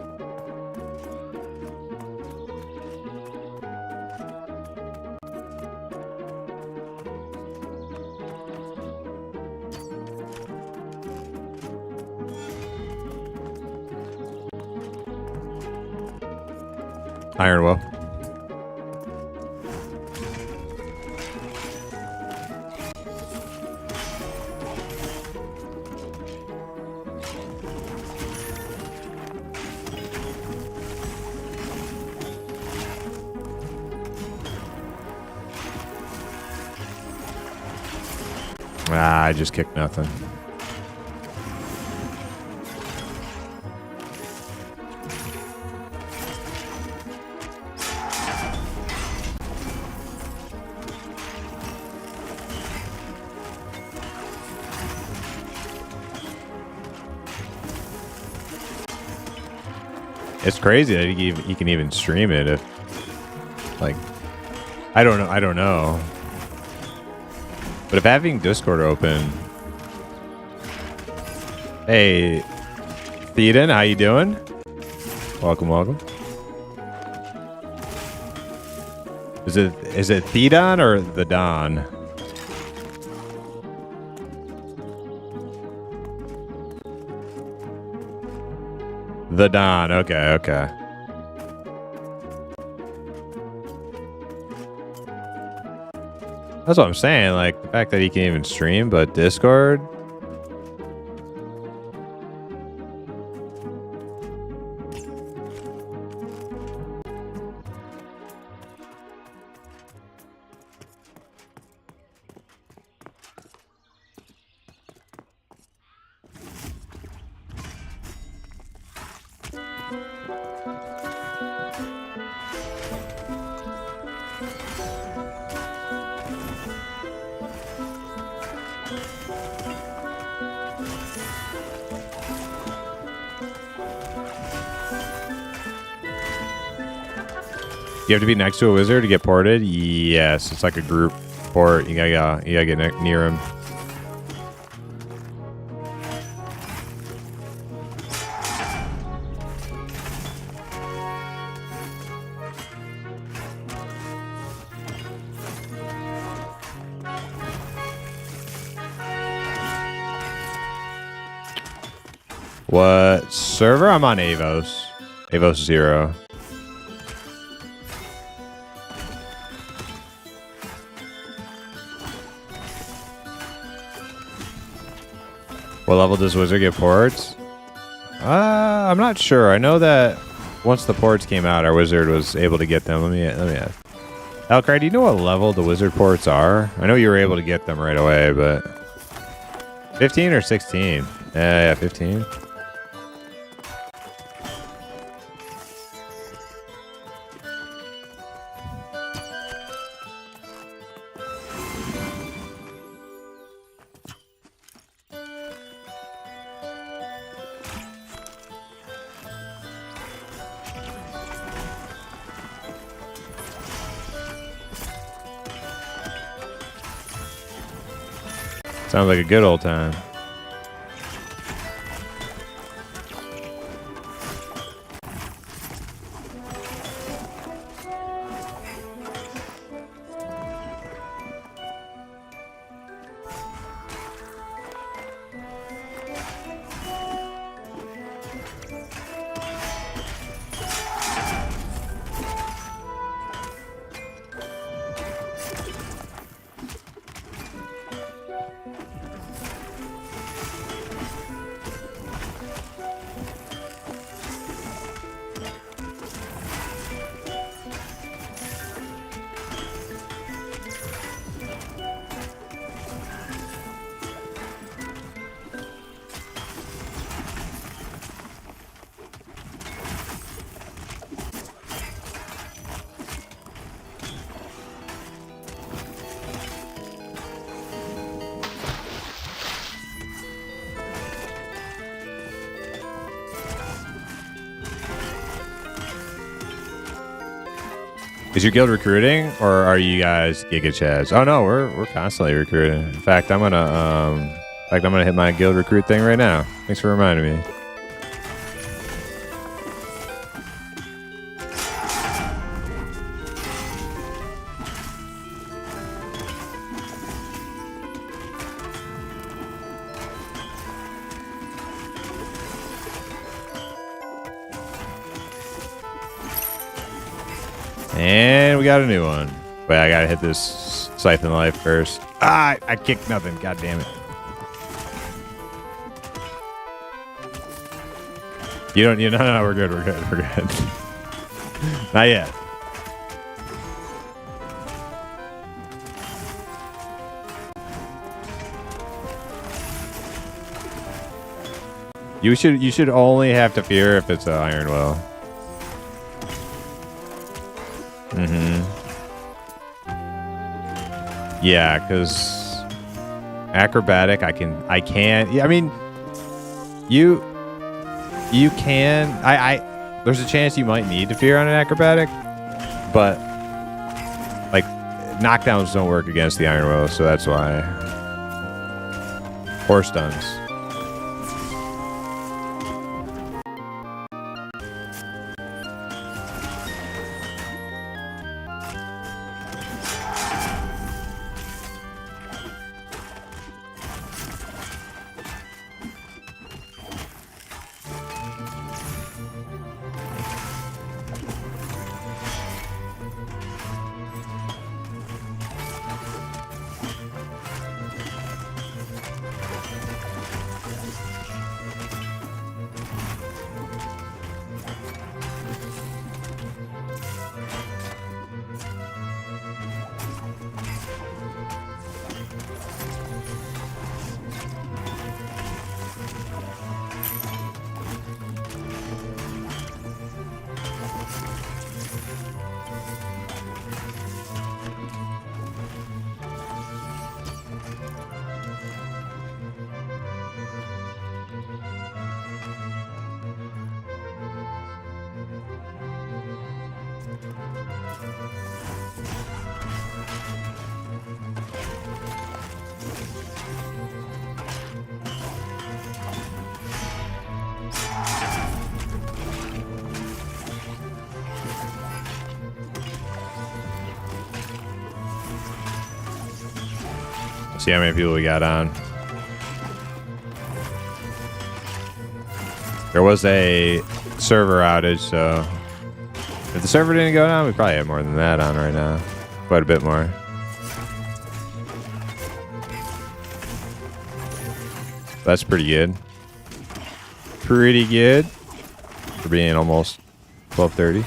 Iron Will. I just kicked nothing. it's crazy that he can even stream it. If, like, I don't know. But if having Discord open, hey, Theoden, how you doing? Welcome. Is it Theodon or the Don? The Don. Okay. That's what I'm saying. Like the fact that he can even stream, but Discord. You have to be next to a wizard to get ported? Yes, it's like a group port. You gotta get near him. What server? I'm on Avos. Avos 0. What level does Wizard get ports? I'm not sure. I know that once the ports came out, our Wizard was able to get them. Let me ask. Elcry, do you know what level the Wizard ports are? I know you were able to get them right away, but 15 or 16? Yeah, 15. Sounds like a good old time. Is your guild recruiting, or are you guys Giga Chads? Oh no, we're constantly recruiting. In fact, I'm gonna hit my guild recruit thing right now. Thanks for reminding me. And we got a new one. Wait, I gotta hit this Scythe in Life first. Ah, I kicked nothing. God damn it. No, we're good. Not yet. You should only have to fear if it's an Iron Will. Yeah, because acrobatic, I can. Yeah, I mean, you can. there's a chance you might need to fear on an acrobatic, but like knockdowns don't work against the iron will, so that's why. Or stuns. See how many people we got on. There was a server outage, so if the server didn't go down, we probably have more than that on right now. Quite a bit more. That's pretty good. Pretty good for being almost 12:30.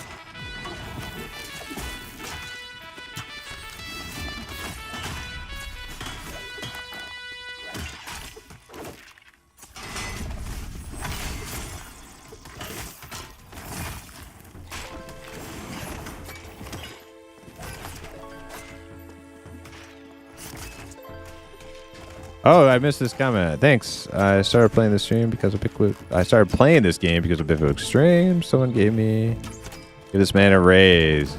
Oh, I missed this comment. Thanks. I started playing this stream because of I started playing this game because of Biffo Extreme. Someone gave this man a raise.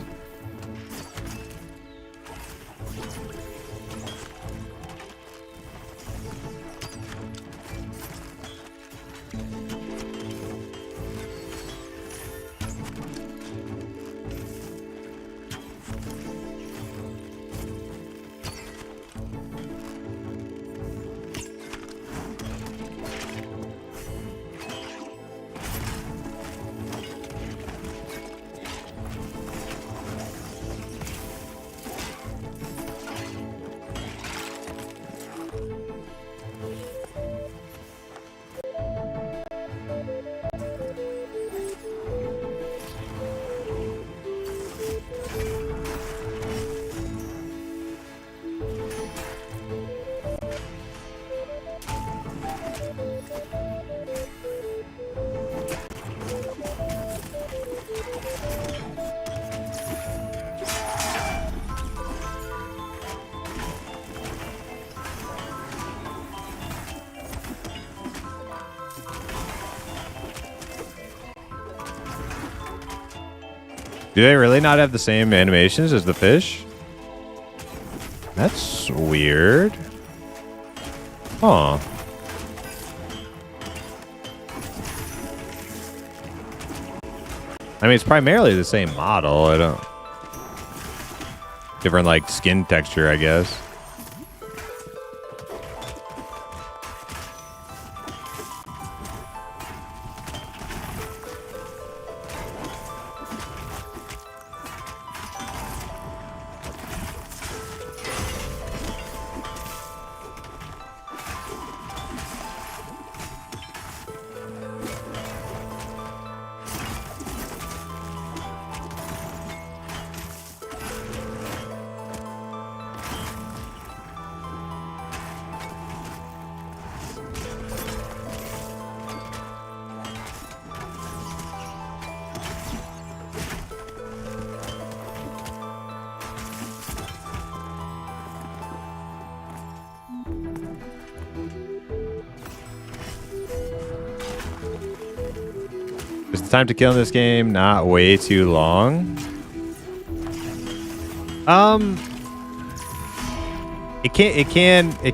Do they really not have the same animations as the fish? That's weird. Huh. I mean, it's primarily the same model. I don't... Different, like, skin texture, I guess. Is the time to kill in this game not way too long? It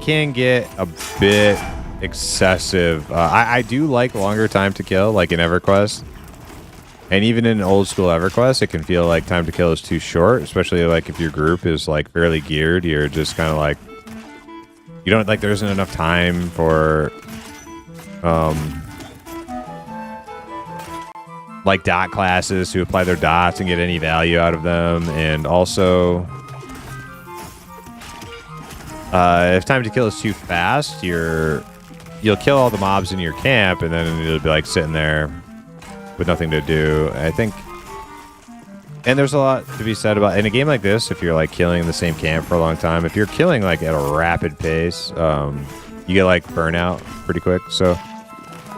can get a bit excessive. I do like longer time to kill, like in EverQuest. And even in old school EverQuest, it can feel like time to kill is too short, especially like if your group is like fairly geared. You're just kind of like, you don't like, there isn't enough time for like dot classes to apply their dots and get any value out of them. And also, if time to kill is too fast, you'll kill all the mobs in your camp, and then you'll be like sitting there with nothing to do. I think, and there's a lot to be said about in a game like this. If you're like killing the same camp for a long time, if you're killing like at a rapid pace, you get like burnout pretty quick. So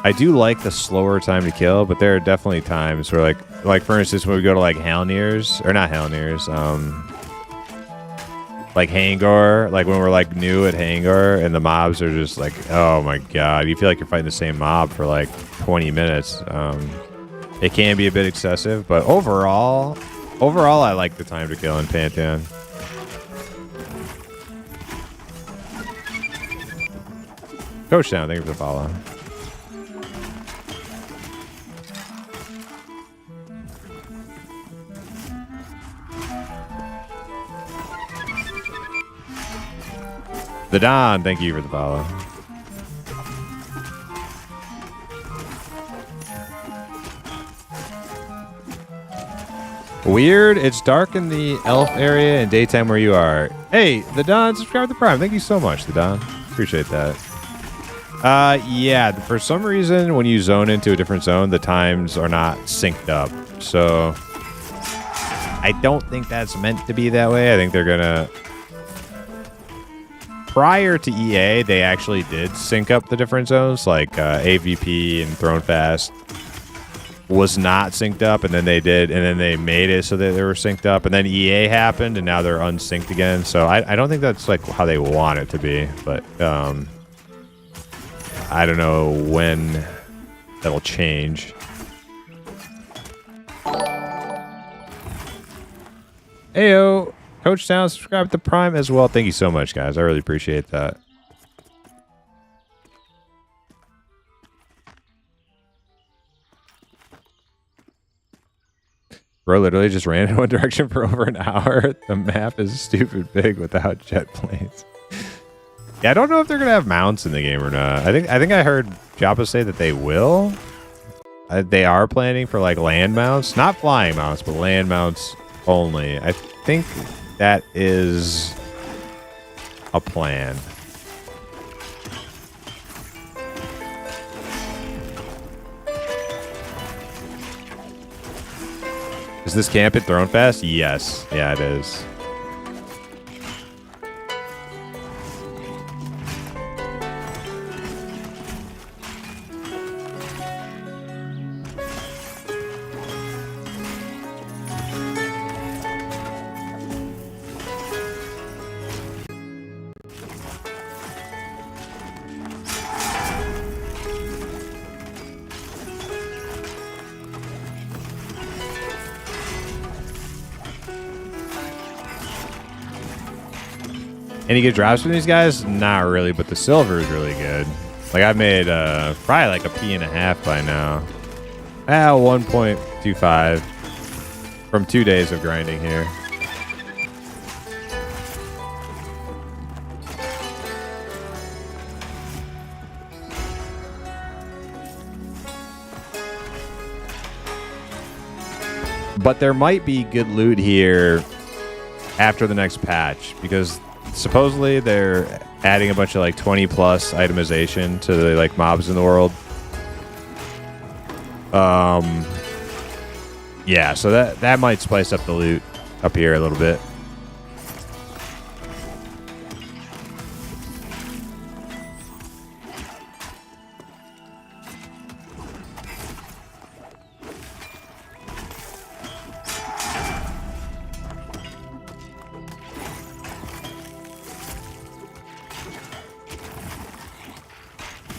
I do like the slower time to kill, but there are definitely times where like for instance, when we go to like Halnirs, or not Halnirs, like Hangar, like when we're like new at Hangar and the mobs are just like, oh my god, you feel like you're fighting the same mob for like 20 minutes. It can be a bit excessive, but overall I like the time to kill in Pantheon. Coach Down, thank you for the follow. The Don, thank you for the follow. Weird, it's dark in the elf area and daytime where you are. Hey, the Don, subscribe to the Prime. Thank you so much, the Don. Appreciate that. Yeah, for some reason, when you zone into a different zone, the times are not synced up. So, I don't think that's meant to be that way. I think they're gonna... Prior to EA, they actually did sync up the different zones, like AVP and Thrown Fast was not synced up, and then they did, and then they made it so that they were synced up, and then EA happened, and now they're unsynced again. So I don't think that's like how they want it to be, but I don't know when that'll change. Heyo, Coach Town, subscribe to Prime as well. Thank you so much, guys. I really appreciate that. Bro literally just ran in one direction for over an hour. The map is stupid big without jet planes. Yeah, I don't know if they're gonna have mounts in the game or not. I think I heard Joppa say that they will. They are planning for like land mounts, not flying mounts, but land mounts only. I think that is a plan. Is this camp at Thrown Fest? Yes. Yeah, it is. Any good drops from these guys? Not really, but the silver is really good. Like I've made probably like a P&a-half by now. 1.25 from 2 days of grinding here. But there might be good loot here after the next patch, because supposedly they're adding a bunch of like 20 plus itemization to the like mobs in the world. Yeah, so that might spice up the loot up here a little bit.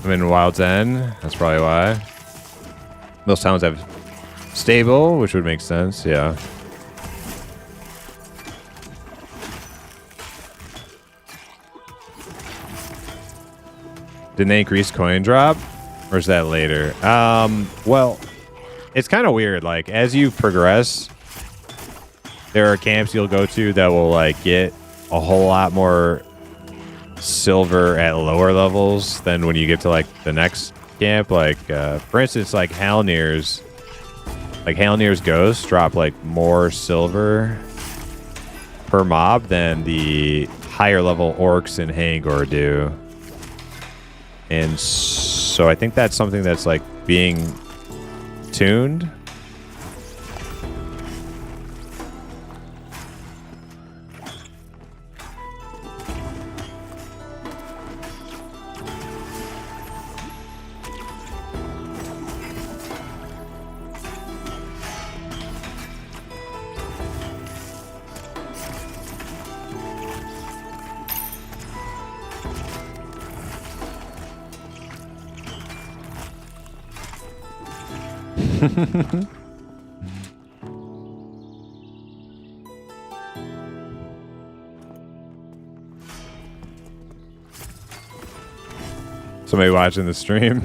I'm in Wild's End. That's probably why. Most towns have stable, which would make sense. Yeah. Didn't they increase coin drop? Or is that later? Well, it's kind of weird. Like, as you progress, there are camps you'll go to that will, like, get a whole lot more silver at lower levels than when you get to, like, the next camp. Like, for instance, like, Halnir's ghosts drop, like, more silver per mob than the higher level orcs in Hangor do. And so I think that's something that's like being tuned. Somebody watching the stream.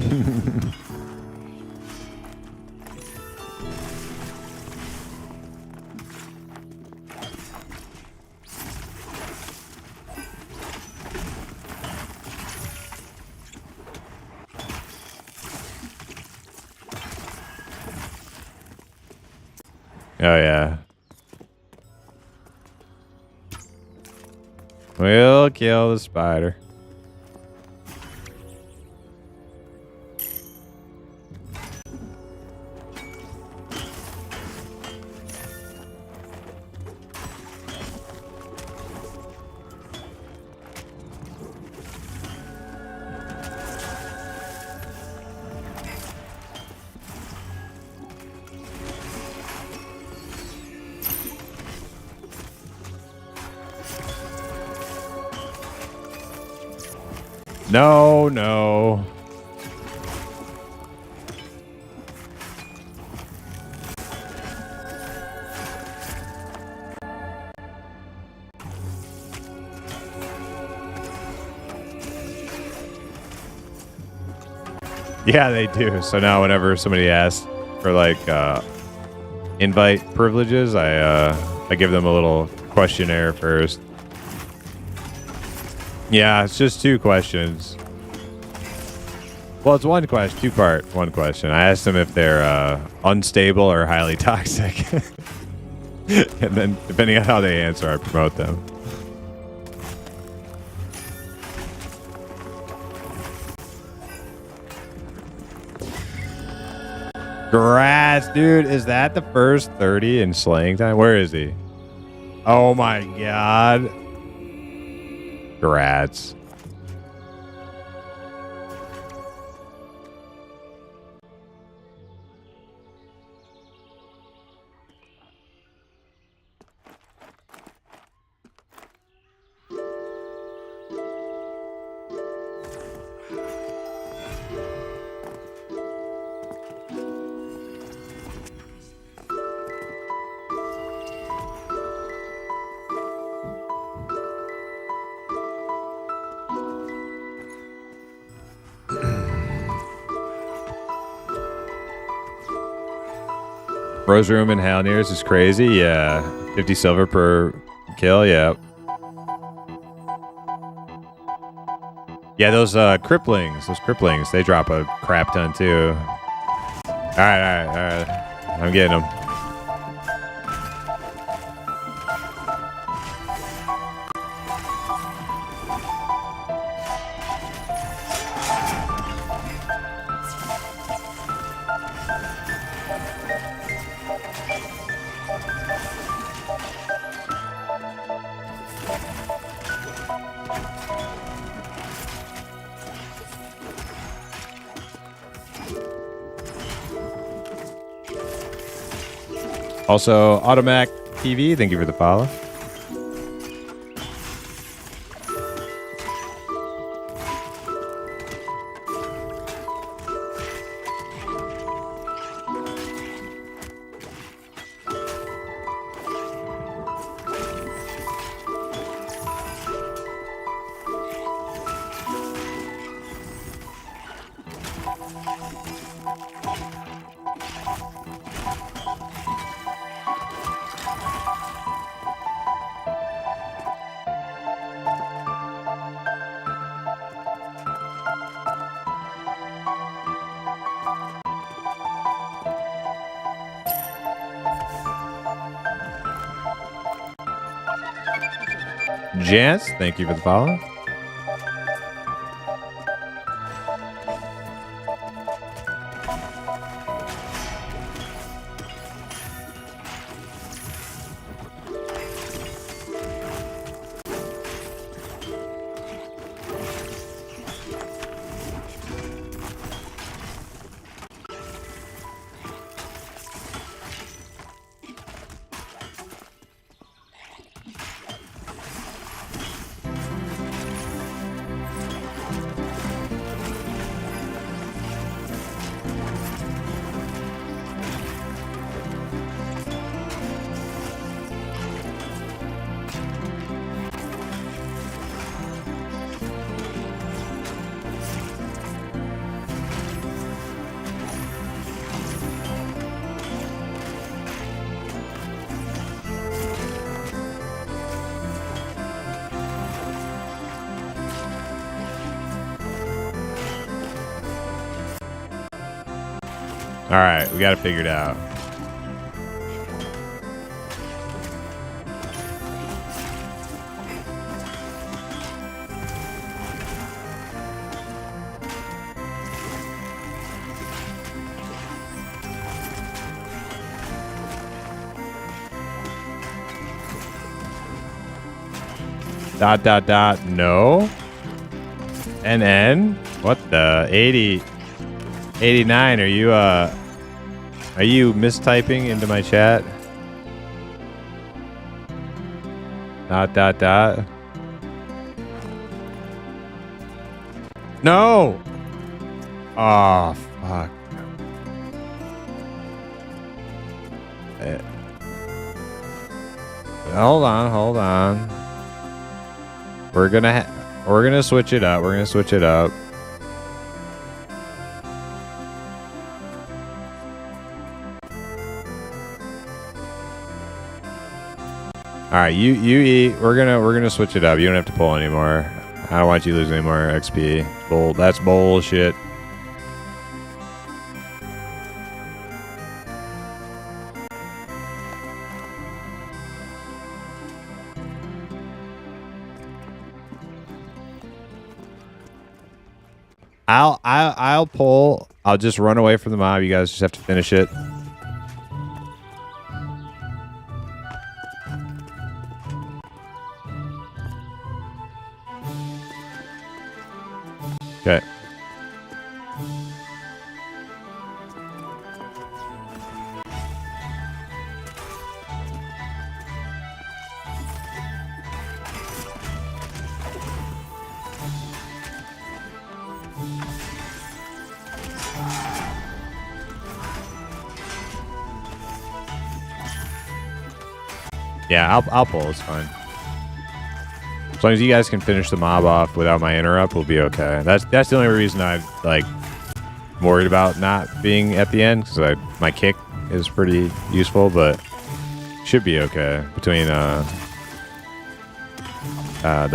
Oh, yeah. We'll kill the spider. No, no. Yeah, they do. So now whenever somebody asks for like invite privileges, I give them a little questionnaire first. Yeah, it's just 2 questions. Well, it's one question, 2-part, one question. I asked them if they're unstable or highly toxic. And then, depending on how they answer, I promote them. Grass, dude, is that the first 30 in slaying time? Where is he? Oh my god. Grats. Rose Room and Halnir's is crazy. Yeah. 50 silver per kill. Yeah. Yeah, those cripplings, they drop a crap ton too. All right. I'm getting them. Also, Automac TV, thank you for the follow. Jance, thank you for the follow. All right, we got it figured out. No. NN? What the 80 89, are you mistyping into my chat? No. Oh, fuck. Hold on. We're gonna switch it up. All right, you eat. We're gonna switch it up. You don't have to pull anymore. I don't want you to lose any more XP. That's bullshit. I'll pull. I'll just run away from the mob. You guys just have to finish it. Okay. Yeah, I'll pull. It's fine. As long as you guys can finish the mob off without my interrupt, we'll be okay. That's the only reason I'm like worried about not being at the end, because my kick is pretty useful, but should be okay between the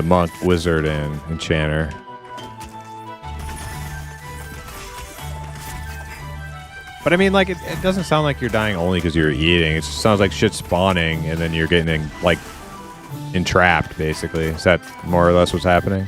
monk, wizard, and enchanter. But I mean, like, it doesn't sound like you're dying only because you're eating. It just sounds like shit spawning, and then you're getting like entrapped, basically. Is that more or less what's happening?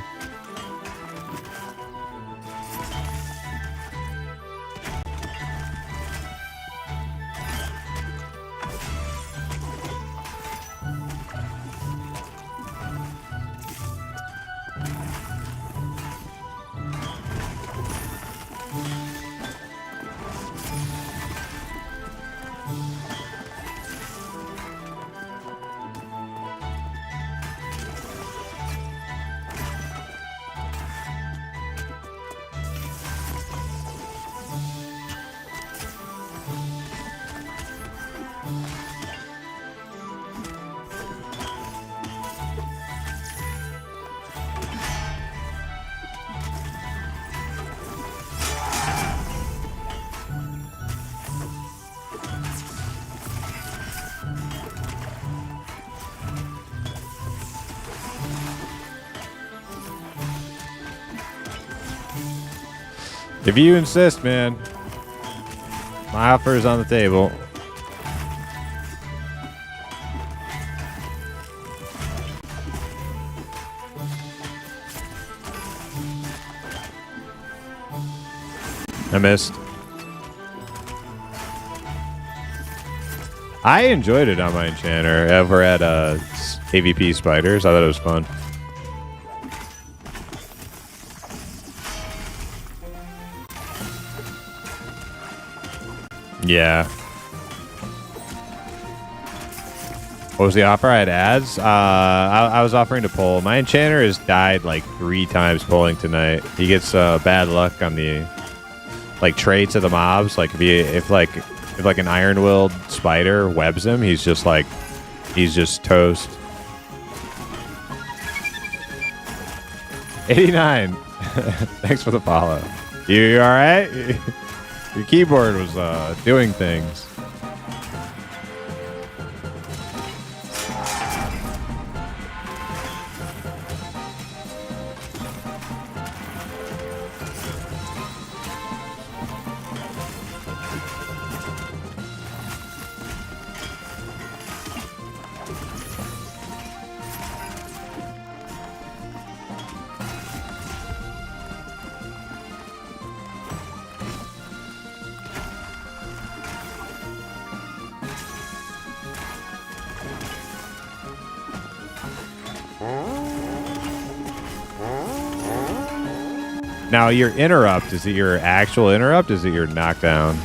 If you insist, man. My offer is on the table. I missed. I enjoyed it on my enchanter over at AVP Spiders. I thought it was fun. Yeah. What was the offer? I had ads. I was offering to pull. My enchanter has died like 3 times pulling tonight. He gets bad luck on the like traits of the mobs. Like if an iron-willed spider webs him, he's just toast. 89. Thanks for the follow. You all right? Your keyboard was doing things. Now, your interrupt, is it your actual interrupt? Is it your knockdown?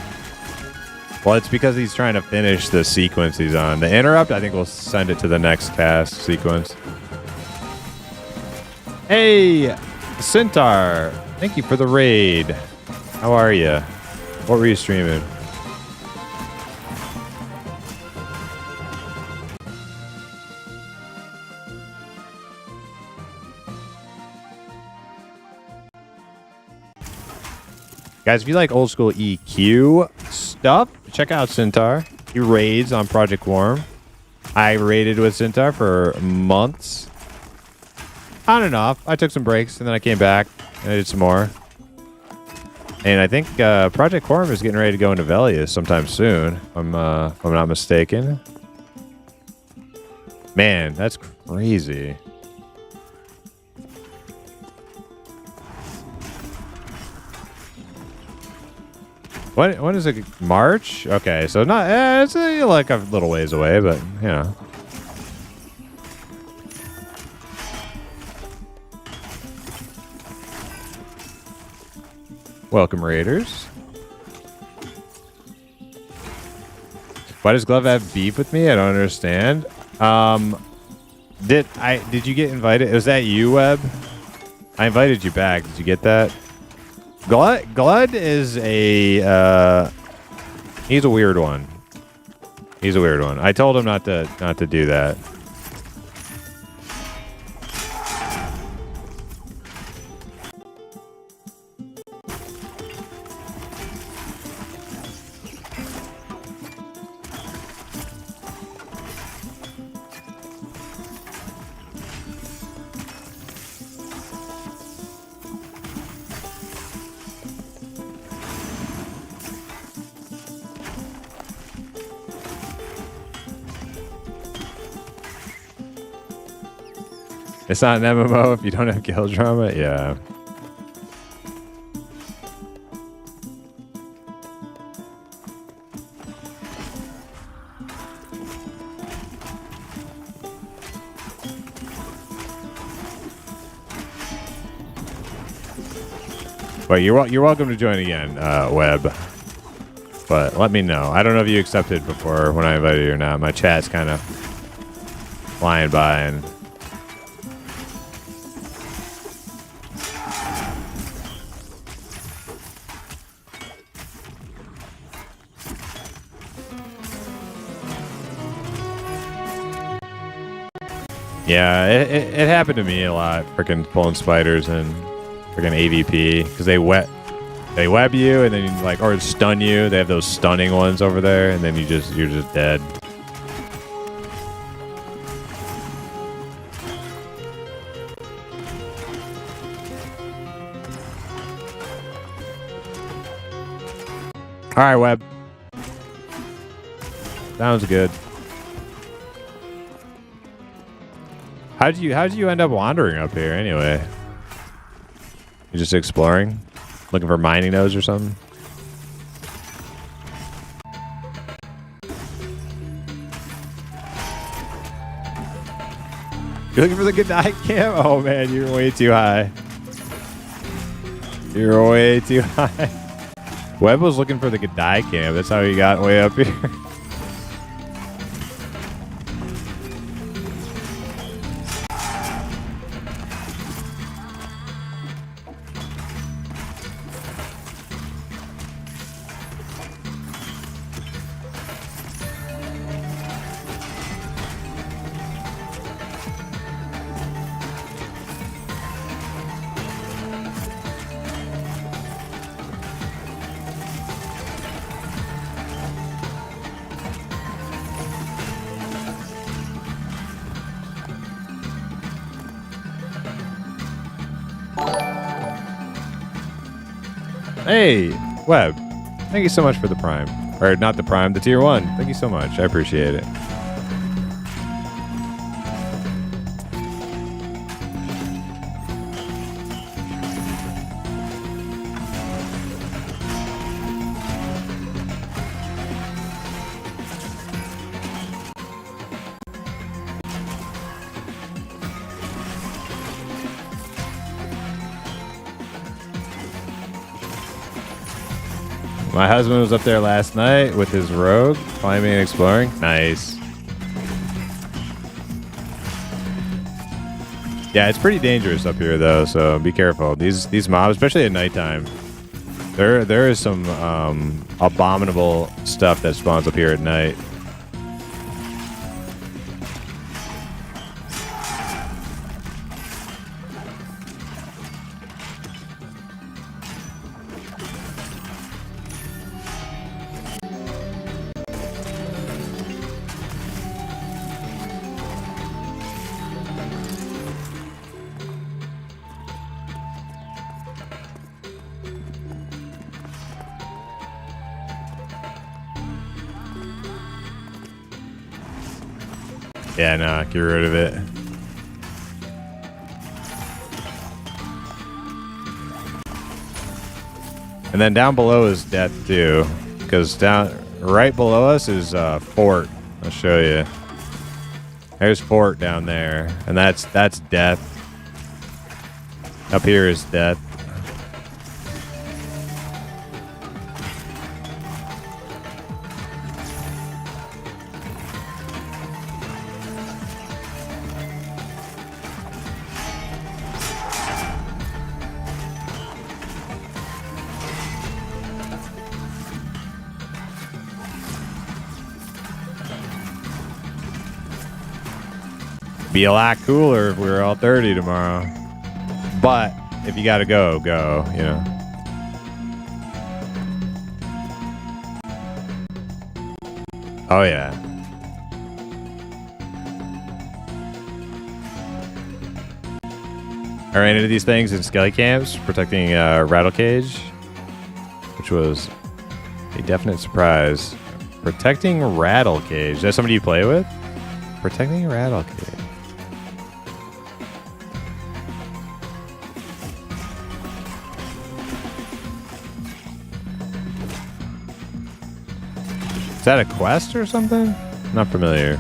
Well, it's because he's trying to finish the sequence he's on. The interrupt, I think we'll send it to the next cast sequence. Hey, Centaur. Thank you for the raid. How are you? What were you streaming? Guys, if you like old school EQ stuff, check out Centaur. He raids on Project Worm. I raided with Centaur for months. On and off. I took some breaks and then I came back and I did some more. And I think Project Worm is getting ready to go into Velius sometime soon, if I'm not mistaken. Man, that's crazy. When is it? March? Okay, so not it's like a little ways away, but you know. Welcome, Raiders. Why does Glove have beef with me? I don't understand. Did you get invited? Was that you, Webb? I invited you back. Did you get that? Glud is he's a weird one. He's a weird one. I told him not to do that. It's not an MMO if you don't have guild drama? Yeah. But you're welcome to join again, Webb. But let me know. I don't know if you accepted before when I invited you or not. My chat's kind of flying by and... Yeah, it happened to me a lot, freaking pulling spiders and freaking AVP, because they web you and then you like, or stun you. They have those stunning ones over there, and then you're just dead. All right, Web. Sounds good. How'd you end up wandering up here anyway? You're just exploring? Looking for mining nodes or something? You're looking for the Godai cam? Oh man, you're way too high. You're way too high. Webb was looking for the Godai cam. That's how he got way up here. Hey, Webb. Thank you so much for the Prime. Or not the Prime, the Tier 1. Thank you so much. I appreciate it. My husband was up there last night with his rogue, climbing and exploring. Nice. Yeah, it's pretty dangerous up here though, so be careful. These mobs, especially at nighttime, there is some abominable stuff that spawns up here at night. Yeah, no, get rid of it. And then down below is death too, because down right below us is fort. I'll show you. There's fort down there, and that's death. Up here is death. Be a lot cooler if we were all 30 tomorrow. But if you gotta go, you know. Oh yeah. I ran into these things in skelly camps protecting Rattle Cage, which was a definite surprise. Protecting Rattle Cage. Is that somebody you play with? Protecting Rattle Cage. Is that a quest or something? Not familiar.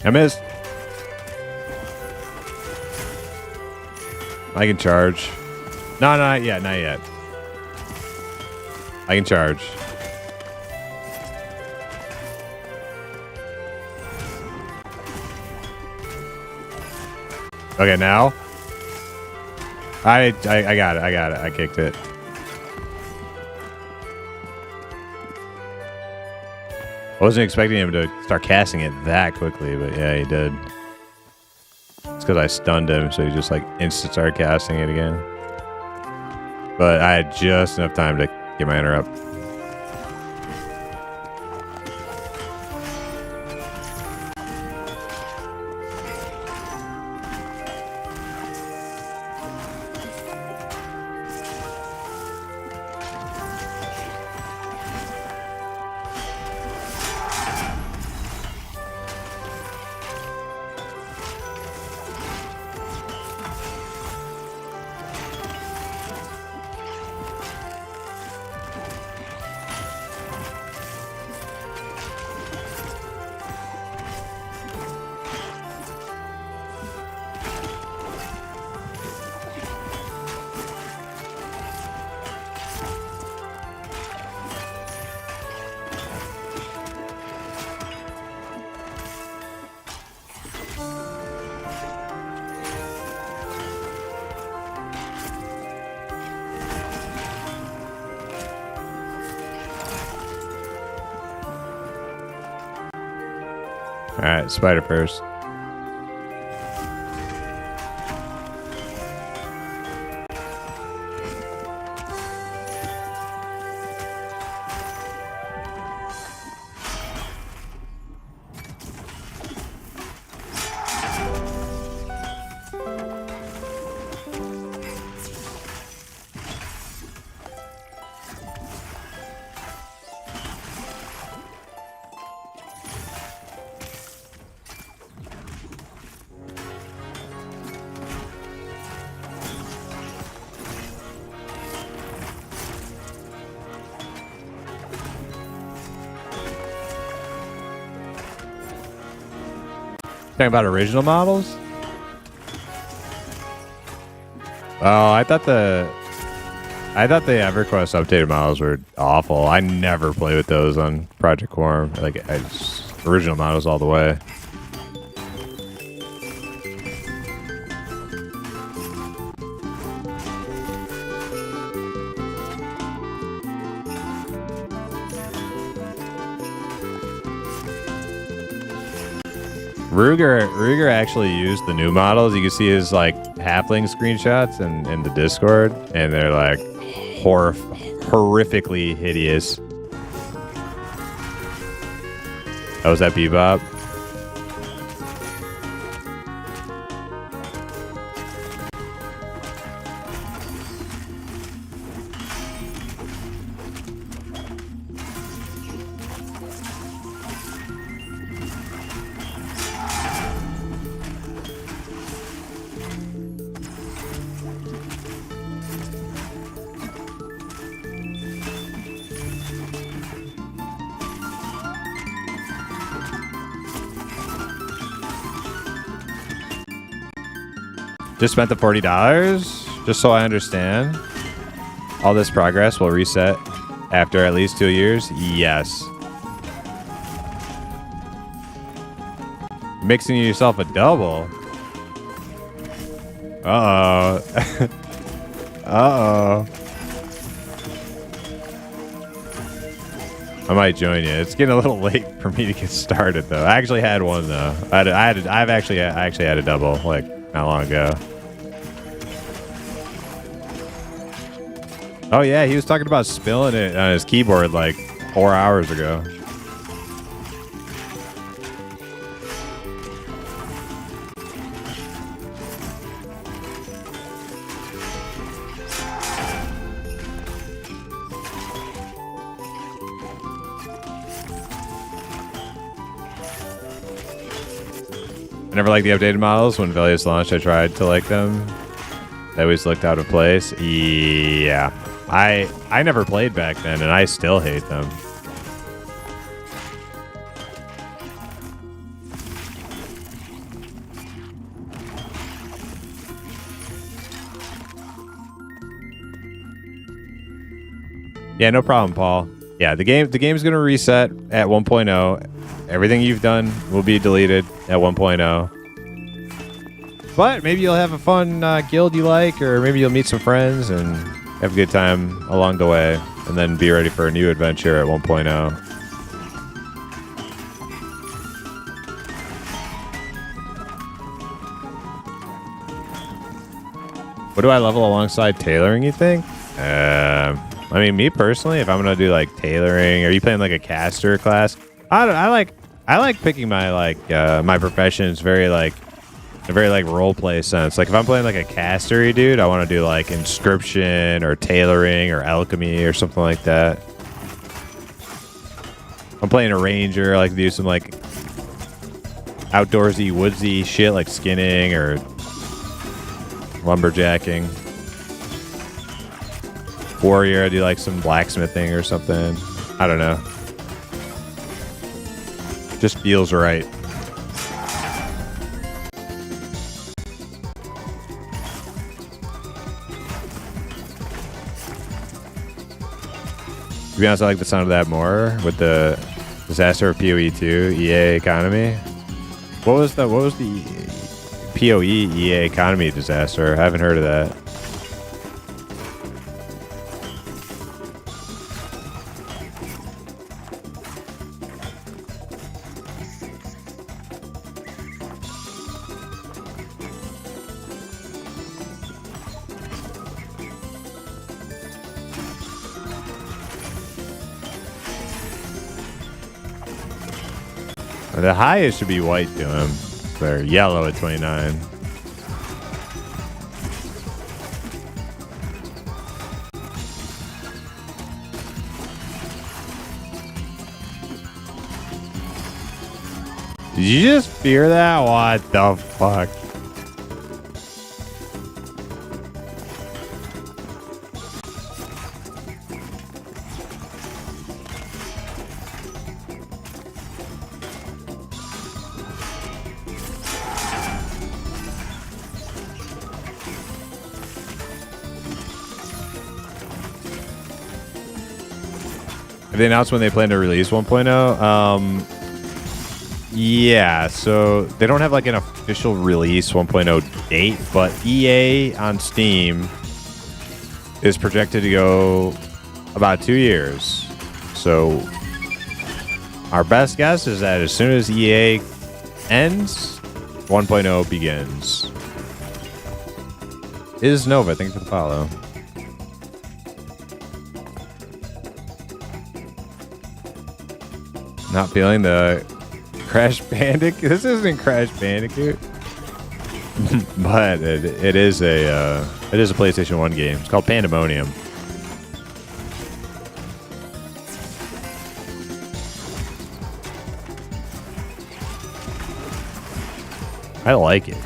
I missed. I can charge. No, not yet. Not yet. I can charge. Okay, now. I got it. I got it. I kicked it. I wasn't expecting him to start casting it that quickly, but yeah, he did. It's because I stunned him, so he just like instant started casting it again. But I had just enough time to get my interrupt. All right, spider first. Talking about original models? Oh, I thought the EverQuest updated models were awful. I never play with those on Project Quorum. Like, original models all the way. Ruger actually used the new models. You can see his like halfling screenshots in the Discord, and they're like horrifically hideous. Oh, was that Bebop? Just spent the $40? Just so I understand. All this progress will reset after at least 2 years? Yes. Mixing yourself a double? Uh-oh. Uh-oh. I might join you. It's getting a little late for me to get started, though. I actually had one, though. I actually had a double, like, not long ago. Oh yeah, he was talking about spilling it on his keyboard like 4 hours ago. I never liked the updated models. When Velius launched, I tried to like them. They always looked out of place. Yeah. I never played back then, and I still hate them. Yeah, no problem, Paul. Yeah, the game's gonna reset at 1.0. Everything you've done will be deleted at 1.0. But maybe you'll have a fun guild you like, or maybe you'll meet some friends and have a good time along the way, and then be ready for a new adventure at 1.0. What do I level alongside tailoring, you think? I mean, me personally, if I'm gonna do like tailoring, are you playing like a caster class? I like picking my my professions very like a very like role play sense. Like if I'm playing like a castery dude, I want to do like inscription or tailoring or alchemy or something like that. I'm playing a ranger, I like to do some like outdoorsy, woodsy shit like skinning or lumberjacking. Warrior, I do like some blacksmithing or something. I don't know. Just feels right. To be honest, I like the sound of that more with the disaster of PoE 2 EA economy. What was the PoE EA economy disaster? I haven't heard of that. The highest should be white to him. They're yellow at 29. Did you just fear that? What the fuck? Have they announced when they plan to release 1.0? Yeah, so they don't have like an official release 1.0 date, but EA on Steam is projected to go about 2 years. So our best guess is that as soon as EA ends, 1.0 begins. Is Nova, thank you for the follow. Not feeling the Crash Bandicoot. This isn't Crash Bandicoot, but it is a PlayStation 1 game. It's called Pandemonium. I like it.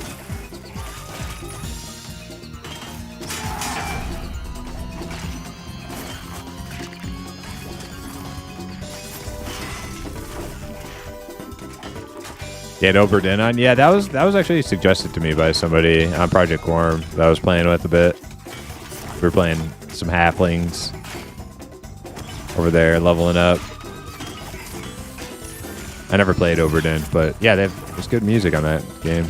Yeah, Oberdin. Yeah, that was actually suggested to me by somebody on Project Worm that I was playing with a bit. We were playing some halflings over there, leveling up. I never played Oberdin, but yeah, there's good music on that game.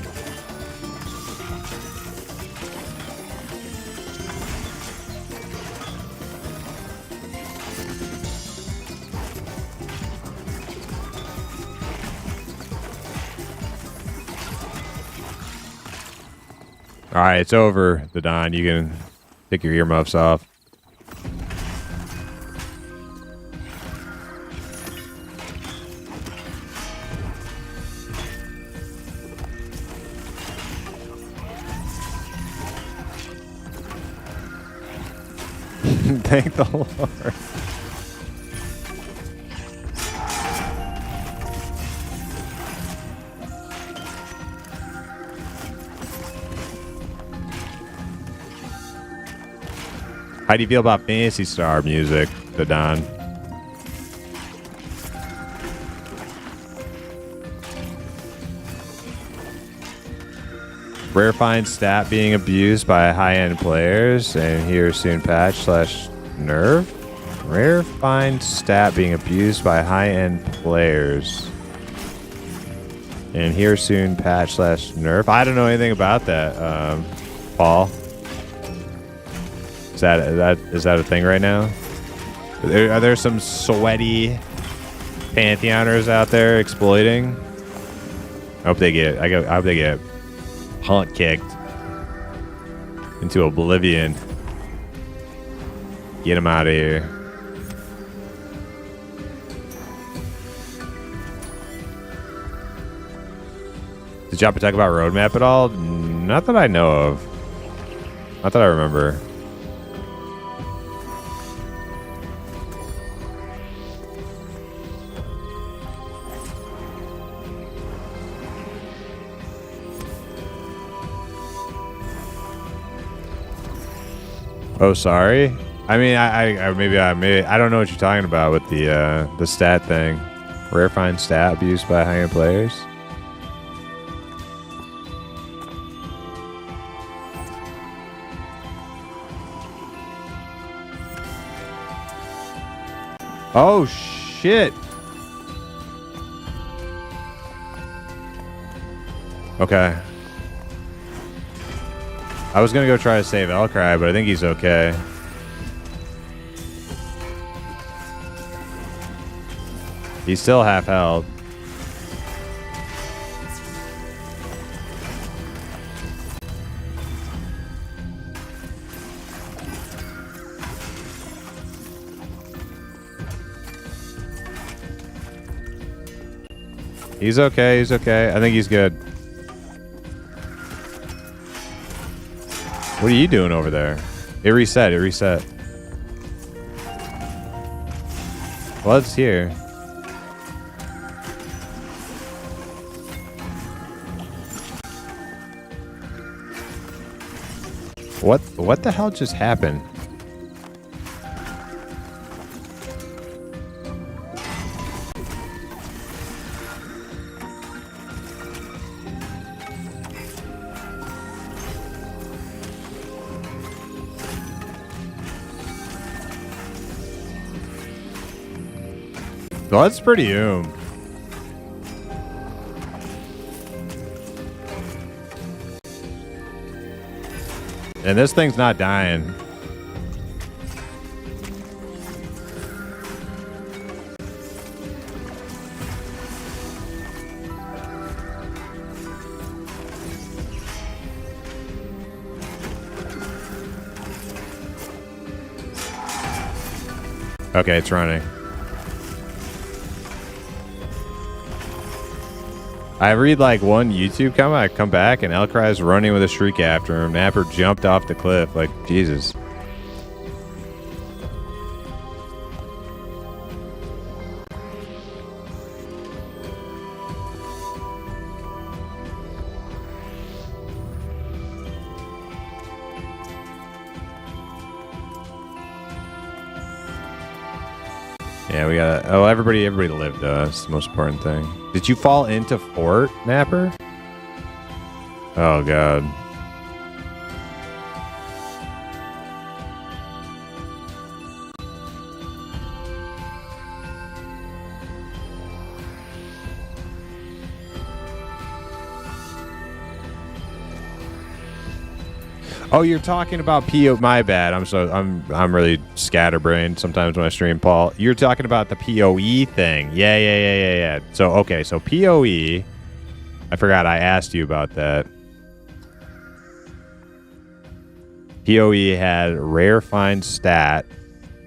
All right, it's over, the Don. You can take your earmuffs off. Thank the Lord. How do you feel about Phantasy Star music, the Don? Rare find stat being abused by high-end players, and here soon patch / nerve. Rare find stat being abused by high-end players. And here soon patch / nerf. I don't know anything about that, Paul. Is that a thing right now? Are there some sweaty Pantheoners out there exploiting? I hope they get punt kicked into oblivion. Get them out of here. Did y'all talk about roadmap at all? Not that I know of. Not that I remember. Oh, sorry. I mean, maybe I don't know what you're talking about with the stat thing. Rare find stat abused by high-end players. Oh shit. Okay. I was gonna go try to save Elcry, but I think he's okay. He's still half health. He's okay, he's okay. I think he's good. What are you doing over there? It reset, it reset. Blood's here. What the hell just happened? Well, that's pretty And this thing's not dying. Okay, it's running. I read like one YouTube comment, I come back and Elcry's running with a shriek after him. Napper jumped off the cliff. Like, Jesus. Yeah, we gotta... Oh, everybody lived. That's the most important thing. Did you fall into Fort, Napper? Oh, God. Oh, you're talking about PO. My bad. I'm really scatterbrained sometimes when I stream, Paul. You're talking about the PoE thing. Yeah. So okay, so PoE. I forgot I asked you about that. PoE had rare find stat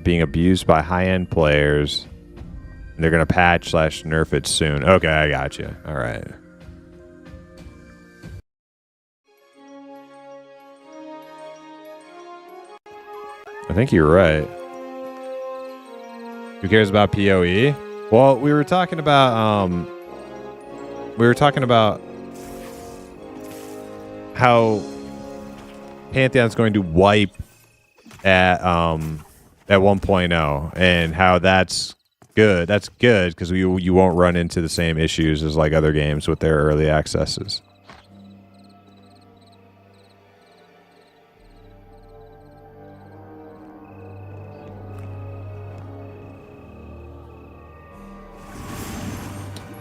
being abused by high-end players. And they're gonna patch / nerf it soon. Okay, I got you. All right. I think you're right. Who cares about PoE? Well, we were talking about how Pantheon's going to wipe at 1.0 and how that's good. That's good because you won't run into the same issues as like other games with their early accesses.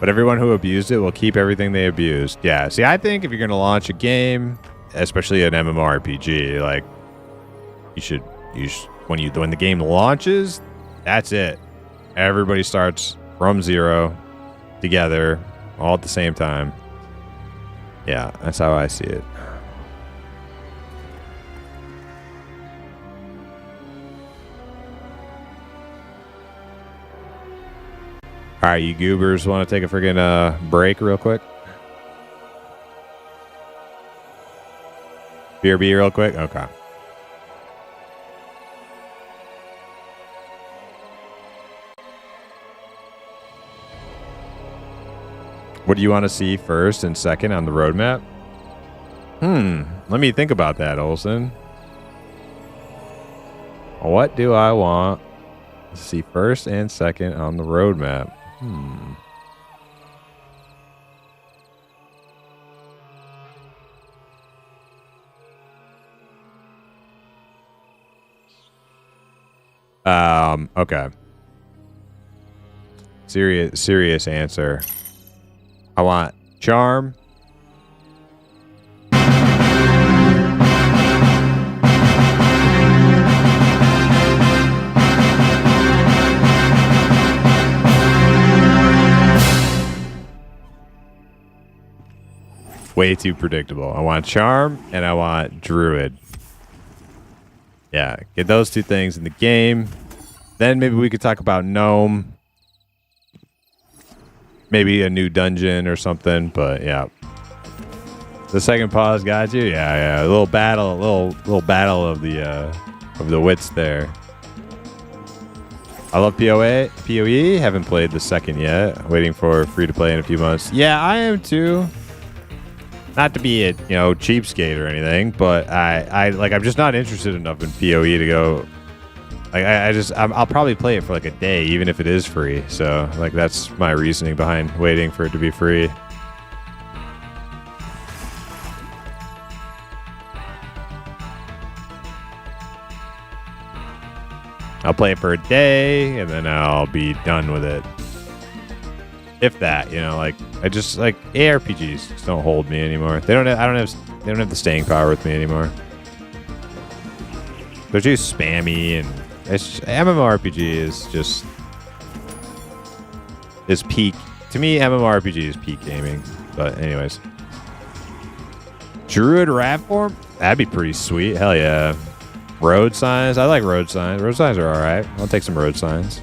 But everyone who abused it will keep everything they abused. Yeah. See, I think if you're gonna launch a game, especially an MMORPG, like you should when the game launches, that's it. Everybody starts from zero together all at the same time. Yeah, that's how I see it. All right, you goobers want to take a friggin' break real quick? BRB real quick? Okay. What do you want to see first and second on the roadmap? Let me think about that, Olson. What do I want to see first and second on the roadmap? Okay. Serious answer. I want charm. Way too predictable. I want charm and I want druid. Yeah, get those two things in the game. Then maybe we could talk about gnome. Maybe a new dungeon or something, but yeah. The second pause got you? Yeah. A little battle of the wits there. I love PoE. Haven't played the second yet. Waiting for free to play in a few months. Yeah, I am too. Not to be a cheapskate or anything, but I'm just not interested enough in PoE to go. Like I'll probably play it for like a day, even if it is free. So like that's my reasoning behind waiting for it to be free. I'll play it for a day and then I'll be done with it. If that, like I just like ARPGs just don't hold me anymore. They don't have the staying power with me anymore. They're too spammy and MMORPG is peak. To me, MMORPG is peak gaming. But anyways. Druid rat form? That'd be pretty sweet. Hell yeah. Road signs? I like road signs. Road signs are alright. I'll take some road signs.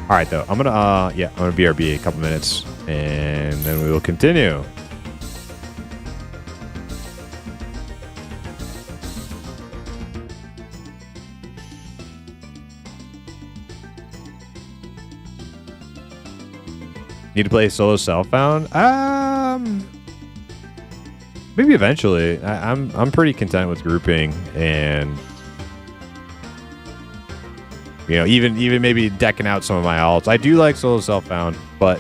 Alright though. I'm gonna BRB a couple minutes and then we will continue. Need to play solo self-found? Maybe eventually. I'm pretty content with grouping and even maybe decking out some of my alts. I do like solo self-found, but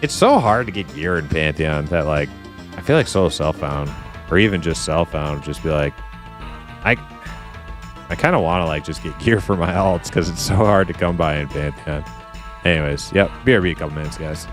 it's so hard to get gear in Pantheon that like I feel like solo self-found or even just self-found would just be like I kind of want to like just get gear for my alts because it's so hard to come by in Pantheon. Anyways, yep, BRB a couple minutes, guys.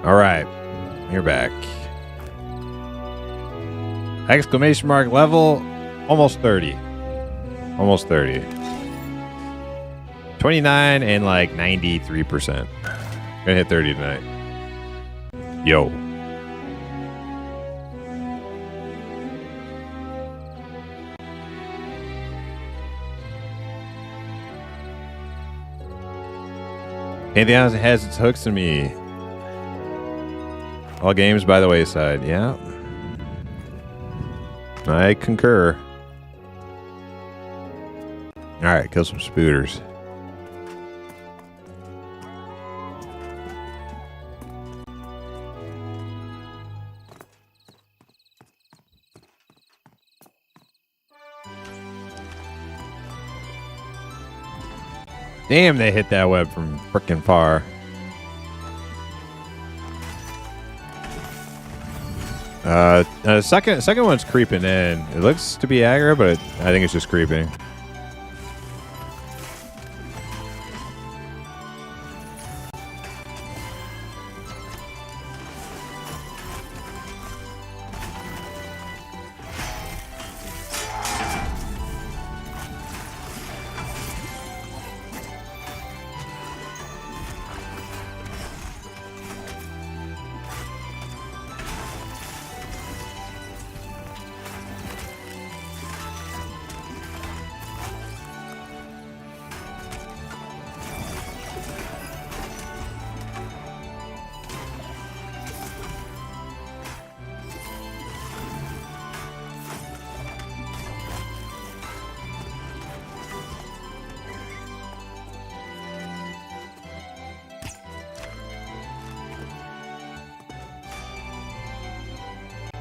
All right, you're back. Exclamation mark level, almost 30. Almost 30. 29 and like 93%. Gonna hit 30 tonight. Yo. Pantheon has its hooks in me. All games by the wayside. Yeah. I concur. Alright, kill some spooters. Damn, they hit that web from frickin' far. Second one's creeping in. It looks to be aggro, but I think it's just creeping.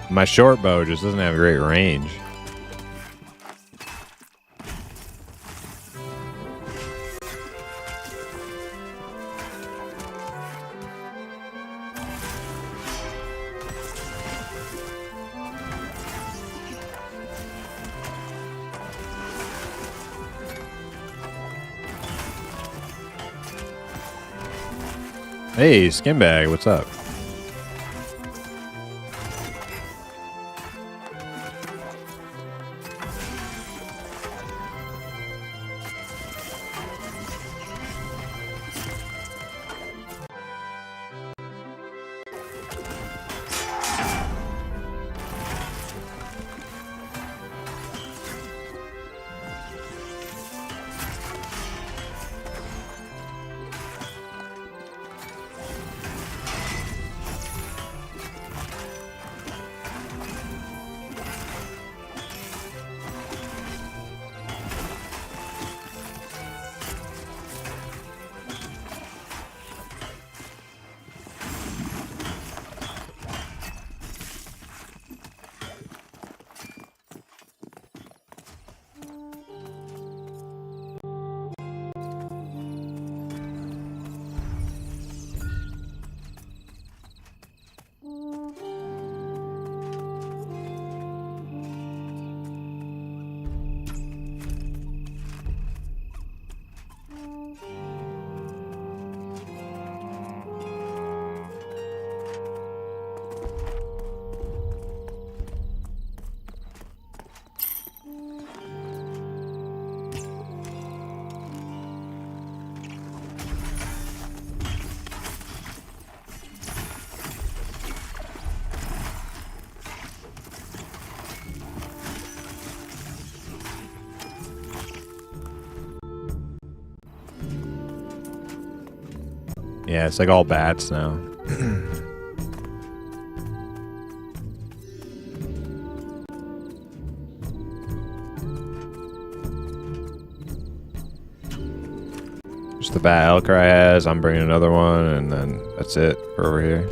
My short bow just doesn't have great range. Hey, Skinbag, what's up? Yeah, it's like all bats now. Just the bat Elcry has. I'm bringing another one, and then that's it for over here.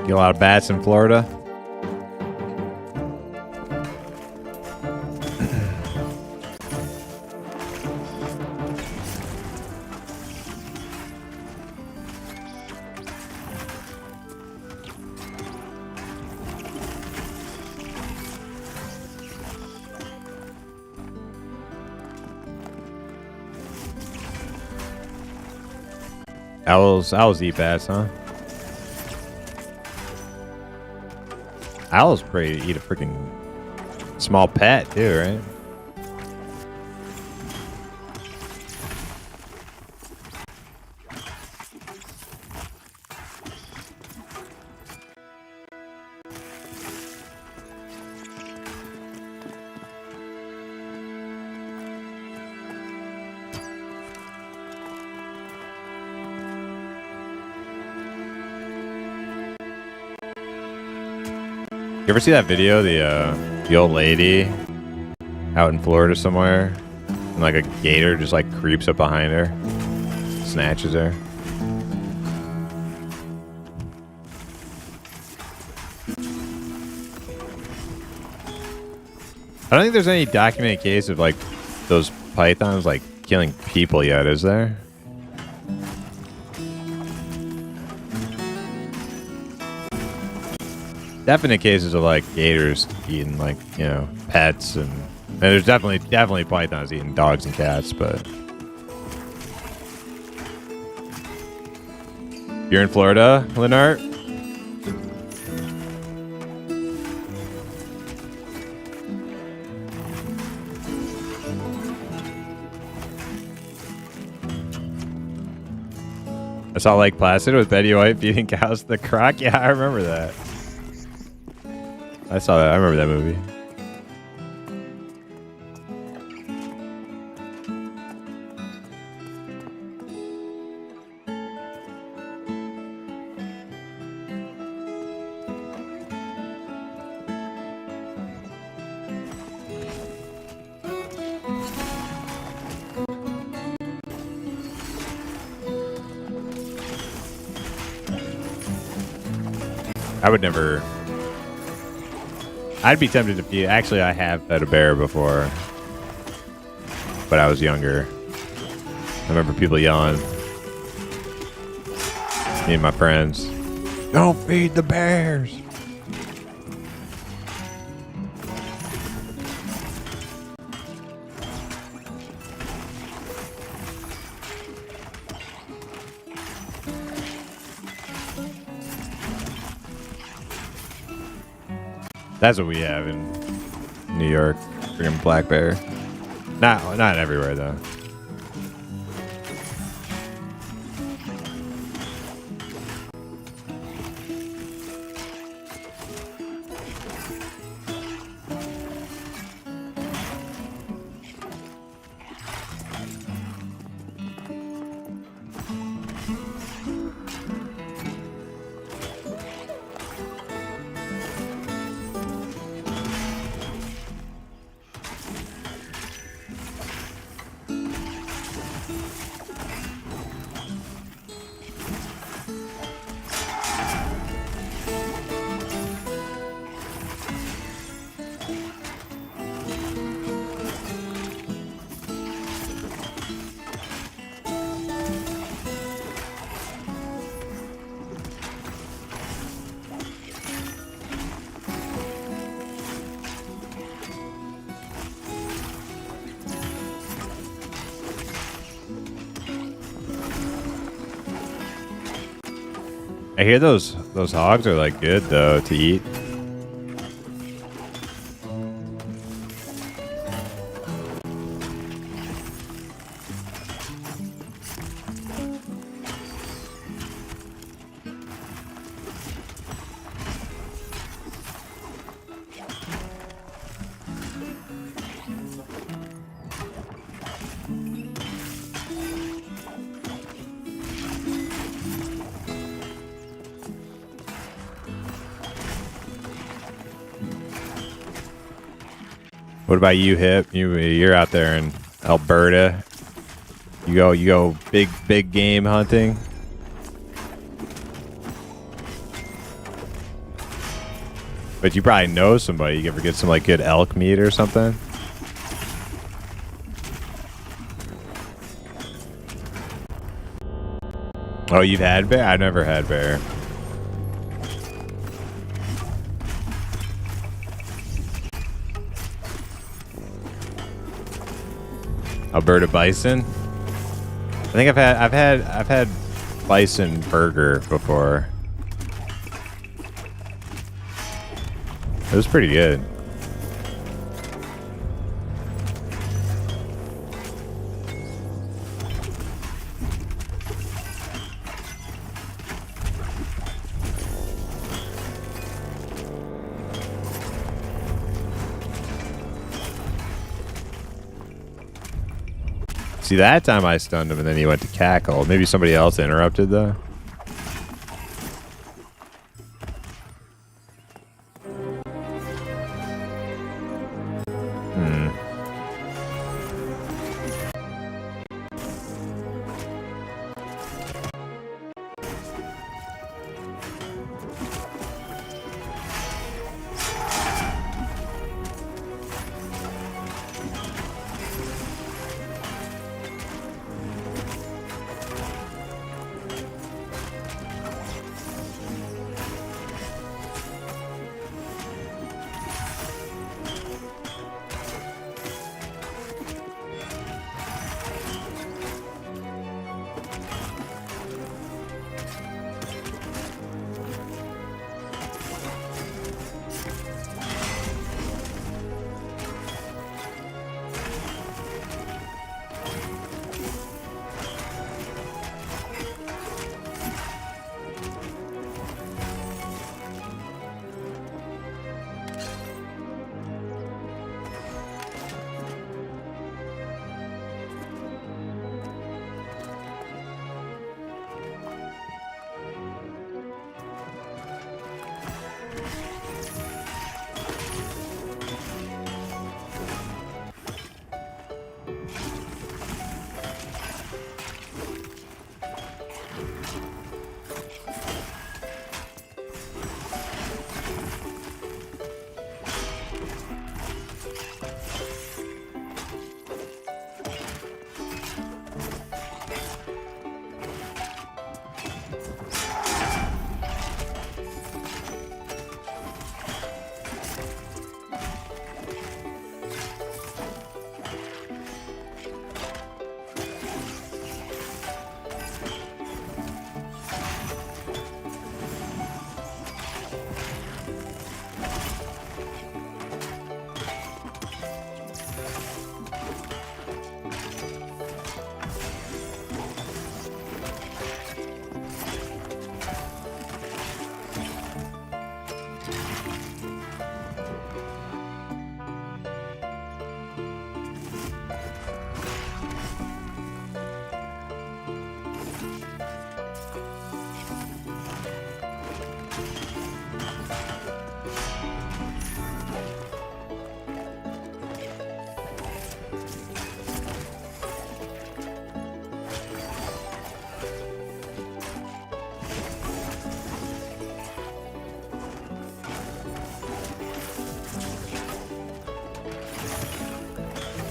Get a lot of bats in Florida. Owls eat bats, huh? Owls probably eat a freaking small pet too, right? You ever see that video? The old lady out in Florida somewhere, and like a gator just like creeps up behind her, snatches her. I don't think there's any documented case of like those pythons like killing people yet, is there? Definite cases of like gators eating like, you know, pets, and there's definitely pythons eating dogs and cats, but you're in Florida, Lennart? I saw Lake Placid with Betty White feeding cows to the croc. Yeah, I remember that. I saw that. I remember that movie. I would never... I'd be tempted to feed. Actually, I have fed a bear before, but I was younger. I remember people yelling, me and my friends, "Don't feed the bears." That's what we have in New York. Freaking black bear. Not everywhere though. I hear those hogs are like good though to eat. What about you, Hip? You're out there in Alberta. You go big game hunting. But you probably know somebody. You ever get some like good elk meat or something? Oh, you've had bear? I've never had bear. Alberta bison. I think I've had bison burger before. It was pretty good. See, that time I stunned him and then he went to cackle. Maybe somebody else interrupted though.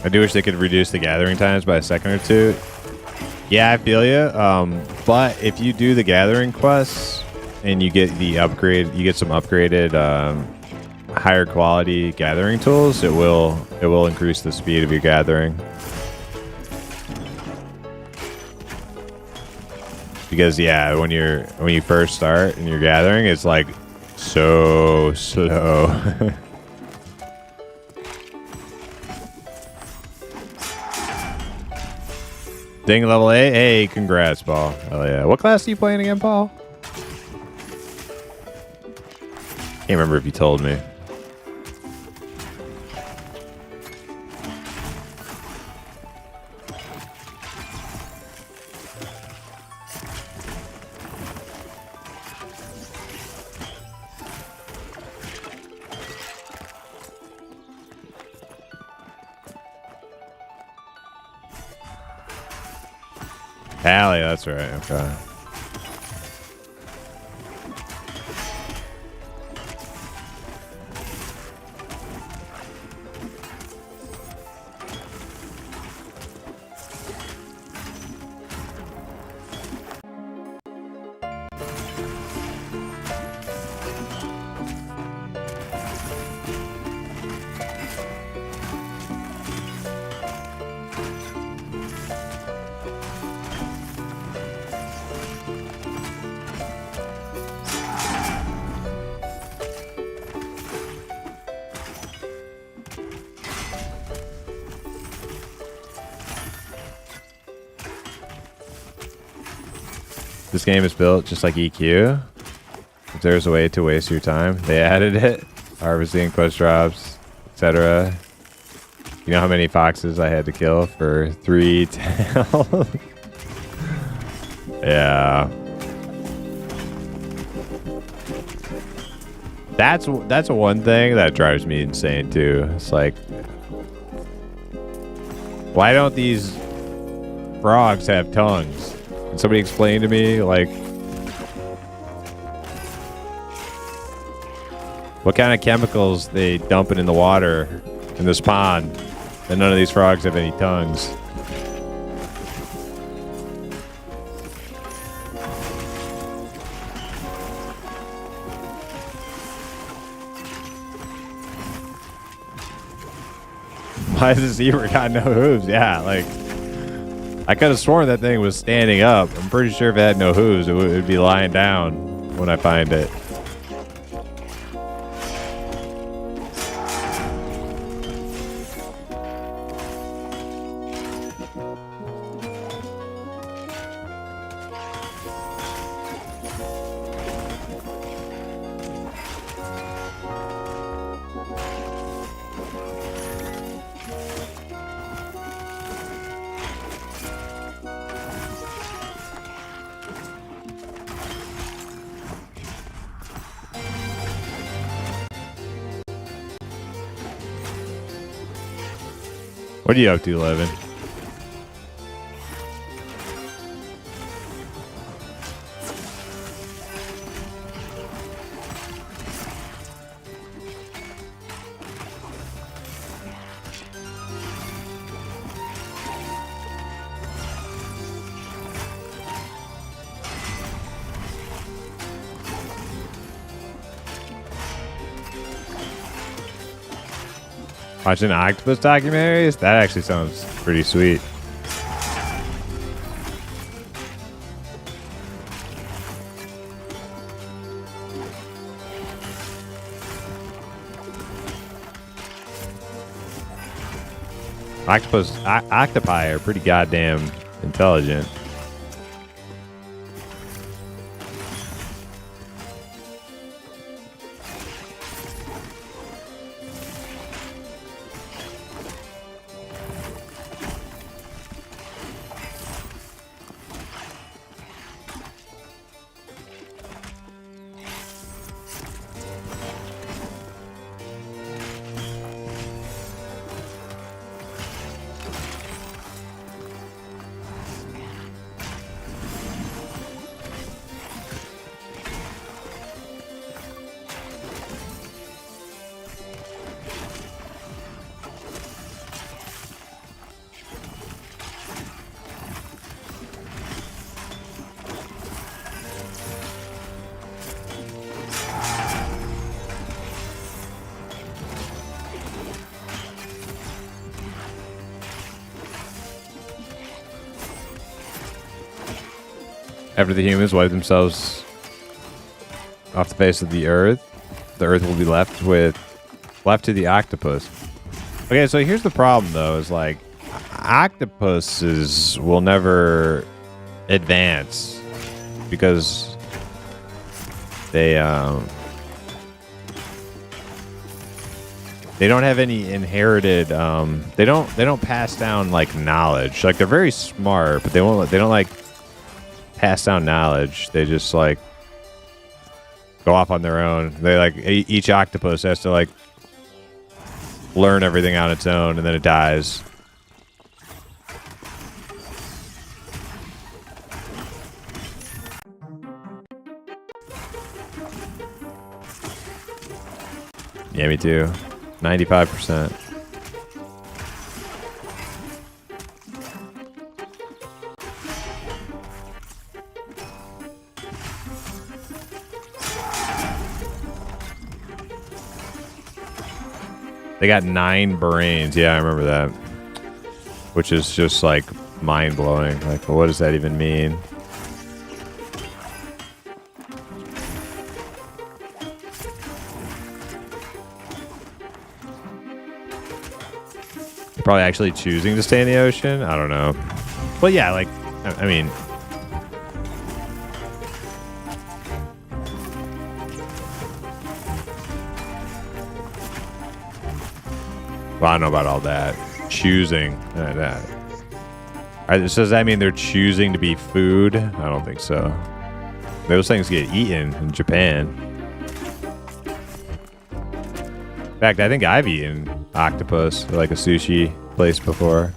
I do wish they could reduce the gathering times by a second or two. Yeah, I feel you. But if you do the gathering quests and you get the upgrade, you get some upgraded, higher quality gathering tools, it will increase the speed of your gathering. Because yeah, when you first start and you're gathering, it's like so slow. Ding level 8. Hey, congrats, Paul. Hell yeah. What class are you playing again, Paul? Can't remember if you told me. Allie, that's right. Okay. This game is built just like EQ. If there's a way to waste your time, they added it. Harvesting, quest drops, etc. You know how many foxes I had to kill for 3 tails? Yeah. That's a one thing that drives me insane too. It's like, why don't these frogs have tongues? Can somebody explain to me, like, what kind of chemicals they dumping in the water in this pond, and none of these frogs have any tongues? Why does the zebra got no hooves? Yeah, like, I could have sworn that thing was standing up. I'm pretty sure if it had no hooves, it would be lying down when I find it. What are you up to, Levin? Watching octopus documentaries? That actually sounds pretty sweet. Octopi are pretty goddamn intelligent. After the humans wipe themselves off the face of the earth will be left to the octopus. Okay, so here's the problem though, is like octopuses will never advance because they don't have any inherited they don't pass down like knowledge. Like they're very smart, but they don't like pass down knowledge. They just like go off on their own. They like each octopus has to like learn everything on its own, and then it dies. Yeah, me too. 95%. They got 9 brains. Yeah, I remember that. Which is just like mind-blowing. Like, what does that even mean? Probably actually choosing to stay in the ocean. I don't know. But yeah, like, I mean, Well, I don't know about all that. Choosing that. Does that mean they're choosing to be food? I don't think so. Those things get eaten in Japan. In fact, I think I've eaten octopus at like a sushi place before.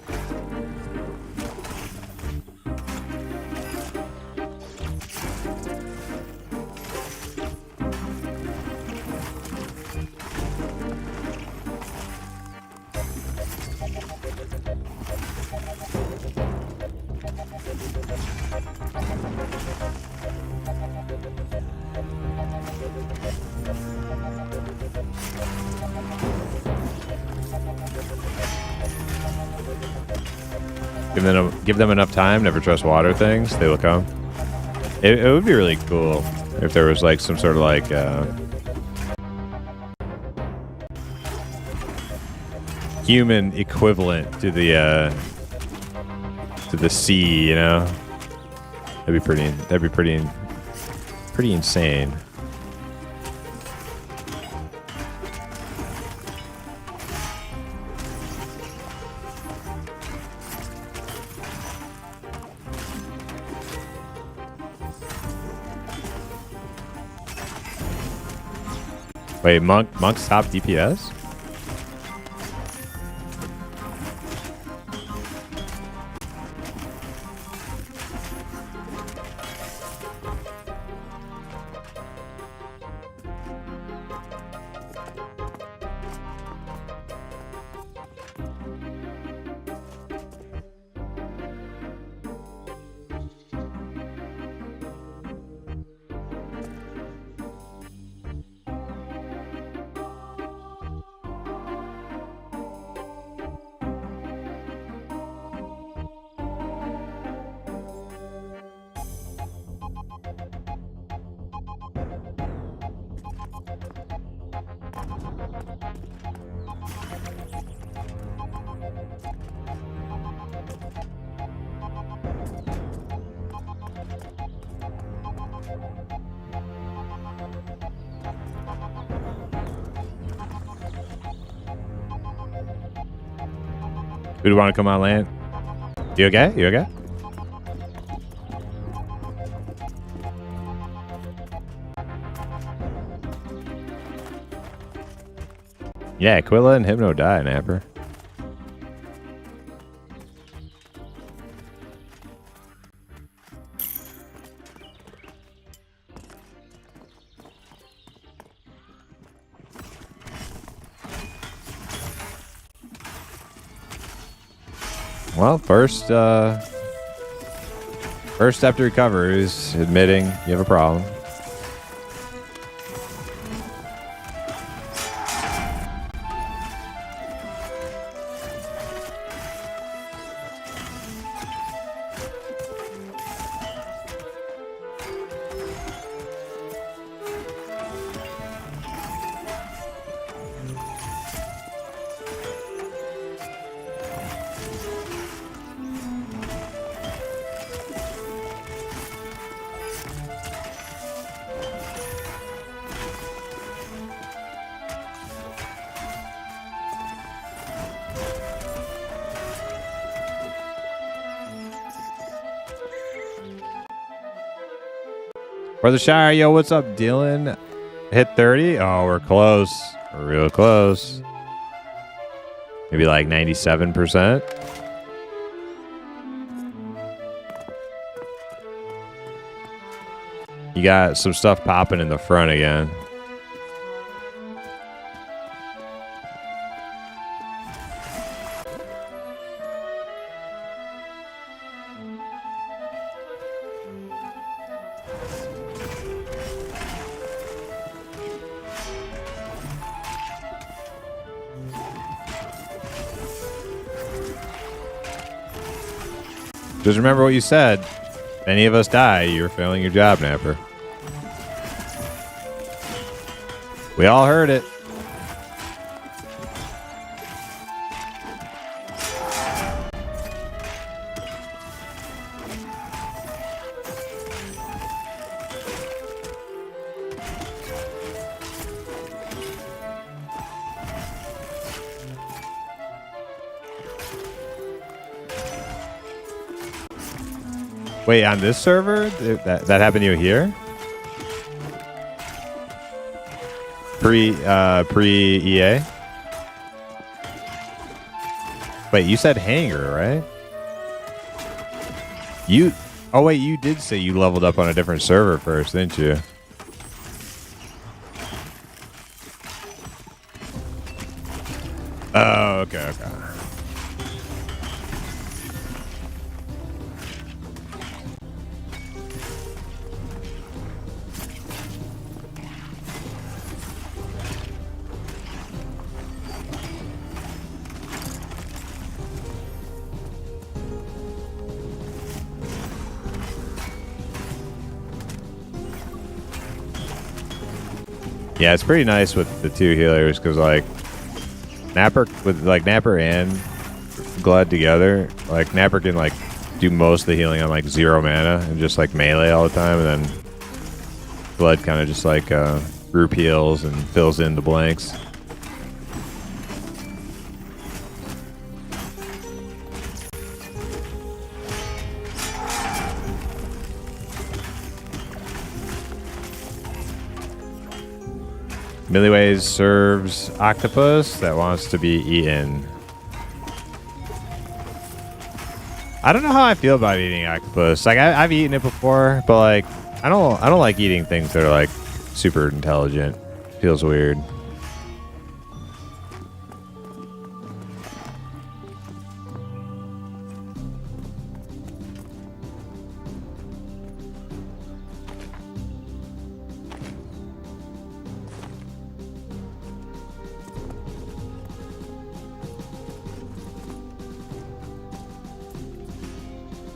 Give them enough time. Never trust water things. They will come. It would be really cool if there was like some sort of like human equivalent to the sea. You know, that'd be pretty. That'd be pretty insane. Wait, Monk's top DPS? Who do you want to come on land? You okay? You okay? Yeah, Quilla and Hypno die, Napper. Well, first step to recover is admitting you have a problem. For the Shire, yo, what's up, Dylan? Hit 30? Oh, we're close. We're real close. Maybe like 97%. You got some stuff popping in the front again. Just remember what you said. If any of us die, you're failing your job, Napper. We all heard it. Wait, on this server? That happened to you here? Pre EA? Wait, you said hangar, right? Oh wait, you did say you leveled up on a different server first, didn't you? Oh, okay. Yeah, it's pretty nice with the two healers because like Napper and Glad together, like Napper can like do most of the healing on like 0 mana and just like melee all the time, and then Glad kind of just like group heals and fills in the blanks. Milliways serves octopus that wants to be eaten. I don't know how I feel about eating octopus. Like I've eaten it before, but like I don't like eating things that are like super intelligent. Feels weird.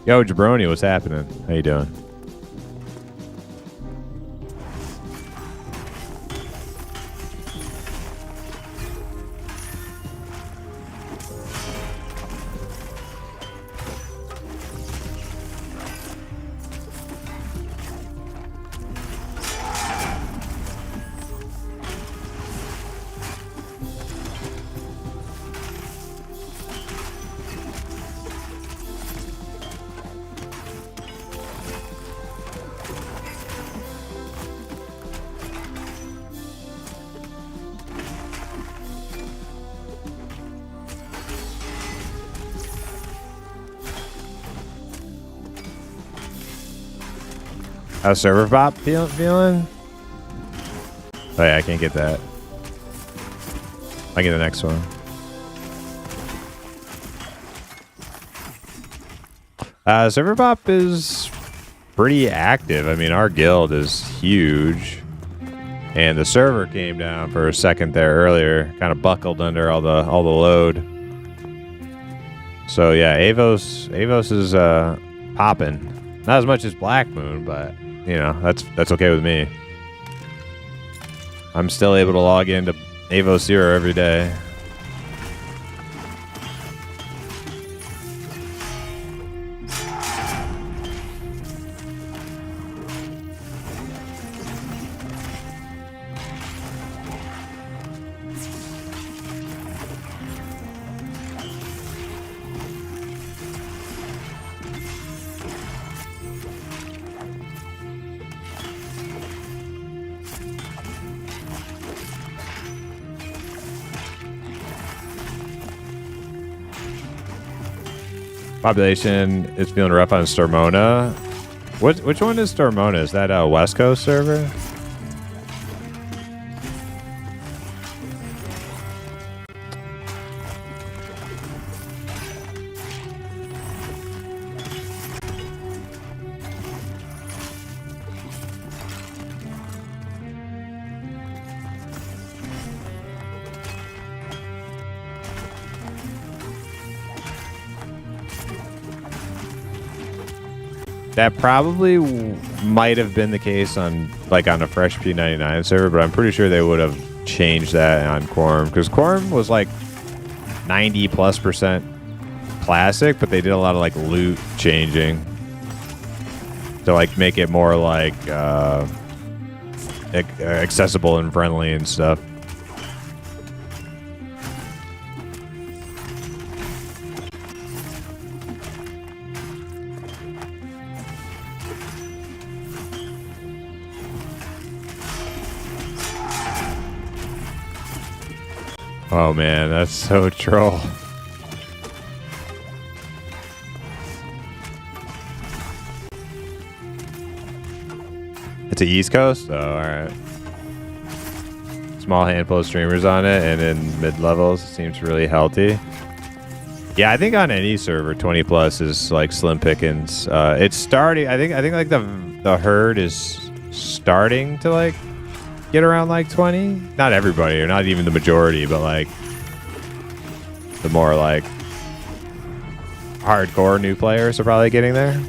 Yo, Jabroni, what's happening? How you doing? How's server bop feeling? Oh yeah, I can't get that. I get the next one. Server bop is pretty active. I mean, our guild is huge, and the server came down for a second there earlier, kind of buckled under all the load. So yeah, Avos is popping. Not as much as Black Moon, but you know, that's okay with me. I'm still able to log into Avos 0 every day. Population is feeling rough on Stormona. Which one is Stormona? Is that a West Coast server? That probably might have been the case on a fresh P99 server, but I'm pretty sure they would have changed that on Quorum, because Quorum was like 90+% classic, but they did a lot of like loot changing to like make it more like accessible and friendly and stuff. Oh man, that's so troll. It's a East Coast? Oh, alright. Small handful of streamers on it, and in mid-levels, it seems really healthy. Yeah, I think on any server, 20 plus is like slim pickings. It's starting. I think like the herd is starting to like get around like 20. Not everybody, or not even the majority, but like the more like hardcore new players are probably getting there.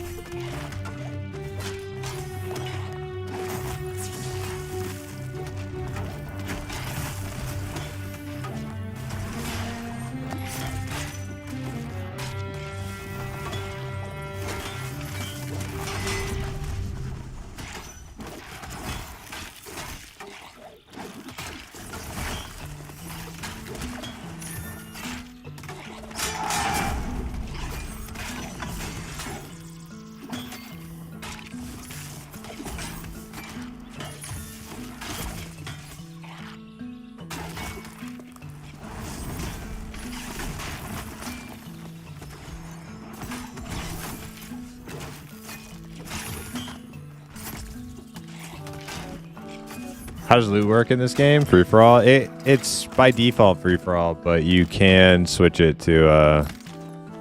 How does loot work in this game? Free for all? It's by default free for all, but you can switch it to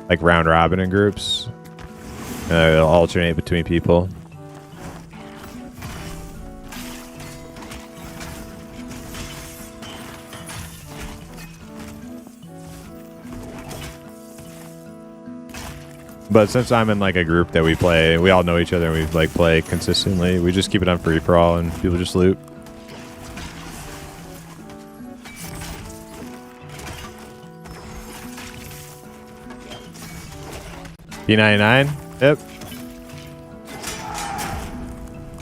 like round robin in groups. It'll alternate between people. But since I'm in like a group that we play, we all know each other and we like play consistently, we just keep it on free for all and people just loot. P99? Yep.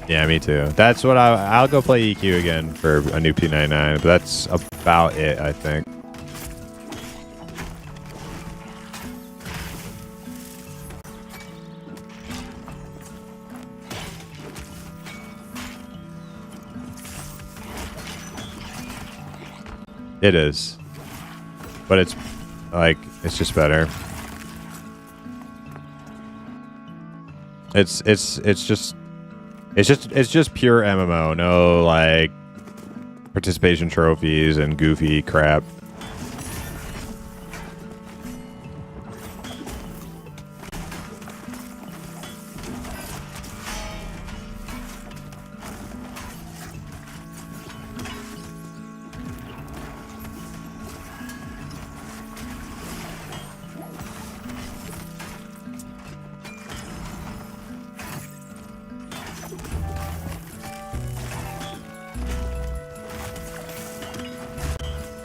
Yeah, me too. That's what I'll go play EQ again for a new P99, but that's about it, I think. It is. But it's like it's just better. It's just pure MMO, no like participation trophies and goofy crap.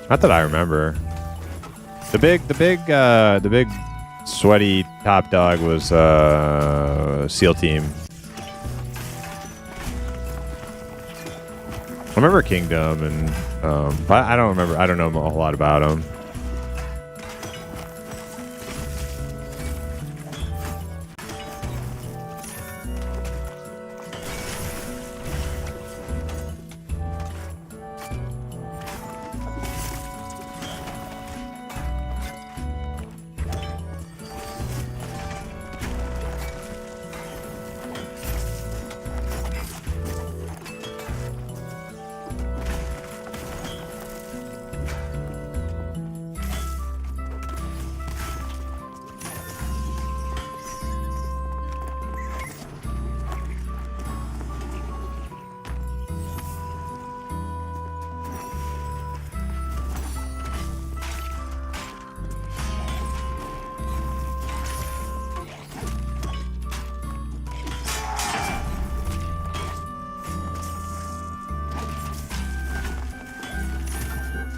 Not that I remember. The big sweaty top dog was SEAL Team. I remember Kingdom and but I don't remember. I don't know a whole lot about them.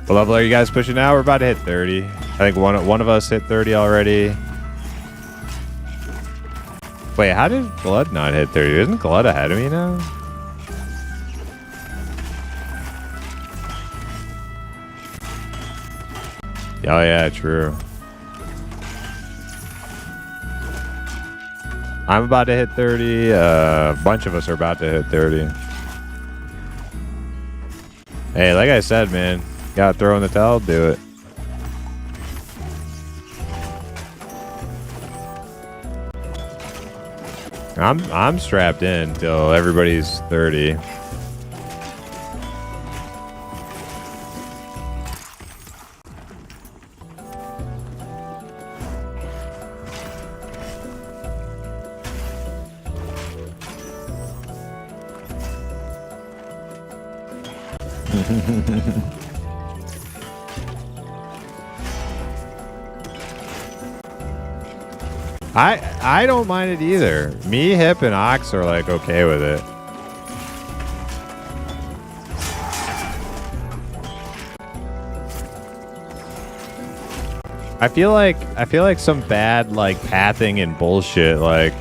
What level are you guys pushing now? We're about to hit 30. I think one of us hit 30 already. Wait, how did Blood not hit 30? Isn't Blood ahead of me now? Oh yeah, true. I'm about to hit 30. A bunch of us are about to hit 30. Hey, like I said, man, gotta throw in the towel, do it. I'm strapped in till everybody's 30. I don't mind it either. Me, Hip, and Ox are like okay with it. I feel like some bad like pathing and bullshit like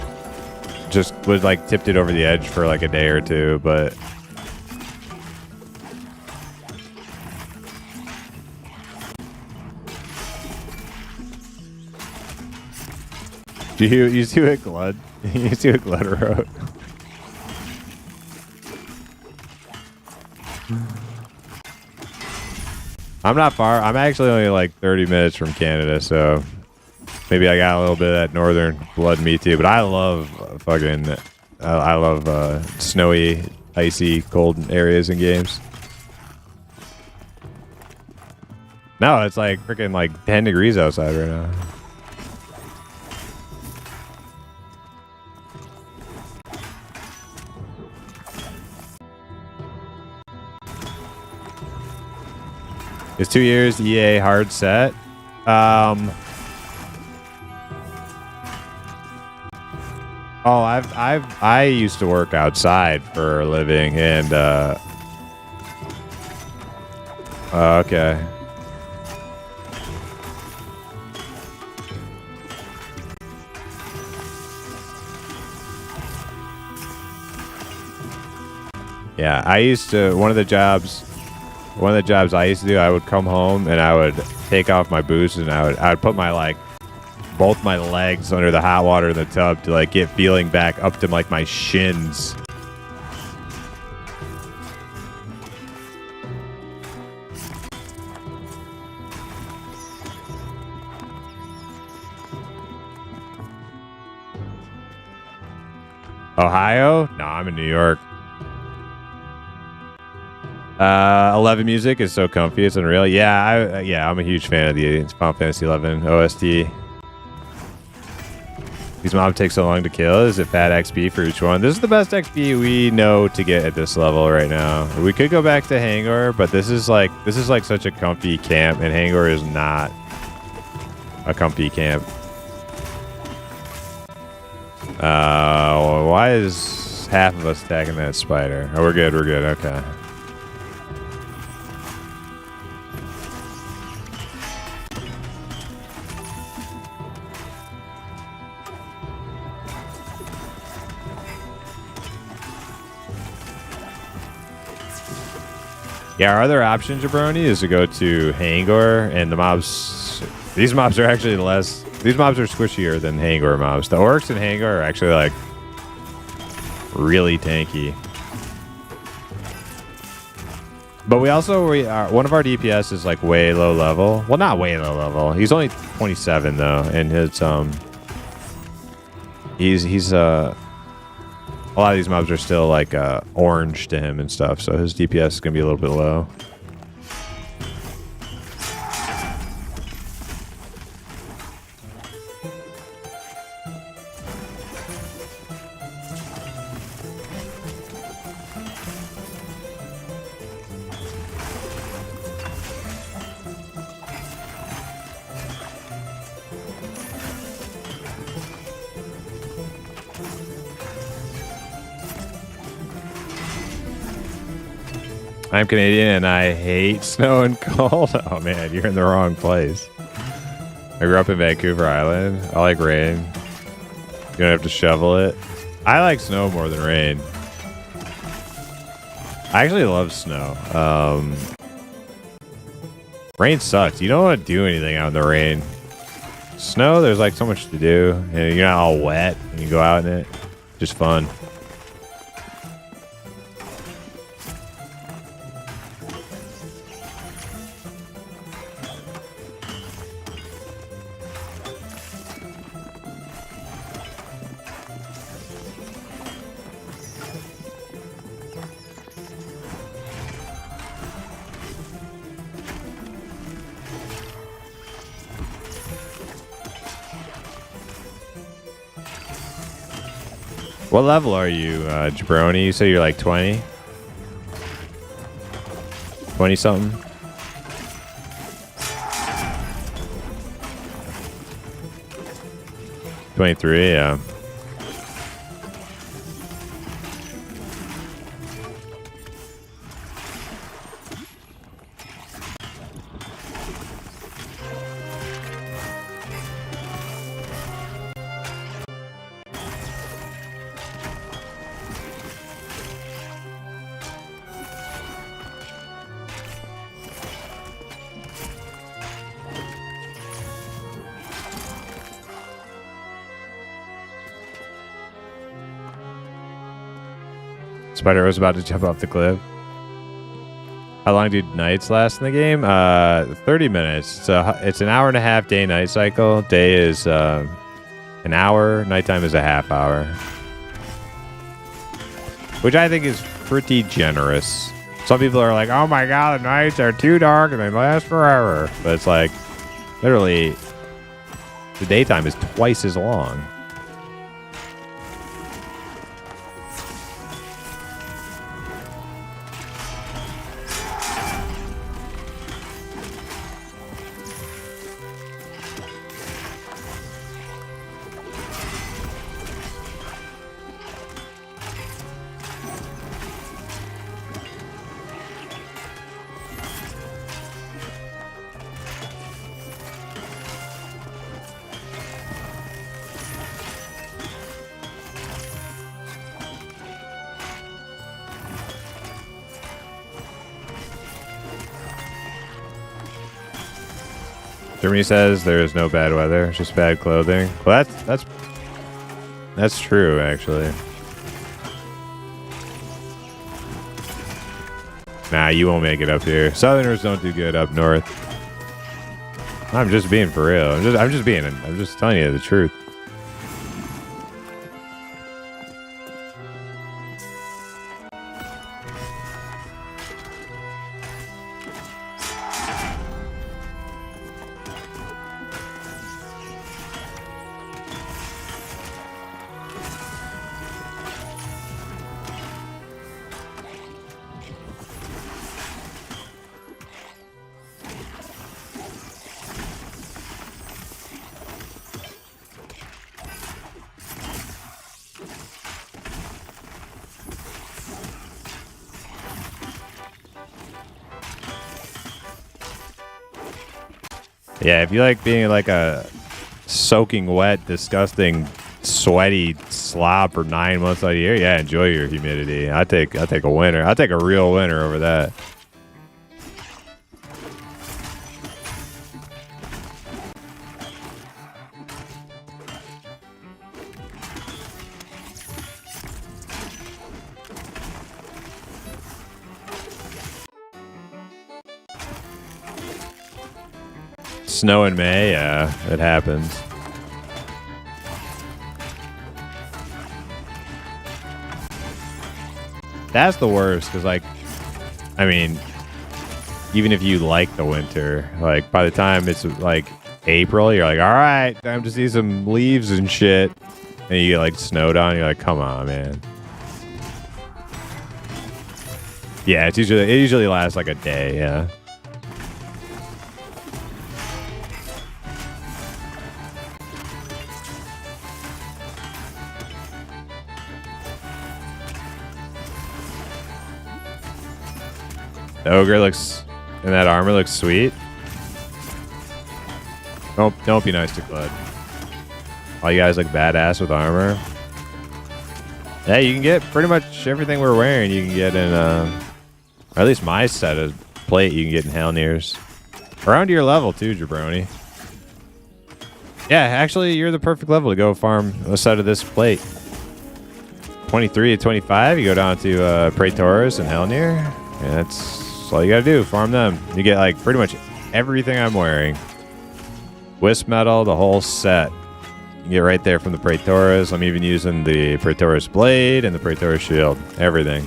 just would like tipped it over the edge for like a day or two, but you see what Glud you see what Glud wrote? I'm not far. I'm actually only like 30 minutes from Canada, so maybe I got a little bit of that northern blood in me too. But I love fucking, I love snowy, icy, cold areas in games. No, it's like freaking like 10 degrees outside right now. It's 2 years EA hard set. I used to work outside for a living and okay. Yeah, I used to one of the jobs I used to do, I would come home and I would take off my boots and I would put my like both my legs under the hot water in the tub to like get feeling back up to like my shins. Ohio? No, I'm in New York. 11 music is so comfy, it's unreal. Yeah, I'm a huge fan of the Final Fantasy 11 OST. These mobs take so long to kill. Is it fat XP for each one? This is the best XP we know to get at this level right now. We could go back to Hangor, but this is like such a comfy camp, and Hangor is not a comfy camp. Why is half of us attacking that spider? Oh, we're good. Okay. Yeah, our other option, Jabroni, is to go to Hangor, and the mobs... These mobs are actually less... These mobs are squishier than Hangor mobs. The orcs in Hangor are actually, like, really tanky. But we also... one of our DPS is, like, way low level. Well, not way low level. He's only 27, though, and his, He's a lot of these mobs are still like orange to him and stuff, so his DPS is gonna be a little bit low. I'm Canadian and I hate snow and cold. Oh man, you're in the wrong place. I grew up in Vancouver Island. I like rain. You don't have to shovel it. I like snow more than rain. I actually love snow. Rain sucks. You don't want to do anything out in the rain. Snow, there's like so much to do, and you're not all wet and you go out in it. Just fun. What level are you, Jabroni? You say you're like 20? 20 something? $23, yeah. Spider was about to jump off the cliff. How long do nights last in the game? 30 minutes. It's an hour and a half day-night cycle. Day is an hour. Nighttime is a half hour. Which I think is pretty generous. Some people are like, oh my god, the nights are too dark and they last forever. But it's like, literally, the daytime is twice as long. Germany says there is no bad weather, it's just bad clothing. Well, that's true, actually. Nah, you won't make it up here. Southerners don't do good up north. I'm just being for real. I'm just telling you the truth. Yeah, if you like being like a soaking wet, disgusting, sweaty slob for 9 months out of the year, yeah, enjoy your humidity. I take a winter. I take a real winter over that. Snow in May, yeah, it happens. That's the worst, because, like, I mean, even if you like the winter, like, by the time it's, like, April, you're like, all right, time to see some leaves and shit. And you get, like, snowed on, you're like, come on, man. Yeah, it usually lasts, like, a day, yeah. The ogre looks, and that armor looks sweet. Don't be nice to Claude. All you guys look badass with armor. Yeah, you can get pretty much everything we're wearing. You can get in, or at least my set of plate. You can get in Hellnears. Around your level too, Jabroni. Yeah, actually, you're the perfect level to go farm a set of this plate. 23 to 25, you go down to Praetors and Hellnear. Yeah, that's all you gotta do. Farm them. You get like pretty much everything I'm wearing. Wisp metal, the whole set. You can get right there from the Praetors. I'm even using the Praetors blade and the Praetors shield. Everything.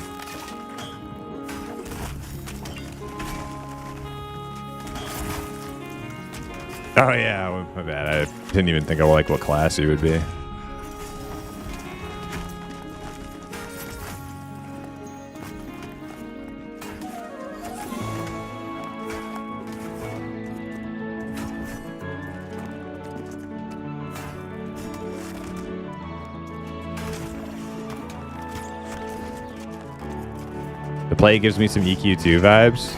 Oh yeah, my bad. I didn't even think of like what class he would be. The play gives me some EQ2 vibes.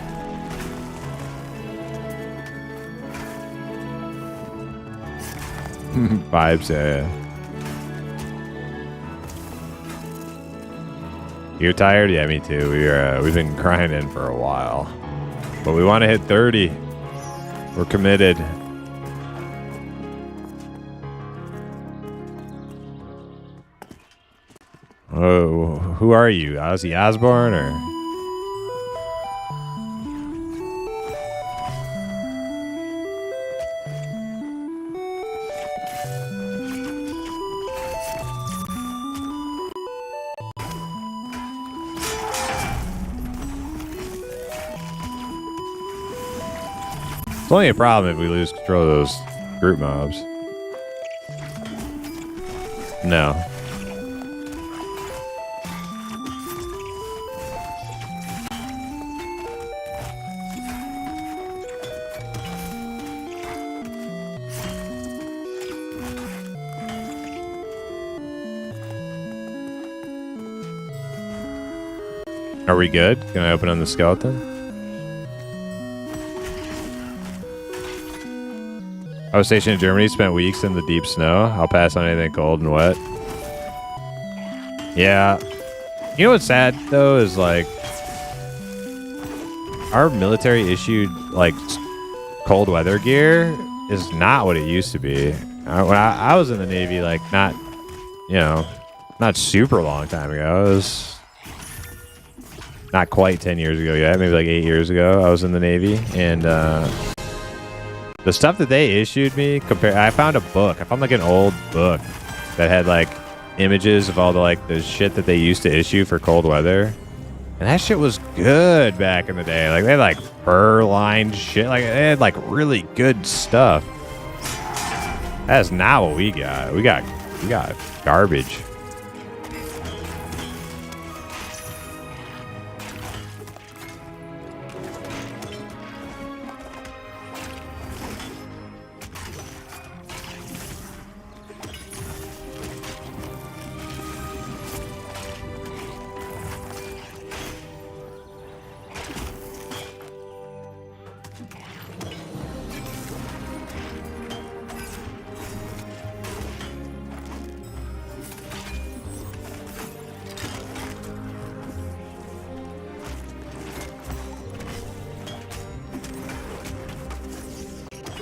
Vibes, yeah. You're tired? Yeah, me too. We've been grinding for a while, but we want to hit 30. We're committed. Oh, who are you? Ozzy Osbourne or? It's only a problem if we lose control of those group mobs. No. Are we good? Can I open on the skeleton? I was stationed in Germany, spent weeks in the deep snow. I'll pass on anything cold and wet. Yeah. You know what's sad, though, is like our military issued like cold weather gear is not what it used to be. When I was in the Navy, like not super long time ago. It was not quite 10 years ago yet, maybe like 8 years ago. I was in the Navy, and the stuff that they issued me, I found a book. I found like an old book that had like images of all the shit that they used to issue for cold weather. And that shit was good back in the day. Like they had like fur-lined shit. Like they had like really good stuff. That's not what we got. We got garbage.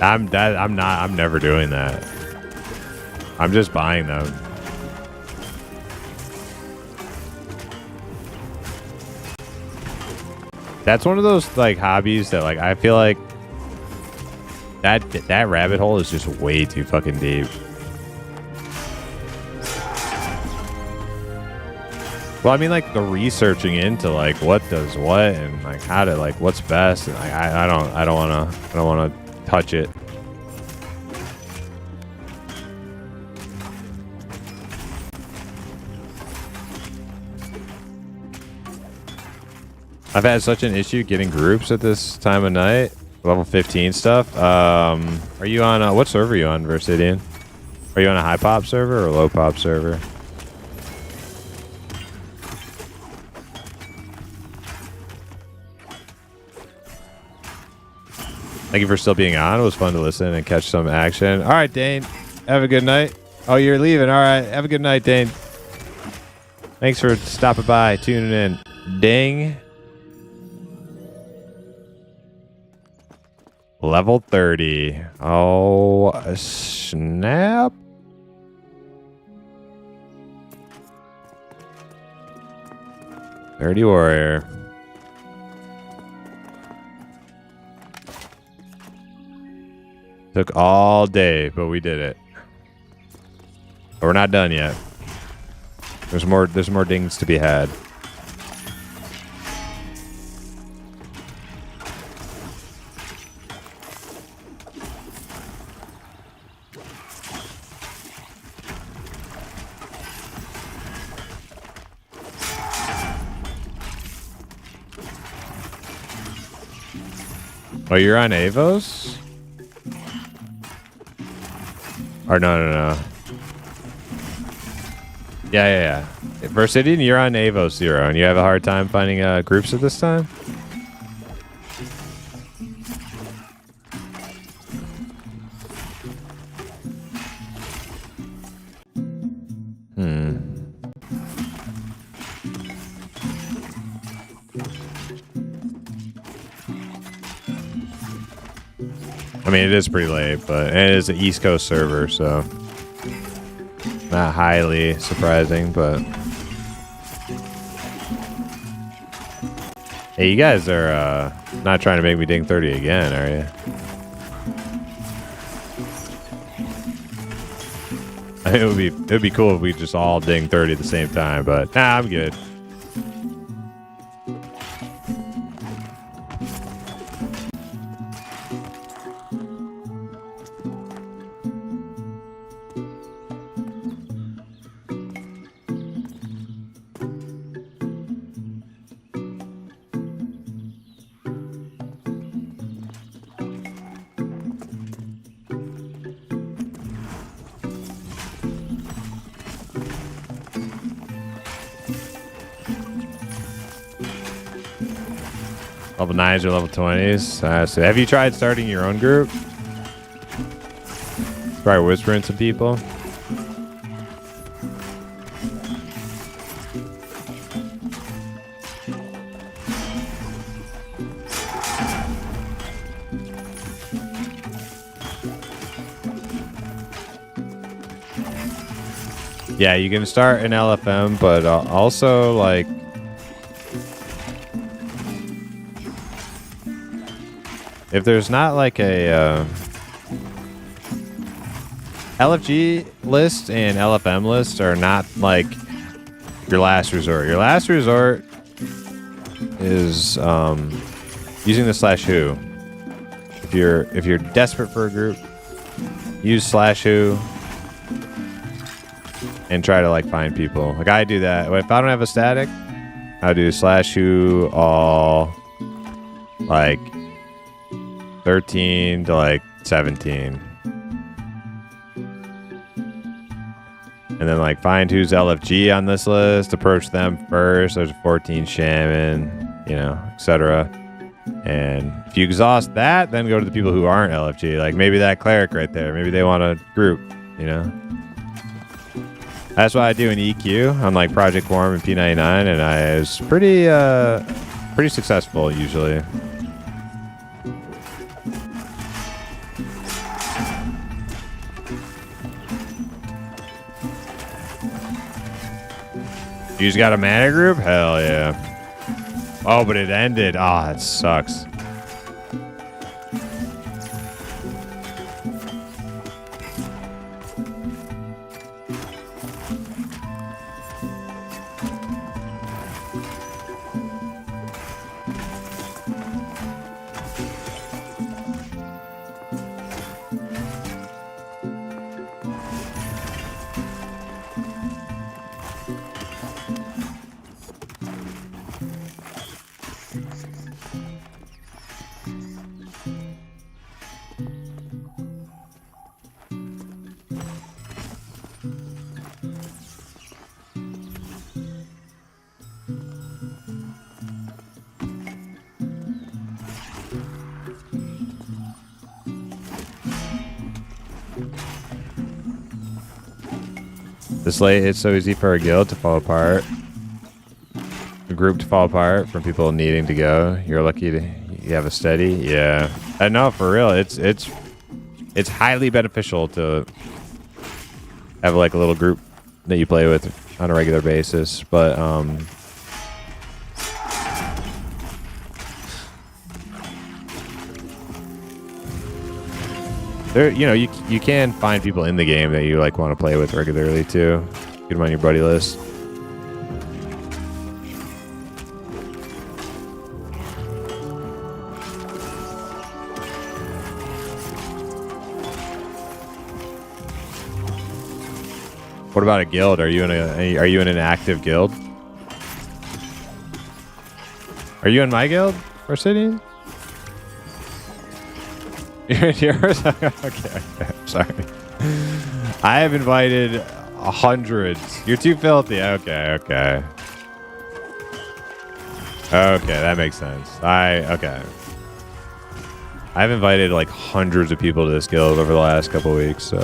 I'm never doing that. I'm just buying them. That's one of those like hobbies that like I feel like that rabbit hole is just way too fucking deep. Well, I mean, like the researching into like what does what and like how to like what's best, and like I don't wanna touch it. I've had such an issue getting groups at this time of night. Level 15 stuff. Are you on what server are you on, Versidian? Are you on a high pop server or a low pop server? Thank you for still being on. It was fun to listen and catch some action. All right, Dane. Have a good night. Oh, you're leaving. All right. Have a good night, Dane. Thanks for stopping by, tuning in. Ding. Level 30. Oh, snap. Dirty warrior. Took all day, but we did it. But we're not done yet. There's more dings to be had. Oh, you're on Avos? Or no. Yeah. Versidian, you're on Avo 0, and you have a hard time finding groups at this time? I mean, it is pretty late, but it is an East Coast server, so not highly surprising, but hey, you guys are not trying to make me ding 30 again, are you? I mean, it would be cool if we just all ding 30 at the same time, but nah, I'm good. Level 9s or level 20s. So have you tried starting your own group? Probably whispering to people. Yeah, you can start an LFM, but also like if there's not like a LFG list and LFM list are not like your last resort. Your last resort is using the /who. If you're desperate for a group, use /who and try to like find people. Like I do that. If I don't have a static, I'll do /who all like 13 to like 17. And then like find who's LFG on this list, approach them first. There's 14 shaman, you know, etc. And if you exhaust that, then go to the people who aren't LFG. Like maybe that cleric right there. Maybe they want a group, you know. That's what I do in EQ on like Project Quorum and P99, and I was pretty successful usually. You just got a mana group? Hell yeah. Oh, but it ended. Oh, that sucks. This late, it's so easy for a guild to fall apart. A group to fall apart from people needing to go. You're lucky you have a steady. Yeah, I know, for real. It's highly beneficial to have like a little group that you play with on a regular basis. But there, you know, you can find people in the game that you like want to play with regularly too. Get them on your buddy list. What about a guild? Are you in an active guild? Are you in my guild, Versidian? You're in yours? Okay, sorry. I have invited hundreds. You're too filthy. Okay, okay. Okay, that makes sense. Okay. I've invited like hundreds of people to this guild over the last couple weeks, so.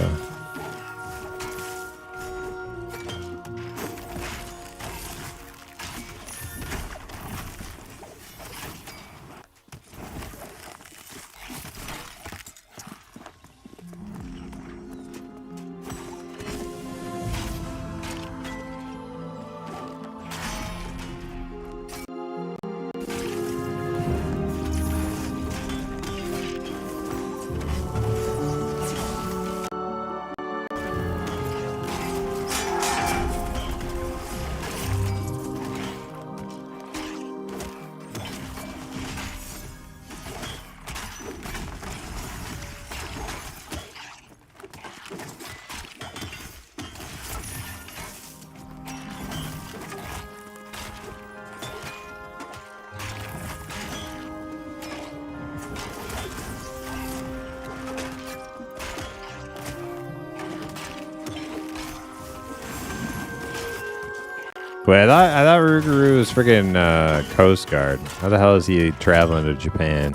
Wait, I thought Ruguru was freaking Coast Guard. How the hell is he traveling to Japan?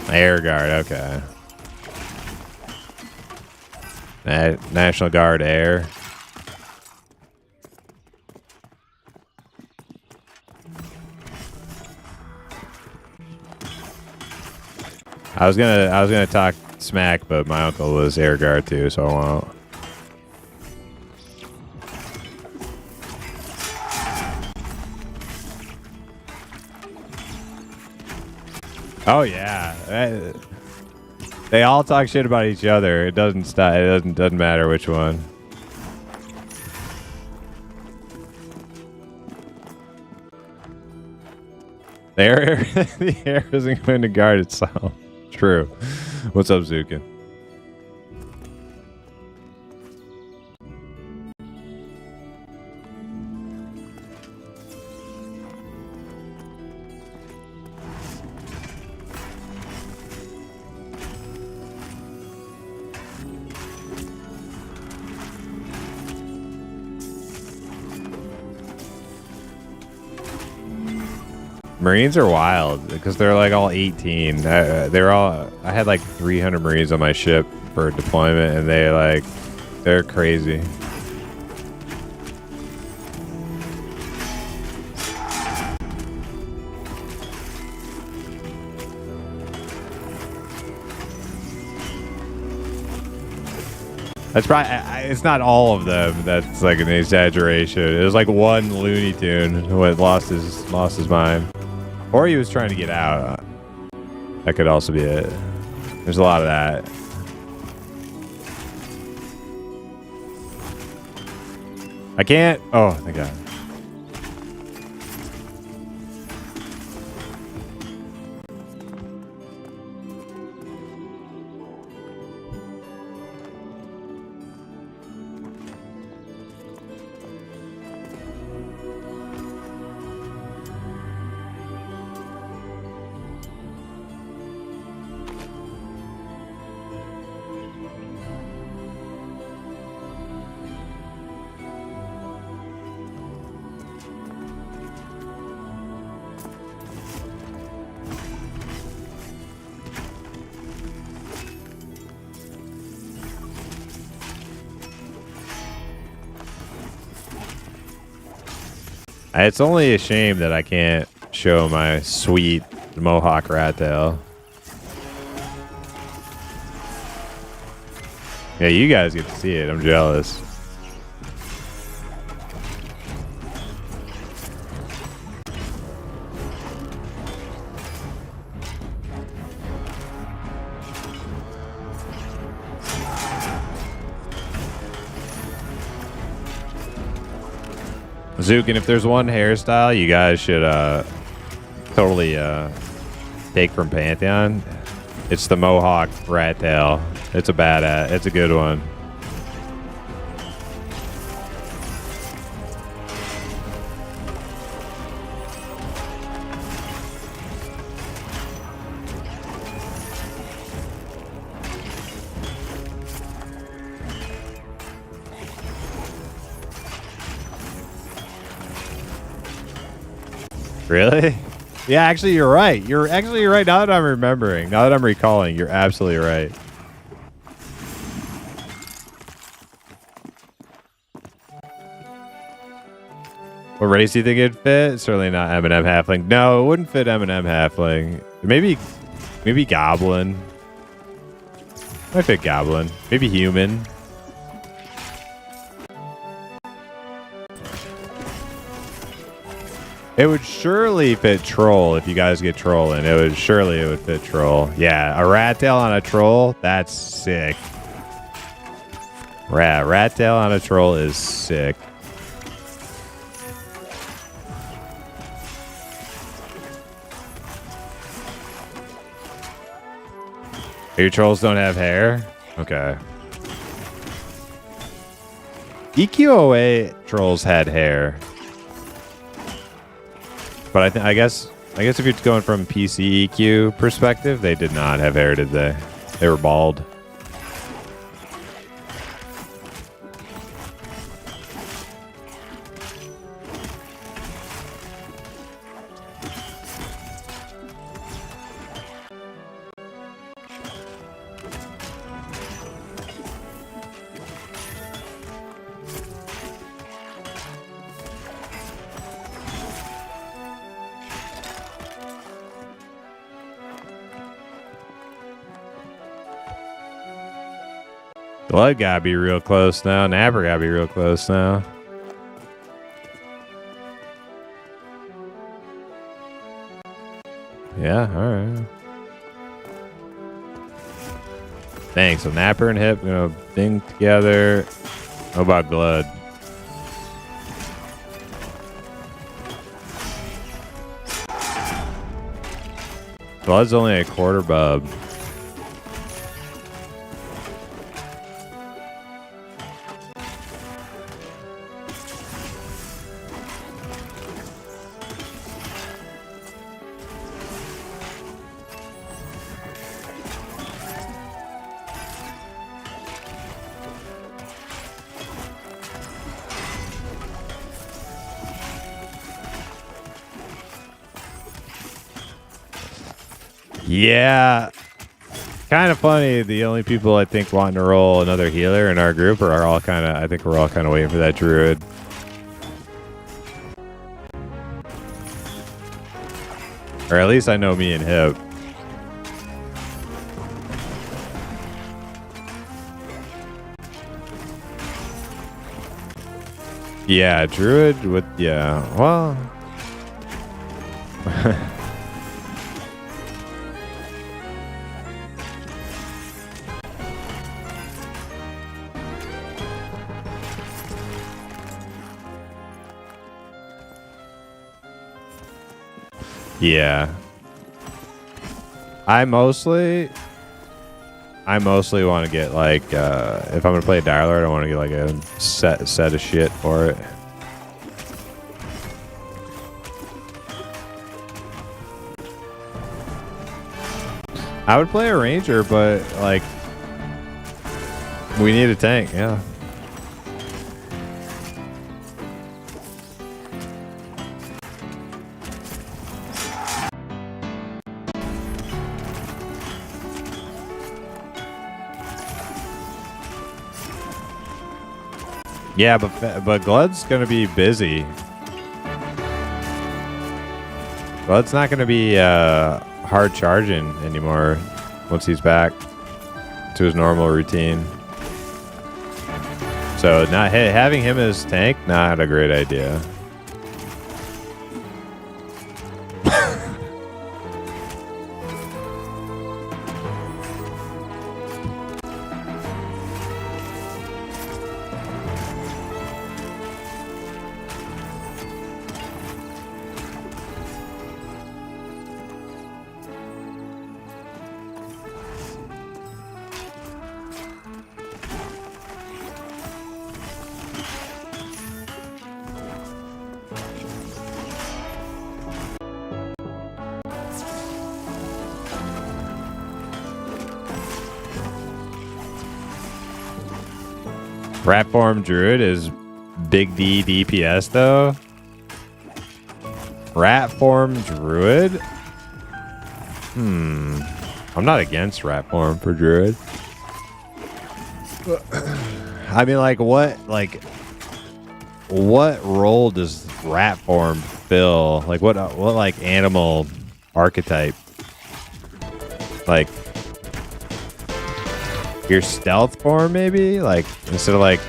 Air Guard, okay. National Guard Air. I was gonna talk smack, but my uncle was Air Guard too, so I won't. Oh yeah, they all talk shit about each other. It doesn't stop. It doesn't matter which one. The air isn't going to guard itself. True. What's up, Zukin? Marines are wild because they're like all 18. I had like 300 Marines on my ship for deployment, and they're crazy. That's probably, it's not all of them. That's like an exaggeration. It was like one Looney Tune who had lost his mind. Or he was trying to get out. That could also be it. There's a lot of that. I can't. Oh, thank God. It's only a shame that I can't show my sweet Mohawk rat tail. Yeah, you guys get to see it. I'm jealous. Zukin, if there's one hairstyle you guys should totally take from Pantheon, it's the Mohawk rat tail. It's a badass. It's a good one. Really? Yeah, actually, you're right. You're right. Now that I'm remembering, now that I'm recalling, you're absolutely right. What race do you think it'd fit? Certainly not M&M Halfling. No, it wouldn't fit M&M Halfling. Maybe Goblin. Might fit Goblin. Maybe Human. It would surely fit Troll if you guys get Troll in. It would fit Troll. Yeah, a rat tail on a Troll? That's sick. Rat tail on a Troll is sick. Your trolls don't have hair? Okay. EQOA trolls had hair. But I guess if you're going from PC EQ perspective, they did not have hair, did they? They were bald. Blood gotta be real close now. Napper gotta be real close now. Yeah, alright. Thanks. So Napper and Hip gonna ding together. How about Blood? Blood's only a quarter bub. Yeah, kind of funny. The only people I think wanting to roll another healer in our group are all kind of. I think we're all kind of waiting for that druid. Or at least I know me and Hip. Yeah, druid with well. Yeah. I mostly want to get like if I'm gonna play a Dire Lord, I want to get like a set of shit for it. I would play a Ranger, but like we need a tank, yeah. Yeah, but Gludd's gonna be busy. Gludd's not gonna be hard charging anymore once he's back to his normal routine. So not having him as tank, not a great idea. Rat form druid is big D DPS though. Rat form druid? I'm not against rat form for druid. I mean, like, what role does rat form fill? Like, what like animal archetype? Like, your stealth form, maybe? Like, instead of like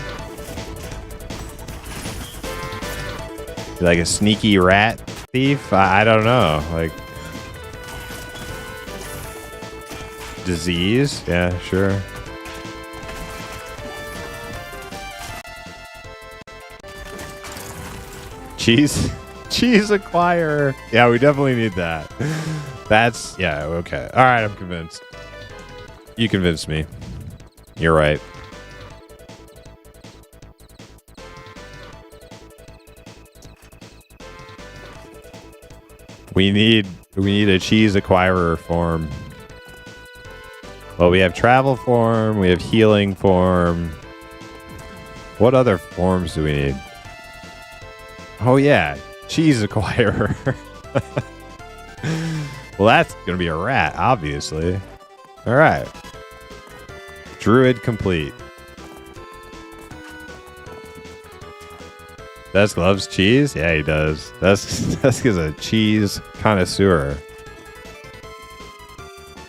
a sneaky rat thief? I don't know. Like, disease? Yeah, sure. Cheese acquirer. Yeah, we definitely need that. That's, yeah, okay. All right, I'm convinced. You convinced me. You're right. We need a cheese acquirer form. Well, we have travel form, we have healing form. What other forms do we need? Oh yeah, cheese acquirer. Well, that's gonna be a rat, obviously. All right. Druid complete. Desk loves cheese? Yeah, he does. Desk is a cheese connoisseur.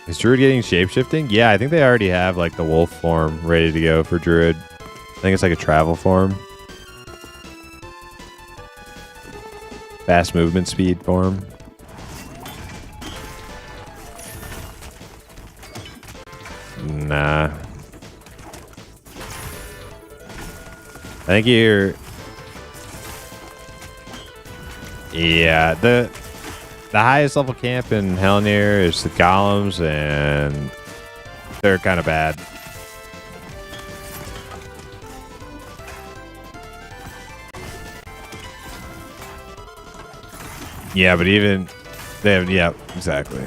Is Druid getting shapeshifting? Yeah, I think they already have like the wolf form ready to go for Druid. I think it's like a travel form. Fast movement speed form. Nah. I think you're... Yeah, the highest level camp in Helnir is the golems, and they're kind of bad. Yeah, but even they have, yeah, exactly.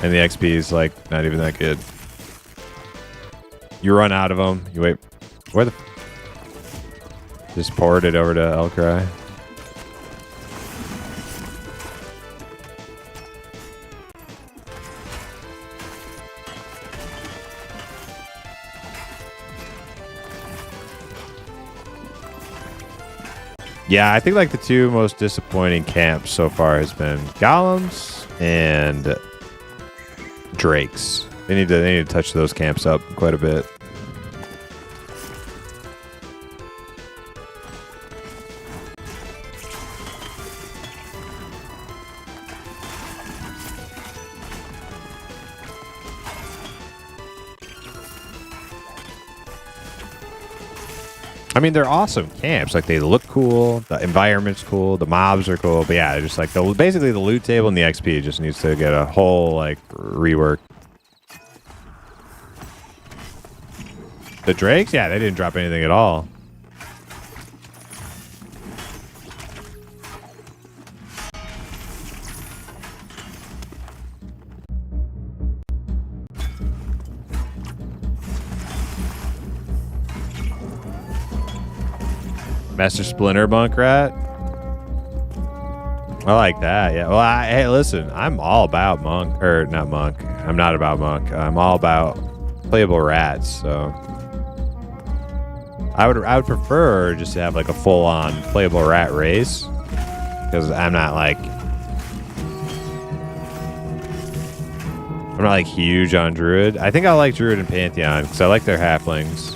And the XP is like not even that good. You run out of them. You wait. Where the? Just poured it over to Elcry. Yeah, I think like the two most disappointing camps so far has been golems and drakes. They need to touch those camps up quite a bit. I mean, they're awesome camps. Like, they look cool. The environment's cool. The mobs are cool. But yeah, just like basically the loot table and the XP just needs to get a whole like rework. The drakes, yeah, they didn't drop anything at all. Master Splinter Monk Rat. I like that. Yeah. Well, hey, listen, I'm all about monk, or not monk. I'm not about monk. I'm all about playable rats. So I would prefer just to have like a full on playable rat race, because I'm not like huge on Druid. I think I like Druid and Pantheon because I like their halflings.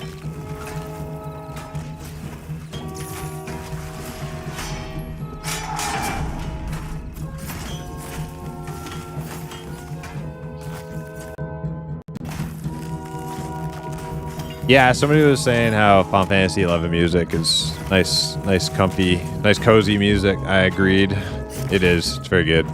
Yeah, somebody was saying how Final Fantasy XI music is nice, comfy, nice, cozy music. I agreed. It is. It's very good.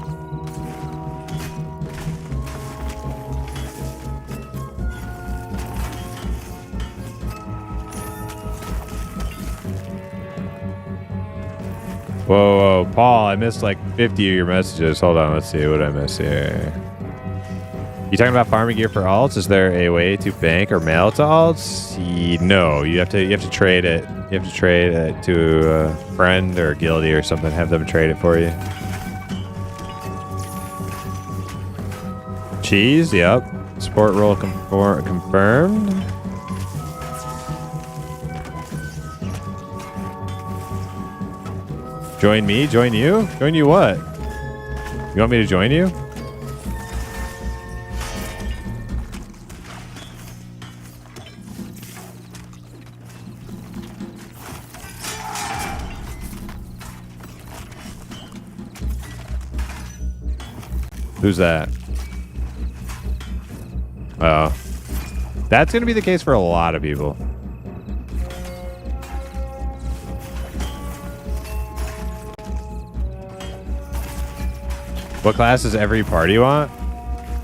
Whoa, Paul, I missed like 50 of your messages. Hold on, let's see what I missed here. You talking about farming gear for alts? Is there a way to bank or mail to alts? No, you have to trade it You have to trade it to a friend or a guildie or something. Have them trade it for you. Cheese, yep. Sport role confirmed. Join me? Join you? Join you what? You want me to join you? Who's that? Oh. That's going to be the case for a lot of people. What class does every party want?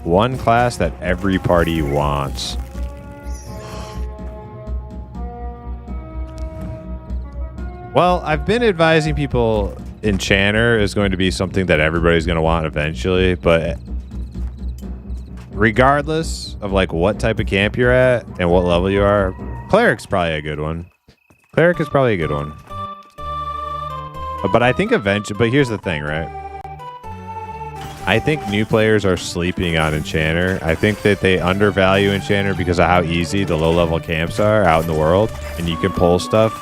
One class that every party wants. Well, I've been advising people Enchanter is going to be something that everybody's going to want eventually, but regardless of like what type of camp you're at and what level you are, Cleric's probably a good one. Cleric is probably a good one. But I think eventually, but here's the thing, right? I think new players are sleeping on Enchanter. I think that they undervalue Enchanter because of how easy the low-level camps are out in the world, and you can pull stuff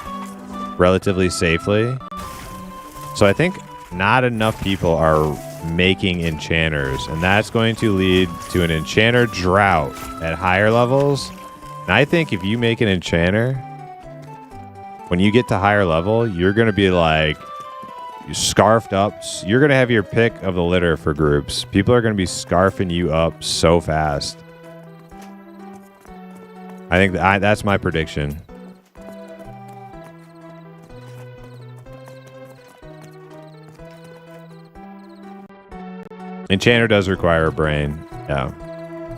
relatively safely. So I think not enough people are making enchanters, and that's going to lead to an enchanter drought at higher levels. And I think if you make an enchanter, when you get to higher level, you're going to be like scarfed up. You're going to have your pick of the litter for groups. People are going to be scarfing you up so fast. I think that's my prediction. Enchanter does require a brain. Yeah.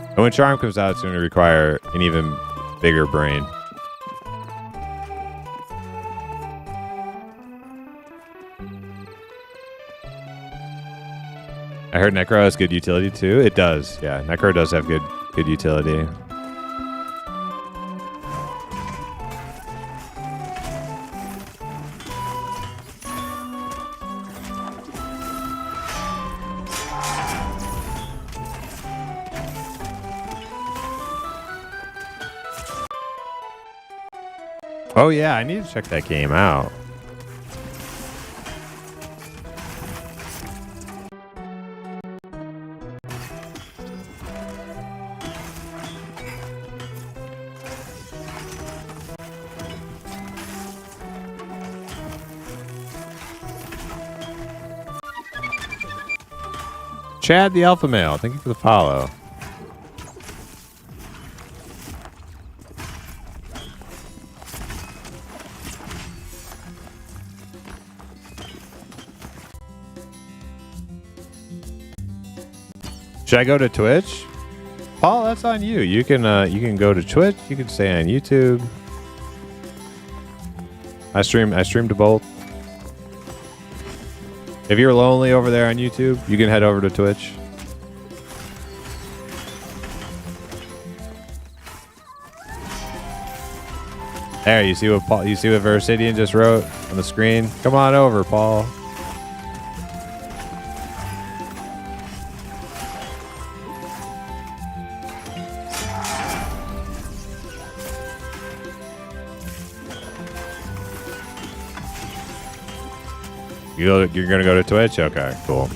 And when Charm comes out, it's going to require an even bigger brain. I heard Necro has good utility too. It does. Yeah, Necro does have good utility. Oh yeah, I need to check that game out. Chad the Alpha Male, thank you for the follow. Should I go to Twitch? Paul, that's on you. You can go to Twitch. You can stay on YouTube. I stream to both. If you're lonely over there on YouTube, you can head over to Twitch. There, you see what Versidian just wrote on the screen? Come on over, Paul. You're going to go to Twitch? Okay, cool.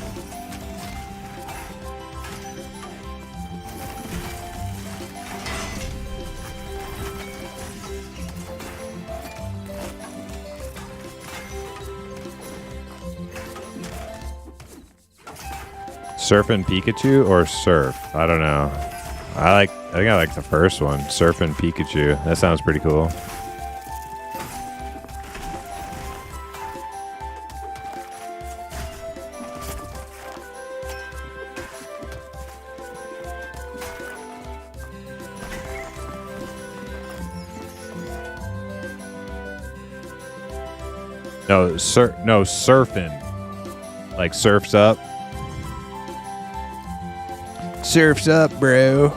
Surfing Pikachu or Surf? I don't know. I think I like the first one. Surfing Pikachu. That sounds pretty cool. No, surfing. Like surfs up. Surfs up, bro.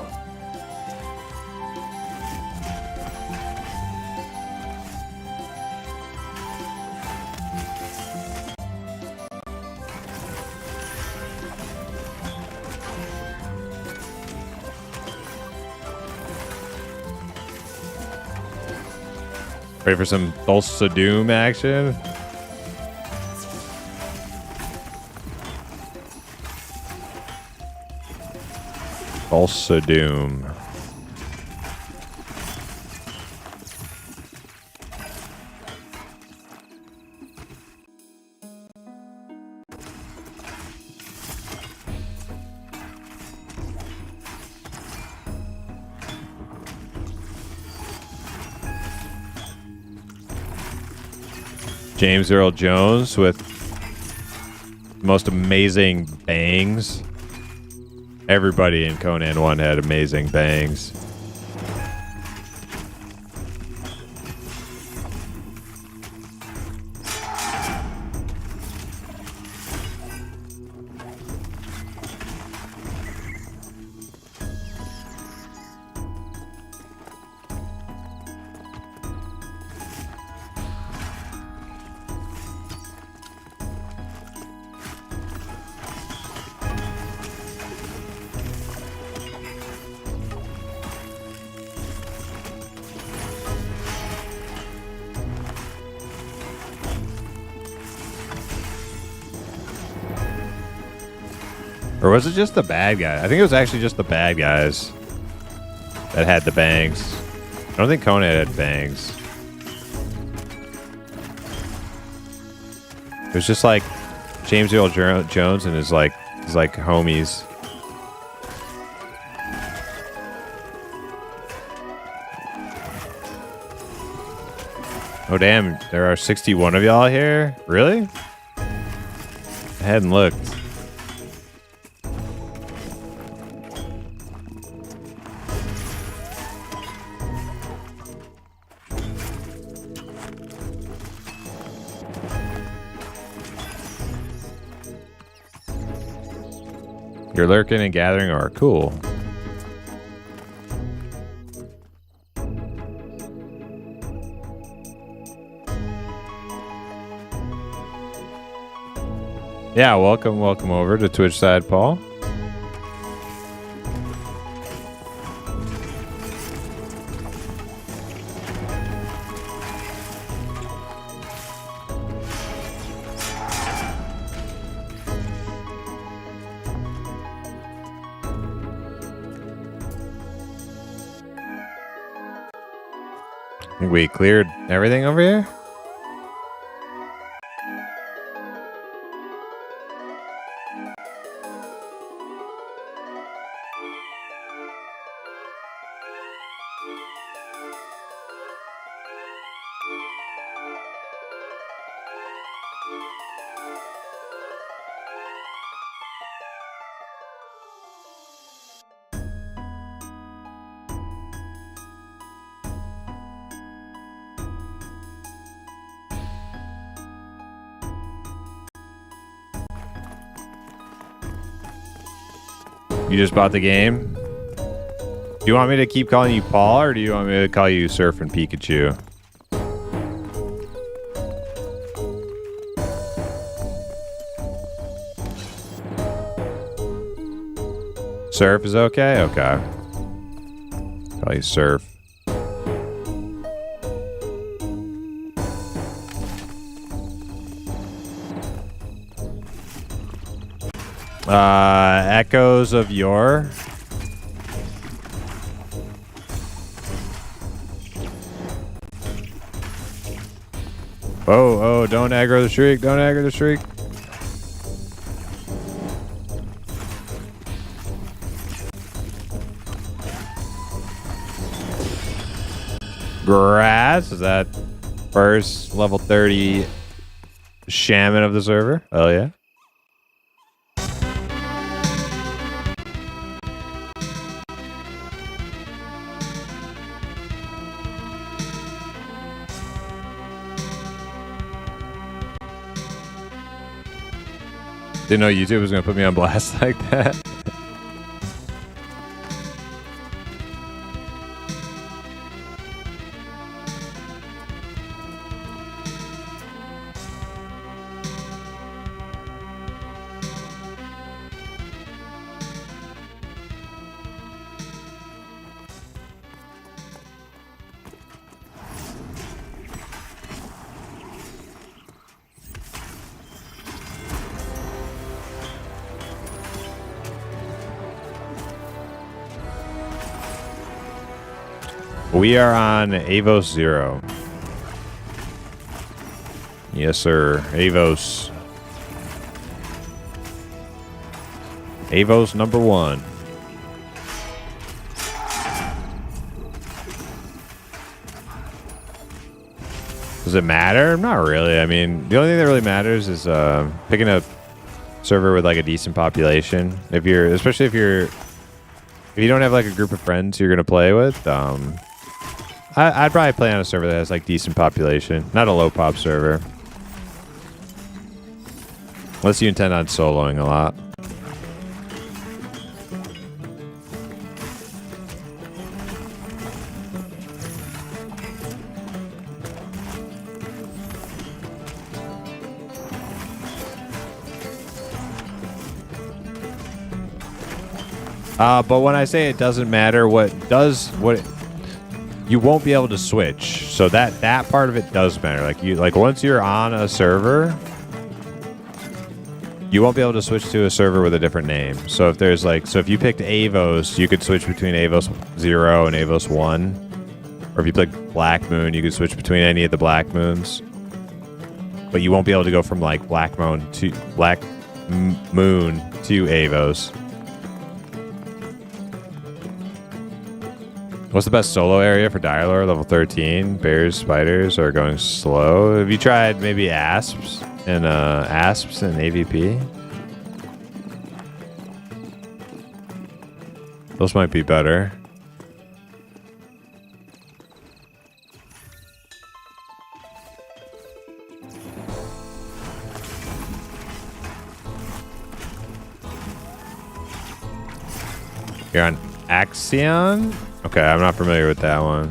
Ready for some Dulce Doom action? Dulce Doom. James Earl Jones with the most amazing bangs. Everybody in Conan 1 had amazing bangs. Or was it just the bad guy? I think it was actually just the bad guys that had the bangs. I don't think Conan had bangs. It was just like James Earl Jones and his homies. Oh damn, there are 61 of y'all here? Really? I hadn't looked. You're lurking and gathering are cool. Yeah, welcome over to Twitch side, Paul. Think we cleared everything over here? You just bought the game? Do you want me to keep calling you Paul, or do you want me to call you Surfing Pikachu? Surf is okay? Okay. Call you Surf. Echoes of Yore. Oh, don't aggro the shriek. Don't aggro the shriek. Grass. Is that first level 30 shaman of the server? Oh, yeah. Didn't know YouTube was going to put me on blast like that. We are on Avos 0. Yes, sir. Avos. Avos number 1. Does it matter? Not really. I mean, the only thing that really matters is picking a server with like a decent population. If you don't have like a group of friends you're gonna play with, I'd probably play on a server that has like decent population, not a low pop server, unless you intend on soloing a lot. But when I say it doesn't matter, you won't be able to switch. So that part of it does matter. Like once you're on a server, you won't be able to switch to a server with a different name. So if you picked Avos, you could switch between Avos 0 and Avos 1. Or if you picked Black Moon, you could switch between any of the Black Moons. But you won't be able to go from like Black Moon to Avos. What's the best solo area for Direlord? Level 13? Bears, spiders, or going slow? Have you tried maybe Asps and AVP? Those might be better. You're on Axion? Okay, I'm not familiar with that one.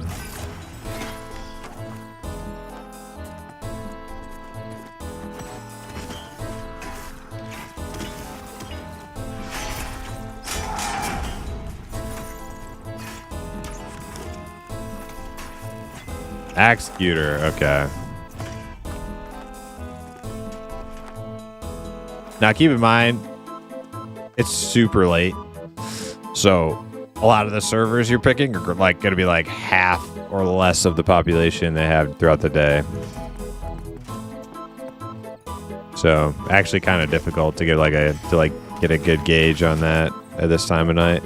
Executor, okay. Now keep in mind, it's super late. So a lot of the servers you're picking are like going to be like half or less of the population they have throughout the day. So actually kind of difficult to get get a good gauge on that at this time of night.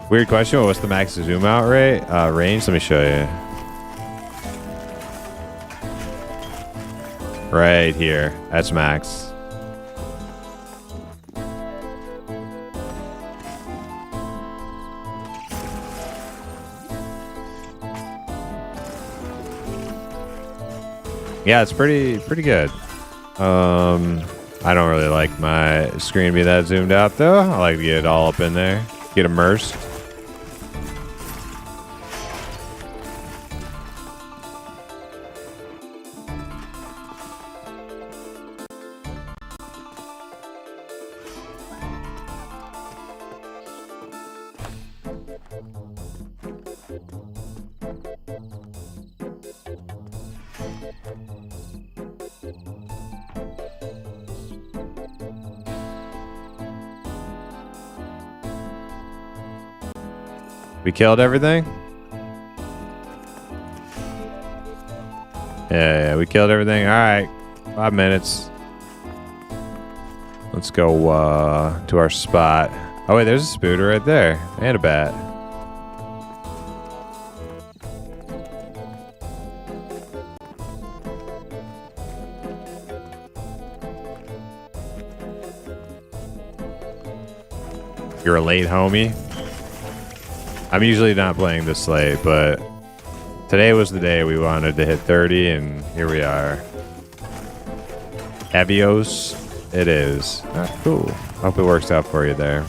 Weird question. What's the max zoom out rate? Range? Let me show you. Right here. That's max. Yeah, it's pretty good. I don't really like my screen to be that zoomed out though. I like to get it all up in there, get immersed. We killed everything? Yeah, we killed everything. All right, 5 minutes. Let's go to our spot. Oh wait, there's a spooter right there and a bat. You're a late homie. I'm usually not playing this late, but today was the day we wanted to hit 30, and here we are. Avios, it is. Ah, cool. Hope it works out for you there.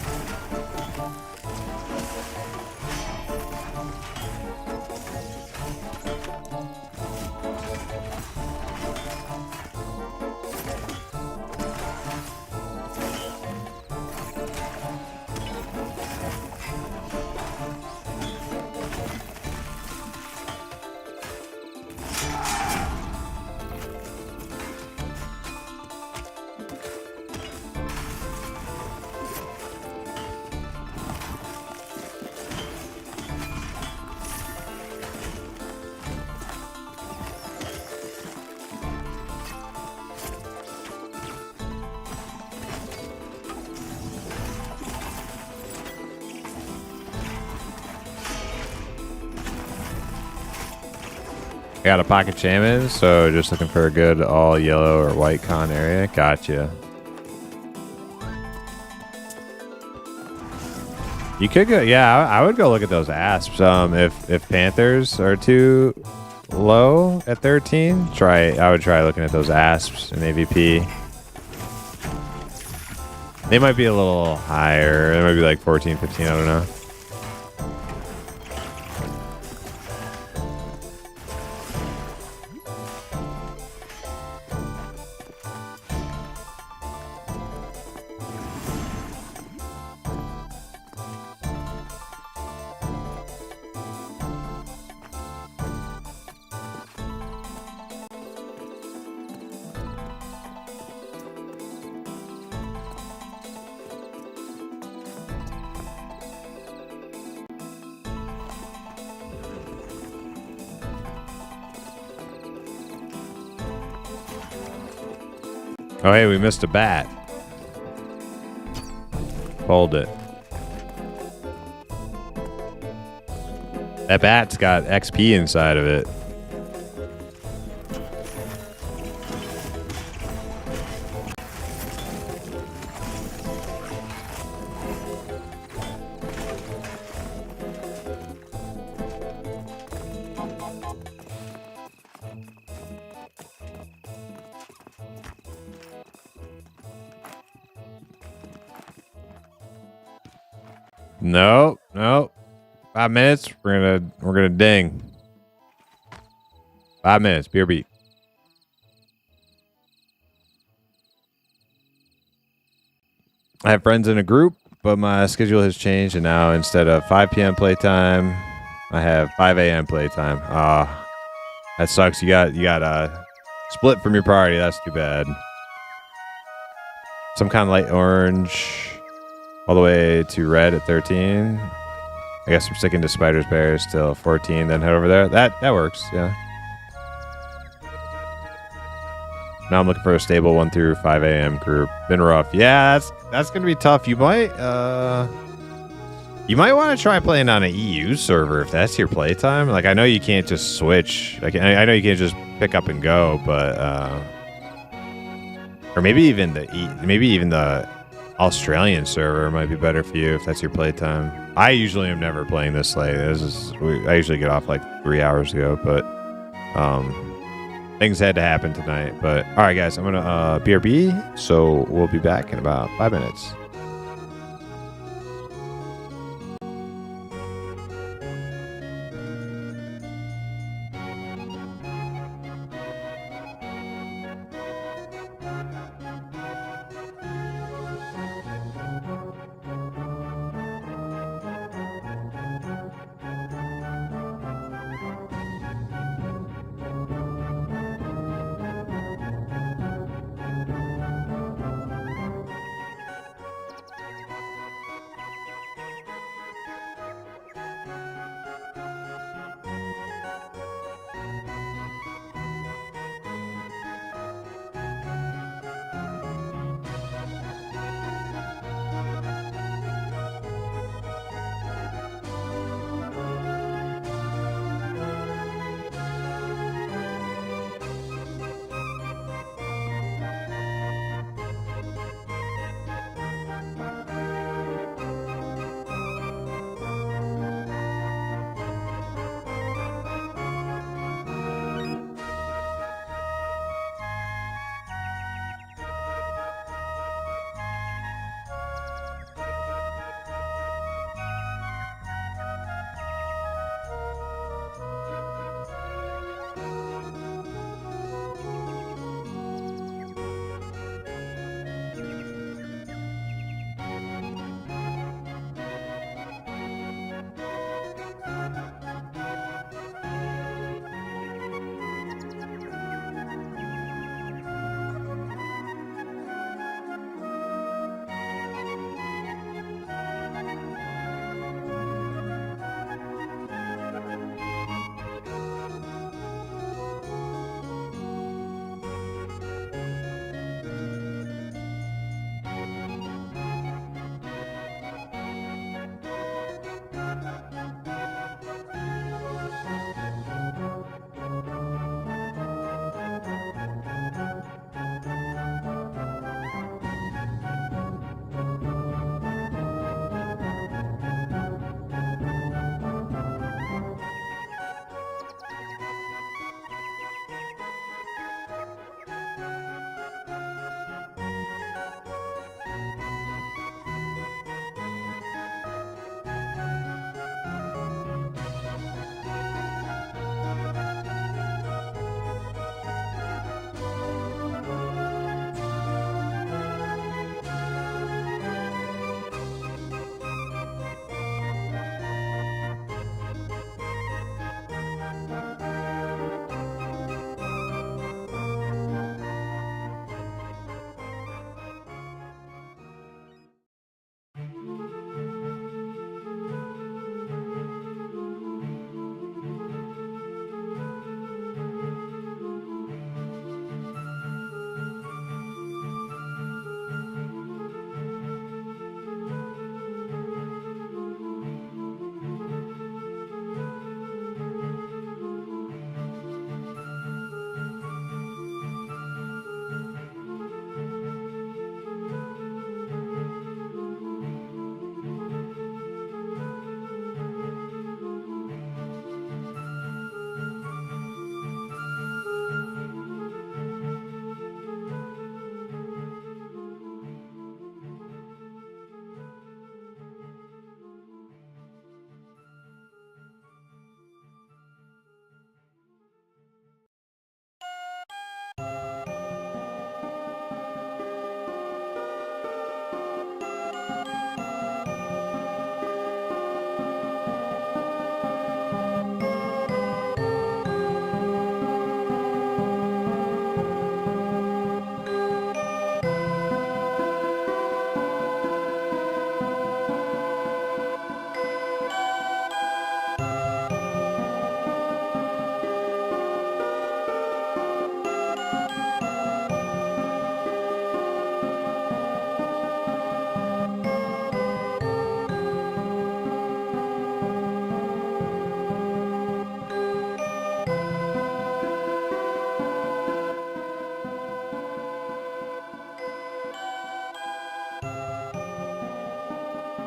got a pocket shaman, so just looking for a good all yellow or white con area. Gotcha. You could go, yeah. I would go look at those asps. If panthers are too low at 13, I would try looking at those asps in AVP. They might be a little higher. They might be like 14, 15. I don't know. Oh, hey, we missed a bat. Hold it. That bat's got XP inside of it. Nope, nope. 5 minutes. We're gonna ding. 5 minutes. BRB. I have friends in a group, but my schedule has changed, and now instead of 5 p.m. playtime, I have 5 a.m. playtime. That sucks. You got split from your party. That's too bad. Some kind of light orange. All the way to red at 13. I guess I'm sticking to spiders, bears till 14. Then head over there. That works. Yeah. Now I'm looking for a stable 1 through 5 a.m. group. Been rough. Yeah, that's gonna be tough. You might want to try playing on an EU server if that's your playtime. Like I know you can't just switch. Like I know you can't just pick up and go, but or maybe even the Australian server might be better for you if that's your playtime. I usually am never playing this late. I usually get off like 3 hours ago, but things had to happen tonight. But all right, guys, I'm gonna BRB, so we'll be back in about 5 minutes.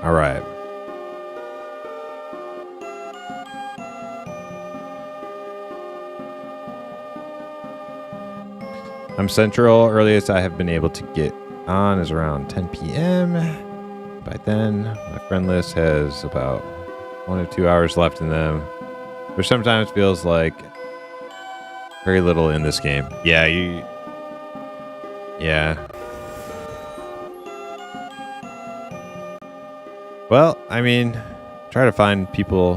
All right. I'm Central. Earliest I have been able to get on is around 10 p.m. By then, my friend list has about 1 or 2 hours left in them, which sometimes feels like very little in this game. Yeah, yeah. Well, I mean, try to find people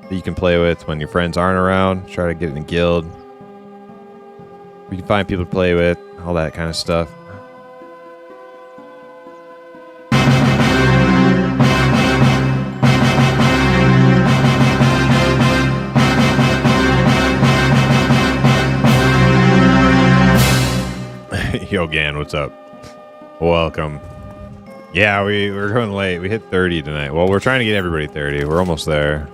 that you can play with when your friends aren't around. Try to get in a guild. We can find people to play with, all that kind of stuff. Yo, Gan, what's up? Welcome. Yeah, we're going late. We hit 30 tonight. Well, we're trying to get everybody 30. We're almost there.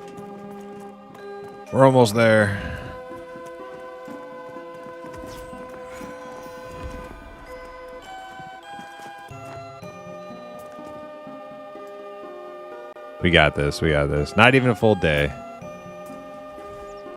We're almost there. We got this. We got this. Not even a full day.